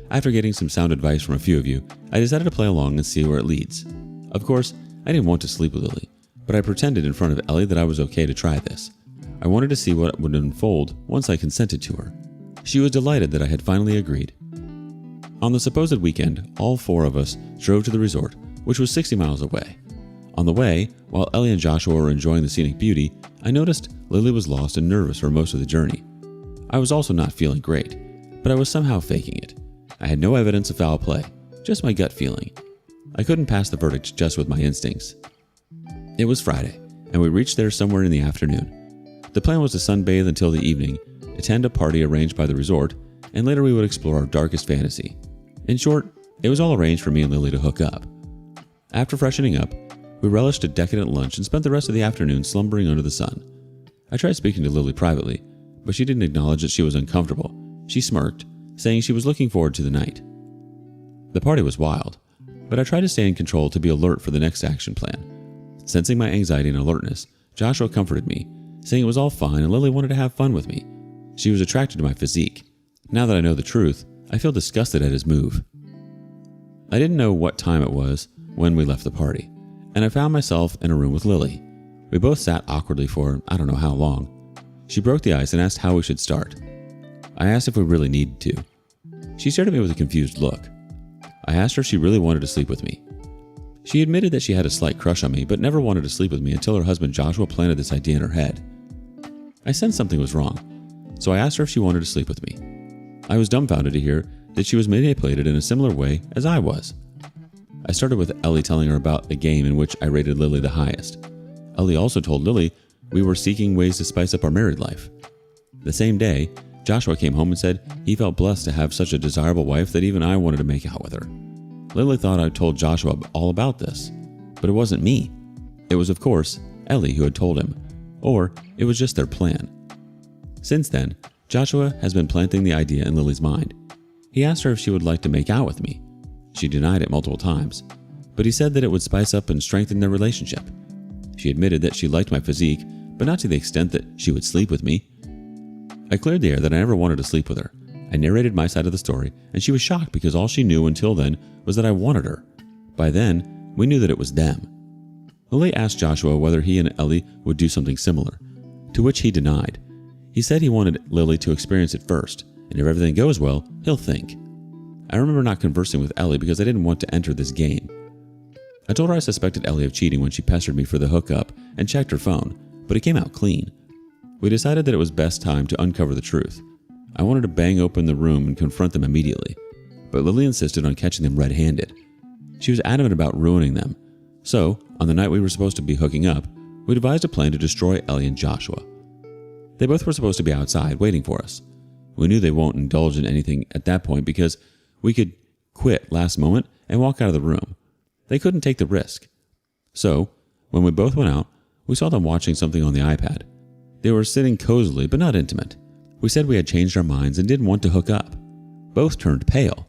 [SPEAKER 1] After getting some sound advice from a few of you, I decided to play along and see where it leads. Of course, I didn't want to sleep with Lily, but I pretended in front of Ellie that I was okay to try this. I wanted to see what would unfold once I consented to her. She was delighted that I had finally agreed. On the supposed weekend, all 4 of us drove to the resort, which was 60 miles away. On the way, while Ellie and Joshua were enjoying the scenic beauty, I noticed Lily was lost and nervous for most of the journey. I was also not feeling great, but I was somehow faking it. I had no evidence of foul play, just my gut feeling. I couldn't pass the verdict just with my instincts. It was Friday, and we reached there somewhere in the afternoon. The plan was to sunbathe until the evening, attend a party arranged by the resort, and later we would explore our darkest fantasy. In short, it was all arranged for me and Lily to hook up. After freshening up, we relished a decadent lunch and spent the rest of the afternoon slumbering under the sun. I tried speaking to Lily privately, but she didn't acknowledge that she was uncomfortable. She smirked, saying she was looking forward to the night. The party was wild, but I tried to stay in control to be alert for the next action plan. Sensing my anxiety and alertness, Joshua comforted me, saying it was all fine and Lily wanted to have fun with me. She was attracted to my physique. Now that I know the truth, I feel disgusted at his move. I didn't know what time it was when we left the party, and I found myself in a room with Lily. We both sat awkwardly for I don't know how long. She broke the ice and asked how we should start. I asked if we really needed to. She stared at me with a confused look. I asked her if she really wanted to sleep with me. She admitted that she had a slight crush on me, but never wanted to sleep with me until her husband Joshua planted this idea in her head. I sensed something was wrong, so I asked her if she wanted to sleep with me. I was dumbfounded to hear that she was manipulated in a similar way as I was. I started with Ellie telling her about a game in which I rated Lily the highest. Ellie also told Lily we were seeking ways to spice up our married life. The same day, Joshua came home and said he felt blessed to have such a desirable wife that even I wanted to make out with her. Lily thought I told Joshua all about this, but it wasn't me. It was, of course, Ellie who had told him, or it was just their plan. Since then, Joshua has been planting the idea in Lily's mind. He asked her if she would like to make out with me. She denied it multiple times, but he said that it would spice up and strengthen their relationship. She admitted that she liked my physique, but not to the extent that she would sleep with me. I cleared the air that I never wanted to sleep with her. I narrated my side of the story, and she was shocked because all she knew until then was that I wanted her. By then, we knew that it was them. Lily asked Joshua whether he and Ellie would do something similar, to which he denied. He said he wanted Lily to experience it first, and if everything goes well, he'll think. I remember not conversing with Ellie because I didn't want to enter this game. I told her I suspected Ellie of cheating when she pestered me for the hookup and checked her phone, but it came out clean. We decided that it was best time to uncover the truth. I wanted to bang open the room and confront them immediately, but Lily insisted on catching them red-handed. She was adamant about ruining them, so on the night we were supposed to be hooking up, we devised a plan to destroy Ellie and Joshua. They both were supposed to be outside waiting for us. We knew they won't indulge in anything at that point because we could quit last moment and walk out of the room. They couldn't take the risk. So, when we both went out, we saw them watching something on the iPad. They were sitting cozily but not intimate. We said we had changed our minds and didn't want to hook up. Both turned pale.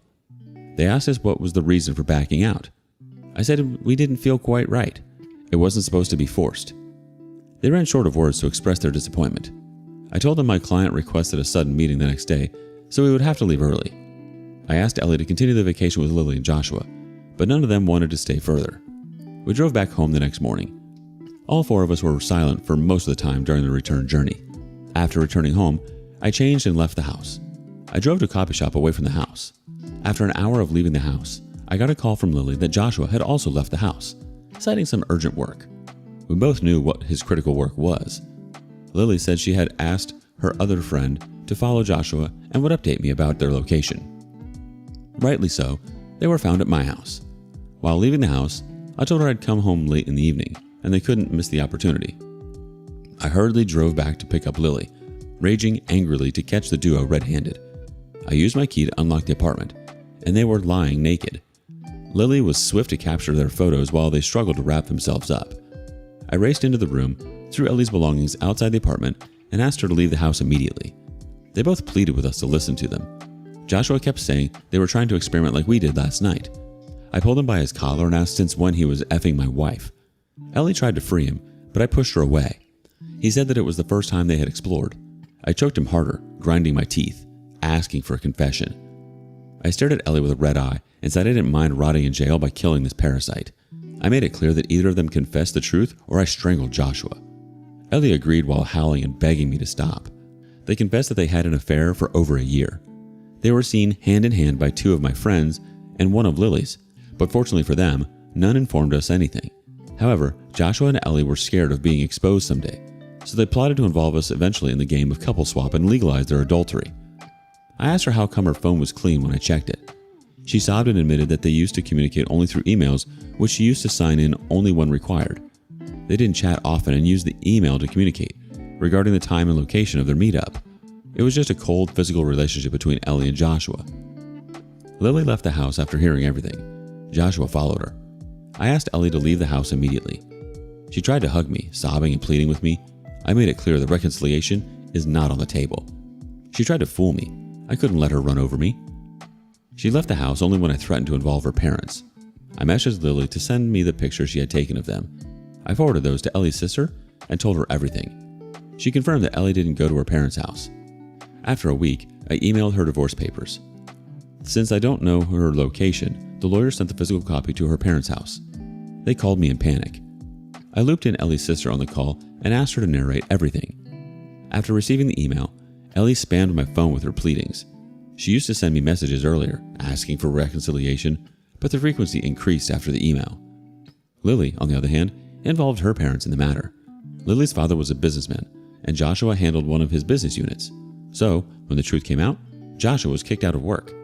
[SPEAKER 1] They asked us what was the reason for backing out. I said we didn't feel quite right. It wasn't supposed to be forced. They ran short of words to express their disappointment. I told them my client requested a sudden meeting the next day, so we would have to leave early. I asked Ellie to continue the vacation with Lily and Joshua, but none of them wanted to stay further. We drove back home the next morning. All four of us were silent for most of the time during the return journey. After returning home, I changed and left the house. I drove to a coffee shop away from the house. After an hour of leaving the house, I got a call from Lily that Joshua had also left the house, citing some urgent work. We both knew what his critical work was. Lily said she had asked her other friend to follow Joshua and would update me about their location. Rightly so, they were found at my house. While leaving the house, I told her I'd come home late in the evening, and they couldn't miss the opportunity. I hurriedly drove back to pick up Lily, raging angrily to catch the duo red-handed. I used my key to unlock the apartment, and they were lying naked. Lily was swift to capture their photos while they struggled to wrap themselves up. I raced into the room, threw Ellie's belongings outside the apartment, and asked her to leave the house immediately. They both pleaded with us to listen to them. Joshua kept saying they were trying to experiment like we did last night. I pulled him by his collar and asked since when he was effing my wife. Ellie tried to free him, but I pushed her away. He said that it was the first time they had explored. I choked him harder, grinding my teeth, asking for a confession. I stared at Ellie with a red eye and said I didn't mind rotting in jail by killing this parasite. I made it clear that either of them confessed the truth or I strangled Joshua. Ellie agreed while howling and begging me to stop. They confessed that they had an affair for over a year. They were seen hand in hand by two of my friends and one of Lily's, but fortunately for them, none informed us anything. However, Joshua and Ellie were scared of being exposed someday, so they plotted to involve us eventually in the game of couple swap and legalize their adultery. I asked her how come her phone was clean when I checked it. She sobbed and admitted that they used to communicate only through emails, which she used to sign in only when required. They didn't chat often and used the email to communicate regarding the time and location of their meetup. It was just a cold physical relationship between Ellie and Joshua. Lily left the house after hearing everything. Joshua followed her. I asked Ellie to leave the house immediately. She tried to hug me, sobbing and pleading with me. I made it clear that reconciliation is not on the table. She tried to fool me. I couldn't let her run over me. She left the house only when I threatened to involve her parents. I messaged Lily to send me the pictures she had taken of them. I forwarded those to Ellie's sister and told her everything. She confirmed that Ellie didn't go to her parents' house. After a week, I emailed her divorce papers. Since I don't know her location, the lawyer sent the physical copy to her parents' house. They called me in panic. I looped in Ellie's sister on the call and asked her to narrate everything. After receiving the email, Ellie spammed my phone with her pleadings. She used to send me messages earlier, asking for reconciliation, but the frequency increased after the email. Lily, on the other hand, involved her parents in the matter. Lily's father was a businessman, and Joshua handled one of his business units. So, when the truth came out, Joshua was kicked out of work,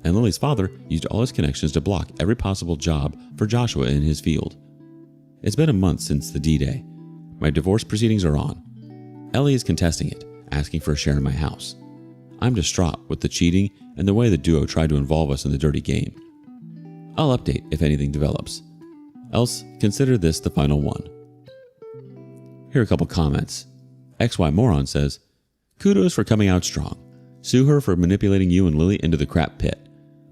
[SPEAKER 1] and Lily's father used all his connections to block every possible job for Joshua in his field. It's been a month since the D-Day. My divorce proceedings are on. Ellie is contesting it, asking for a share in my house. I'm distraught with the cheating and the way the duo tried to involve us in the dirty game. I'll update if anything develops. Else, consider this the final one. Here are a couple comments. XY Moron says, "Kudos for coming out strong. Sue her for manipulating you and Lily into the crap pit.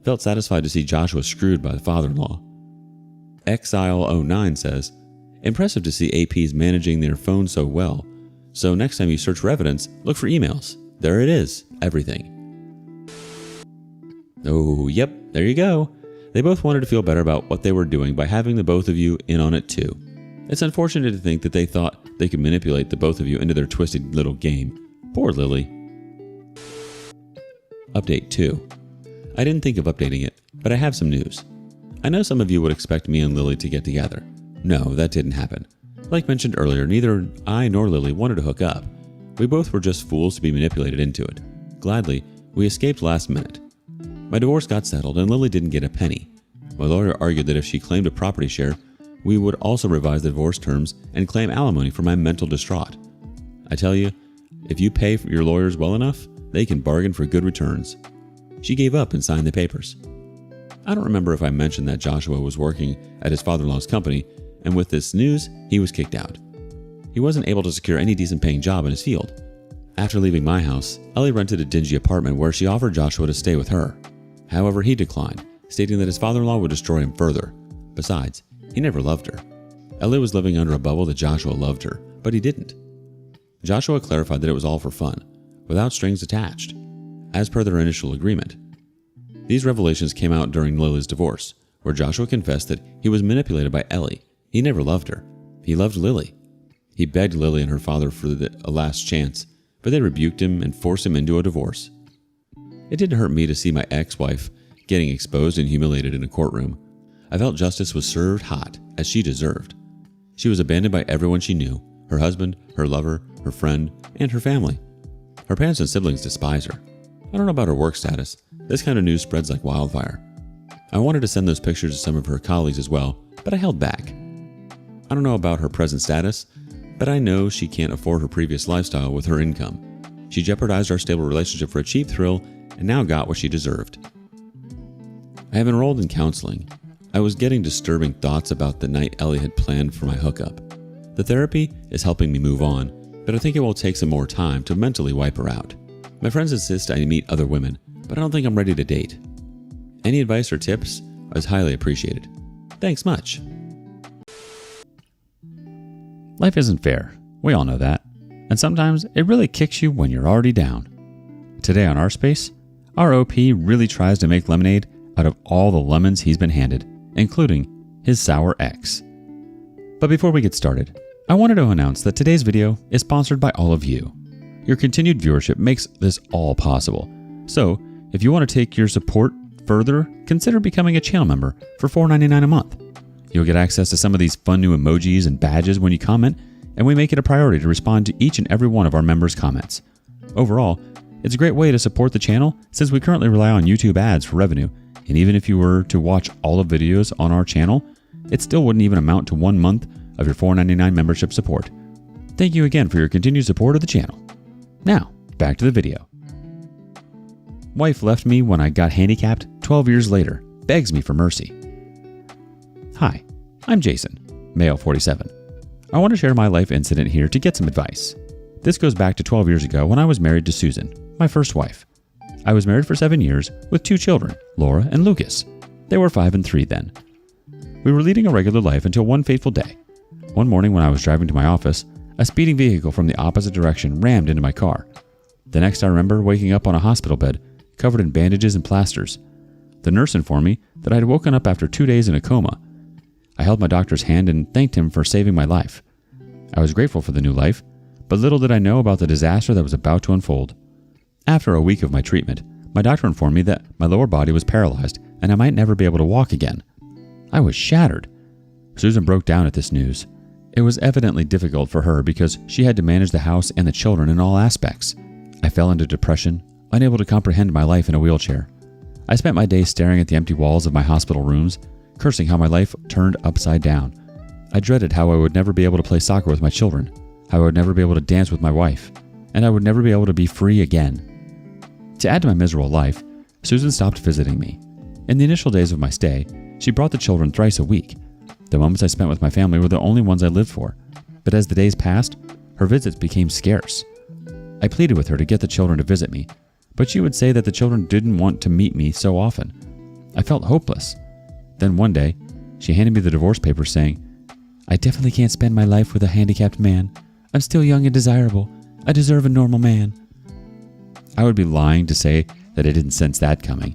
[SPEAKER 1] Felt satisfied to see Joshua screwed by the father-in-law." Exile09 says, "Impressive to see APs managing their phone so well. So next time you search for evidence, look for emails. There it is, everything." Oh, yep, there you go. They both wanted to feel better about what they were doing by having the both of you in on it too. It's unfortunate to think that they thought they could manipulate the both of you into their twisted little game. Poor Lily. Update 2. I didn't think of updating it, but I have some news. I know some of you would expect me and Lily to get together. No, that didn't happen. Like mentioned earlier, neither I nor Lily wanted to hook up. We both were just fools to be manipulated into it. Gladly, we escaped last minute. My divorce got settled and Lily didn't get a penny. My lawyer argued that if she claimed a property share, we would also revise the divorce terms and claim alimony for my mental distraught. I tell you, if you pay for your lawyers well enough, they can bargain for good returns. She gave up and signed the papers. I don't remember if I mentioned that Joshua was working at his father-in-law's company, and with this news, he was kicked out. He wasn't able to secure any decent paying job in his field. After leaving my house, Ellie rented a dingy apartment where she offered Joshua to stay with her. However, he declined, stating that his father-in-law would destroy him further. Besides, he never loved her. Ellie was living under a bubble that Joshua loved her, but he didn't. Joshua clarified that it was all for fun, without strings attached, as per their initial agreement. These revelations came out during Lily's divorce, where Joshua confessed that he was manipulated by Ellie. He never loved her. He loved Lily. He begged Lily and her father for a last chance, but they rebuked him and forced him into a divorce. It didn't hurt me to see my ex-wife getting exposed and humiliated in a courtroom. I felt justice was served hot, as she deserved. She was abandoned by everyone she knew, her husband, her lover, her friend, and her family. Her parents and siblings despise her. I don't know about her work status. This kind of news spreads like wildfire. I wanted to send those pictures to some of her colleagues as well, but I held back. I don't know about her present status, but I know she can't afford her previous lifestyle with her income. She jeopardized our stable relationship for a cheap thrill and now got what she deserved. I have enrolled in counseling. I was getting disturbing thoughts about the night Ellie had planned for my hookup. The therapy is helping me move on, but I think it will take some more time to mentally wipe her out. My friends insist I meet other women, but I don't think I'm ready to date. Any advice or tips is highly appreciated. Thanks much.
[SPEAKER 3] Life isn't fair. We all know that. And sometimes it really kicks you when you're already down. Today on rSpace, our OP really tries to make lemonade out of all the lemons he's been handed, including his sour ex. But before we get started, I wanted to announce that today's video is sponsored by all of you. Your continued viewership makes this all possible. So, if you want to take your support further, consider becoming a channel member for $4.99 a month. You'll get access to some of these fun new emojis and badges when you comment, and we make it a priority to respond to each and every one of our members' comments. Overall, it's a great way to support the channel since we currently rely on YouTube ads for revenue, and even if you were to watch all the videos on our channel, it still wouldn't even amount to 1 month of your $4.99 membership support. Thank you again for your continued support of the channel. Now, back to the video. Wife left me when I got handicapped 12 years later, begs me for mercy. Hi, I'm Jason, male 47. I want to share my life incident here to get some advice. This goes back to 12 years ago when I was married to Susan, my first wife. I was married for 7 years with 2 children, Laura and Lucas. They were 5 and 3 then. We were leading a regular life until one fateful day. One morning when I was driving to my office, a speeding vehicle from the opposite direction rammed into my car. The next I remember waking up on a hospital bed, covered in bandages and plasters. The nurse informed me that I had woken up after 2 days in a coma. I held my doctor's hand and thanked him for saving my life. I was grateful for the new life, but little did I know about the disaster that was about to unfold. After a week of my treatment, my doctor informed me that my lower body was paralyzed and I might never be able to walk again.
[SPEAKER 1] I was shattered. Susan broke down at this news. It was evidently difficult for her because she had to manage the house and the children in all aspects. I fell into depression, unable to comprehend my life in a wheelchair. I spent my days staring at the empty walls of my hospital rooms, cursing how my life turned upside down. I dreaded how I would never be able to play soccer with my children, how I would never be able to dance with my wife, and I would never be able to be free again. To add to my miserable life, Susan stopped visiting me. In the initial days of my stay, she brought the children thrice a week. The moments I spent with my family were the only ones I lived for, but as the days passed, her visits became scarce. I pleaded with her to get the children to visit me, but she would say that the children didn't want to meet me so often. I felt hopeless. Then one day, she handed me the divorce papers saying, "I definitely can't spend my life with a handicapped man. I'm still young and desirable. I deserve a normal man." I would be lying to say that I didn't sense that coming.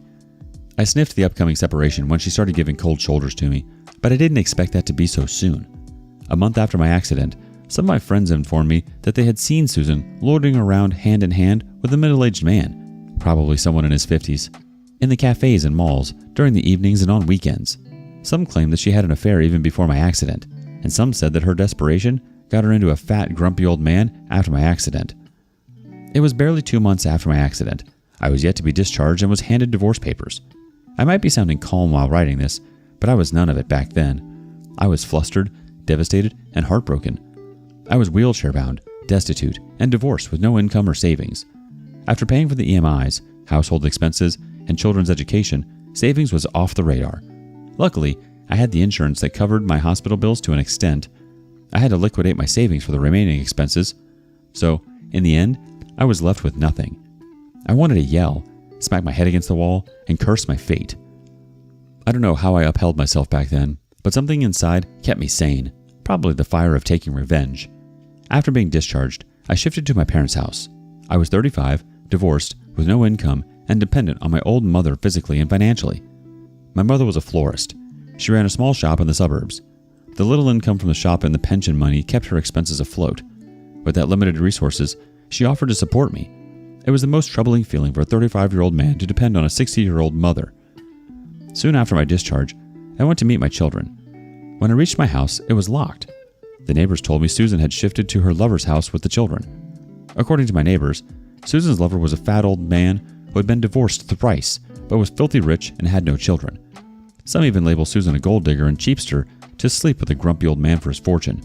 [SPEAKER 1] I sniffed the upcoming separation when she started giving cold shoulders to me, but I didn't expect that to be so soon. A month after my accident, some of my friends informed me that they had seen Susan loitering around hand in hand with a middle-aged man, probably someone in his 50s, in the cafes and malls during the evenings and on weekends. Some claimed that she had an affair even before my accident, and some said that her desperation got her into a fat, grumpy old man after my accident. It was barely 2 months after my accident. I was yet to be discharged and was handed divorce papers. I might be sounding calm while writing this, but I was none of it back then. I was flustered, devastated, and heartbroken. I was wheelchair-bound, destitute, and divorced with no income or savings. After paying for the EMIs, household expenses, and children's education, savings was off the radar. Luckily, I had the insurance that covered my hospital bills to an extent. I had to liquidate my savings for the remaining expenses. So, in the end, I was left with nothing. I wanted to yell, smack my head against the wall, and curse my fate. I don't know how I upheld myself back then, but something inside kept me sane, probably the fire of taking revenge. After being discharged, I shifted to my parents' house. I was 35, divorced, with no income, and dependent on my old mother physically and financially. My mother was a florist. She ran a small shop in the suburbs. The little income from the shop and the pension money kept her expenses afloat. With that limited resources, she offered to support me. It was the most troubling feeling for a 35-year-old man to depend on a 60-year-old mother. Soon after my discharge, I went to meet my children. When I reached my house, it was locked. The neighbors told me Susan had shifted to her lover's house with the children. According to my neighbors, Susan's lover was a fat old man who had been divorced thrice, but was filthy rich and had no children. Some even label Susan a gold digger and cheapster to sleep with a grumpy old man for his fortune.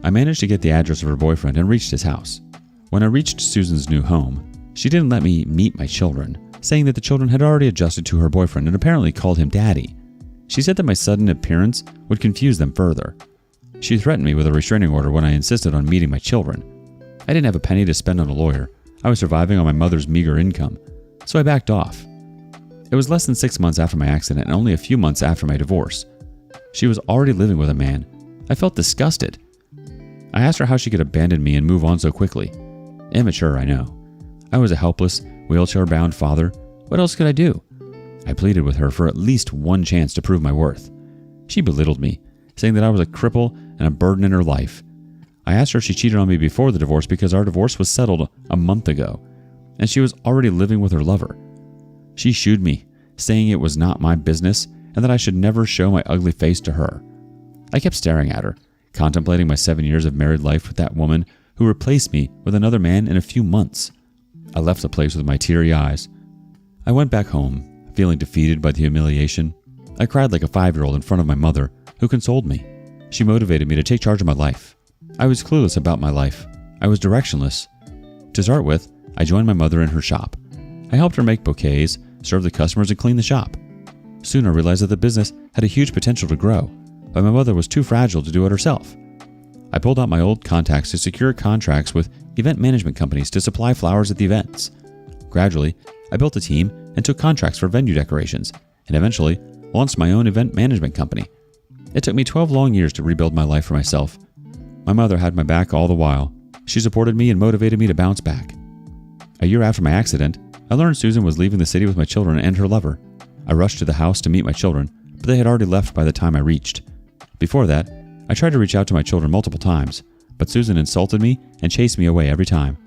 [SPEAKER 1] I managed to get the address of her boyfriend and reached his house. When I reached Susan's new home, she didn't let me meet my children, saying that the children had already adjusted to her boyfriend and apparently called him daddy. She said that my sudden appearance would confuse them further. She threatened me with a restraining order when I insisted on meeting my children. I didn't have a penny to spend on a lawyer. I was surviving on my mother's meager income, so I backed off. It was less than 6 months after my accident and only a few months after my divorce. She was already living with a man. I felt disgusted. I asked her how she could abandon me and move on so quickly. Immature, I know. I was a helpless, wheelchair-bound father. What else could I do? I pleaded with her for at least one chance to prove my worth. She belittled me, saying that I was a cripple and a burden in her life. I asked her if she cheated on me before the divorce because our divorce was settled a month ago, and she was already living with her lover. She shooed me, saying it was not my business and that I should never show my ugly face to her. I kept staring at her, contemplating my 7 years of married life with that woman who replaced me with another man in a few months. I left the place with my teary eyes. I went back home, feeling defeated by the humiliation. I cried like a 5-year-old in front of my mother, who consoled me. She motivated me to take charge of my life. I was clueless about my life. I was directionless. To start with, I joined my mother in her shop. I helped her make bouquets, serve the customers, and clean the shop. Soon I realized that the business had a huge potential to grow, but my mother was too fragile to do it herself. I pulled out my old contacts to secure contracts with event management companies to supply flowers at the events. Gradually, I built a team and took contracts for venue decorations, and eventually launched my own event management company. It took me 12 long years to rebuild my life for myself. My mother had my back all the while. She supported me and motivated me to bounce back. A year after my accident, I learned Susan was leaving the city with my children and her lover. I rushed to the house to meet my children, but they had already left by the time I reached. Before that, I tried to reach out to my children multiple times, but Susan insulted me and chased me away every time.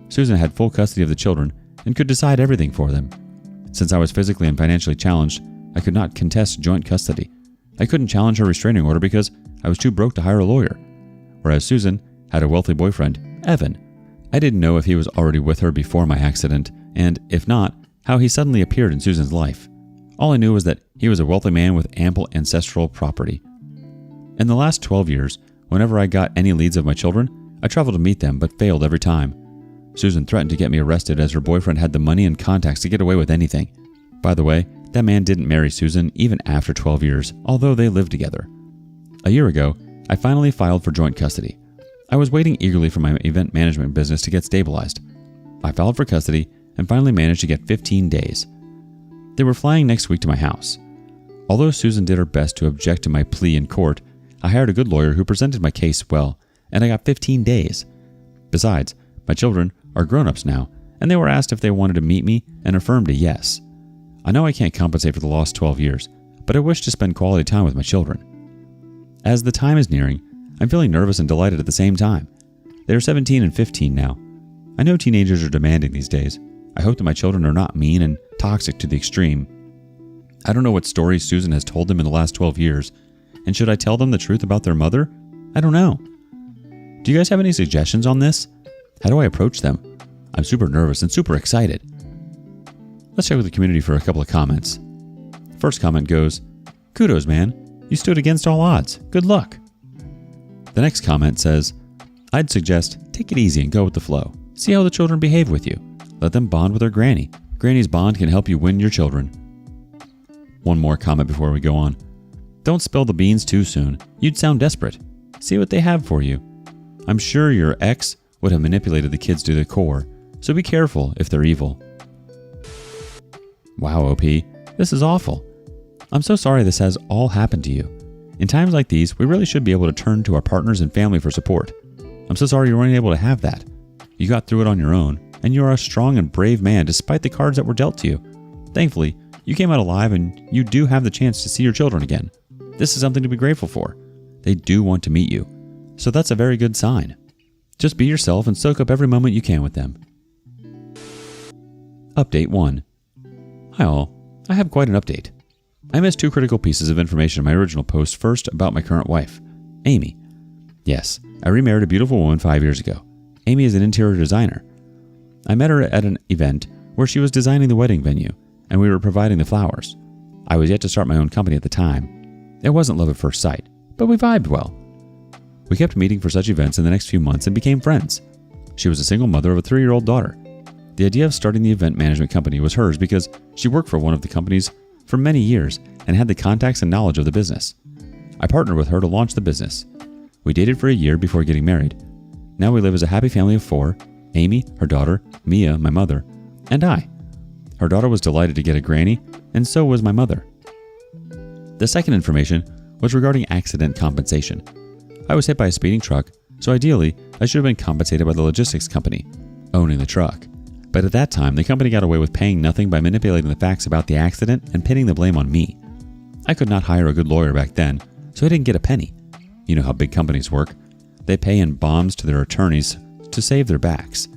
[SPEAKER 1] Susan had full custody of the children and could decide everything for them. Since I was physically and financially challenged, I could not contest joint custody. I couldn't challenge her restraining order because I was too broke to hire a lawyer. Whereas Susan had a wealthy boyfriend, Evan. I didn't know if he was already with her before my accident, and if not, how he suddenly appeared in Susan's life. All I knew was that he was a wealthy man with ample ancestral property. In the last 12 years, whenever I got any leads of my children, I traveled to meet them but failed every time. Susan threatened to get me arrested as her boyfriend had the money and contacts to get away with anything. By the way, that man didn't marry Susan even after 12 years, although they lived together. A year ago, I finally filed for joint custody. I was waiting eagerly for my event management business to get stabilized. I filed for custody and finally managed to get 15 days. They were flying next week to my house. Although Susan did her best to object to my plea in court, I hired a good lawyer who presented my case well, and I got 15 days. Besides, my children are grown-ups now, and they were asked if they wanted to meet me and affirmed a yes. I know I can't compensate for the lost 12 years, but I wish to spend quality time with my children. As the time is nearing, I'm feeling nervous and delighted at the same time. They are 17 and 15 now. I know teenagers are demanding these days. I hope that my children are not mean and toxic to the extreme. I don't know what stories Susan has told them in the last 12 years, and should I tell them the truth about their mother? I don't know. Do you guys have any suggestions on this? How do I approach them? I'm super nervous and super excited. Let's check with the community for a couple of comments. First comment goes, "Kudos, man. You stood against all odds. Good luck." The next comment says, "I'd suggest take it easy and go with the flow. See how the children behave with you. Let them bond with their granny. Granny's bond can help you win your children." One more comment before we go on. "Don't spill the beans too soon. You'd sound desperate. See what they have for you. I'm sure your ex would have manipulated the kids to the core, so be careful if they're evil." Wow, OP, this is awful. I'm so sorry this has all happened to you. In times like these, we really should be able to turn to our partners and family for support. I'm so sorry you weren't able to have that. You got through it on your own, and you are a strong and brave man despite the cards that were dealt to you. Thankfully, you came out alive and you do have the chance to see your children again. This is something to be grateful for. They do want to meet you, so that's a very good sign. Just be yourself and soak up every moment you can with them. Update 1. Hi all, I have quite an update. I missed 2 critical pieces of information in my original post. First, about my current wife, Amy. Yes, I remarried a beautiful woman 5 years ago. Amy is an interior designer. I met her at an event where she was designing the wedding venue, and we were providing the flowers. I was yet to start my own company at the time. It wasn't love at first sight, but we vibed well. We kept meeting for such events in the next few months and became friends. She was a single mother of a 3-year-old daughter. The idea of starting the event management company was hers because she worked for one of the companies for many years and had the contacts and knowledge of the business. I partnered with her to launch the business. We dated for a year before getting married. Now we live as a happy family of 4, Amy, her daughter, Mia, my mother, and I. Her daughter was delighted to get a granny, and so was my mother. The second information was regarding accident compensation. I was hit by a speeding truck, so ideally, I should have been compensated by the logistics company, owning the truck. But at that time, the company got away with paying nothing by manipulating the facts about the accident and pinning the blame on me. I could not hire a good lawyer back then, so I didn't get a penny. You know how big companies work. They pay in bombs to their attorneys to save their backs.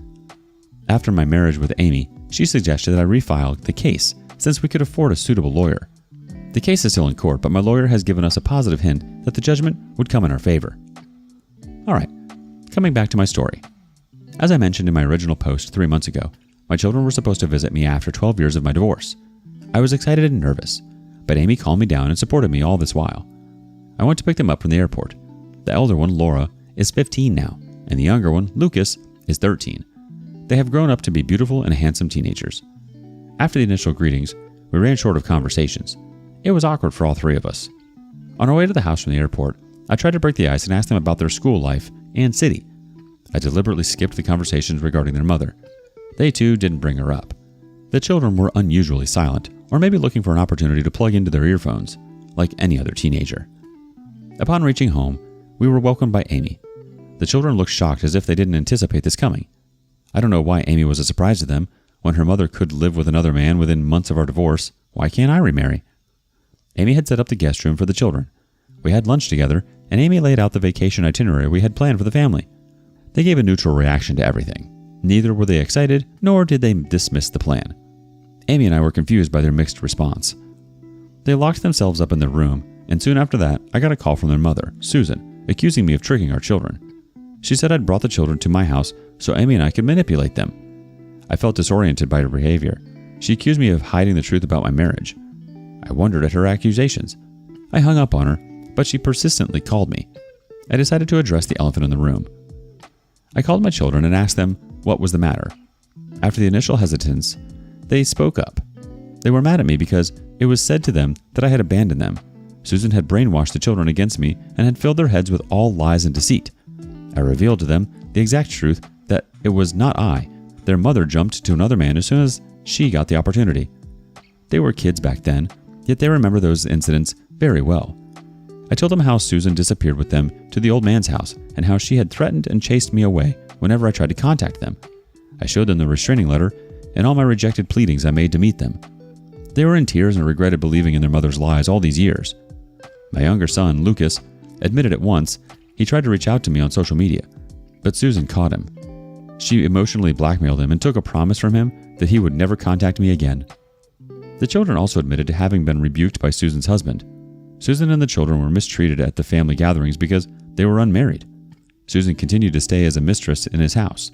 [SPEAKER 1] After my marriage with Amy, she suggested that I refile the case since we could afford a suitable lawyer. The case is still in court, but my lawyer has given us a positive hint that the judgment would come in our favor. Alright, coming back to my story. As I mentioned in my original post 3 months ago, my children were supposed to visit me after 12 years of my divorce. I was excited and nervous, but Amy calmed me down and supported me all this while. I went to pick them up from the airport. The elder one, Laura, is 15 now, and the younger one, Lucas, is 13. They have grown up to be beautiful and handsome teenagers. After the initial greetings, we ran short of conversations. It was awkward for all 3 of us. On our way to the house from the airport, I tried to break the ice and ask them about their school life and city. I deliberately skipped the conversations regarding their mother. They too didn't bring her up. The children were unusually silent, or maybe looking for an opportunity to plug into their earphones, like any other teenager. Upon reaching home, we were welcomed by Amy. The children looked shocked as if they didn't anticipate this coming. I don't know why Amy was a surprise to them. When her mother could live with another man within months of our divorce, why can't I remarry? Amy had set up the guest room for the children. We had lunch together, and Amy laid out the vacation itinerary we had planned for the family. They gave a neutral reaction to everything. Neither were they excited, nor did they dismiss the plan. Amy and I were confused by their mixed response. They locked themselves up in their room, and soon after that, I got a call from their mother, Susan, accusing me of tricking our children. She said I'd brought the children to my house so Amy and I could manipulate them. I felt disoriented by her behavior. She accused me of hiding the truth about my marriage. I wondered at her accusations. I hung up on her, but she persistently called me. I decided to address the elephant in the room. I called my children and asked them what was the matter. After the initial hesitance, they spoke up. They were mad at me because it was said to them that I had abandoned them. Susan had brainwashed the children against me and had filled their heads with all lies and deceit. I revealed to them the exact truth that it was not I. Their mother jumped to another man as soon as she got the opportunity. They were kids back then, yet they remember those incidents very well. I told them how Susan disappeared with them to the old man's house and how she had threatened and chased me away whenever I tried to contact them. I showed them the restraining letter and all my rejected pleadings I made to meet them. They were in tears and regretted believing in their mother's lies all these years. My younger son, Lucas, admitted at once he tried to reach out to me on social media, but Susan caught him. She emotionally blackmailed him and took a promise from him that he would never contact me again. The children also admitted to having been rebuked by Susan's husband. Susan and the children were mistreated at the family gatherings because they were unmarried. Susan continued to stay as a mistress in his house.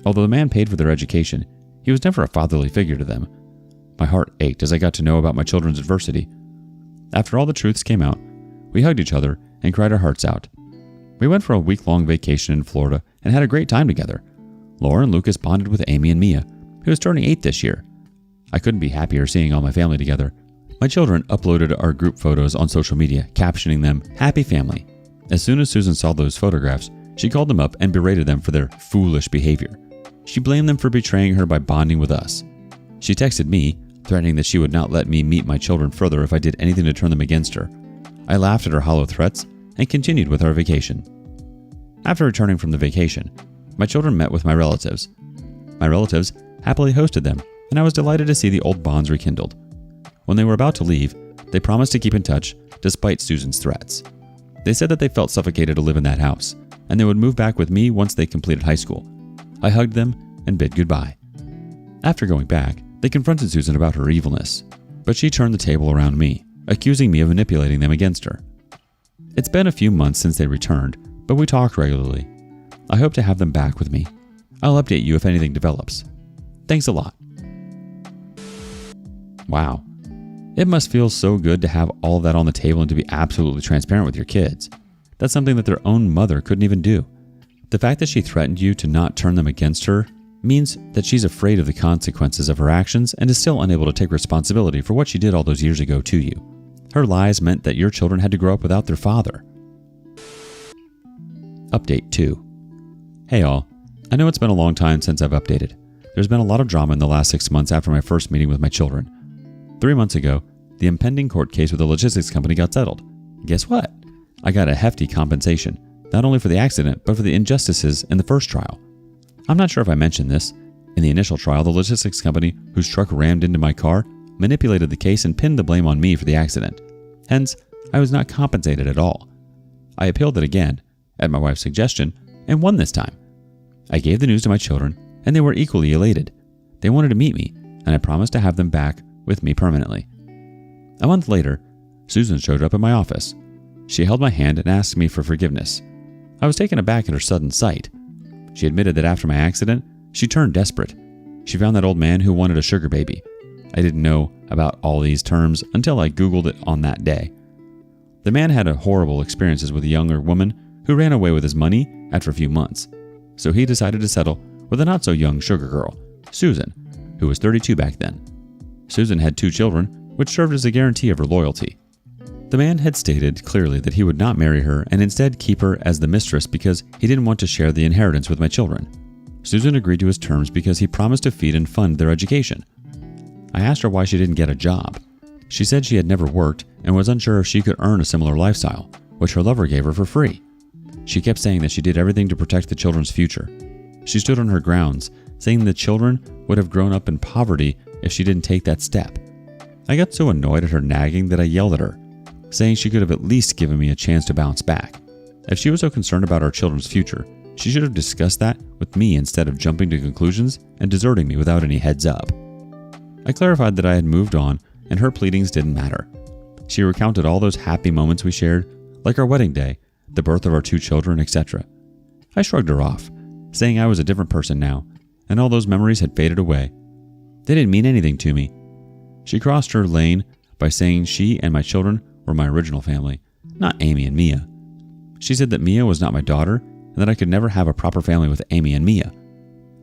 [SPEAKER 1] Although the man paid for their education, he was never a fatherly figure to them. My heart ached as I got to know about my children's adversity. After all the truths came out, we hugged each other and cried our hearts out. We went for a week-long vacation in Florida and had a great time together. Laura and Lucas bonded with Amy and Mia, who is turning 8 this year. I couldn't be happier seeing all my family together. My children uploaded our group photos on social media, captioning them, "Happy Family." As soon as Susan saw those photographs, she called them up and berated them for their foolish behavior. She blamed them for betraying her by bonding with us. She texted me, threatening that she would not let me meet my children further if I did anything to turn them against her. I laughed at her hollow threats and continued with our vacation. After returning from the vacation, my children met with my relatives. My relatives happily hosted them, and I was delighted to see the old bonds rekindled. When they were about to leave, they promised to keep in touch despite Susan's threats. They said that they felt suffocated to live in that house, and they would move back with me once they completed high school. I hugged them and bid goodbye. After going back, they confronted Susan about her evilness, but she turned the table around me, accusing me of manipulating them against her. It's been a few months since they returned, but we talk regularly. I hope to have them back with me. I'll update you if anything develops. Thanks a lot. Wow. It must feel so good to have all of that on the table and to be absolutely transparent with your kids. That's something that their own mother couldn't even do. The fact that she threatened you to not turn them against her means that she's afraid of the consequences of her actions and is still unable to take responsibility for what she did all those years ago to you. Her lies meant that your children had to grow up without their father. Update 2. Hey all, I know it's been a long time since I've updated. There's been a lot of drama in the last 6 months after my first meeting with my children. 3 months ago, the impending court case with the logistics company got settled. Guess what? I got a hefty compensation, not only for the accident, but for the injustices in the first trial. I'm not sure if I mentioned this. In the initial trial, the logistics company, whose truck rammed into my car, manipulated the case and pinned the blame on me for the accident. Hence, I was not compensated at all. I appealed it again, at my wife's suggestion, and won this time. I gave the news to my children, and they were equally elated. They wanted to meet me, and I promised to have them back with me permanently. A month later, Susan showed up at my office. She held my hand and asked me for forgiveness. I was taken aback at her sudden sight. She admitted that after my accident, she turned desperate. She found that old man who wanted a sugar baby. I didn't know about all these terms until I Googled it on that day. The man had horrible experiences with a younger woman who ran away with his money after a few months. So he decided to settle with a not-so-young sugar girl, Susan, who was 32 back then. Susan had 2 children, which served as a guarantee of her loyalty. The man had stated clearly that he would not marry her and instead keep her as the mistress because he didn't want to share the inheritance with my children. Susan agreed to his terms because he promised to feed and fund their education. I asked her why she didn't get a job. She said she had never worked and was unsure if she could earn a similar lifestyle, which her lover gave her for free. She kept saying that she did everything to protect the children's future. She stood on her grounds, saying the children would have grown up in poverty if she didn't take that step. I got so annoyed at her nagging that I yelled at her, saying she could have at least given me a chance to bounce back. If she was so concerned about our children's future, she should have discussed that with me instead of jumping to conclusions and deserting me without any heads up. I clarified that I had moved on and her pleadings didn't matter. She recounted all those happy moments we shared, like our wedding day, the birth of our 2 children, etc. I shrugged her off, saying I was a different person now, and all those memories had faded away. They didn't mean anything to me. She crossed her lane by saying she and my children were my original family, not Amy and Mia. She said that Mia was not my daughter, and that I could never have a proper family with Amy and Mia.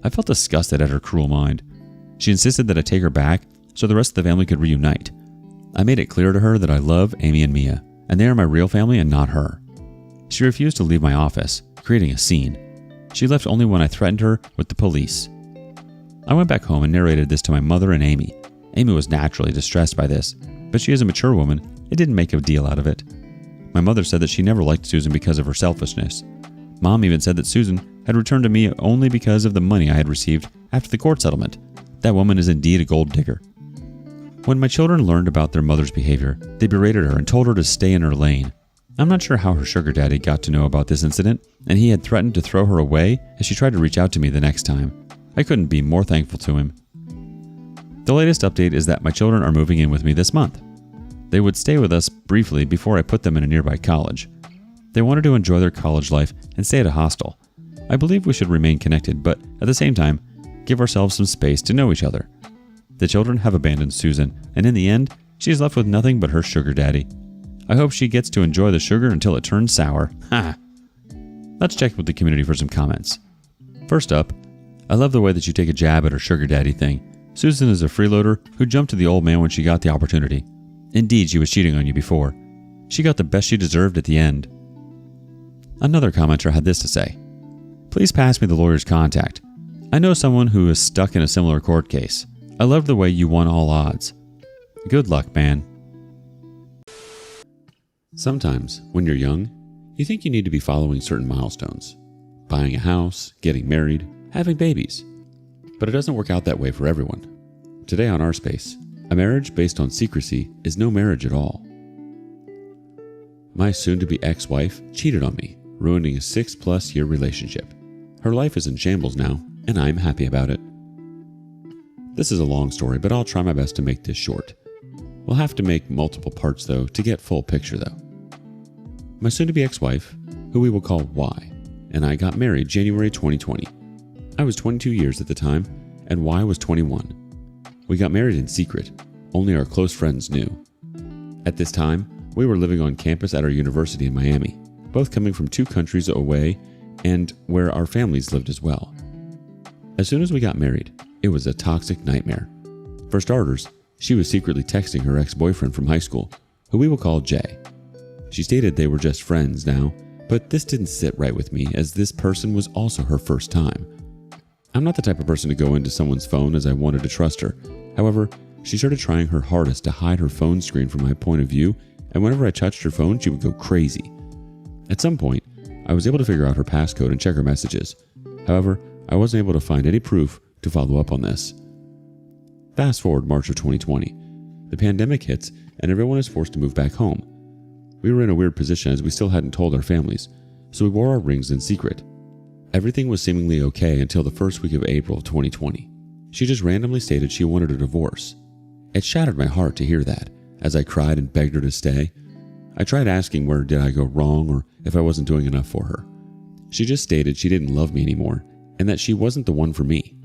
[SPEAKER 1] I felt disgusted at her cruel mind. She insisted that I take her back so the rest of the family could reunite. I made it clear to her that I love Amy and Mia, and they are my real family and not her. She refused to leave my office, creating a scene. She left only when I threatened her with the police. I went back home and narrated this to my mother and Amy. Amy was naturally distressed by this, but she is a mature woman and didn't make a deal out of it. My mother said that she never liked Susan because of her selfishness. Mom even said that Susan had returned to me only because of the money I had received after the court settlement. That woman is indeed a gold digger. When my children learned about their mother's behavior, they berated her and told her to stay in her lane. I'm not sure how her sugar daddy got to know about this incident, and he had threatened to throw her away as she tried to reach out to me the next time. I couldn't be more thankful to him. The latest update is that my children are moving in with me this month. They would stay with us briefly before I put them in a nearby college. They wanted to enjoy their college life and stay at a hostel. I believe we should remain connected, but at the same time, give ourselves some space to know each other. The children have abandoned Susan, and in the end, she is left with nothing but her sugar daddy. I hope she gets to enjoy the sugar until it turns sour. Ha! Let's check with the community for some comments. First up, I love the way that you take a jab at her sugar daddy thing. Susan is a freeloader who jumped to the old man when she got the opportunity. Indeed, she was cheating on you before. She got the best she deserved at the end. Another commenter had this to say. Please pass me the lawyer's contact. I know someone who is stuck in a similar court case. I love the way you won all odds. Good luck, man.
[SPEAKER 4] Sometimes, when you're young, you think you need to be following certain milestones. Buying a house, getting married, having babies. But it doesn't work out that way for everyone. Today on rSpace, a marriage based on secrecy is no marriage at all. My soon-to-be ex-wife cheated on me, ruining a 6+ year relationship. Her life is in shambles now, and I'm happy about it. This is a long story, but I'll try my best to make this short. We'll have to make multiple parts though to get full picture though. My soon-to-be ex-wife, who we will call Y, and I got married January 2020. I was 22 years at the time, and Y was 21. We got married in secret. Only our close friends knew. At this time, we were living on campus at our university in Miami, both coming from 2 countries away and where our families lived as well. As soon as we got married, it was a toxic nightmare. For starters, she was secretly texting her ex-boyfriend from high school, who we will call Jay. She stated they were just friends now, but this didn't sit right with me as this person was also her first time. I'm not the type of person to go into someone's phone as I wanted to trust her. However, she started trying her hardest to hide her phone screen from my point of view, and whenever I touched her phone, she would go crazy. At some point, I was able to figure out her passcode and check her messages. However, I wasn't able to find any proof to follow up on this. Fast forward March of 2020. The pandemic hits and everyone is forced to move back home. We were in a weird position as we still hadn't told our families, so we wore our rings in secret. Everything was seemingly okay until the first week of April of 2020. She just randomly stated she wanted a divorce. It shattered my heart to hear that, as I cried and begged her to stay. I tried asking where did I go wrong or if I wasn't doing enough for her. She just stated she didn't love me anymore and that she wasn't the one for me.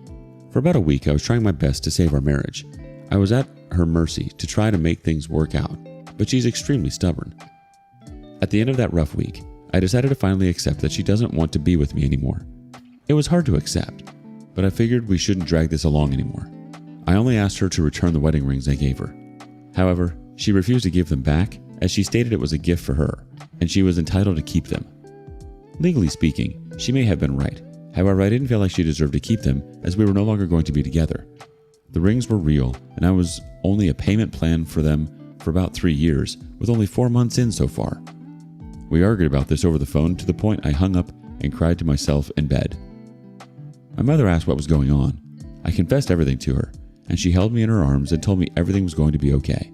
[SPEAKER 4] For about a week, I was trying my best to save our marriage. I was at her mercy to try to make things work out, but she's extremely stubborn. At the end of that rough week, I decided to finally accept that she doesn't want to be with me anymore. It was hard to accept, but I figured we shouldn't drag this along anymore. I only asked her to return the wedding rings I gave her. However, she refused to give them back as she stated it was a gift for her, and she was entitled to keep them. Legally speaking, she may have been right. However, I didn't feel like she deserved to keep them as we were no longer going to be together. The rings were real, and I was only a payment plan for them for about 3 years, with only 4 months in so far. We argued about this over the phone to the point I hung up and cried to myself in bed. My mother asked what was going on. I confessed everything to her, and she held me in her arms and told me everything was going to be okay.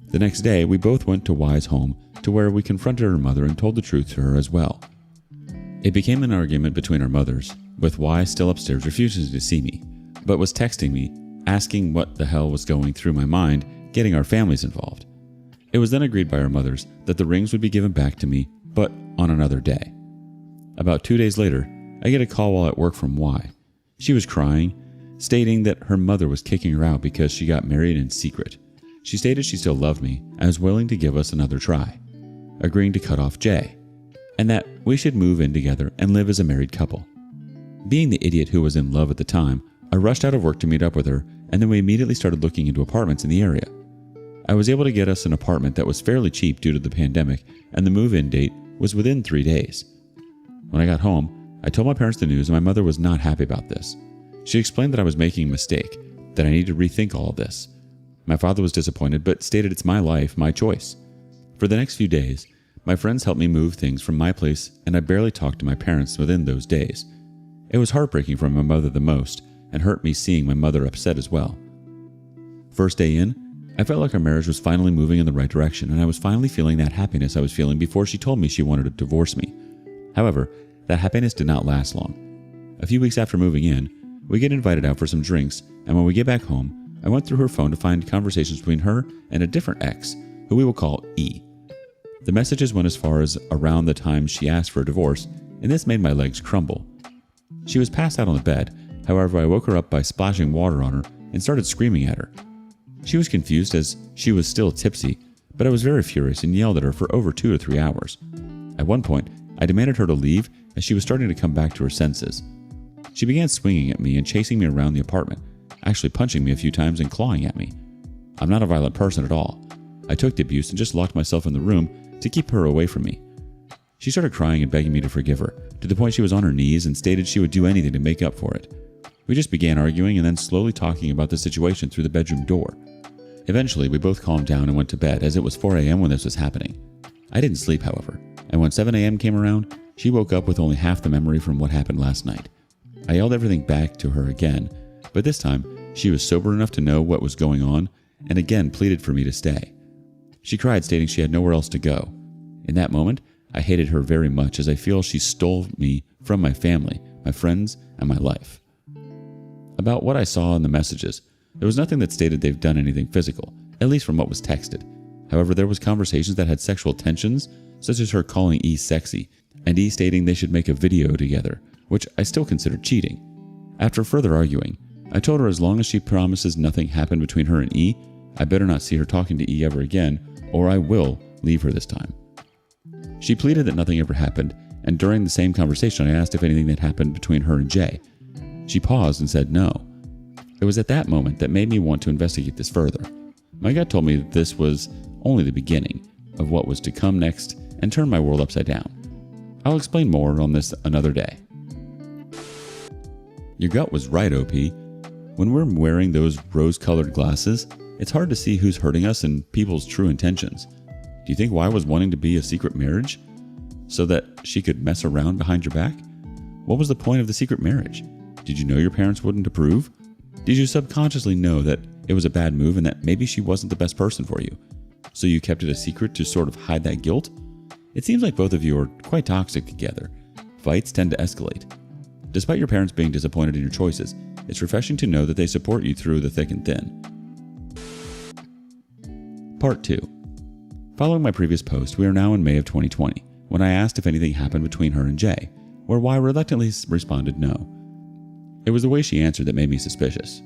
[SPEAKER 4] The next day, we both went to Y's home to where we confronted her mother and told the truth to her as well. It became an argument between our mothers, with Y still upstairs refusing to see me, but was texting me, asking what the hell was going through my mind, getting our families involved.
[SPEAKER 1] It was then agreed by our mothers that the rings would be given back to me, but on another day. About 2 days later, I get a call while at work from Y. She was crying, stating that her mother was kicking her out because she got married in secret. She stated she still loved me and was willing to give us another try, agreeing to cut off J, and that we should move in together and live as a married couple. Being the idiot who was in love at the time, I rushed out of work to meet up with her, and then we immediately started looking into apartments in the area. I was able to get us an apartment that was fairly cheap due to the pandemic, and the move-in date was within 3 days. When I got home, I told my parents the news, and my mother was not happy about this. She explained that I was making a mistake, that I needed to rethink all of this. My father was disappointed, but stated it's my life, my choice. For the next few days, my friends helped me move things from my place, and I barely talked to my parents within those days. It was heartbreaking for my mother the most, and hurt me seeing my mother upset as well. First day in, I felt like our marriage was finally moving in the right direction, and I was finally feeling that happiness I was feeling before she told me she wanted to divorce me. However, that happiness did not last long. A few weeks after moving in, we get invited out for some drinks, and when we get back home, I went through her phone to find conversations between her and a different ex, who we will call E. The messages went as far as around the time she asked for a divorce, and this made my legs crumble. She was passed out on the bed. However, I woke her up by splashing water on her and started screaming at her. She was confused as she was still tipsy, but I was very furious and yelled at her for over 2 to 3 hours. At one point, I demanded her to leave as she was starting to come back to her senses. She began swinging at me and chasing me around the apartment, actually punching me a few times and clawing at me. I'm not a violent person at all. I took the abuse and just locked myself in the room to keep her away from me. She started crying and begging me to forgive her, to the point she was on her knees and stated she would do anything to make up for it. We just began arguing and then slowly talking about the situation through the bedroom door. Eventually, we both calmed down and went to bed as it was 4 a.m. when this was happening. I didn't sleep, however, and when 7 a.m. came around, she woke up with only half the memory from what happened last night. I yelled everything back to her again, but this time, she was sober enough to know what was going on and again pleaded for me to stay. She cried, stating she had nowhere else to go. In that moment, I hated her very much as I feel she stole me from my family, my friends, and my life. About what I saw in the messages, there was nothing that stated they've done anything physical, at least from what was texted. However, there was conversations that had sexual tensions, such as her calling E sexy, and E stating they should make a video together, which I still considered cheating. After further arguing, I told her as long as she promises nothing happened between her and E, I better not see her talking to E ever again, or I will leave her this time. She pleaded that nothing ever happened, and during the same conversation I asked if anything had happened between her and J. She paused and said no. It was at that moment that made me want to investigate this further. My gut told me that this was only the beginning of what was to come next and turn my world upside down. I'll explain more on this another day. Your gut was right, OP. When we're wearing those rose-colored glasses, it's hard to see who's hurting us and people's true intentions. Do you think Y was wanting to be a secret marriage so that she could mess around behind your back? What was the point of the secret marriage? Did you know your parents wouldn't approve? Did you subconsciously know that it was a bad move and that maybe she wasn't the best person for you? So you kept it a secret to sort of hide that guilt? It seems like both of you are quite toxic together. Fights tend to escalate. Despite your parents being disappointed in your choices, it's refreshing to know that they support you through the thick and thin. Part 2. Following my previous post, we are now in May of 2020, when I asked if anything happened between her and Jay, where Y reluctantly responded no. It was the way she answered that made me suspicious.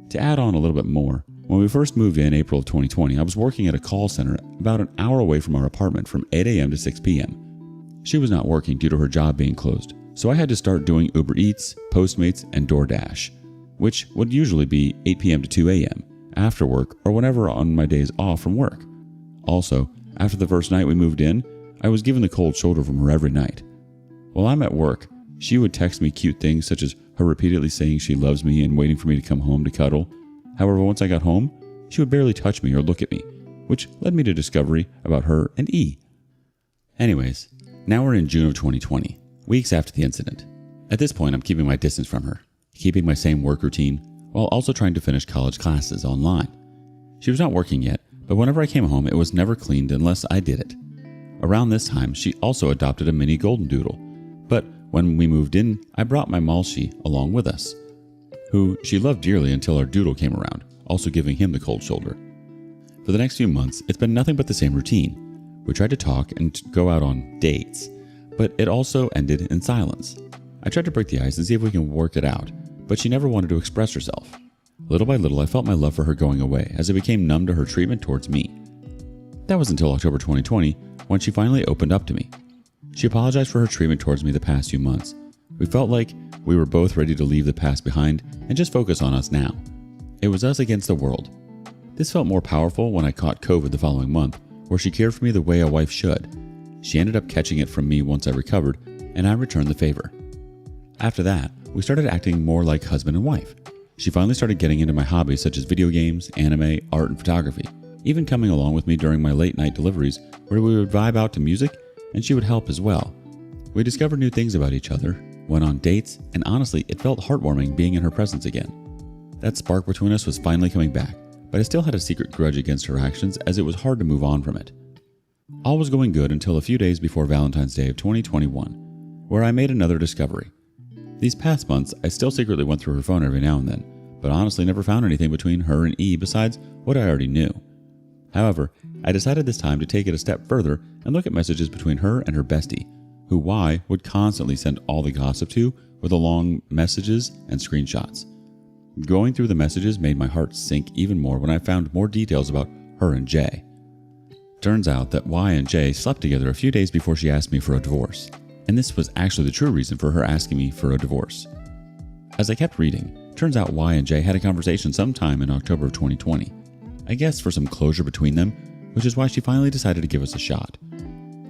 [SPEAKER 1] To add on a little bit more, when we first moved in April of 2020, I was working at a call center about an hour away from our apartment from 8 a.m. to 6 p.m. She was not working due to her job being closed, so I had to start doing Uber Eats, Postmates, and DoorDash, which would usually be 8 p.m. to 2 a.m., after work or whenever on my days off from work. Also, after the first night we moved in, I was given the cold shoulder from her every night. While I'm at work, she would text me cute things such as her repeatedly saying she loves me and waiting for me to come home to cuddle. However, once I got home, she would barely touch me or look at me, which led me to discovery about her and E. Anyways, now we're in June of 2020, weeks after the incident. At this point, I'm keeping my distance from her, keeping my same work routine, while also trying to finish college classes online. She was not working yet, but whenever I came home, it was never cleaned unless I did it. Around this time, she also adopted a mini golden doodle, but when we moved in, I brought my Malshi along with us, who she loved dearly until our doodle came around, also giving him the cold shoulder. For the next few months, it's been nothing but the same routine. We tried to talk and go out on dates, but it also ended in silence. I tried to break the ice and see if we can work it out, but she never wanted to express herself. Little by little, I felt my love for her going away as I became numb to her treatment towards me. That was until October 2020, when she finally opened up to me. She apologized for her treatment towards me the past few months. We felt like we were both ready to leave the past behind and just focus on us now. It was us against the world. This felt more powerful when I caught COVID the following month, where she cared for me the way a wife should. She ended up catching it from me once I recovered, and I returned the favor. After that, we started acting more like husband and wife. She finally started getting into my hobbies such as video games, anime, art, and photography, even coming along with me during my late night deliveries where we would vibe out to music and she would help as well. We discovered new things about each other, went on dates, and honestly, it felt heartwarming being in her presence again. That spark between us was finally coming back, but I still had a secret grudge against her actions as it was hard to move on from it. All was going good until a few days before Valentine's Day of 2021, where I made another discovery. These past months, I still secretly went through her phone every now and then, but honestly never found anything between her and E besides what I already knew. However, I decided this time to take it a step further and look at messages between her and her bestie, who Y would constantly send all the gossip to with the long messages and screenshots. Going through the messages made my heart sink even more when I found more details about her and J. Turns out that Y and J slept together a few days before she asked me for a divorce, and this was actually the true reason for her asking me for a divorce. As I kept reading, turns out Y and J had a conversation sometime in October of 2020, I guess for some closure between them, which is why she finally decided to give us a shot.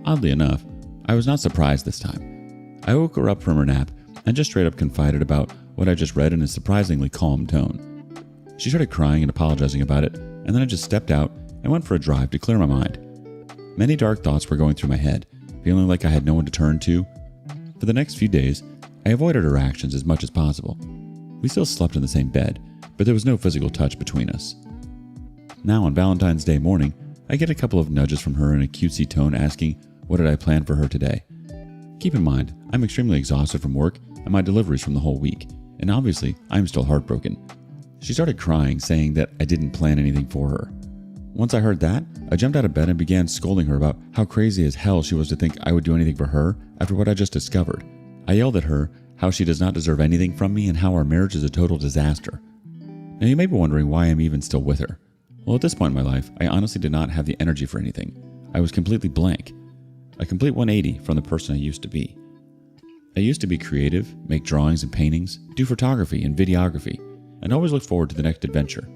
[SPEAKER 1] Oddly enough, I was not surprised this time. I woke her up from her nap and just straight up confided about what I just read in a surprisingly calm tone. She started crying and apologizing about it, and then I just stepped out and went for a drive to clear my mind. Many dark thoughts were going through my head, feeling like I had no one to turn to. For the next few days, I avoided her actions as much as possible. We still slept in the same bed, but there was no physical touch between us. Now on Valentine's Day morning, I get a couple of nudges from her in a cutesy tone asking what did I plan for her today. Keep in mind, I'm extremely exhausted from work and my deliveries from the whole week, and obviously, I'm still heartbroken. She started crying, saying that I didn't plan anything for her. Once I heard that, I jumped out of bed and began scolding her about how crazy as hell she was to think I would do anything for her after what I just discovered. I yelled at her how she does not deserve anything from me and how our marriage is a total disaster. Now you may be wondering why I'm even still with her. Well, at this point in my life, I honestly did not have the energy for anything. I was completely blank. A complete 180 from the person I used to be. I used to be creative, make drawings and paintings, do photography and videography, and always looked forward to the next adventure.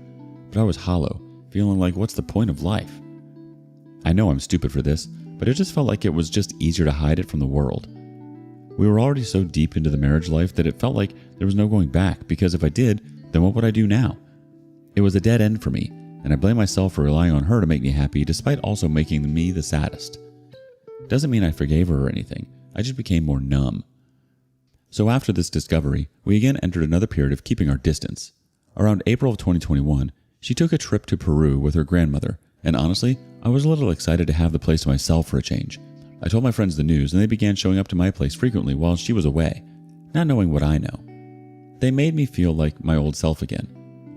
[SPEAKER 1] But I was hollow, feeling like what's the point of life? I know I'm stupid for this, but it just felt like it was just easier to hide it from the world. We were already so deep into the marriage life that it felt like there was no going back, because if I did, then what would I do now? It was a dead end for me, and I blame myself for relying on her to make me happy despite also making me the saddest. Doesn't mean I forgave her or anything, I just became more numb. So after this discovery, we again entered another period of keeping our distance. Around April of 2021, she took a trip to Peru with her grandmother, and honestly, I was a little excited to have the place to myself for a change. I told my friends the news and they began showing up to my place frequently while she was away, not knowing what I know. They made me feel like my old self again,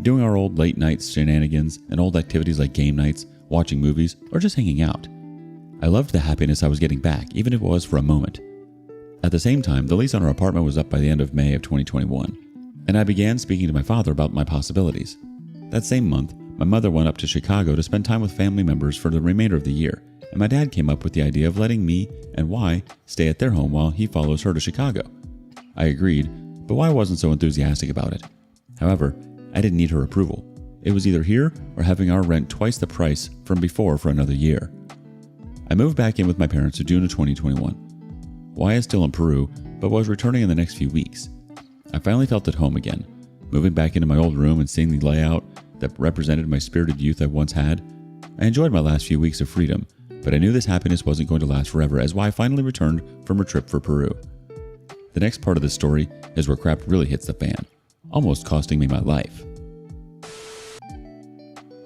[SPEAKER 1] doing our old late night shenanigans and old activities like game nights, watching movies, or just hanging out. I loved the happiness I was getting back, even if it was for a moment. At the same time, the lease on our apartment was up by the end of May of 2021, and I began speaking to my father about my possibilities. That same month, my mother went up to Chicago to spend time with family members for the remainder of the year, and my dad came up with the idea of letting me and Y stay at their home while he follows her to Chicago. I agreed, but Y wasn't so enthusiastic about it. However, I didn't need her approval. It was either here or having our rent twice the price from before for another year. I moved back in with my parents in June of 2021. Y is still in Peru, but was returning in the next few weeks. I finally felt at home again, moving back into my old room and seeing the layout that represented my spirited youth I once had. I enjoyed my last few weeks of freedom, but I knew this happiness wasn't going to last forever as Y finally returned from her trip for Peru. The next part of this story is where crap really hits the fan, almost costing me my life.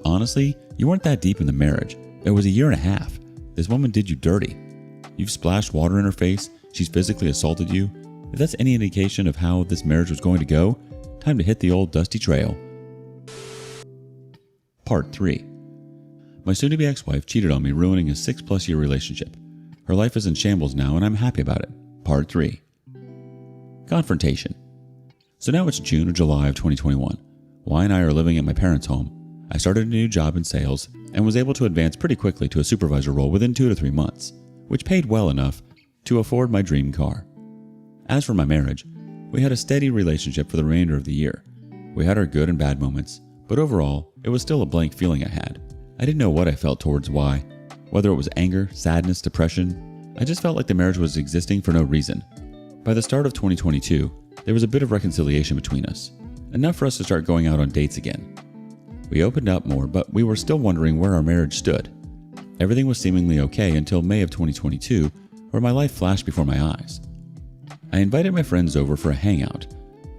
[SPEAKER 1] Honestly, you weren't that deep in the marriage. It was a year and a half. This woman did you dirty. You've splashed water in her face, she's physically assaulted you. If that's any indication of how this marriage was going to go, time to hit the old dusty trail. Part 3. My soon-to-be ex-wife cheated on me, ruining a 6+ year relationship. Her life is in shambles now, and I'm happy about it. Part 3. Confrontation. So now it's June or July of 2021. Y and I are living at my parents' home. I started a new job in sales and was able to advance pretty quickly to a supervisor role within 2 to 3 months, which paid well enough to afford my dream car. As for my marriage, we had a steady relationship for the remainder of the year. We had our good and bad moments, but overall, it was still a blank feeling I had. I didn't know what I felt towards Y, whether it was anger, sadness, depression. I just felt like the marriage was existing for no reason. By the start of 2022, there was a bit of reconciliation between us, enough for us to start going out on dates again. We opened up more, but we were still wondering where our marriage stood. Everything was seemingly okay until May of 2022, where my life flashed before my eyes. I invited my friends over for a hangout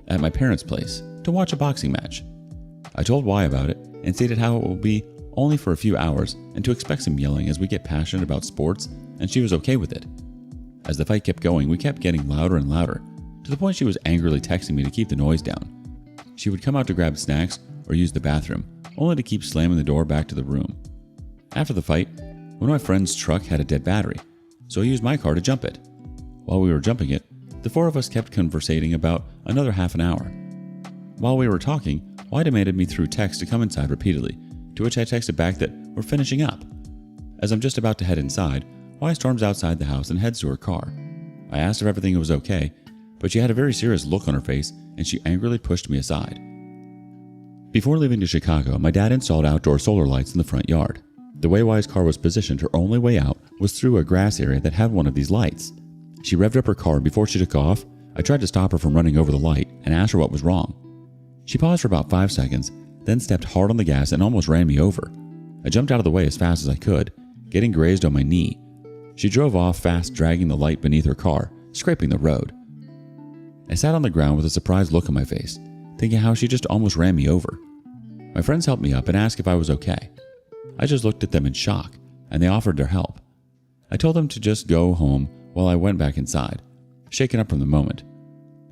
[SPEAKER 1] at my parents' place to watch a boxing match. I told Y about it and stated how it will be only for a few hours and to expect some yelling as we get passionate about sports, and she was okay with it. As the fight kept going, we kept getting louder and louder, to the point she was angrily texting me to keep the noise down. She would come out to grab snacks or use the bathroom, only to keep slamming the door back to the room. After the fight, one of my friend's truck had a dead battery, so I used my car to jump it. While we were jumping it, the 4 of us kept conversating about another half an hour. While we were talking, Y demanded me through text to come inside repeatedly, to which I texted back that we're finishing up. As I'm just about to head inside, Y storms outside the house and heads to her car. I asked if everything was okay, but she had a very serious look on her face and she angrily pushed me aside. Before leaving to Chicago, my dad installed outdoor solar lights in the front yard. The way Y's car was positioned, her only way out was through a grass area that had one of these lights. She revved up her car, and before she took off, I tried to stop her from running over the light and asked her what was wrong. She paused for about 5 seconds, then stepped hard on the gas and almost ran me over. I jumped out of the way as fast as I could, getting grazed on my knee. She drove off fast, dragging the light beneath her car, scraping the road. I sat on the ground with a surprised look on my face, thinking how she just almost ran me over. My friends helped me up and asked if I was okay. I just looked at them in shock, and they offered their help. I told them to just go home while I went back inside, shaken up from the moment.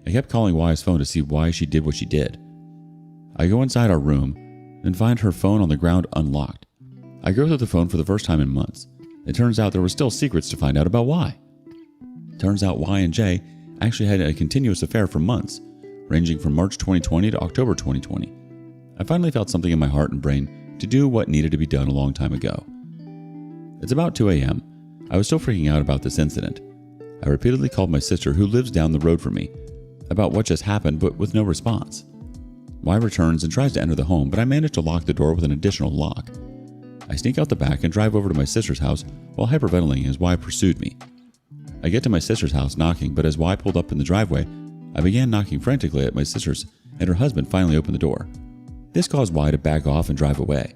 [SPEAKER 1] I kept calling Y's phone to see why she did what she did. I go inside our room, then find her phone on the ground unlocked. I go through the phone for the first time in months. It turns out there were still secrets to find out about Y. Turns out Y and J actually had a continuous affair for months, ranging from March 2020 to October 2020. I finally felt something in my heart and brain to do what needed to be done a long time ago. It's about 2 a.m. I was still freaking out about this incident. I repeatedly called my sister, who lives down the road from me, about what just happened, but with no response. Y returns and tries to enter the home, but I manage to lock the door with an additional lock. I sneak out the back and drive over to my sister's house while hyperventilating as Y pursued me. I get to my sister's house knocking, but as Y pulled up in the driveway, I began knocking frantically at my sister's, and her husband finally opened the door. This caused Y to back off and drive away.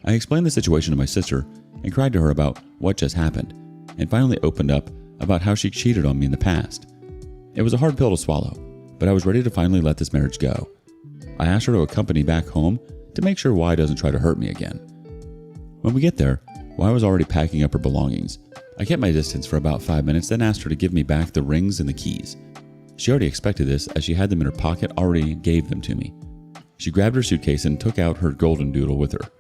[SPEAKER 1] I explained the situation to my sister and cried to her about what just happened, and finally opened up about how she cheated on me in the past. It was a hard pill to swallow, but I was ready to finally let this marriage go. I asked her to accompany back home to make sure Y doesn't try to hurt me again. When we get there, Y was already packing up her belongings. I kept my distance for about 5 minutes, then asked her to give me back the rings and the keys. She already expected this, as she had them in her pocket, already gave them to me. She grabbed her suitcase and took out her golden doodle with her.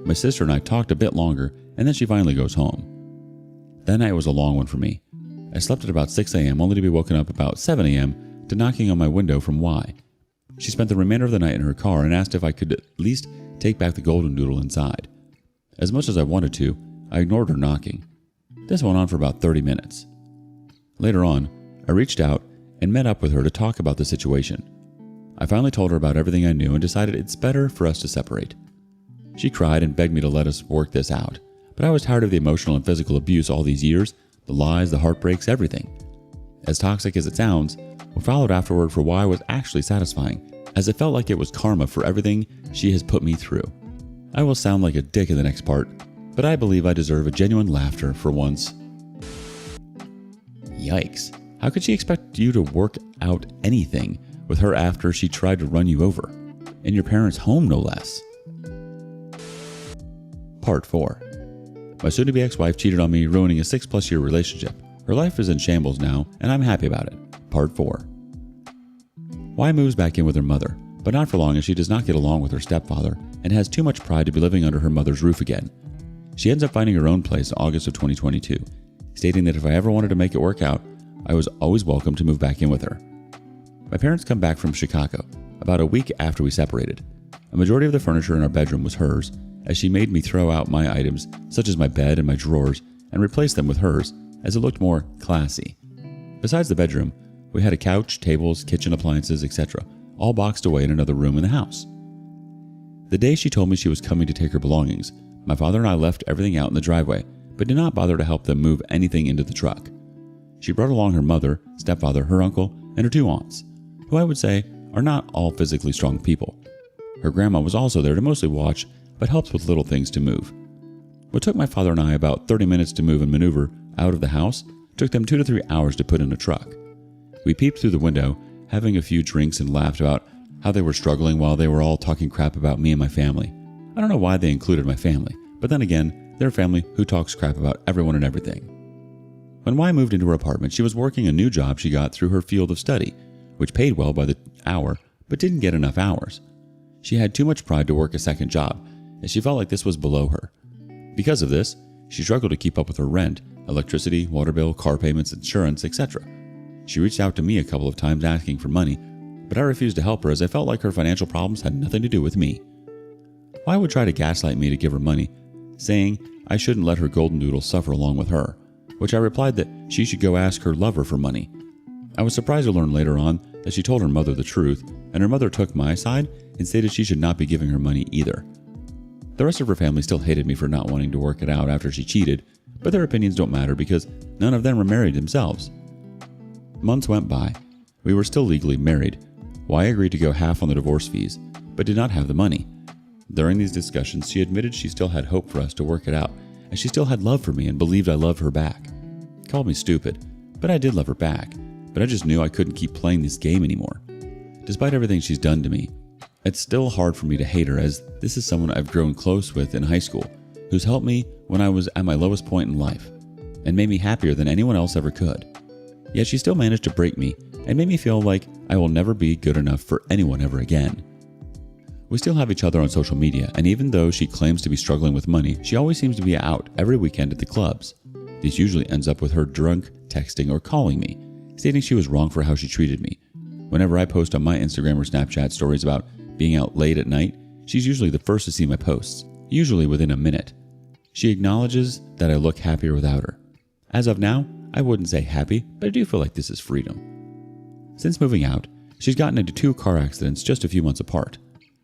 [SPEAKER 1] My sister and I talked a bit longer, and then she finally goes home. That night was a long one for me. I slept at about 6 a.m. only to be woken up about 7 a.m. to knocking on my window from Y. She spent the remainder of the night in her car and asked if I could at least take back the golden doodle inside. As much as I wanted to, I ignored her knocking. This went on for about 30 minutes. Later on, I reached out and met up with her to talk about the situation. I finally told her about everything I knew and decided it's better for us to separate. She cried and begged me to let us work this out, but I was tired of the emotional and physical abuse all these years, the lies, the heartbreaks, everything. As toxic as it sounds, what followed afterward for Y was actually satisfying, as it felt like it was karma for everything she has put me through. I will sound like a dick in the next part, but I believe I deserve a genuine laughter for once. Yikes. How could she expect you to work out anything with her after she tried to run you over? In your parents' home, no less. Part 4. My soon-to-be ex-wife cheated on me, ruining a 6+ year relationship. Her life is in shambles now, and I'm happy about it. Part 4. Y moves back in with her mother, but not for long, as she does not get along with her stepfather and has too much pride to be living under her mother's roof again. She ends up finding her own place in August of 2022, stating that if I ever wanted to make it work out, I was always welcome to move back in with her. My parents come back from Chicago about a week after we separated. A majority of the furniture in our bedroom was hers, as she made me throw out my items, such as my bed and my drawers, and replace them with hers, as it looked more classy. Besides the bedroom, we had a couch, tables, kitchen appliances, etc., all boxed away in another room in the house. The day she told me she was coming to take her belongings, my father and I left everything out in the driveway, but did not bother to help them move anything into the truck. She brought along her mother, stepfather, her uncle, and her 2 aunts, who I would say are not all physically strong people. Her grandma was also there to mostly watch, but helps with little things to move. What took my father and I about 30 minutes to move and maneuver out of the house took them 2 to 3 hours to put in a truck. We peeped through the window, having a few drinks, and laughed about how they were struggling while they were all talking crap about me and my family. I don't know why they included my family, but then again, they're a family who talks crap about everyone and everything. When Y moved into her apartment, she was working a new job she got through her field of study, which paid well by the hour, but didn't get enough hours. She had too much pride to work a second job, as she felt like this was below her. Because of this, she struggled to keep up with her rent, electricity, water bill, car payments, insurance, etc. She reached out to me a couple of times asking for money, but I refused to help her as I felt like her financial problems had nothing to do with me. Y would try to gaslight me to give her money, saying I shouldn't let her golden doodle suffer along with her, which I replied that she should go ask her lover for money. I was surprised to learn later on that she told her mother the truth, and her mother took my side and stated she should not be giving her money either. The rest of her family still hated me for not wanting to work it out after she cheated, but their opinions don't matter because none of them were married themselves. Months went by. We were still legally married. Y agreed to go half on the divorce fees, but did not have the money. During these discussions, she admitted she still had hope for us to work it out, as she still had love for me and believed I loved her back. Called me stupid, but I did love her back, but I just knew I couldn't keep playing this game anymore. Despite everything she's done to me, it's still hard for me to hate her, as this is someone I've grown close with in high school, who's helped me when I was at my lowest point in life, and made me happier than anyone else ever could. Yet she still managed to break me and made me feel like I will never be good enough for anyone ever again. We still have each other on social media, and even though she claims to be struggling with money, she always seems to be out every weekend at the clubs. This usually ends up with her drunk, texting, or calling me, stating she was wrong for how she treated me. Whenever I post on my Instagram or Snapchat stories about being out late at night, she's usually the first to see my posts, usually within a minute. She acknowledges that I look happier without her. As of now, I wouldn't say happy, but I do feel like this is freedom. Since moving out, she's gotten into 2 car accidents just a few months apart.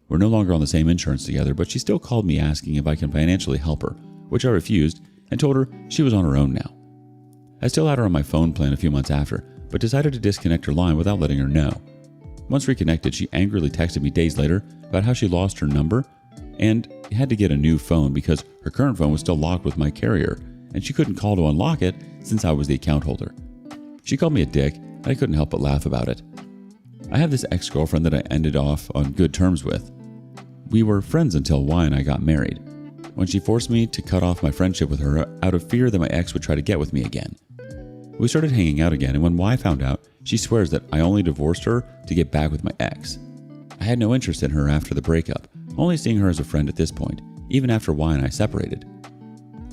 [SPEAKER 1] We're no longer on the same insurance together, but she still called me asking if I can financially help her, which I refused and told her she was on her own now. I still had her on my phone plan a few months after, but decided to disconnect her line without letting her know. Once reconnected, she angrily texted me days later about how she lost her number and had to get a new phone because her current phone was still locked with my carrier, and she couldn't call to unlock it since I was the account holder. She called me a dick, and I couldn't help but laugh about it. I have this ex-girlfriend that I ended off on good terms with. We were friends until Y and I got married, when she forced me to cut off my friendship with her out of fear that my ex would try to get with me again. We started hanging out again, and when Y found out, she swears that I only divorced her to get back with my ex. I had no interest in her after the breakup, only seeing her as a friend at this point, even after Y and I separated.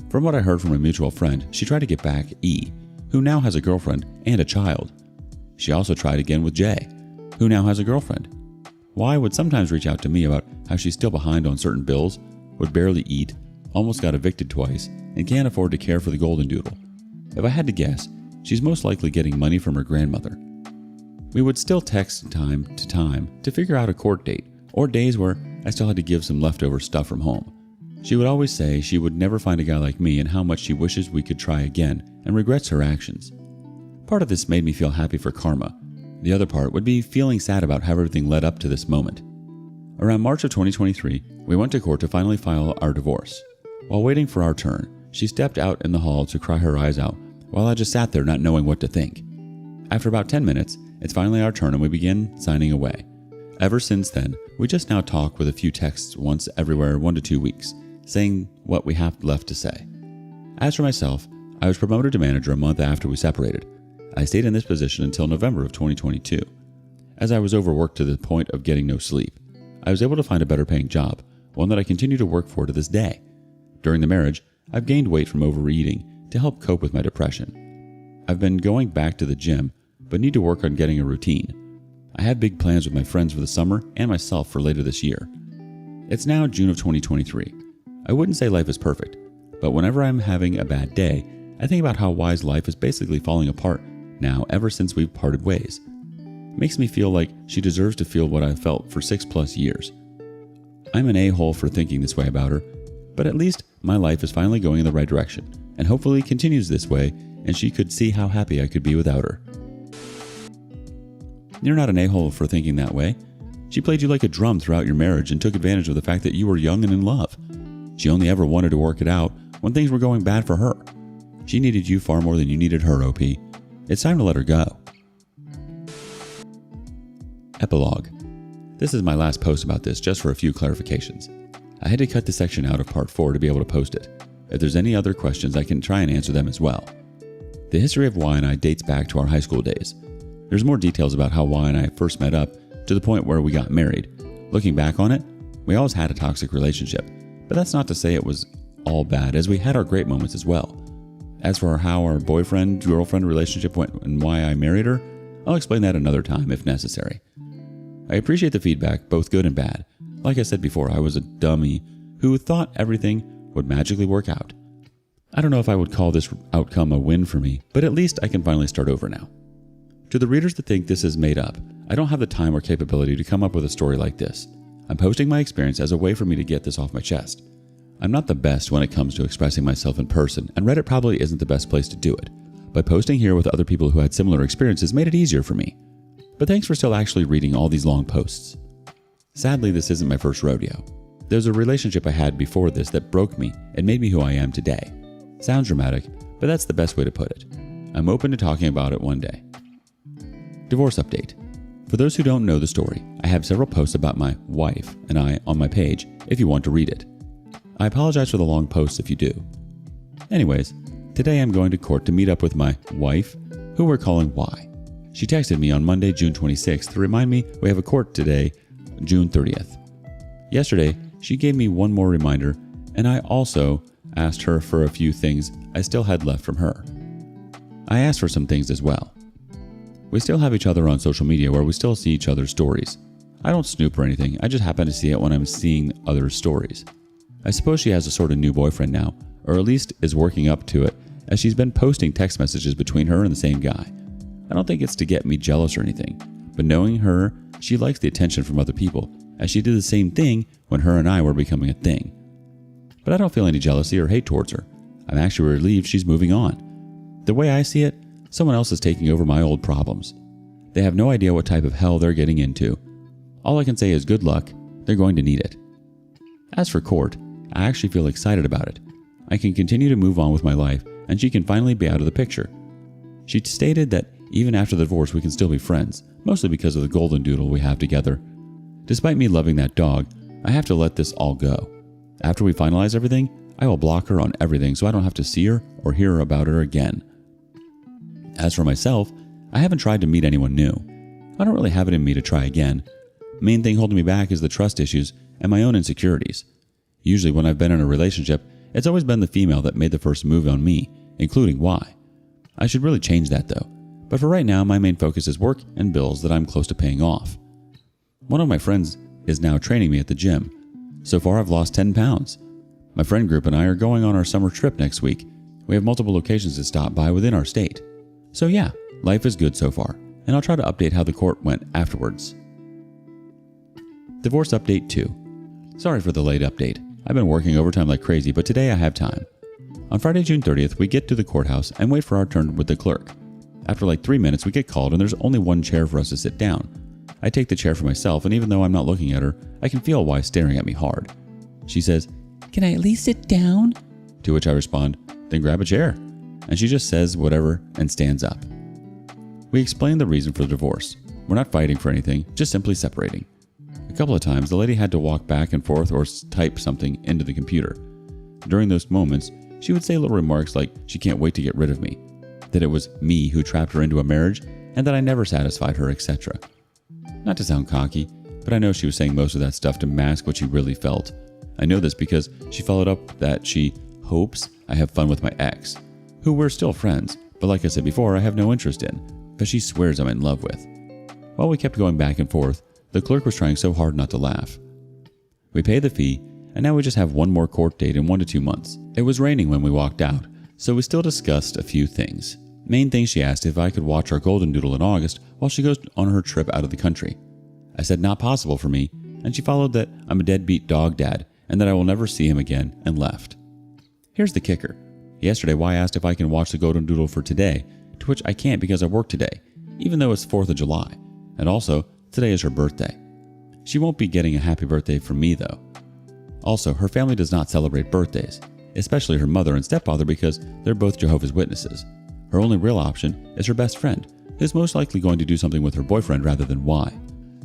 [SPEAKER 1] From what I heard from a mutual friend, she tried to get back E, who now has a girlfriend and a child. She also tried again with J, who now has a girlfriend. Y would sometimes reach out to me about how she's still behind on certain bills, would barely eat, almost got evicted twice, and can't afford to care for the golden doodle. If I had to guess, she's most likely getting money from her grandmother. We would still text time to figure out a court date, or days where I still had to give some leftover stuff from home. She would always say she would never find a guy like me and how much she wishes we could try again and regrets her actions. Part of this made me feel happy for karma. The other part would be feeling sad about how everything led up to this moment. Around March of 2023, we went to court to finally file our divorce. While waiting for our turn, she stepped out in the hall to cry her eyes out while I just sat there not knowing what to think. After about 10 minutes, it's finally our turn and we begin signing away. Ever since then, we just now talk with a few texts once everywhere 1 to 2 weeks, saying what we have left to say. As for myself, I was promoted to manager a month after we separated. I stayed in this position until November of 2022. As I was overworked to the point of getting no sleep, I was able to find a better paying job, one that I continue to work for to this day. During the marriage, I've gained weight from overeating to help cope with my depression. I've been going back to the gym, but need to work on getting a routine. I have big plans with my friends for the summer and myself for later this year. It's now June of 2023. I wouldn't say life is perfect, but whenever I'm having a bad day, I think about how Y's life is basically falling apart now ever since we've parted ways. It makes me feel like she deserves to feel what I've felt for 6+ years. I'm an a-hole for thinking this way about her, but at least my life is finally going in the right direction, and hopefully continues this way, and she could see how happy I could be without her. You're not an a-hole for thinking that way. She played you like a drum throughout your marriage and took advantage of the fact that you were young and in love. She only ever wanted to work it out when things were going bad for her. She needed you far more than you needed her, OP. It's time to let her go. Epilogue. This is my last post about this, just for a few clarifications. I had to cut this section out of part 4 to be able to post it. If there's any other questions, I can try and answer them as well. The history of Y and I dates back to our high school days. There's more details about how Y and I first met up to the point where we got married. Looking back on it, we always had a toxic relationship, but that's not to say it was all bad, as we had our great moments as well. As for how our boyfriend-girlfriend relationship went and why I married her, I'll explain that another time if necessary. I appreciate the feedback, both good and bad. Like I said before, I was a dummy who thought everything would magically work out. I don't know if I would call this outcome a win for me, but at least I can finally start over now. To the readers that think this is made up, I don't have the time or capability to come up with a story like this. I'm posting my experience as a way for me to get this off my chest. I'm not the best when it comes to expressing myself in person, and Reddit probably isn't the best place to do it. But posting here with other people who had similar experiences made it easier for me. But thanks for still actually reading all these long posts. Sadly, this isn't my first rodeo. There's a relationship I had before this that broke me and made me who I am today. Sounds dramatic, but that's the best way to put it. I'm open to talking about it one day. Divorce update. For those who don't know the story, I have several posts about my wife and I on my page if you want to read it. I apologize for the long posts if you do. Anyways, today I'm going to court to meet up with my wife, who we're calling Y. She texted me on Monday, June 26th to remind me we have a court today, June 30th. Yesterday, she gave me one more reminder, and I also asked her for a few things I still had left from her. I asked for some things as well. We still have each other on social media where we still see each other's stories. I don't snoop or anything, I just happen to see it when I'm seeing other stories. I suppose she has a sort of new boyfriend now, or at least is working up to it, as she's been posting text messages between her and the same guy. I don't think it's to get me jealous or anything, but knowing her, she likes the attention from other people, as she did the same thing when her and I were becoming a thing. But I don't feel any jealousy or hate towards her. I'm actually relieved she's moving on. The way I see it, someone else is taking over my old problems. They have no idea what type of hell they're getting into. All I can say is good luck, they're going to need it. As for court, I actually feel excited about it. I can continue to move on with my life, and she can finally be out of the picture. She stated that even after the divorce we can still be friends, mostly because of the golden doodle we have together. Despite me loving that dog, I have to let this all go. After we finalize everything, I will block her on everything so I don't have to see her or hear about her again. As for myself, I haven't tried to meet anyone new. I don't really have it in me to try again. Main thing holding me back is the trust issues and my own insecurities. Usually when I've been in a relationship, it's always been the female that made the first move on me, including Y. I should really change that though. But for right now, my main focus is work and bills that I'm close to paying off. One of my friends is now training me at the gym. So far, I've lost 10 pounds. My friend group and I are going on our summer trip next week. We have multiple locations to stop by within our state. So yeah, life is good so far, and I'll try to update how the court went afterwards. Divorce update 2. Sorry for the late update. I've been working overtime like crazy, but today I have time. On Friday, June 30th, we get to the courthouse and wait for our turn with the clerk. After like 3 minutes, we get called and there's only one chair for us to sit down. I take the chair for myself, and even though I'm not looking at her, I can feel why staring at me hard. She says, "Can I at least sit down?" To which I respond, "Then grab a chair." And she just says whatever and stands up. We explain the reason for the divorce. We're not fighting for anything, just simply separating. A couple of times, the lady had to walk back and forth or type something into the computer. During those moments, she would say little remarks like she can't wait to get rid of me, that it was me who trapped her into a marriage, and that I never satisfied her, etc. Not to sound cocky, but I know she was saying most of that stuff to mask what she really felt. I know this because she followed up that she hopes I have fun with my ex, who we're still friends, but like I said before, I have no interest in, but she swears I'm in love with. While we kept going back and forth, the clerk was trying so hard not to laugh. We paid the fee, and now we just have one more court date in 1 to 2 months. It was raining when we walked out, so we still discussed a few things. Main thing, she asked if I could watch our golden doodle in August while she goes on her trip out of the country. I said not possible for me, and she followed that I'm a deadbeat dog dad and that I will never see him again, and left. Here's the kicker. Yesterday, Y asked if I can watch the golden doodle for today, to which I can't because I work today, even though it's 4th of July, and also today is her birthday. She won't be getting a happy birthday from me though. Also, her family does not celebrate birthdays, especially her mother and stepfather because they're both Jehovah's Witnesses. Her only real option is her best friend, who's most likely going to do something with her boyfriend rather than Y.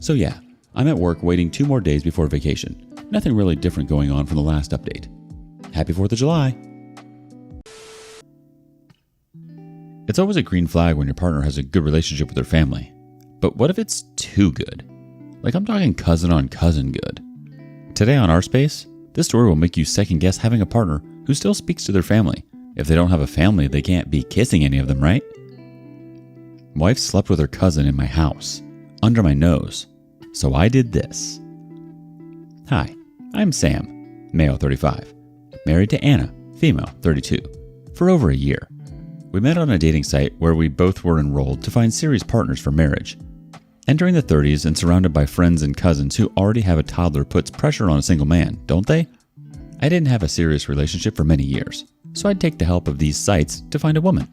[SPEAKER 1] So yeah, I'm at work waiting 2 more days before vacation. Nothing really different going on from the last update. Happy 4th of July! It's always a green flag when your partner has a good relationship with their family. But what if it's too good? Like I'm talking cousin on cousin good. Today on rSpace, this story will make you second guess having a partner who still speaks to their family. If they don't have a family, they can't be kissing any of them, right? Wife slept with her cousin in my house, under my nose. So I did this. Hi, I'm Sam, male 35, married to Anna, female 32, for over a year. We met on a dating site where we both were enrolled to find serious partners for marriage. Entering the 30s and surrounded by friends and cousins who already have a toddler puts pressure on a single man, don't they? I didn't have a serious relationship for many years, so I'd take the help of these sites to find a woman.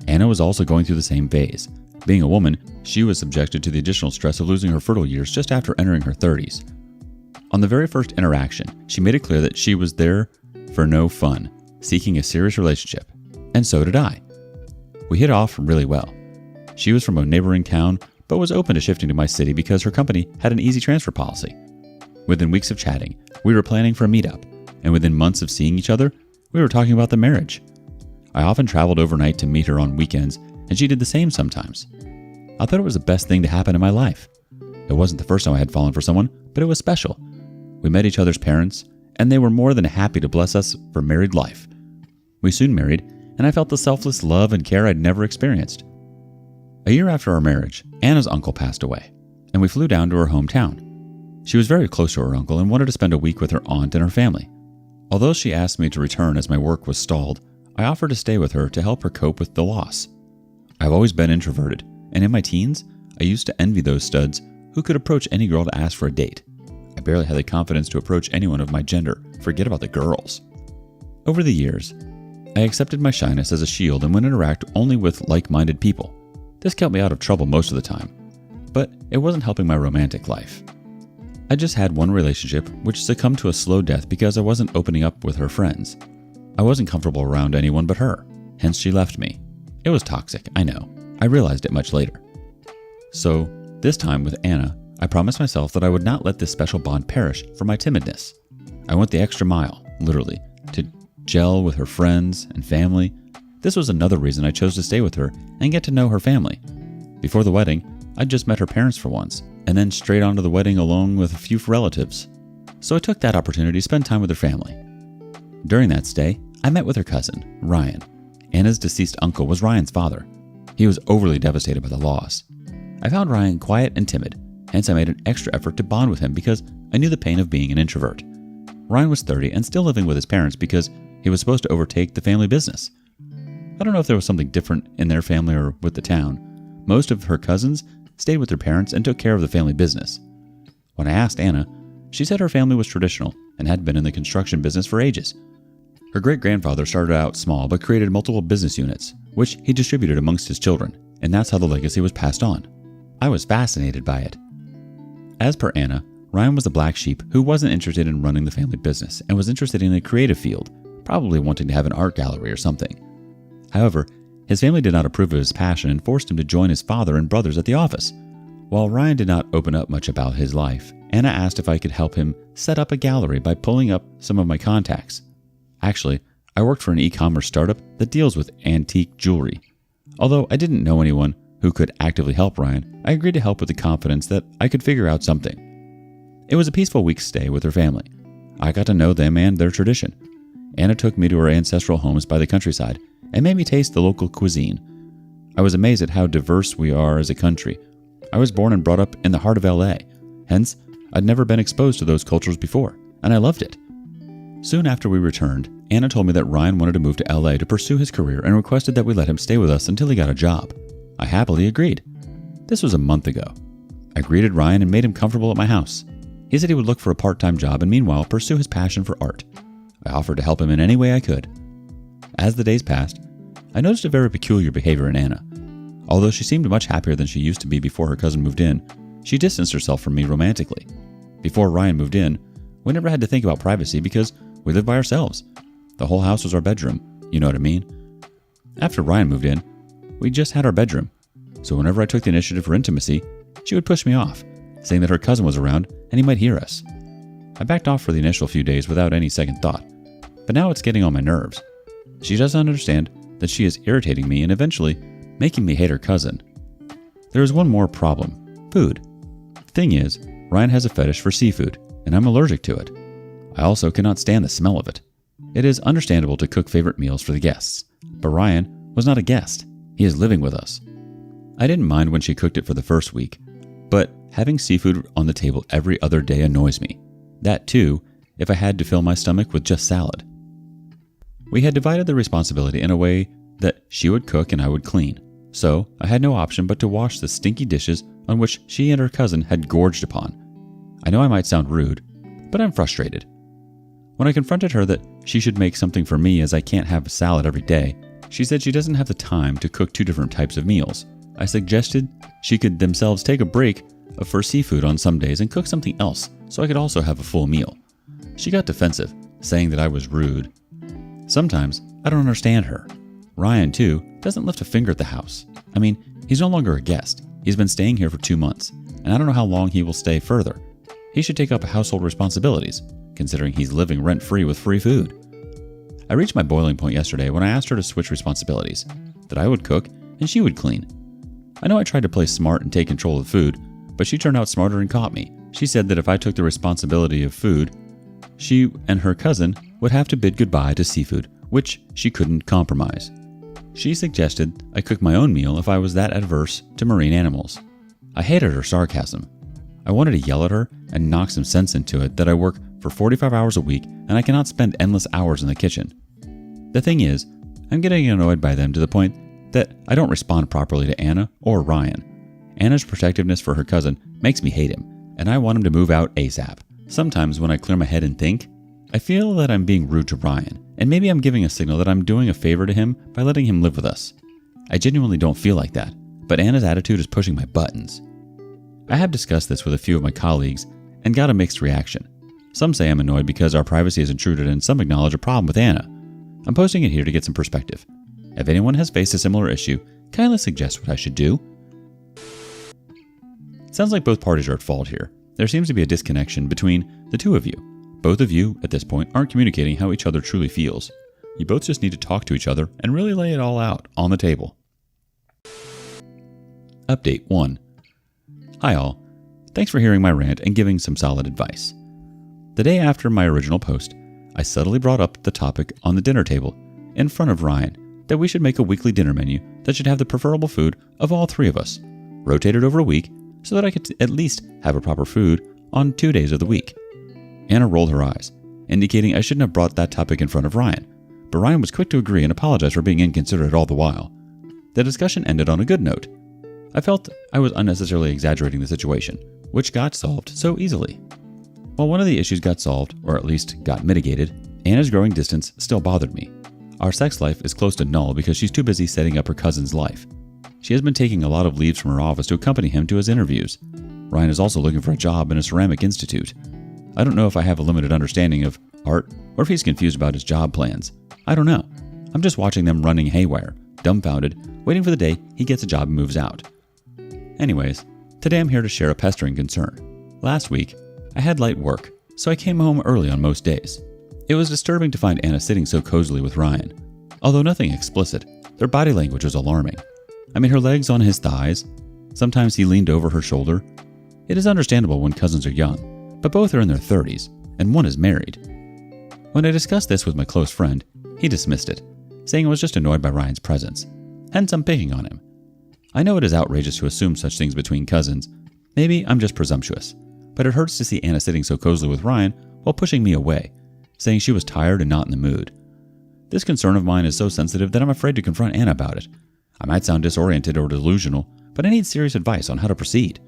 [SPEAKER 1] Anna was also going through the same phase. Being a woman, she was subjected to the additional stress of losing her fertile years just after entering her 30s. On the very first interaction, she made it clear that she was there for no fun, seeking a serious relationship, and so did I. We hit off really well. She was from a neighboring town, but was open to shifting to my city because her company had an easy transfer policy. Within weeks of chatting, we were planning for a meetup, and within months of seeing each other, we were talking about the marriage. I often traveled overnight to meet her on weekends, and she did the same sometimes. I thought it was the best thing to happen in my life. It wasn't the first time I had fallen for someone, but it was special. We met each other's parents, and they were more than happy to bless us for married life. We soon married, and I felt the selfless love and care I'd never experienced. A year after our marriage, Anna's uncle passed away, and we flew down to her hometown. She was very close to her uncle and wanted to spend a week with her aunt and her family. Although she asked me to return as my work was stalled, I offered to stay with her to help her cope with the loss. I've always been introverted, and in my teens, I used to envy those studs who could approach any girl to ask for a date. I barely had the confidence to approach anyone of my gender, forget about the girls. Over the years, I accepted my shyness as a shield and would interact only with like-minded people. This kept me out of trouble most of the time, but it wasn't helping my romantic life. I just had one relationship which succumbed to a slow death because I wasn't opening up with her friends. I wasn't comfortable around anyone but her, hence she left me. It was toxic, I know. I realized it much later. So, this time with Anna, I promised myself that I would not let this special bond perish for my timidness. I went the extra mile, literally, to gel with her friends and family. This was another reason I chose to stay with her and get to know her family. Before the wedding, I'd just met her parents for once, and then straight on to the wedding along with a few relatives. So I took that opportunity to spend time with her family. During that stay, I met with her cousin, Ryan. Anna's deceased uncle was Ryan's father. He was overly devastated by the loss. I found Ryan quiet and timid, hence I made an extra effort to bond with him because I knew the pain of being an introvert. Ryan was 30 and still living with his parents because he was supposed to overtake the family business. I don't know if there was something different in their family or with the town. Most of her cousins stayed with their parents and took care of the family business. When I asked Anna, she said her family was traditional and had been in the construction business for ages. Her great-grandfather started out small but created multiple business units, which he distributed amongst his children, and that's how the legacy was passed on. I was fascinated by it. As per Anna, Ryan was the black sheep who wasn't interested in running the family business and was interested in a creative field, probably wanting to have an art gallery or something. However, his family did not approve of his passion and forced him to join his father and brothers at the office. While Ryan did not open up much about his life, Anna asked if I could help him set up a gallery by pulling up some of my contacts. Actually, I worked for an e-commerce startup that deals with antique jewelry. Although I didn't know anyone who could actively help Ryan, I agreed to help with the confidence that I could figure out something. It was a peaceful week's stay with her family. I got to know them and their tradition. Anna took me to her ancestral homes by the countryside and made me taste the local cuisine. I was amazed at how diverse we are as a country. I was born and brought up in the heart of LA. Hence, I'd never been exposed to those cultures before, and I loved it. Soon after we returned, Anna told me that Ryan wanted to move to LA to pursue his career and requested that we let him stay with us until he got a job. I happily agreed. This was a month ago. I greeted Ryan and made him comfortable at my house. He said he would look for a part-time job and meanwhile pursue his passion for art. I offered to help him in any way I could. As the days passed, I noticed a very peculiar behavior in Anna. Although she seemed much happier than she used to be before her cousin moved in, she distanced herself from me romantically. Before Ryan moved in, we never had to think about privacy because we lived by ourselves. The whole house was our bedroom, you know what I mean? After Ryan moved in, we just had our bedroom. So whenever I took the initiative for intimacy, she would push me off, saying that her cousin was around and he might hear us. I backed off for the initial few days without any second thought, but now it's getting on my nerves. She doesn't understand that she is irritating me and eventually making me hate her cousin. There is one more problem: food. The thing is, Ryan has a fetish for seafood, and I'm allergic to it. I also cannot stand the smell of it. It is understandable to cook favorite meals for the guests, but Ryan was not a guest. He is living with us. I didn't mind when she cooked it for the first week, but having seafood on the table every other day annoys me. That too, if I had to fill my stomach with just salad. We had divided the responsibility in a way that she would cook and I would clean, so I had no option but to wash the stinky dishes on which she and her cousin had gorged upon. I know I might sound rude, but I'm frustrated. When I confronted her that she should make something for me as I can't have a salad every day, she said she doesn't have the time to cook 2 different types of meals. I suggested she could themselves take a break for seafood on some days and cook something else so I could also have a full meal. She got defensive, saying that I was rude. Sometimes I don't understand her. Ryan, too, doesn't lift a finger at the house. I mean, he's no longer a guest. He's been staying here for 2 months, and I don't know how long he will stay further. He should take up household responsibilities, considering he's living rent-free with free food. I reached my boiling point yesterday when I asked her to switch responsibilities, that I would cook and she would clean. I know I tried to play smart and take control of the food, but she turned out smarter and caught me. She said that if I took the responsibility of food, she and her cousin would have to bid goodbye to seafood, which she couldn't compromise. She suggested I cook my own meal if I was that adverse to marine animals. I hated her sarcasm. I wanted to yell at her and knock some sense into it that I work for 45 hours a week and I cannot spend endless hours in the kitchen. The thing is, I'm getting annoyed by them to the point that I don't respond properly to Anna or Ryan. Anna's protectiveness for her cousin makes me hate him, and I want him to move out ASAP. Sometimes when I clear my head and think, I feel that I'm being rude to Ryan, and maybe I'm giving a signal that I'm doing a favor to him by letting him live with us. I genuinely don't feel like that, but Anna's attitude is pushing my buttons. I have discussed this with a few of my colleagues and got a mixed reaction. Some say I'm annoyed because our privacy is intruded, and some acknowledge a problem with Anna. I'm posting it here to get some perspective. If anyone has faced a similar issue, kindly suggest what I should do. Sounds like both parties are at fault here. There seems to be a disconnection between the two of you. Both of you, at this point, aren't communicating how each other truly feels. You both just need to talk to each other and really lay it all out on the table. Update 1. Hi all. Thanks for hearing my rant and giving some solid advice. The day after my original post, I subtly brought up the topic on the dinner table in front of Ryan that we should make a weekly dinner menu that should have the preferable food of all 3 of us, rotated over a week so that I could at least have a proper food on 2 days of the week. Anna rolled her eyes, indicating I shouldn't have brought that topic in front of Ryan, but Ryan was quick to agree and apologize for being inconsiderate all the while. The discussion ended on a good note. I felt I was unnecessarily exaggerating the situation, which got solved so easily. While one of the issues got solved, or at least got mitigated, Anna's growing distance still bothered me. Our sex life is close to null because she's too busy setting up her cousin's life. She has been taking a lot of leaves from her office to accompany him to his interviews. Ryan is also looking for a job in a ceramic institute. I don't know if I have a limited understanding of art or if he's confused about his job plans. I don't know. I'm just watching them running haywire, dumbfounded, waiting for the day he gets a job and moves out. Anyways, today I'm here to share a pestering concern. Last week, I had light work, so I came home early on most days. It was disturbing to find Anna sitting so cozily with Ryan. Although nothing explicit, their body language was alarming. I mean, her legs on his thighs. Sometimes he leaned over her shoulder. It is understandable when cousins are young, but both are in their 30s, and one is married. When I discussed this with my close friend, he dismissed it, saying I was just annoyed by Ryan's presence. Hence, I'm picking on him. I know it is outrageous to assume such things between cousins. Maybe I'm just presumptuous, but it hurts to see Anna sitting so cozily with Ryan while pushing me away, saying she was tired and not in the mood. This concern of mine is so sensitive that I'm afraid to confront Anna about it. I might sound disoriented or delusional, but I need serious advice on how to proceed.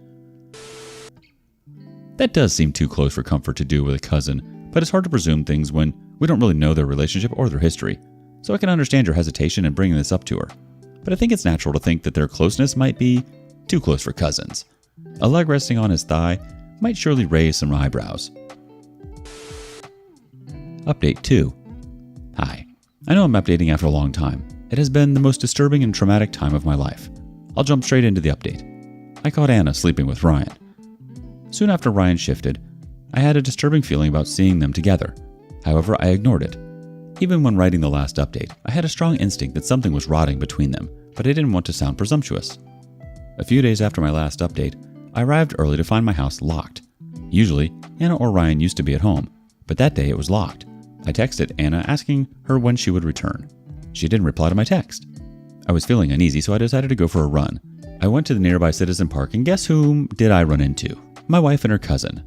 [SPEAKER 1] That does seem too close for comfort to do with a cousin, but it's hard to presume things when we don't really know their relationship or their history, so I can understand your hesitation in bringing this up to her. But I think it's natural to think that their closeness might be too close for cousins. A leg resting on his thigh might surely raise some eyebrows. Update 2. Hi. I know I'm updating after a long time. It has been the most disturbing and traumatic time of my life. I'll jump straight into the update. I caught Anna sleeping with Ryan. Soon after Ryan shifted, I had a disturbing feeling about seeing them together. However, I ignored it. Even when writing the last update, I had a strong instinct that something was rotting between them, but I didn't want to sound presumptuous. A few days after my last update, I arrived early to find my house locked. Usually, Anna or Ryan used to be at home, but that day it was locked. I texted Anna asking her when she would return. She didn't reply to my text. I was feeling uneasy, so I decided to go for a run. I went to the nearby Citizen Park, and guess whom did I run into? My wife and her cousin.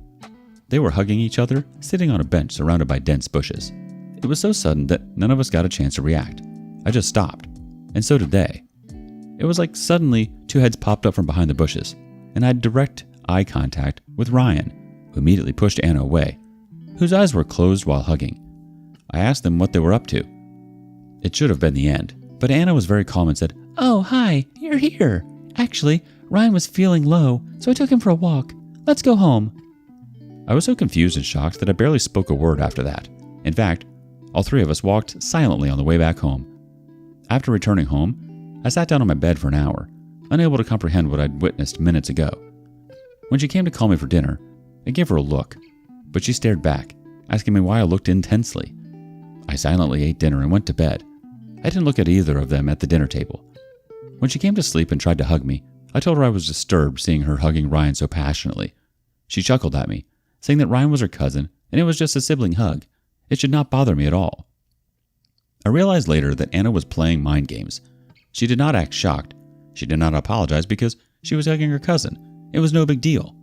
[SPEAKER 1] They were hugging each other, sitting on a bench surrounded by dense bushes. It was so sudden that none of us got a chance to react. I just stopped, and so did they. It was like suddenly 2 heads popped up from behind the bushes, and I had direct eye contact with Ryan, who immediately pushed Anna away, whose eyes were closed while hugging. I asked them what they were up to. It should have been the end, but Anna was very calm and said,
[SPEAKER 2] Oh, hi, you're here. Actually, Ryan was feeling low, so I took him for a walk. Let's go home.
[SPEAKER 1] I was so confused and shocked that I barely spoke a word after that. In fact, all 3 of us walked silently on the way back home. After returning home, I sat down on my bed for an hour, unable to comprehend what I'd witnessed minutes ago. When she came to call me for dinner, I gave her a look, but she stared back, asking me why I looked intensely. I silently ate dinner and went to bed. I didn't look at either of them at the dinner table. When she came to sleep and tried to hug me, I told her I was disturbed seeing her hugging Ryan so passionately. She chuckled at me, saying that Ryan was her cousin and it was just a sibling hug. It should not bother me at all. I realized later that Anna was playing mind games. She did not act shocked. She did not apologize because she was hugging her cousin. It was no big deal.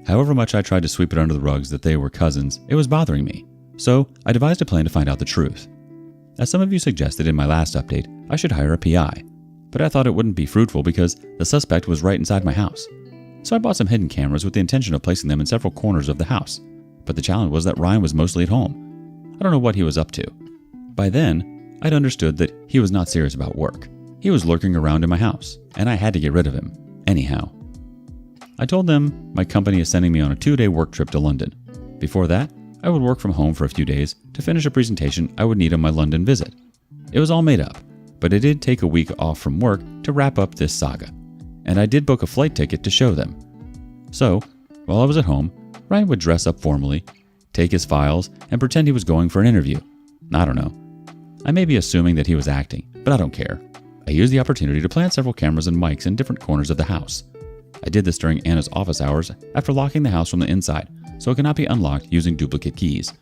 [SPEAKER 1] However much I tried to sweep it under the rugs that they were cousins, it was bothering me. So I devised a plan to find out the truth. As some of you suggested in my last update, I should hire a PI. But I thought it wouldn't be fruitful because the suspect was right inside my house. So I bought some hidden cameras with the intention of placing them in several corners of the house. But the challenge was that Ryan was mostly at home. I don't know what he was up to. By then, I'd understood that he was not serious about work. He was lurking around in my house, and I had to get rid of him, anyhow. I told them my company is sending me on a 2-day work trip to London. Before that, I would work from home for a few days to finish a presentation I would need on my London visit. It was all made up, but I did take a week off from work to wrap up this saga, and I did book a flight ticket to show them. So, while I was at home, Ryan would dress up formally, take his files, and pretend he was going for an interview. I don't know. I may be assuming that he was acting, but I don't care. I used the opportunity to plant several cameras and mics in different corners of the house. I did this during Anna's office hours after locking the house from the inside, so it could not be unlocked using duplicate keys.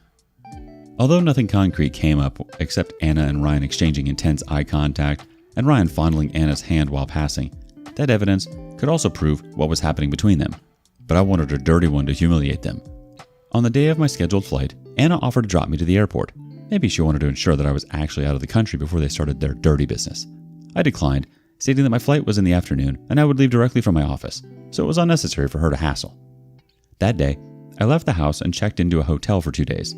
[SPEAKER 1] Although nothing concrete came up except Anna and Ryan exchanging intense eye contact and Ryan fondling Anna's hand while passing, that evidence could also prove what was happening between them. But I wanted a dirty one to humiliate them. On the day of my scheduled flight, Anna offered to drop me to the airport. Maybe she wanted to ensure that I was actually out of the country before they started their dirty business. I declined, stating that my flight was in the afternoon and I would leave directly from my office, so it was unnecessary for her to hassle. That day, I left the house and checked into a hotel for 2 days.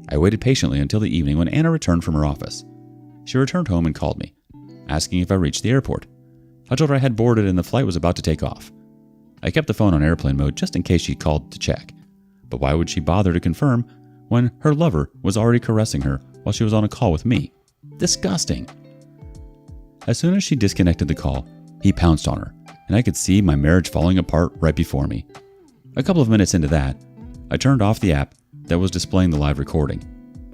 [SPEAKER 1] I waited patiently until the evening when Anna returned from her office. She returned home and called me, asking if I reached the airport. I told her I had boarded and the flight was about to take off. I kept the phone on airplane mode just in case she called to check. But why would she bother to confirm when her lover was already caressing her while she was on a call with me? Disgusting. As soon as she disconnected the call, he pounced on her, and I could see my marriage falling apart right before me. A couple of minutes into that, I turned off the app that was displaying the live recording.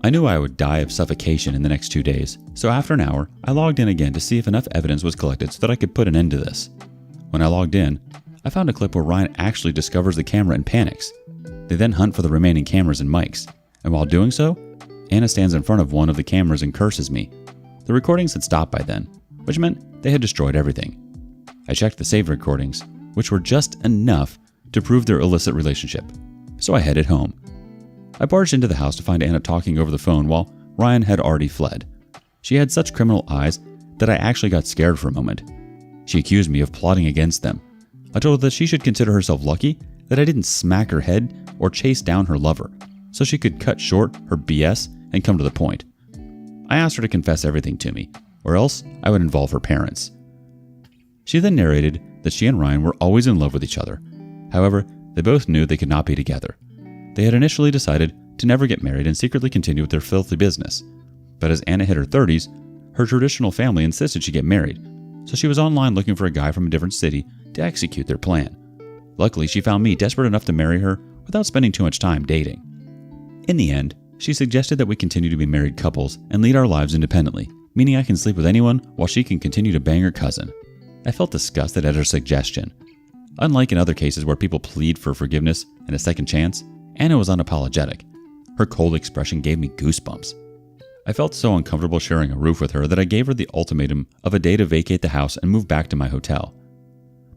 [SPEAKER 1] I knew I would die of suffocation in the next 2 days, so after an hour, I logged in again to see if enough evidence was collected so that I could put an end to this. When I logged in, I found a clip where Ryan actually discovers the camera and panics. They then hunt for the remaining cameras and mics, and while doing so, Anna stands in front of one of the cameras and curses me. The recordings had stopped by then, which meant they had destroyed everything. I checked the saved recordings, which were just enough to prove their illicit relationship, so I headed home. I barged into the house to find Anna talking over the phone while Ryan had already fled. She had such criminal eyes that I actually got scared for a moment. She accused me of plotting against them. I told her that she should consider herself lucky that I didn't smack her head or chase down her lover, so she could cut short her BS and come to the point. I asked her to confess everything to me, or else I would involve her parents. She then narrated that she and Ryan were always in love with each other. However, they both knew they could not be together. They had initially decided to never get married and secretly continue with their filthy business. But as Anna hit her 30s, her traditional family insisted she get married, so she was online looking for a guy from a different city to execute their plan. Luckily, she found me desperate enough to marry her without spending too much time dating. In the end, she suggested that we continue to be married couples and lead our lives independently, meaning I can sleep with anyone while she can continue to bang her cousin. I felt disgusted at her suggestion. Unlike in other cases where people plead for forgiveness and a second chance, Anna was unapologetic. Her cold expression gave me goosebumps. I felt so uncomfortable sharing a roof with her that I gave her the ultimatum of a day to vacate the house and move back to my hotel.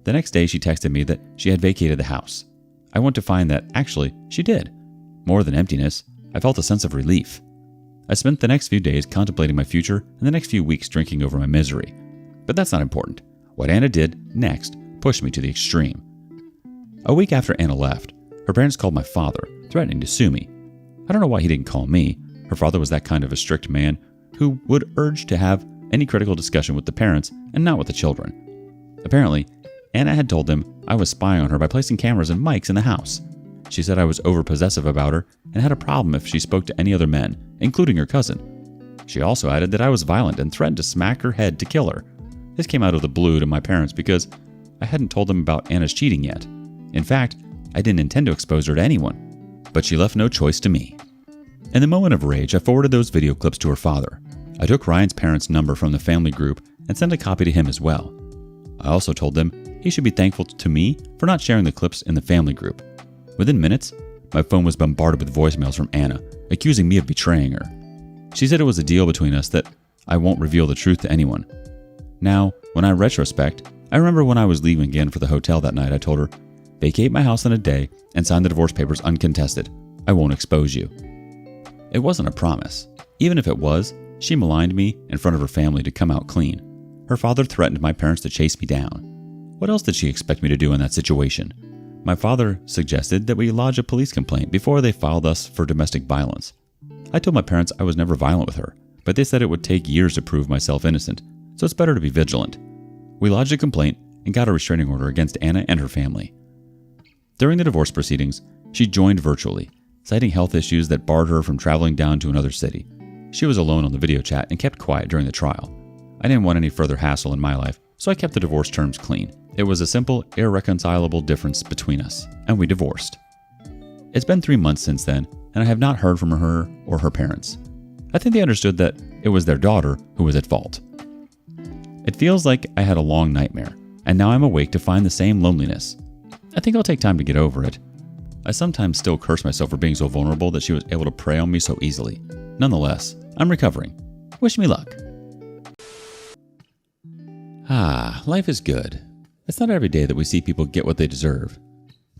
[SPEAKER 1] The next day, she texted me that she had vacated the house. I went to find that, actually, she did. More than emptiness, I felt a sense of relief. I spent the next few days contemplating my future and the next few weeks drinking over my misery. But that's not important. What Anna did next pushed me to the extreme. A week after Anna left, her parents called my father, threatening to sue me. I don't know why he didn't call me. Her father was that kind of a strict man who would urge to have any critical discussion with the parents and not with the children. Apparently, Anna had told them I was spying on her by placing cameras and mics in the house. She said I was overpossessive about her and had a problem if she spoke to any other men, including her cousin. She also added that I was violent and threatened to smack her head to kill her. This came out of the blue to my parents because I hadn't told them about Anna's cheating yet. In fact, I didn't intend to expose her to anyone, but she left no choice to me. In the moment of rage, I forwarded those video clips to her father. I took Ryan's parents' number from the family group and sent a copy to him as well. I also told them he should be thankful to me for not sharing the clips in the family group. Within minutes, my phone was bombarded with voicemails from Anna, accusing me of betraying her. She said it was a deal between us that I won't reveal the truth to anyone. Now, when I retrospect, I remember when I was leaving again for the hotel that night, I told her, vacate my house in a day and sign the divorce papers uncontested. I won't expose you. It wasn't a promise. Even if it was, she maligned me in front of her family to come out clean. Her father threatened my parents to chase me down. What else did she expect me to do in that situation? My father suggested that we lodge a police complaint before they filed us for domestic violence. I told my parents I was never violent with her, but they said it would take years to prove myself innocent, so it's better to be vigilant. We lodged a complaint and got a restraining order against Anna and her family. During the divorce proceedings, she joined virtually, citing health issues that barred her from traveling down to another city. She was alone on the video chat and kept quiet during the trial. I didn't want any further hassle in my life, so I kept the divorce terms clean. It was a simple, irreconcilable difference between us, and we divorced. It's been 3 months since then, and I have not heard from her or her parents. I think they understood that it was their daughter who was at fault. It feels like I had a long nightmare, and now I'm awake to find the same loneliness. I think I'll take time to get over it. I sometimes still curse myself for being so vulnerable that she was able to prey on me so easily. Nonetheless, I'm recovering. Wish me luck. Life is good. It's not every day that we see people get what they deserve.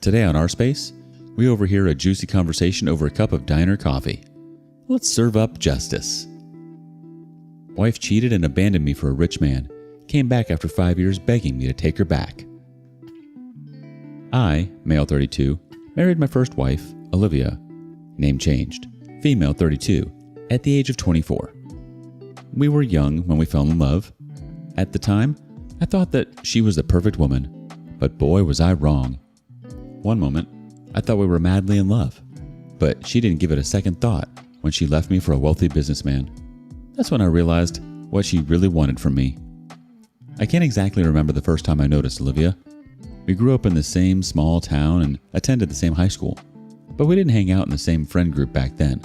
[SPEAKER 1] Today on rSpace, we overhear a juicy conversation over a cup of diner coffee. Let's serve up justice. Wife cheated and abandoned me for a rich man. Came back after 5 years begging me to take her back. I, male 32, married my first wife, Olivia, name changed, female 32, at the age of 24. We were young when we fell in love. At the time, I thought that she was the perfect woman, but boy was I wrong. One moment, I thought we were madly in love, but she didn't give it a second thought when she left me for a wealthy businessman. That's when I realized what she really wanted from me. I can't exactly remember the first time I noticed Olivia. We grew up in the same small town and attended the same high school, but we didn't hang out in the same friend group back then.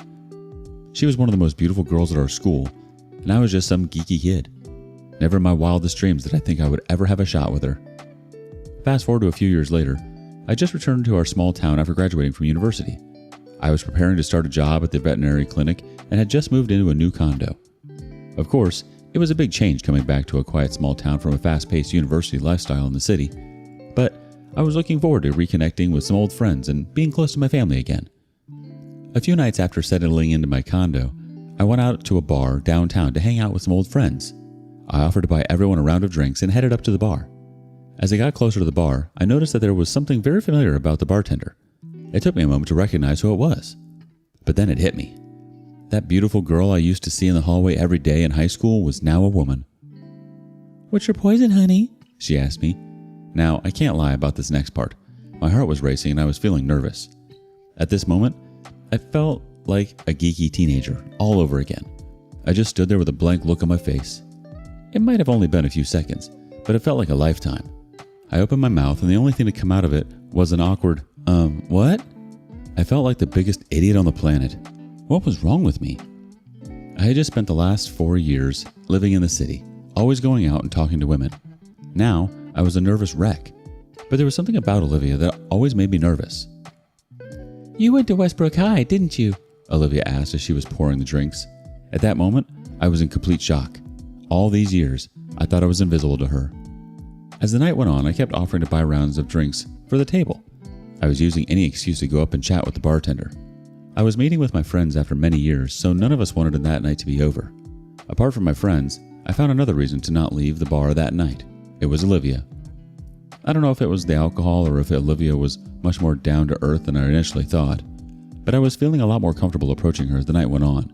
[SPEAKER 1] She was one of the most beautiful girls at our school, and I was just some geeky kid. Never in my wildest dreams did I think I would ever have a shot with her. Fast forward to a few years later, I just returned to our small town after graduating from university. I was preparing to start a job at the veterinary clinic and had just moved into a new condo. Of course, it was a big change coming back to a quiet small town from a fast-paced university lifestyle in the city, but I was looking forward to reconnecting with some old friends and being close to my family again. A few nights after settling into my condo, I went out to a bar downtown to hang out with some old friends. I offered to buy everyone a round of drinks and headed up to the bar. As I got closer to the bar, I noticed that there was something very familiar about the bartender. It took me a moment to recognize who it was. But then it hit me. That beautiful girl I used to see in the hallway every day in high school was now a woman. "What's your poison, honey?" she asked me. Now, I can't lie about this next part. My heart was racing and I was feeling nervous. At this moment, I felt like a geeky teenager all over again. I just stood there with a blank look on my face. It might have only been a few seconds, but it felt like a lifetime. I opened my mouth and the only thing to come out of it was an awkward, what? I felt like the biggest idiot on the planet. What was wrong with me? I had just spent the last 4 years living in the city, always going out and talking to women. Now, I was a nervous wreck. But there was something about Olivia that always made me nervous. "You went to Westbrook High, didn't you?" Olivia asked as she was pouring the drinks. At that moment, I was in complete shock. All these years, I thought I was invisible to her. As the night went on, I kept offering to buy rounds of drinks for the table. I was using any excuse to go up and chat with the bartender. I was meeting with my friends after many years, so none of us wanted that night to be over. Apart from my friends, I found another reason to not leave the bar that night. It was Olivia. I don't know if it was the alcohol or if Olivia was much more down to earth than I initially thought, but I was feeling a lot more comfortable approaching her as the night went on.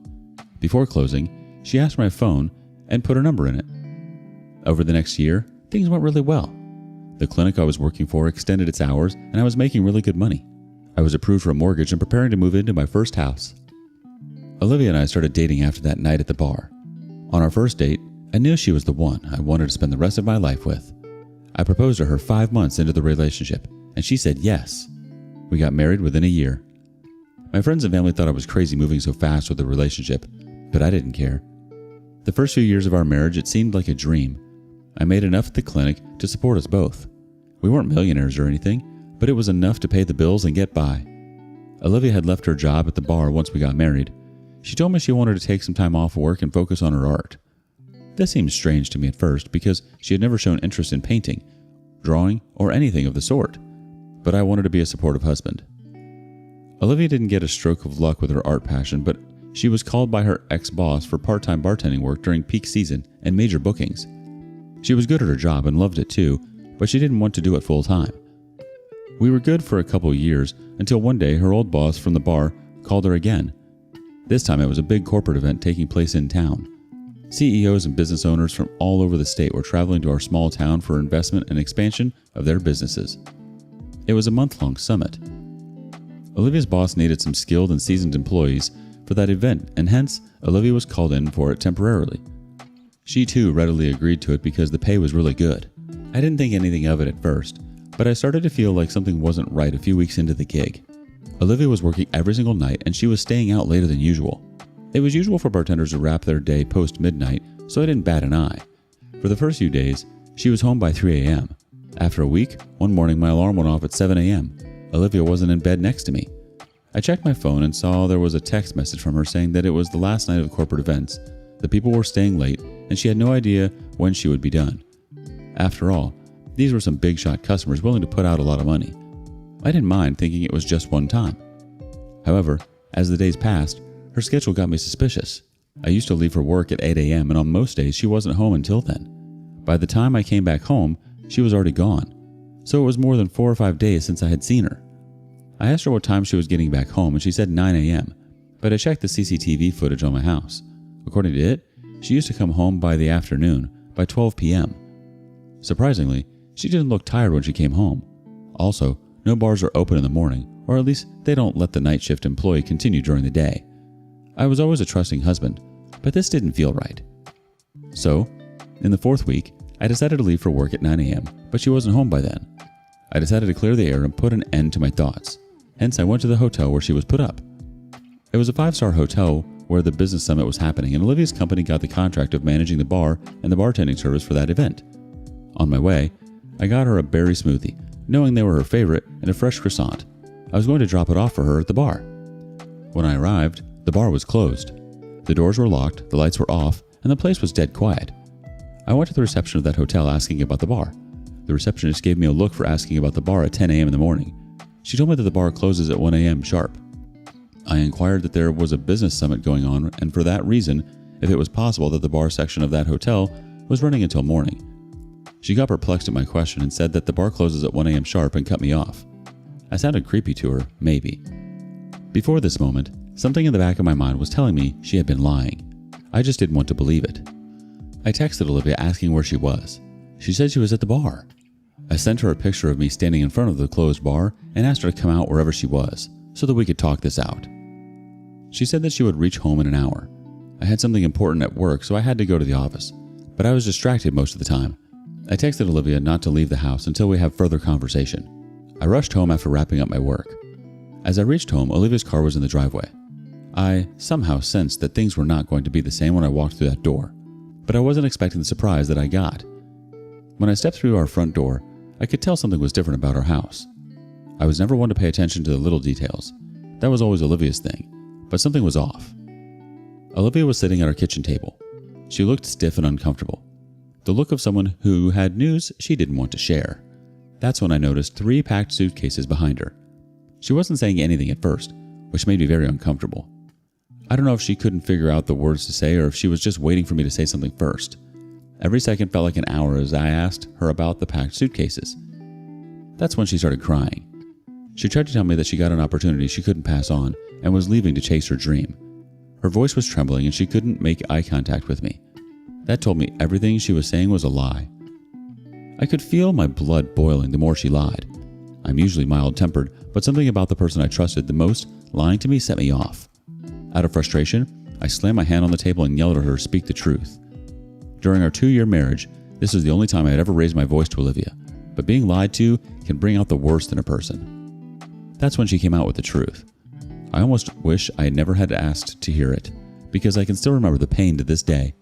[SPEAKER 1] Before closing, she asked for my phone and put her number in it. Over the next year, things went really well. The clinic I was working for extended its hours and I was making really good money. I was approved for a mortgage and preparing to move into my first house. Olivia and I started dating after that night at the bar. On our first date, I knew she was the one I wanted to spend the rest of my life with. I proposed to her 5 months into the relationship, and she said yes. We got married within a year. My friends and family thought I was crazy moving so fast with the relationship, but I didn't care. The first few years of our marriage, it seemed like a dream. I made enough at the clinic to support us both. We weren't millionaires or anything, but it was enough to pay the bills and get by. Olivia had left her job at the bar once we got married. She told me she wanted to take some time off work and focus on her art. This seemed strange to me at first because she had never shown interest in painting, drawing, or anything of the sort, but I wanted to be a supportive husband. Olivia didn't get a stroke of luck with her art passion, but she was called by her ex-boss for part-time bartending work during peak season and major bookings. She was good at her job and loved it too, but she didn't want to do it full-time. We were good for a couple years until one day her old boss from the bar called her again. This time it was a big corporate event taking place in town. CEOs and business owners from all over the state were traveling to our small town for investment and expansion of their businesses. It was a month-long summit. Olivia's boss needed some skilled and seasoned employees for that event, and hence Olivia was called in for it temporarily. She too readily agreed to it because the pay was really good. I didn't think anything of it at first, but I started to feel like something wasn't right a few weeks into the gig. Olivia was working every single night and she was staying out later than usual. It was usual for bartenders to wrap their day post-midnight, so I didn't bat an eye. For the first few days, she was home by 3 a.m. After a week, one morning my alarm went off at 7 a.m. Olivia wasn't in bed next to me. I checked my phone and saw there was a text message from her saying that it was the last night of corporate events, the people were staying late, and she had no idea when she would be done. After all, these were some big-shot customers willing to put out a lot of money. I didn't mind thinking it was just one time. However, as the days passed, her schedule got me suspicious. I used to leave for work at 8 a.m. and on most days she wasn't home until then. By the time I came back home, she was already gone. So it was more than 4 or 5 days since I had seen her. I asked her what time she was getting back home and she said 9 a.m. But I checked the CCTV footage on my house. According to it, she used to come home by the afternoon, by 12 p.m. Surprisingly, she didn't look tired when she came home. Also, no bars are open in the morning, or at least they don't let the night shift employee continue during the day. I was always a trusting husband, but this didn't feel right. So, in the 4th week, I decided to leave for work at 9 a.m., but she wasn't home by then. I decided to clear the air and put an end to my thoughts. Hence, I went to the hotel where she was put up. It was a 5-star hotel where the business summit was happening, and Olivia's company got the contract of managing the bar and the bartending service for that event. On my way, I got her a berry smoothie, knowing they were her favorite and a fresh croissant. I was going to drop it off for her at the bar. When I arrived, the bar was closed. The doors were locked, the lights were off, and the place was dead quiet. I went to the reception of that hotel asking about the bar. The receptionist gave me a look for asking about the bar at 10 a.m. in the morning. She told me that the bar closes at 1 a.m. sharp. I inquired that there was a business summit going on, and for that reason, if it was possible that the bar section of that hotel was running until morning. She got perplexed at my question and said that the bar closes at 1 a.m. sharp and cut me off. I sounded creepy to her, maybe. Before this moment, something in the back of my mind was telling me she had been lying. I just didn't want to believe it. I texted Olivia asking where she was. She said she was at the bar. I sent her a picture of me standing in front of the closed bar and asked her to come out wherever she was so that we could talk this out. She said that she would reach home in an hour. I had something important at work, so I had to go to the office, but I was distracted most of the time. I texted Olivia not to leave the house until we have further conversation. I rushed home after wrapping up my work. As I reached home, Olivia's car was in the driveway. I somehow sensed that things were not going to be the same when I walked through that door, but I wasn't expecting the surprise that I got. When I stepped through our front door, I could tell something was different about our house. I was never one to pay attention to the little details. That was always Olivia's thing, but something was off. Olivia was sitting at our kitchen table. She looked stiff and uncomfortable, the look of someone who had news she didn't want to share. That's when I noticed 3 packed suitcases behind her. She wasn't saying anything at first, which made me very uncomfortable. I don't know if she couldn't figure out the words to say or if she was just waiting for me to say something first. Every second felt like an hour as I asked her about the packed suitcases. That's when she started crying. She tried to tell me that she got an opportunity she couldn't pass on and was leaving to chase her dream. Her voice was trembling and she couldn't make eye contact with me. That told me everything she was saying was a lie. I could feel my blood boiling the more she lied. I'm usually mild-tempered, but something about the person I trusted the most lying to me set me off. Out of frustration, I slammed my hand on the table and yelled at her to speak the truth. During our 2-year marriage, this was the only time I had ever raised my voice to Olivia, but being lied to can bring out the worst in a person. That's when she came out with the truth. I almost wish I had never had asked to hear it, because I can still remember the pain to this day.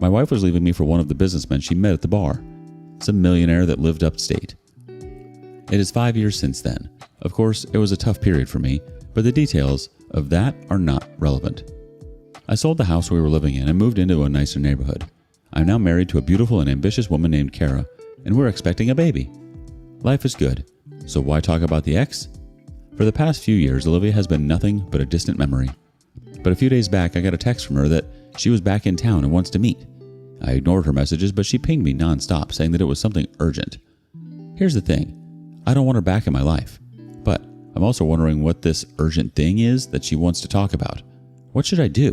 [SPEAKER 1] My wife was leaving me for one of the businessmen she met at the bar, some millionaire that lived upstate. It is 5 years since then. Of course, it was a tough period for me, but the details of that are not relevant. I sold the house we were living in and moved into a nicer neighborhood. I'm now married to a beautiful and ambitious woman named Kara, and we're expecting a baby. Life is good, so why talk about the ex? For the past few years, Olivia has been nothing but a distant memory. But a few days back, I got a text from her that she was back in town and wants to meet. I ignored her messages, but she pinged me nonstop, saying that it was something urgent. Here's the thing. I don't want her back in my life, but I'm also wondering what this urgent thing is that she wants to talk about. What should I do?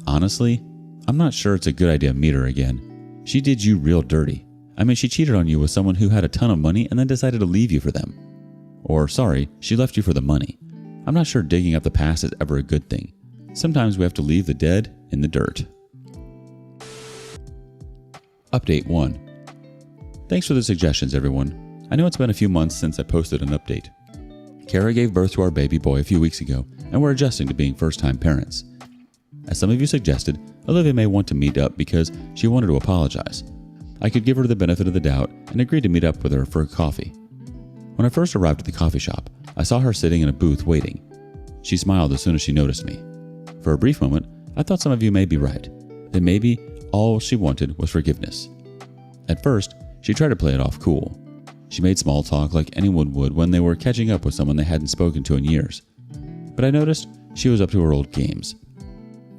[SPEAKER 1] Honestly, I'm not sure it's a good idea to meet her again. She did you real dirty. I mean, she cheated on you with someone who had a ton of money and then decided to leave you for them. Or, sorry, she left you for the money. I'm not sure digging up the past is ever a good thing. Sometimes we have to leave the dead in the dirt. Update 1. Thanks for the suggestions, everyone. I know it's been a few months since I posted an update. Kara gave birth to our baby boy a few weeks ago, and we're adjusting to being first-time parents. As some of you suggested, Olivia may want to meet up because she wanted to apologize. I could give her the benefit of the doubt and agreed to meet up with her for a coffee. When I first arrived at the coffee shop, I saw her sitting in a booth waiting. She smiled as soon as she noticed me. For a brief moment, I thought some of you may be right, that maybe all she wanted was forgiveness. At first, she tried to play it off cool. She made small talk like anyone would when they were catching up with someone they hadn't spoken to in years. But I noticed she was up to her old games.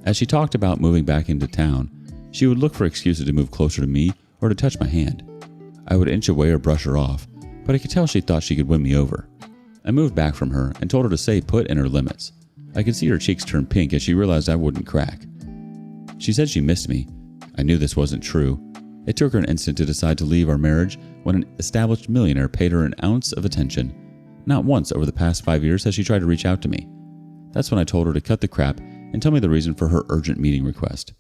[SPEAKER 1] As she talked about moving back into town, she would look for excuses to move closer to me or to touch my hand. I would inch away or brush her off, but I could tell she thought she could win me over. I moved back from her and told her to stay put in her limits. I could see her cheeks turn pink as she realized I wouldn't crack. She said she missed me. I knew this wasn't true. It took her an instant to decide to leave our marriage when an established millionaire paid her an ounce of attention. Not once over the past 5 years has she tried to reach out to me. That's when I told her to cut the crap and tell me the reason for her urgent meeting request.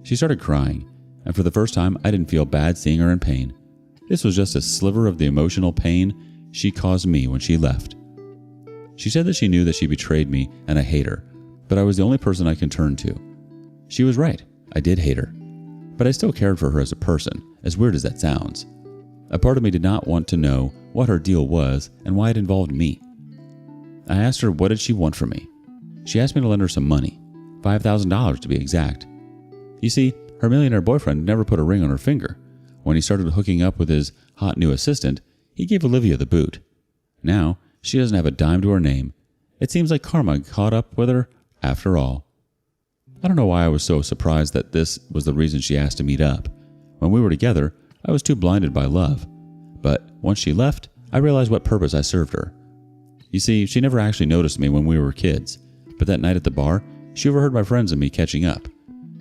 [SPEAKER 1] She started crying, and for the first time I didn't feel bad seeing her in pain. This was just a sliver of the emotional pain she caused me when she left. She said that she knew that she betrayed me and I hate her, but I was the only person I can turn to. She was right, I did hate her. But I still cared for her as a person, as weird as that sounds. A part of me did not want to know what her deal was and why it involved me. I asked her what did she want from me. She asked me to lend her some money, $5,000 to be exact. You see, her millionaire boyfriend never put a ring on her finger. When he started hooking up with his hot new assistant, he gave Olivia the boot. Now, she doesn't have a dime to her name. It seems like karma caught up with her after all. I don't know why I was so surprised that this was the reason she asked to meet up. When we were together, I was too blinded by love. But once she left, I realized what purpose I served her. You see, she never actually noticed me when we were kids, but that night at the bar, she overheard my friends and me catching up.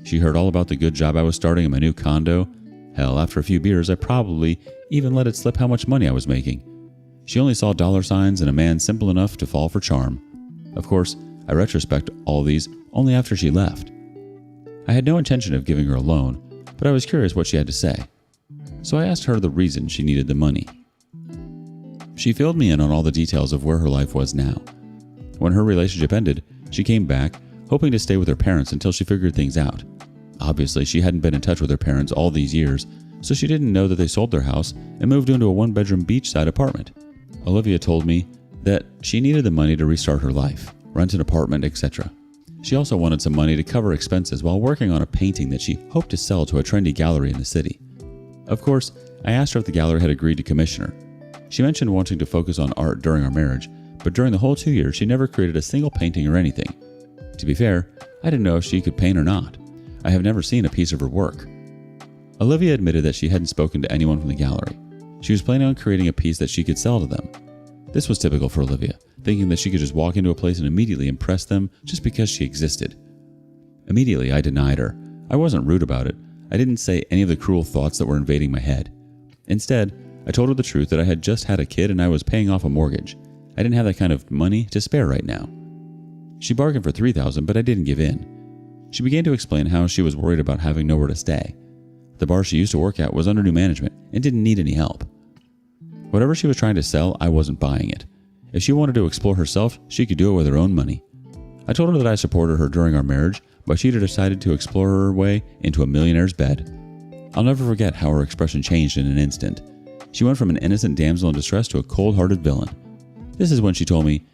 [SPEAKER 1] She heard all about the good job I was starting in my new condo. Hell, after a few beers, I probably even let it slip how much money I was making. She only saw dollar signs and a man simple enough to fall for charm. Of course, I retrospect all these only after she left. I had no intention of giving her a loan, but I was curious what she had to say. So I asked her the reason she needed the money. She filled me in on all the details of where her life was now. When her relationship ended, she came back, hoping to stay with her parents until she figured things out. Obviously, she hadn't been in touch with her parents all these years, so she didn't know that they sold their house and moved into a one-bedroom beachside apartment. Olivia told me that she needed the money to restart her life, rent an apartment, etc. She also wanted some money to cover expenses while working on a painting that she hoped to sell to a trendy gallery in the city. Of course, I asked her if the gallery had agreed to commission her. She mentioned wanting to focus on art during our marriage, but during the whole 2 years she never created a single painting or anything. To be fair, I didn't know if she could paint or not. I have never seen a piece of her work. Olivia admitted that she hadn't spoken to anyone from the gallery. She was planning on creating a piece that she could sell to them. This was typical for Olivia, thinking that she could just walk into a place and immediately impress them just because she existed. Immediately, I denied her. I wasn't rude about it. I didn't say any of the cruel thoughts that were invading my head. Instead, I told her the truth that I had just had a kid and I was paying off a mortgage. I didn't have that kind of money to spare right now. She bargained for $3,000, but I didn't give in. She began to explain how she was worried about having nowhere to stay. The bar she used to work at was under new management and didn't need any help. Whatever she was trying to sell, I wasn't buying it. If she wanted to explore herself, she could do it with her own money. I told her that I supported her during our marriage, but she'd decided to explore her way into a millionaire's bed. I'll never forget how her expression changed in an instant. She went from an innocent damsel in distress to a cold-hearted villain. This is when she told me,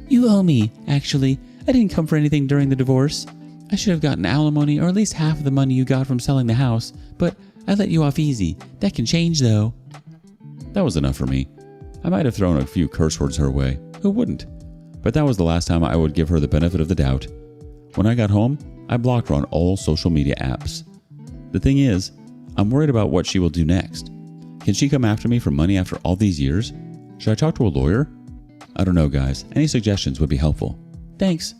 [SPEAKER 2] You owe me, actually. I didn't come for anything during the divorce. I should have gotten alimony or at least half of the money you got from selling the house, but I let you off easy. That can change, though.
[SPEAKER 1] That was enough for me. I might have thrown a few curse words her way. Who wouldn't? But that was the last time I would give her the benefit of the doubt. When I got home, I blocked her on all social media apps. The thing is, I'm worried about what she will do next. Can she come after me for money after all these years? Should I talk to a lawyer? I don't know, guys. Any suggestions would be helpful. Thanks.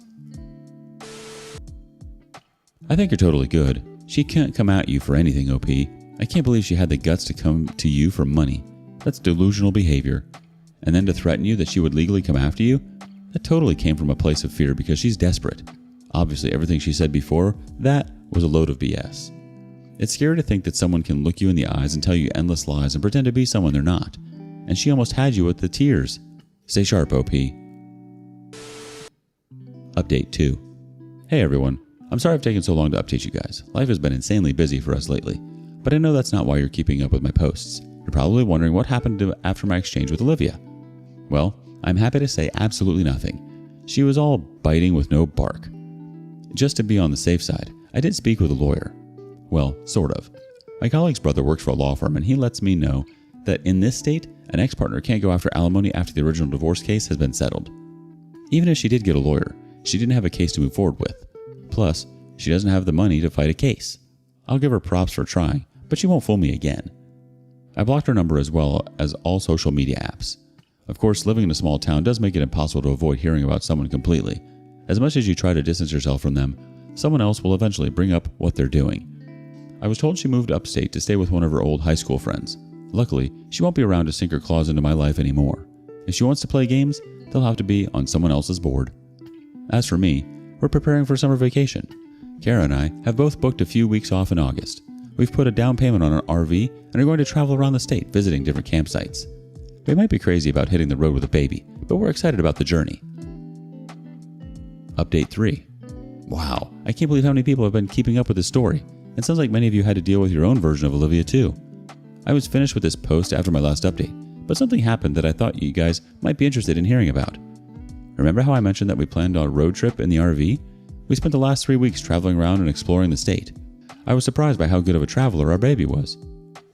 [SPEAKER 1] I think you're totally good. She can't come at you for anything, OP. I can't believe she had the guts to come to you for money. That's delusional behavior. And then to threaten you that she would legally come after you? That totally came from a place of fear because she's desperate. Obviously, everything she said before, that was a load of BS. It's scary to think that someone can look you in the eyes and tell you endless lies and pretend to be someone they're not. And she almost had you with the tears. Stay sharp, OP. Update 2. Hey everyone. I'm sorry I've taken so long to update you guys. Life has been insanely busy for us lately. But I know that's not why you're keeping up with my posts. You're probably wondering what happened after my exchange with Olivia. Well, I'm happy to say absolutely nothing. She was all biting with no bark. Just to be on the safe side, I did speak with a lawyer. Well, sort of. My colleague's brother works for a law firm and he lets me know that in this state, an ex-partner can't go after alimony after the original divorce case has been settled. Even if she did get a lawyer, she didn't have a case to move forward with. Plus, she doesn't have the money to fight a case. I'll give her props for trying, but she won't fool me again. I blocked her number as well as all social media apps. Of course, living in a small town does make it impossible to avoid hearing about someone completely. As much as you try to distance yourself from them, someone else will eventually bring up what they're doing. I was told she moved upstate to stay with one of her old high school friends. Luckily, she won't be around to sink her claws into my life anymore. If she wants to play games, they'll have to be on someone else's board. As for me, we're preparing for summer vacation. Kara and I have both booked a few weeks off in August. We've put a down payment on an RV and are going to travel around the state visiting different campsites. We might be crazy about hitting the road with a baby, but we're excited about the journey. Update 3. Wow, I can't believe how many people have been keeping up with this story. It sounds like many of you had to deal with your own version of Olivia too. I was finished with this post after my last update, but something happened that I thought you guys might be interested in hearing about. Remember how I mentioned that we planned on a road trip in the RV? We spent the last 3 weeks traveling around and exploring the state. I was surprised by how good of a traveler our baby was.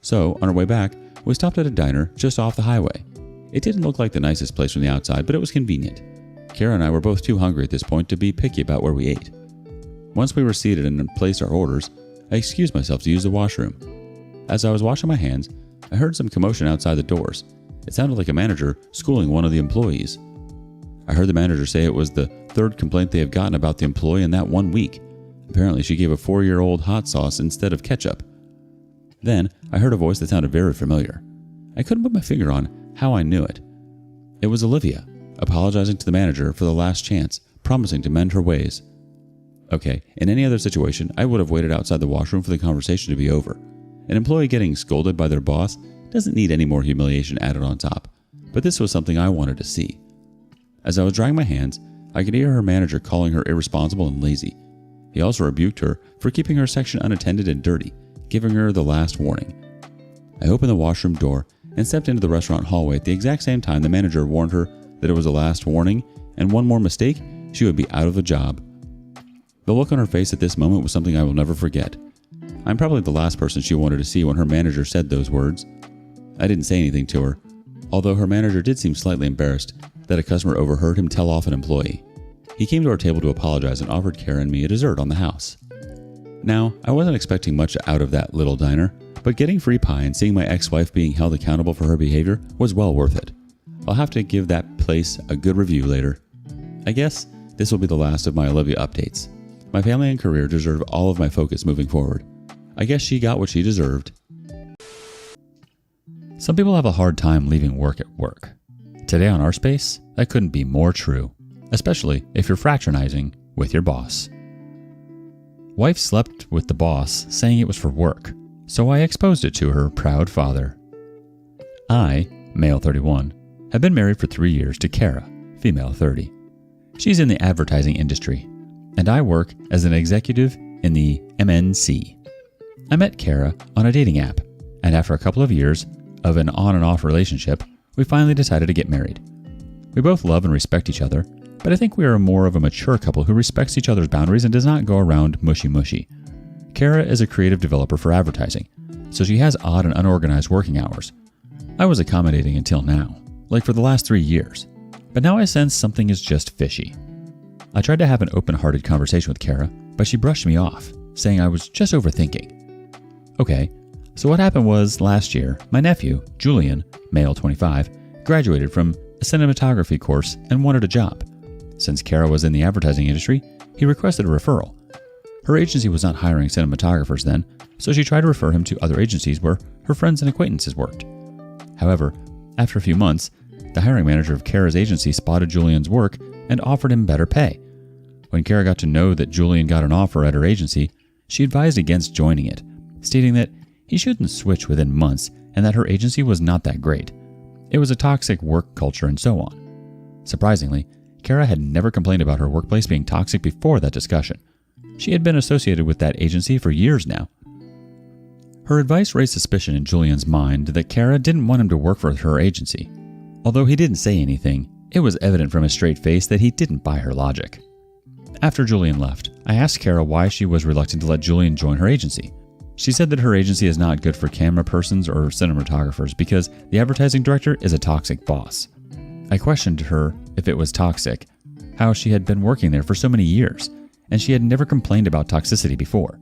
[SPEAKER 1] So, on our way back, we stopped at a diner just off the highway. It didn't look like the nicest place from the outside, but it was convenient. Kara and I were both too hungry at this point to be picky about where we ate. Once we were seated and placed our orders, I excused myself to use the washroom. As I was washing my hands, I heard some commotion outside the doors. It sounded like a manager schooling one of the employees. I heard the manager say it was the third complaint they have gotten about the employee in that 1 week. Apparently she gave a 4-year-old hot sauce instead of ketchup. Then I heard a voice that sounded very familiar. I couldn't put my finger on how I knew it. It was Olivia, apologizing to the manager for the last chance, promising to mend her ways. Okay, in any other situation, I would have waited outside the washroom for the conversation to be over. An employee getting scolded by their boss doesn't need any more humiliation added on top, but this was something I wanted to see. As I was drying my hands, I could hear her manager calling her irresponsible and lazy. He also rebuked her for keeping her section unattended and dirty, giving her the last warning. I opened the washroom door and stepped into the restaurant hallway at the exact same time the manager warned her that it was a last warning, and one more mistake, she would be out of the job. The look on her face at this moment was something I will never forget. I'm probably the last person she wanted to see when her manager said those words. I didn't say anything to her, although her manager did seem slightly embarrassed that a customer overheard him tell off an employee. He came to our table to apologize and offered Kara and me a dessert on the house. Now, I wasn't expecting much out of that little diner, but getting free pie and seeing my ex-wife being held accountable for her behavior was well worth it. I'll have to give that place a good review later. I guess this will be the last of my Olivia updates. My family and career deserve all of my focus moving forward. I guess she got what she deserved.
[SPEAKER 3] Some people have a hard time leaving work at work. Today on rSpace, that couldn't be more true, especially if you're fraternizing with your boss. Wife slept with the boss, saying it was for work, so I exposed it to her proud father. I, male 31, have been married for 3 years to Kara, female 30. She's in the advertising industry, and I work as an executive in the MNC. I met Kara on a dating app, and after a couple of years of an on and off relationship, we finally decided to get married. We both love and respect each other, but I think we are more of a mature couple who respects each other's boundaries and does not go around mushy-mushy. Kara is a creative developer for advertising, so she has odd and unorganized working hours. I was accommodating until now, like for the last 3 years, but now I sense something is just fishy. I tried to have an open-hearted conversation with Kara, but she brushed me off, saying I was just overthinking. Okay, so what happened was last year, my nephew, Julian, male 25, graduated from a cinematography course and wanted a job. Since Kara was in the advertising industry, he requested a referral. Her agency was not hiring cinematographers then, so she tried to refer him to other agencies where her friends and acquaintances worked. However, after a few months, the hiring manager of Kara's agency spotted Julian's work and offered him better pay. When Kara got to know that Julian got an offer at her agency, she advised against joining it, stating that he shouldn't switch within months and that her agency was not that great. It was a toxic work culture and so on. Surprisingly, Kara had never complained about her workplace being toxic before that discussion. She had been associated with that agency for years now. Her advice raised suspicion in Julian's mind that Kara didn't want him to work for her agency. Although he didn't say anything, it was evident from his straight face that he didn't buy her logic. After Julian left, I asked Kara why she was reluctant to let Julian join her agency. She said that her agency is not good for camera persons or cinematographers because the advertising director is a toxic boss. I questioned her if it was toxic, how she had been working there for so many years, and she had never complained about toxicity before.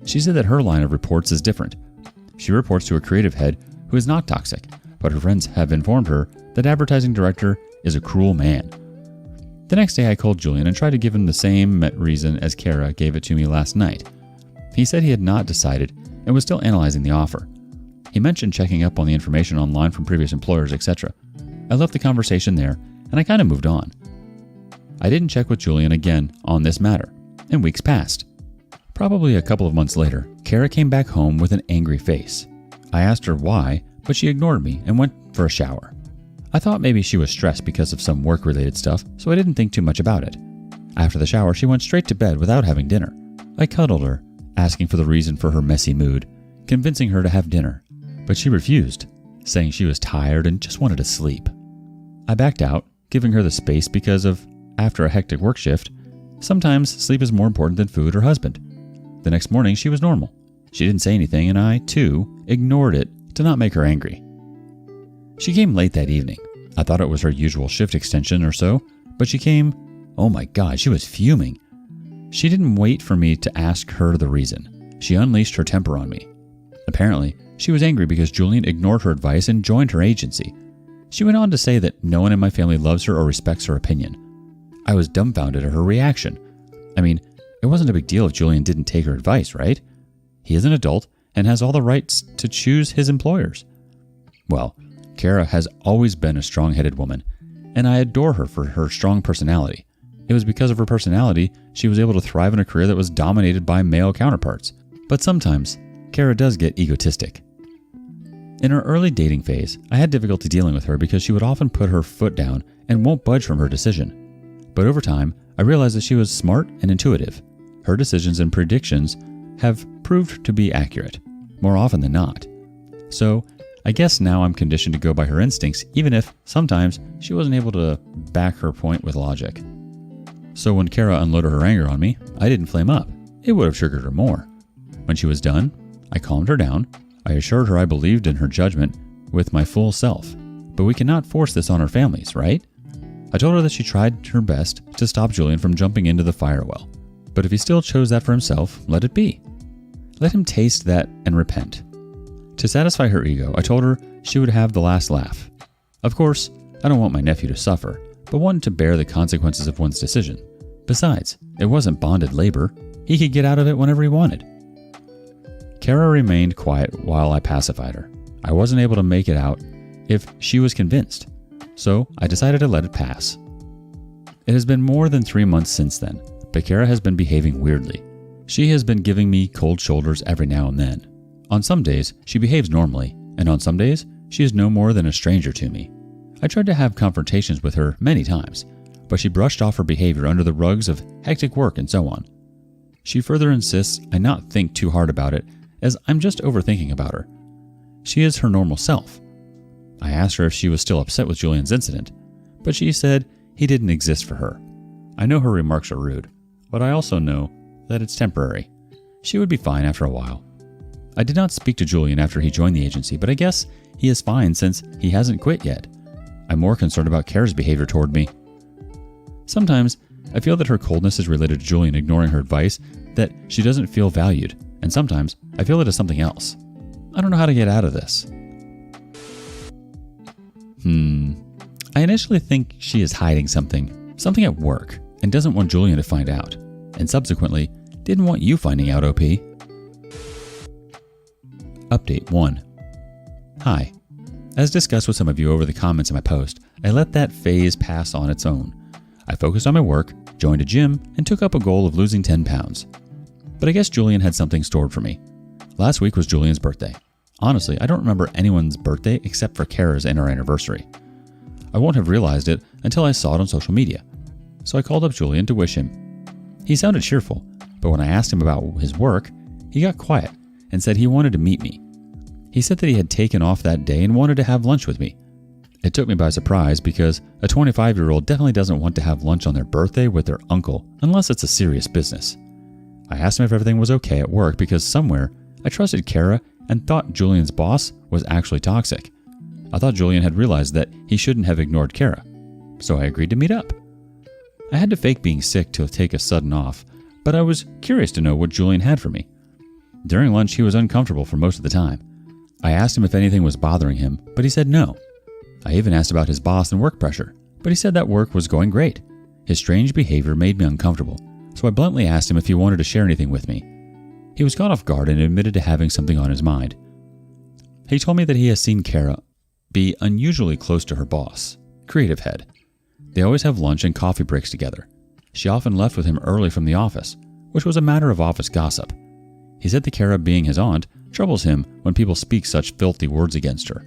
[SPEAKER 3] She said that her line of reports is different. She reports to a creative head who is not toxic, but her friends have informed her that advertising director is a cruel man. The next day I called Julian and tried to give him the same reason as Kara gave it to me last night. He said he had not decided and was still analyzing the offer. He mentioned checking up on the information online from previous employers, etc. I left the conversation there, and I kind of moved on. I didn't check with Julian again on this matter, and weeks passed. Probably a couple of months later, Kara came back home with an angry face. I asked her why, but she ignored me and went for a shower. I thought maybe she was stressed because of some work-related stuff, so I didn't think too much about it. After the shower, she went straight to bed without having dinner. I cuddled her, asking for the reason for her messy mood, convincing her to have dinner.
[SPEAKER 1] but she refused, saying she was tired and just wanted to sleep. I backed out, giving her the space because after a hectic work shift, sometimes sleep is more important than food or husband. The next morning, she was normal. She didn't say anything, and I, too, ignored it to not make her angry. She came late that evening. I thought it was her usual shift extension or so, but she came, oh my God, she was fuming. She didn't wait for me to ask her the reason. She unleashed her temper on me. Apparently, she was angry because Julian ignored her advice and joined her agency. She went on to say that no one in my family loves her or respects her opinion. I was dumbfounded at her reaction. I mean, it wasn't a big deal if Julian didn't take her advice, right? He is an adult and has all the rights to choose his employers. Well, Kara has always been a strong-headed woman, and I adore her for her strong personality. It was because of her personality she was able to thrive in a career that was dominated by male counterparts. But sometimes, Kara does get egotistic. In her early dating phase, I had difficulty dealing with her because she would often put her foot down and won't budge from her decision. But over time, I realized that she was smart and intuitive. Her decisions and predictions have proved to be accurate, more often than not. So, I guess now I'm conditioned to go by her instincts, even if sometimes she wasn't able to back her point with logic. So when Kara unloaded her anger on me, I didn't flame up. It would have triggered her more. When she was done, I calmed her down. I assured her I believed in her judgment with my full self. But we cannot force this on our families, right? I told her that she tried her best to stop Julian from jumping into the fire well. But if he still chose that for himself, let it be. Let him taste that and repent. To satisfy her ego, I told her she would have the last laugh. Of course, I don't want my nephew to suffer, but one to bear the consequences of one's decision. Besides, it wasn't bonded labor. He could get out of it whenever he wanted. Kara remained quiet while I pacified her. I wasn't able to make it out if she was convinced, so I decided to let it pass. It has been more than 3 months since then, but Kara has been behaving weirdly. She has been giving me cold shoulders every now and then. On some days, she behaves normally, and on some days, she is no more than a stranger to me. I tried to have confrontations with her many times, but she brushed off her behavior under the rugs of hectic work and so on. She further insists I not think too hard about it, as I'm just overthinking about her. She is her normal self. I asked her if she was still upset with Julian's incident, but she said he didn't exist for her. I know her remarks are rude, but I also know that it's temporary. She would be fine after a while. I did not speak to Julian after he joined the agency, but I guess he is fine since he hasn't quit yet. I'm more concerned about Kara's behavior toward me. Sometimes, I feel that her coldness is related to Julian ignoring her advice, that she doesn't feel valued, and sometimes I feel it is something else. I don't know how to get out of this. I initially think she is hiding something at work, and doesn't want Julian to find out, and subsequently didn't want you finding out, OP. Update 1. Hi. As discussed with some of you over the comments in my post, I let that phase pass on its own. I focused on my work, joined a gym, and took up a goal of losing 10 pounds. But I guess Julian had something stored for me. Last week was Julian's birthday. Honestly, I don't remember anyone's birthday except for Kara's and our anniversary. I won't have realized it until I saw it on social media. So I called up Julian to wish him. He sounded cheerful, but when I asked him about his work, he got quiet and said he wanted to meet me. He said that he had taken off that day and wanted to have lunch with me. It took me by surprise because a 25-year-old definitely doesn't want to have lunch on their birthday with their uncle unless it's a serious business. I asked him if everything was okay at work because somewhere I trusted Kara and thought Julian's boss was actually toxic. I thought Julian had realized that he shouldn't have ignored Kara, so I agreed to meet up. I had to fake being sick to take a sudden off, but I was curious to know what Julian had for me. During lunch, he was uncomfortable for most of the time. I asked him if anything was bothering him, but he said no. I even asked about his boss and work pressure, but he said that work was going great. His strange behavior made me uncomfortable, so I bluntly asked him if he wanted to share anything with me. He was caught off guard and admitted to having something on his mind. He told me that he has seen Kara be unusually close to her boss, Creative Head. They always have lunch and coffee breaks together. She often left with him early from the office, which was a matter of office gossip. He said that Kara, being his aunt, troubles him when people speak such filthy words against her.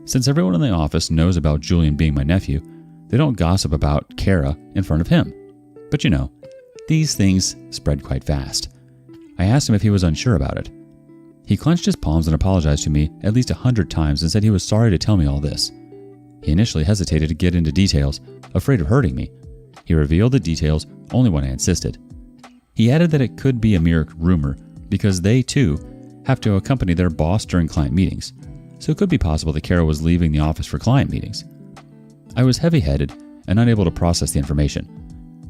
[SPEAKER 1] Since everyone in the office knows about Julian being my nephew, they don't gossip about Kara in front of him. But you know, these things spread quite fast. I asked him if he was unsure about it. He clenched his palms and apologized to me at least 100 times and said he was sorry to tell me all this. He initially hesitated to get into details, afraid of hurting me. He revealed the details only when I insisted. He added that it could be a mere rumor because they, too, have to accompany their boss during client meetings, so it could be possible that Kara was leaving the office for client meetings. I was heavy-headed and unable to process the information.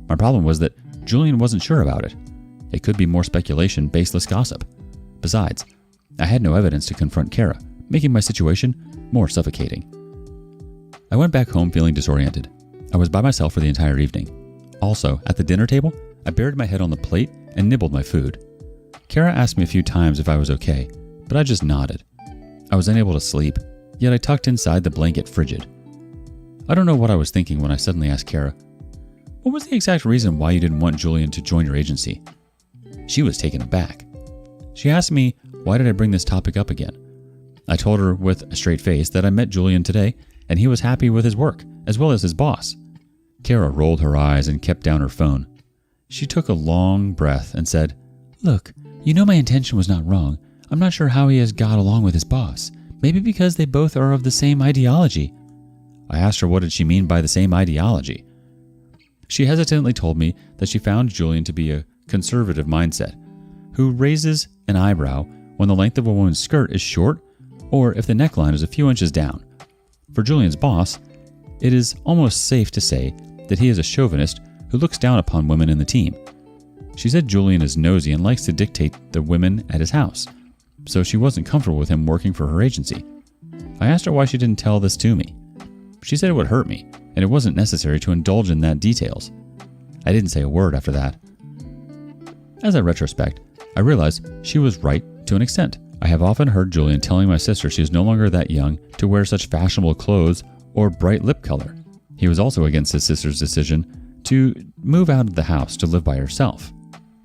[SPEAKER 1] My problem was that Julian wasn't sure about it. It could be more speculation, baseless gossip. Besides, I had no evidence to confront Kara, making my situation more suffocating. I went back home feeling disoriented. I was by myself for the entire evening. Also, at the dinner table, I buried my head on the plate and nibbled my food. Kara asked me a few times if I was okay, but I just nodded. I was unable to sleep, yet I tucked inside the blanket frigid. I don't know what I was thinking when I suddenly asked Kara, "What was the exact reason why you didn't want Julian to join your agency?" She was taken aback. She asked me, why did I bring this topic up again? I told her with a straight face that I met Julian today and he was happy with his work, as well as his boss. Kara rolled her eyes and kept down her phone. She took a long breath and said, "Look, you know my intention was not wrong. I'm not sure how he has got along with his boss. Maybe because they both are of the same ideology." I asked her what did she mean by the same ideology. She hesitantly told me that she found Julian to be a conservative mindset, who raises an eyebrow when the length of a woman's skirt is short or if the neckline is a few inches down. For Julian's boss, it is almost safe to say that he is a chauvinist who looks down upon women in the team. She said Julian is nosy and likes to dictate the women at his house, so she wasn't comfortable with him working for her agency. I asked her why she didn't tell this to me. She said it would hurt me, and it wasn't necessary to indulge in that details. I didn't say a word after that. As a retrospect, I realized she was right to an extent. I have often heard Julian telling my sister she is no longer that young to wear such fashionable clothes or bright lip color. He was also against his sister's decision to move out of the house to live by herself.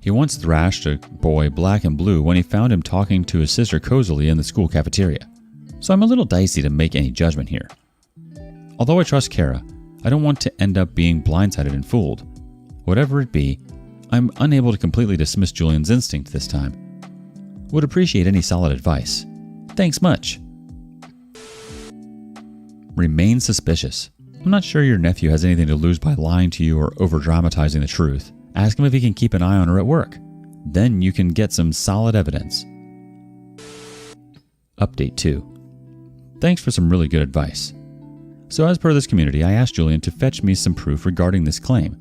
[SPEAKER 1] He once thrashed a boy black and blue when he found him talking to his sister cozily in the school cafeteria. So I'm a little dicey to make any judgment here. Although I trust Kara, I don't want to end up being blindsided and fooled. Whatever it be, I'm unable to completely dismiss Julian's instinct this time. Would appreciate any solid advice. Thanks much. Remain suspicious. I'm not sure your nephew has anything to lose by lying to you or over-dramatizing the truth. Ask him if he can keep an eye on her at work. Then you can get some solid evidence. Update 2. Thanks for some really good advice. So as per this community, I asked Julian to fetch me some proof regarding this claim.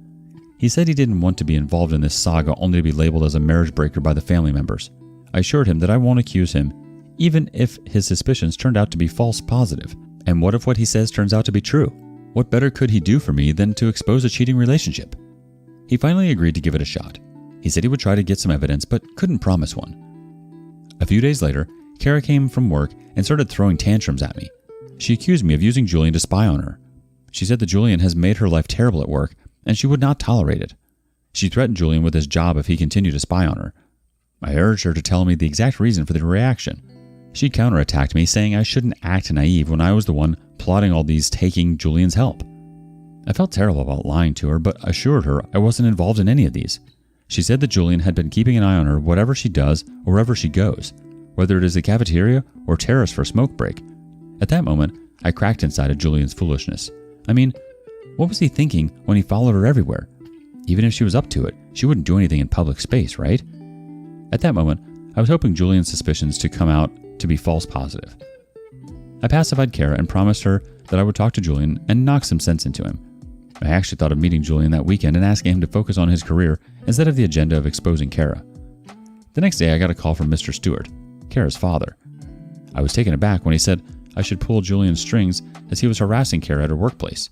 [SPEAKER 1] He said he didn't want to be involved in this saga only to be labeled as a marriage breaker by the family members. I assured him that I won't accuse him, even if his suspicions turned out to be false positive. And what if what he says turns out to be true? What better could he do for me than to expose a cheating relationship? He finally agreed to give it a shot. He said he would try to get some evidence, but couldn't promise one. A few days later, Kara came from work and started throwing tantrums at me. She accused me of using Julian to spy on her. She said that Julian has made her life terrible at work, and she would not tolerate it. She threatened Julian with his job if he continued to spy on her. I urged her to tell me the exact reason for the reaction. She counterattacked me, saying I shouldn't act naive when I was the one plotting all these, taking Julian's help. I felt terrible about lying to her, but assured her I wasn't involved in any of these. She said that Julian had been keeping an eye on her whatever she does or wherever she goes, whether it is the cafeteria or terrace for a smoke break. At that moment, I cracked inside at Julian's foolishness. I mean, what was he thinking when he followed her everywhere? Even if she was up to it, she wouldn't do anything in public space, right? At that moment, I was hoping Julian's suspicions to come out to be false positive. I pacified Kara and promised her that I would talk to Julian and knock some sense into him. I actually thought of meeting Julian that weekend and asking him to focus on his career instead of the agenda of exposing Kara. The next day, I got a call from Mr. Stewart, Kara's father. I was taken aback when he said I should pull Julian's strings as he was harassing Kara at her workplace.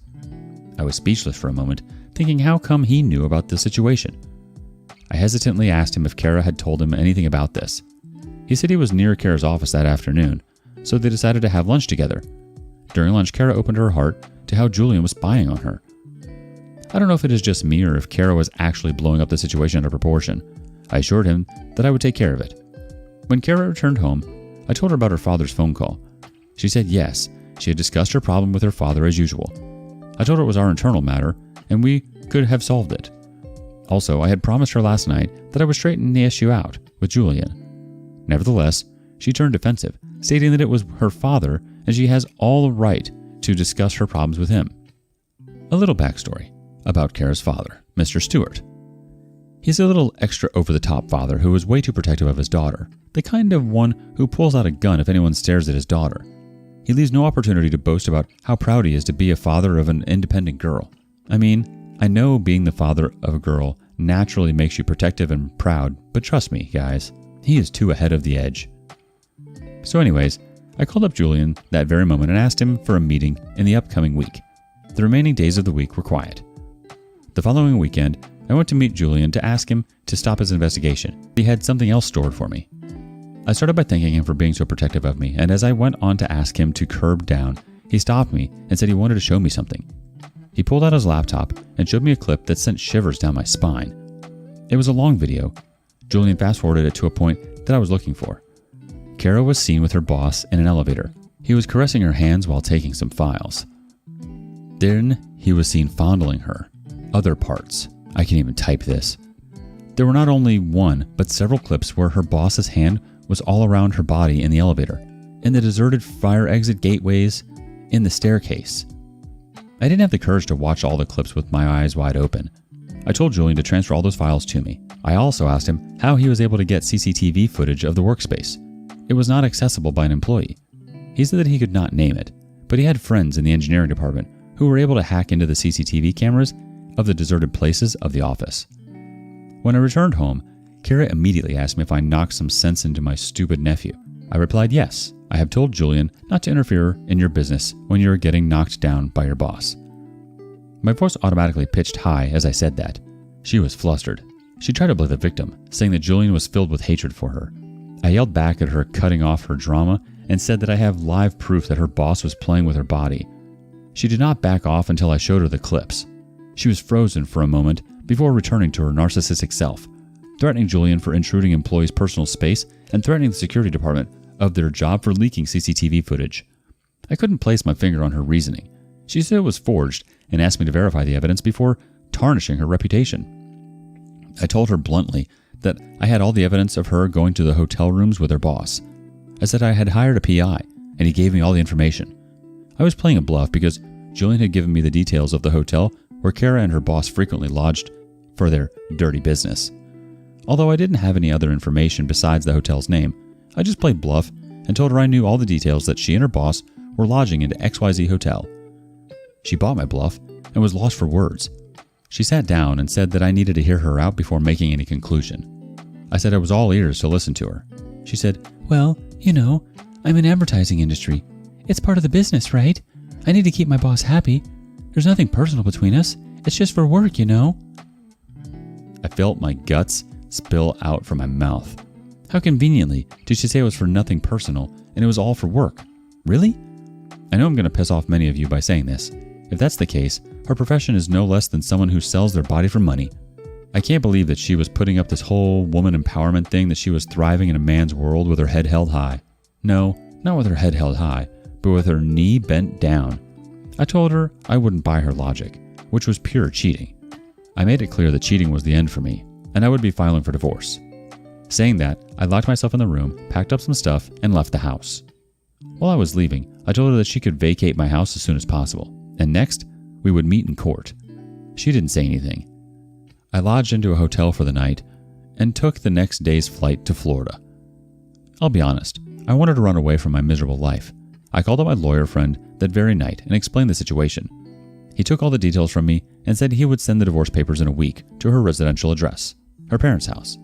[SPEAKER 1] I was speechless for a moment, thinking how come he knew about the situation. I hesitantly asked him if Kara had told him anything about this. He said he was near Kara's office that afternoon, so they decided to have lunch together. During lunch, Kara opened her heart to how Julian was spying on her. I don't know if it is just me or if Kara was actually blowing up the situation out of proportion. I assured him that I would take care of it. When Kara returned home, I told her about her father's phone call. She said yes, she had discussed her problem with her father as usual. I told her it was our internal matter, and we could have solved it. Also, I had promised her last night that I would straighten the issue out with Julian. Nevertheless, she turned defensive, stating that it was her father and she has all the right to discuss her problems with him. A little backstory about Kara's father, Mr. Stewart. He's a little extra over-the-top father who is way too protective of his daughter, the kind of one who pulls out a gun if anyone stares at his daughter. He leaves no opportunity to boast about how proud he is to be a father of an independent girl. I mean, I know being the father of a girl naturally makes you protective and proud, but trust me, guys, he is too ahead of the edge. So anyways, I called up Julian that very moment and asked him for a meeting in the upcoming week. The remaining days of the week were quiet. The following weekend, I went to meet Julian to ask him to stop his investigation. He had something else stored for me. I started by thanking him for being so protective of me, and as I went on to ask him to curb down, he stopped me and said he wanted to show me something. He pulled out his laptop and showed me a clip that sent shivers down my spine. It was a long video. Julian fast-forwarded it to a point that I was looking for. Kara was seen with her boss in an elevator. He was caressing her hands while taking some files. Then he was seen fondling her. Other parts. I can't even type this. There were not only one, but several clips where her boss's hand was all around her body in the elevator, in the deserted fire exit gateways, in the staircase. I didn't have the courage to watch all the clips with my eyes wide open. I told Julian to transfer all those files to me. I also asked him how he was able to get CCTV footage of the workspace. It was not accessible by an employee. He said that he could not name it, but he had friends in the engineering department who were able to hack into the CCTV cameras of the deserted places of the office. When I returned home, Kara immediately asked me if I knocked some sense into my stupid nephew. I replied yes. I have told Julian not to interfere in your business when you are getting knocked down by your boss. My voice automatically pitched high as I said that. She was flustered. She tried to play the victim, saying that Julian was filled with hatred for her. I yelled back at her, cutting off her drama, and said that I have live proof that her boss was playing with her body. She did not back off until I showed her the clips. She was frozen for a moment before returning to her narcissistic self, threatening Julian for intruding employees' personal space and threatening the security department of their job for leaking CCTV footage. I couldn't place my finger on her reasoning. She said it was forged and asked me to verify the evidence before tarnishing her reputation. I told her bluntly that I had all the evidence of her going to the hotel rooms with her boss. I said I had hired a PI, and he gave me all the information. I was playing a bluff because Julian had given me the details of the hotel where Kara and her boss frequently lodged for their dirty business. Although I didn't have any other information besides the hotel's name, I just played bluff and told her I knew all the details that she and her boss were lodging into XYZ Hotel. She bought my bluff and was lost for words. She sat down and said that I needed to hear her out before making any conclusion. I said I was all ears to listen to her. She said,
[SPEAKER 2] Well, I'm in advertising industry. It's part of the business, right? I need to keep my boss happy. There's nothing personal between us. It's just for work, I felt my guts spill out from my mouth. How conveniently did she say it was for nothing personal and it was all for work? Really? I know I'm going to piss off many of you by saying this. If that's the case, her profession is no less than someone who sells their body for money. I can't believe that she was putting up this whole woman empowerment thing, that she was thriving in a man's world with her head held high. No, not with her head held high, but with her knee bent down. I told her I wouldn't buy her logic, which was pure cheating. I made it clear that cheating was the end for me, and I would be filing for divorce. Saying that, I locked myself in the room, packed up some stuff, and left the house. While I was leaving, I told her that she could vacate my house as soon as possible, and next, we would meet in court. She didn't say anything. I lodged into a hotel for the night and took the next day's flight to Florida. I'll be honest, I wanted to run away from my miserable life. I called up my lawyer friend that very night and explained the situation. He took all the details from me and said he would send the divorce papers in a week to her residential address, her parents' house.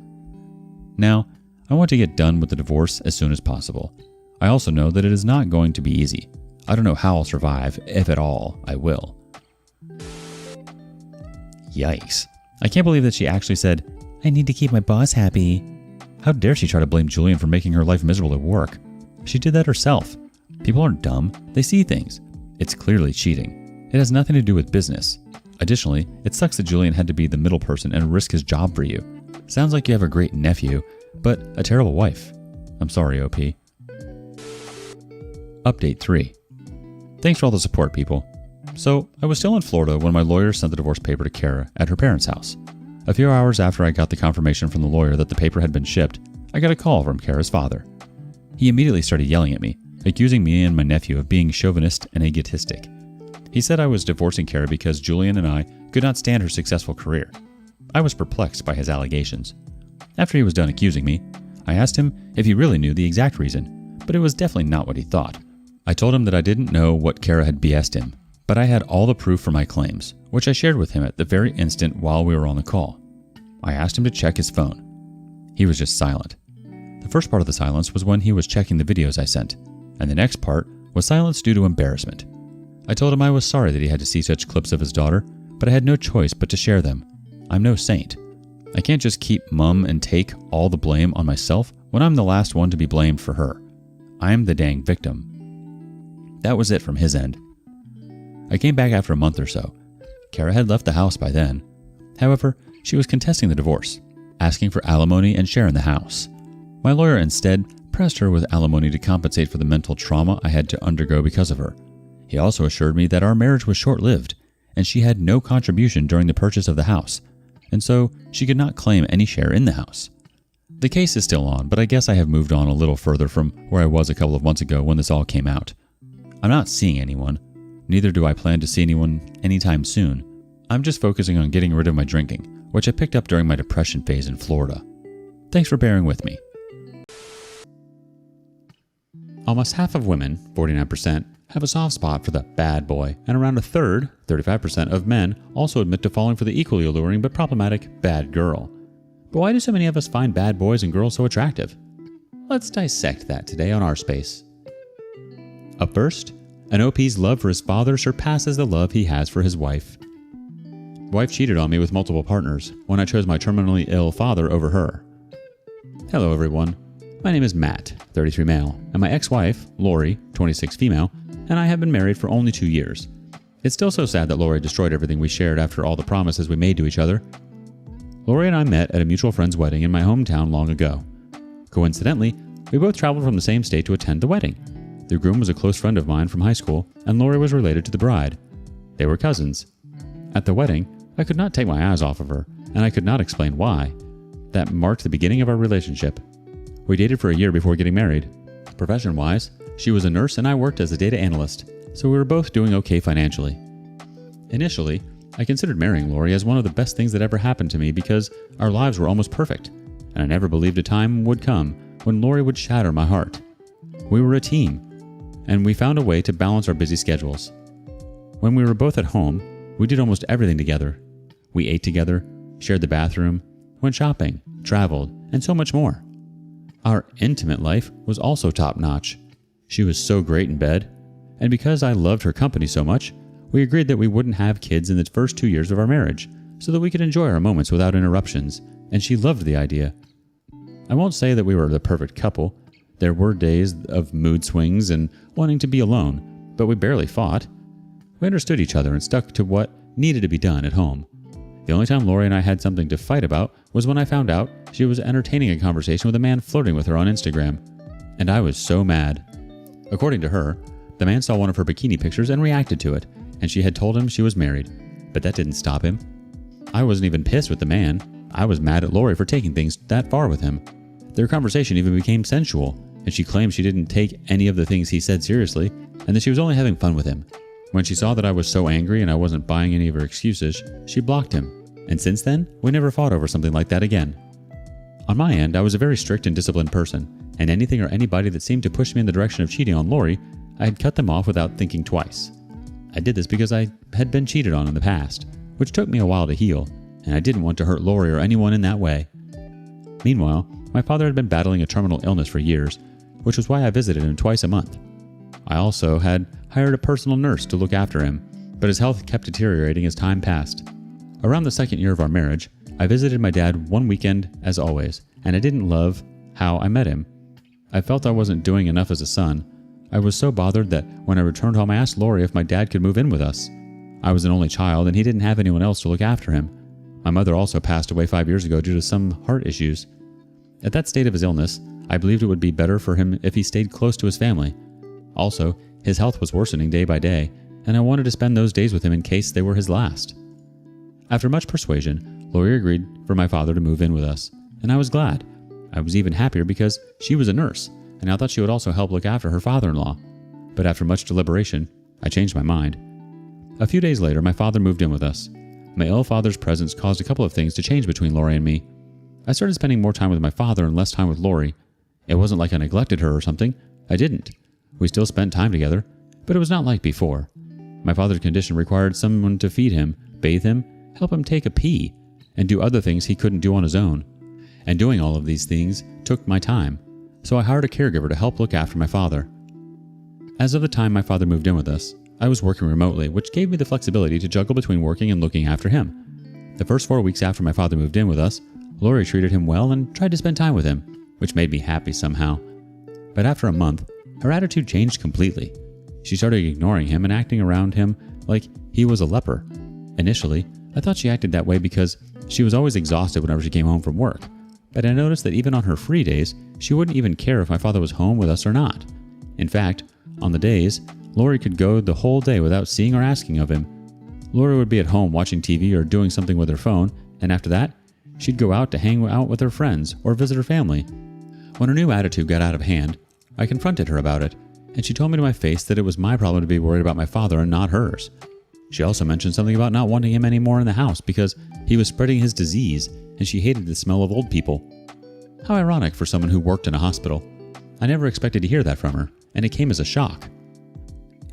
[SPEAKER 2] Now, I want to get done with the divorce as soon as possible. I also know that it is not going to be easy. I don't know how I'll survive, if at all I will. Yikes. I can't believe that she actually said, I need to keep my boss happy. How dare she try to blame Julian for making her life miserable at work? She did that herself. People aren't dumb. They see things. It's clearly cheating. It has nothing to do with business. Additionally, it sucks that Julian had to be the middle person and risk his job for you. Sounds like you have a great nephew, but a terrible wife. I'm sorry, OP. Update 3. Thanks for all the support, people. So, I was still in Florida when my lawyer sent the divorce paper to Kara at her parents' house. A few hours after I got the confirmation from the lawyer that the paper had been shipped, I got a call from Kara's father. He immediately started yelling at me, accusing me and my nephew of being chauvinist and egotistic. He said I was divorcing Kara because Julian and I could not stand her successful career. I was perplexed by his allegations. After he was done accusing me, I asked him if he really knew the exact reason, but it was definitely not what he thought. I told him that I didn't know what Kara had BS'd him, but I had all the proof for my claims, which I shared with him at the very instant while we were on the call. I asked him to check his phone. He was just silent. The first part of the silence was when he was checking the videos I sent, and the next part was silence due to embarrassment. I told him I was sorry that he had to see such clips of his daughter, but I had no choice but to share them. I'm no saint. I can't just keep mum and take all the blame on myself when I'm the last one to be blamed for her. I'm the dang victim. That was it from his end. I came back after a month or so. Kara had left the house by then. However, she was contesting the divorce, asking for alimony and share in the house. My lawyer instead pressed her with alimony to compensate for the mental trauma I had to undergo because of her. He also assured me that our marriage was short-lived, and she had no contribution during the purchase of the house, and so she could not claim any share in the house. The case is still on, but I guess I have moved on a little further from where I was a couple of months ago when this all came out. I'm not seeing anyone. Neither do I plan to see anyone anytime soon. I'm just focusing on getting rid of my drinking, which I picked up during my depression phase in Florida. Thanks for bearing with me.
[SPEAKER 1] Almost half of women, 49%, have a soft spot for the bad boy, and around a third, 35% of men, also admit to falling for the equally alluring but problematic bad girl. But why do so many of us find bad boys and girls so attractive? Let's dissect that today on rSpace. Up first, an OP's love for his father surpasses the love he has for his wife. Wife cheated on me with multiple partners when I chose my terminally ill father over her. Hello everyone, my name is Matt, 33 male, and my ex-wife, Lori, 26 female, and I have been married for only 2 years. It's still so sad that Lori destroyed everything we shared after all the promises we made to each other. Lori and I met at a mutual friend's wedding in my hometown long ago. Coincidentally, we both traveled from the same state to attend the wedding. The groom was a close friend of mine from high school, and Lori was related to the bride. They were cousins. At the wedding, I could not take my eyes off of her, and I could not explain why. That marked the beginning of our relationship. We dated for a year before getting married. Profession-wise, she was a nurse and I worked as a data analyst, so we were both doing okay financially. Initially, I considered marrying Lori as one of the best things that ever happened to me because our lives were almost perfect, and I never believed a time would come when Lori would shatter my heart. We were a team, and we found a way to balance our busy schedules. When we were both at home, we did almost everything together. We ate together, shared the bathroom, went shopping, traveled, and so much more. Our intimate life was also top-notch. She was so great in bed, and because I loved her company so much, we agreed that we wouldn't have kids in the first 2 years of our marriage, so that we could enjoy our moments without interruptions, and she loved the idea. I won't say that we were the perfect couple. There were days of mood swings and wanting to be alone, but we barely fought. We understood each other and stuck to what needed to be done at home. The only time Lori and I had something to fight about was when I found out she was entertaining a conversation with a man flirting with her on Instagram, and I was so mad. According to her, the man saw one of her bikini pictures and reacted to it, and she had told him she was married, but that didn't stop him. I wasn't even pissed with the man. I was mad at Lori for taking things that far with him. Their conversation even became sensual, and she claimed she didn't take any of the things he said seriously, and that she was only having fun with him. When she saw that I was so angry and I wasn't buying any of her excuses, she blocked him, and since then, we never fought over something like that again. On my end, I was a very strict and disciplined person, and anything or anybody that seemed to push me in the direction of cheating on Lori, I had cut them off without thinking twice. I did this because I had been cheated on in the past, which took me a while to heal, and I didn't want to hurt Lori or anyone in that way. Meanwhile, my father had been battling a terminal illness for years, which was why I visited him twice a month. I also had hired a personal nurse to look after him, but his health kept deteriorating as time passed. Around the second year of our marriage, I visited my dad one weekend as always, and I didn't love how I met him. I felt I wasn't doing enough as a son. I was so bothered that when I returned home I asked Lori if my dad could move in with us. I was an only child and he didn't have anyone else to look after him. My mother also passed away 5 years ago due to some heart issues. At that state of his illness, I believed it would be better for him if he stayed close to his family. Also, his health was worsening day by day, and I wanted to spend those days with him in case they were his last. After much persuasion, Lori agreed for my father to move in with us, and I was glad. I was even happier because she was a nurse, and I thought she would also help look after her father-in-law. But after much deliberation, I changed my mind. A few days later, my father moved in with us. My ill father's presence caused a couple of things to change between Lori and me. I started spending more time with my father and less time with Lori. It wasn't like I neglected her or something. I didn't. We still spent time together, but it was not like before. My father's condition required someone to feed him, bathe him, help him take a pee, and do other things he couldn't do on his own. And doing all of these things took my time, so I hired a caregiver to help look after my father. As of the time my father moved in with us, I was working remotely, which gave me the flexibility to juggle between working and looking after him. The first 4 weeks after my father moved in with us, Lori treated him well and tried to spend time with him, which made me happy somehow. But after a month, her attitude changed completely. She started ignoring him and acting around him like he was a leper. Initially, I thought she acted that way because she was always exhausted whenever she came home from work. But I noticed that even on her free days, she wouldn't even care if my father was home with us or not. In fact, on the days, Lori could go the whole day without seeing or asking of him. Lori would be at home watching TV or doing something with her phone, and after that, she'd go out to hang out with her friends or visit her family. When her new attitude got out of hand, I confronted her about it, and she told me to my face that it was my problem to be worried about my father and not hers. She also mentioned something about not wanting him anymore in the house because he was spreading his disease, and she hated the smell of old people. How ironic for someone who worked in a hospital. I never expected to hear that from her, and it came as a shock.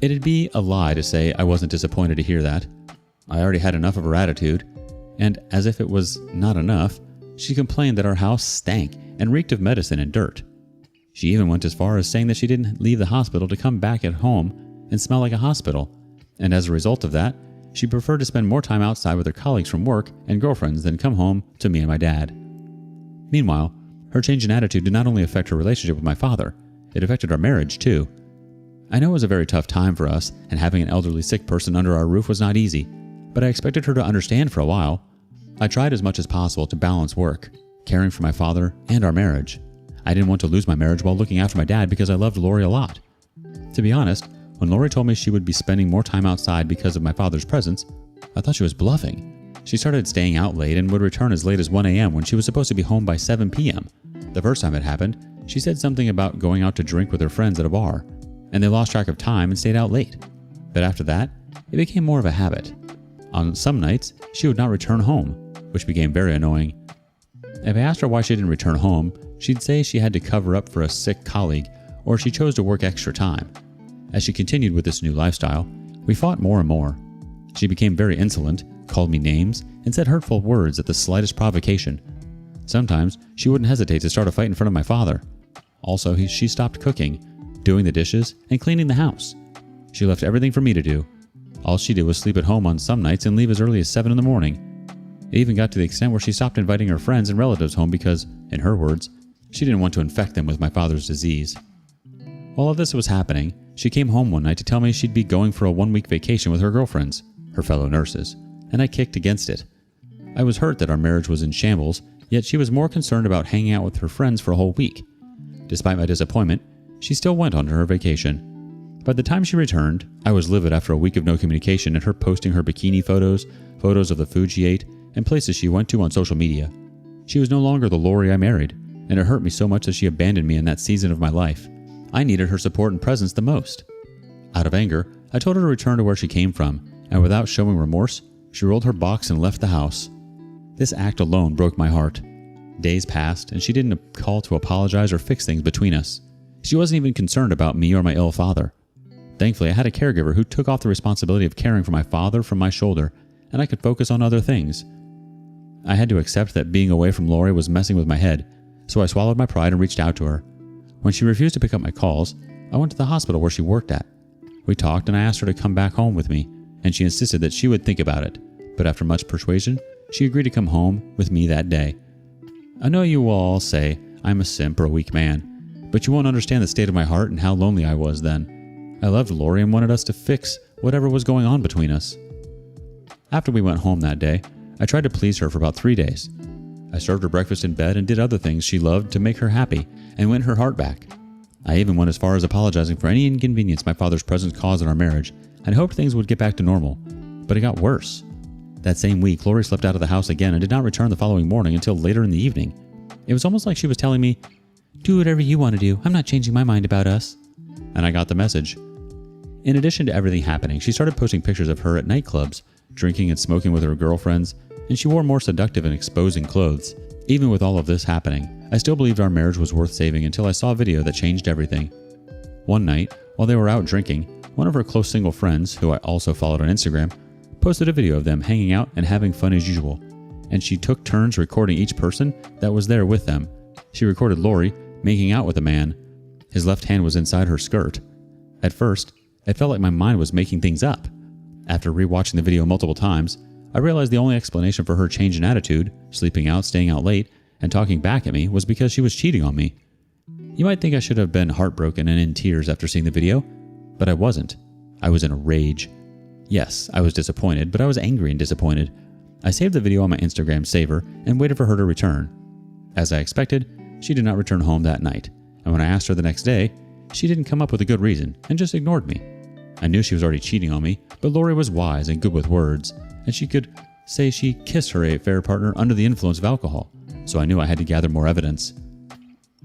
[SPEAKER 1] It'd be a lie to say I wasn't disappointed to hear that. I already had enough of her attitude, and as if it was not enough, she complained that our house stank and reeked of medicine and dirt. She even went as far as saying that she didn't leave the hospital to come back at home and smell like a hospital, and as a result of that, she preferred to spend more time outside with her colleagues from work and girlfriends than come home to me and my dad. Meanwhile, her change in attitude did not only affect her relationship with my father, it affected our marriage too. I know it was a very tough time for us, and having an elderly sick person under our roof was not easy, but I expected her to understand for a while. I tried as much as possible to balance work, caring for my father, and our marriage. I didn't want to lose my marriage while looking after my dad because I loved Lori a lot. To be honest, when Lori told me she would be spending more time outside because of my father's presence, I thought she was bluffing. She started staying out late and would return as late as 1 a.m. when she was supposed to be home by 7 p.m. The first time it happened, she said something about going out to drink with her friends at a bar, and they lost track of time and stayed out late. But after that, it became more of a habit. On some nights, she would not return home, which became very annoying. If I asked her why she didn't return home, she'd say she had to cover up for a sick colleague, or she chose to work extra time. As she continued with this new lifestyle, we fought more and more. She became very insolent, called me names, and said hurtful words at the slightest provocation. Sometimes she wouldn't hesitate to start a fight in front of my father. Also, she stopped cooking, doing the dishes, and cleaning the house. She left everything for me to do. All she did was sleep at home on some nights and leave as early as 7 in the morning. It even got to the extent where she stopped inviting her friends and relatives home because, in her words, she didn't want to infect them with my father's disease. While all this was happening, she came home one night to tell me she'd be going for a 1-week vacation with her girlfriends, her fellow nurses, and I kicked against it. I was hurt that our marriage was in shambles, yet she was more concerned about hanging out with her friends for a whole week. Despite my disappointment, she still went on her vacation. By the time she returned, I was livid after a week of no communication and her posting her bikini photos, photos of the food she ate, and places she went to on social media. She was no longer the Lori I married, and it hurt me so much that she abandoned me in that season of my life. I needed her support and presence the most. Out of anger, I told her to return to where she came from, and without showing remorse, she rolled her box and left the house. This act alone broke my heart. Days passed, and she didn't call to apologize or fix things between us. She wasn't even concerned about me or my ill father. Thankfully, I had a caregiver who took off the responsibility of caring for my father from my shoulder, and I could focus on other things. I had to accept that being away from Lori was messing with my head, so I swallowed my pride and reached out to her. When she refused to pick up my calls, I went to the hospital where she worked at. We talked and I asked her to come back home with me, and she insisted that she would think about it, but after much persuasion, she agreed to come home with me that day. I know you will all say I'm a simp or a weak man, but you won't understand the state of my heart and how lonely I was then. I loved Lori and wanted us to fix whatever was going on between us. After we went home that day, I tried to please her for about 3 days. I served her breakfast in bed and did other things she loved to make her happy and win her heart back. I even went as far as apologizing for any inconvenience my father's presence caused in our marriage and hoped things would get back to normal, but it got worse. That same week, Lori slept out of the house again and did not return the following morning until later in the evening. It was almost like she was telling me,
[SPEAKER 2] Do whatever you want to do. I'm not changing my mind about us.
[SPEAKER 1] And I got the message. In addition to everything happening, she started posting pictures of her at nightclubs, drinking and smoking with her girlfriends, and she wore more seductive and exposing clothes. Even with all of this happening, I still believed our marriage was worth saving until I saw a video that changed everything. One night, while they were out drinking, one of her close single friends, who I also followed on Instagram, posted a video of them hanging out and having fun as usual, and she took turns recording each person that was there with them. She recorded Lori making out with a man. His left hand was inside her skirt. At first, it felt like my mind was making things up. After rewatching the video multiple times, I realized the only explanation for her change in attitude, sleeping out, staying out late, and talking back at me was because she was cheating on me. You might think I should have been heartbroken and in tears after seeing the video, but I wasn't. I was in a rage. Yes, I was disappointed, but I was angry and disappointed. I saved the video on my Instagram saver and waited for her to return. As I expected, she did not return home that night, and when I asked her the next day, she didn't come up with a good reason and just ignored me. I knew she was already cheating on me, but Lori was wise and good with words, and she could say she kissed her affair partner under the influence of alcohol, so I knew I had to gather more evidence.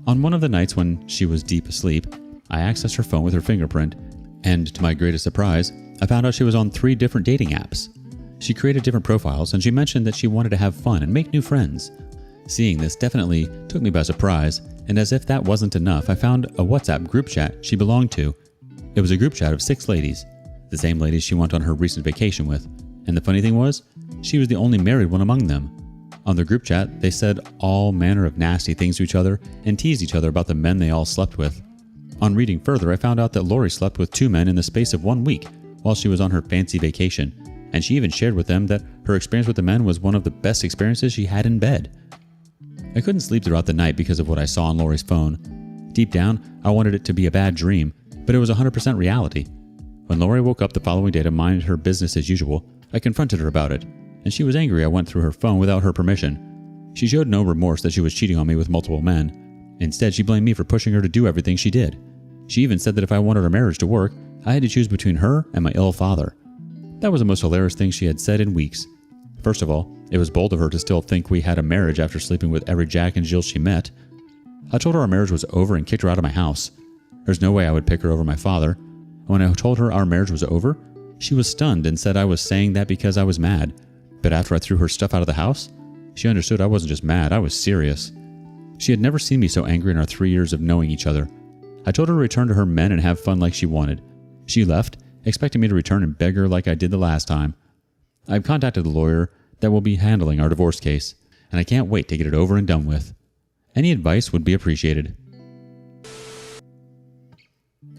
[SPEAKER 1] On one of the nights when she was deep asleep, I accessed her phone with her fingerprint, and to my greatest surprise, I found out she was on 3 different dating apps. She created different profiles, and she mentioned that she wanted to have fun and make new friends. Seeing this definitely took me by surprise, and as if that wasn't enough, I found a WhatsApp group chat she belonged to. It was a group chat of 6 ladies, the same ladies she went on her recent vacation with, and the funny thing was, she was the only married one among them. On the group chat, they said all manner of nasty things to each other and teased each other about the men they all slept with. On reading further, I found out that Lori slept with 2 men in the space of 1 week while she was on her fancy vacation, and she even shared with them that her experience with the men was one of the best experiences she had in bed. I couldn't sleep throughout the night because of what I saw on Lori's phone. Deep down, I wanted it to be a bad dream, but it was 100% reality. When Lori woke up the following day to mind her business as usual, I confronted her about it, and she was angry I went through her phone without her permission. She showed no remorse that she was cheating on me with multiple men. Instead, she blamed me for pushing her to do everything she did. She even said that if I wanted our marriage to work, I had to choose between her and my ill father. That was the most hilarious thing she had said in weeks. First of all, it was bold of her to still think we had a marriage after sleeping with every Jack and Jill she met. I told her our marriage was over and kicked her out of my house. There's no way I would pick her over my father. And when I told her our marriage was over, she was stunned and said I was saying that because I was mad. But after I threw her stuff out of the house, she understood I wasn't just mad, I was serious. She had never seen me so angry in our 3 years of knowing each other. I told her to return to her men and have fun like she wanted. She left, expecting me to return and beg her like I did the last time. I've contacted the lawyer that will be handling our divorce case, and I can't wait to get it over and done with. Any advice would be appreciated.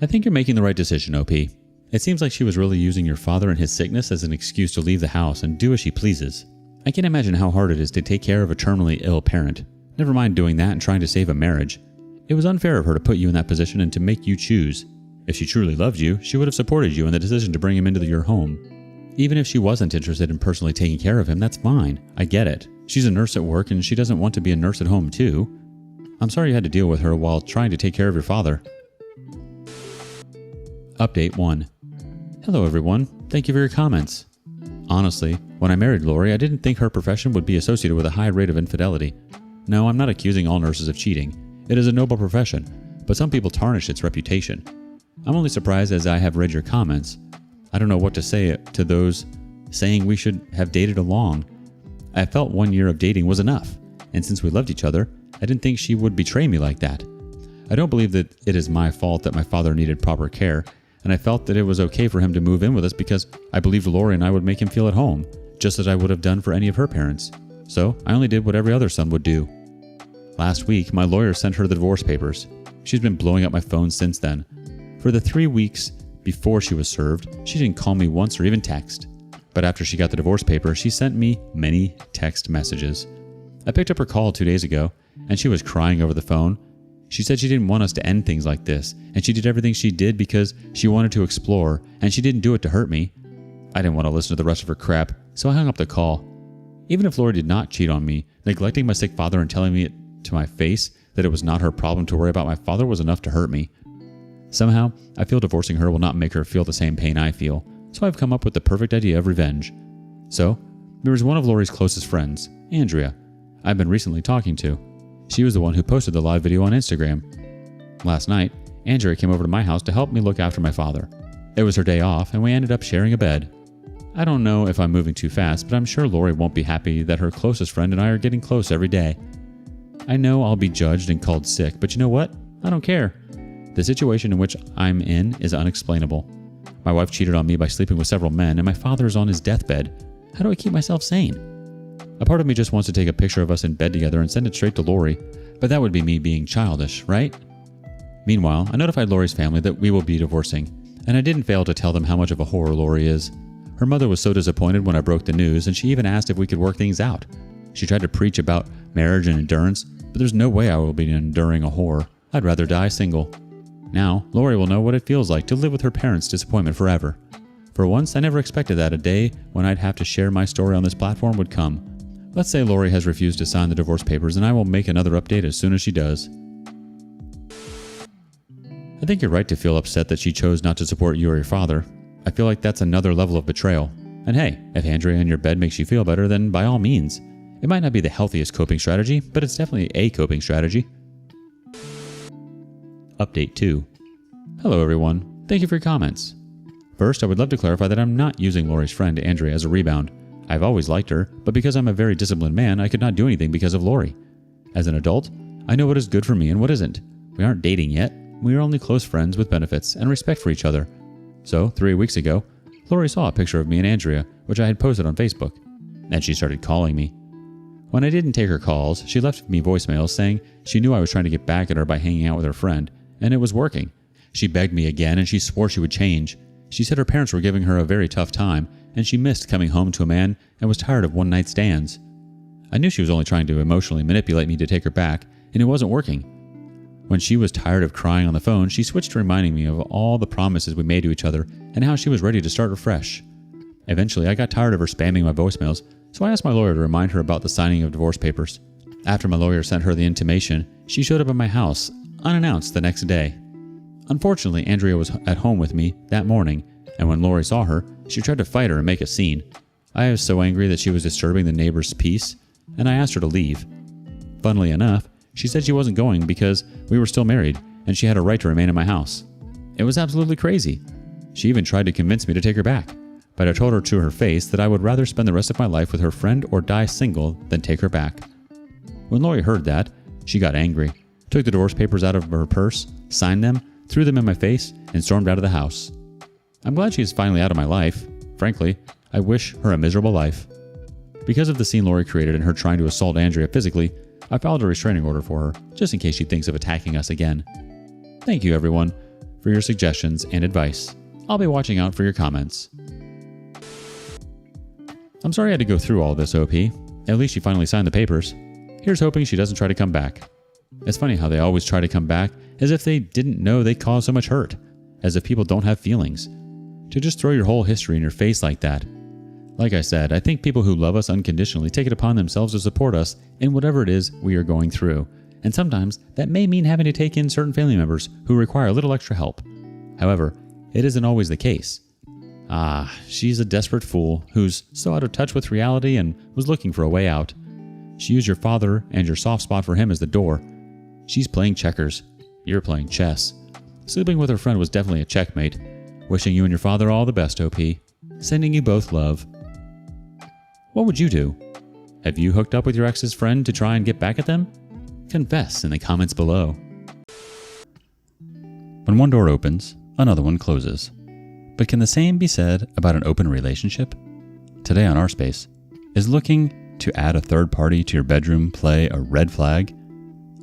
[SPEAKER 1] I think you're making the right decision, OP. It seems like she was really using your father and his sickness as an excuse to leave the house and do as she pleases. I can't imagine how hard it is to take care of a terminally ill parent. Never mind doing that and trying to save a marriage. It was unfair of her to put you in that position and to make you choose. If she truly loved you, she would have supported you in the decision to bring him into your home. Even if she wasn't interested in personally taking care of him, that's fine. I get it. She's a nurse at work and she doesn't want to be a nurse at home too. I'm sorry you had to deal with her while trying to take care of your father. Update 1. Hello everyone. Thank you for your comments. Honestly, when I married Lori, I didn't think her profession would be associated with a high rate of infidelity. No, I'm not accusing all nurses of cheating. It is a noble profession, but some people tarnish its reputation. I'm only surprised as I have read your comments. I don't know what to say to those saying we should have dated along. I felt 1 year of dating was enough, and since we loved each other, I didn't think she would betray me like that. I don't believe that it is my fault that my father needed proper care, and I felt that it was okay for him to move in with us because I believed Lori and I would make him feel at home, just as I would have done for any of her parents. So I only did what every other son would do. Last week, my lawyer sent her the divorce papers. She's been blowing up my phone since then. For the 3 weeks before she was served, she didn't call me once or even text. But after she got the divorce paper, she sent me many text messages. I picked up her call 2 days ago, and she was crying over the phone. She said she didn't want us to end things like this, and she did everything she did because she wanted to explore, and she didn't do it to hurt me. I didn't want to listen to the rest of her crap, so I hung up the call. Even if Lori did not cheat on me, neglecting my sick father and telling me it to my face that it was not her problem to worry about my father was enough to hurt me. Somehow, I feel divorcing her will not make her feel the same pain I feel, so I've come up with the perfect idea of revenge. So, there is one of Lori's closest friends, Andrea, I've been recently talking to. She was the one who posted the live video on Instagram. Last night, Andrea came over to my house to help me look after my father. It was her day off, and we ended up sharing a bed. I don't know if I'm moving too fast, but I'm sure Lori won't be happy that her closest friend and I are getting close every day. I know I'll be judged and called sick, but you know what? I don't care. The situation in which I'm in is unexplainable. My wife cheated on me by sleeping with several men, and my father is on his deathbed. How do I keep myself sane? A part of me just wants to take a picture of us in bed together and send it straight to Lori, but that would be me being childish, right? Meanwhile, I notified Lori's family that we will be divorcing, and I didn't fail to tell them how much of a whore Lori is. Her mother was so disappointed when I broke the news, and she even asked if we could work things out. She tried to preach about marriage and endurance, but there's no way I will be enduring a whore. I'd rather die single. Now, Lori will know what it feels like to live with her parents' disappointment forever. For once, I never expected that a day when I'd have to share my story on this platform would come. Let's say Lori has refused to sign the divorce papers, and I will make another update as soon as she does. I think you're right to feel upset that she chose not to support you or your father. I feel like that's another level of betrayal. And hey, if Andrea in your bed makes you feel better, then by all means. It might not be the healthiest coping strategy, but it's definitely a coping strategy. Update 2. Hello everyone. Thank you for your comments. First, I would love to clarify that I'm not using Lori's friend Andrea as a rebound. I've always liked her, but because I'm a very disciplined man, I could not do anything because of Lori. As an adult, I know what is good for me and what isn't. We aren't dating yet. We are only close friends with benefits and respect for each other. So, 3 weeks ago, Lori saw a picture of me and Andrea, which I had posted on Facebook, and she started calling me. When I didn't take her calls, she left me voicemails saying she knew I was trying to get back at her by hanging out with her friend, and it was working. She begged me again, and she swore she would change. She said her parents were giving her a very tough time, and she missed coming home to a man and was tired of one-night stands. I knew she was only trying to emotionally manipulate me to take her back, and it wasn't working. When she was tired of crying on the phone, she switched to reminding me of all the promises we made to each other and how she was ready to start afresh. Eventually, I got tired of her spamming my voicemails, so I asked my lawyer to remind her about the signing of divorce papers. After my lawyer sent her the intimation, she showed up at my house, unannounced, the next day. Unfortunately, Andrea was at home with me that morning, and when Lori saw her, she tried to fight her and make a scene. I was so angry that she was disturbing the neighbor's peace, and I asked her to leave. Funnily enough, she said she wasn't going because we were still married, and she had a right to remain in my house. It was absolutely crazy. She even tried to convince me to take her back, but I told her to her face that I would rather spend the rest of my life with her friend or die single than take her back. When Lori heard that, she got angry, took the divorce papers out of her purse, signed them, threw them in my face, and stormed out of the house. I'm glad she is finally out of my life. Frankly, I wish her a miserable life. Because of the scene Lori created and her trying to assault Andrea physically, I filed a restraining order for her, just in case she thinks of attacking us again. Thank you, everyone, for your suggestions and advice. I'll be watching out for your comments. I'm sorry I had to go through all this, OP. At least she finally signed the papers. Here's hoping she doesn't try to come back. It's funny how they always try to come back as if they didn't know they caused so much hurt, as if people don't have feelings. To just throw your whole history in your face like that. Like I said, I think people who love us unconditionally take it upon themselves to support us in whatever it is we are going through, and sometimes that may mean having to take in certain family members who require a little extra help. However, it isn't always the case. She's a desperate fool who's so out of touch with reality and was looking for a way out. She used your father and your soft spot for him as the door. She's playing checkers. You're playing chess. Sleeping with her friend was definitely a checkmate. Wishing you and your father all the best, OP. Sending you both love. What would you do? Have you hooked up with your ex's friend to try and get back at them? Confess in the comments below.
[SPEAKER 2] When one door opens, another one closes. But can the same be said about an open relationship? Today on rSpace, is looking to add a third party to your bedroom play a red flag?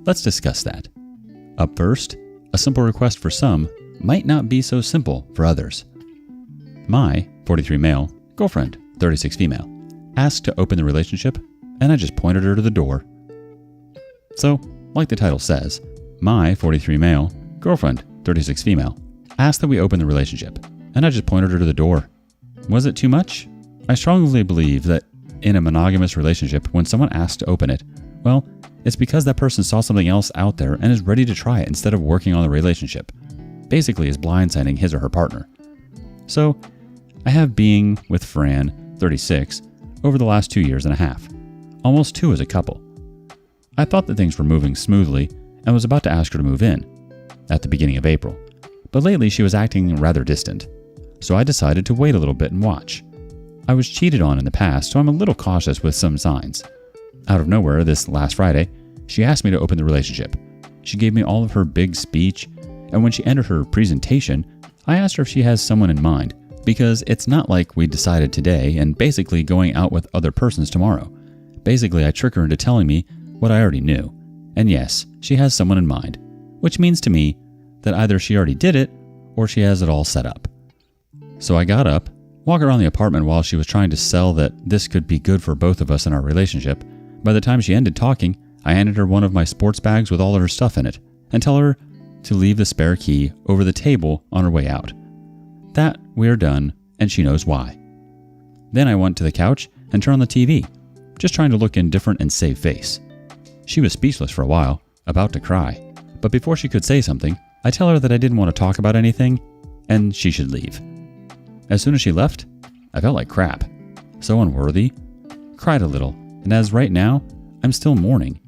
[SPEAKER 2] Let's discuss that. Up first, a simple request for some might not be so simple for others. My 43 male girlfriend, 36 female, asked to open the relationship, and I just pointed her to the door. So, like the title says, my 43 male girlfriend, 36 female, asked that we open the relationship, and I just pointed her to the door. Was it too much? I strongly believe that in a monogamous relationship, when someone asks to open it, well, it's because that person saw something else out there and is ready to try it instead of working on the relationship. Basically is blindsiding his or her partner. So, I have being with Fran, 36, over the last 2.5 years, almost 2 as a couple. I thought that things were moving smoothly and was about to ask her to move in at the beginning of April, but lately she was acting rather distant, so I decided to wait a little bit and watch. I was cheated on in the past, so I'm a little cautious with some signs. Out of nowhere, this last Friday, she asked me to open the relationship. She gave me all of her big speech, and when she ended her presentation, I asked her if she has someone in mind, because it's not like we decided today and basically going out with other persons tomorrow. Basically, I trick her into telling me what I already knew. And yes, she has someone in mind, which means to me that either she already did it or she has it all set up. So I got up, walked around the apartment while she was trying to sell that this could be good for both of us in our relationship. By the time she ended talking, I handed her one of my sports bags with all of her stuff in it and tell her to leave the spare key over the table on her way out. That we are done, and she knows why. Then I went to the couch and turned on the TV, just trying to look indifferent and save face. She was speechless for a while, about to cry, but before she could say something, I tell her that I didn't want to talk about anything and she should leave. As soon as she left, I felt like crap, so unworthy, cried a little, and as right now, I'm still mourning.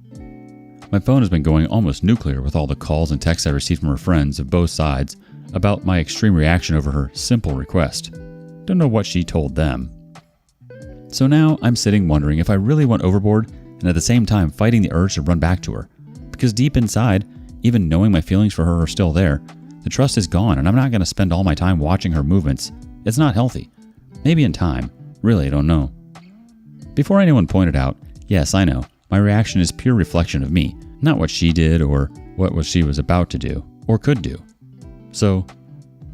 [SPEAKER 2] My phone has been going almost nuclear with all the calls and texts I received from her friends of both sides about my extreme reaction over her simple request. Don't know what she told them. So now I'm sitting wondering if I really went overboard and at the same time fighting the urge to run back to her. Because deep inside, even knowing my feelings for her are still there, the trust is gone and I'm not going to spend all my time watching her movements. It's not healthy. Maybe in time. Really, I don't know. Before anyone pointed out, yes, I know, my reaction is pure reflection of me, not what she did or what she was about to do or could do. So,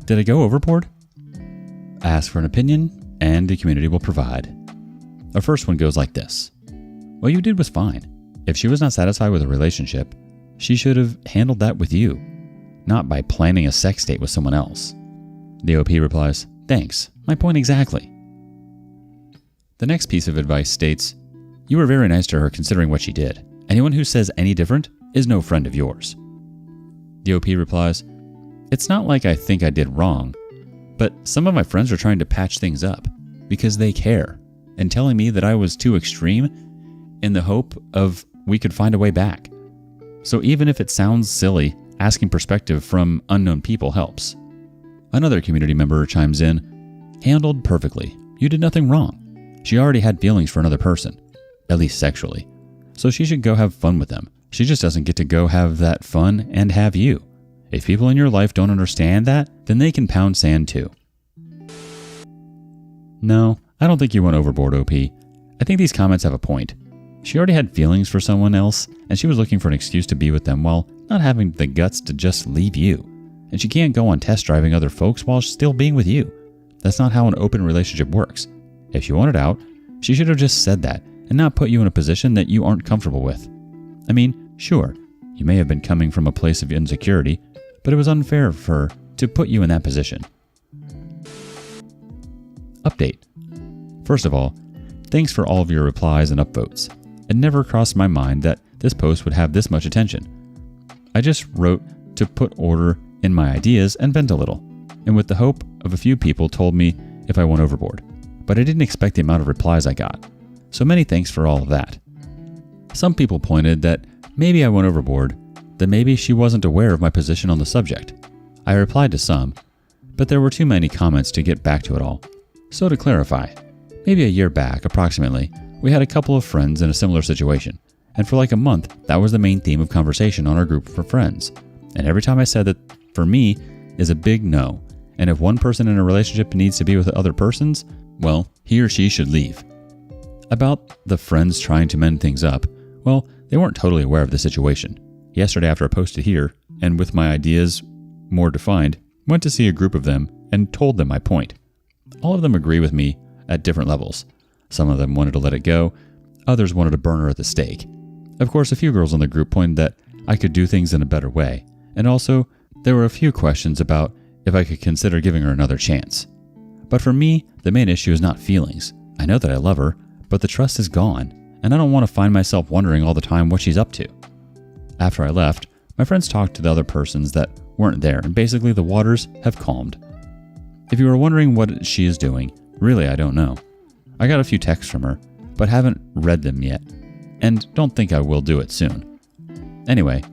[SPEAKER 2] did I go overboard? Ask for an opinion and the community will provide. Our first one goes like this. What you did was fine. If she was not satisfied with a relationship, she should have handled that with you, not by planning a sex date with someone else. The OP replies, thanks, my point exactly. The next piece of advice states, you were very nice to her considering what she did. Anyone who says any different is no friend of yours. The OP replies, it's not like I think I did wrong, but some of my friends are trying to patch things up because they care and telling me that I was too extreme in the hope of we could find a way back. So even if it sounds silly, asking perspective from unknown people helps. Another community member chimes in, handled perfectly. You did nothing wrong. She already had feelings for another person, at least sexually. So she should go have fun with them. She just doesn't get to go have that fun and have you. If people in your life don't understand that, then they can pound sand too. No, I don't think you went overboard, OP. I think these comments have a point. She already had feelings for someone else, and she was looking for an excuse to be with them while not having the guts to just leave you. And she can't go on test driving other folks while still being with you. That's not how an open relationship works. If she wanted out, she should have just said that and not put you in a position that you aren't comfortable with. I mean, sure, you may have been coming from a place of insecurity, but it was unfair for her to put you in that position. Update. First of all, thanks for all of your replies and upvotes. It never crossed my mind that this post would have this much attention. I just wrote to put order in my ideas and vent a little, and with the hope of a few people told me if I went overboard. But I didn't expect the amount of replies I got. So many thanks for all of that. Some people pointed that maybe I went overboard, that maybe she wasn't aware of my position on the subject. I replied to some, but there were too many comments to get back to it all. So to clarify, maybe a year back, approximately, we had a couple of friends in a similar situation, and for like a month, that was the main theme of conversation on our group for friends. And every time I said that, for me, is a big no, and if one person in a relationship needs to be with other persons, well, he or she should leave. About the friends trying to mend things up, well, they weren't totally aware of the situation. Yesterday after I posted here, and with my ideas more defined, went to see a group of them and told them my point. All of them agree with me at different levels. Some of them wanted to let it go, others wanted to burn her at the stake. Of course, a few girls in the group pointed that I could do things in a better way, and also there were a few questions about if I could consider giving her another chance. But for me, the main issue is not feelings. I know that I love her, but the trust is gone, and I don't want to find myself wondering all the time what she's up to. After I left, my friends talked to the other persons that weren't there, and basically the waters have calmed. If you were wondering what she is doing, really I don't know. I got a few texts from her, but haven't read them yet. and don't think I will do it soon. Anyway,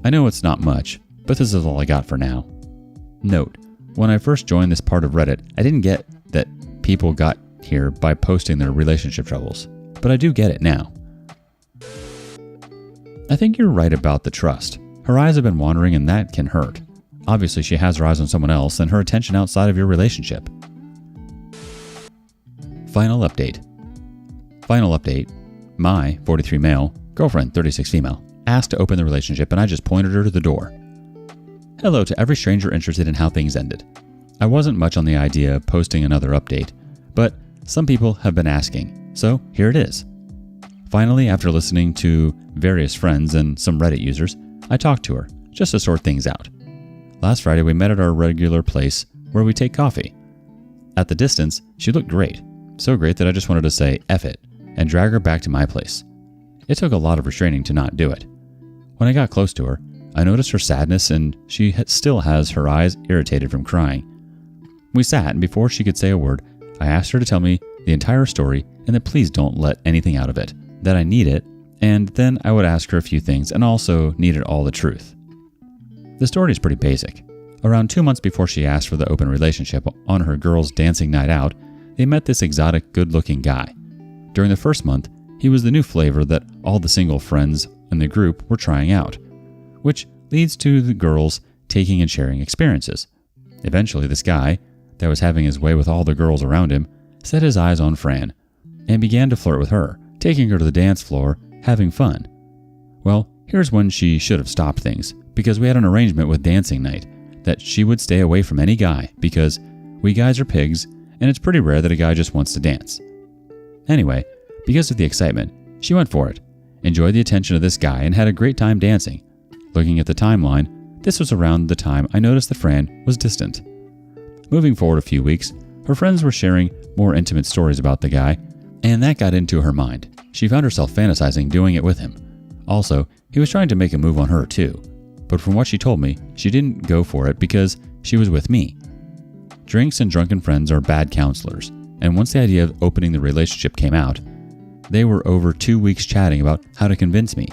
[SPEAKER 2] I know it's not much, but this is all I got for now. Note, when I first joined this part of Reddit, I didn't get that people got here by posting their relationship troubles, but I do get it now. I think you're right about the trust. Her eyes have been wandering and that can hurt. Obviously, she has her eyes on someone else and her attention outside of your relationship. Final update. My 43 male, girlfriend 36 female, asked to open the relationship and I just pointed her to the door. Hello to every stranger interested in how things ended. I wasn't much on the idea of posting another update, but some people have been asking, so here it is. Finally, after listening to various friends and some Reddit users, I talked to her, just to sort things out. Last Friday, we met at our regular place where we take coffee. At the distance, she looked great. So great that I just wanted to say F it and drag her back to my place. It took a lot of restraining to not do it. When I got close to her, I noticed her sadness and she still has her eyes irritated from crying. We sat, and before she could say a word, I asked her to tell me the entire story and that please don't let anything out of it, that I need it, and then I would ask her a few things and also needed all the truth. The story is pretty basic. Around 2 months before she asked for the open relationship on her girls' dancing night out, they met this exotic, good-looking guy. During the first month, he was the new flavor that all the single friends in the group were trying out, which leads to the girls taking and sharing experiences. Eventually, this guy, that was having his way with all the girls around him, set his eyes on Fran and began to flirt with her, taking her to the dance floor, having fun. Well, here's when she should have stopped things, because we had an arrangement with dancing night that she would stay away from any guy because we guys are pigs and it's pretty rare that a guy just wants to dance. Anyway, because of the excitement, she went for it, enjoyed the attention of this guy, and had a great time dancing. Looking at the timeline, this was around the time I noticed that Fran was distant. Moving forward a few weeks, her friends were sharing more intimate stories about the guy, and that got into her mind. She found herself fantasizing doing it with him. Also, he was trying to make a move on her too, but from what she told me, she didn't go for it because she was with me. Drinks and drunken friends are bad counselors, and once the idea of opening the relationship came out, they were over 2 weeks chatting about how to convince me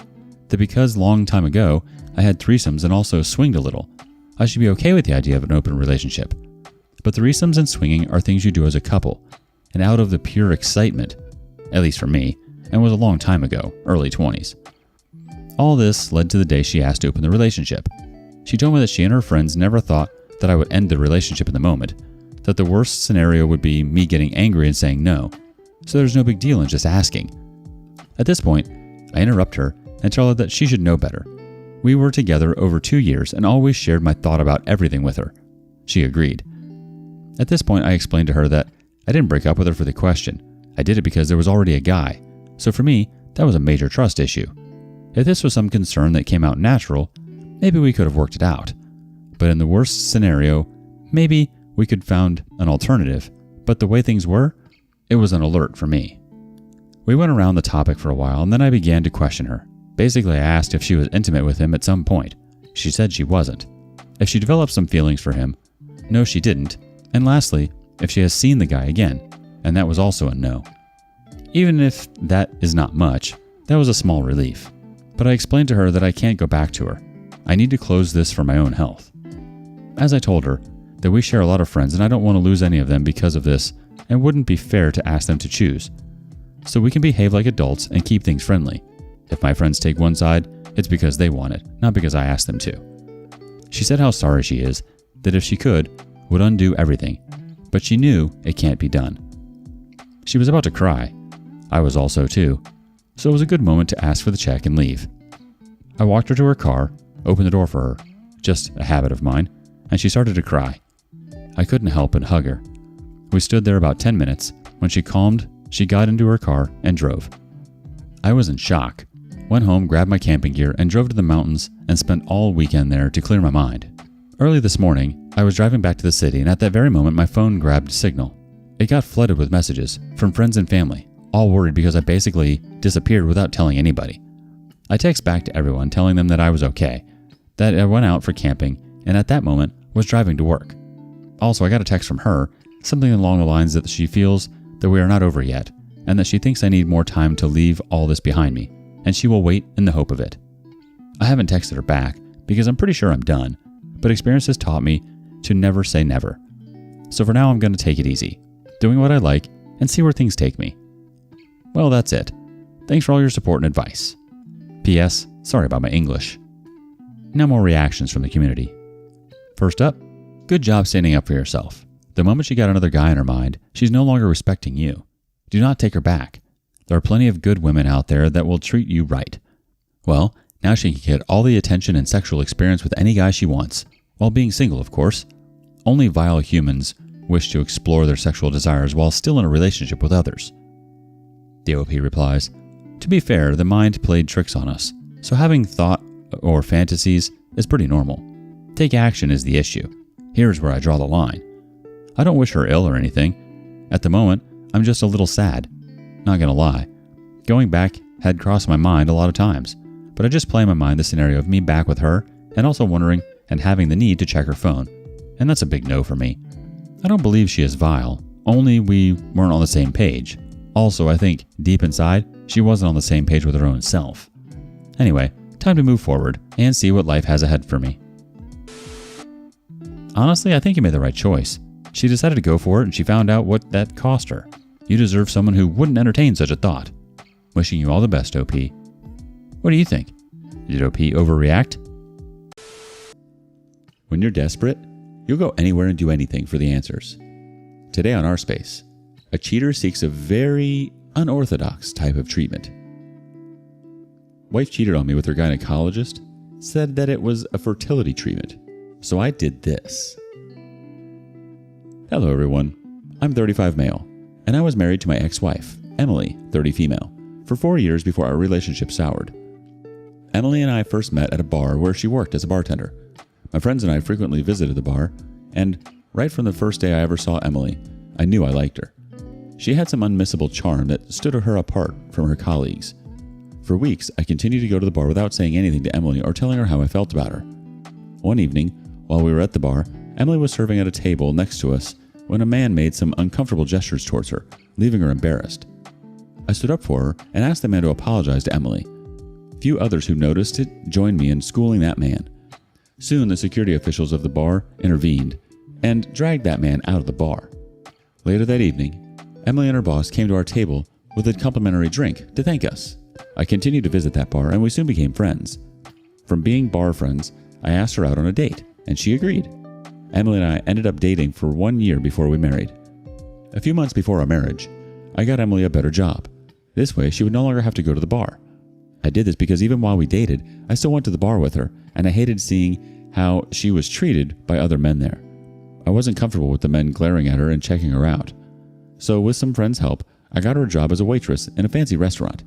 [SPEAKER 2] that because long time ago I had threesomes and also swinged a little, I should be okay with the idea of an open relationship. But threesomes and swinging are things you do as a couple, and out of the pure excitement, at least for me, and was a long time ago, early 20s. All this led to the day she asked to open the relationship. She told me that she and her friends never thought that I would end the relationship in the moment, that the worst scenario would be me getting angry and saying no, so there's no big deal in just asking. At this point, I interrupt her and tell her that she should know better. We were together over 2 years and always shared my thought about everything with her. She agreed. At this point, I explained to her that I didn't break up with her for the question. I did it because there was already a guy, so for me, that was a major trust issue. If this was some concern that came out natural, maybe we could have worked it out. But in the worst scenario, maybe we could found an alternative, but the way things were, it was an alert for me. We went around the topic for a while and then I began to question her. Basically, I asked if she was intimate with him at some point. She said she wasn't. If she developed some feelings for him, no, she didn't. And lastly, if she has seen the guy again, and that was also a no. Even if that is not much, that was a small relief. But I explained to her that I can't go back to her. I need to close this for my own health. As I told her, that we share a lot of friends and I don't want to lose any of them because of this and wouldn't be fair to ask them to choose. So we can behave like adults and keep things friendly. If my friends take one side, it's because they want it, not because I asked them to. She said how sorry she is, that if she could, would undo everything, but she knew it can't be done. She was about to cry. I was also too, so it was a good moment to ask for the check and leave. I walked her to her car, opened the door for her, just a habit of mine, and she started to cry. I couldn't help but hug her. We stood there about 10 minutes. When she calmed, she got into her car and drove. I was in shock. Went home, grabbed my camping gear, and drove to the mountains and spent all weekend there to clear my mind. Early this morning, I was driving back to the city, and at that very moment, my phone grabbed signal. It got flooded with messages from friends and family, all worried because I basically disappeared without telling anybody. I text back to everyone telling them that I was okay, that I went out for camping, and at that moment was driving to work. Also, I got a text from her, something along the lines that she feels that we are not over yet, and that she thinks I need more time to leave all this behind me. and she will wait in the hope of it. I haven't texted her back because I'm pretty sure I'm done, but experience has taught me to never say never. So for now, I'm going to take it easy, doing what I like, and see where things take me. Well, that's it. Thanks for all your support and advice. P.S. Sorry about my English. Now more reactions from the community. First up, good job standing up for yourself. The moment she got another guy in her mind, she's no longer respecting you. Do not take her back. There are plenty of good women out there that will treat you right. Well, now she can get all the attention and sexual experience with any guy she wants, while being single, of course. Only vile humans wish to explore their sexual desires while still in a relationship with others. The OP replies, to be fair, the mind played tricks on us, so having thought or fantasies is pretty normal. Take action is the issue. Here's where I draw the line. I don't wish her ill or anything. At the moment, I'm just a little sad. Not gonna lie. Going back had crossed my mind a lot of times, but I just play in my mind the scenario of me back with her and also wondering and having the need to check her phone. And that's a big no for me. I don't believe she is vile, only we weren't on the same page. Also, I think, deep inside, she wasn't on the same page with her own self. Anyway, time to move forward and see what life has ahead for me. Honestly, I think you made the right choice. She decided to go for it and she found out what that cost her. You deserve someone who wouldn't entertain such a thought. Wishing you all the best, OP. What do you think? Did OP overreact?
[SPEAKER 1] When you're desperate, you'll go anywhere and do anything for the answers. Today on rSpace, a cheater seeks a very unorthodox type of treatment. Wife cheated on me with her gynecologist, said that it was a fertility treatment, so I did this. Hello everyone, I'm 35 male, and I was married to my ex-wife, Emily, 30 female, for 4 years before our relationship soured. Emily and I first met at a bar where she worked as a bartender. My friends and I frequently visited the bar, and right from the first day I ever saw Emily, I knew I liked her. She had some unmissable charm that stood her apart from her colleagues. For weeks, I continued to go to the bar without saying anything to Emily or telling her how I felt about her. One evening, while we were at the bar, Emily was serving at a table next to us when a man made some uncomfortable gestures towards her, leaving her embarrassed. I stood up for her and asked the man to apologize to Emily. Few others who noticed it joined me in schooling that man. Soon, the security officials of the bar intervened and dragged that man out of the bar. Later that evening, Emily and her boss came to our table with a complimentary drink to thank us. I continued to visit that bar and we soon became friends. From being bar friends, I asked her out on a date, and she agreed. Emily and I ended up dating for 1 year before we married. A few months before our marriage, I got Emily a better job. This way, she would no longer have to go to the bar. I did this because even while we dated, I still went to the bar with her, and I hated seeing how she was treated by other men there. I wasn't comfortable with the men glaring at her and checking her out. So with some friends' help, I got her a job as a waitress in a fancy restaurant.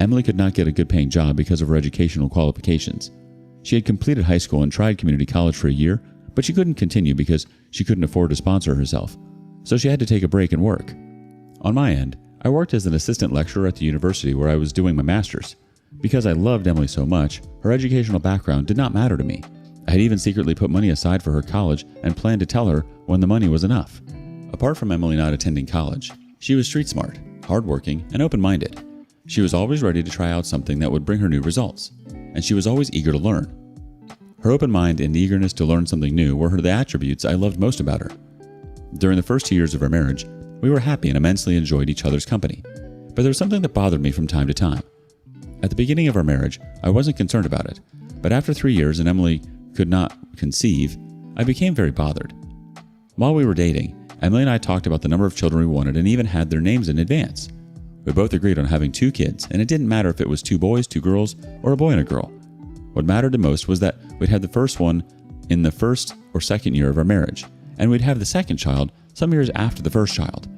[SPEAKER 1] Emily could not get a good paying job because of her educational qualifications. She had completed high school and tried community college for a year, but she couldn't continue because she couldn't afford to sponsor herself. So she had to take a break and work. On my end, I worked as an assistant lecturer at the university where I was doing my master's. Because I loved Emily so much, her educational background did not matter to me. I had even secretly put money aside for her college and planned to tell her when the money was enough. Apart from Emily not attending college, she was street smart, hardworking, and open-minded. She was always ready to try out something that would bring her new results, and she was always eager to learn. Her open mind and eagerness to learn something new were the attributes I loved most about her. During the first 2 years of our marriage, we were happy and immensely enjoyed each other's company, but there was something that bothered me from time to time. At the beginning of our marriage, I wasn't concerned about it, but after 3 years and Emily could not conceive, I became very bothered. While we were dating, Emily and I talked about the number of children we wanted and even had their names in advance. We both agreed on having 2 kids, and it didn't matter if it was 2 boys, 2 girls, or a boy and a girl. What mattered the most was that we'd have the first one in the first or second year of our marriage, and we'd have the second child some years after the first child.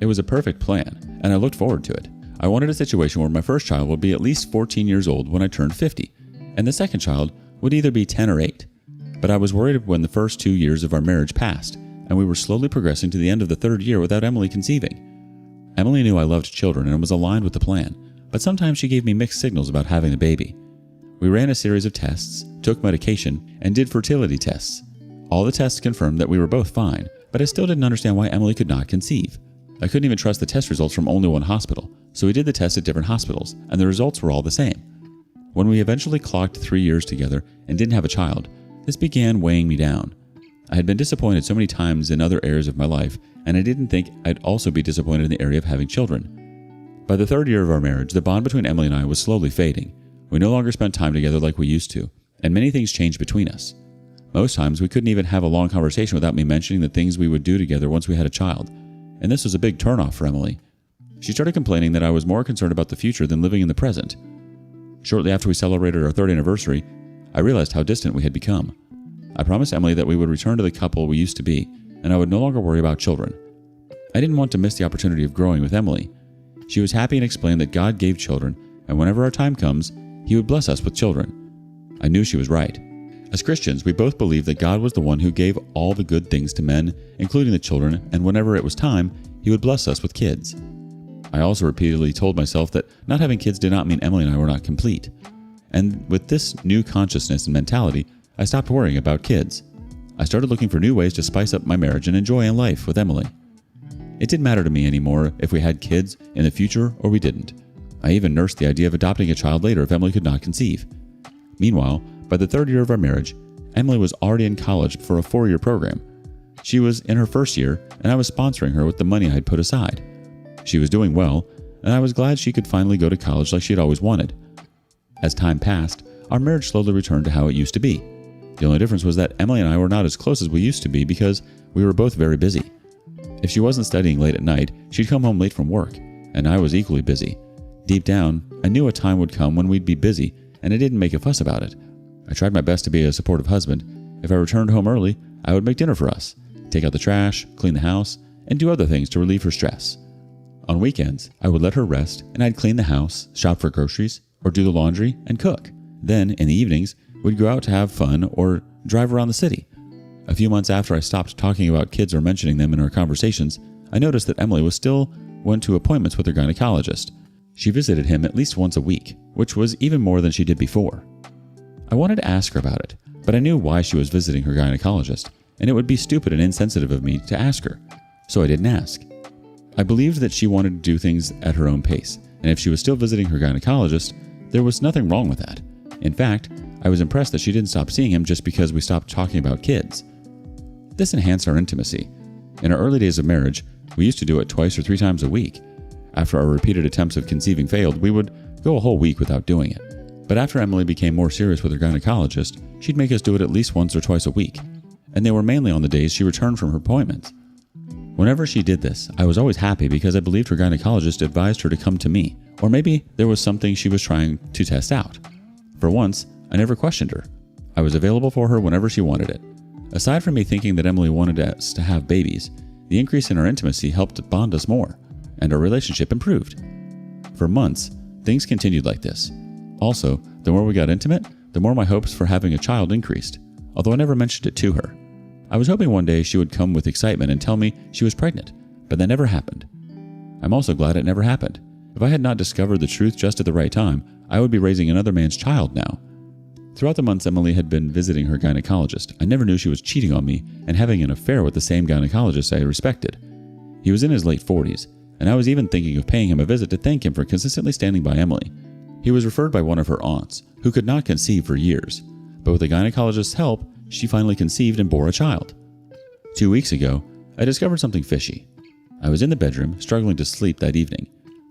[SPEAKER 1] It was a perfect plan, and I looked forward to it. I wanted a situation where my first child would be at least 14 years old when I turned 50, and the second child would either be 10 or 8. But I was worried when the first 2 years of our marriage passed, and we were slowly progressing to the end of the 3rd year without Emily conceiving. Emily knew I loved children and was aligned with the plan, but sometimes she gave me mixed signals about having the baby. We ran a series of tests, took medication, and did fertility tests. All the tests confirmed that we were both fine, but I still didn't understand why Emily could not conceive. I couldn't even trust the test results from only one hospital, so we did the test at different hospitals, and the results were all the same. When we eventually clocked 3 years together and didn't have a child, this began weighing me down. I had been disappointed so many times in other areas of my life, and I didn't think I'd also be disappointed in the area of having children. By the 3rd year of our marriage, the bond between Emily and I was slowly fading. We no longer spent time together like we used to, and many things changed between us. Most times, we couldn't even have a long conversation without me mentioning the things we would do together once we had a child, and this was a big turnoff for Emily. She started complaining that I was more concerned about the future than living in the present. Shortly after we celebrated our 3rd anniversary, I realized how distant we had become. I promised Emily that we would return to the couple we used to be, and I would no longer worry about children. I didn't want to miss the opportunity of growing with Emily. She was happy and explained that God gave children, and whenever our time comes, He would bless us with children. I knew she was right. As Christians, we both believed that God was the one who gave all the good things to men, including the children, and whenever it was time, He would bless us with kids. I also repeatedly told myself that not having kids did not mean Emily and I were not complete. And with this new consciousness and mentality, I stopped worrying about kids. I started looking for new ways to spice up my marriage and enjoy life with Emily. It didn't matter to me anymore if we had kids in the future or we didn't. I even nursed the idea of adopting a child later if Emily could not conceive. Meanwhile, by the 3rd year of our marriage, Emily was already in college for a 4-year program. She was in her 1st year, and I was sponsoring her with the money I had put aside. She was doing well, and I was glad she could finally go to college like she had always wanted. As time passed, our marriage slowly returned to how it used to be. The only difference was that Emily and I were not as close as we used to be because we were both very busy. If she wasn't studying late at night, she'd come home late from work, and I was equally busy. Deep down, I knew a time would come when we'd be busy, and I didn't make a fuss about it. I tried my best to be a supportive husband. If I returned home early, I would make dinner for us, take out the trash, clean the house, and do other things to relieve her stress. On weekends, I would let her rest, and I'd clean the house, shop for groceries, or do the laundry and cook. Then, in the evenings, we'd go out to have fun or drive around the city. A few months after I stopped talking about kids or mentioning them in our conversations, I noticed that Emily still went to appointments with her gynecologist. She visited him at least once a week, which was even more than she did before. I wanted to ask her about it, but I knew why she was visiting her gynecologist, and it would be stupid and insensitive of me to ask her, so I didn't ask. I believed that she wanted to do things at her own pace, and if she was still visiting her gynecologist, there was nothing wrong with that. In fact, I was impressed that she didn't stop seeing him just because we stopped talking about kids. This enhanced our intimacy. In our early days of marriage, we used to do it 2 or 3 times a week. After our repeated attempts of conceiving failed, we would go a whole week without doing it. But after Emily became more serious with her gynecologist, she'd make us do it at least once or twice a week, and they were mainly on the days she returned from her appointments. Whenever she did this, I was always happy because I believed her gynecologist advised her to come to me, or maybe there was something she was trying to test out. For once, I never questioned her. I was available for her whenever she wanted it. Aside from me thinking that Emily wanted us to have babies, the increase in our intimacy helped bond us more, and our relationship improved. For months, things continued like this. Also, the more we got intimate, the more my hopes for having a child increased, although I never mentioned it to her. I was hoping one day she would come with excitement and tell me she was pregnant, but that never happened. I'm also glad it never happened. If I had not discovered the truth just at the right time, I would be raising another man's child now. Throughout the months Emily had been visiting her gynecologist, I never knew she was cheating on me and having an affair with the same gynecologist I respected. He was in his late 40s, and I was even thinking of paying him a visit to thank him for consistently standing by Emily. He was referred by one of her aunts, who could not conceive for years, but with the gynecologist's help, she finally conceived and bore a child. 2 weeks ago, I discovered something fishy. I was in the bedroom, struggling to sleep that evening.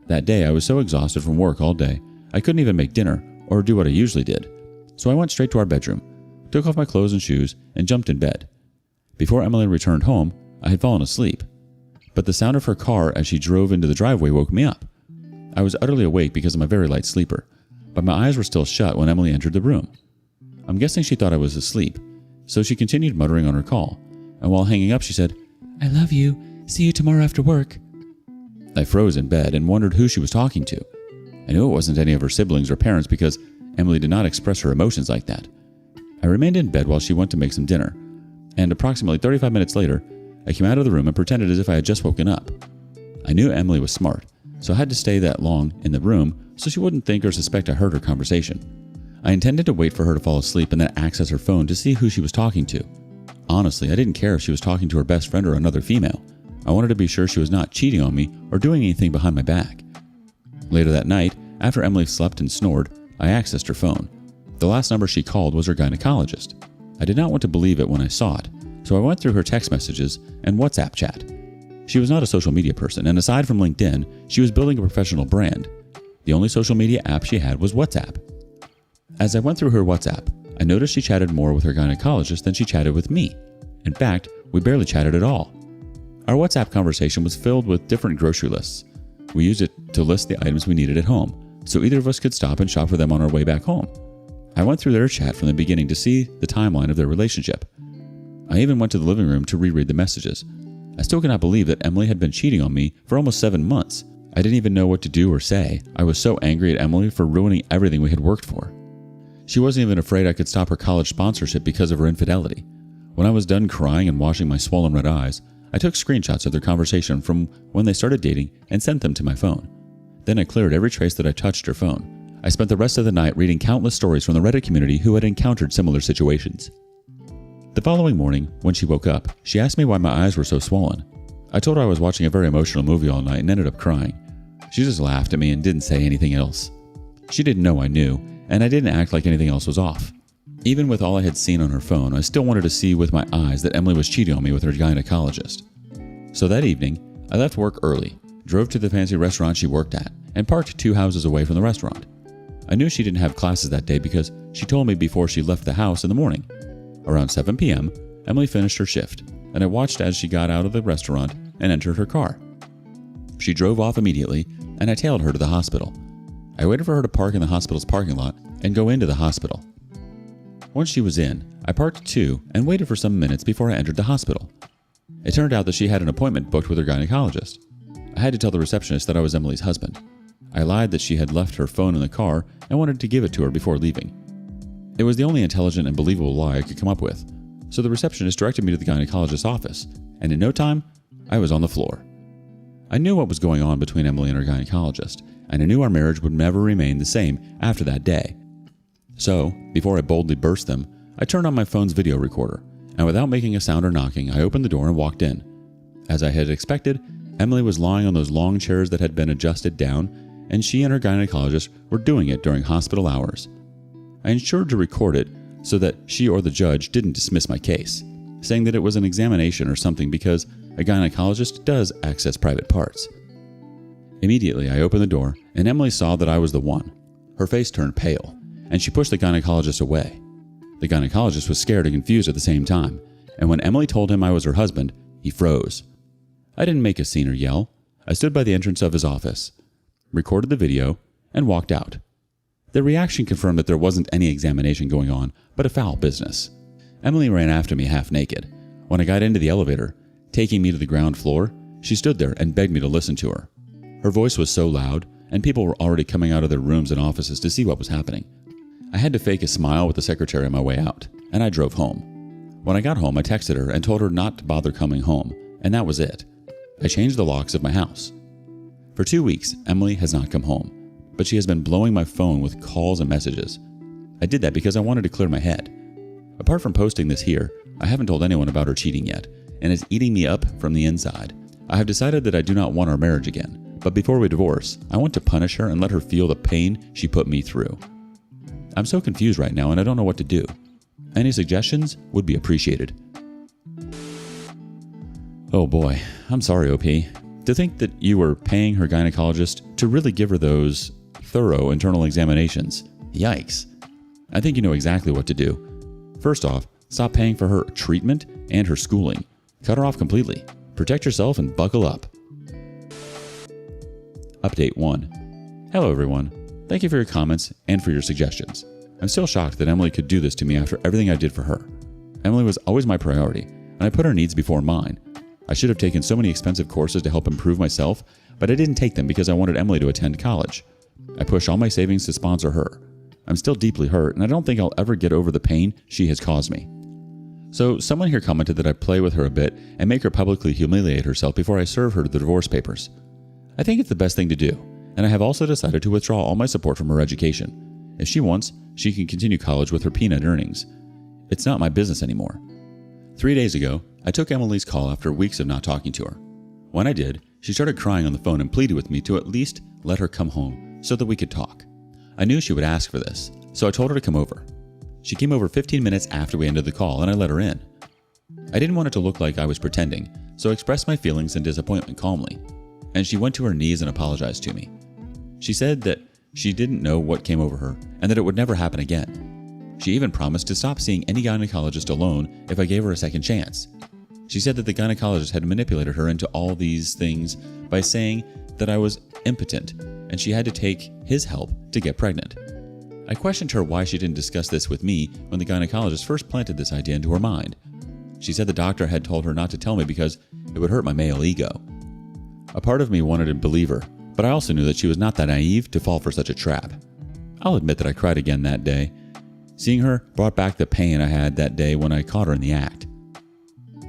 [SPEAKER 1] That day, I was so exhausted from work all day, I couldn't even make dinner or do what I usually did. So I went straight to our bedroom, took off my clothes and shoes, and jumped in bed. Before Emily returned home, I had fallen asleep, but the sound of her car as she drove into the driveway woke me up. I was utterly awake because I'm a very light sleeper, but my eyes were still shut when Emily entered the room. I'm guessing she thought I was asleep, so she continued muttering on her call, and while hanging up she said, "I love you. See you tomorrow after work." I froze in bed and wondered who she was talking to. I knew it wasn't any of her siblings or parents because Emily did not express her emotions like that. I remained in bed while she went to make some dinner, and approximately 35 minutes later, I came out of the room and pretended as if I had just woken up. I knew Emily was smart, so I had to stay that long in the room so she wouldn't think or suspect I heard her conversation. I intended to wait for her to fall asleep and then access her phone to see who she was talking to. Honestly, I didn't care if she was talking to her best friend or another female. I wanted to be sure she was not cheating on me or doing anything behind my back. Later that night, after Emily slept and snored, I accessed her phone. The last number she called was her gynecologist. I did not want to believe it when I saw it, so I went through her text messages and WhatsApp chat. She was not a social media person, and aside from LinkedIn, she was building a professional brand. The only social media app she had was WhatsApp. As I went through her WhatsApp, I noticed she chatted more with her gynecologist than she chatted with me. In fact, we barely chatted at all. Our WhatsApp conversation was filled with different grocery lists. We used it to list the items we needed at home, so either of us could stop and shop for them on our way back home. I went through their chat from the beginning to see the timeline of their relationship. I even went to the living room to reread the messages. I still could not believe that Emily had been cheating on me for almost 7 months. I didn't even know what to do or say. I was so angry at Emily for ruining everything we had worked for. She wasn't even afraid I could stop her college sponsorship because of her infidelity. When I was done crying and washing my swollen red eyes, I took screenshots of their conversation from when they started dating and sent them to my phone. Then I cleared every trace that I touched her phone. I spent the rest of the night reading countless stories from the Reddit community who had encountered similar situations. The following morning, when she woke up, she asked me why my eyes were so swollen. I told her I was watching a very emotional movie all night and ended up crying. She just laughed at me and didn't say anything else. She didn't know I knew, and I didn't act like anything else was off. Even with all I had seen on her phone, I still wanted to see with my eyes that Emily was cheating on me with her gynecologist. So that evening, I left work early, drove to the fancy restaurant she worked at, and parked 2 houses away from the restaurant. I knew she didn't have classes that day because she told me before she left the house in the morning. Around 7 p.m., Emily finished her shift, and I watched as she got out of the restaurant and entered her car. She drove off immediately, and I tailed her to the hospital. I waited for her to park in the hospital's parking lot and go into the hospital. Once she was in, I parked too and waited for some minutes before I entered the hospital. It turned out that she had an appointment booked with her gynecologist. I had to tell the receptionist that I was Emily's husband. I lied that she had left her phone in the car and wanted to give it to her before leaving. It was the only intelligent and believable lie I could come up with, so the receptionist directed me to the gynecologist's office, and in no time, I was on the floor. I knew what was going on between Emily and her gynecologist, and I knew our marriage would never remain the same after that day. So, before I boldly burst them, I turned on my phone's video recorder, and without making a sound or knocking, I opened the door and walked in. As I had expected, Emily was lying on those long chairs that had been adjusted down, and she and her gynecologist were doing it during hospital hours. I ensured to record it so that she or the judge didn't dismiss my case, saying that it was an examination or something because a gynecologist does access private parts. Immediately, I opened the door, and Emily saw that I was the one. Her face turned pale, and she pushed the gynecologist away. The gynecologist was scared and confused at the same time, and when Emily told him I was her husband, he froze. I didn't make a scene or yell. I stood by the entrance of his office, recorded the video, and walked out. The reaction confirmed that there wasn't any examination going on, but a foul business. Emily ran after me half naked. When I got into the elevator, taking me to the ground floor, she stood there and begged me to listen to her. Her voice was so loud, and people were already coming out of their rooms and offices to see what was happening. I had to fake a smile with the secretary on my way out, and I drove home. When I got home, I texted her and told her not to bother coming home, and that was it. I changed the locks of my house. For 2 weeks, Emily has not come home, but she has been blowing my phone with calls and messages. I did that because I wanted to clear my head. Apart from posting this here, I haven't told anyone about her cheating yet, and it's eating me up from the inside. I have decided that I do not want our marriage again, but before we divorce, I want to punish her and let her feel the pain she put me through. I'm so confused right now and I don't know what to do. Any suggestions would be appreciated. Oh boy, I'm sorry, OP. To think that you were paying her gynecologist to really give her those thorough internal examinations. Yikes. I think you know exactly what to do. First off, stop paying for her treatment and her schooling. Cut her off completely. Protect yourself and buckle up. Update 1. Hello everyone. Thank you for your comments and for your suggestions. I'm still shocked that Emily could do this to me after everything I did for her. Emily was always my priority, and I put her needs before mine. I should have taken so many expensive courses to help improve myself, but I didn't take them because I wanted Emily to attend college. I pushed all my savings to sponsor her. I'm still deeply hurt, and I don't think I'll ever get over the pain she has caused me. So someone here commented that I play with her a bit and make her publicly humiliate herself before I serve her the divorce papers. I think it's the best thing to do, and I have also decided to withdraw all my support from her education. If she wants, she can continue college with her peanut earnings. It's not my business anymore. 3 days ago, I took Emily's call after weeks of not talking to her. When I did, she started crying on the phone and pleaded with me to at least let her come home so that we could talk. I knew she would ask for this, so I told her to come over. She came over 15 minutes after we ended the call, and I let her in. I didn't want it to look like I was pretending, so I expressed my feelings and disappointment calmly, and she went to her knees and apologized to me. She said that she didn't know what came over her and that it would never happen again. She even promised to stop seeing any gynecologist alone if I gave her a second chance. She said that the gynecologist had manipulated her into all these things by saying that I was impotent and she had to take his help to get pregnant. I questioned her why she didn't discuss this with me when the gynecologist first planted this idea into her mind. She said the doctor had told her not to tell me because it would hurt my male ego. A part of me wanted to believe her, but I also knew that she was not that naive to fall for such a trap. I'll admit that I cried again that day. Seeing her brought back the pain I had that day when I caught her in the act.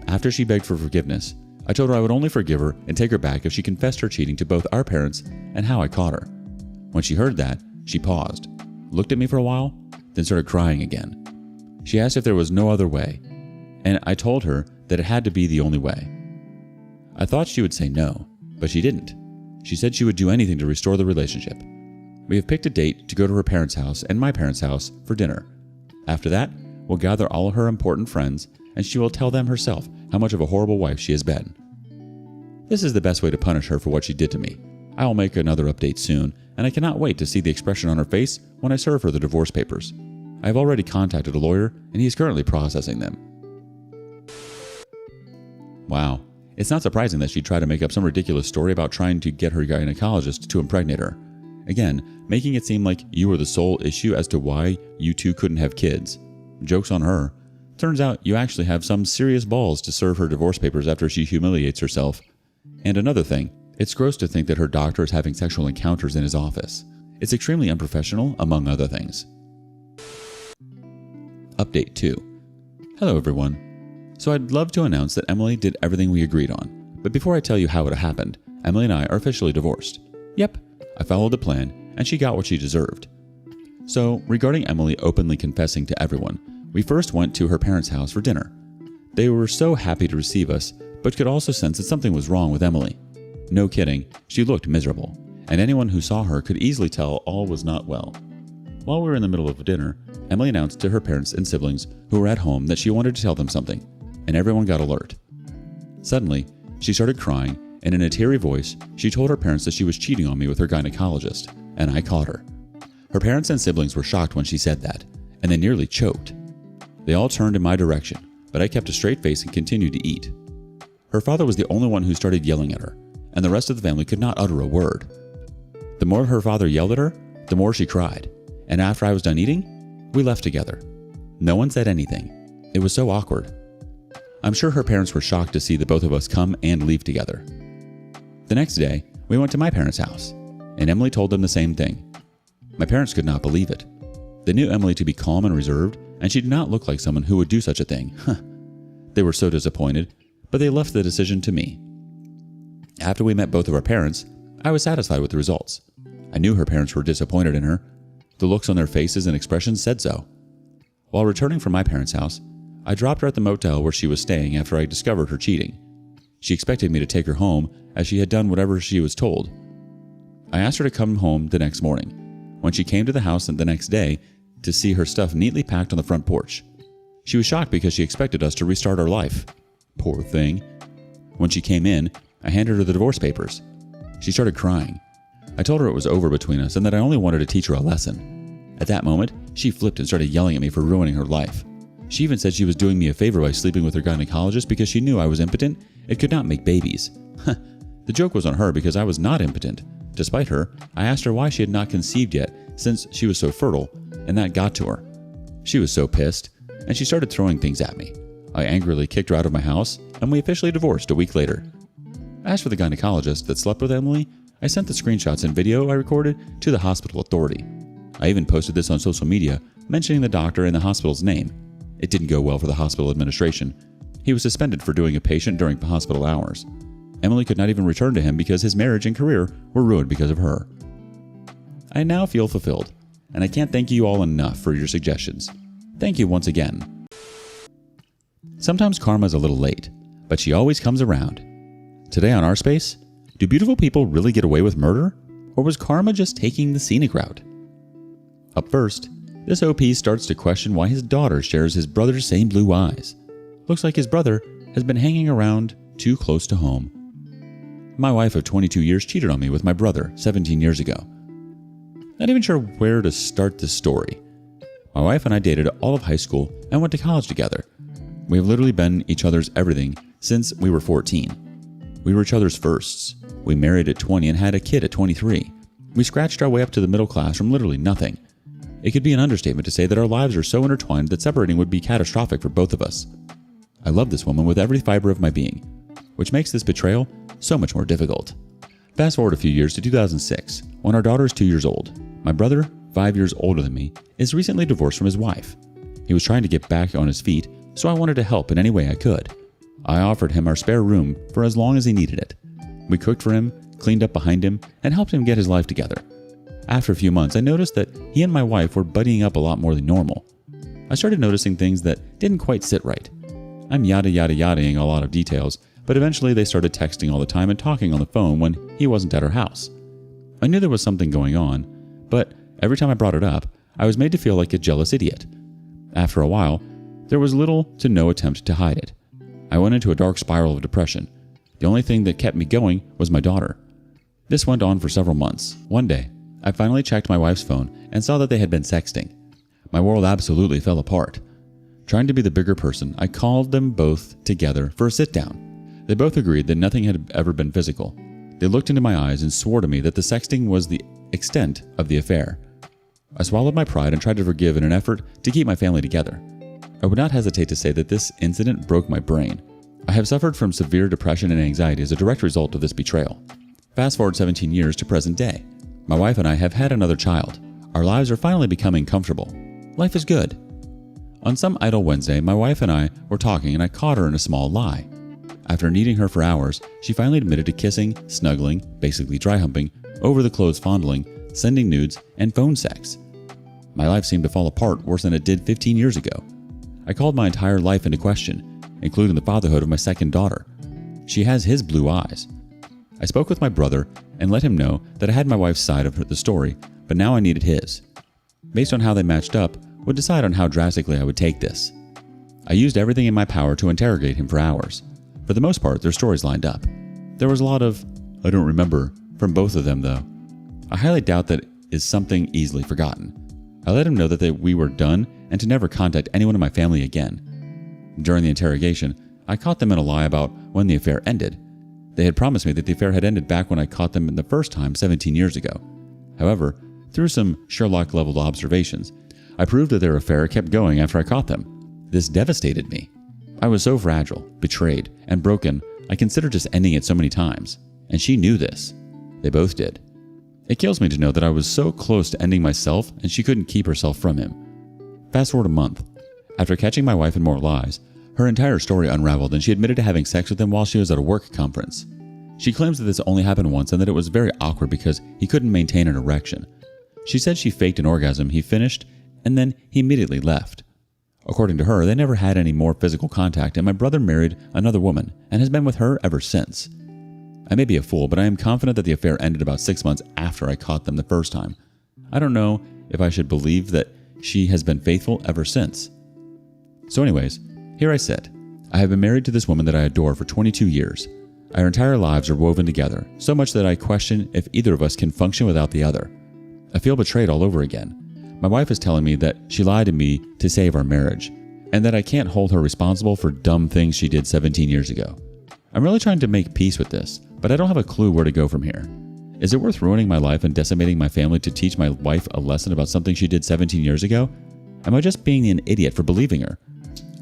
[SPEAKER 1] After she begged for forgiveness, I told her I would only forgive her and take her back if she confessed her cheating to both our parents and how I caught her. When she heard that, she paused, looked at me for a while, then started crying again. She asked if there was no other way, and I told her that it had to be the only way. I thought she would say no, but she didn't. She said she would do anything to restore the relationship. We have picked a date to go to her parents' house and my parents' house for dinner. After that, we'll gather all her important friends, and she will tell them herself how much of a horrible wife she has been. This is the best way to punish her for what she did to me. I will make another update soon, and I cannot wait to see the expression on her face when I serve her the divorce papers. I have already contacted a lawyer, and he is currently processing them. Wow, it's not surprising that she'd try to make up some ridiculous story about trying to get her gynecologist to impregnate her. Again, making it seem like you were the sole issue as to why you two couldn't have kids. Joke's on her. Turns out you actually have some serious balls to serve her divorce papers after she humiliates herself. And another thing, it's gross to think that her doctor is having sexual encounters in his office. It's extremely unprofessional, among other things. Update 2. Hello everyone. So I'd love to announce that Emily did everything we agreed on. But before I tell you how it happened, Emily and I are officially divorced. Yep, I followed the plan, and she got what she deserved. So, regarding Emily openly confessing to everyone, we first went to her parents' house for dinner. They were so happy to receive us, but could also sense that something was wrong with Emily. No kidding, she looked miserable, and anyone who saw her could easily tell all was not well. While we were in the middle of dinner, Emily announced to her parents and siblings who were at home that she wanted to tell them something, and everyone got alert. Suddenly, she started crying, and in a teary voice, she told her parents that she was cheating on me with her gynecologist, and I caught her. Her parents and siblings were shocked when she said that, and they nearly choked. They all turned in my direction, but I kept a straight face and continued to eat. Her father was the only one who started yelling at her, and the rest of the family could not utter a word. The more her father yelled at her, the more she cried, and after I was done eating, we left together. No one said anything. It was so awkward. I'm sure her parents were shocked to see the both of us come and leave together. The next day, we went to my parents' house, and Emily told them the same thing. My parents could not believe it. They knew Emily to be calm and reserved, and she did not look like someone who would do such a thing. They were so disappointed, but they left the decision to me. After we met both of our parents, I was satisfied with the results. I knew her parents were disappointed in her. The looks on their faces and expressions said so. While returning from my parents' house, I dropped her at the motel where she was staying after I discovered her cheating. She expected me to take her home as she had done whatever she was told. I asked her to come home the next morning. When she came to the house the next day to see her stuff neatly packed on the front porch. She was shocked because she expected us to restart our life. Poor thing. When she came in, I handed her the divorce papers. She started crying. I told her it was over between us and that I only wanted to teach her a lesson. At that moment, she flipped and started yelling at me for ruining her life. She even said she was doing me a favor by sleeping with her gynecologist because she knew I was impotent and could not make babies. The joke was on her because I was not impotent. Despite her, I asked her why she had not conceived yet since she was so fertile, and that got to her. She was so pissed, and she started throwing things at me. I angrily kicked her out of my house, and we officially divorced a week later. As for the gynecologist that slept with Emily, I sent the screenshots and video I recorded to the hospital authority. I even posted this on social media, mentioning the doctor and the hospital's name. It didn't go well for the hospital administration. He was suspended for doing a patient during hospital hours. Emily could not even return to him because his marriage and career were ruined because of her. I now feel fulfilled, and I can't thank you all enough for your suggestions. Thank you once again. Sometimes karma is a little late, but she always comes around. Today on rSpace, do beautiful people really get away with murder? Or was karma just taking the scenic route? Up first, this OP starts to question why his daughter shares his brother's same blue eyes. Looks like his brother has been hanging around too close to home. My wife of 22 years cheated on me with my brother 17 years ago. Not even sure where to start this story. My wife and I dated all of high school and went to college together. We have literally been each other's everything since we were 14. We were each other's firsts. We married at 20 and had a kid at 23. We scratched our way up to the middle class from literally nothing. It could be an understatement to say that our lives are so intertwined that separating would be catastrophic for both of us. I love this woman with every fiber of my being, which makes this betrayal so much more difficult. Fast forward a few years to 2006, when our daughter is 2 years old. My brother, 5 years older than me, is recently divorced from his wife. He was trying to get back on his feet, so I wanted to help in any way I could. I offered him our spare room for as long as he needed it. We cooked for him, cleaned up behind him, and helped him get his life together. After a few months, I noticed that he and my wife were buddying up a lot more than normal. I started noticing things that didn't quite sit right. I'm yada-ing a lot of details, but eventually they started texting all the time and talking on the phone when he wasn't at our house. I knew there was something going on, but every time I brought it up, I was made to feel like a jealous idiot. After a while, there was little to no attempt to hide it. I went into a dark spiral of depression. The only thing that kept me going was my daughter. This went on for several months. One day, I finally checked my wife's phone and saw that they had been sexting. My world absolutely fell apart. Trying to be the bigger person, I called them both together for a sit-down. They both agreed that nothing had ever been physical. They looked into my eyes and swore to me that the sexting was the extent of the affair. I swallowed my pride and tried to forgive in an effort to keep my family together. I would not hesitate to say that this incident broke my brain. I have suffered from severe depression and anxiety as a direct result of this betrayal. Fast forward 17 years to present day. My wife and I have had another child. Our lives are finally becoming comfortable. Life is good. On some idle Wednesday, my wife and I were talking and I caught her in a small lie. After needing her for hours, she finally admitted to kissing, snuggling, basically dry humping, over-the-clothes fondling, sending nudes, and phone sex. My life seemed to fall apart worse than it did 15 years ago. I called my entire life into question, including the fatherhood of my second daughter. She has his blue eyes. I spoke with my brother and let him know that I had my wife's side of the story, but now I needed his. Based on how they matched up, would decide on how drastically I would take this. I used everything in my power to interrogate him for hours. For the most part, their stories lined up. There was a lot of, "I don't remember," from both of them, though. I highly doubt that is something easily forgotten. I let him know that we were done and to never contact anyone in my family again. During the interrogation, I caught them in a lie about when the affair ended. They had promised me that the affair had ended back when I caught them the first time 17 years ago. However, through some Sherlock-level observations, I proved that their affair kept going after I caught them. This devastated me. I was so fragile, betrayed, and broken, I considered just ending it so many times. And she knew this. They both did. It kills me to know that I was so close to ending myself and she couldn't keep herself from him. Fast forward a month. After catching my wife in more lies, her entire story unraveled and she admitted to having sex with him while she was at a work conference. She claims that this only happened once and that it was very awkward because he couldn't maintain an erection. She said she faked an orgasm, he finished, and then he immediately left. According to her, they never had any more physical contact and my brother married another woman and has been with her ever since. I may be a fool, but I am confident that the affair ended about 6 months after I caught them the first time. I don't know if I should believe that she has been faithful ever since. So anyways, here I sit. I have been married to this woman that I adore for 22 years. Our entire lives are woven together, so much that I question if either of us can function without the other. I feel betrayed all over again. My wife is telling me that she lied to me to save our marriage, and that I can't hold her responsible for dumb things she did 17 years ago. I'm really trying to make peace with this, but I don't have a clue where to go from here. Is it worth ruining my life and decimating my family to teach my wife a lesson about something she did 17 years ago? Am I just being an idiot for believing her?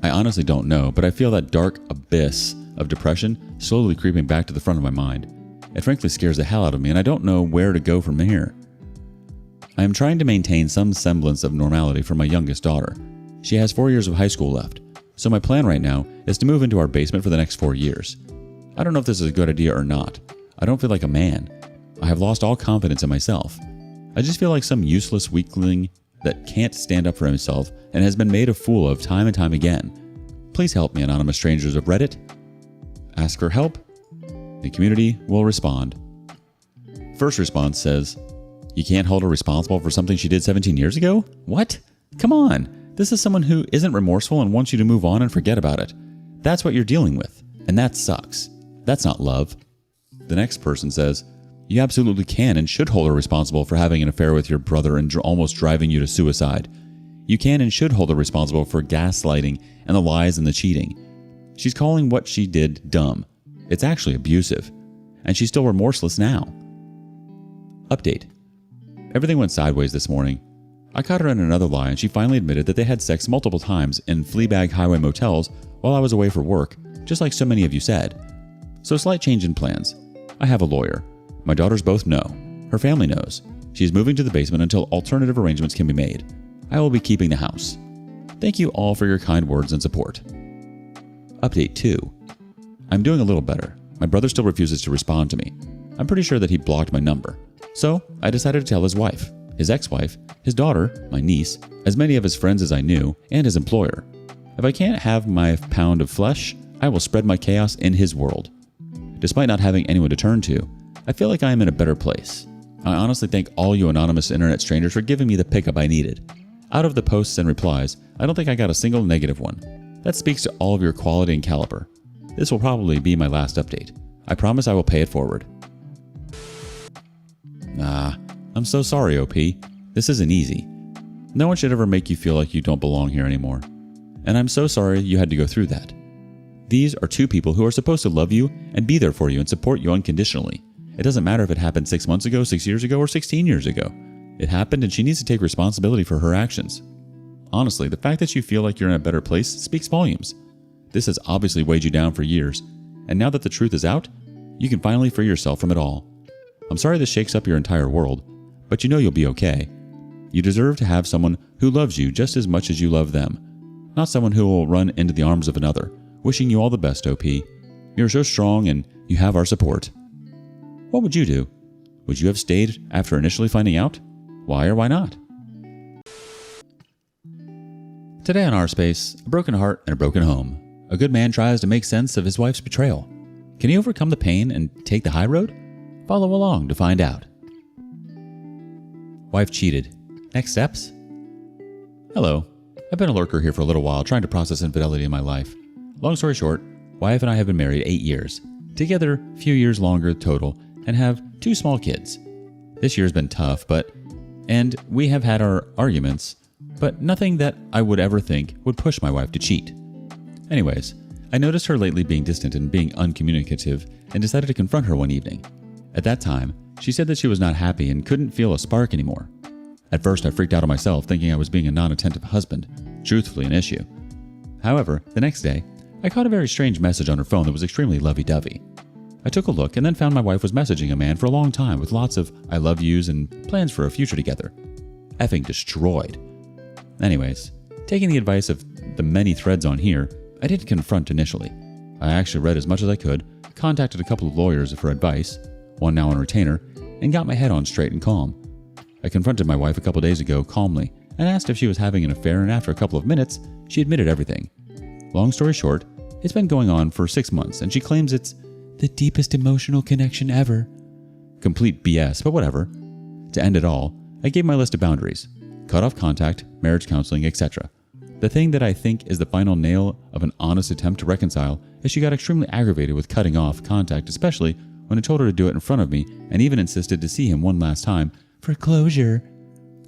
[SPEAKER 1] I honestly don't know, but I feel that dark abyss of depression slowly creeping back to the front of my mind. It frankly scares the hell out of me, and I don't know where to go from here. I am trying to maintain some semblance of normality for my youngest daughter. She has 4 years of high school left, so my plan right now is to move into our basement for the next 4 years. I don't know if this is a good idea or not. I don't feel like a man. I have lost all confidence in myself. I just feel like some useless weakling that can't stand up for himself and has been made a fool of time and time again. Please help me, anonymous strangers of Reddit. Ask for help? The community will respond. First response says, "You can't hold her responsible for something she did 17 years ago? What? Come on. This is someone who isn't remorseful and wants you to move on and forget about it. That's what you're dealing with, and that sucks. That's not love." The next person says, "You absolutely can and should hold her responsible for having an affair with your brother and almost driving you to suicide. You can and should hold her responsible for gaslighting and the lies and the cheating. She's calling what she did dumb. It's actually abusive. And she's still remorseless now." Update. Everything went sideways this morning. I caught her in another lie and she finally admitted that they had sex multiple times in Fleabag Highway motels while I was away for work, just like so many of you said. So slight change in plans. I have a lawyer. My daughters both know. Her family knows. She's moving to the basement until alternative arrangements can be made. I will be keeping the house. Thank you all for your kind words and support. Update 2. I'm doing a little better. My brother still refuses to respond to me. I'm pretty sure that he blocked my number. So I decided to tell his wife, his ex-wife, his daughter, my niece, as many of his friends as I knew, and his employer. If I can't have my pound of flesh, I will spread my chaos in his world. Despite not having anyone to turn to, I feel like I am in a better place. I honestly thank all you anonymous internet strangers for giving me the pickup I needed. Out of the posts and replies, I don't think I got a single negative one. That speaks to all of your quality and caliber. This will probably be my last update. I promise I will pay it forward. I'm so sorry, OP. This isn't easy. No one should ever make you feel like you don't belong here anymore. And I'm so sorry you had to go through that. These are two people who are supposed to love you and be there for you and support you unconditionally. It doesn't matter if it happened 6 months ago, 6 years ago, or 16 years ago. It happened and she needs to take responsibility for her actions. Honestly, the fact that you feel like you're in a better place speaks volumes. This has obviously weighed you down for years, and now that the truth is out, you can finally free yourself from it all. I'm sorry this shakes up your entire world, but you know you'll be okay. You deserve to have someone who loves you just as much as you love them, not someone who will run into the arms of another. Wishing you all the best, OP. You're so strong and you have our support. What would you do? Would you have stayed after initially finding out? Why or why not? Today on rSpace, a broken heart and a broken home. A good man tries to make sense of his wife's betrayal. Can he overcome the pain and take the high road? Follow along to find out. Wife cheated. Next steps? Hello. I've been a lurker here for a little while, trying to process infidelity in my life. Long story short, wife and I have been married 8 years. Together, a few years longer total, and have 2 small kids. This year's been tough, and we have had our arguments, but nothing that I would ever think would push my wife to cheat. Anyways, I noticed her lately being distant and being uncommunicative and decided to confront her one evening. At that time, she said that she was not happy and couldn't feel a spark anymore. At first, I freaked out on myself, thinking I was being a non-attentive husband, truthfully an issue. However, the next day, I caught a very strange message on her phone that was extremely lovey-dovey. I took a look and then found my wife was messaging a man for a long time with lots of I love yous and plans for a future together. Effing destroyed. Anyways, taking the advice of the many threads on here, I didn't confront initially. I actually read as much as I could, contacted a couple of lawyers for advice, one now on retainer, and got my head on straight and calm. I confronted my wife a couple days ago calmly and asked if she was having an affair, and after a couple of minutes, she admitted everything. Long story short, it's been going on for 6 months and she claims it's the deepest emotional connection ever. Complete BS, but whatever. To end it all, I gave my list of boundaries. Cut off contact, marriage counseling, etc. The thing that I think is the final nail of an honest attempt to reconcile is she got extremely aggravated with cutting off contact, especially when I told her to do it in front of me and even insisted to see him one last time for closure.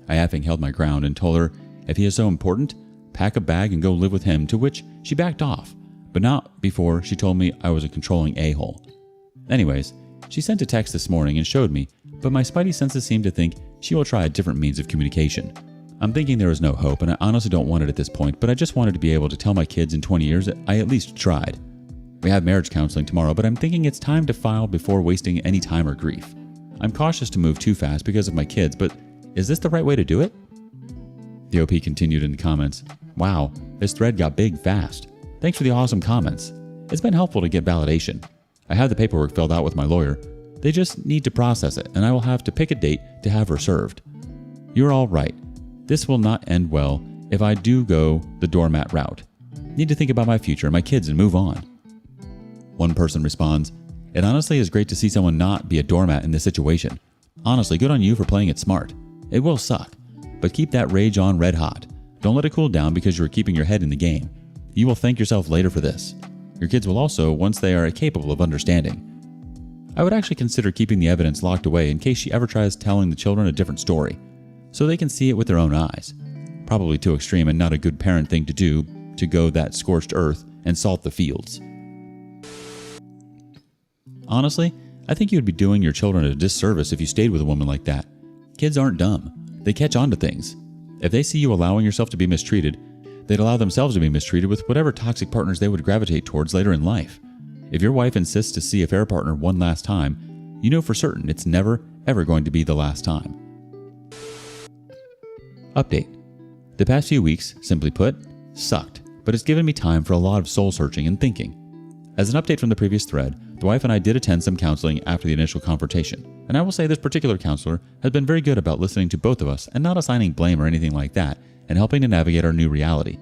[SPEAKER 1] I effing held my ground and told her if he is so important, pack a bag and go live with him, to which she backed off, but not before she told me I was a controlling a-hole. Anyways, she sent a text this morning and showed me, but my spidey senses seem to think she will try a different means of communication. I'm thinking there is no hope, and I honestly don't want it at this point, but I just wanted to be able to tell my kids in 20 years that I at least tried. We have marriage counseling tomorrow, but I'm thinking it's time to file before wasting any time or grief. I'm cautious to move too fast because of my kids, but is this the right way to do it? The OP continued in the comments. Wow, this thread got big fast. Thanks for the awesome comments. It's been helpful to get validation. I have the paperwork filled out with my lawyer. They just need to process it, and I will have to pick a date to have her served. You're all right. This will not end well if I do go the doormat route. Need to think about my future and my kids and move on. One person responds, It honestly is great to see someone not be a doormat in this situation. Honestly, good on you for playing it smart. It will suck, but keep that rage on red hot. Don't let it cool down because you are keeping your head in the game. You will thank yourself later for this. Your kids will also once they are capable of understanding. I would actually consider keeping the evidence locked away in case she ever tries telling the children a different story, so they can see it with their own eyes. Probably too extreme and not a good parent thing to do, to go that scorched earth and salt the fields. Honestly, I think you would be doing your children a disservice if you stayed with a woman like that. Kids aren't dumb. They catch on to things. If they see you allowing yourself to be mistreated, they'd allow themselves to be mistreated with whatever toxic partners they would gravitate towards later in life. If your wife insists to see a fair partner one last time, you know for certain it's never, ever going to be the last time. Update. The past few weeks, simply put, sucked, but it's given me time for a lot of soul searching and thinking. As an update from the previous thread, the wife and I did attend some counseling after the initial confrontation, and I will say this particular counselor has been very good about listening to both of us and not assigning blame or anything like that, and helping to navigate our new reality.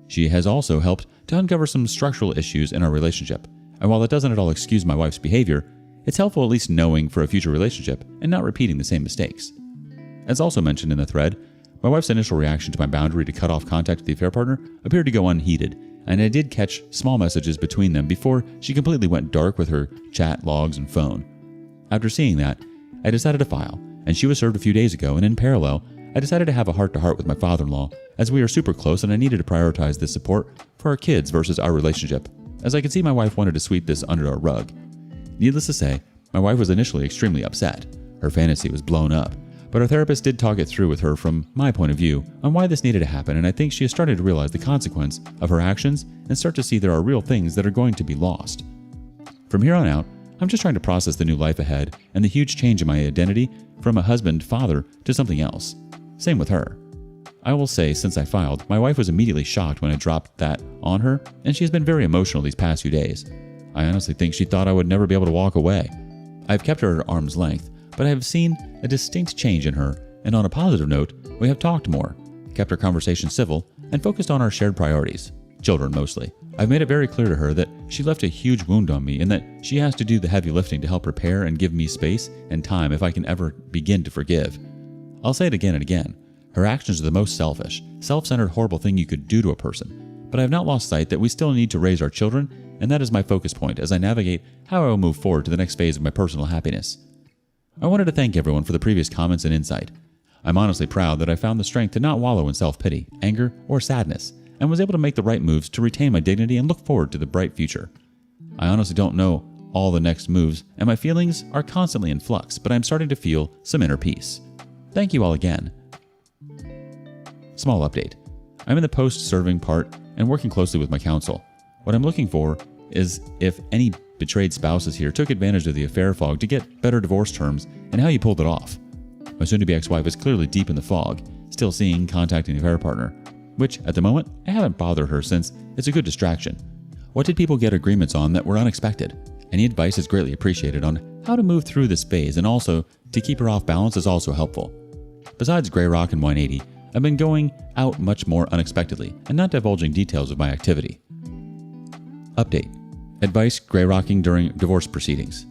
[SPEAKER 1] She has also helped to uncover some structural issues in our relationship, and while that doesn't at all excuse my wife's behavior, it's helpful at least knowing for a future relationship and not repeating the same mistakes. As also mentioned in the thread, my wife's initial reaction to my boundary to cut off contact with the affair partner appeared to go unheeded, and I did catch small messages between them before she completely went dark with her chat logs and phone. After seeing that, I decided to file, and she was served a few days ago, and in parallel, I decided to have a heart-to-heart with my father-in-law, as we are super close and I needed to prioritize this support for our kids versus our relationship, as I could see my wife wanted to sweep this under our rug. Needless to say, my wife was initially extremely upset. Her fantasy was blown up, but our therapist did talk it through with her from my point of view on why this needed to happen, and I think she has started to realize the consequence of her actions and start to see there are real things that are going to be lost. From here on out, I'm just trying to process the new life ahead and the huge change in my identity from a husband, father, to something else. Same with her. I will say, since I filed, my wife was immediately shocked when I dropped that on her, and she has been very emotional these past few days. I honestly think she thought I would never be able to walk away. I've kept her at arm's length, but I have seen a distinct change in her, and on a positive note, we have talked more, kept our conversation civil, and focused on our shared priorities, children mostly. I've made it very clear to her that she left a huge wound on me and that she has to do the heavy lifting to help repair and give me space and time if I can ever begin to forgive. I'll say it again and again. Her actions are the most selfish, self-centered, horrible thing you could do to a person. But I have not lost sight that we still need to raise our children, and that is my focus point as I navigate how I will move forward to the next phase of my personal happiness. I wanted to thank everyone for the previous comments and insight. I'm honestly proud that I found the strength to not wallow in self-pity, anger, or sadness, and was able to make the right moves to retain my dignity and look forward to the bright future. I honestly don't know all the next moves, and my feelings are constantly in flux, but I'm starting to feel some inner peace. Thank you all again. Small update. I'm in the post-serving part and working closely with my counsel. What I'm looking for is if any betrayed spouses here took advantage of the affair fog to get better divorce terms and how you pulled it off. My soon-to-be ex-wife is clearly deep in the fog, still seeing, contacting the affair partner, which, at the moment, I haven't bothered her since it's a good distraction. What did people get agreements on that were unexpected? Any advice is greatly appreciated on how to move through this phase, and also to keep her off balance is also helpful. Besides Grey Rock and 180, I've been going out much more unexpectedly and not divulging details of my activity. Update. Advice Grey Rocking during divorce proceedings.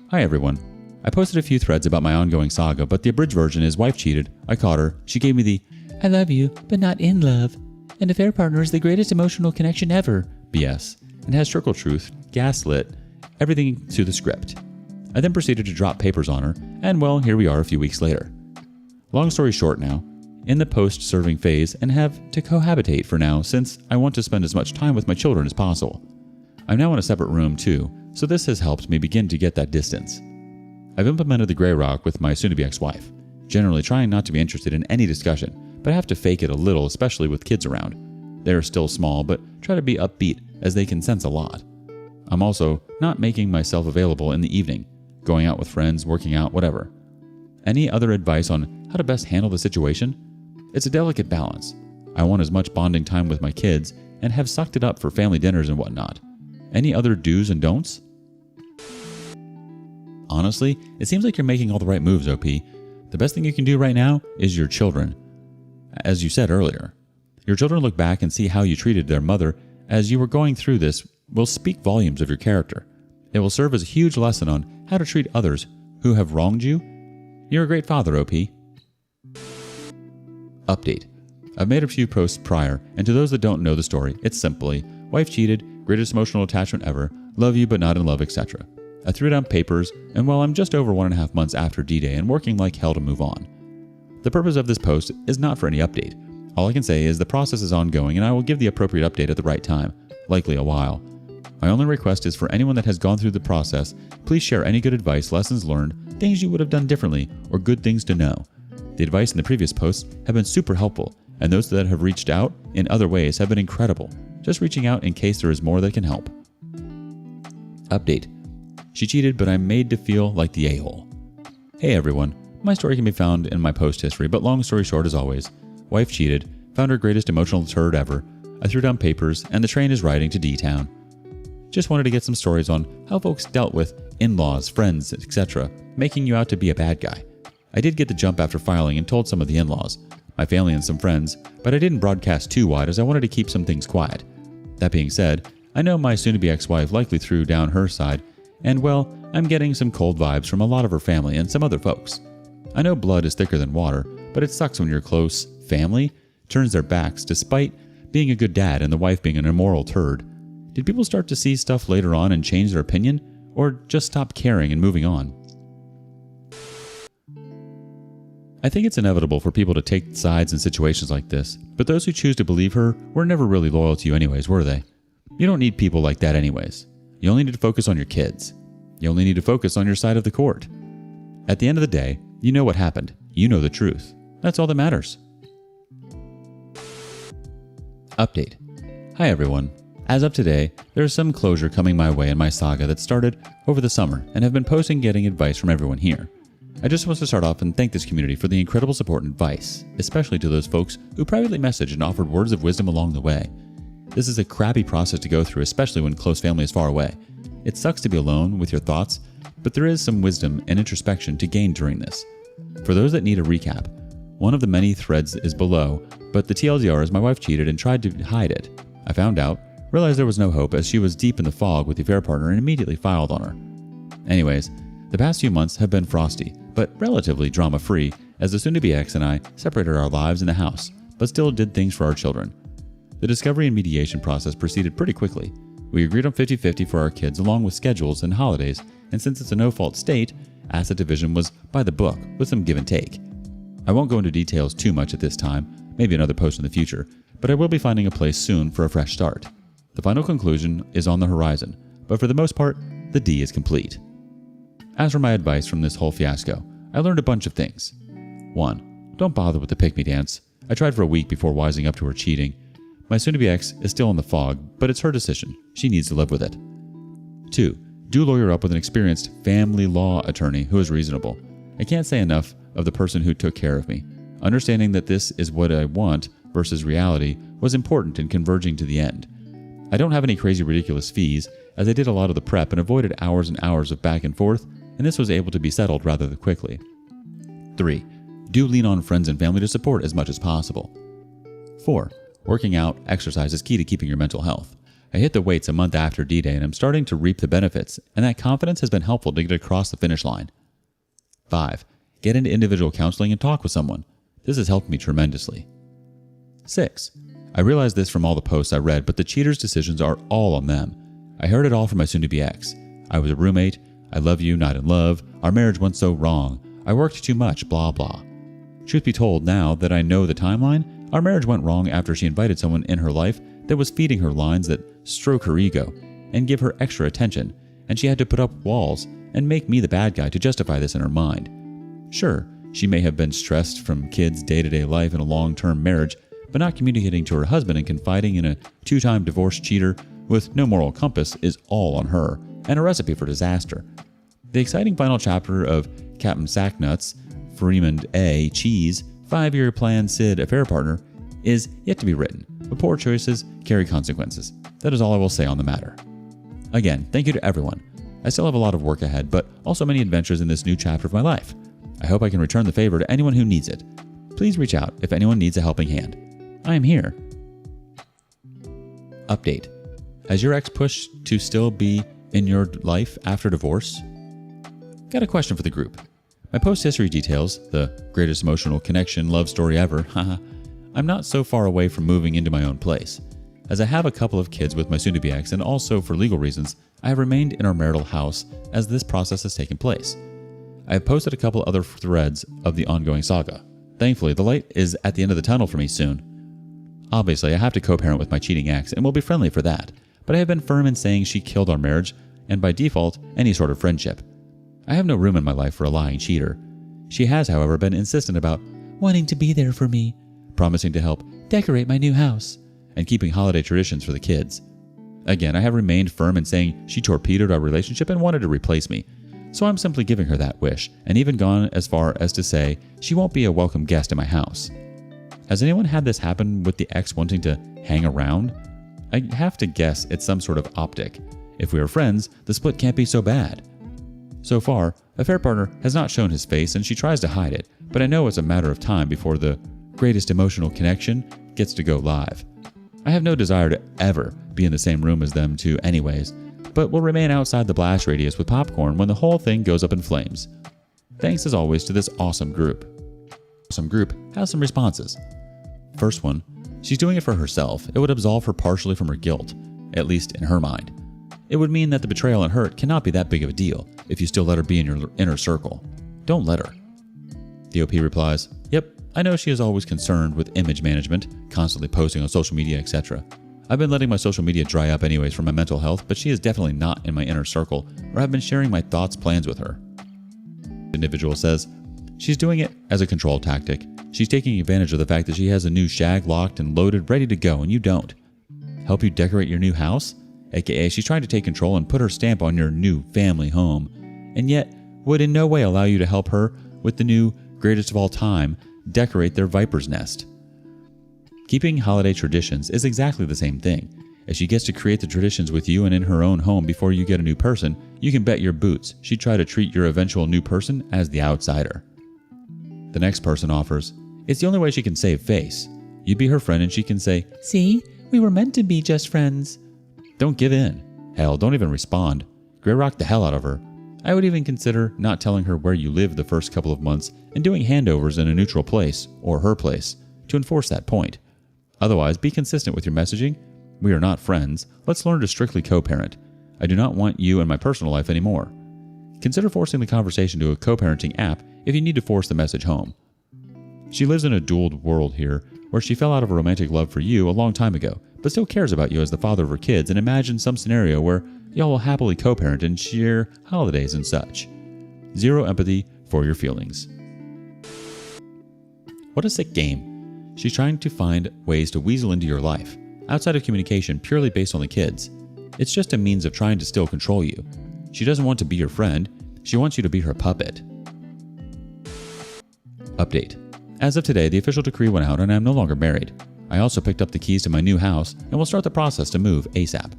[SPEAKER 1] Hi everyone. I posted a few threads about my ongoing saga, but the abridged version is wife cheated, I caught her, she gave me the "I love you, but not in love, and affair partner is the greatest emotional connection ever" BS, and has trickle truth, gaslit, everything to the script. I then proceeded to drop papers on her, and well, here we are a few weeks later. Long story short now, in the post-serving phase and have to cohabitate for now since I want to spend as much time with my children as possible. I'm now in a separate room too, so this has helped me begin to get that distance. I've implemented the Grey Rock with my soon-to-be ex-wife, generally trying not to be interested in any discussion, but I have to fake it a little, especially with kids around. They are still small, but try to be upbeat as they can sense a lot. I'm also not making myself available in the evening, going out with friends, working out, whatever. Any other advice on how to best handle the situation? It's a delicate balance. I want as much bonding time with my kids and have sucked it up for family dinners and whatnot. Any other do's and don'ts? Honestly, it seems like you're making all the right moves, OP. The best thing you can do right now is your children. As you said earlier, your children look back and see how you treated their mother as you were going through this will speak volumes of your character. It will serve as a huge lesson on how to treat others who have wronged you. You're a great father, OP. Update. I've made a few posts prior, and to those that don't know the story, it's simply, wife cheated, greatest emotional attachment ever, love you but not in love, etc. I threw down papers, and while I'm just over 1.5 months after D-Day and working like hell to move on. The purpose of this post is not for any update. All I can say is the process is ongoing, and I will give the appropriate update at the right time, likely a while. My only request is for anyone that has gone through the process, please share any good advice, lessons learned, things you would have done differently, or good things to know. The advice in the previous posts have been super helpful, and those that have reached out in other ways have been incredible. Just reaching out in case there is more that can help. Update. She cheated, but I'm made to feel like the a-hole. Hey everyone, my story can be found in my post history, but long story short as always, wife cheated, found her greatest emotional turd ever, I threw down papers, and the train is riding to D-Town. Just wanted to get some stories on how folks dealt with in-laws, friends, etc., making you out to be a bad guy. I did get the jump after filing and told some of the in-laws, my family and some friends, but I didn't broadcast too wide as I wanted to keep some things quiet. That being said, I know my soon-to-be ex-wife likely threw down her side, and well, I'm getting some cold vibes from a lot of her family and some other folks. I know blood is thicker than water, but it sucks when your close family turns their backs despite being a good dad and the wife being an immoral turd. Did people start to see stuff later on and change their opinion, or just stop caring and moving on? I think it's inevitable for people to take sides in situations like this, but those who choose to believe her were never really loyal to you anyways, were they? You don't need people like that anyways. You only need to focus on your kids. You only need to focus on your side of the court. At the end of the day, you know what happened. You know the truth. That's all that matters. Update. Hi everyone. As of today, there is some closure coming my way in my saga that started over the summer and have been posting getting advice from everyone here. I just want to start off and thank this community for the incredible support and advice, especially to those folks who privately messaged and offered words of wisdom along the way. This is a crappy process to go through, especially when close family is far away. It sucks to be alone with your thoughts, but there is some wisdom and introspection to gain during this. For those that need a recap, one of the many threads is below, but the TLDR is my wife cheated and tried to hide it. I found out, realized there was no hope as she was deep in the fog with the affair partner and immediately filed on her. Anyways, the past few months have been frosty, but relatively drama-free as the soon-to-be ex and I separated our lives in the house, but still did things for our children. The discovery and mediation process proceeded pretty quickly. We agreed on 50-50 for our kids along with schedules and holidays, and since it's a no-fault state, asset division was by the book with some give and take. I won't go into details too much at this time, maybe another post in the future, but I will be finding a place soon for a fresh start. The final conclusion is on the horizon, but for the most part, the D is complete. As for my advice from this whole fiasco, I learned a bunch of things. 1. Don't bother with the pick-me dance. I tried for a week before wising up to her cheating. My soon-to-be ex is still in the fog, but it's her decision. She needs to live with it. 2. Do lawyer up with an experienced family law attorney who is reasonable. I can't say enough of the person who took care of me. Understanding that this is what I want versus reality was important in converging to the end. I don't have any crazy ridiculous fees, as I did a lot of the prep and avoided hours and hours of back and forth, and this was able to be settled rather quickly. 3. Do lean on friends and family to support as much as possible. 4. Working out, exercise is key to keeping your mental health. I hit the weights a month after D-Day and I'm starting to reap the benefits, and that confidence has been helpful to get across the finish line. 5. Get into individual counseling and talk with someone. This has helped me tremendously. 6. I realized this from all the posts I read, but the cheaters' decisions are all on them. I heard it all from my soon-to-be ex. I was a roommate. I love you, not in love. Our marriage went so wrong. I worked too much, blah, blah. Truth be told, now that I know the timeline, our marriage went wrong after she invited someone in her life that was feeding her lines that stroke her ego and give her extra attention, and she had to put up walls and make me the bad guy to justify this in her mind. Sure, she may have been stressed from kids' day-to-day life in a long-term marriage, but not communicating to her husband and confiding in a 2-time divorce cheater with no moral compass is all on her, and a recipe for disaster. The exciting final chapter of Captain Sacknuts, Freeman A. Cheese, 5-year plan Sid affair partner is yet to be written, but poor choices carry consequences. That is all I will say on the matter. Again, thank you to everyone. I still have a lot of work ahead, but also many adventures in this new chapter of my life. I hope I can return the favor to anyone who needs it. Please reach out if anyone needs a helping hand. I am here. Update. Has your ex pushed to still be in your life after divorce? Got a question for the group. My post history details the greatest emotional connection love story ever. Haha. I'm not so far away from moving into my own place. As I have a couple of kids with my soon-to-be ex, and also for legal reasons, I have remained in our marital house as this process has taken place. I have posted a couple other threads of the ongoing saga. Thankfully, the light is at the end of the tunnel for me soon. Obviously, I have to co-parent with my cheating ex and will be friendly for that, but I have been firm in saying she killed our marriage and by default, any sort of friendship. I have no room in my life for a lying cheater. She has, however, been insistent about wanting to be there for me, promising to help decorate my new house, and keeping holiday traditions for the kids. Again, I have remained firm in saying she torpedoed our relationship and wanted to replace me, so I'm simply giving her that wish, and even gone as far as to say she won't be a welcome guest in my house. Has anyone had this happen with the ex wanting to hang around? I have to guess it's some sort of optic. If we are friends, the split can't be so bad. So far, affair partner has not shown his face and she tries to hide it, but I know it's a matter of time before the greatest emotional connection gets to go live. I have no desire to ever be in the same room as them two anyways, but will remain outside the blast radius with popcorn when the whole thing goes up in flames. Thanks as always to this awesome group. Awesome group has some responses. First one, she's doing it for herself. It would absolve her partially from her guilt, at least in her mind. It would mean that the betrayal and hurt cannot be that big of a deal if you still let her be in your inner circle. Don't let her. The OP replies, yep, I know she is always concerned with image management, constantly posting on social media, etc. I've been letting my social media dry up anyways for my mental health, but she is definitely not in my inner circle, or I've been sharing my thoughts, plans with her. The individual says, she's doing it as a control tactic. She's taking advantage of the fact that she has a new shag locked and loaded, ready to go, and you don't. Help you decorate your new house? AKA, she's trying to take control and put her stamp on your new family home, and yet would in no way allow you to help her with the new greatest of all time decorate their viper's nest. Keeping holiday traditions is exactly the same thing. If she gets to create the traditions with you and in her own home before you get a new person, you can bet your boots she'd try to treat your eventual new person as the outsider. The next person offers, it's the only way she can save face. You'd be her friend and she can say, see, we were meant to be just friends. Don't give in. Hell, don't even respond. Grey rock the hell out of her. I would even consider not telling her where you live the first couple of months and doing handovers in a neutral place, or her place, to enforce that point. Otherwise, be consistent with your messaging. We are not friends. Let's learn to strictly co-parent. I do not want you in my personal life anymore. Consider forcing the conversation to a co-parenting app if you need to force the message home. She lives in a dual world here, where she fell out of a romantic love for you a long time ago, but still cares about you as the father of her kids and imagines some scenario where y'all will happily co-parent and share holidays and such. Zero empathy for your feelings. What a sick game. She's trying to find ways to weasel into your life, outside of communication purely based on the kids. It's just a means of trying to still control you. She doesn't want to be your friend, she wants you to be her puppet. Update. As of today, the official decree went out and I am no longer married. I also picked up the keys to my new house and will start the process to move ASAP.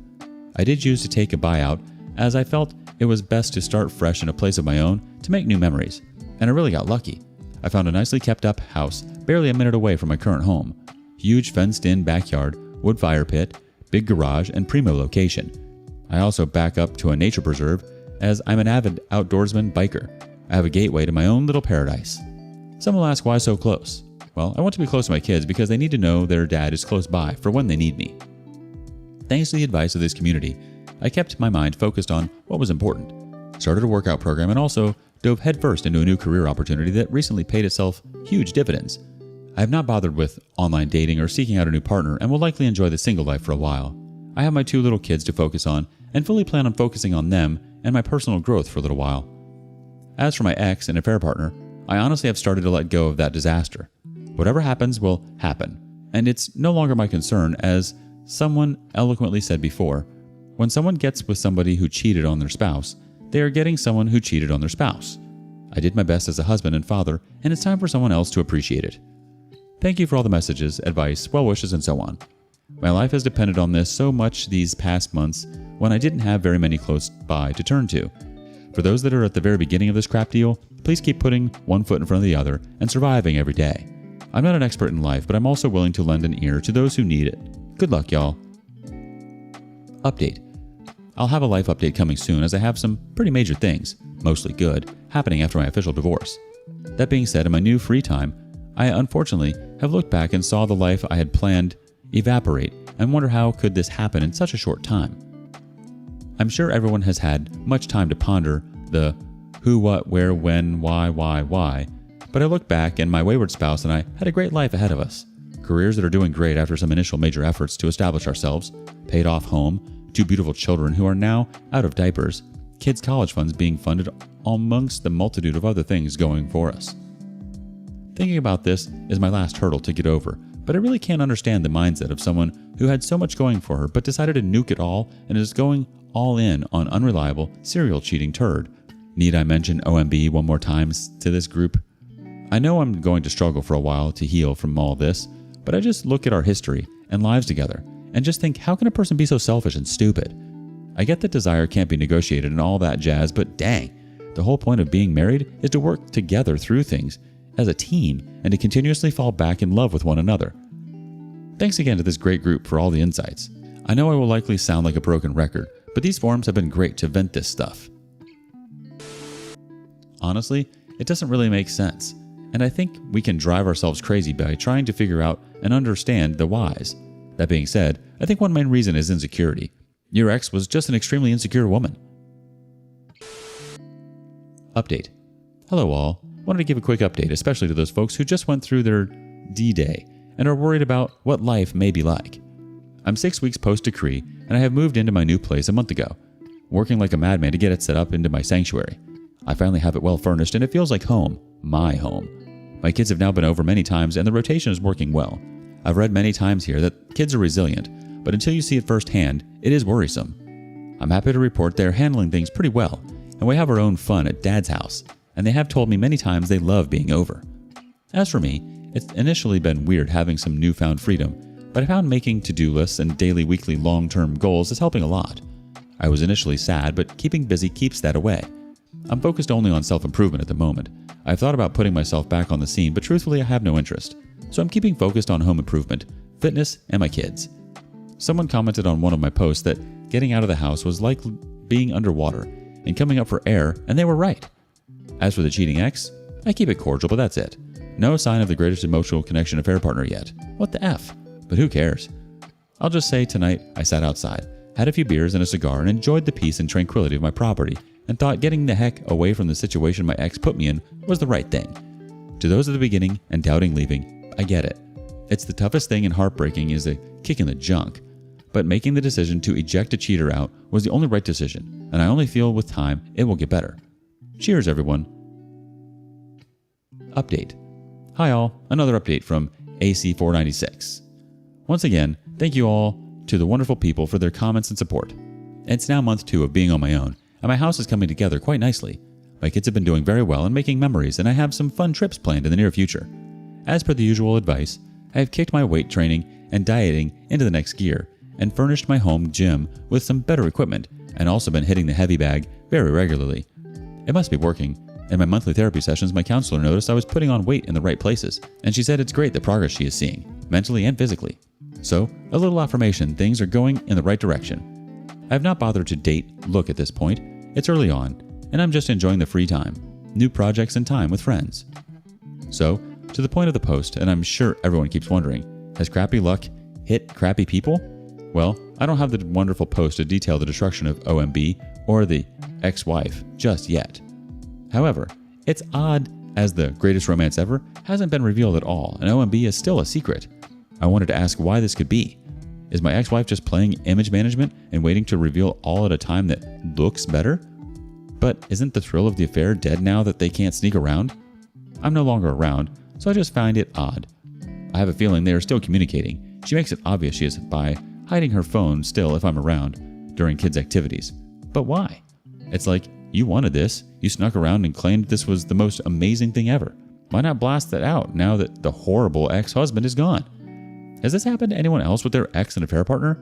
[SPEAKER 1] I did choose to take a buyout as I felt it was best to start fresh in a place of my own to make new memories, and I really got lucky. I found a nicely kept up house barely a minute away from my current home. Huge fenced-in backyard, wood fire pit, big garage, and primo location. I also back up to a nature preserve as I'm an avid outdoorsman biker. I have a gateway to my own little paradise. Some will ask why so close. Well, I want to be close to my kids because they need to know their dad is close by for when they need me. Thanks to the advice of this community, I kept my mind focused on what was important, started a workout program, and also dove headfirst into a new career opportunity that recently paid itself huge dividends. I have not bothered with online dating or seeking out a new partner and will likely enjoy the single life for a while. I have my 2 little kids to focus on and fully plan on focusing on them and my personal growth for a little while. As for my ex and affair partner, I honestly have started to let go of that disaster. Whatever happens will happen, and it's no longer my concern. As someone eloquently said before, when someone gets with somebody who cheated on their spouse, they are getting someone who cheated on their spouse. I did my best as a husband and father, and it's time for someone else to appreciate it. Thank you for all the messages, advice, well wishes, and so on. My life has depended on this so much these past months when I didn't have very many close by to turn to. For those that are at the very beginning of this crap deal, please keep putting one foot in front of the other and surviving every day. I'm not an expert in life, but I'm also willing to lend an ear to those who need it. Good luck, y'all. Update. I'll have a life update coming soon as I have some pretty major things, mostly good, happening after my official divorce. That being said, in my new free time, I unfortunately have looked back and saw the life I had planned evaporate and wonder how could this happen in such a short time. I'm sure everyone has had much time to ponder the who, what, where, when, why, but I look back and my wayward spouse and I had a great life ahead of us. Careers that are doing great after some initial major efforts to establish ourselves, paid off home, 2 beautiful children who are now out of diapers, kids' college funds being funded amongst the multitude of other things going for us. Thinking about this is my last hurdle to get over, but I really can't understand the mindset of someone who had so much going for her but decided to nuke it all and is going all in on unreliable, serial cheating turd. Need I mention OMB one more time to this group? I know I'm going to struggle for a while to heal from all this, but I just look at our history and lives together and just think, how can a person be so selfish and stupid? I get that desire can't be negotiated and all that jazz, but dang, the whole point of being married is to work together through things as a team and to continuously fall back in love with one another. Thanks again to this great group for all the insights. I know I will likely sound like a broken record, but these forums have been great to vent this stuff. Honestly, it doesn't really make sense, and I think we can drive ourselves crazy by trying to figure out and understand the whys. That being said, I think one main reason is insecurity. Your ex was just an extremely insecure woman. Update. Hello all. Wanted to give a quick update, especially to those folks who just went through their D-Day and are worried about what life may be like. I'm 6 weeks post-decree, and I have moved into my new place a month ago, working like a madman to get it set up into my sanctuary. I finally have it well furnished, and it feels like home, my home. My kids have now been over many times, and the rotation is working well. I've read many times here that kids are resilient, but until you see it firsthand, it is worrisome. I'm happy to report they're handling things pretty well, and we have our own fun at Dad's house, and they have told me many times they love being over. As for me, it's initially been weird having some newfound freedom, but I found making to-do lists and daily, weekly, long-term goals is helping a lot. I was initially sad, but keeping busy keeps that away. I'm focused only on self-improvement at the moment. I've thought about putting myself back on the scene, but truthfully I have no interest. So I'm keeping focused on home improvement, fitness, and my kids. Someone commented on one of my posts that getting out of the house was like being underwater and coming up for air, and they were right. As for the cheating ex, I keep it cordial, but that's it. No sign of the greatest emotional connection affair partner yet. What the F? But who cares? I'll just say tonight I sat outside, had a few beers and a cigar, and enjoyed the peace and tranquility of my property, and thought getting the heck away from the situation my ex put me in was the right thing. To those at the beginning and doubting leaving, I get it. It's the toughest thing and heartbreaking is a kick in the junk. But making the decision to eject a cheater out was the only right decision, and I only feel with time it will get better. Cheers, everyone. Update. Hi all, another update from AC496. Once again, thank you all to the wonderful people for their comments and support. It's now month 2 of being on my own, and my house is coming together quite nicely. My kids have been doing very well and making memories, and I have some fun trips planned in the near future. As per the usual advice, I have kicked my weight training and dieting into the next gear, and furnished my home gym with some better equipment, and also been hitting the heavy bag very regularly. It must be working. In my monthly therapy sessions, my counselor noticed I was putting on weight in the right places, and she said it's great the progress she is seeing, mentally and physically. So, a little affirmation, things are going in the right direction. I have not bothered to look at this point. It's early on, and I'm just enjoying the free time, new projects, and time with friends. So, to the point of the post, and I'm sure everyone keeps wondering, has crappy luck hit crappy people? Well, I don't have the wonderful post to detail the destruction of OMB or the ex-wife just yet. However, it's odd as the greatest romance ever hasn't been revealed at all, and OMB is still a secret. I wanted to ask why this could be. Is my ex-wife just playing image management and waiting to reveal all at a time that looks better? But isn't the thrill of the affair dead now that they can't sneak around? I'm no longer around, so I just find it odd. I have a feeling they are still communicating. She makes it obvious she is by hiding her phone still if I'm around during kids' activities. But why? It's like, you wanted this, you snuck around and claimed this was the most amazing thing ever. Why not blast that out now that the horrible ex-husband is gone? Has this happened to anyone else with their ex and affair partner?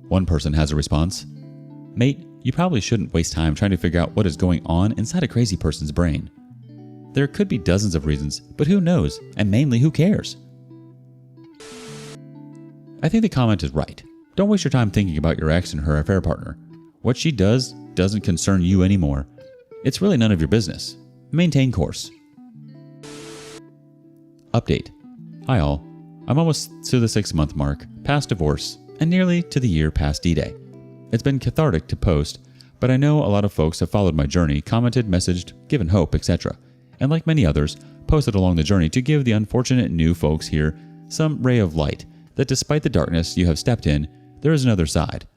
[SPEAKER 1] One person has a response. Mate, you probably shouldn't waste time trying to figure out what is going on inside a crazy person's brain. There could be dozens of reasons, but who knows, and mainly who cares? I think the comment is right. Don't waste your time thinking about your ex and her affair partner. What she does doesn't concern you anymore. It's really none of your business. Maintain course. Update. Hi all. I'm almost to the 6-month mark, past divorce, and nearly to the year past D-Day. It's been cathartic to post, but I know a lot of folks have followed my journey, commented, messaged, given hope, etc. And like many others, posted along the journey to give the unfortunate new folks here some ray of light that despite the darkness you have stepped in, there is another side.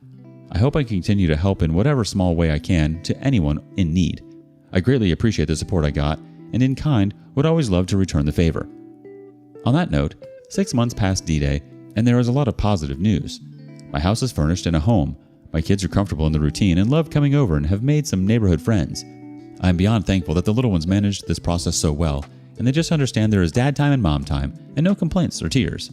[SPEAKER 1] I hope I continue to help in whatever small way I can to anyone in need. I greatly appreciate the support I got, and in kind would always love to return the favor. On that note, 6 months past D-Day, and there is a lot of positive news. My house is furnished and a home. My kids are comfortable in the routine and love coming over and have made some neighborhood friends. I am beyond thankful that the little ones managed this process so well, and they just understand there is dad time and mom time, and no complaints or tears.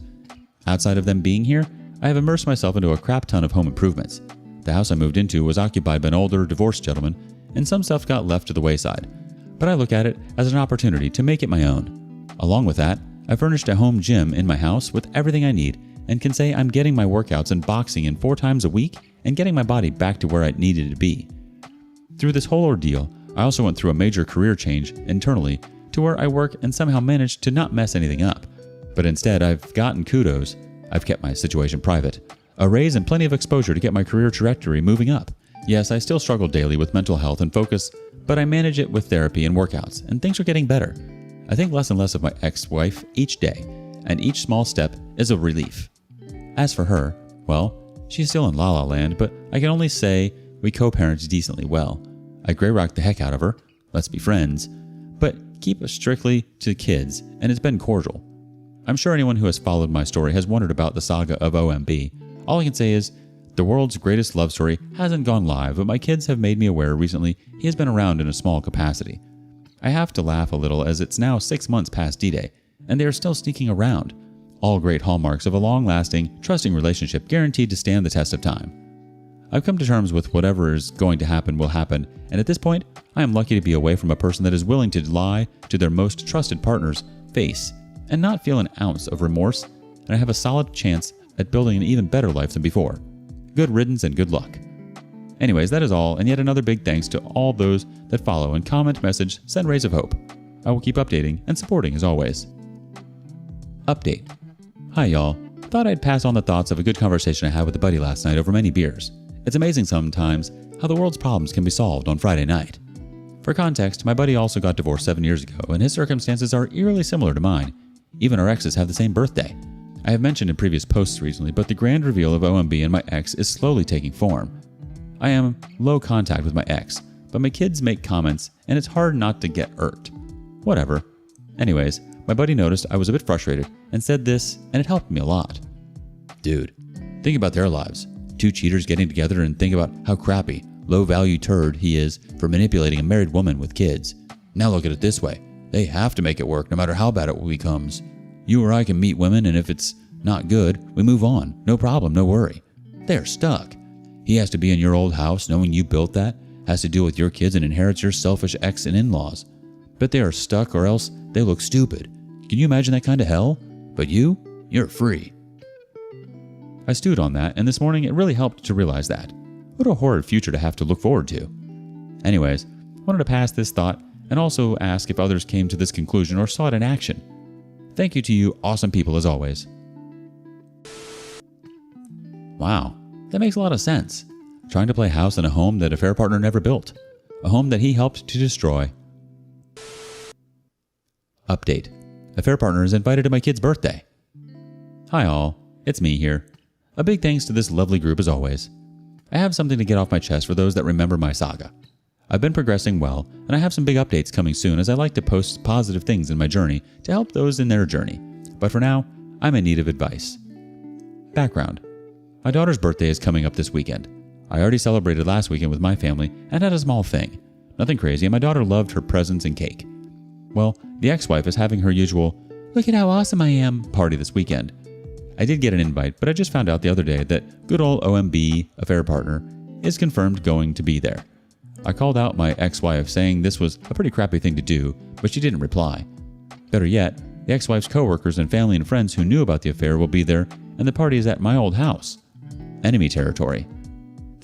[SPEAKER 1] Outside of them being here, I have immersed myself into a crap ton of home improvements. The house I moved into was occupied by an older, divorced gentleman, and some stuff got left to the wayside. But I look at it as an opportunity to make it my own. Along with that, I furnished a home gym in my house with everything I need, and can say I'm getting my workouts and boxing in 4 times a week and getting my body back to where I needed to be. Through this whole ordeal, I also went through a major career change internally to where I work and somehow managed to not mess anything up. But instead, I've gotten kudos. I've kept my situation private. A raise and plenty of exposure to get my career trajectory moving up. Yes, I still struggle daily with mental health and focus, but I manage it with therapy and workouts, and things are getting better. I think less and less of my ex-wife each day, and each small step is a relief. As for her, well, she's still in la-la land, but I can only say we co-parent decently well. I grey-rock the heck out of her, let's be friends, but keep us strictly to kids, and it's been cordial. I'm sure anyone who has followed my story has wondered about the saga of OMB. All I can say is, the world's greatest love story hasn't gone live, but my kids have made me aware recently he has been around in a small capacity. I have to laugh a little as it's now 6 months past D-Day, and they are still sneaking around. All great hallmarks of a long-lasting, trusting relationship guaranteed to stand the test of time. I've come to terms with whatever is going to happen will happen, and at this point, I am lucky to be away from a person that is willing to lie to their most trusted partner's face and not feel an ounce of remorse, and I have a solid chance at building an even better life than before. Good riddance and good luck. Anyways, that is all, and yet another big thanks to all those that follow and comment, message, send rays of hope. I will keep updating and supporting as always. Update. Hi y'all. Thought I'd pass on the thoughts of a good conversation I had with a buddy last night over many beers. It's amazing sometimes how the world's problems can be solved on Friday night. For context, my buddy also got divorced 7 years ago, and his circumstances are eerily similar to mine. Even our exes have the same birthday. I have mentioned in previous posts recently, but the grand reveal of OMB and my ex is slowly taking form. I am low contact with my ex, but my kids make comments, and it's hard not to get irked. Whatever. Anyways, my buddy noticed I was a bit frustrated and said this, and it helped me a lot. Dude, think about their lives. 2 cheaters getting together, and think about how crappy, low-value turd he is for manipulating a married woman with kids. Now look at it this way. They have to make it work no matter how bad it becomes. You or I can meet women, and if it's not good, we move on. No problem, no worry. They're stuck. He has to be in your old house knowing you built that, has to deal with your kids and inherits your selfish ex and in-laws. But they are stuck or else they look stupid. Can you imagine that kind of hell? But you're free. I stewed on that, and this morning it really helped to realize that. What a horrid future to have to look forward to. Anyways, wanted to pass this thought and also ask if others came to this conclusion or saw it in action. Thank you to you awesome people as always. Wow, that makes a lot of sense. Trying to play house in a home that affair partner never built. A home that he helped to destroy. Update. Affair partner is invited to my kid's birthday. Hi all, it's me here. A big thanks to this lovely group as always. I have something to get off my chest for those that remember my saga. I've been progressing well, and I have some big updates coming soon as I like to post positive things in my journey to help those in their journey. But for now, I'm in need of advice. Background. My daughter's birthday is coming up this weekend. I already celebrated last weekend with my family and had a small thing. Nothing crazy, and my daughter loved her presents and cake. Well, the ex-wife is having her usual, "Look at how awesome I am" party this weekend. I did get an invite, but I just found out the other day that good old OMB, affair partner, is confirmed going to be there. I called out my ex-wife saying this was a pretty crappy thing to do, but she didn't reply. Better yet, the ex-wife's coworkers and family and friends who knew about the affair will be there, and the party is at my old house. Enemy territory.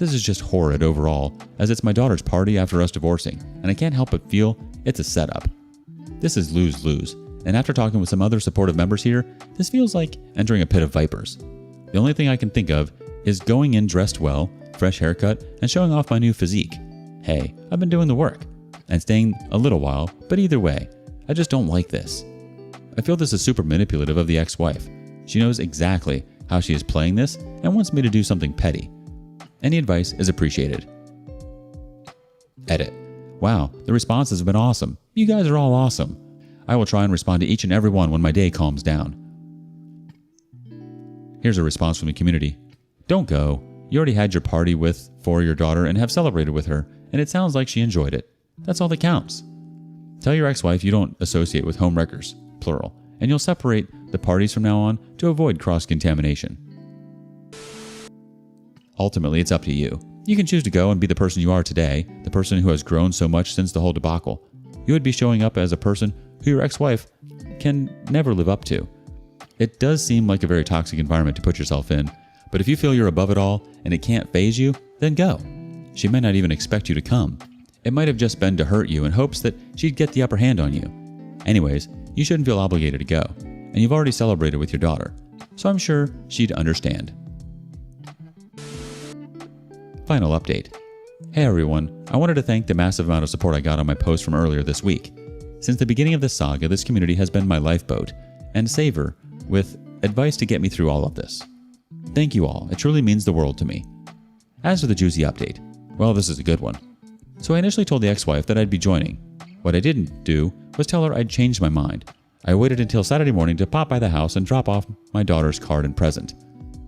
[SPEAKER 1] This is just horrid overall, as it's my daughter's party after us divorcing, and I can't help but feel it's a setup. This is lose-lose, and after talking with some other supportive members here, this feels like entering a pit of vipers. The only thing I can think of is going in dressed well, fresh haircut, and showing off my new physique. Hey, I've been doing the work, and staying a little while, but either way, I just don't like this. I feel this is super manipulative of the ex-wife. She knows exactly how she is playing this and wants me to do something petty. Any advice is appreciated. Edit. Wow, the responses have been awesome. You guys are all awesome. I will try and respond to each and every one when my day calms down. Here's a response from the community. Don't go. You already had your party for your daughter and have celebrated with her, and it sounds like she enjoyed it. That's all that counts. Tell your ex-wife you don't associate with homewreckers, plural, and you'll separate the parties from now on to avoid cross-contamination. Ultimately, it's up to you. You can choose to go and be the person you are today, the person who has grown so much since the whole debacle. You would be showing up as a person who your ex-wife can never live up to. It does seem like a very toxic environment to put yourself in, but if you feel you're above it all and it can't faze you, then go. She may not even expect you to come. It might have just been to hurt you in hopes that she'd get the upper hand on you. Anyways, you shouldn't feel obligated to go, and you've already celebrated with your daughter, so I'm sure she'd understand. Final update. Hey everyone, I wanted to thank the massive amount of support I got on my post from earlier this week. Since the beginning of this saga, this community has been my lifeboat and saver with advice to get me through all of this. Thank you all, it truly means the world to me. As for the juicy update, well, this is a good one. So I initially told the ex-wife that I'd be joining. What I didn't do was tell her I'd changed my mind. I waited until Saturday morning to pop by the house and drop off my daughter's card and present.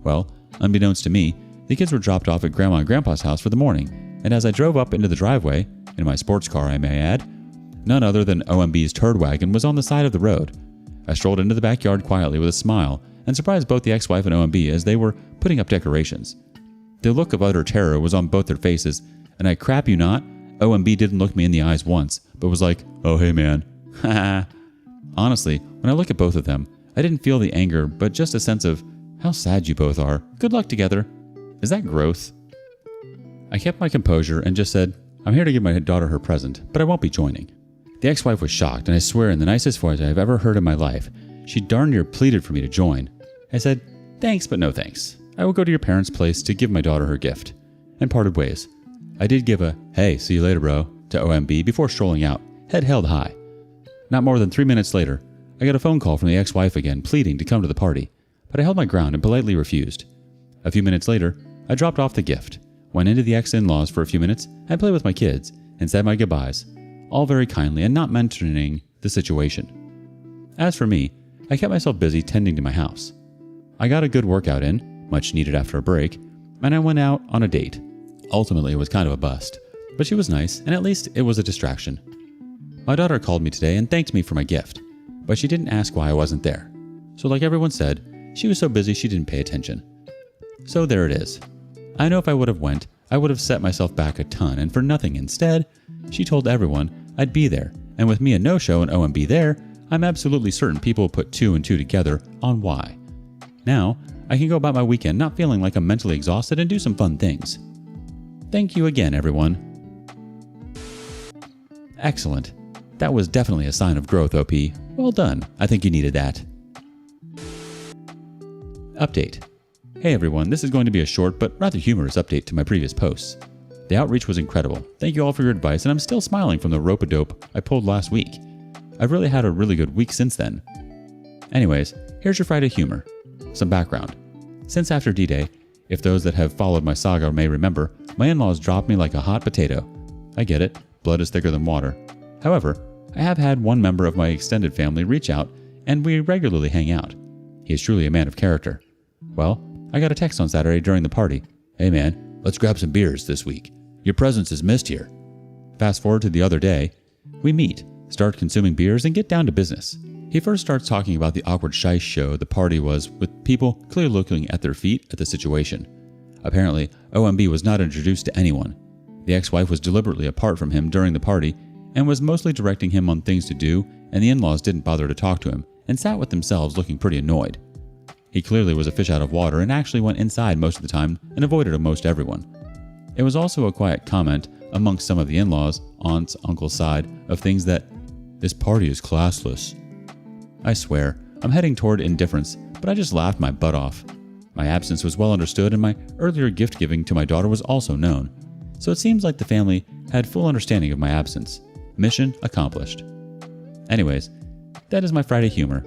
[SPEAKER 1] Well, unbeknownst to me, the kids were dropped off at Grandma and Grandpa's house for the morning, and as I drove up into the driveway, in my sports car I may add, none other than OMB's turd wagon was on the side of the road. I strolled into the backyard quietly with a smile and surprised both the ex-wife and OMB as they were putting up decorations. The look of utter terror was on both their faces, and I crap you not, OMB didn't look me in the eyes once, but was like, "Oh hey man." Haha. Honestly, when I look at both of them, I didn't feel the anger, but just a sense of how sad you both are. Good luck together. Is that growth? I kept my composure and just said, I'm here to give my daughter her present, but I won't be joining. The ex-wife was shocked, and I swear in the nicest voice I have ever heard in my life, she darn near pleaded for me to join. I said, thanks, but no thanks. I will go to your parents' place to give my daughter her gift, and parted ways. I did give a, hey, see you later, bro, to OMB before strolling out, head held high. Not more than 3 minutes later, I got a phone call from the ex-wife again, pleading to come to the party, but I held my ground and politely refused. A few minutes later, I dropped off the gift, went into the ex-in-laws for a few minutes, and played with my kids, and said my goodbyes, all very kindly and not mentioning the situation. As for me, I kept myself busy tending to my house. I got a good workout in, much needed after a break, and I went out on a date. Ultimately, it was kind of a bust, but she was nice, and at least it was a distraction. My daughter called me today and thanked me for my gift, but she didn't ask why I wasn't there. So like everyone said, she was so busy she didn't pay attention. So there it is. I know if I would have went, I would have set myself back a ton, and for nothing instead, she told everyone I'd be there, and with me a no-show and OMB there, I'm absolutely certain people put 2 and 2 together on why. Now, I can go about my weekend not feeling like I'm mentally exhausted and do some fun things. Thank you again, everyone. Excellent. That was definitely a sign of growth, OP. Well done. I think you needed that. Update. Hey everyone, this is going to be a short but rather humorous update to my previous posts. The outreach was incredible. Thank you all for your advice, and I'm still smiling from the rope-a-dope I pulled last week. I've really had a really good week since then. Anyways, here's your Friday humor. Some background. Since after D-Day, if those that have followed my saga may remember, my in-laws dropped me like a hot potato. I get it, blood is thicker than water. However, I have had one member of my extended family reach out, and we regularly hang out. He is truly a man of character. Well, I got a text on Saturday during the party. Hey man, let's grab some beers this week. Your presence is missed here. Fast forward to the other day. We meet, start consuming beers, and get down to business. He first starts talking about the awkward shice show the party was, with people clearly looking at their feet at the situation. Apparently, OMB was not introduced to anyone. The ex-wife was deliberately apart from him during the party and was mostly directing him on things to do, and the in-laws didn't bother to talk to him and sat with themselves looking pretty annoyed. He clearly was a fish out of water and actually went inside most of the time and avoided most everyone. It was also a quiet comment amongst some of the in-laws, aunts, uncles' side of things that, "This party is classless." I swear, I'm heading toward indifference, but I just laughed my butt off. My absence was well understood and my earlier gift giving to my daughter was also known. So it seems like the family had full understanding of my absence. Mission accomplished. Anyways, that is my Friday humor.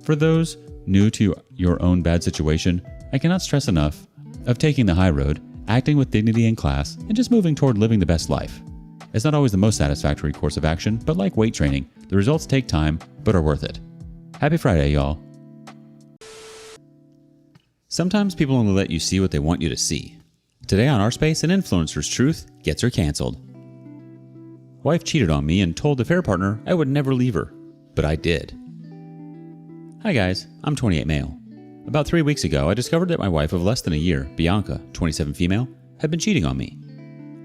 [SPEAKER 1] For those new to your own bad situation, I cannot stress enough of taking the high road, acting with dignity and class, and just moving toward living the best life. It's not always the most satisfactory course of action, but like weight training, the results take time, but are worth it. Happy Friday, y'all. Sometimes people only let you see what they want you to see. Today on rSpace, an influencer's truth gets her canceled. Wife cheated on me and told affair partner I would never leave her, but I did. Hi guys, I'm 28 male. About 3 weeks ago, I discovered that my wife of less than a year, Bianca, 27 female, had been cheating on me.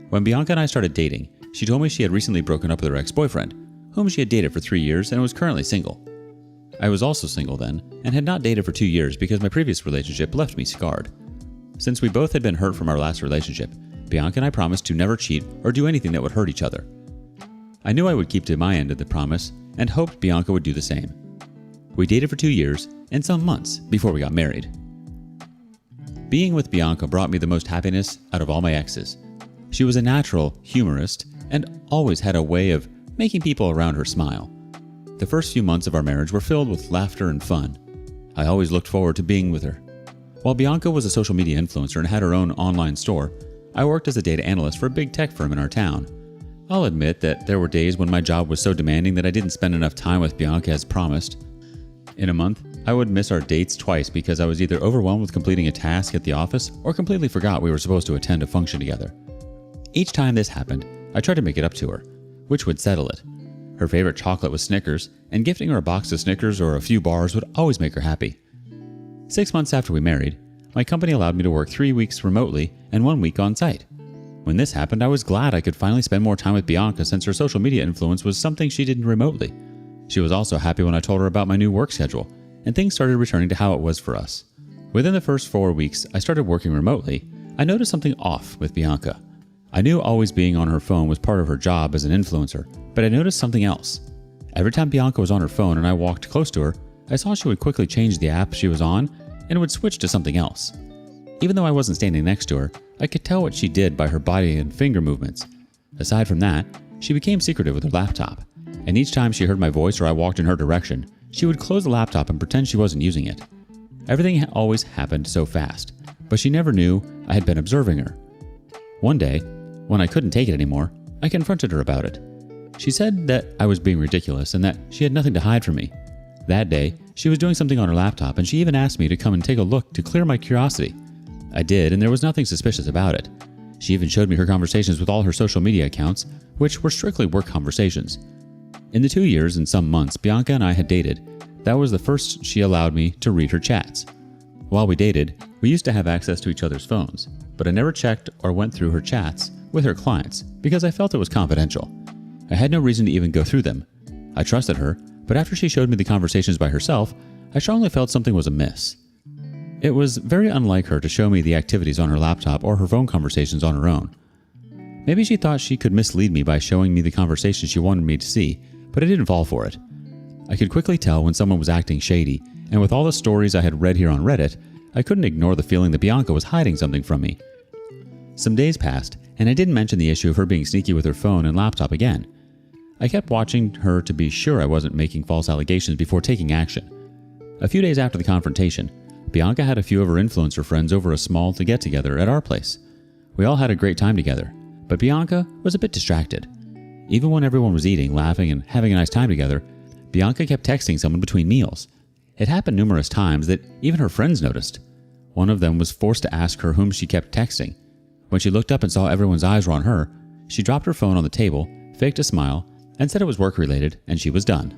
[SPEAKER 1] When Bianca and I started dating, she told me she had recently broken up with her ex-boyfriend, whom she had dated for 3 years and was currently single. I was also single then, and had not dated for 2 years because my previous relationship left me scarred. Since we both had been hurt from our last relationship, Bianca and I promised to never cheat or do anything that would hurt each other. I knew I would keep to my end of the promise and hoped Bianca would do the same. We dated for 2 years and some months before we got married. Being with Bianca brought me the most happiness out of all my exes. She was a natural humorist and always had a way of making people around her smile. The first few months of our marriage were filled with laughter and fun. I always looked forward to being with her. While Bianca was a social media influencer and had her own online store, I worked as a data analyst for a big tech firm in our town. I'll admit that there were days when my job was so demanding that I didn't spend enough time with Bianca as promised. In a month, I would miss our dates twice because I was either overwhelmed with completing a task at the office or completely forgot we were supposed to attend a function together. Each time this happened, I tried to make it up to her, which would settle it. Her favorite chocolate was Snickers, and gifting her a box of Snickers or a few bars would always make her happy. 6 months after we married, my company allowed me to work 3 weeks remotely and 1 week on site. When this happened, I was glad I could finally spend more time with Bianca since her social media influence was something she did remotely. She was also happy when I told her about my new work schedule, and things started returning to how it was for us. Within the first 4 weeks I started working remotely, I noticed something off with Bianca. I knew always being on her phone was part of her job as an influencer, but I noticed something else. Every time Bianca was on her phone and I walked close to her, I saw she would quickly change the app she was on and would switch to something else. Even though I wasn't standing next to her, I could tell what she did by her body and finger movements. Aside from that, she became secretive with her laptop, and each time she heard my voice or I walked in her direction, she would close the laptop and pretend she wasn't using it. Everything always happened so fast, but she never knew I had been observing her. One day, when I couldn't take it anymore, I confronted her about it. She said that I was being ridiculous and that she had nothing to hide from me. That day, she was doing something on her laptop and she even asked me to come and take a look to clear my curiosity. I did, and there was nothing suspicious about it. She even showed me her conversations with all her social media accounts, which were strictly work conversations. In the 2 years and some months Bianca and I had dated, that was the first she allowed me to read her chats. While we dated, we used to have access to each other's phones, but I never checked or went through her chats with her clients because I felt it was confidential. I had no reason to even go through them. I trusted her, but after she showed me the conversations by herself, I strongly felt something was amiss. It was very unlike her to show me the activities on her laptop or her phone conversations on her own. Maybe she thought she could mislead me by showing me the conversations she wanted me to see, but I didn't fall for it. I could quickly tell when someone was acting shady, and with all the stories I had read here on Reddit, I couldn't ignore the feeling that Bianca was hiding something from me. Some days passed, and I didn't mention the issue of her being sneaky with her phone and laptop again. I kept watching her to be sure I wasn't making false allegations before taking action. A few days after the confrontation, Bianca had a few of her influencer friends over a small get-together at our place. We all had a great time together, but Bianca was a bit distracted. Even when everyone was eating, laughing, and having a nice time together, Bianca kept texting someone between meals. It happened numerous times that even her friends noticed. One of them was forced to ask her whom she kept texting. When she looked up and saw everyone's eyes were on her, she dropped her phone on the table, faked a smile, and said it was work-related and she was done.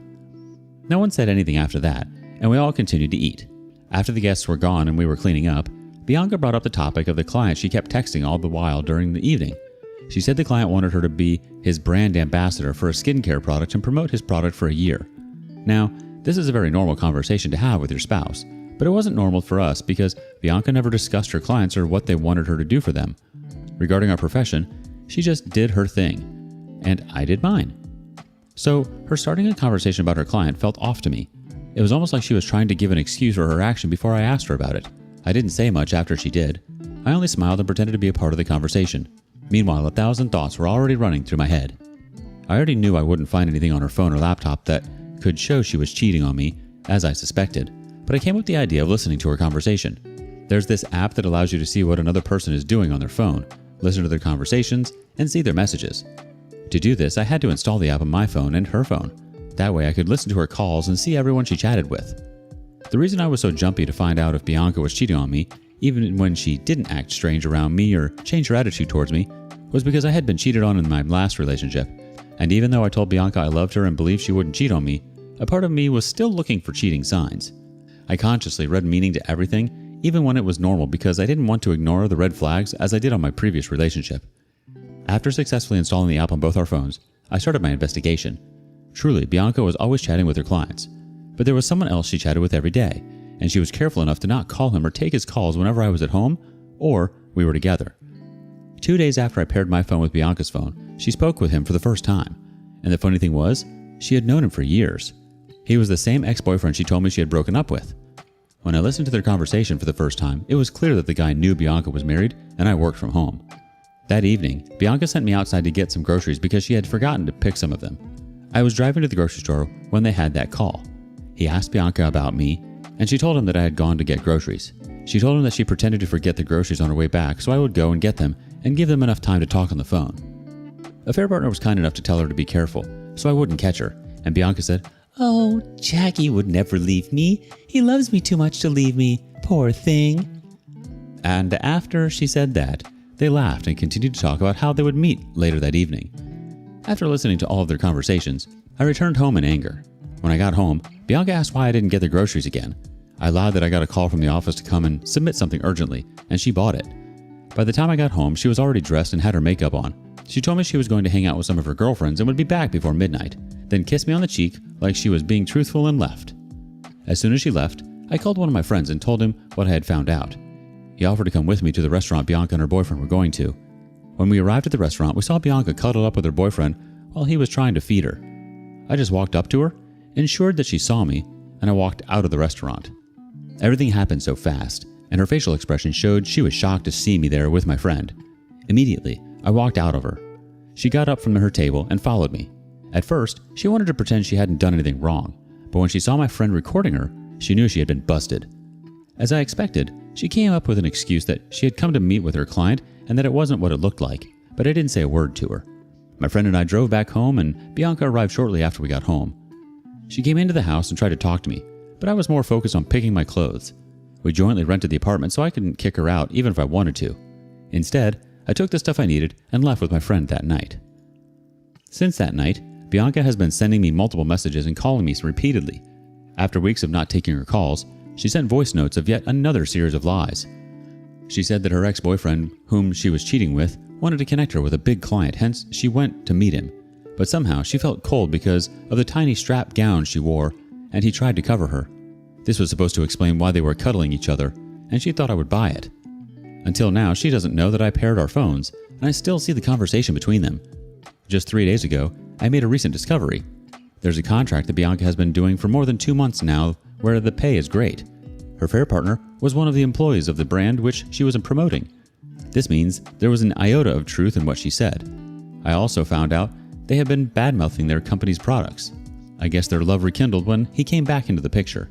[SPEAKER 1] No one said anything after that, and we all continued to eat. After the guests were gone and we were cleaning up, Bianca brought up the topic of the client she kept texting all the while during the evening. She said the client wanted her to be his brand ambassador for a skincare product and promote his product for a year. Now, this is a very normal conversation to have with your spouse, but it wasn't normal for us because Bianca never discussed her clients or what they wanted her to do for them. Regarding our profession, she just did her thing, and I did mine. So her starting a conversation about her client felt off to me. It was almost like she was trying to give an excuse for her action before I asked her about it. I didn't say much after she did. I only smiled and pretended to be a part of the conversation. Meanwhile, 1,000 thoughts were already running through my head. I already knew I wouldn't find anything on her phone or laptop that could show she was cheating on me, as I suspected, but I came up with the idea of listening to her conversation. There's this app that allows you to see what another person is doing on their phone, listen to their conversations, and see their messages. To do this, I had to install the app on my phone and her phone. That way I could listen to her calls and see everyone she chatted with. The reason I was so jumpy to find out if Bianca was cheating on me, even when she didn't act strange around me or change her attitude towards me, was because I had been cheated on in my last relationship. And even though I told Bianca I loved her and believed she wouldn't cheat on me, a part of me was still looking for cheating signs. I consciously read meaning to everything, even when it was normal, because I didn't want to ignore the red flags as I did on my previous relationship. After successfully installing the app on both our phones, I started my investigation. Truly, Bianca was always chatting with her clients, but there was someone else she chatted with every day, and she was careful enough to not call him or take his calls whenever I was at home or we were together. 2 days after I paired my phone with Bianca's phone, she spoke with him for the first time. And the funny thing was, she had known him for years. He was the same ex-boyfriend she told me she had broken up with. When I listened to their conversation for the first time, it was clear that the guy knew Bianca was married and I worked from home. That evening, Bianca sent me outside to get some groceries because she had forgotten to pick some of them. I was driving to the grocery store when they had that call. He asked Bianca about me, and she told him that I had gone to get groceries. She told him that she pretended to forget the groceries on her way back, so I would go and get them and give them enough time to talk on the phone. Affair partner was kind enough to tell her to be careful, so I wouldn't catch her, and Bianca said, "Oh, Jackie would never leave me. He loves me too much to leave me. Poor thing." And after she said that, they laughed and continued to talk about how they would meet later that evening. After listening to all of their conversations, I returned home in anger. When I got home, Bianca asked why I didn't get the groceries again. I lied that I got a call from the office to come and submit something urgently, and she bought it. By the time I got home, she was already dressed and had her makeup on. She told me she was going to hang out with some of her girlfriends and would be back before midnight, then kissed me on the cheek like she was being truthful and left. As soon as she left, I called one of my friends and told him what I had found out. He offered to come with me to the restaurant Bianca and her boyfriend were going to. When we arrived at the restaurant, we saw Bianca cuddled up with her boyfriend while he was trying to feed her. I just walked up to her, ensured that she saw me, and I walked out of the restaurant. Everything happened so fast, and her facial expression showed she was shocked to see me there with my friend. Immediately, I walked out of her. She got up from her table and followed me. At first, she wanted to pretend she hadn't done anything wrong, but when she saw my friend recording her, she knew she had been busted. As I expected, she came up with an excuse that she had come to meet with her client and that it wasn't what it looked like, but I didn't say a word to her. My friend and I drove back home, and Bianca arrived shortly after we got home. She came into the house and tried to talk to me, but I was more focused on picking my clothes. We jointly rented the apartment, so I couldn't kick her out even if I wanted to. Instead, I took the stuff I needed and left with my friend that night. Since that night, Bianca has been sending me multiple messages and calling me repeatedly. After weeks of not taking her calls, she sent voice notes of yet another series of lies. She said that her ex-boyfriend, whom she was cheating with, wanted to connect her with a big client, hence she went to meet him. But somehow she felt cold because of the tiny strap gown she wore, and he tried to cover her. This was supposed to explain why they were cuddling each other, and she thought I would buy it. Until now, she doesn't know that I paired our phones, and I still see the conversation between them. Just 3 days ago, I made a recent discovery. There's a contract that Bianca has been doing for more than 2 months now where the pay is great. Her affair partner was one of the employees of the brand which she was promoting. This means there was an iota of truth in what she said. I also found out they have been bad-mouthing their company's products. I guess their love rekindled when he came back into the picture.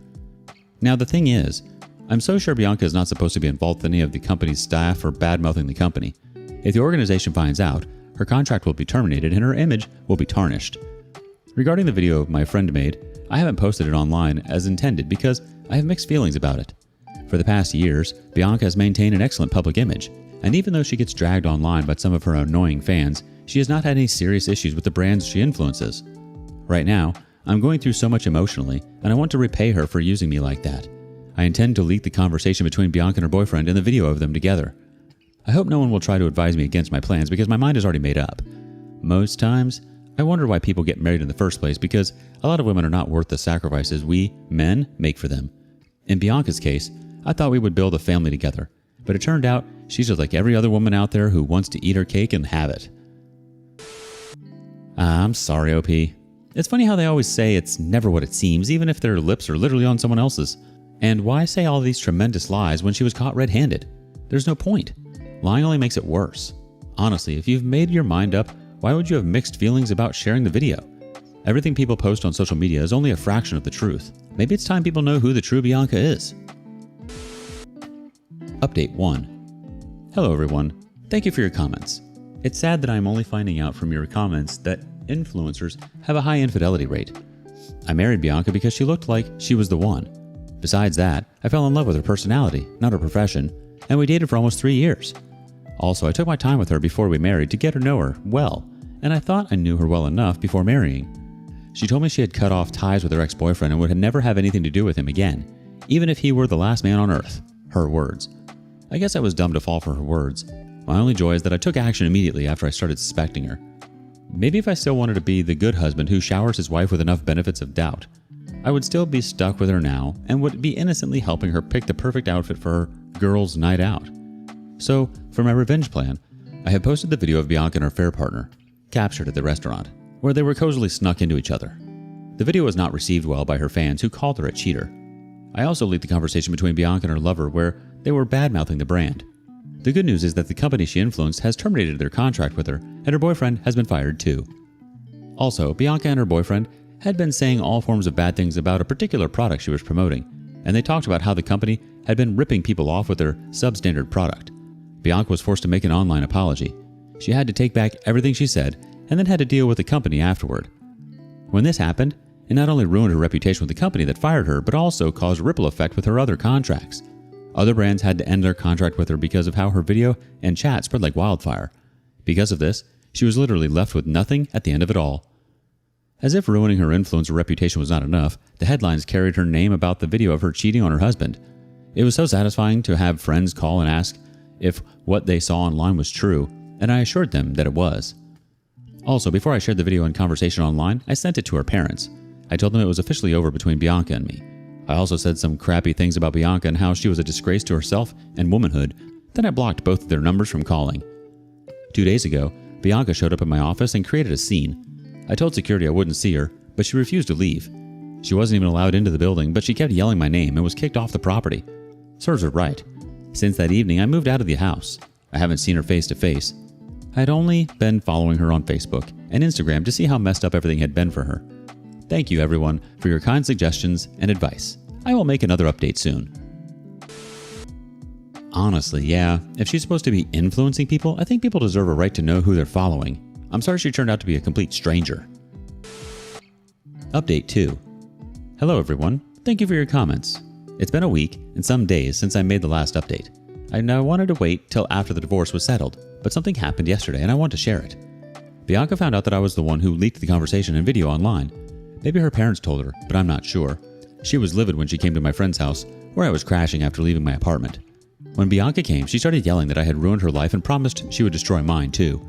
[SPEAKER 1] Now the thing is, I'm so sure Bianca is not supposed to be involved with any of the company's staff or bad-mouthing the company. If the organization finds out, her contract will be terminated and her image will be tarnished. Regarding the video my friend made, I haven't posted it online as intended because I have mixed feelings about it. For the past years, Bianca has maintained an excellent public image, and even though she gets dragged online by some of her annoying fans, she has not had any serious issues with the brands she influences. Right now, I'm going through so much emotionally, and I want to repay her for using me like that. I intend to leak the conversation between Bianca and her boyfriend and the video of them together. I hope no one will try to advise me against my plans because my mind is already made up. Most times, I wonder why people get married in the first place because a lot of women are not worth the sacrifices we, men, make for them. In Bianca's case, I thought we would build a family together, But it turned out she's just like every other woman out there who wants to eat her cake and have it. I'm sorry, OP. It's funny how they always say it's never what it seems, even if their lips are literally on someone else's. And why say all these tremendous lies when she was caught red-handed? There's no point. Lying only makes it worse. Honestly, if you've made your mind up, why would you have mixed feelings about sharing the video? Everything people post on social media is only a fraction of the truth. Maybe it's time people know who the true Bianca is. Update 1. Hello everyone. Thank you for your comments. It's sad that I'm only finding out from your comments that influencers have a high infidelity rate. I married Bianca because she looked like she was the one. Besides that, I fell in love with her personality, not her profession, and we dated for almost 3 years. Also, I took my time with her before we married to get to know her well, and I thought I knew her well enough before marrying. She told me she had cut off ties with her ex-boyfriend and would never have anything to do with him again, even if he were the last man on earth. Her words. I guess I was dumb to fall for her words. My only joy is that I took action immediately after I started suspecting her. Maybe if I still wanted to be the good husband who showers his wife with enough benefits of doubt, I would still be stuck with her now and would be innocently helping her pick the perfect outfit for her girls' night out. So, for my revenge plan, I have posted the video of Bianca and her affair partner, captured at the restaurant, where they were cozily snuck into each other. The video was not received well by her fans who called her a cheater. I also leaked the conversation between Bianca and her lover where they were bad-mouthing the brand. The good news is that the company she influenced has terminated their contract with her, and her boyfriend has been fired too. Also, Bianca and her boyfriend had been saying all forms of bad things about a particular product she was promoting, and they talked about how the company had been ripping people off with their substandard product. Bianca was forced to make an online apology. She had to take back everything she said, and then had to deal with the company afterward. When this happened, it not only ruined her reputation with the company that fired her, but also caused a ripple effect with her other contracts. Other brands had to end their contract with her because of how her video and chat spread like wildfire. Because of this, she was literally left with nothing at the end of it all. As if ruining her influence or reputation was not enough, the headlines carried her name about the video of her cheating on her husband. It was so satisfying to have friends call and ask if what they saw online was true, and I assured them that it was. Also, before I shared the video and conversation online, I sent it to her parents. I told them it was officially over between Bianca and me. I also said some crappy things about Bianca and how she was a disgrace to herself and womanhood. Then I blocked both of their numbers from calling. 2 days ago, Bianca showed up at my office and created a scene. I told security I wouldn't see her, but she refused to leave. She wasn't even allowed into the building, but she kept yelling my name and was kicked off the property. Serves her right. Since that evening, I moved out of the house. I haven't seen her face to face. I had only been following her on Facebook and Instagram to see how messed up everything had been for her. Thank you, everyone, for your kind suggestions and advice. I will make another update soon. Honestly, yeah, if she's supposed to be influencing people, I think people deserve a right to know who they're following. I'm sorry she turned out to be a complete stranger. Update 2. Hello, everyone. Thank you for your comments. It's been a week and some days since I made the last update. I now wanted to wait till after the divorce was settled, but something happened yesterday and I want to share it. Bianca found out that I was the one who leaked the conversation and video online. Maybe her parents told her, but I'm not sure. She was livid when she came to my friend's house, where I was crashing after leaving my apartment. When Bianca came, she started yelling that I had ruined her life and promised she would destroy mine too.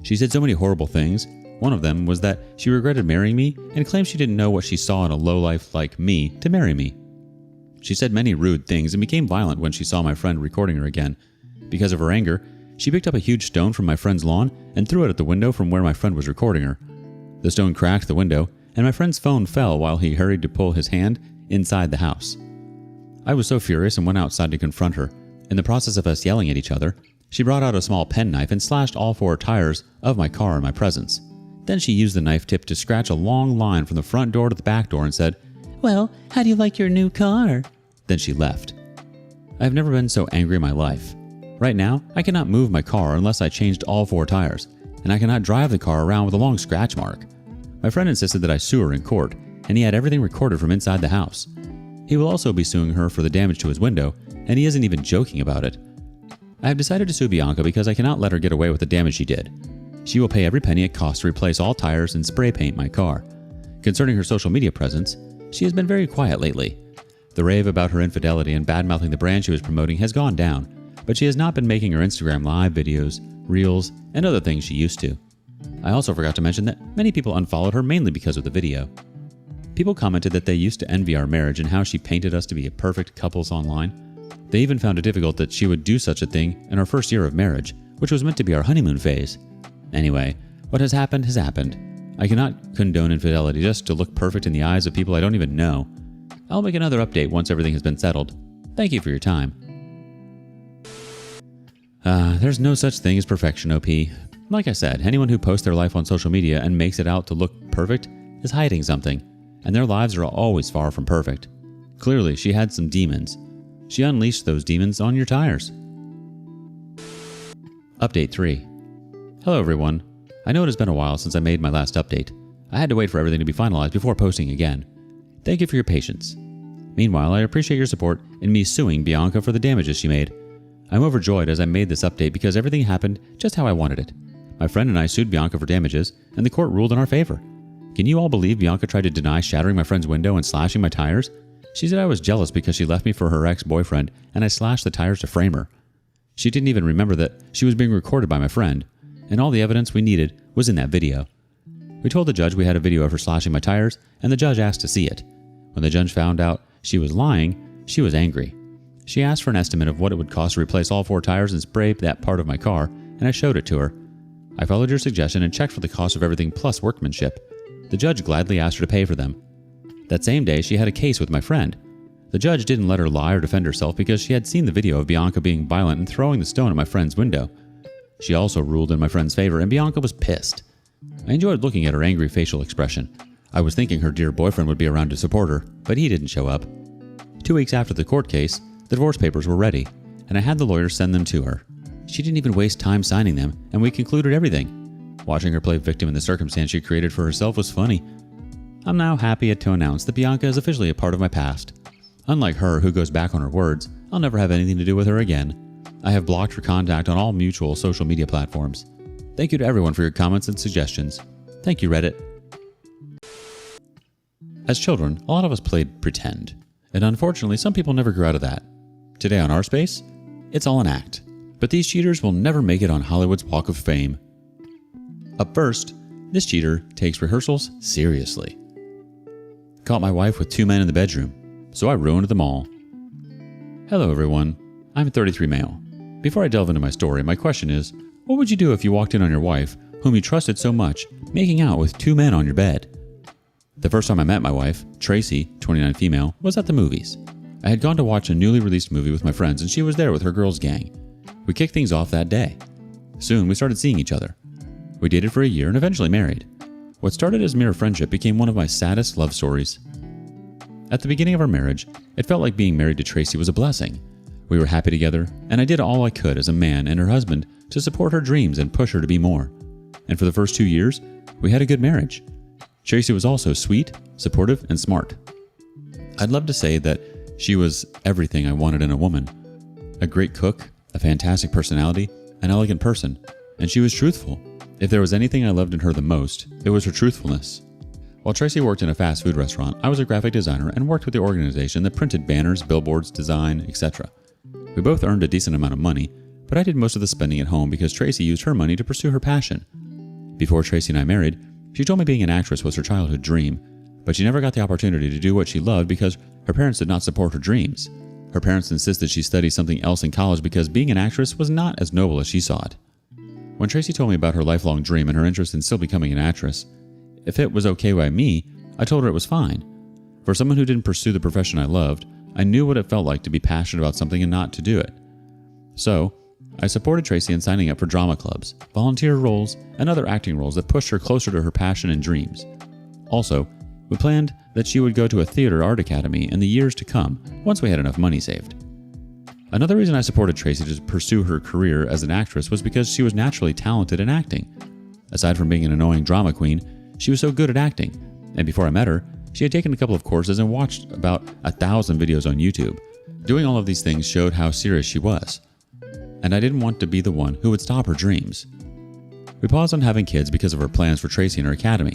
[SPEAKER 1] She said so many horrible things. One of them was that she regretted marrying me and claimed she didn't know what she saw in a lowlife like me to marry me. She said many rude things and became violent when she saw my friend recording her again. Because of her anger, she picked up a huge stone from my friend's lawn and threw it at the window from where my friend was recording her. The stone cracked the window, and my friend's phone fell while he hurried to pull his hand inside the house. I was so furious and went outside to confront her. In the process of us yelling at each other, she brought out a small penknife and slashed all 4 tires of my car in my presence. Then she used the knife tip to scratch a long line from the front door to the back door and said, "Well, how do you like your new car?" Then she left. I have never been so angry in my life. Right now, I cannot move my car unless I changed all 4 tires, and I cannot drive the car around with a long scratch mark. My friend insisted that I sue her in court, and he had everything recorded from inside the house. He will also be suing her for the damage to his window, and he isn't even joking about it. I have decided to sue Bianca because I cannot let her get away with the damage she did. She will pay every penny it costs to replace all tires and spray paint my car. Concerning her social media presence, she has been very quiet lately. The rave about her infidelity and bad-mouthing the brand she was promoting has gone down, but she has not been making her Instagram live videos, reels, and other things she used to. I also forgot to mention that many people unfollowed her mainly because of the video. People commented that they used to envy our marriage and how she painted us to be perfect couples online. They even found it difficult that she would do such a thing in our first year of marriage, which was meant to be our honeymoon phase. Anyway, what has happened has happened. I cannot condone infidelity just to look perfect in the eyes of people I don't even know. I'll make another update once everything has been settled. Thank you for your time. There's no such thing as perfection, OP. Like I said, anyone who posts their life on social media and makes it out to look perfect is hiding something, and their lives are always far from perfect. Clearly, she had some demons. She unleashed those demons on your tires. Update 3. Hello everyone. I know it has been a while since I made my last update. I had to wait for everything to be finalized before posting again. Thank you for your patience. Meanwhile, I appreciate your support in me suing Bianca for the damages she made. I'm overjoyed as I made this update because everything happened just how I wanted it. My friend and I sued Bianca for damages, and the court ruled in our favor. Can you all believe Bianca tried to deny shattering my friend's window and slashing my tires? She said I was jealous because she left me for her ex-boyfriend, and I slashed the tires to frame her. She didn't even remember that she was being recorded by my friend, and all the evidence we needed was in that video. We told the judge we had a video of her slashing my tires, and the judge asked to see it. When the judge found out she was lying, she was angry. She asked for an estimate of what it would cost to replace all 4 tires and spray that part of my car, and I showed it to her. I followed your suggestion and checked for the cost of everything plus workmanship. The judge gladly asked her to pay for them. That same day, she had a case with my friend. The judge didn't let her lie or defend herself because she had seen the video of Bianca being violent and throwing the stone at my friend's window. She also ruled in my friend's favor, and Bianca was pissed. I enjoyed looking at her angry facial expression. I was thinking her dear boyfriend would be around to support her, but he didn't show up. 2 weeks after the court case, the divorce papers were ready, and I had the lawyer send them to her. She didn't even waste time signing them, and we concluded everything. Watching her play victim in the circumstance she created for herself was funny. I'm now happy to announce that Bianca is officially a part of my past. Unlike her, who goes back on her words, I'll never have anything to do with her again. I have blocked her contact on all mutual social media platforms. Thank you to everyone for your comments and suggestions. Thank you, Reddit. As children, a lot of us played pretend, and unfortunately, some people never grew out of that. Today on rSpace, it's all an act, but these cheaters will never make it on Hollywood's Walk of Fame. Up first, this cheater takes rehearsals seriously. Caught my wife with 2 men in the bedroom, so I ruined them all. Hello everyone, I'm 33 male. Before I delve into my story, my question is, what would you do if you walked in on your wife, whom you trusted so much, making out with 2 men on your bed? The first time I met my wife, Tracy, 29 female, was at the movies. I had gone to watch a newly released movie with my friends and she was there with her girls' gang. We kicked things off that day. Soon we started seeing each other. We dated for a year and eventually married. What started as mere friendship became one of my saddest love stories. At the beginning of our marriage, it felt like being married to Tracy was a blessing. We were happy together, and I did all I could as a man and her husband to support her dreams and push her to be more. And for the first 2 years, we had a good marriage. Tracy was also sweet, supportive, and smart. I'd love to say that she was everything I wanted in a woman. A great cook, a fantastic personality, an elegant person, and she was truthful. If there was anything I loved in her the most, it was her truthfulness. While Tracy worked in a fast food restaurant, I was a graphic designer and worked with the organization that printed banners, billboards, design, etc. We both earned a decent amount of money, but I did most of the spending at home because Tracy used her money to pursue her passion. Before Tracy and I married, she told me being an actress was her childhood dream, but she never got the opportunity to do what she loved because her parents did not support her dreams. Her parents insisted she study something else in college because being an actress was not as noble as she saw it. When Tracy told me about her lifelong dream and her interest in still becoming an actress, if it was okay by me, I told her it was fine. For someone who didn't pursue the profession I loved, I knew what it felt like to be passionate about something and not to do it. So, I supported Tracy in signing up for drama clubs, volunteer roles, and other acting roles that pushed her closer to her passion and dreams. Also, we planned that she would go to a theater art academy in the years to come once we had enough money saved. Another reason I supported Tracy to pursue her career as an actress was because she was naturally talented in acting. Aside from being an annoying drama queen, she was so good at acting, and before I met her, she had taken a couple of courses and watched about 1,000 videos on YouTube. Doing all of these things showed how serious she was, and I didn't want to be the one who would stop her dreams. We paused on having kids because of her plans for Tracy and her academy.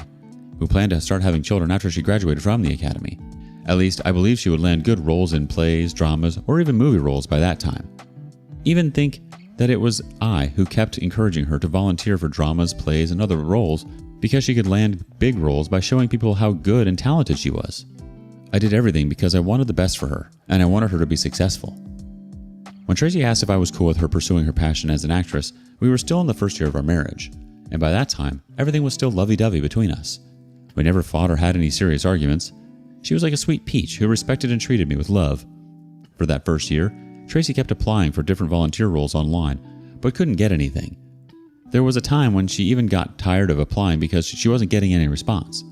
[SPEAKER 1] We planned to start having children after she graduated from the academy. At least, I believe she would land good roles in plays, dramas, or even movie roles by that time. Even think that it was I who kept encouraging her to volunteer for dramas, plays, and other roles because she could land big roles by showing people how good and talented she was. I did everything because I wanted the best for her, and I wanted her to be successful. When Tracy asked if I was cool with her pursuing her passion as an actress, we were still in the first year of our marriage, and by that time, everything was still lovey-dovey between us. We never fought or had any serious arguments. She was like a sweet peach who respected and treated me with love. For that first year, Tracy kept applying for different volunteer roles online, but couldn't get anything. There was a time when she even got tired of applying because she wasn't getting any response.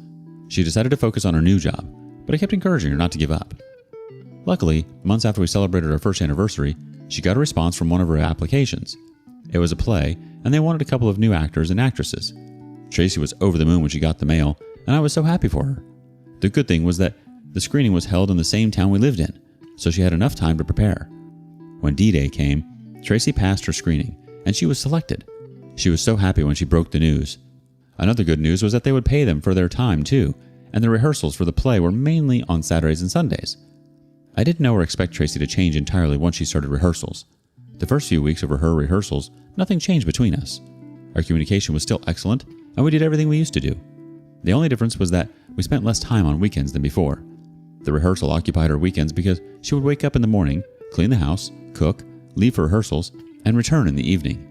[SPEAKER 1] She decided to focus on her new job, but I kept encouraging her not to give up. Luckily, months after we celebrated our first anniversary, she got a response from one of her applications. It was a play, and they wanted a couple of new actors and actresses. Tracy was over the moon when she got the mail, and I was so happy for her. The good thing was that the screening was held in the same town we lived in, so she had enough time to prepare. When D-Day came, Tracy passed her screening, and she was selected. She was so happy when she broke the news. Another good news was that they would pay them for their time too, and the rehearsals for the play were mainly on Saturdays and Sundays. I didn't know or expect Tracy to change entirely once she started rehearsals. The first few weeks of her rehearsals, nothing changed between us. Our communication was still excellent, and we did everything we used to do. The only difference was that we spent less time on weekends than before. The rehearsal occupied her weekends because she would wake up in the morning, clean the house, cook, leave for rehearsals, and return in the evening.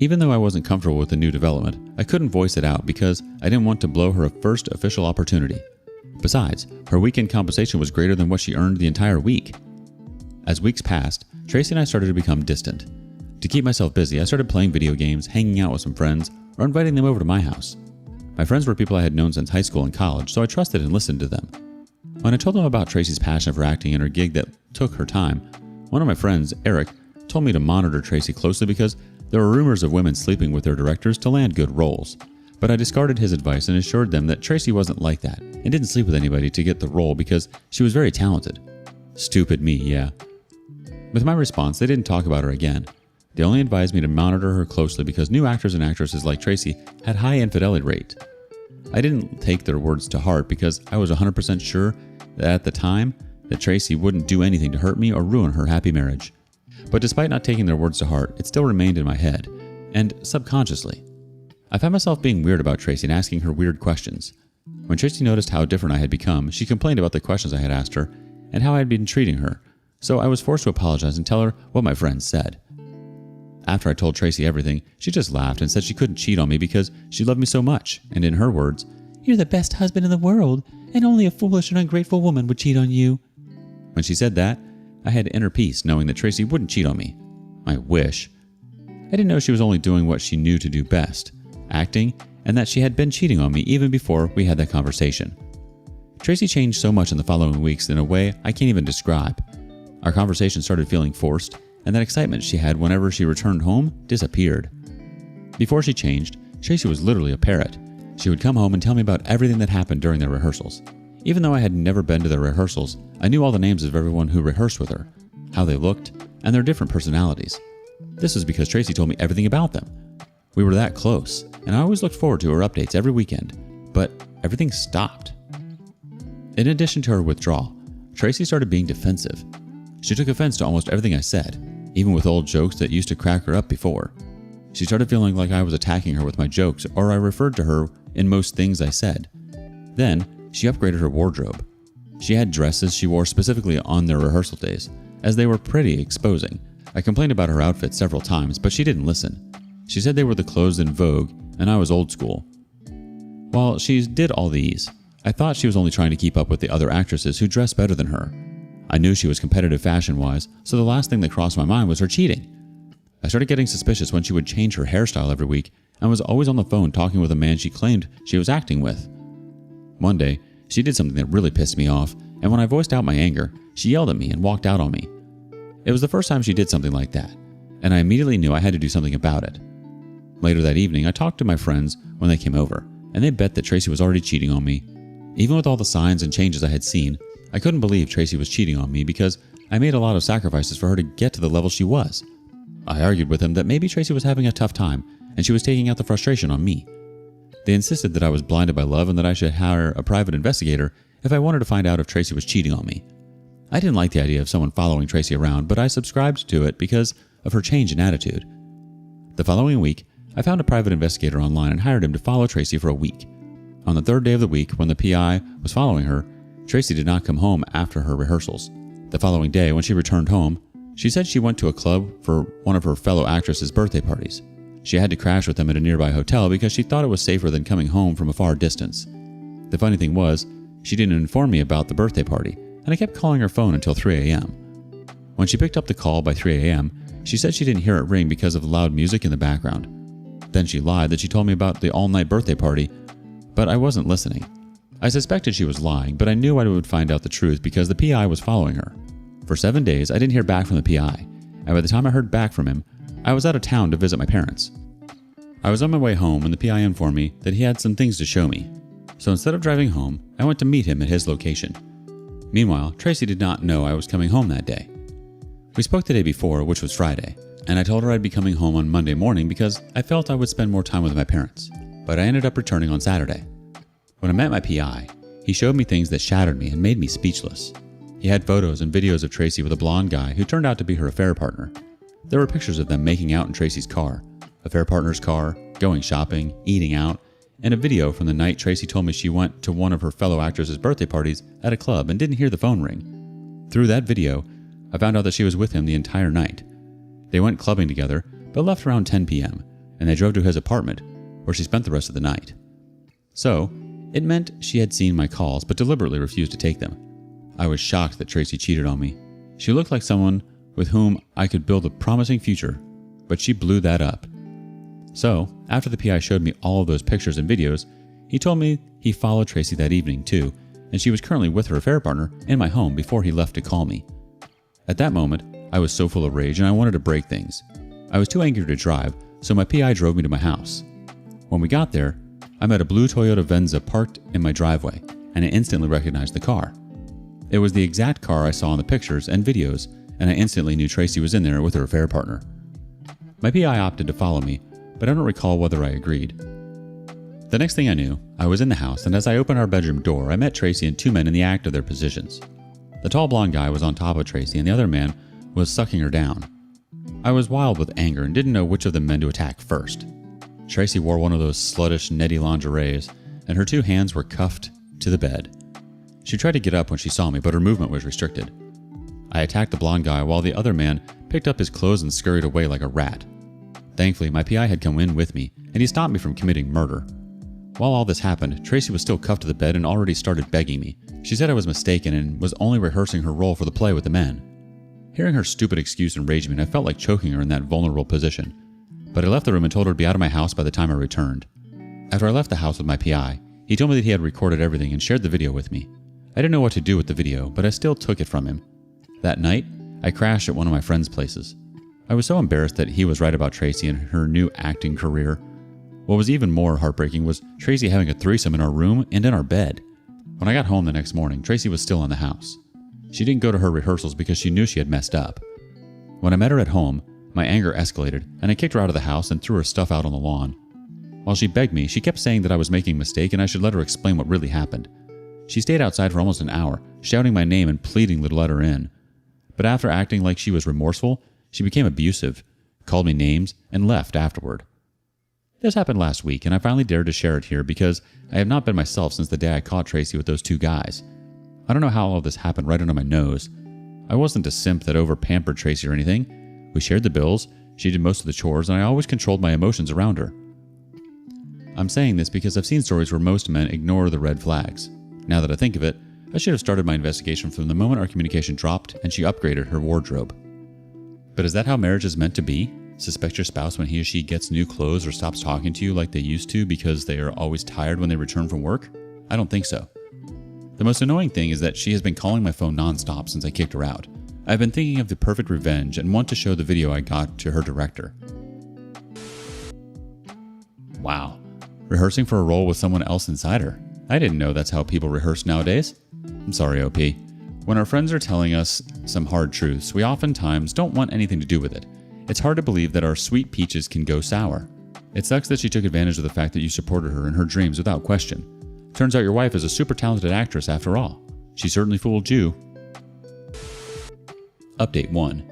[SPEAKER 1] Even though I wasn't comfortable with the new development, I couldn't voice it out because I didn't want to blow her first official opportunity. Besides, her weekend compensation was greater than what she earned the entire week. As weeks passed, Tracy and I started to become distant. To keep myself busy, I started playing video games, hanging out with some friends, or inviting them over to my house. My friends were people I had known since high school and college, so I trusted and listened to them. When I told them about Tracy's passion for acting and her gig that took her time, one of my friends, Eric, told me to monitor Tracy closely because there were rumors of women sleeping with their directors to land good roles. But I discarded his advice and assured them that Tracy wasn't like that and didn't sleep with anybody to get the role because she was very talented. Stupid me, yeah. With my response, they didn't talk about her again. They only advised me to monitor her closely because new actors and actresses like Tracy had high infidelity rate. I didn't take their words to heart because I was 100% sure that at the time that Tracy wouldn't do anything to hurt me or ruin her happy marriage. But despite not taking their words to heart, it still remained in my head, and subconsciously. I found myself being weird about Tracy and asking her weird questions. When Tracy noticed how different I had become, she complained about the questions I had asked her and how I had been treating her, so I was forced to apologize and tell her what my friends said. After I told Tracy everything, she just laughed and said she couldn't cheat on me because she loved me so much, and in her words, "You're the best husband in the world, and only a foolish and ungrateful woman would cheat on you." When she said that, I had inner peace knowing that Tracy wouldn't cheat on me. I wish. I didn't know she was only doing what she knew to do best, acting, and that she had been cheating on me even before we had that conversation. Tracy changed so much in the following weeks in a way I can't even describe. Our conversation started feeling forced, and that excitement she had whenever she returned home disappeared. Before she changed, Tracy was literally a parrot. She would come home and tell me about everything that happened during their rehearsals. Even though I had never been to their rehearsals, I knew all the names of everyone who rehearsed with her, how they looked, and their different personalities. This was because Tracy told me everything about them. We were that close, and I always looked forward to her updates every weekend, but everything stopped. In addition to her withdrawal, Tracy started being defensive. She took offense to almost everything I said, even with old jokes that used to crack her up before. She started feeling like I was attacking her with my jokes, or I referred to her in most things I said. Then, she upgraded her wardrobe. She had dresses she wore specifically on their rehearsal days, as they were pretty exposing. I complained about her outfit several times, but she didn't listen. She said they were the clothes in vogue, and I was old school. While she did all these, I thought she was only trying to keep up with the other actresses who dressed better than her. I knew she was competitive fashion-wise, so the last thing that crossed my mind was her cheating. I started getting suspicious when she would change her hairstyle every week and was always on the phone talking with a man she claimed she was acting with. One day, she did something that really pissed me off, and when I voiced out my anger, she yelled at me and walked out on me. It was the first time she did something like that, and I immediately knew I had to do something about it. Later that evening, I talked to my friends when they came over, and they bet that Tracy was already cheating on me. Even with all the signs and changes I had seen, I couldn't believe Tracy was cheating on me because I made a lot of sacrifices for her to get to the level she was. I argued with them that maybe Tracy was having a tough time and she was taking out the frustration on me. They insisted that I was blinded by love and that I should hire a private investigator if I wanted to find out if Tracy was cheating on me. I didn't like the idea of someone following Tracy around, but I subscribed to it because of her change in attitude. The following week, I found a private investigator online and hired him to follow Tracy for a week. On the third day of the week, when the PI was following her, Tracy did not come home after her rehearsals. The following day, when she returned home, She said she went to a club for one of her fellow actresses' birthday parties. She had to crash with them at a nearby hotel because she thought it was safer than coming home from a far distance. The funny thing was, she didn't inform me about the birthday party, and I kept calling her phone until 3 a.m. When she picked up the call by 3 a.m., she said she didn't hear it ring because of loud music in the background. Then she lied that she told me about the all-night birthday party, but I wasn't listening. I suspected she was lying, but I knew I would find out the truth because the PI was following her. For 7 days, I didn't hear back from the PI, and by the time I heard back from him, I was out of town to visit my parents. I was on my way home when the PI informed me that he had some things to show me. So instead of driving home, I went to meet him at his location. Meanwhile, Tracy did not know I was coming home that day. We spoke the day before, which was Friday, and I told her I'd be coming home on Monday morning because I felt I would spend more time with my parents. But I ended up returning on Saturday. When I met my PI, he showed me things that shattered me and made me speechless. He had photos and videos of Tracy with a blonde guy who turned out to be her affair partner. There were pictures of them making out in Tracy's car, affair partner's car, going shopping, eating out, and a video from the night Tracy told me she went to one of her fellow actresses' birthday parties at a club and didn't hear the phone ring. Through that video, I found out that she was with him the entire night. They went clubbing together, but left around 10 p.m., and they drove to his apartment, where she spent the rest of the night. So, it meant she had seen my calls but deliberately refused to take them. I was shocked that Tracy cheated on me. She looked like someone with whom I could build a promising future, but she blew that up. So, after the PI showed me all of those pictures and videos, he told me he followed Tracy that evening too, and she was currently with her affair partner in my home before he left to call me. At that moment, I was so full of rage and I wanted to break things. I was too angry to drive, so my PI drove me to my house. When we got there, I met a blue Toyota Venza parked in my driveway, and I instantly recognized the car. It was the exact car I saw in the pictures and videos, and I instantly knew Tracy was in there with her affair partner. My PI opted to follow me, but I don't recall whether I agreed. The next thing I knew, I was in the house, and as I opened our bedroom door, I met Tracy and two men in the act of their positions. The tall blonde guy was on top of Tracy, and the other man was sucking her down. I was wild with anger and didn't know which of the men to attack first. Tracy wore one of those sluttish, netty lingeries, and her two hands were cuffed to the bed. She tried to get up when she saw me, but her movement was restricted. I attacked the blonde guy while the other man picked up his clothes and scurried away like a rat. Thankfully, my PI had come in with me, and he stopped me from committing murder. While all this happened, Tracy was still cuffed to the bed and already started begging me. She said I was mistaken and was only rehearsing her role for the play with the men. Hearing her stupid excuse enraged me, and I felt like choking her in that vulnerable position. But I left the room and told her to be out of my house by the time I returned. After I left the house with my PI, he told me that he had recorded everything and shared the video with me. I didn't know what to do with the video, but I still took it from him. That night, I crashed at one of my friend's places. I was so embarrassed that he was right about Tracy and her new acting career. What was even more heartbreaking was Tracy having a threesome in our room and in our bed. When I got home the next morning, Tracy was still in the house. She didn't go to her rehearsals because she knew she had messed up. When I met her at home, my anger escalated, and I kicked her out of the house and threw her stuff out on the lawn. While she begged me, she kept saying that I was making a mistake and I should let her explain what really happened. She stayed outside for almost an hour, shouting my name and pleading to let her in. But after acting like she was remorseful, she became abusive, called me names, and left afterward. This happened last week, and I finally dared to share it here because I have not been myself since the day I caught Tracy with those two guys. I don't know how all of this happened right under my nose. I wasn't a simp that over-pampered Tracy or anything. We shared the bills, she did most of the chores, and I always controlled my emotions around her. I'm saying this because I've seen stories where most men ignore the red flags. Now that I think of it, I should have started my investigation from the moment our communication dropped and she upgraded her wardrobe. But is that how marriage is meant to be? Suspect your spouse when he or she gets new clothes or stops talking to you like they used to because they are always tired when they return from work? I don't think so. The most annoying thing is that she has been calling my phone nonstop since I kicked her out. I've been thinking of the perfect revenge and want to show the video I got to her director. Wow. Rehearsing for a role with someone else inside her. I didn't know that's how people rehearse nowadays. I'm sorry, OP. When our friends are telling us some hard truths, we oftentimes don't want anything to do with it. It's hard to believe that our sweet peaches can go sour. It sucks that she took advantage of the fact that you supported her in her dreams without question. Turns out your wife is a super talented actress after all. She certainly fooled you. Update 1.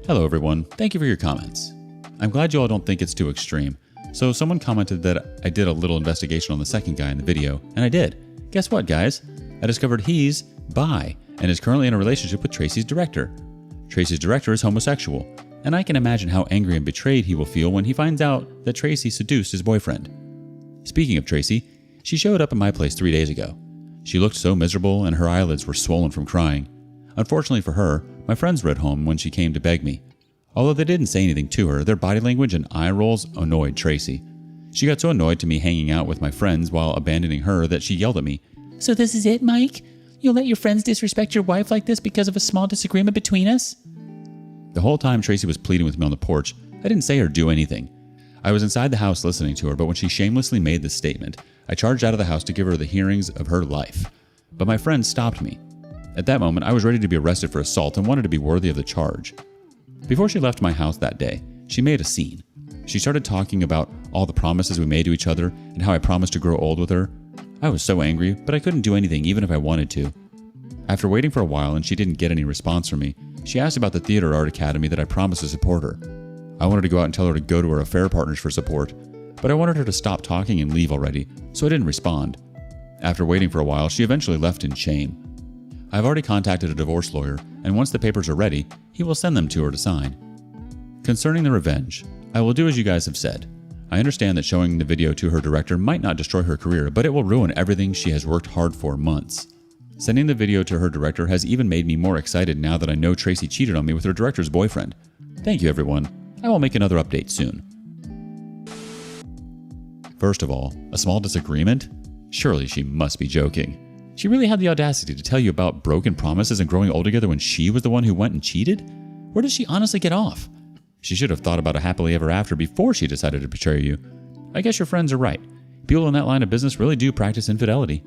[SPEAKER 1] Hello everyone, thank you for your comments. I'm glad you all don't think it's too extreme. So someone commented that I did a little investigation on the second guy in the video, and I did. Guess what, guys? I discovered he's bi and is currently in a relationship with Tracy's director. Tracy's director is homosexual, and I can imagine how angry and betrayed he will feel when he finds out that Tracy seduced his boyfriend. Speaking of Tracy, she showed up at my place 3 days ago. She looked so miserable and her eyelids were swollen from crying. Unfortunately for her, my friends were at home when she came to beg me. Although they didn't say anything to her, their body language and eye rolls annoyed Tracy. She got so annoyed to me hanging out with my friends while abandoning her that she yelled at me.
[SPEAKER 2] So this is it, Mike? You'll let your friends disrespect your wife like this because of a small disagreement between us?
[SPEAKER 1] The whole time Tracy was pleading with me on the porch, I didn't say or do anything. I was inside the house listening to her, but when she shamelessly made this statement, I charged out of the house to give her the hearings of her life. But my friends stopped me. At that moment, I was ready to be arrested for assault and wanted to be worthy of the charge. Before she left my house that day, she made a scene. She started talking about all the promises we made to each other and how I promised to grow old with her. I was so angry, but I couldn't do anything even if I wanted to. After waiting for a while and she didn't get any response from me, she asked about the theater art academy that I promised to support her. I wanted to go out and tell her to go to her affair partners for support, but I wanted her to stop talking and leave already, so I didn't respond. After waiting for a while, she eventually left in shame. I've already contacted a divorce lawyer, and once the papers are ready, he will send them to her to sign. Concerning the revenge, I will do as you guys have said. I understand that showing the video to her director might not destroy her career, but it will ruin everything she has worked hard for months. Sending the video to her director has even made me more excited now that I know Tracy cheated on me with her director's boyfriend. Thank you, everyone. I will make another update soon. First of all, a small disagreement? Surely she must be joking. She really had the audacity to tell you about broken promises and growing old together when she was the one who went and cheated? Where does she honestly get off? She should have thought about a happily ever after before she decided to betray you. I guess your friends are right. People in that line of business really do practice infidelity.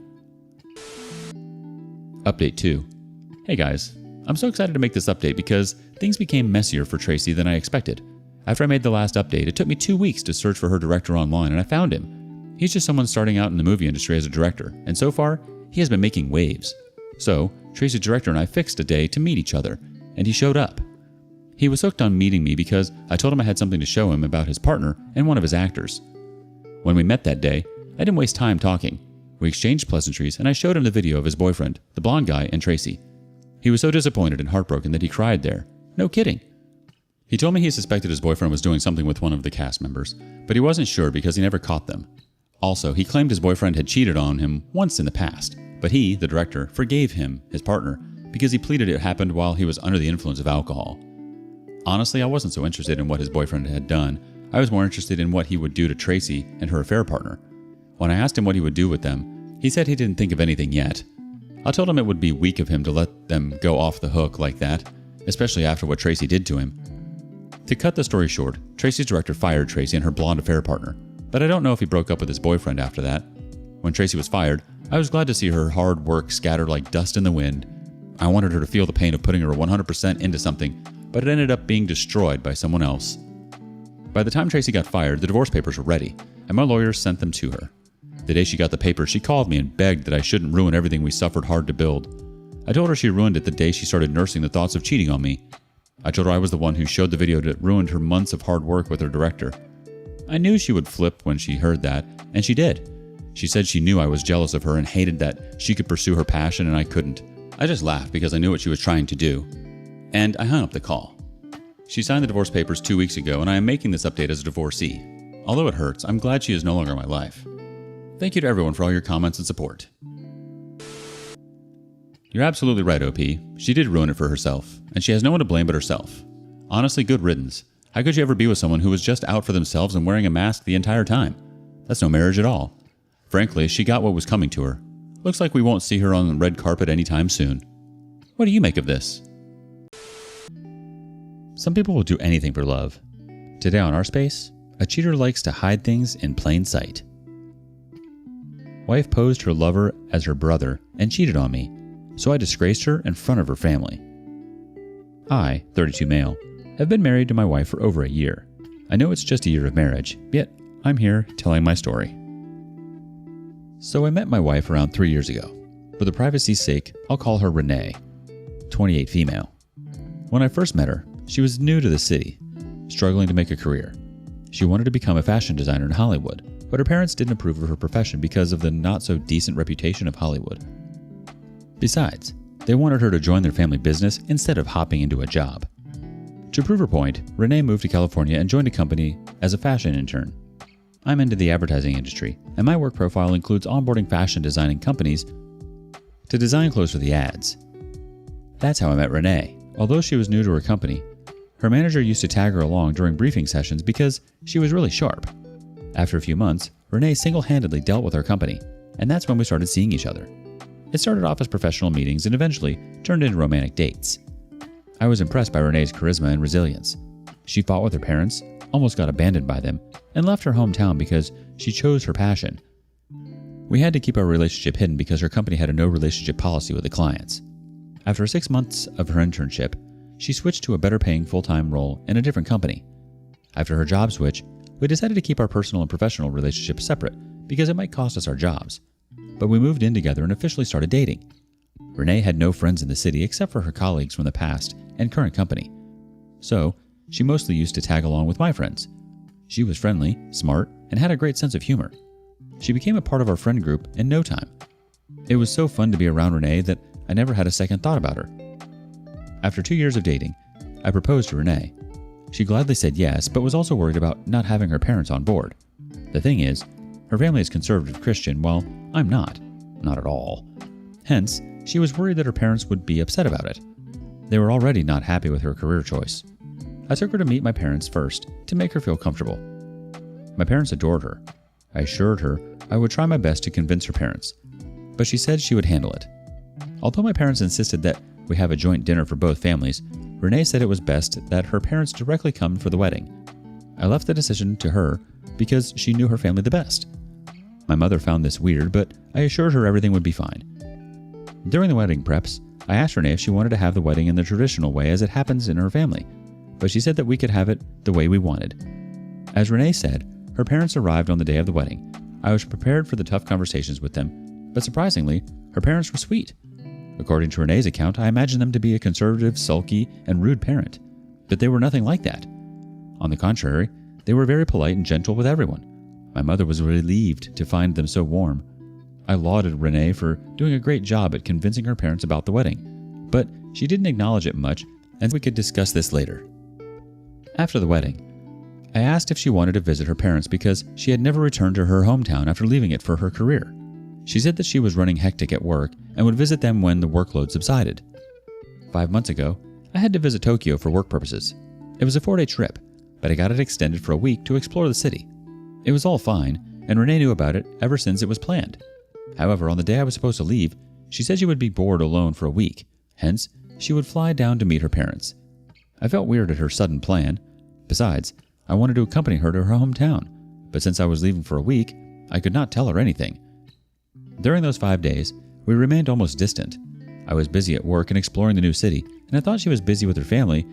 [SPEAKER 1] Update 2. Hey guys, I'm so excited to make this update because things became messier for Tracy than I expected. After I made the last update, it took me 2 weeks to search for her director online and I found him. He's just someone starting out in the movie industry as a director, and so far, he has been making waves. So, Tracy's director and I fixed a day to meet each other, and he showed up. He was hooked on meeting me because I told him I had something to show him about his partner and one of his actors. When we met that day, I didn't waste time talking. We exchanged pleasantries, and I showed him the video of his boyfriend, the blonde guy, and Tracy. He was so disappointed and heartbroken that he cried there. No kidding. He told me he suspected his boyfriend was doing something with one of the cast members, but he wasn't sure because he never caught them. Also, he claimed his boyfriend had cheated on him once in the past, but he, the director, forgave him, his partner, because he pleaded it happened while he was under the influence of alcohol. Honestly, I wasn't so interested in what his boyfriend had done. I was more interested in what he would do to Tracy and her affair partner. When I asked him what he would do with them, he said he didn't think of anything yet. I told him it would be weak of him to let them go off the hook like that, especially after what Tracy did to him. To cut the story short, Tracy's director fired Tracy and her blonde affair partner, but I don't know if he broke up with his boyfriend after that. When Tracy was fired, I was glad to see her hard work scatter like dust in the wind. I wanted her to feel the pain of putting her 100% into something, but it ended up being destroyed by someone else. By the time Tracy got fired, the divorce papers were ready, and my lawyer sent them to her. The day she got the papers, she called me and begged that I shouldn't ruin everything we suffered hard to build. I told her she ruined it the day she started nursing the thoughts of cheating on me. I told her I was the one who showed the video that ruined her months of hard work with her director. I knew she would flip when she heard that, and she did. She said she knew I was jealous of her and hated that she could pursue her passion and I couldn't. I just laughed because I knew what she was trying to do. And I hung up the call. She signed the divorce papers 2 weeks ago, and I am making this update as a divorcee. Although it hurts, I'm glad she is no longer in my life. Thank you to everyone for all your comments and support. You're absolutely right, OP. She did ruin it for herself, and she has no one to blame but herself. Honestly, good riddance. How could you ever be with someone who was just out for themselves and wearing a mask the entire time? That's no marriage at all. Frankly, she got what was coming to her. Looks like we won't see her on the red carpet anytime soon. What do you make of this? Some people will do anything for love. Today on rSpace, a cheater likes to hide things in plain sight. Wife posed her lover as her brother and cheated on me, so I disgraced her in front of her family. I, 32 male, have been married to my wife for over a year. I know it's just a year of marriage, yet I'm here telling my story. So I met my wife around 3 years ago. For the privacy's sake, I'll call her Renee, 28 female. When I first met her, she was new to the city, struggling to make a career. She wanted to become a fashion designer in Hollywood, but her parents didn't approve of her profession because of the not-so-decent reputation of Hollywood. Besides,
[SPEAKER 2] They wanted her to join their family business instead of hopping into a job. To prove her point, Renee moved to California and joined a company as a fashion intern. I'm into the advertising industry, and my work profile includes onboarding fashion designing companies to design clothes for the ads. That's how I met Renee. Although she was new to her company, her manager used to tag her along during briefing sessions because she was really sharp. After a few months, Renee single-handedly dealt with our company, and that's when we started seeing each other. It started off as professional meetings and eventually turned into romantic dates. I was impressed by Renee's charisma and resilience. She fought with her parents, almost got abandoned by them, and left her hometown because she chose her passion. We had to keep our relationship hidden because her company had a no relationship policy with the clients. After 6 months of her internship, she switched to a better paying full-time role in a different company. After her job switch, we decided to keep our personal and professional relationships separate because it might cost us our jobs. But we moved in together and officially started dating. Renee had no friends in the city except for her colleagues from the past and current company. So, she mostly used to tag along with my friends. She was friendly, smart, and had a great sense of humor. She became a part of our friend group in no time. It was so fun to be around Renee that I never had a second thought about her. After 2 years of dating, I proposed to Renee. She gladly said yes, but was also worried about not having her parents on board. The thing is, her family is conservative Christian, while I'm not at all. Hence, she was worried that her parents would be upset about it. They were already not happy with her career choice. I took her to meet my parents first to make her feel comfortable. My parents adored her. I assured her I would try my best to convince her parents, but she said she would handle it. Although my parents insisted that we have a joint dinner for both families, Renee said it was best that her parents directly come for the wedding. I left the decision to her because she knew her family the best. My mother found this weird, but I assured her everything would be fine. During the wedding preps, I asked Renee if she wanted to have the wedding in the traditional way as it happens in her family, but she said that we could have it the way we wanted. As Renee said, her parents arrived on the day of the wedding. I was prepared for the tough conversations with them, but surprisingly, her parents were sweet. According to Renee's account, I imagined them to be a conservative, sulky, and rude parent, but they were nothing like that. On the contrary, they were very polite and gentle with everyone. My mother was relieved to find them so warm. I lauded Renee for doing a great job at convincing her parents about the wedding, but she didn't acknowledge it much, and we could discuss this later. After the wedding, I asked if she wanted to visit her parents because she had never returned to her hometown after leaving it for her career. She said that she was running hectic at work and would visit them when the workload subsided. 5 months ago, I had to visit Tokyo for work purposes. It was a 4-day trip, but I got it extended for a week to explore the city. It was all fine, and Renee knew about it ever since it was planned. However, on the day I was supposed to leave, she said she would be bored alone for a week. Hence, she would fly down to meet her parents. I felt weird at her sudden plan. Besides, I wanted to accompany her to her hometown, but since I was leaving for a week, I could not tell her anything. During those 5 days, we remained almost distant. I was busy at work and exploring the new city, and I thought she was busy with her family,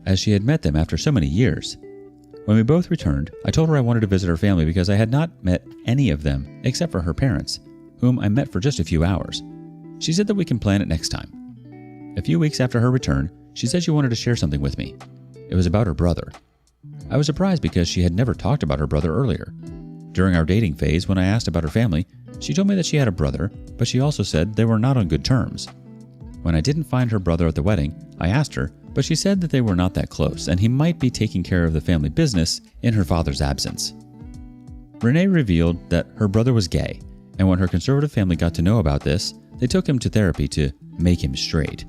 [SPEAKER 2] as she had met them after so many years. When we both returned, I told her I wanted to visit her family because I had not met any of them except for her parents, whom I met for just a few hours. She said that we can plan it next time. A few weeks after her return, she said she wanted to share something with me. It was about her brother. I was surprised because she had never talked about her brother earlier. During our dating phase, when I asked about her family, she told me that she had a brother, but she also said they were not on good terms. When I didn't find her brother at the wedding, I asked her, but she said that they were not that close and he might be taking care of the family business in her father's absence. Renee revealed that her brother was gay, and when her conservative family got to know about this, they took him to therapy to make him straight.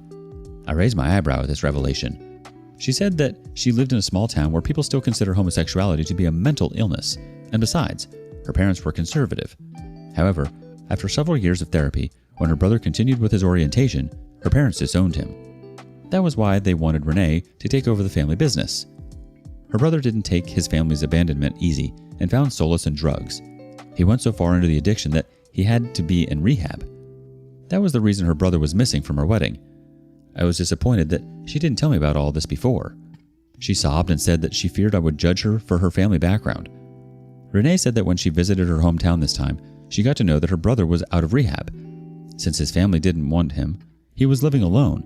[SPEAKER 2] I raised my eyebrow at this revelation. She said that she lived in a small town where people still consider homosexuality to be a mental illness, and besides, her parents were conservative. However, after several years of therapy, when her brother continued with his orientation, her parents disowned him. That was why they wanted Renee to take over the family business. Her brother didn't take his family's abandonment easy and found solace in drugs. He went so far into the addiction that he had to be in rehab. That was the reason her brother was missing from her wedding. I was disappointed that she didn't tell me about all this before. She sobbed and said that she feared I would judge her for her family background. Renee said that when she visited her hometown this time, she got to know that her brother was out of rehab. Since his family didn't want him, he was living alone.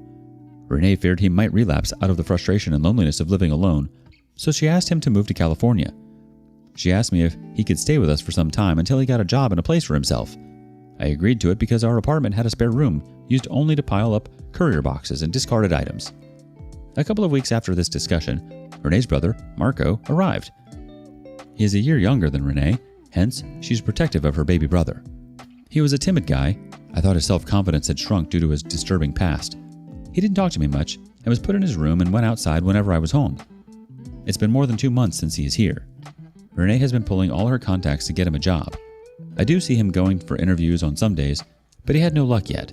[SPEAKER 2] Renee feared he might relapse out of the frustration and loneliness of living alone, so she asked him to move to California. She asked me if he could stay with us for some time until he got a job and a place for himself. I agreed to it because our apartment had a spare room used only to pile up courier boxes and discarded items. A couple of weeks after this discussion, Renee's brother, Marco, arrived. He is a year younger than Renee, hence she's protective of her baby brother. He was a timid guy. I thought his self-confidence had shrunk due to his disturbing past. He didn't talk to me much and was put in his room and went outside whenever I was home. It's been more than 2 months since he is here. Renee has been pulling all her contacts to get him a job. I do see him going for interviews on some days, but he had no luck yet.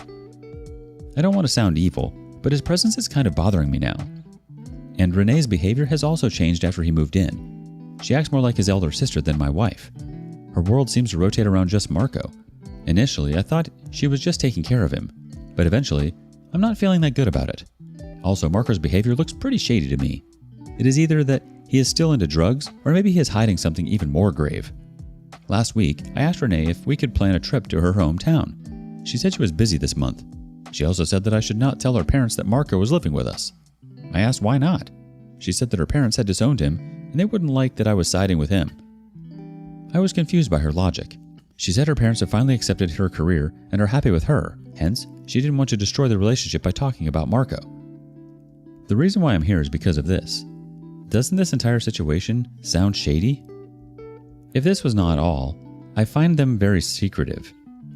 [SPEAKER 2] I don't want to sound evil, but his presence is kind of bothering me now. And Renee's behavior has also changed after he moved in. She acts more like his elder sister than my wife. Her world seems to rotate around just Marco. Initially, I thought she was just taking care of him, but eventually, I'm not feeling that good about it. Also, Marco's behavior looks pretty shady to me. It is either that he is still into drugs, or maybe he is hiding something even more grave. Last week, I asked Renee if we could plan a trip to her hometown. She said she was busy this month. She also said that I should not tell her parents that Marco was living with us. I asked why not. She said that her parents had disowned him, and they wouldn't like that I was siding with him. I was confused by her logic. She said her parents have finally accepted her career and are happy with her, hence, she didn't want to destroy the relationship by talking about Marco. The reason why I'm here is because of this. Doesn't this entire situation sound shady? If this was not all, I find them very secretive.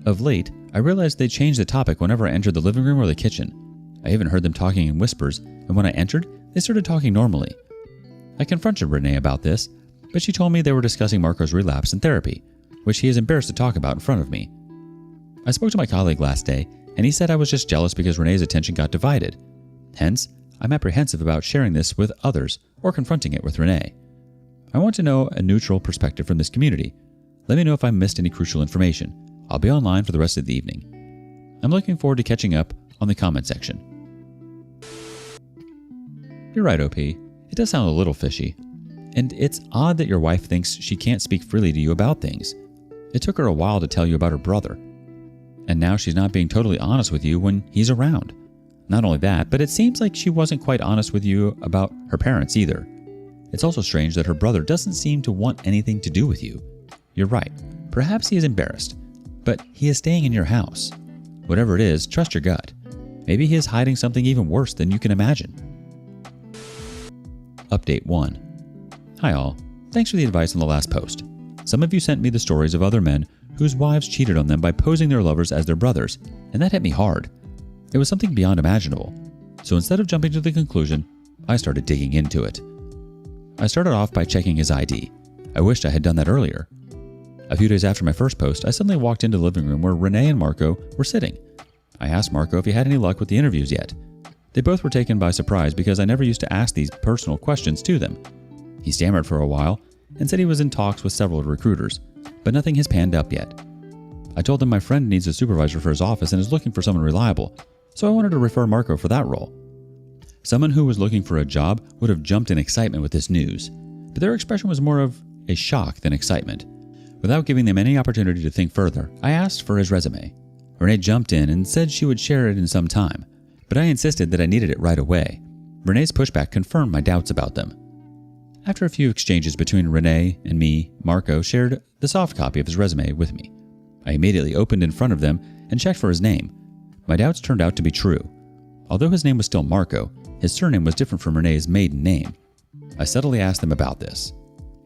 [SPEAKER 2] Of late, I realized they changed the topic whenever I entered the living room or the kitchen. I even heard them talking in whispers, and when I entered, they started talking normally. I confronted Renee about this, but she told me they were discussing Marco's relapse in therapy, which he is embarrassed to talk about in front of me. I spoke to my colleague last day, and he said I was just jealous because Renee's attention got divided. Hence, I'm apprehensive about sharing this with others or confronting it with Renee. I want to know a neutral perspective from this community. Let me know if I missed any crucial information. I'll be online for the rest of the evening. I'm looking forward to catching up on the comment section. You're right, OP. It does sound a little fishy. And it's odd that your wife thinks she can't speak freely to you about things. It took her a while to tell you about her brother. And now she's not being totally honest with you when he's around. Not only that, but it seems like she wasn't quite honest with you about her parents either. It's also strange that her brother doesn't seem to want anything to do with you. You're right. Perhaps he is embarrassed, but he is staying in your house. Whatever it is, trust your gut. Maybe he is hiding something even worse than you can imagine. Update 1. Hi all. Thanks for the advice on the last post. Some of you sent me the stories of other men whose wives cheated on them by posing their lovers as their brothers, and that hit me hard. It was something beyond imaginable. So instead of jumping to the conclusion, I started digging into it. I started off by checking his ID. I wished I had done that earlier. A few days after my first post, I suddenly walked into the living room where Renee and Marco were sitting. I asked Marco if he had any luck with the interviews yet. They both were taken by surprise because I never used to ask these personal questions to them. He stammered for a while and said he was in talks with several recruiters, but nothing has panned up yet. I told them my friend needs a supervisor for his office and is looking for someone reliable, so I wanted to refer Marco for that role. Someone who was looking for a job would have jumped in excitement with this news, but their expression was more of a shock than excitement. Without giving them any opportunity to think further, I asked for his resume. Renee jumped in and said she would share it in some time, but I insisted that I needed it right away. Renee's pushback confirmed my doubts about them. After a few exchanges between Renee and me, Marco shared the soft copy of his resume with me. I immediately opened in front of them and checked for his name. My doubts turned out to be true. Although his name was still Marco, his surname was different from Renee's maiden name. I subtly asked them about this.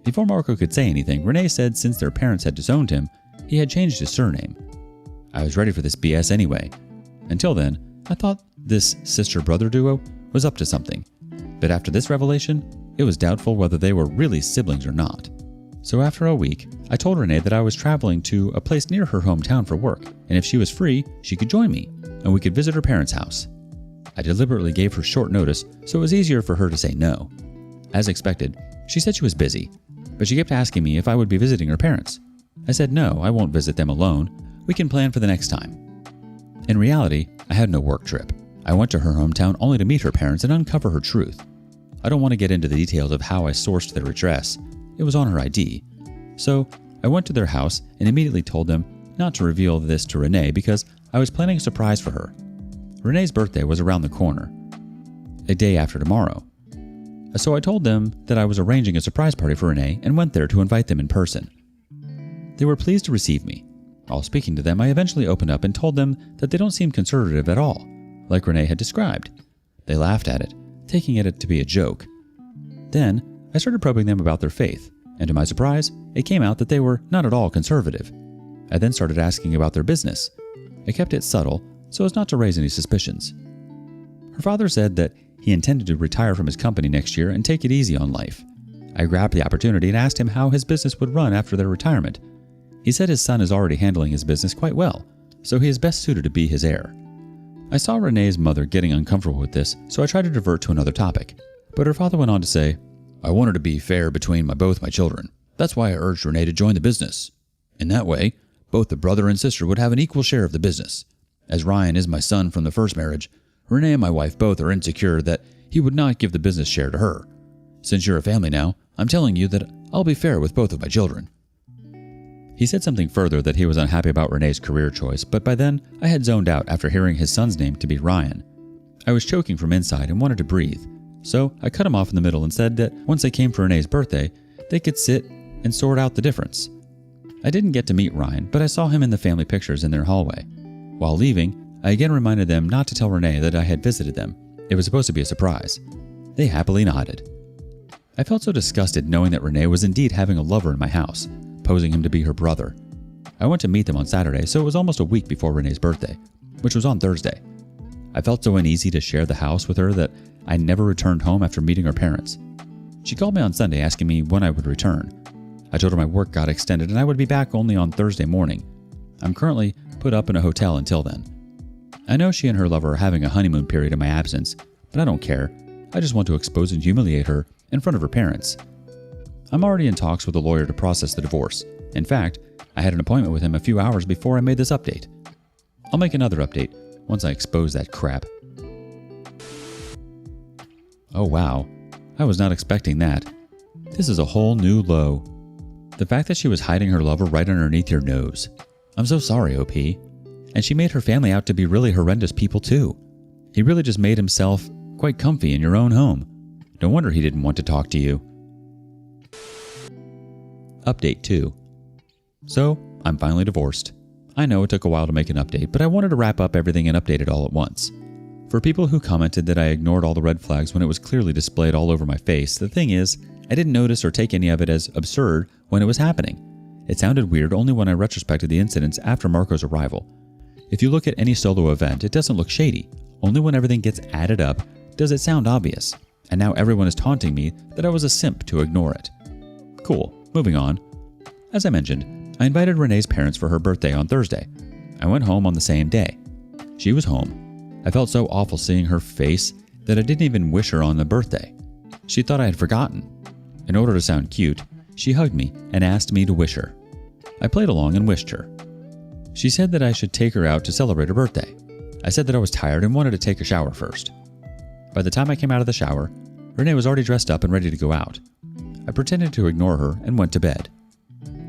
[SPEAKER 2] Before Marco could say anything, Renee said since their parents had disowned him, he had changed his surname. I was ready for this BS anyway. Until then, I thought this sister-brother duo was up to something. But after this revelation, it was doubtful whether they were really siblings or not. So after a week, I told Renee that I was traveling to a place near her hometown for work, and if she was free, she could join me, and we could visit her parents' house. I deliberately gave her short notice so it was easier for her to say no. As expected, she said she was busy, but she kept asking me if I would be visiting her parents. I said no, I won't visit them alone. We can plan for the next time. In reality, I had no work trip. I went to her hometown only to meet her parents and uncover her truth. I don't want to get into the details of how I sourced their address. It was on her ID. So I went to their house and immediately told them not to reveal this to Renee because I was planning a surprise for her. Renee's birthday was around the corner, a day after tomorrow. So I told them that I was arranging a surprise party for Renee and went there to invite them in person. They were pleased to receive me. While speaking to them, I eventually opened up and told them that they don't seem conservative at all, like Renee had described. They laughed at it, taking it to be a joke. Then, I started probing them about their faith, and to my surprise, it came out that they were not at all conservative. I then started asking about their business. I kept it subtle, so as not to raise any suspicions. Her father said that he intended to retire from his company next year and take it easy on life. I grabbed the opportunity and asked him how his business would run after their retirement. He said his son is already handling his business quite well, so he is best suited to be his heir. I saw Renee's mother getting uncomfortable with this, so I tried to divert to another topic. But her father went on to say, "I wanted to be fair between both my children. That's why I urged Renee to join the business. In that way, both the brother and sister would have an equal share of the business. As Ryan is my son from the first marriage, Renee and my wife both are insecure that he would not give the business share to her. Since you're a family now, I'm telling you that I'll be fair with both of my children." He said something further that he was unhappy about Renee's career choice, but by then I had zoned out after hearing his son's name to be Ryan. I was choking from inside and wanted to breathe, so I cut him off in the middle and said that once they came for Renee's birthday, they could sit and sort out the difference. I didn't get to meet Ryan, but I saw him in the family pictures in their hallway. While leaving, I again reminded them not to tell Renee that I had visited them. It was supposed to be a surprise. They happily nodded. I felt so disgusted knowing that Renee was indeed having a lover in my house, posing him to be her brother. I went to meet them on Saturday, so it was almost a week before Renee's birthday, which was on Thursday. I felt so uneasy to share the house with her that I never returned home after meeting her parents. She called me on Sunday asking me when I would return. I told her my work got extended and I would be back only on Thursday morning. I'm currently put up in a hotel until then. I know she and her lover are having a honeymoon period in my absence, but I don't care. I just want to expose and humiliate her in front of her parents. I'm already in talks with a lawyer to process the divorce. In fact, I had an appointment with him a few hours before I made this update. I'll make another update once I expose that crap. Oh wow, I was not expecting that. This is a whole new low. The fact that she was hiding her lover right underneath your nose. I'm so sorry, OP. And she made her family out to be really horrendous people too. He really just made himself quite comfy in your own home. No wonder he didn't want to talk to you. Update 2. So, I'm finally divorced. I know it took a while to make an update, but I wanted to wrap up everything and update it all at once. For people who commented that I ignored all the red flags when it was clearly displayed all over my face, the thing is, I didn't notice or take any of it as absurd when it was happening. It sounded weird only when I retrospected the incidents after Marco's arrival. If you look at any solo event, it doesn't look shady. Only when everything gets added up does it sound obvious. And now everyone is taunting me that I was a simp to ignore it. Cool, moving on. As I mentioned, I invited Renee's parents for her birthday on Thursday. I went home on the same day. She was home. I felt so awful seeing her face that I didn't even wish her on the birthday. She thought I had forgotten. In order to sound cute, she hugged me and asked me to wish her. I played along and wished her. She said that I should take her out to celebrate her birthday. I said that I was tired and wanted to take a shower first. By the time I came out of the shower, Renee was already dressed up and ready to go out. I pretended to ignore her and went to bed.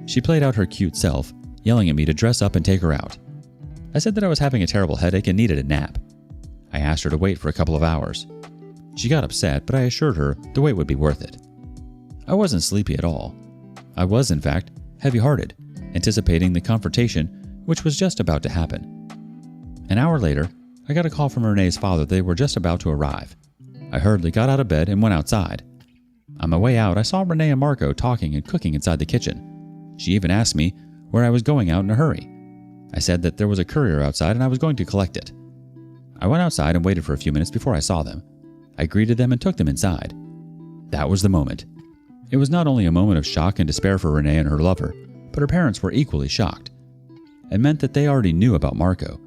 [SPEAKER 2] She played out her cute self, yelling at me to dress up and take her out. I said that I was having a terrible headache and needed a nap. I asked her to wait for a couple of hours. She got upset, but I assured her the wait would be worth it. I wasn't sleepy at all. I was, in fact, heavy-hearted, anticipating the confrontation which was just about to happen. An hour later, I got a call from Renee's father that they were just about to arrive. I hurriedly got out of bed and went outside. On my way out, I saw Renee and Marco talking and cooking inside the kitchen. She even asked me where I was going out in a hurry. I said that there was a courier outside and I was going to collect it. I went outside and waited for a few minutes before I saw them. I greeted them and took them inside. That was the moment. It was not only a moment of shock and despair for Renee and her lover, but her parents were equally shocked. It meant that they already knew about Marco.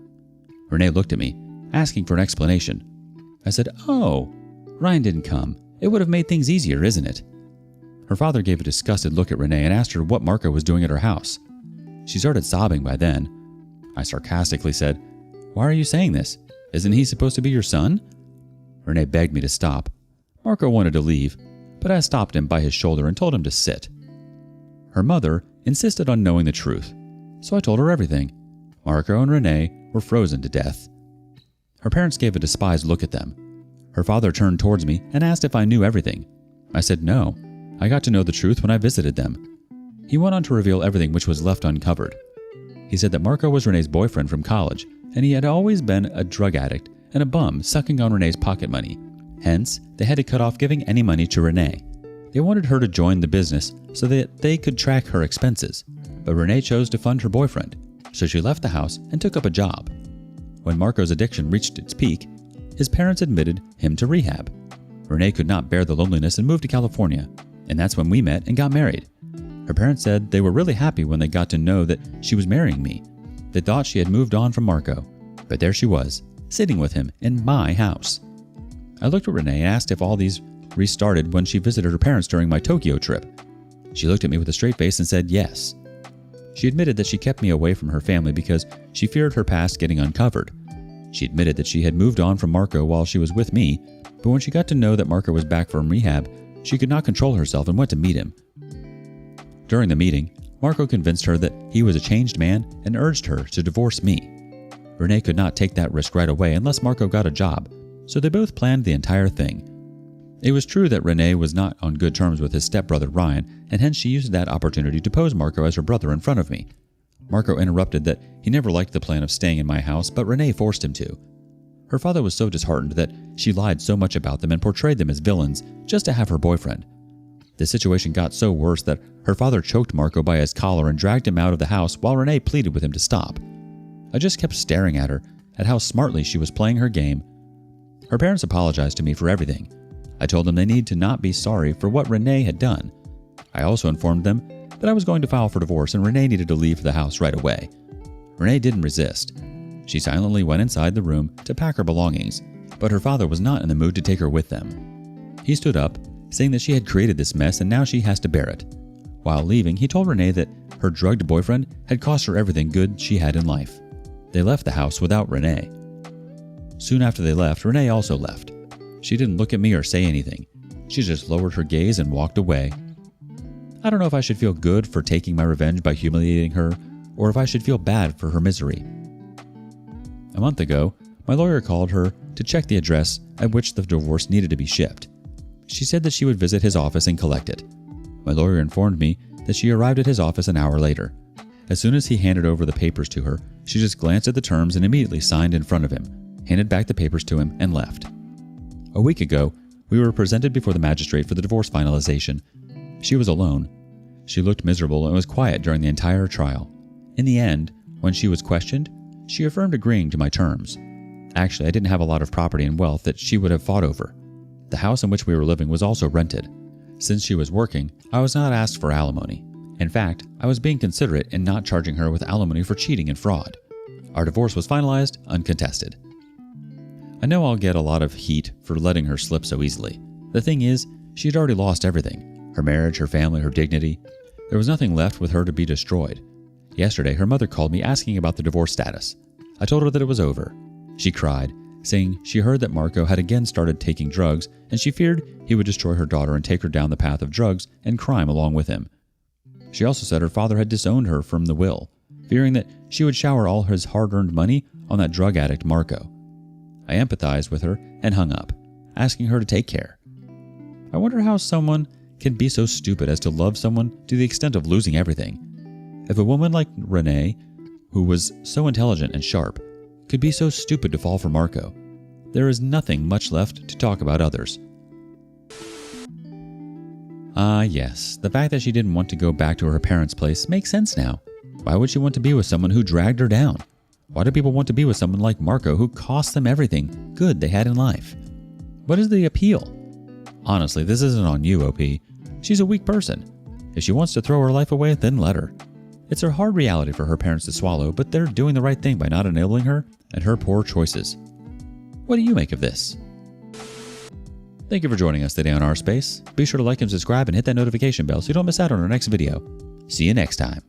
[SPEAKER 2] Renee looked at me, asking for an explanation. I said, "Oh, Ryan didn't come. It would have made things easier, isn't it?" Her father gave a disgusted look at Renee and asked her what Marco was doing at her house. She started sobbing by then. I sarcastically said, "Why are you saying this? Isn't he supposed to be your son?" Renee begged me to stop. Marco wanted to leave, but I stopped him by his shoulder and told him to sit. Her mother insisted on knowing the truth, so I told her everything. Marco and Renee were frozen to death. Her parents gave a despised look at them. Her father turned towards me and asked if I knew everything. I said no. I got to know the truth when I visited them. He went on to reveal everything which was left uncovered. He said that Marco was Renee's boyfriend from college, and he had always been a drug addict and a bum sucking on Renee's pocket money. Hence, they had to cut off giving any money to Renee. They wanted her to join the business so that they could track her expenses, but Renee chose to fund her boyfriend, so she left the house and took up a job. When Marco's addiction reached its peak, his parents admitted him to rehab. Renee could not bear the loneliness and moved to California, and that's when we met and got married. Her parents said they were really happy when they got to know that she was marrying me. They thought she had moved on from Marco, but there she was, sitting with him in my house. I looked at Renee and asked if all these restarted when she visited her parents during my Tokyo trip. She looked at me with a straight face and said yes. She admitted that she kept me away from her family because she feared her past getting uncovered. She admitted that she had moved on from Marco while she was with me, but when she got to know that Marco was back from rehab, she could not control herself and went to meet him. During the meeting, Marco convinced her that he was a changed man and urged her to divorce me. Renee could not take that risk right away unless Marco got a job, so they both planned the entire thing. It was true that Renee was not on good terms with his stepbrother Ryan, and hence she used that opportunity to pose Marco as her brother in front of me. Marco interrupted that he never liked the plan of staying in my house, but Renee forced him to. Her father was so disheartened that she lied so much about them and portrayed them as villains just to have her boyfriend. The situation got so worse that her father choked Marco by his collar and dragged him out of the house while Renee pleaded with him to stop. I just kept staring at her, at how smartly she was playing her game. Her parents apologized to me for everything. I told them they need to not be sorry for what Renee had done. I also informed them that I was going to file for divorce and Renee needed to leave the house right away. Renee didn't resist. She silently went inside the room to pack her belongings, but her father was not in the mood to take her with them. He stood up, saying that she had created this mess and now she has to bear it. While leaving, he told Renee that her drugged boyfriend had cost her everything good she had in life. They left the house without Renee. Soon after they left, Renee also left. She didn't look at me or say anything. She just lowered her gaze and walked away. I don't know if I should feel good for taking my revenge by humiliating her, or if I should feel bad for her misery. A month ago, my lawyer called her to check the address at which the divorce needed to be shipped. She said that she would visit his office and collect it. My lawyer informed me that she arrived at his office an hour later. As soon as he handed over the papers to her, she just glanced at the terms and immediately signed in front of him, handed back the papers to him, and left. A week ago, we were presented before the magistrate for the divorce finalization. She was alone. She looked miserable and was quiet during the entire trial. In the end, when she was questioned, she affirmed agreeing to my terms. Actually, I didn't have a lot of property and wealth that she would have fought over. The house in which we were living was also rented. Since she was working, I was not asked for alimony. In fact, I was being considerate in not charging her with alimony for cheating and fraud. Our divorce was finalized uncontested. I know I'll get a lot of heat for letting her slip so easily. The thing is, she had already lost everything. Her marriage, her family, her dignity. There was nothing left with her to be destroyed. Yesterday, her mother called me asking about the divorce status. I told her that it was over. She cried, saying she heard that Marco had again started taking drugs and she feared he would destroy her daughter and take her down the path of drugs and crime along with him. She also said her father had disowned her from the will, fearing that she would shower all his hard-earned money on that drug addict Marco. I empathized with her and hung up, asking her to take care. I wonder how someone can be so stupid as to love someone to the extent of losing everything. If a woman like Renee, who was so intelligent and sharp, could be so stupid to fall for Marco, there is nothing much left to talk about others. Yes, the fact that she didn't want to go back to her parents' place makes sense now. Why would she want to be with someone who dragged her down? Why do people want to be with someone like Marco who cost them everything good they had in life? What is the appeal? Honestly, this isn't on you, OP. She's a weak person. If she wants to throw her life away, then let her. It's a hard reality for her parents to swallow, but they're doing the right thing by not enabling her and her poor choices. What do you make of this? Thank you for joining us today on rSpace. Be sure to like and subscribe and hit that notification bell so you don't miss out on our next video. See you next time.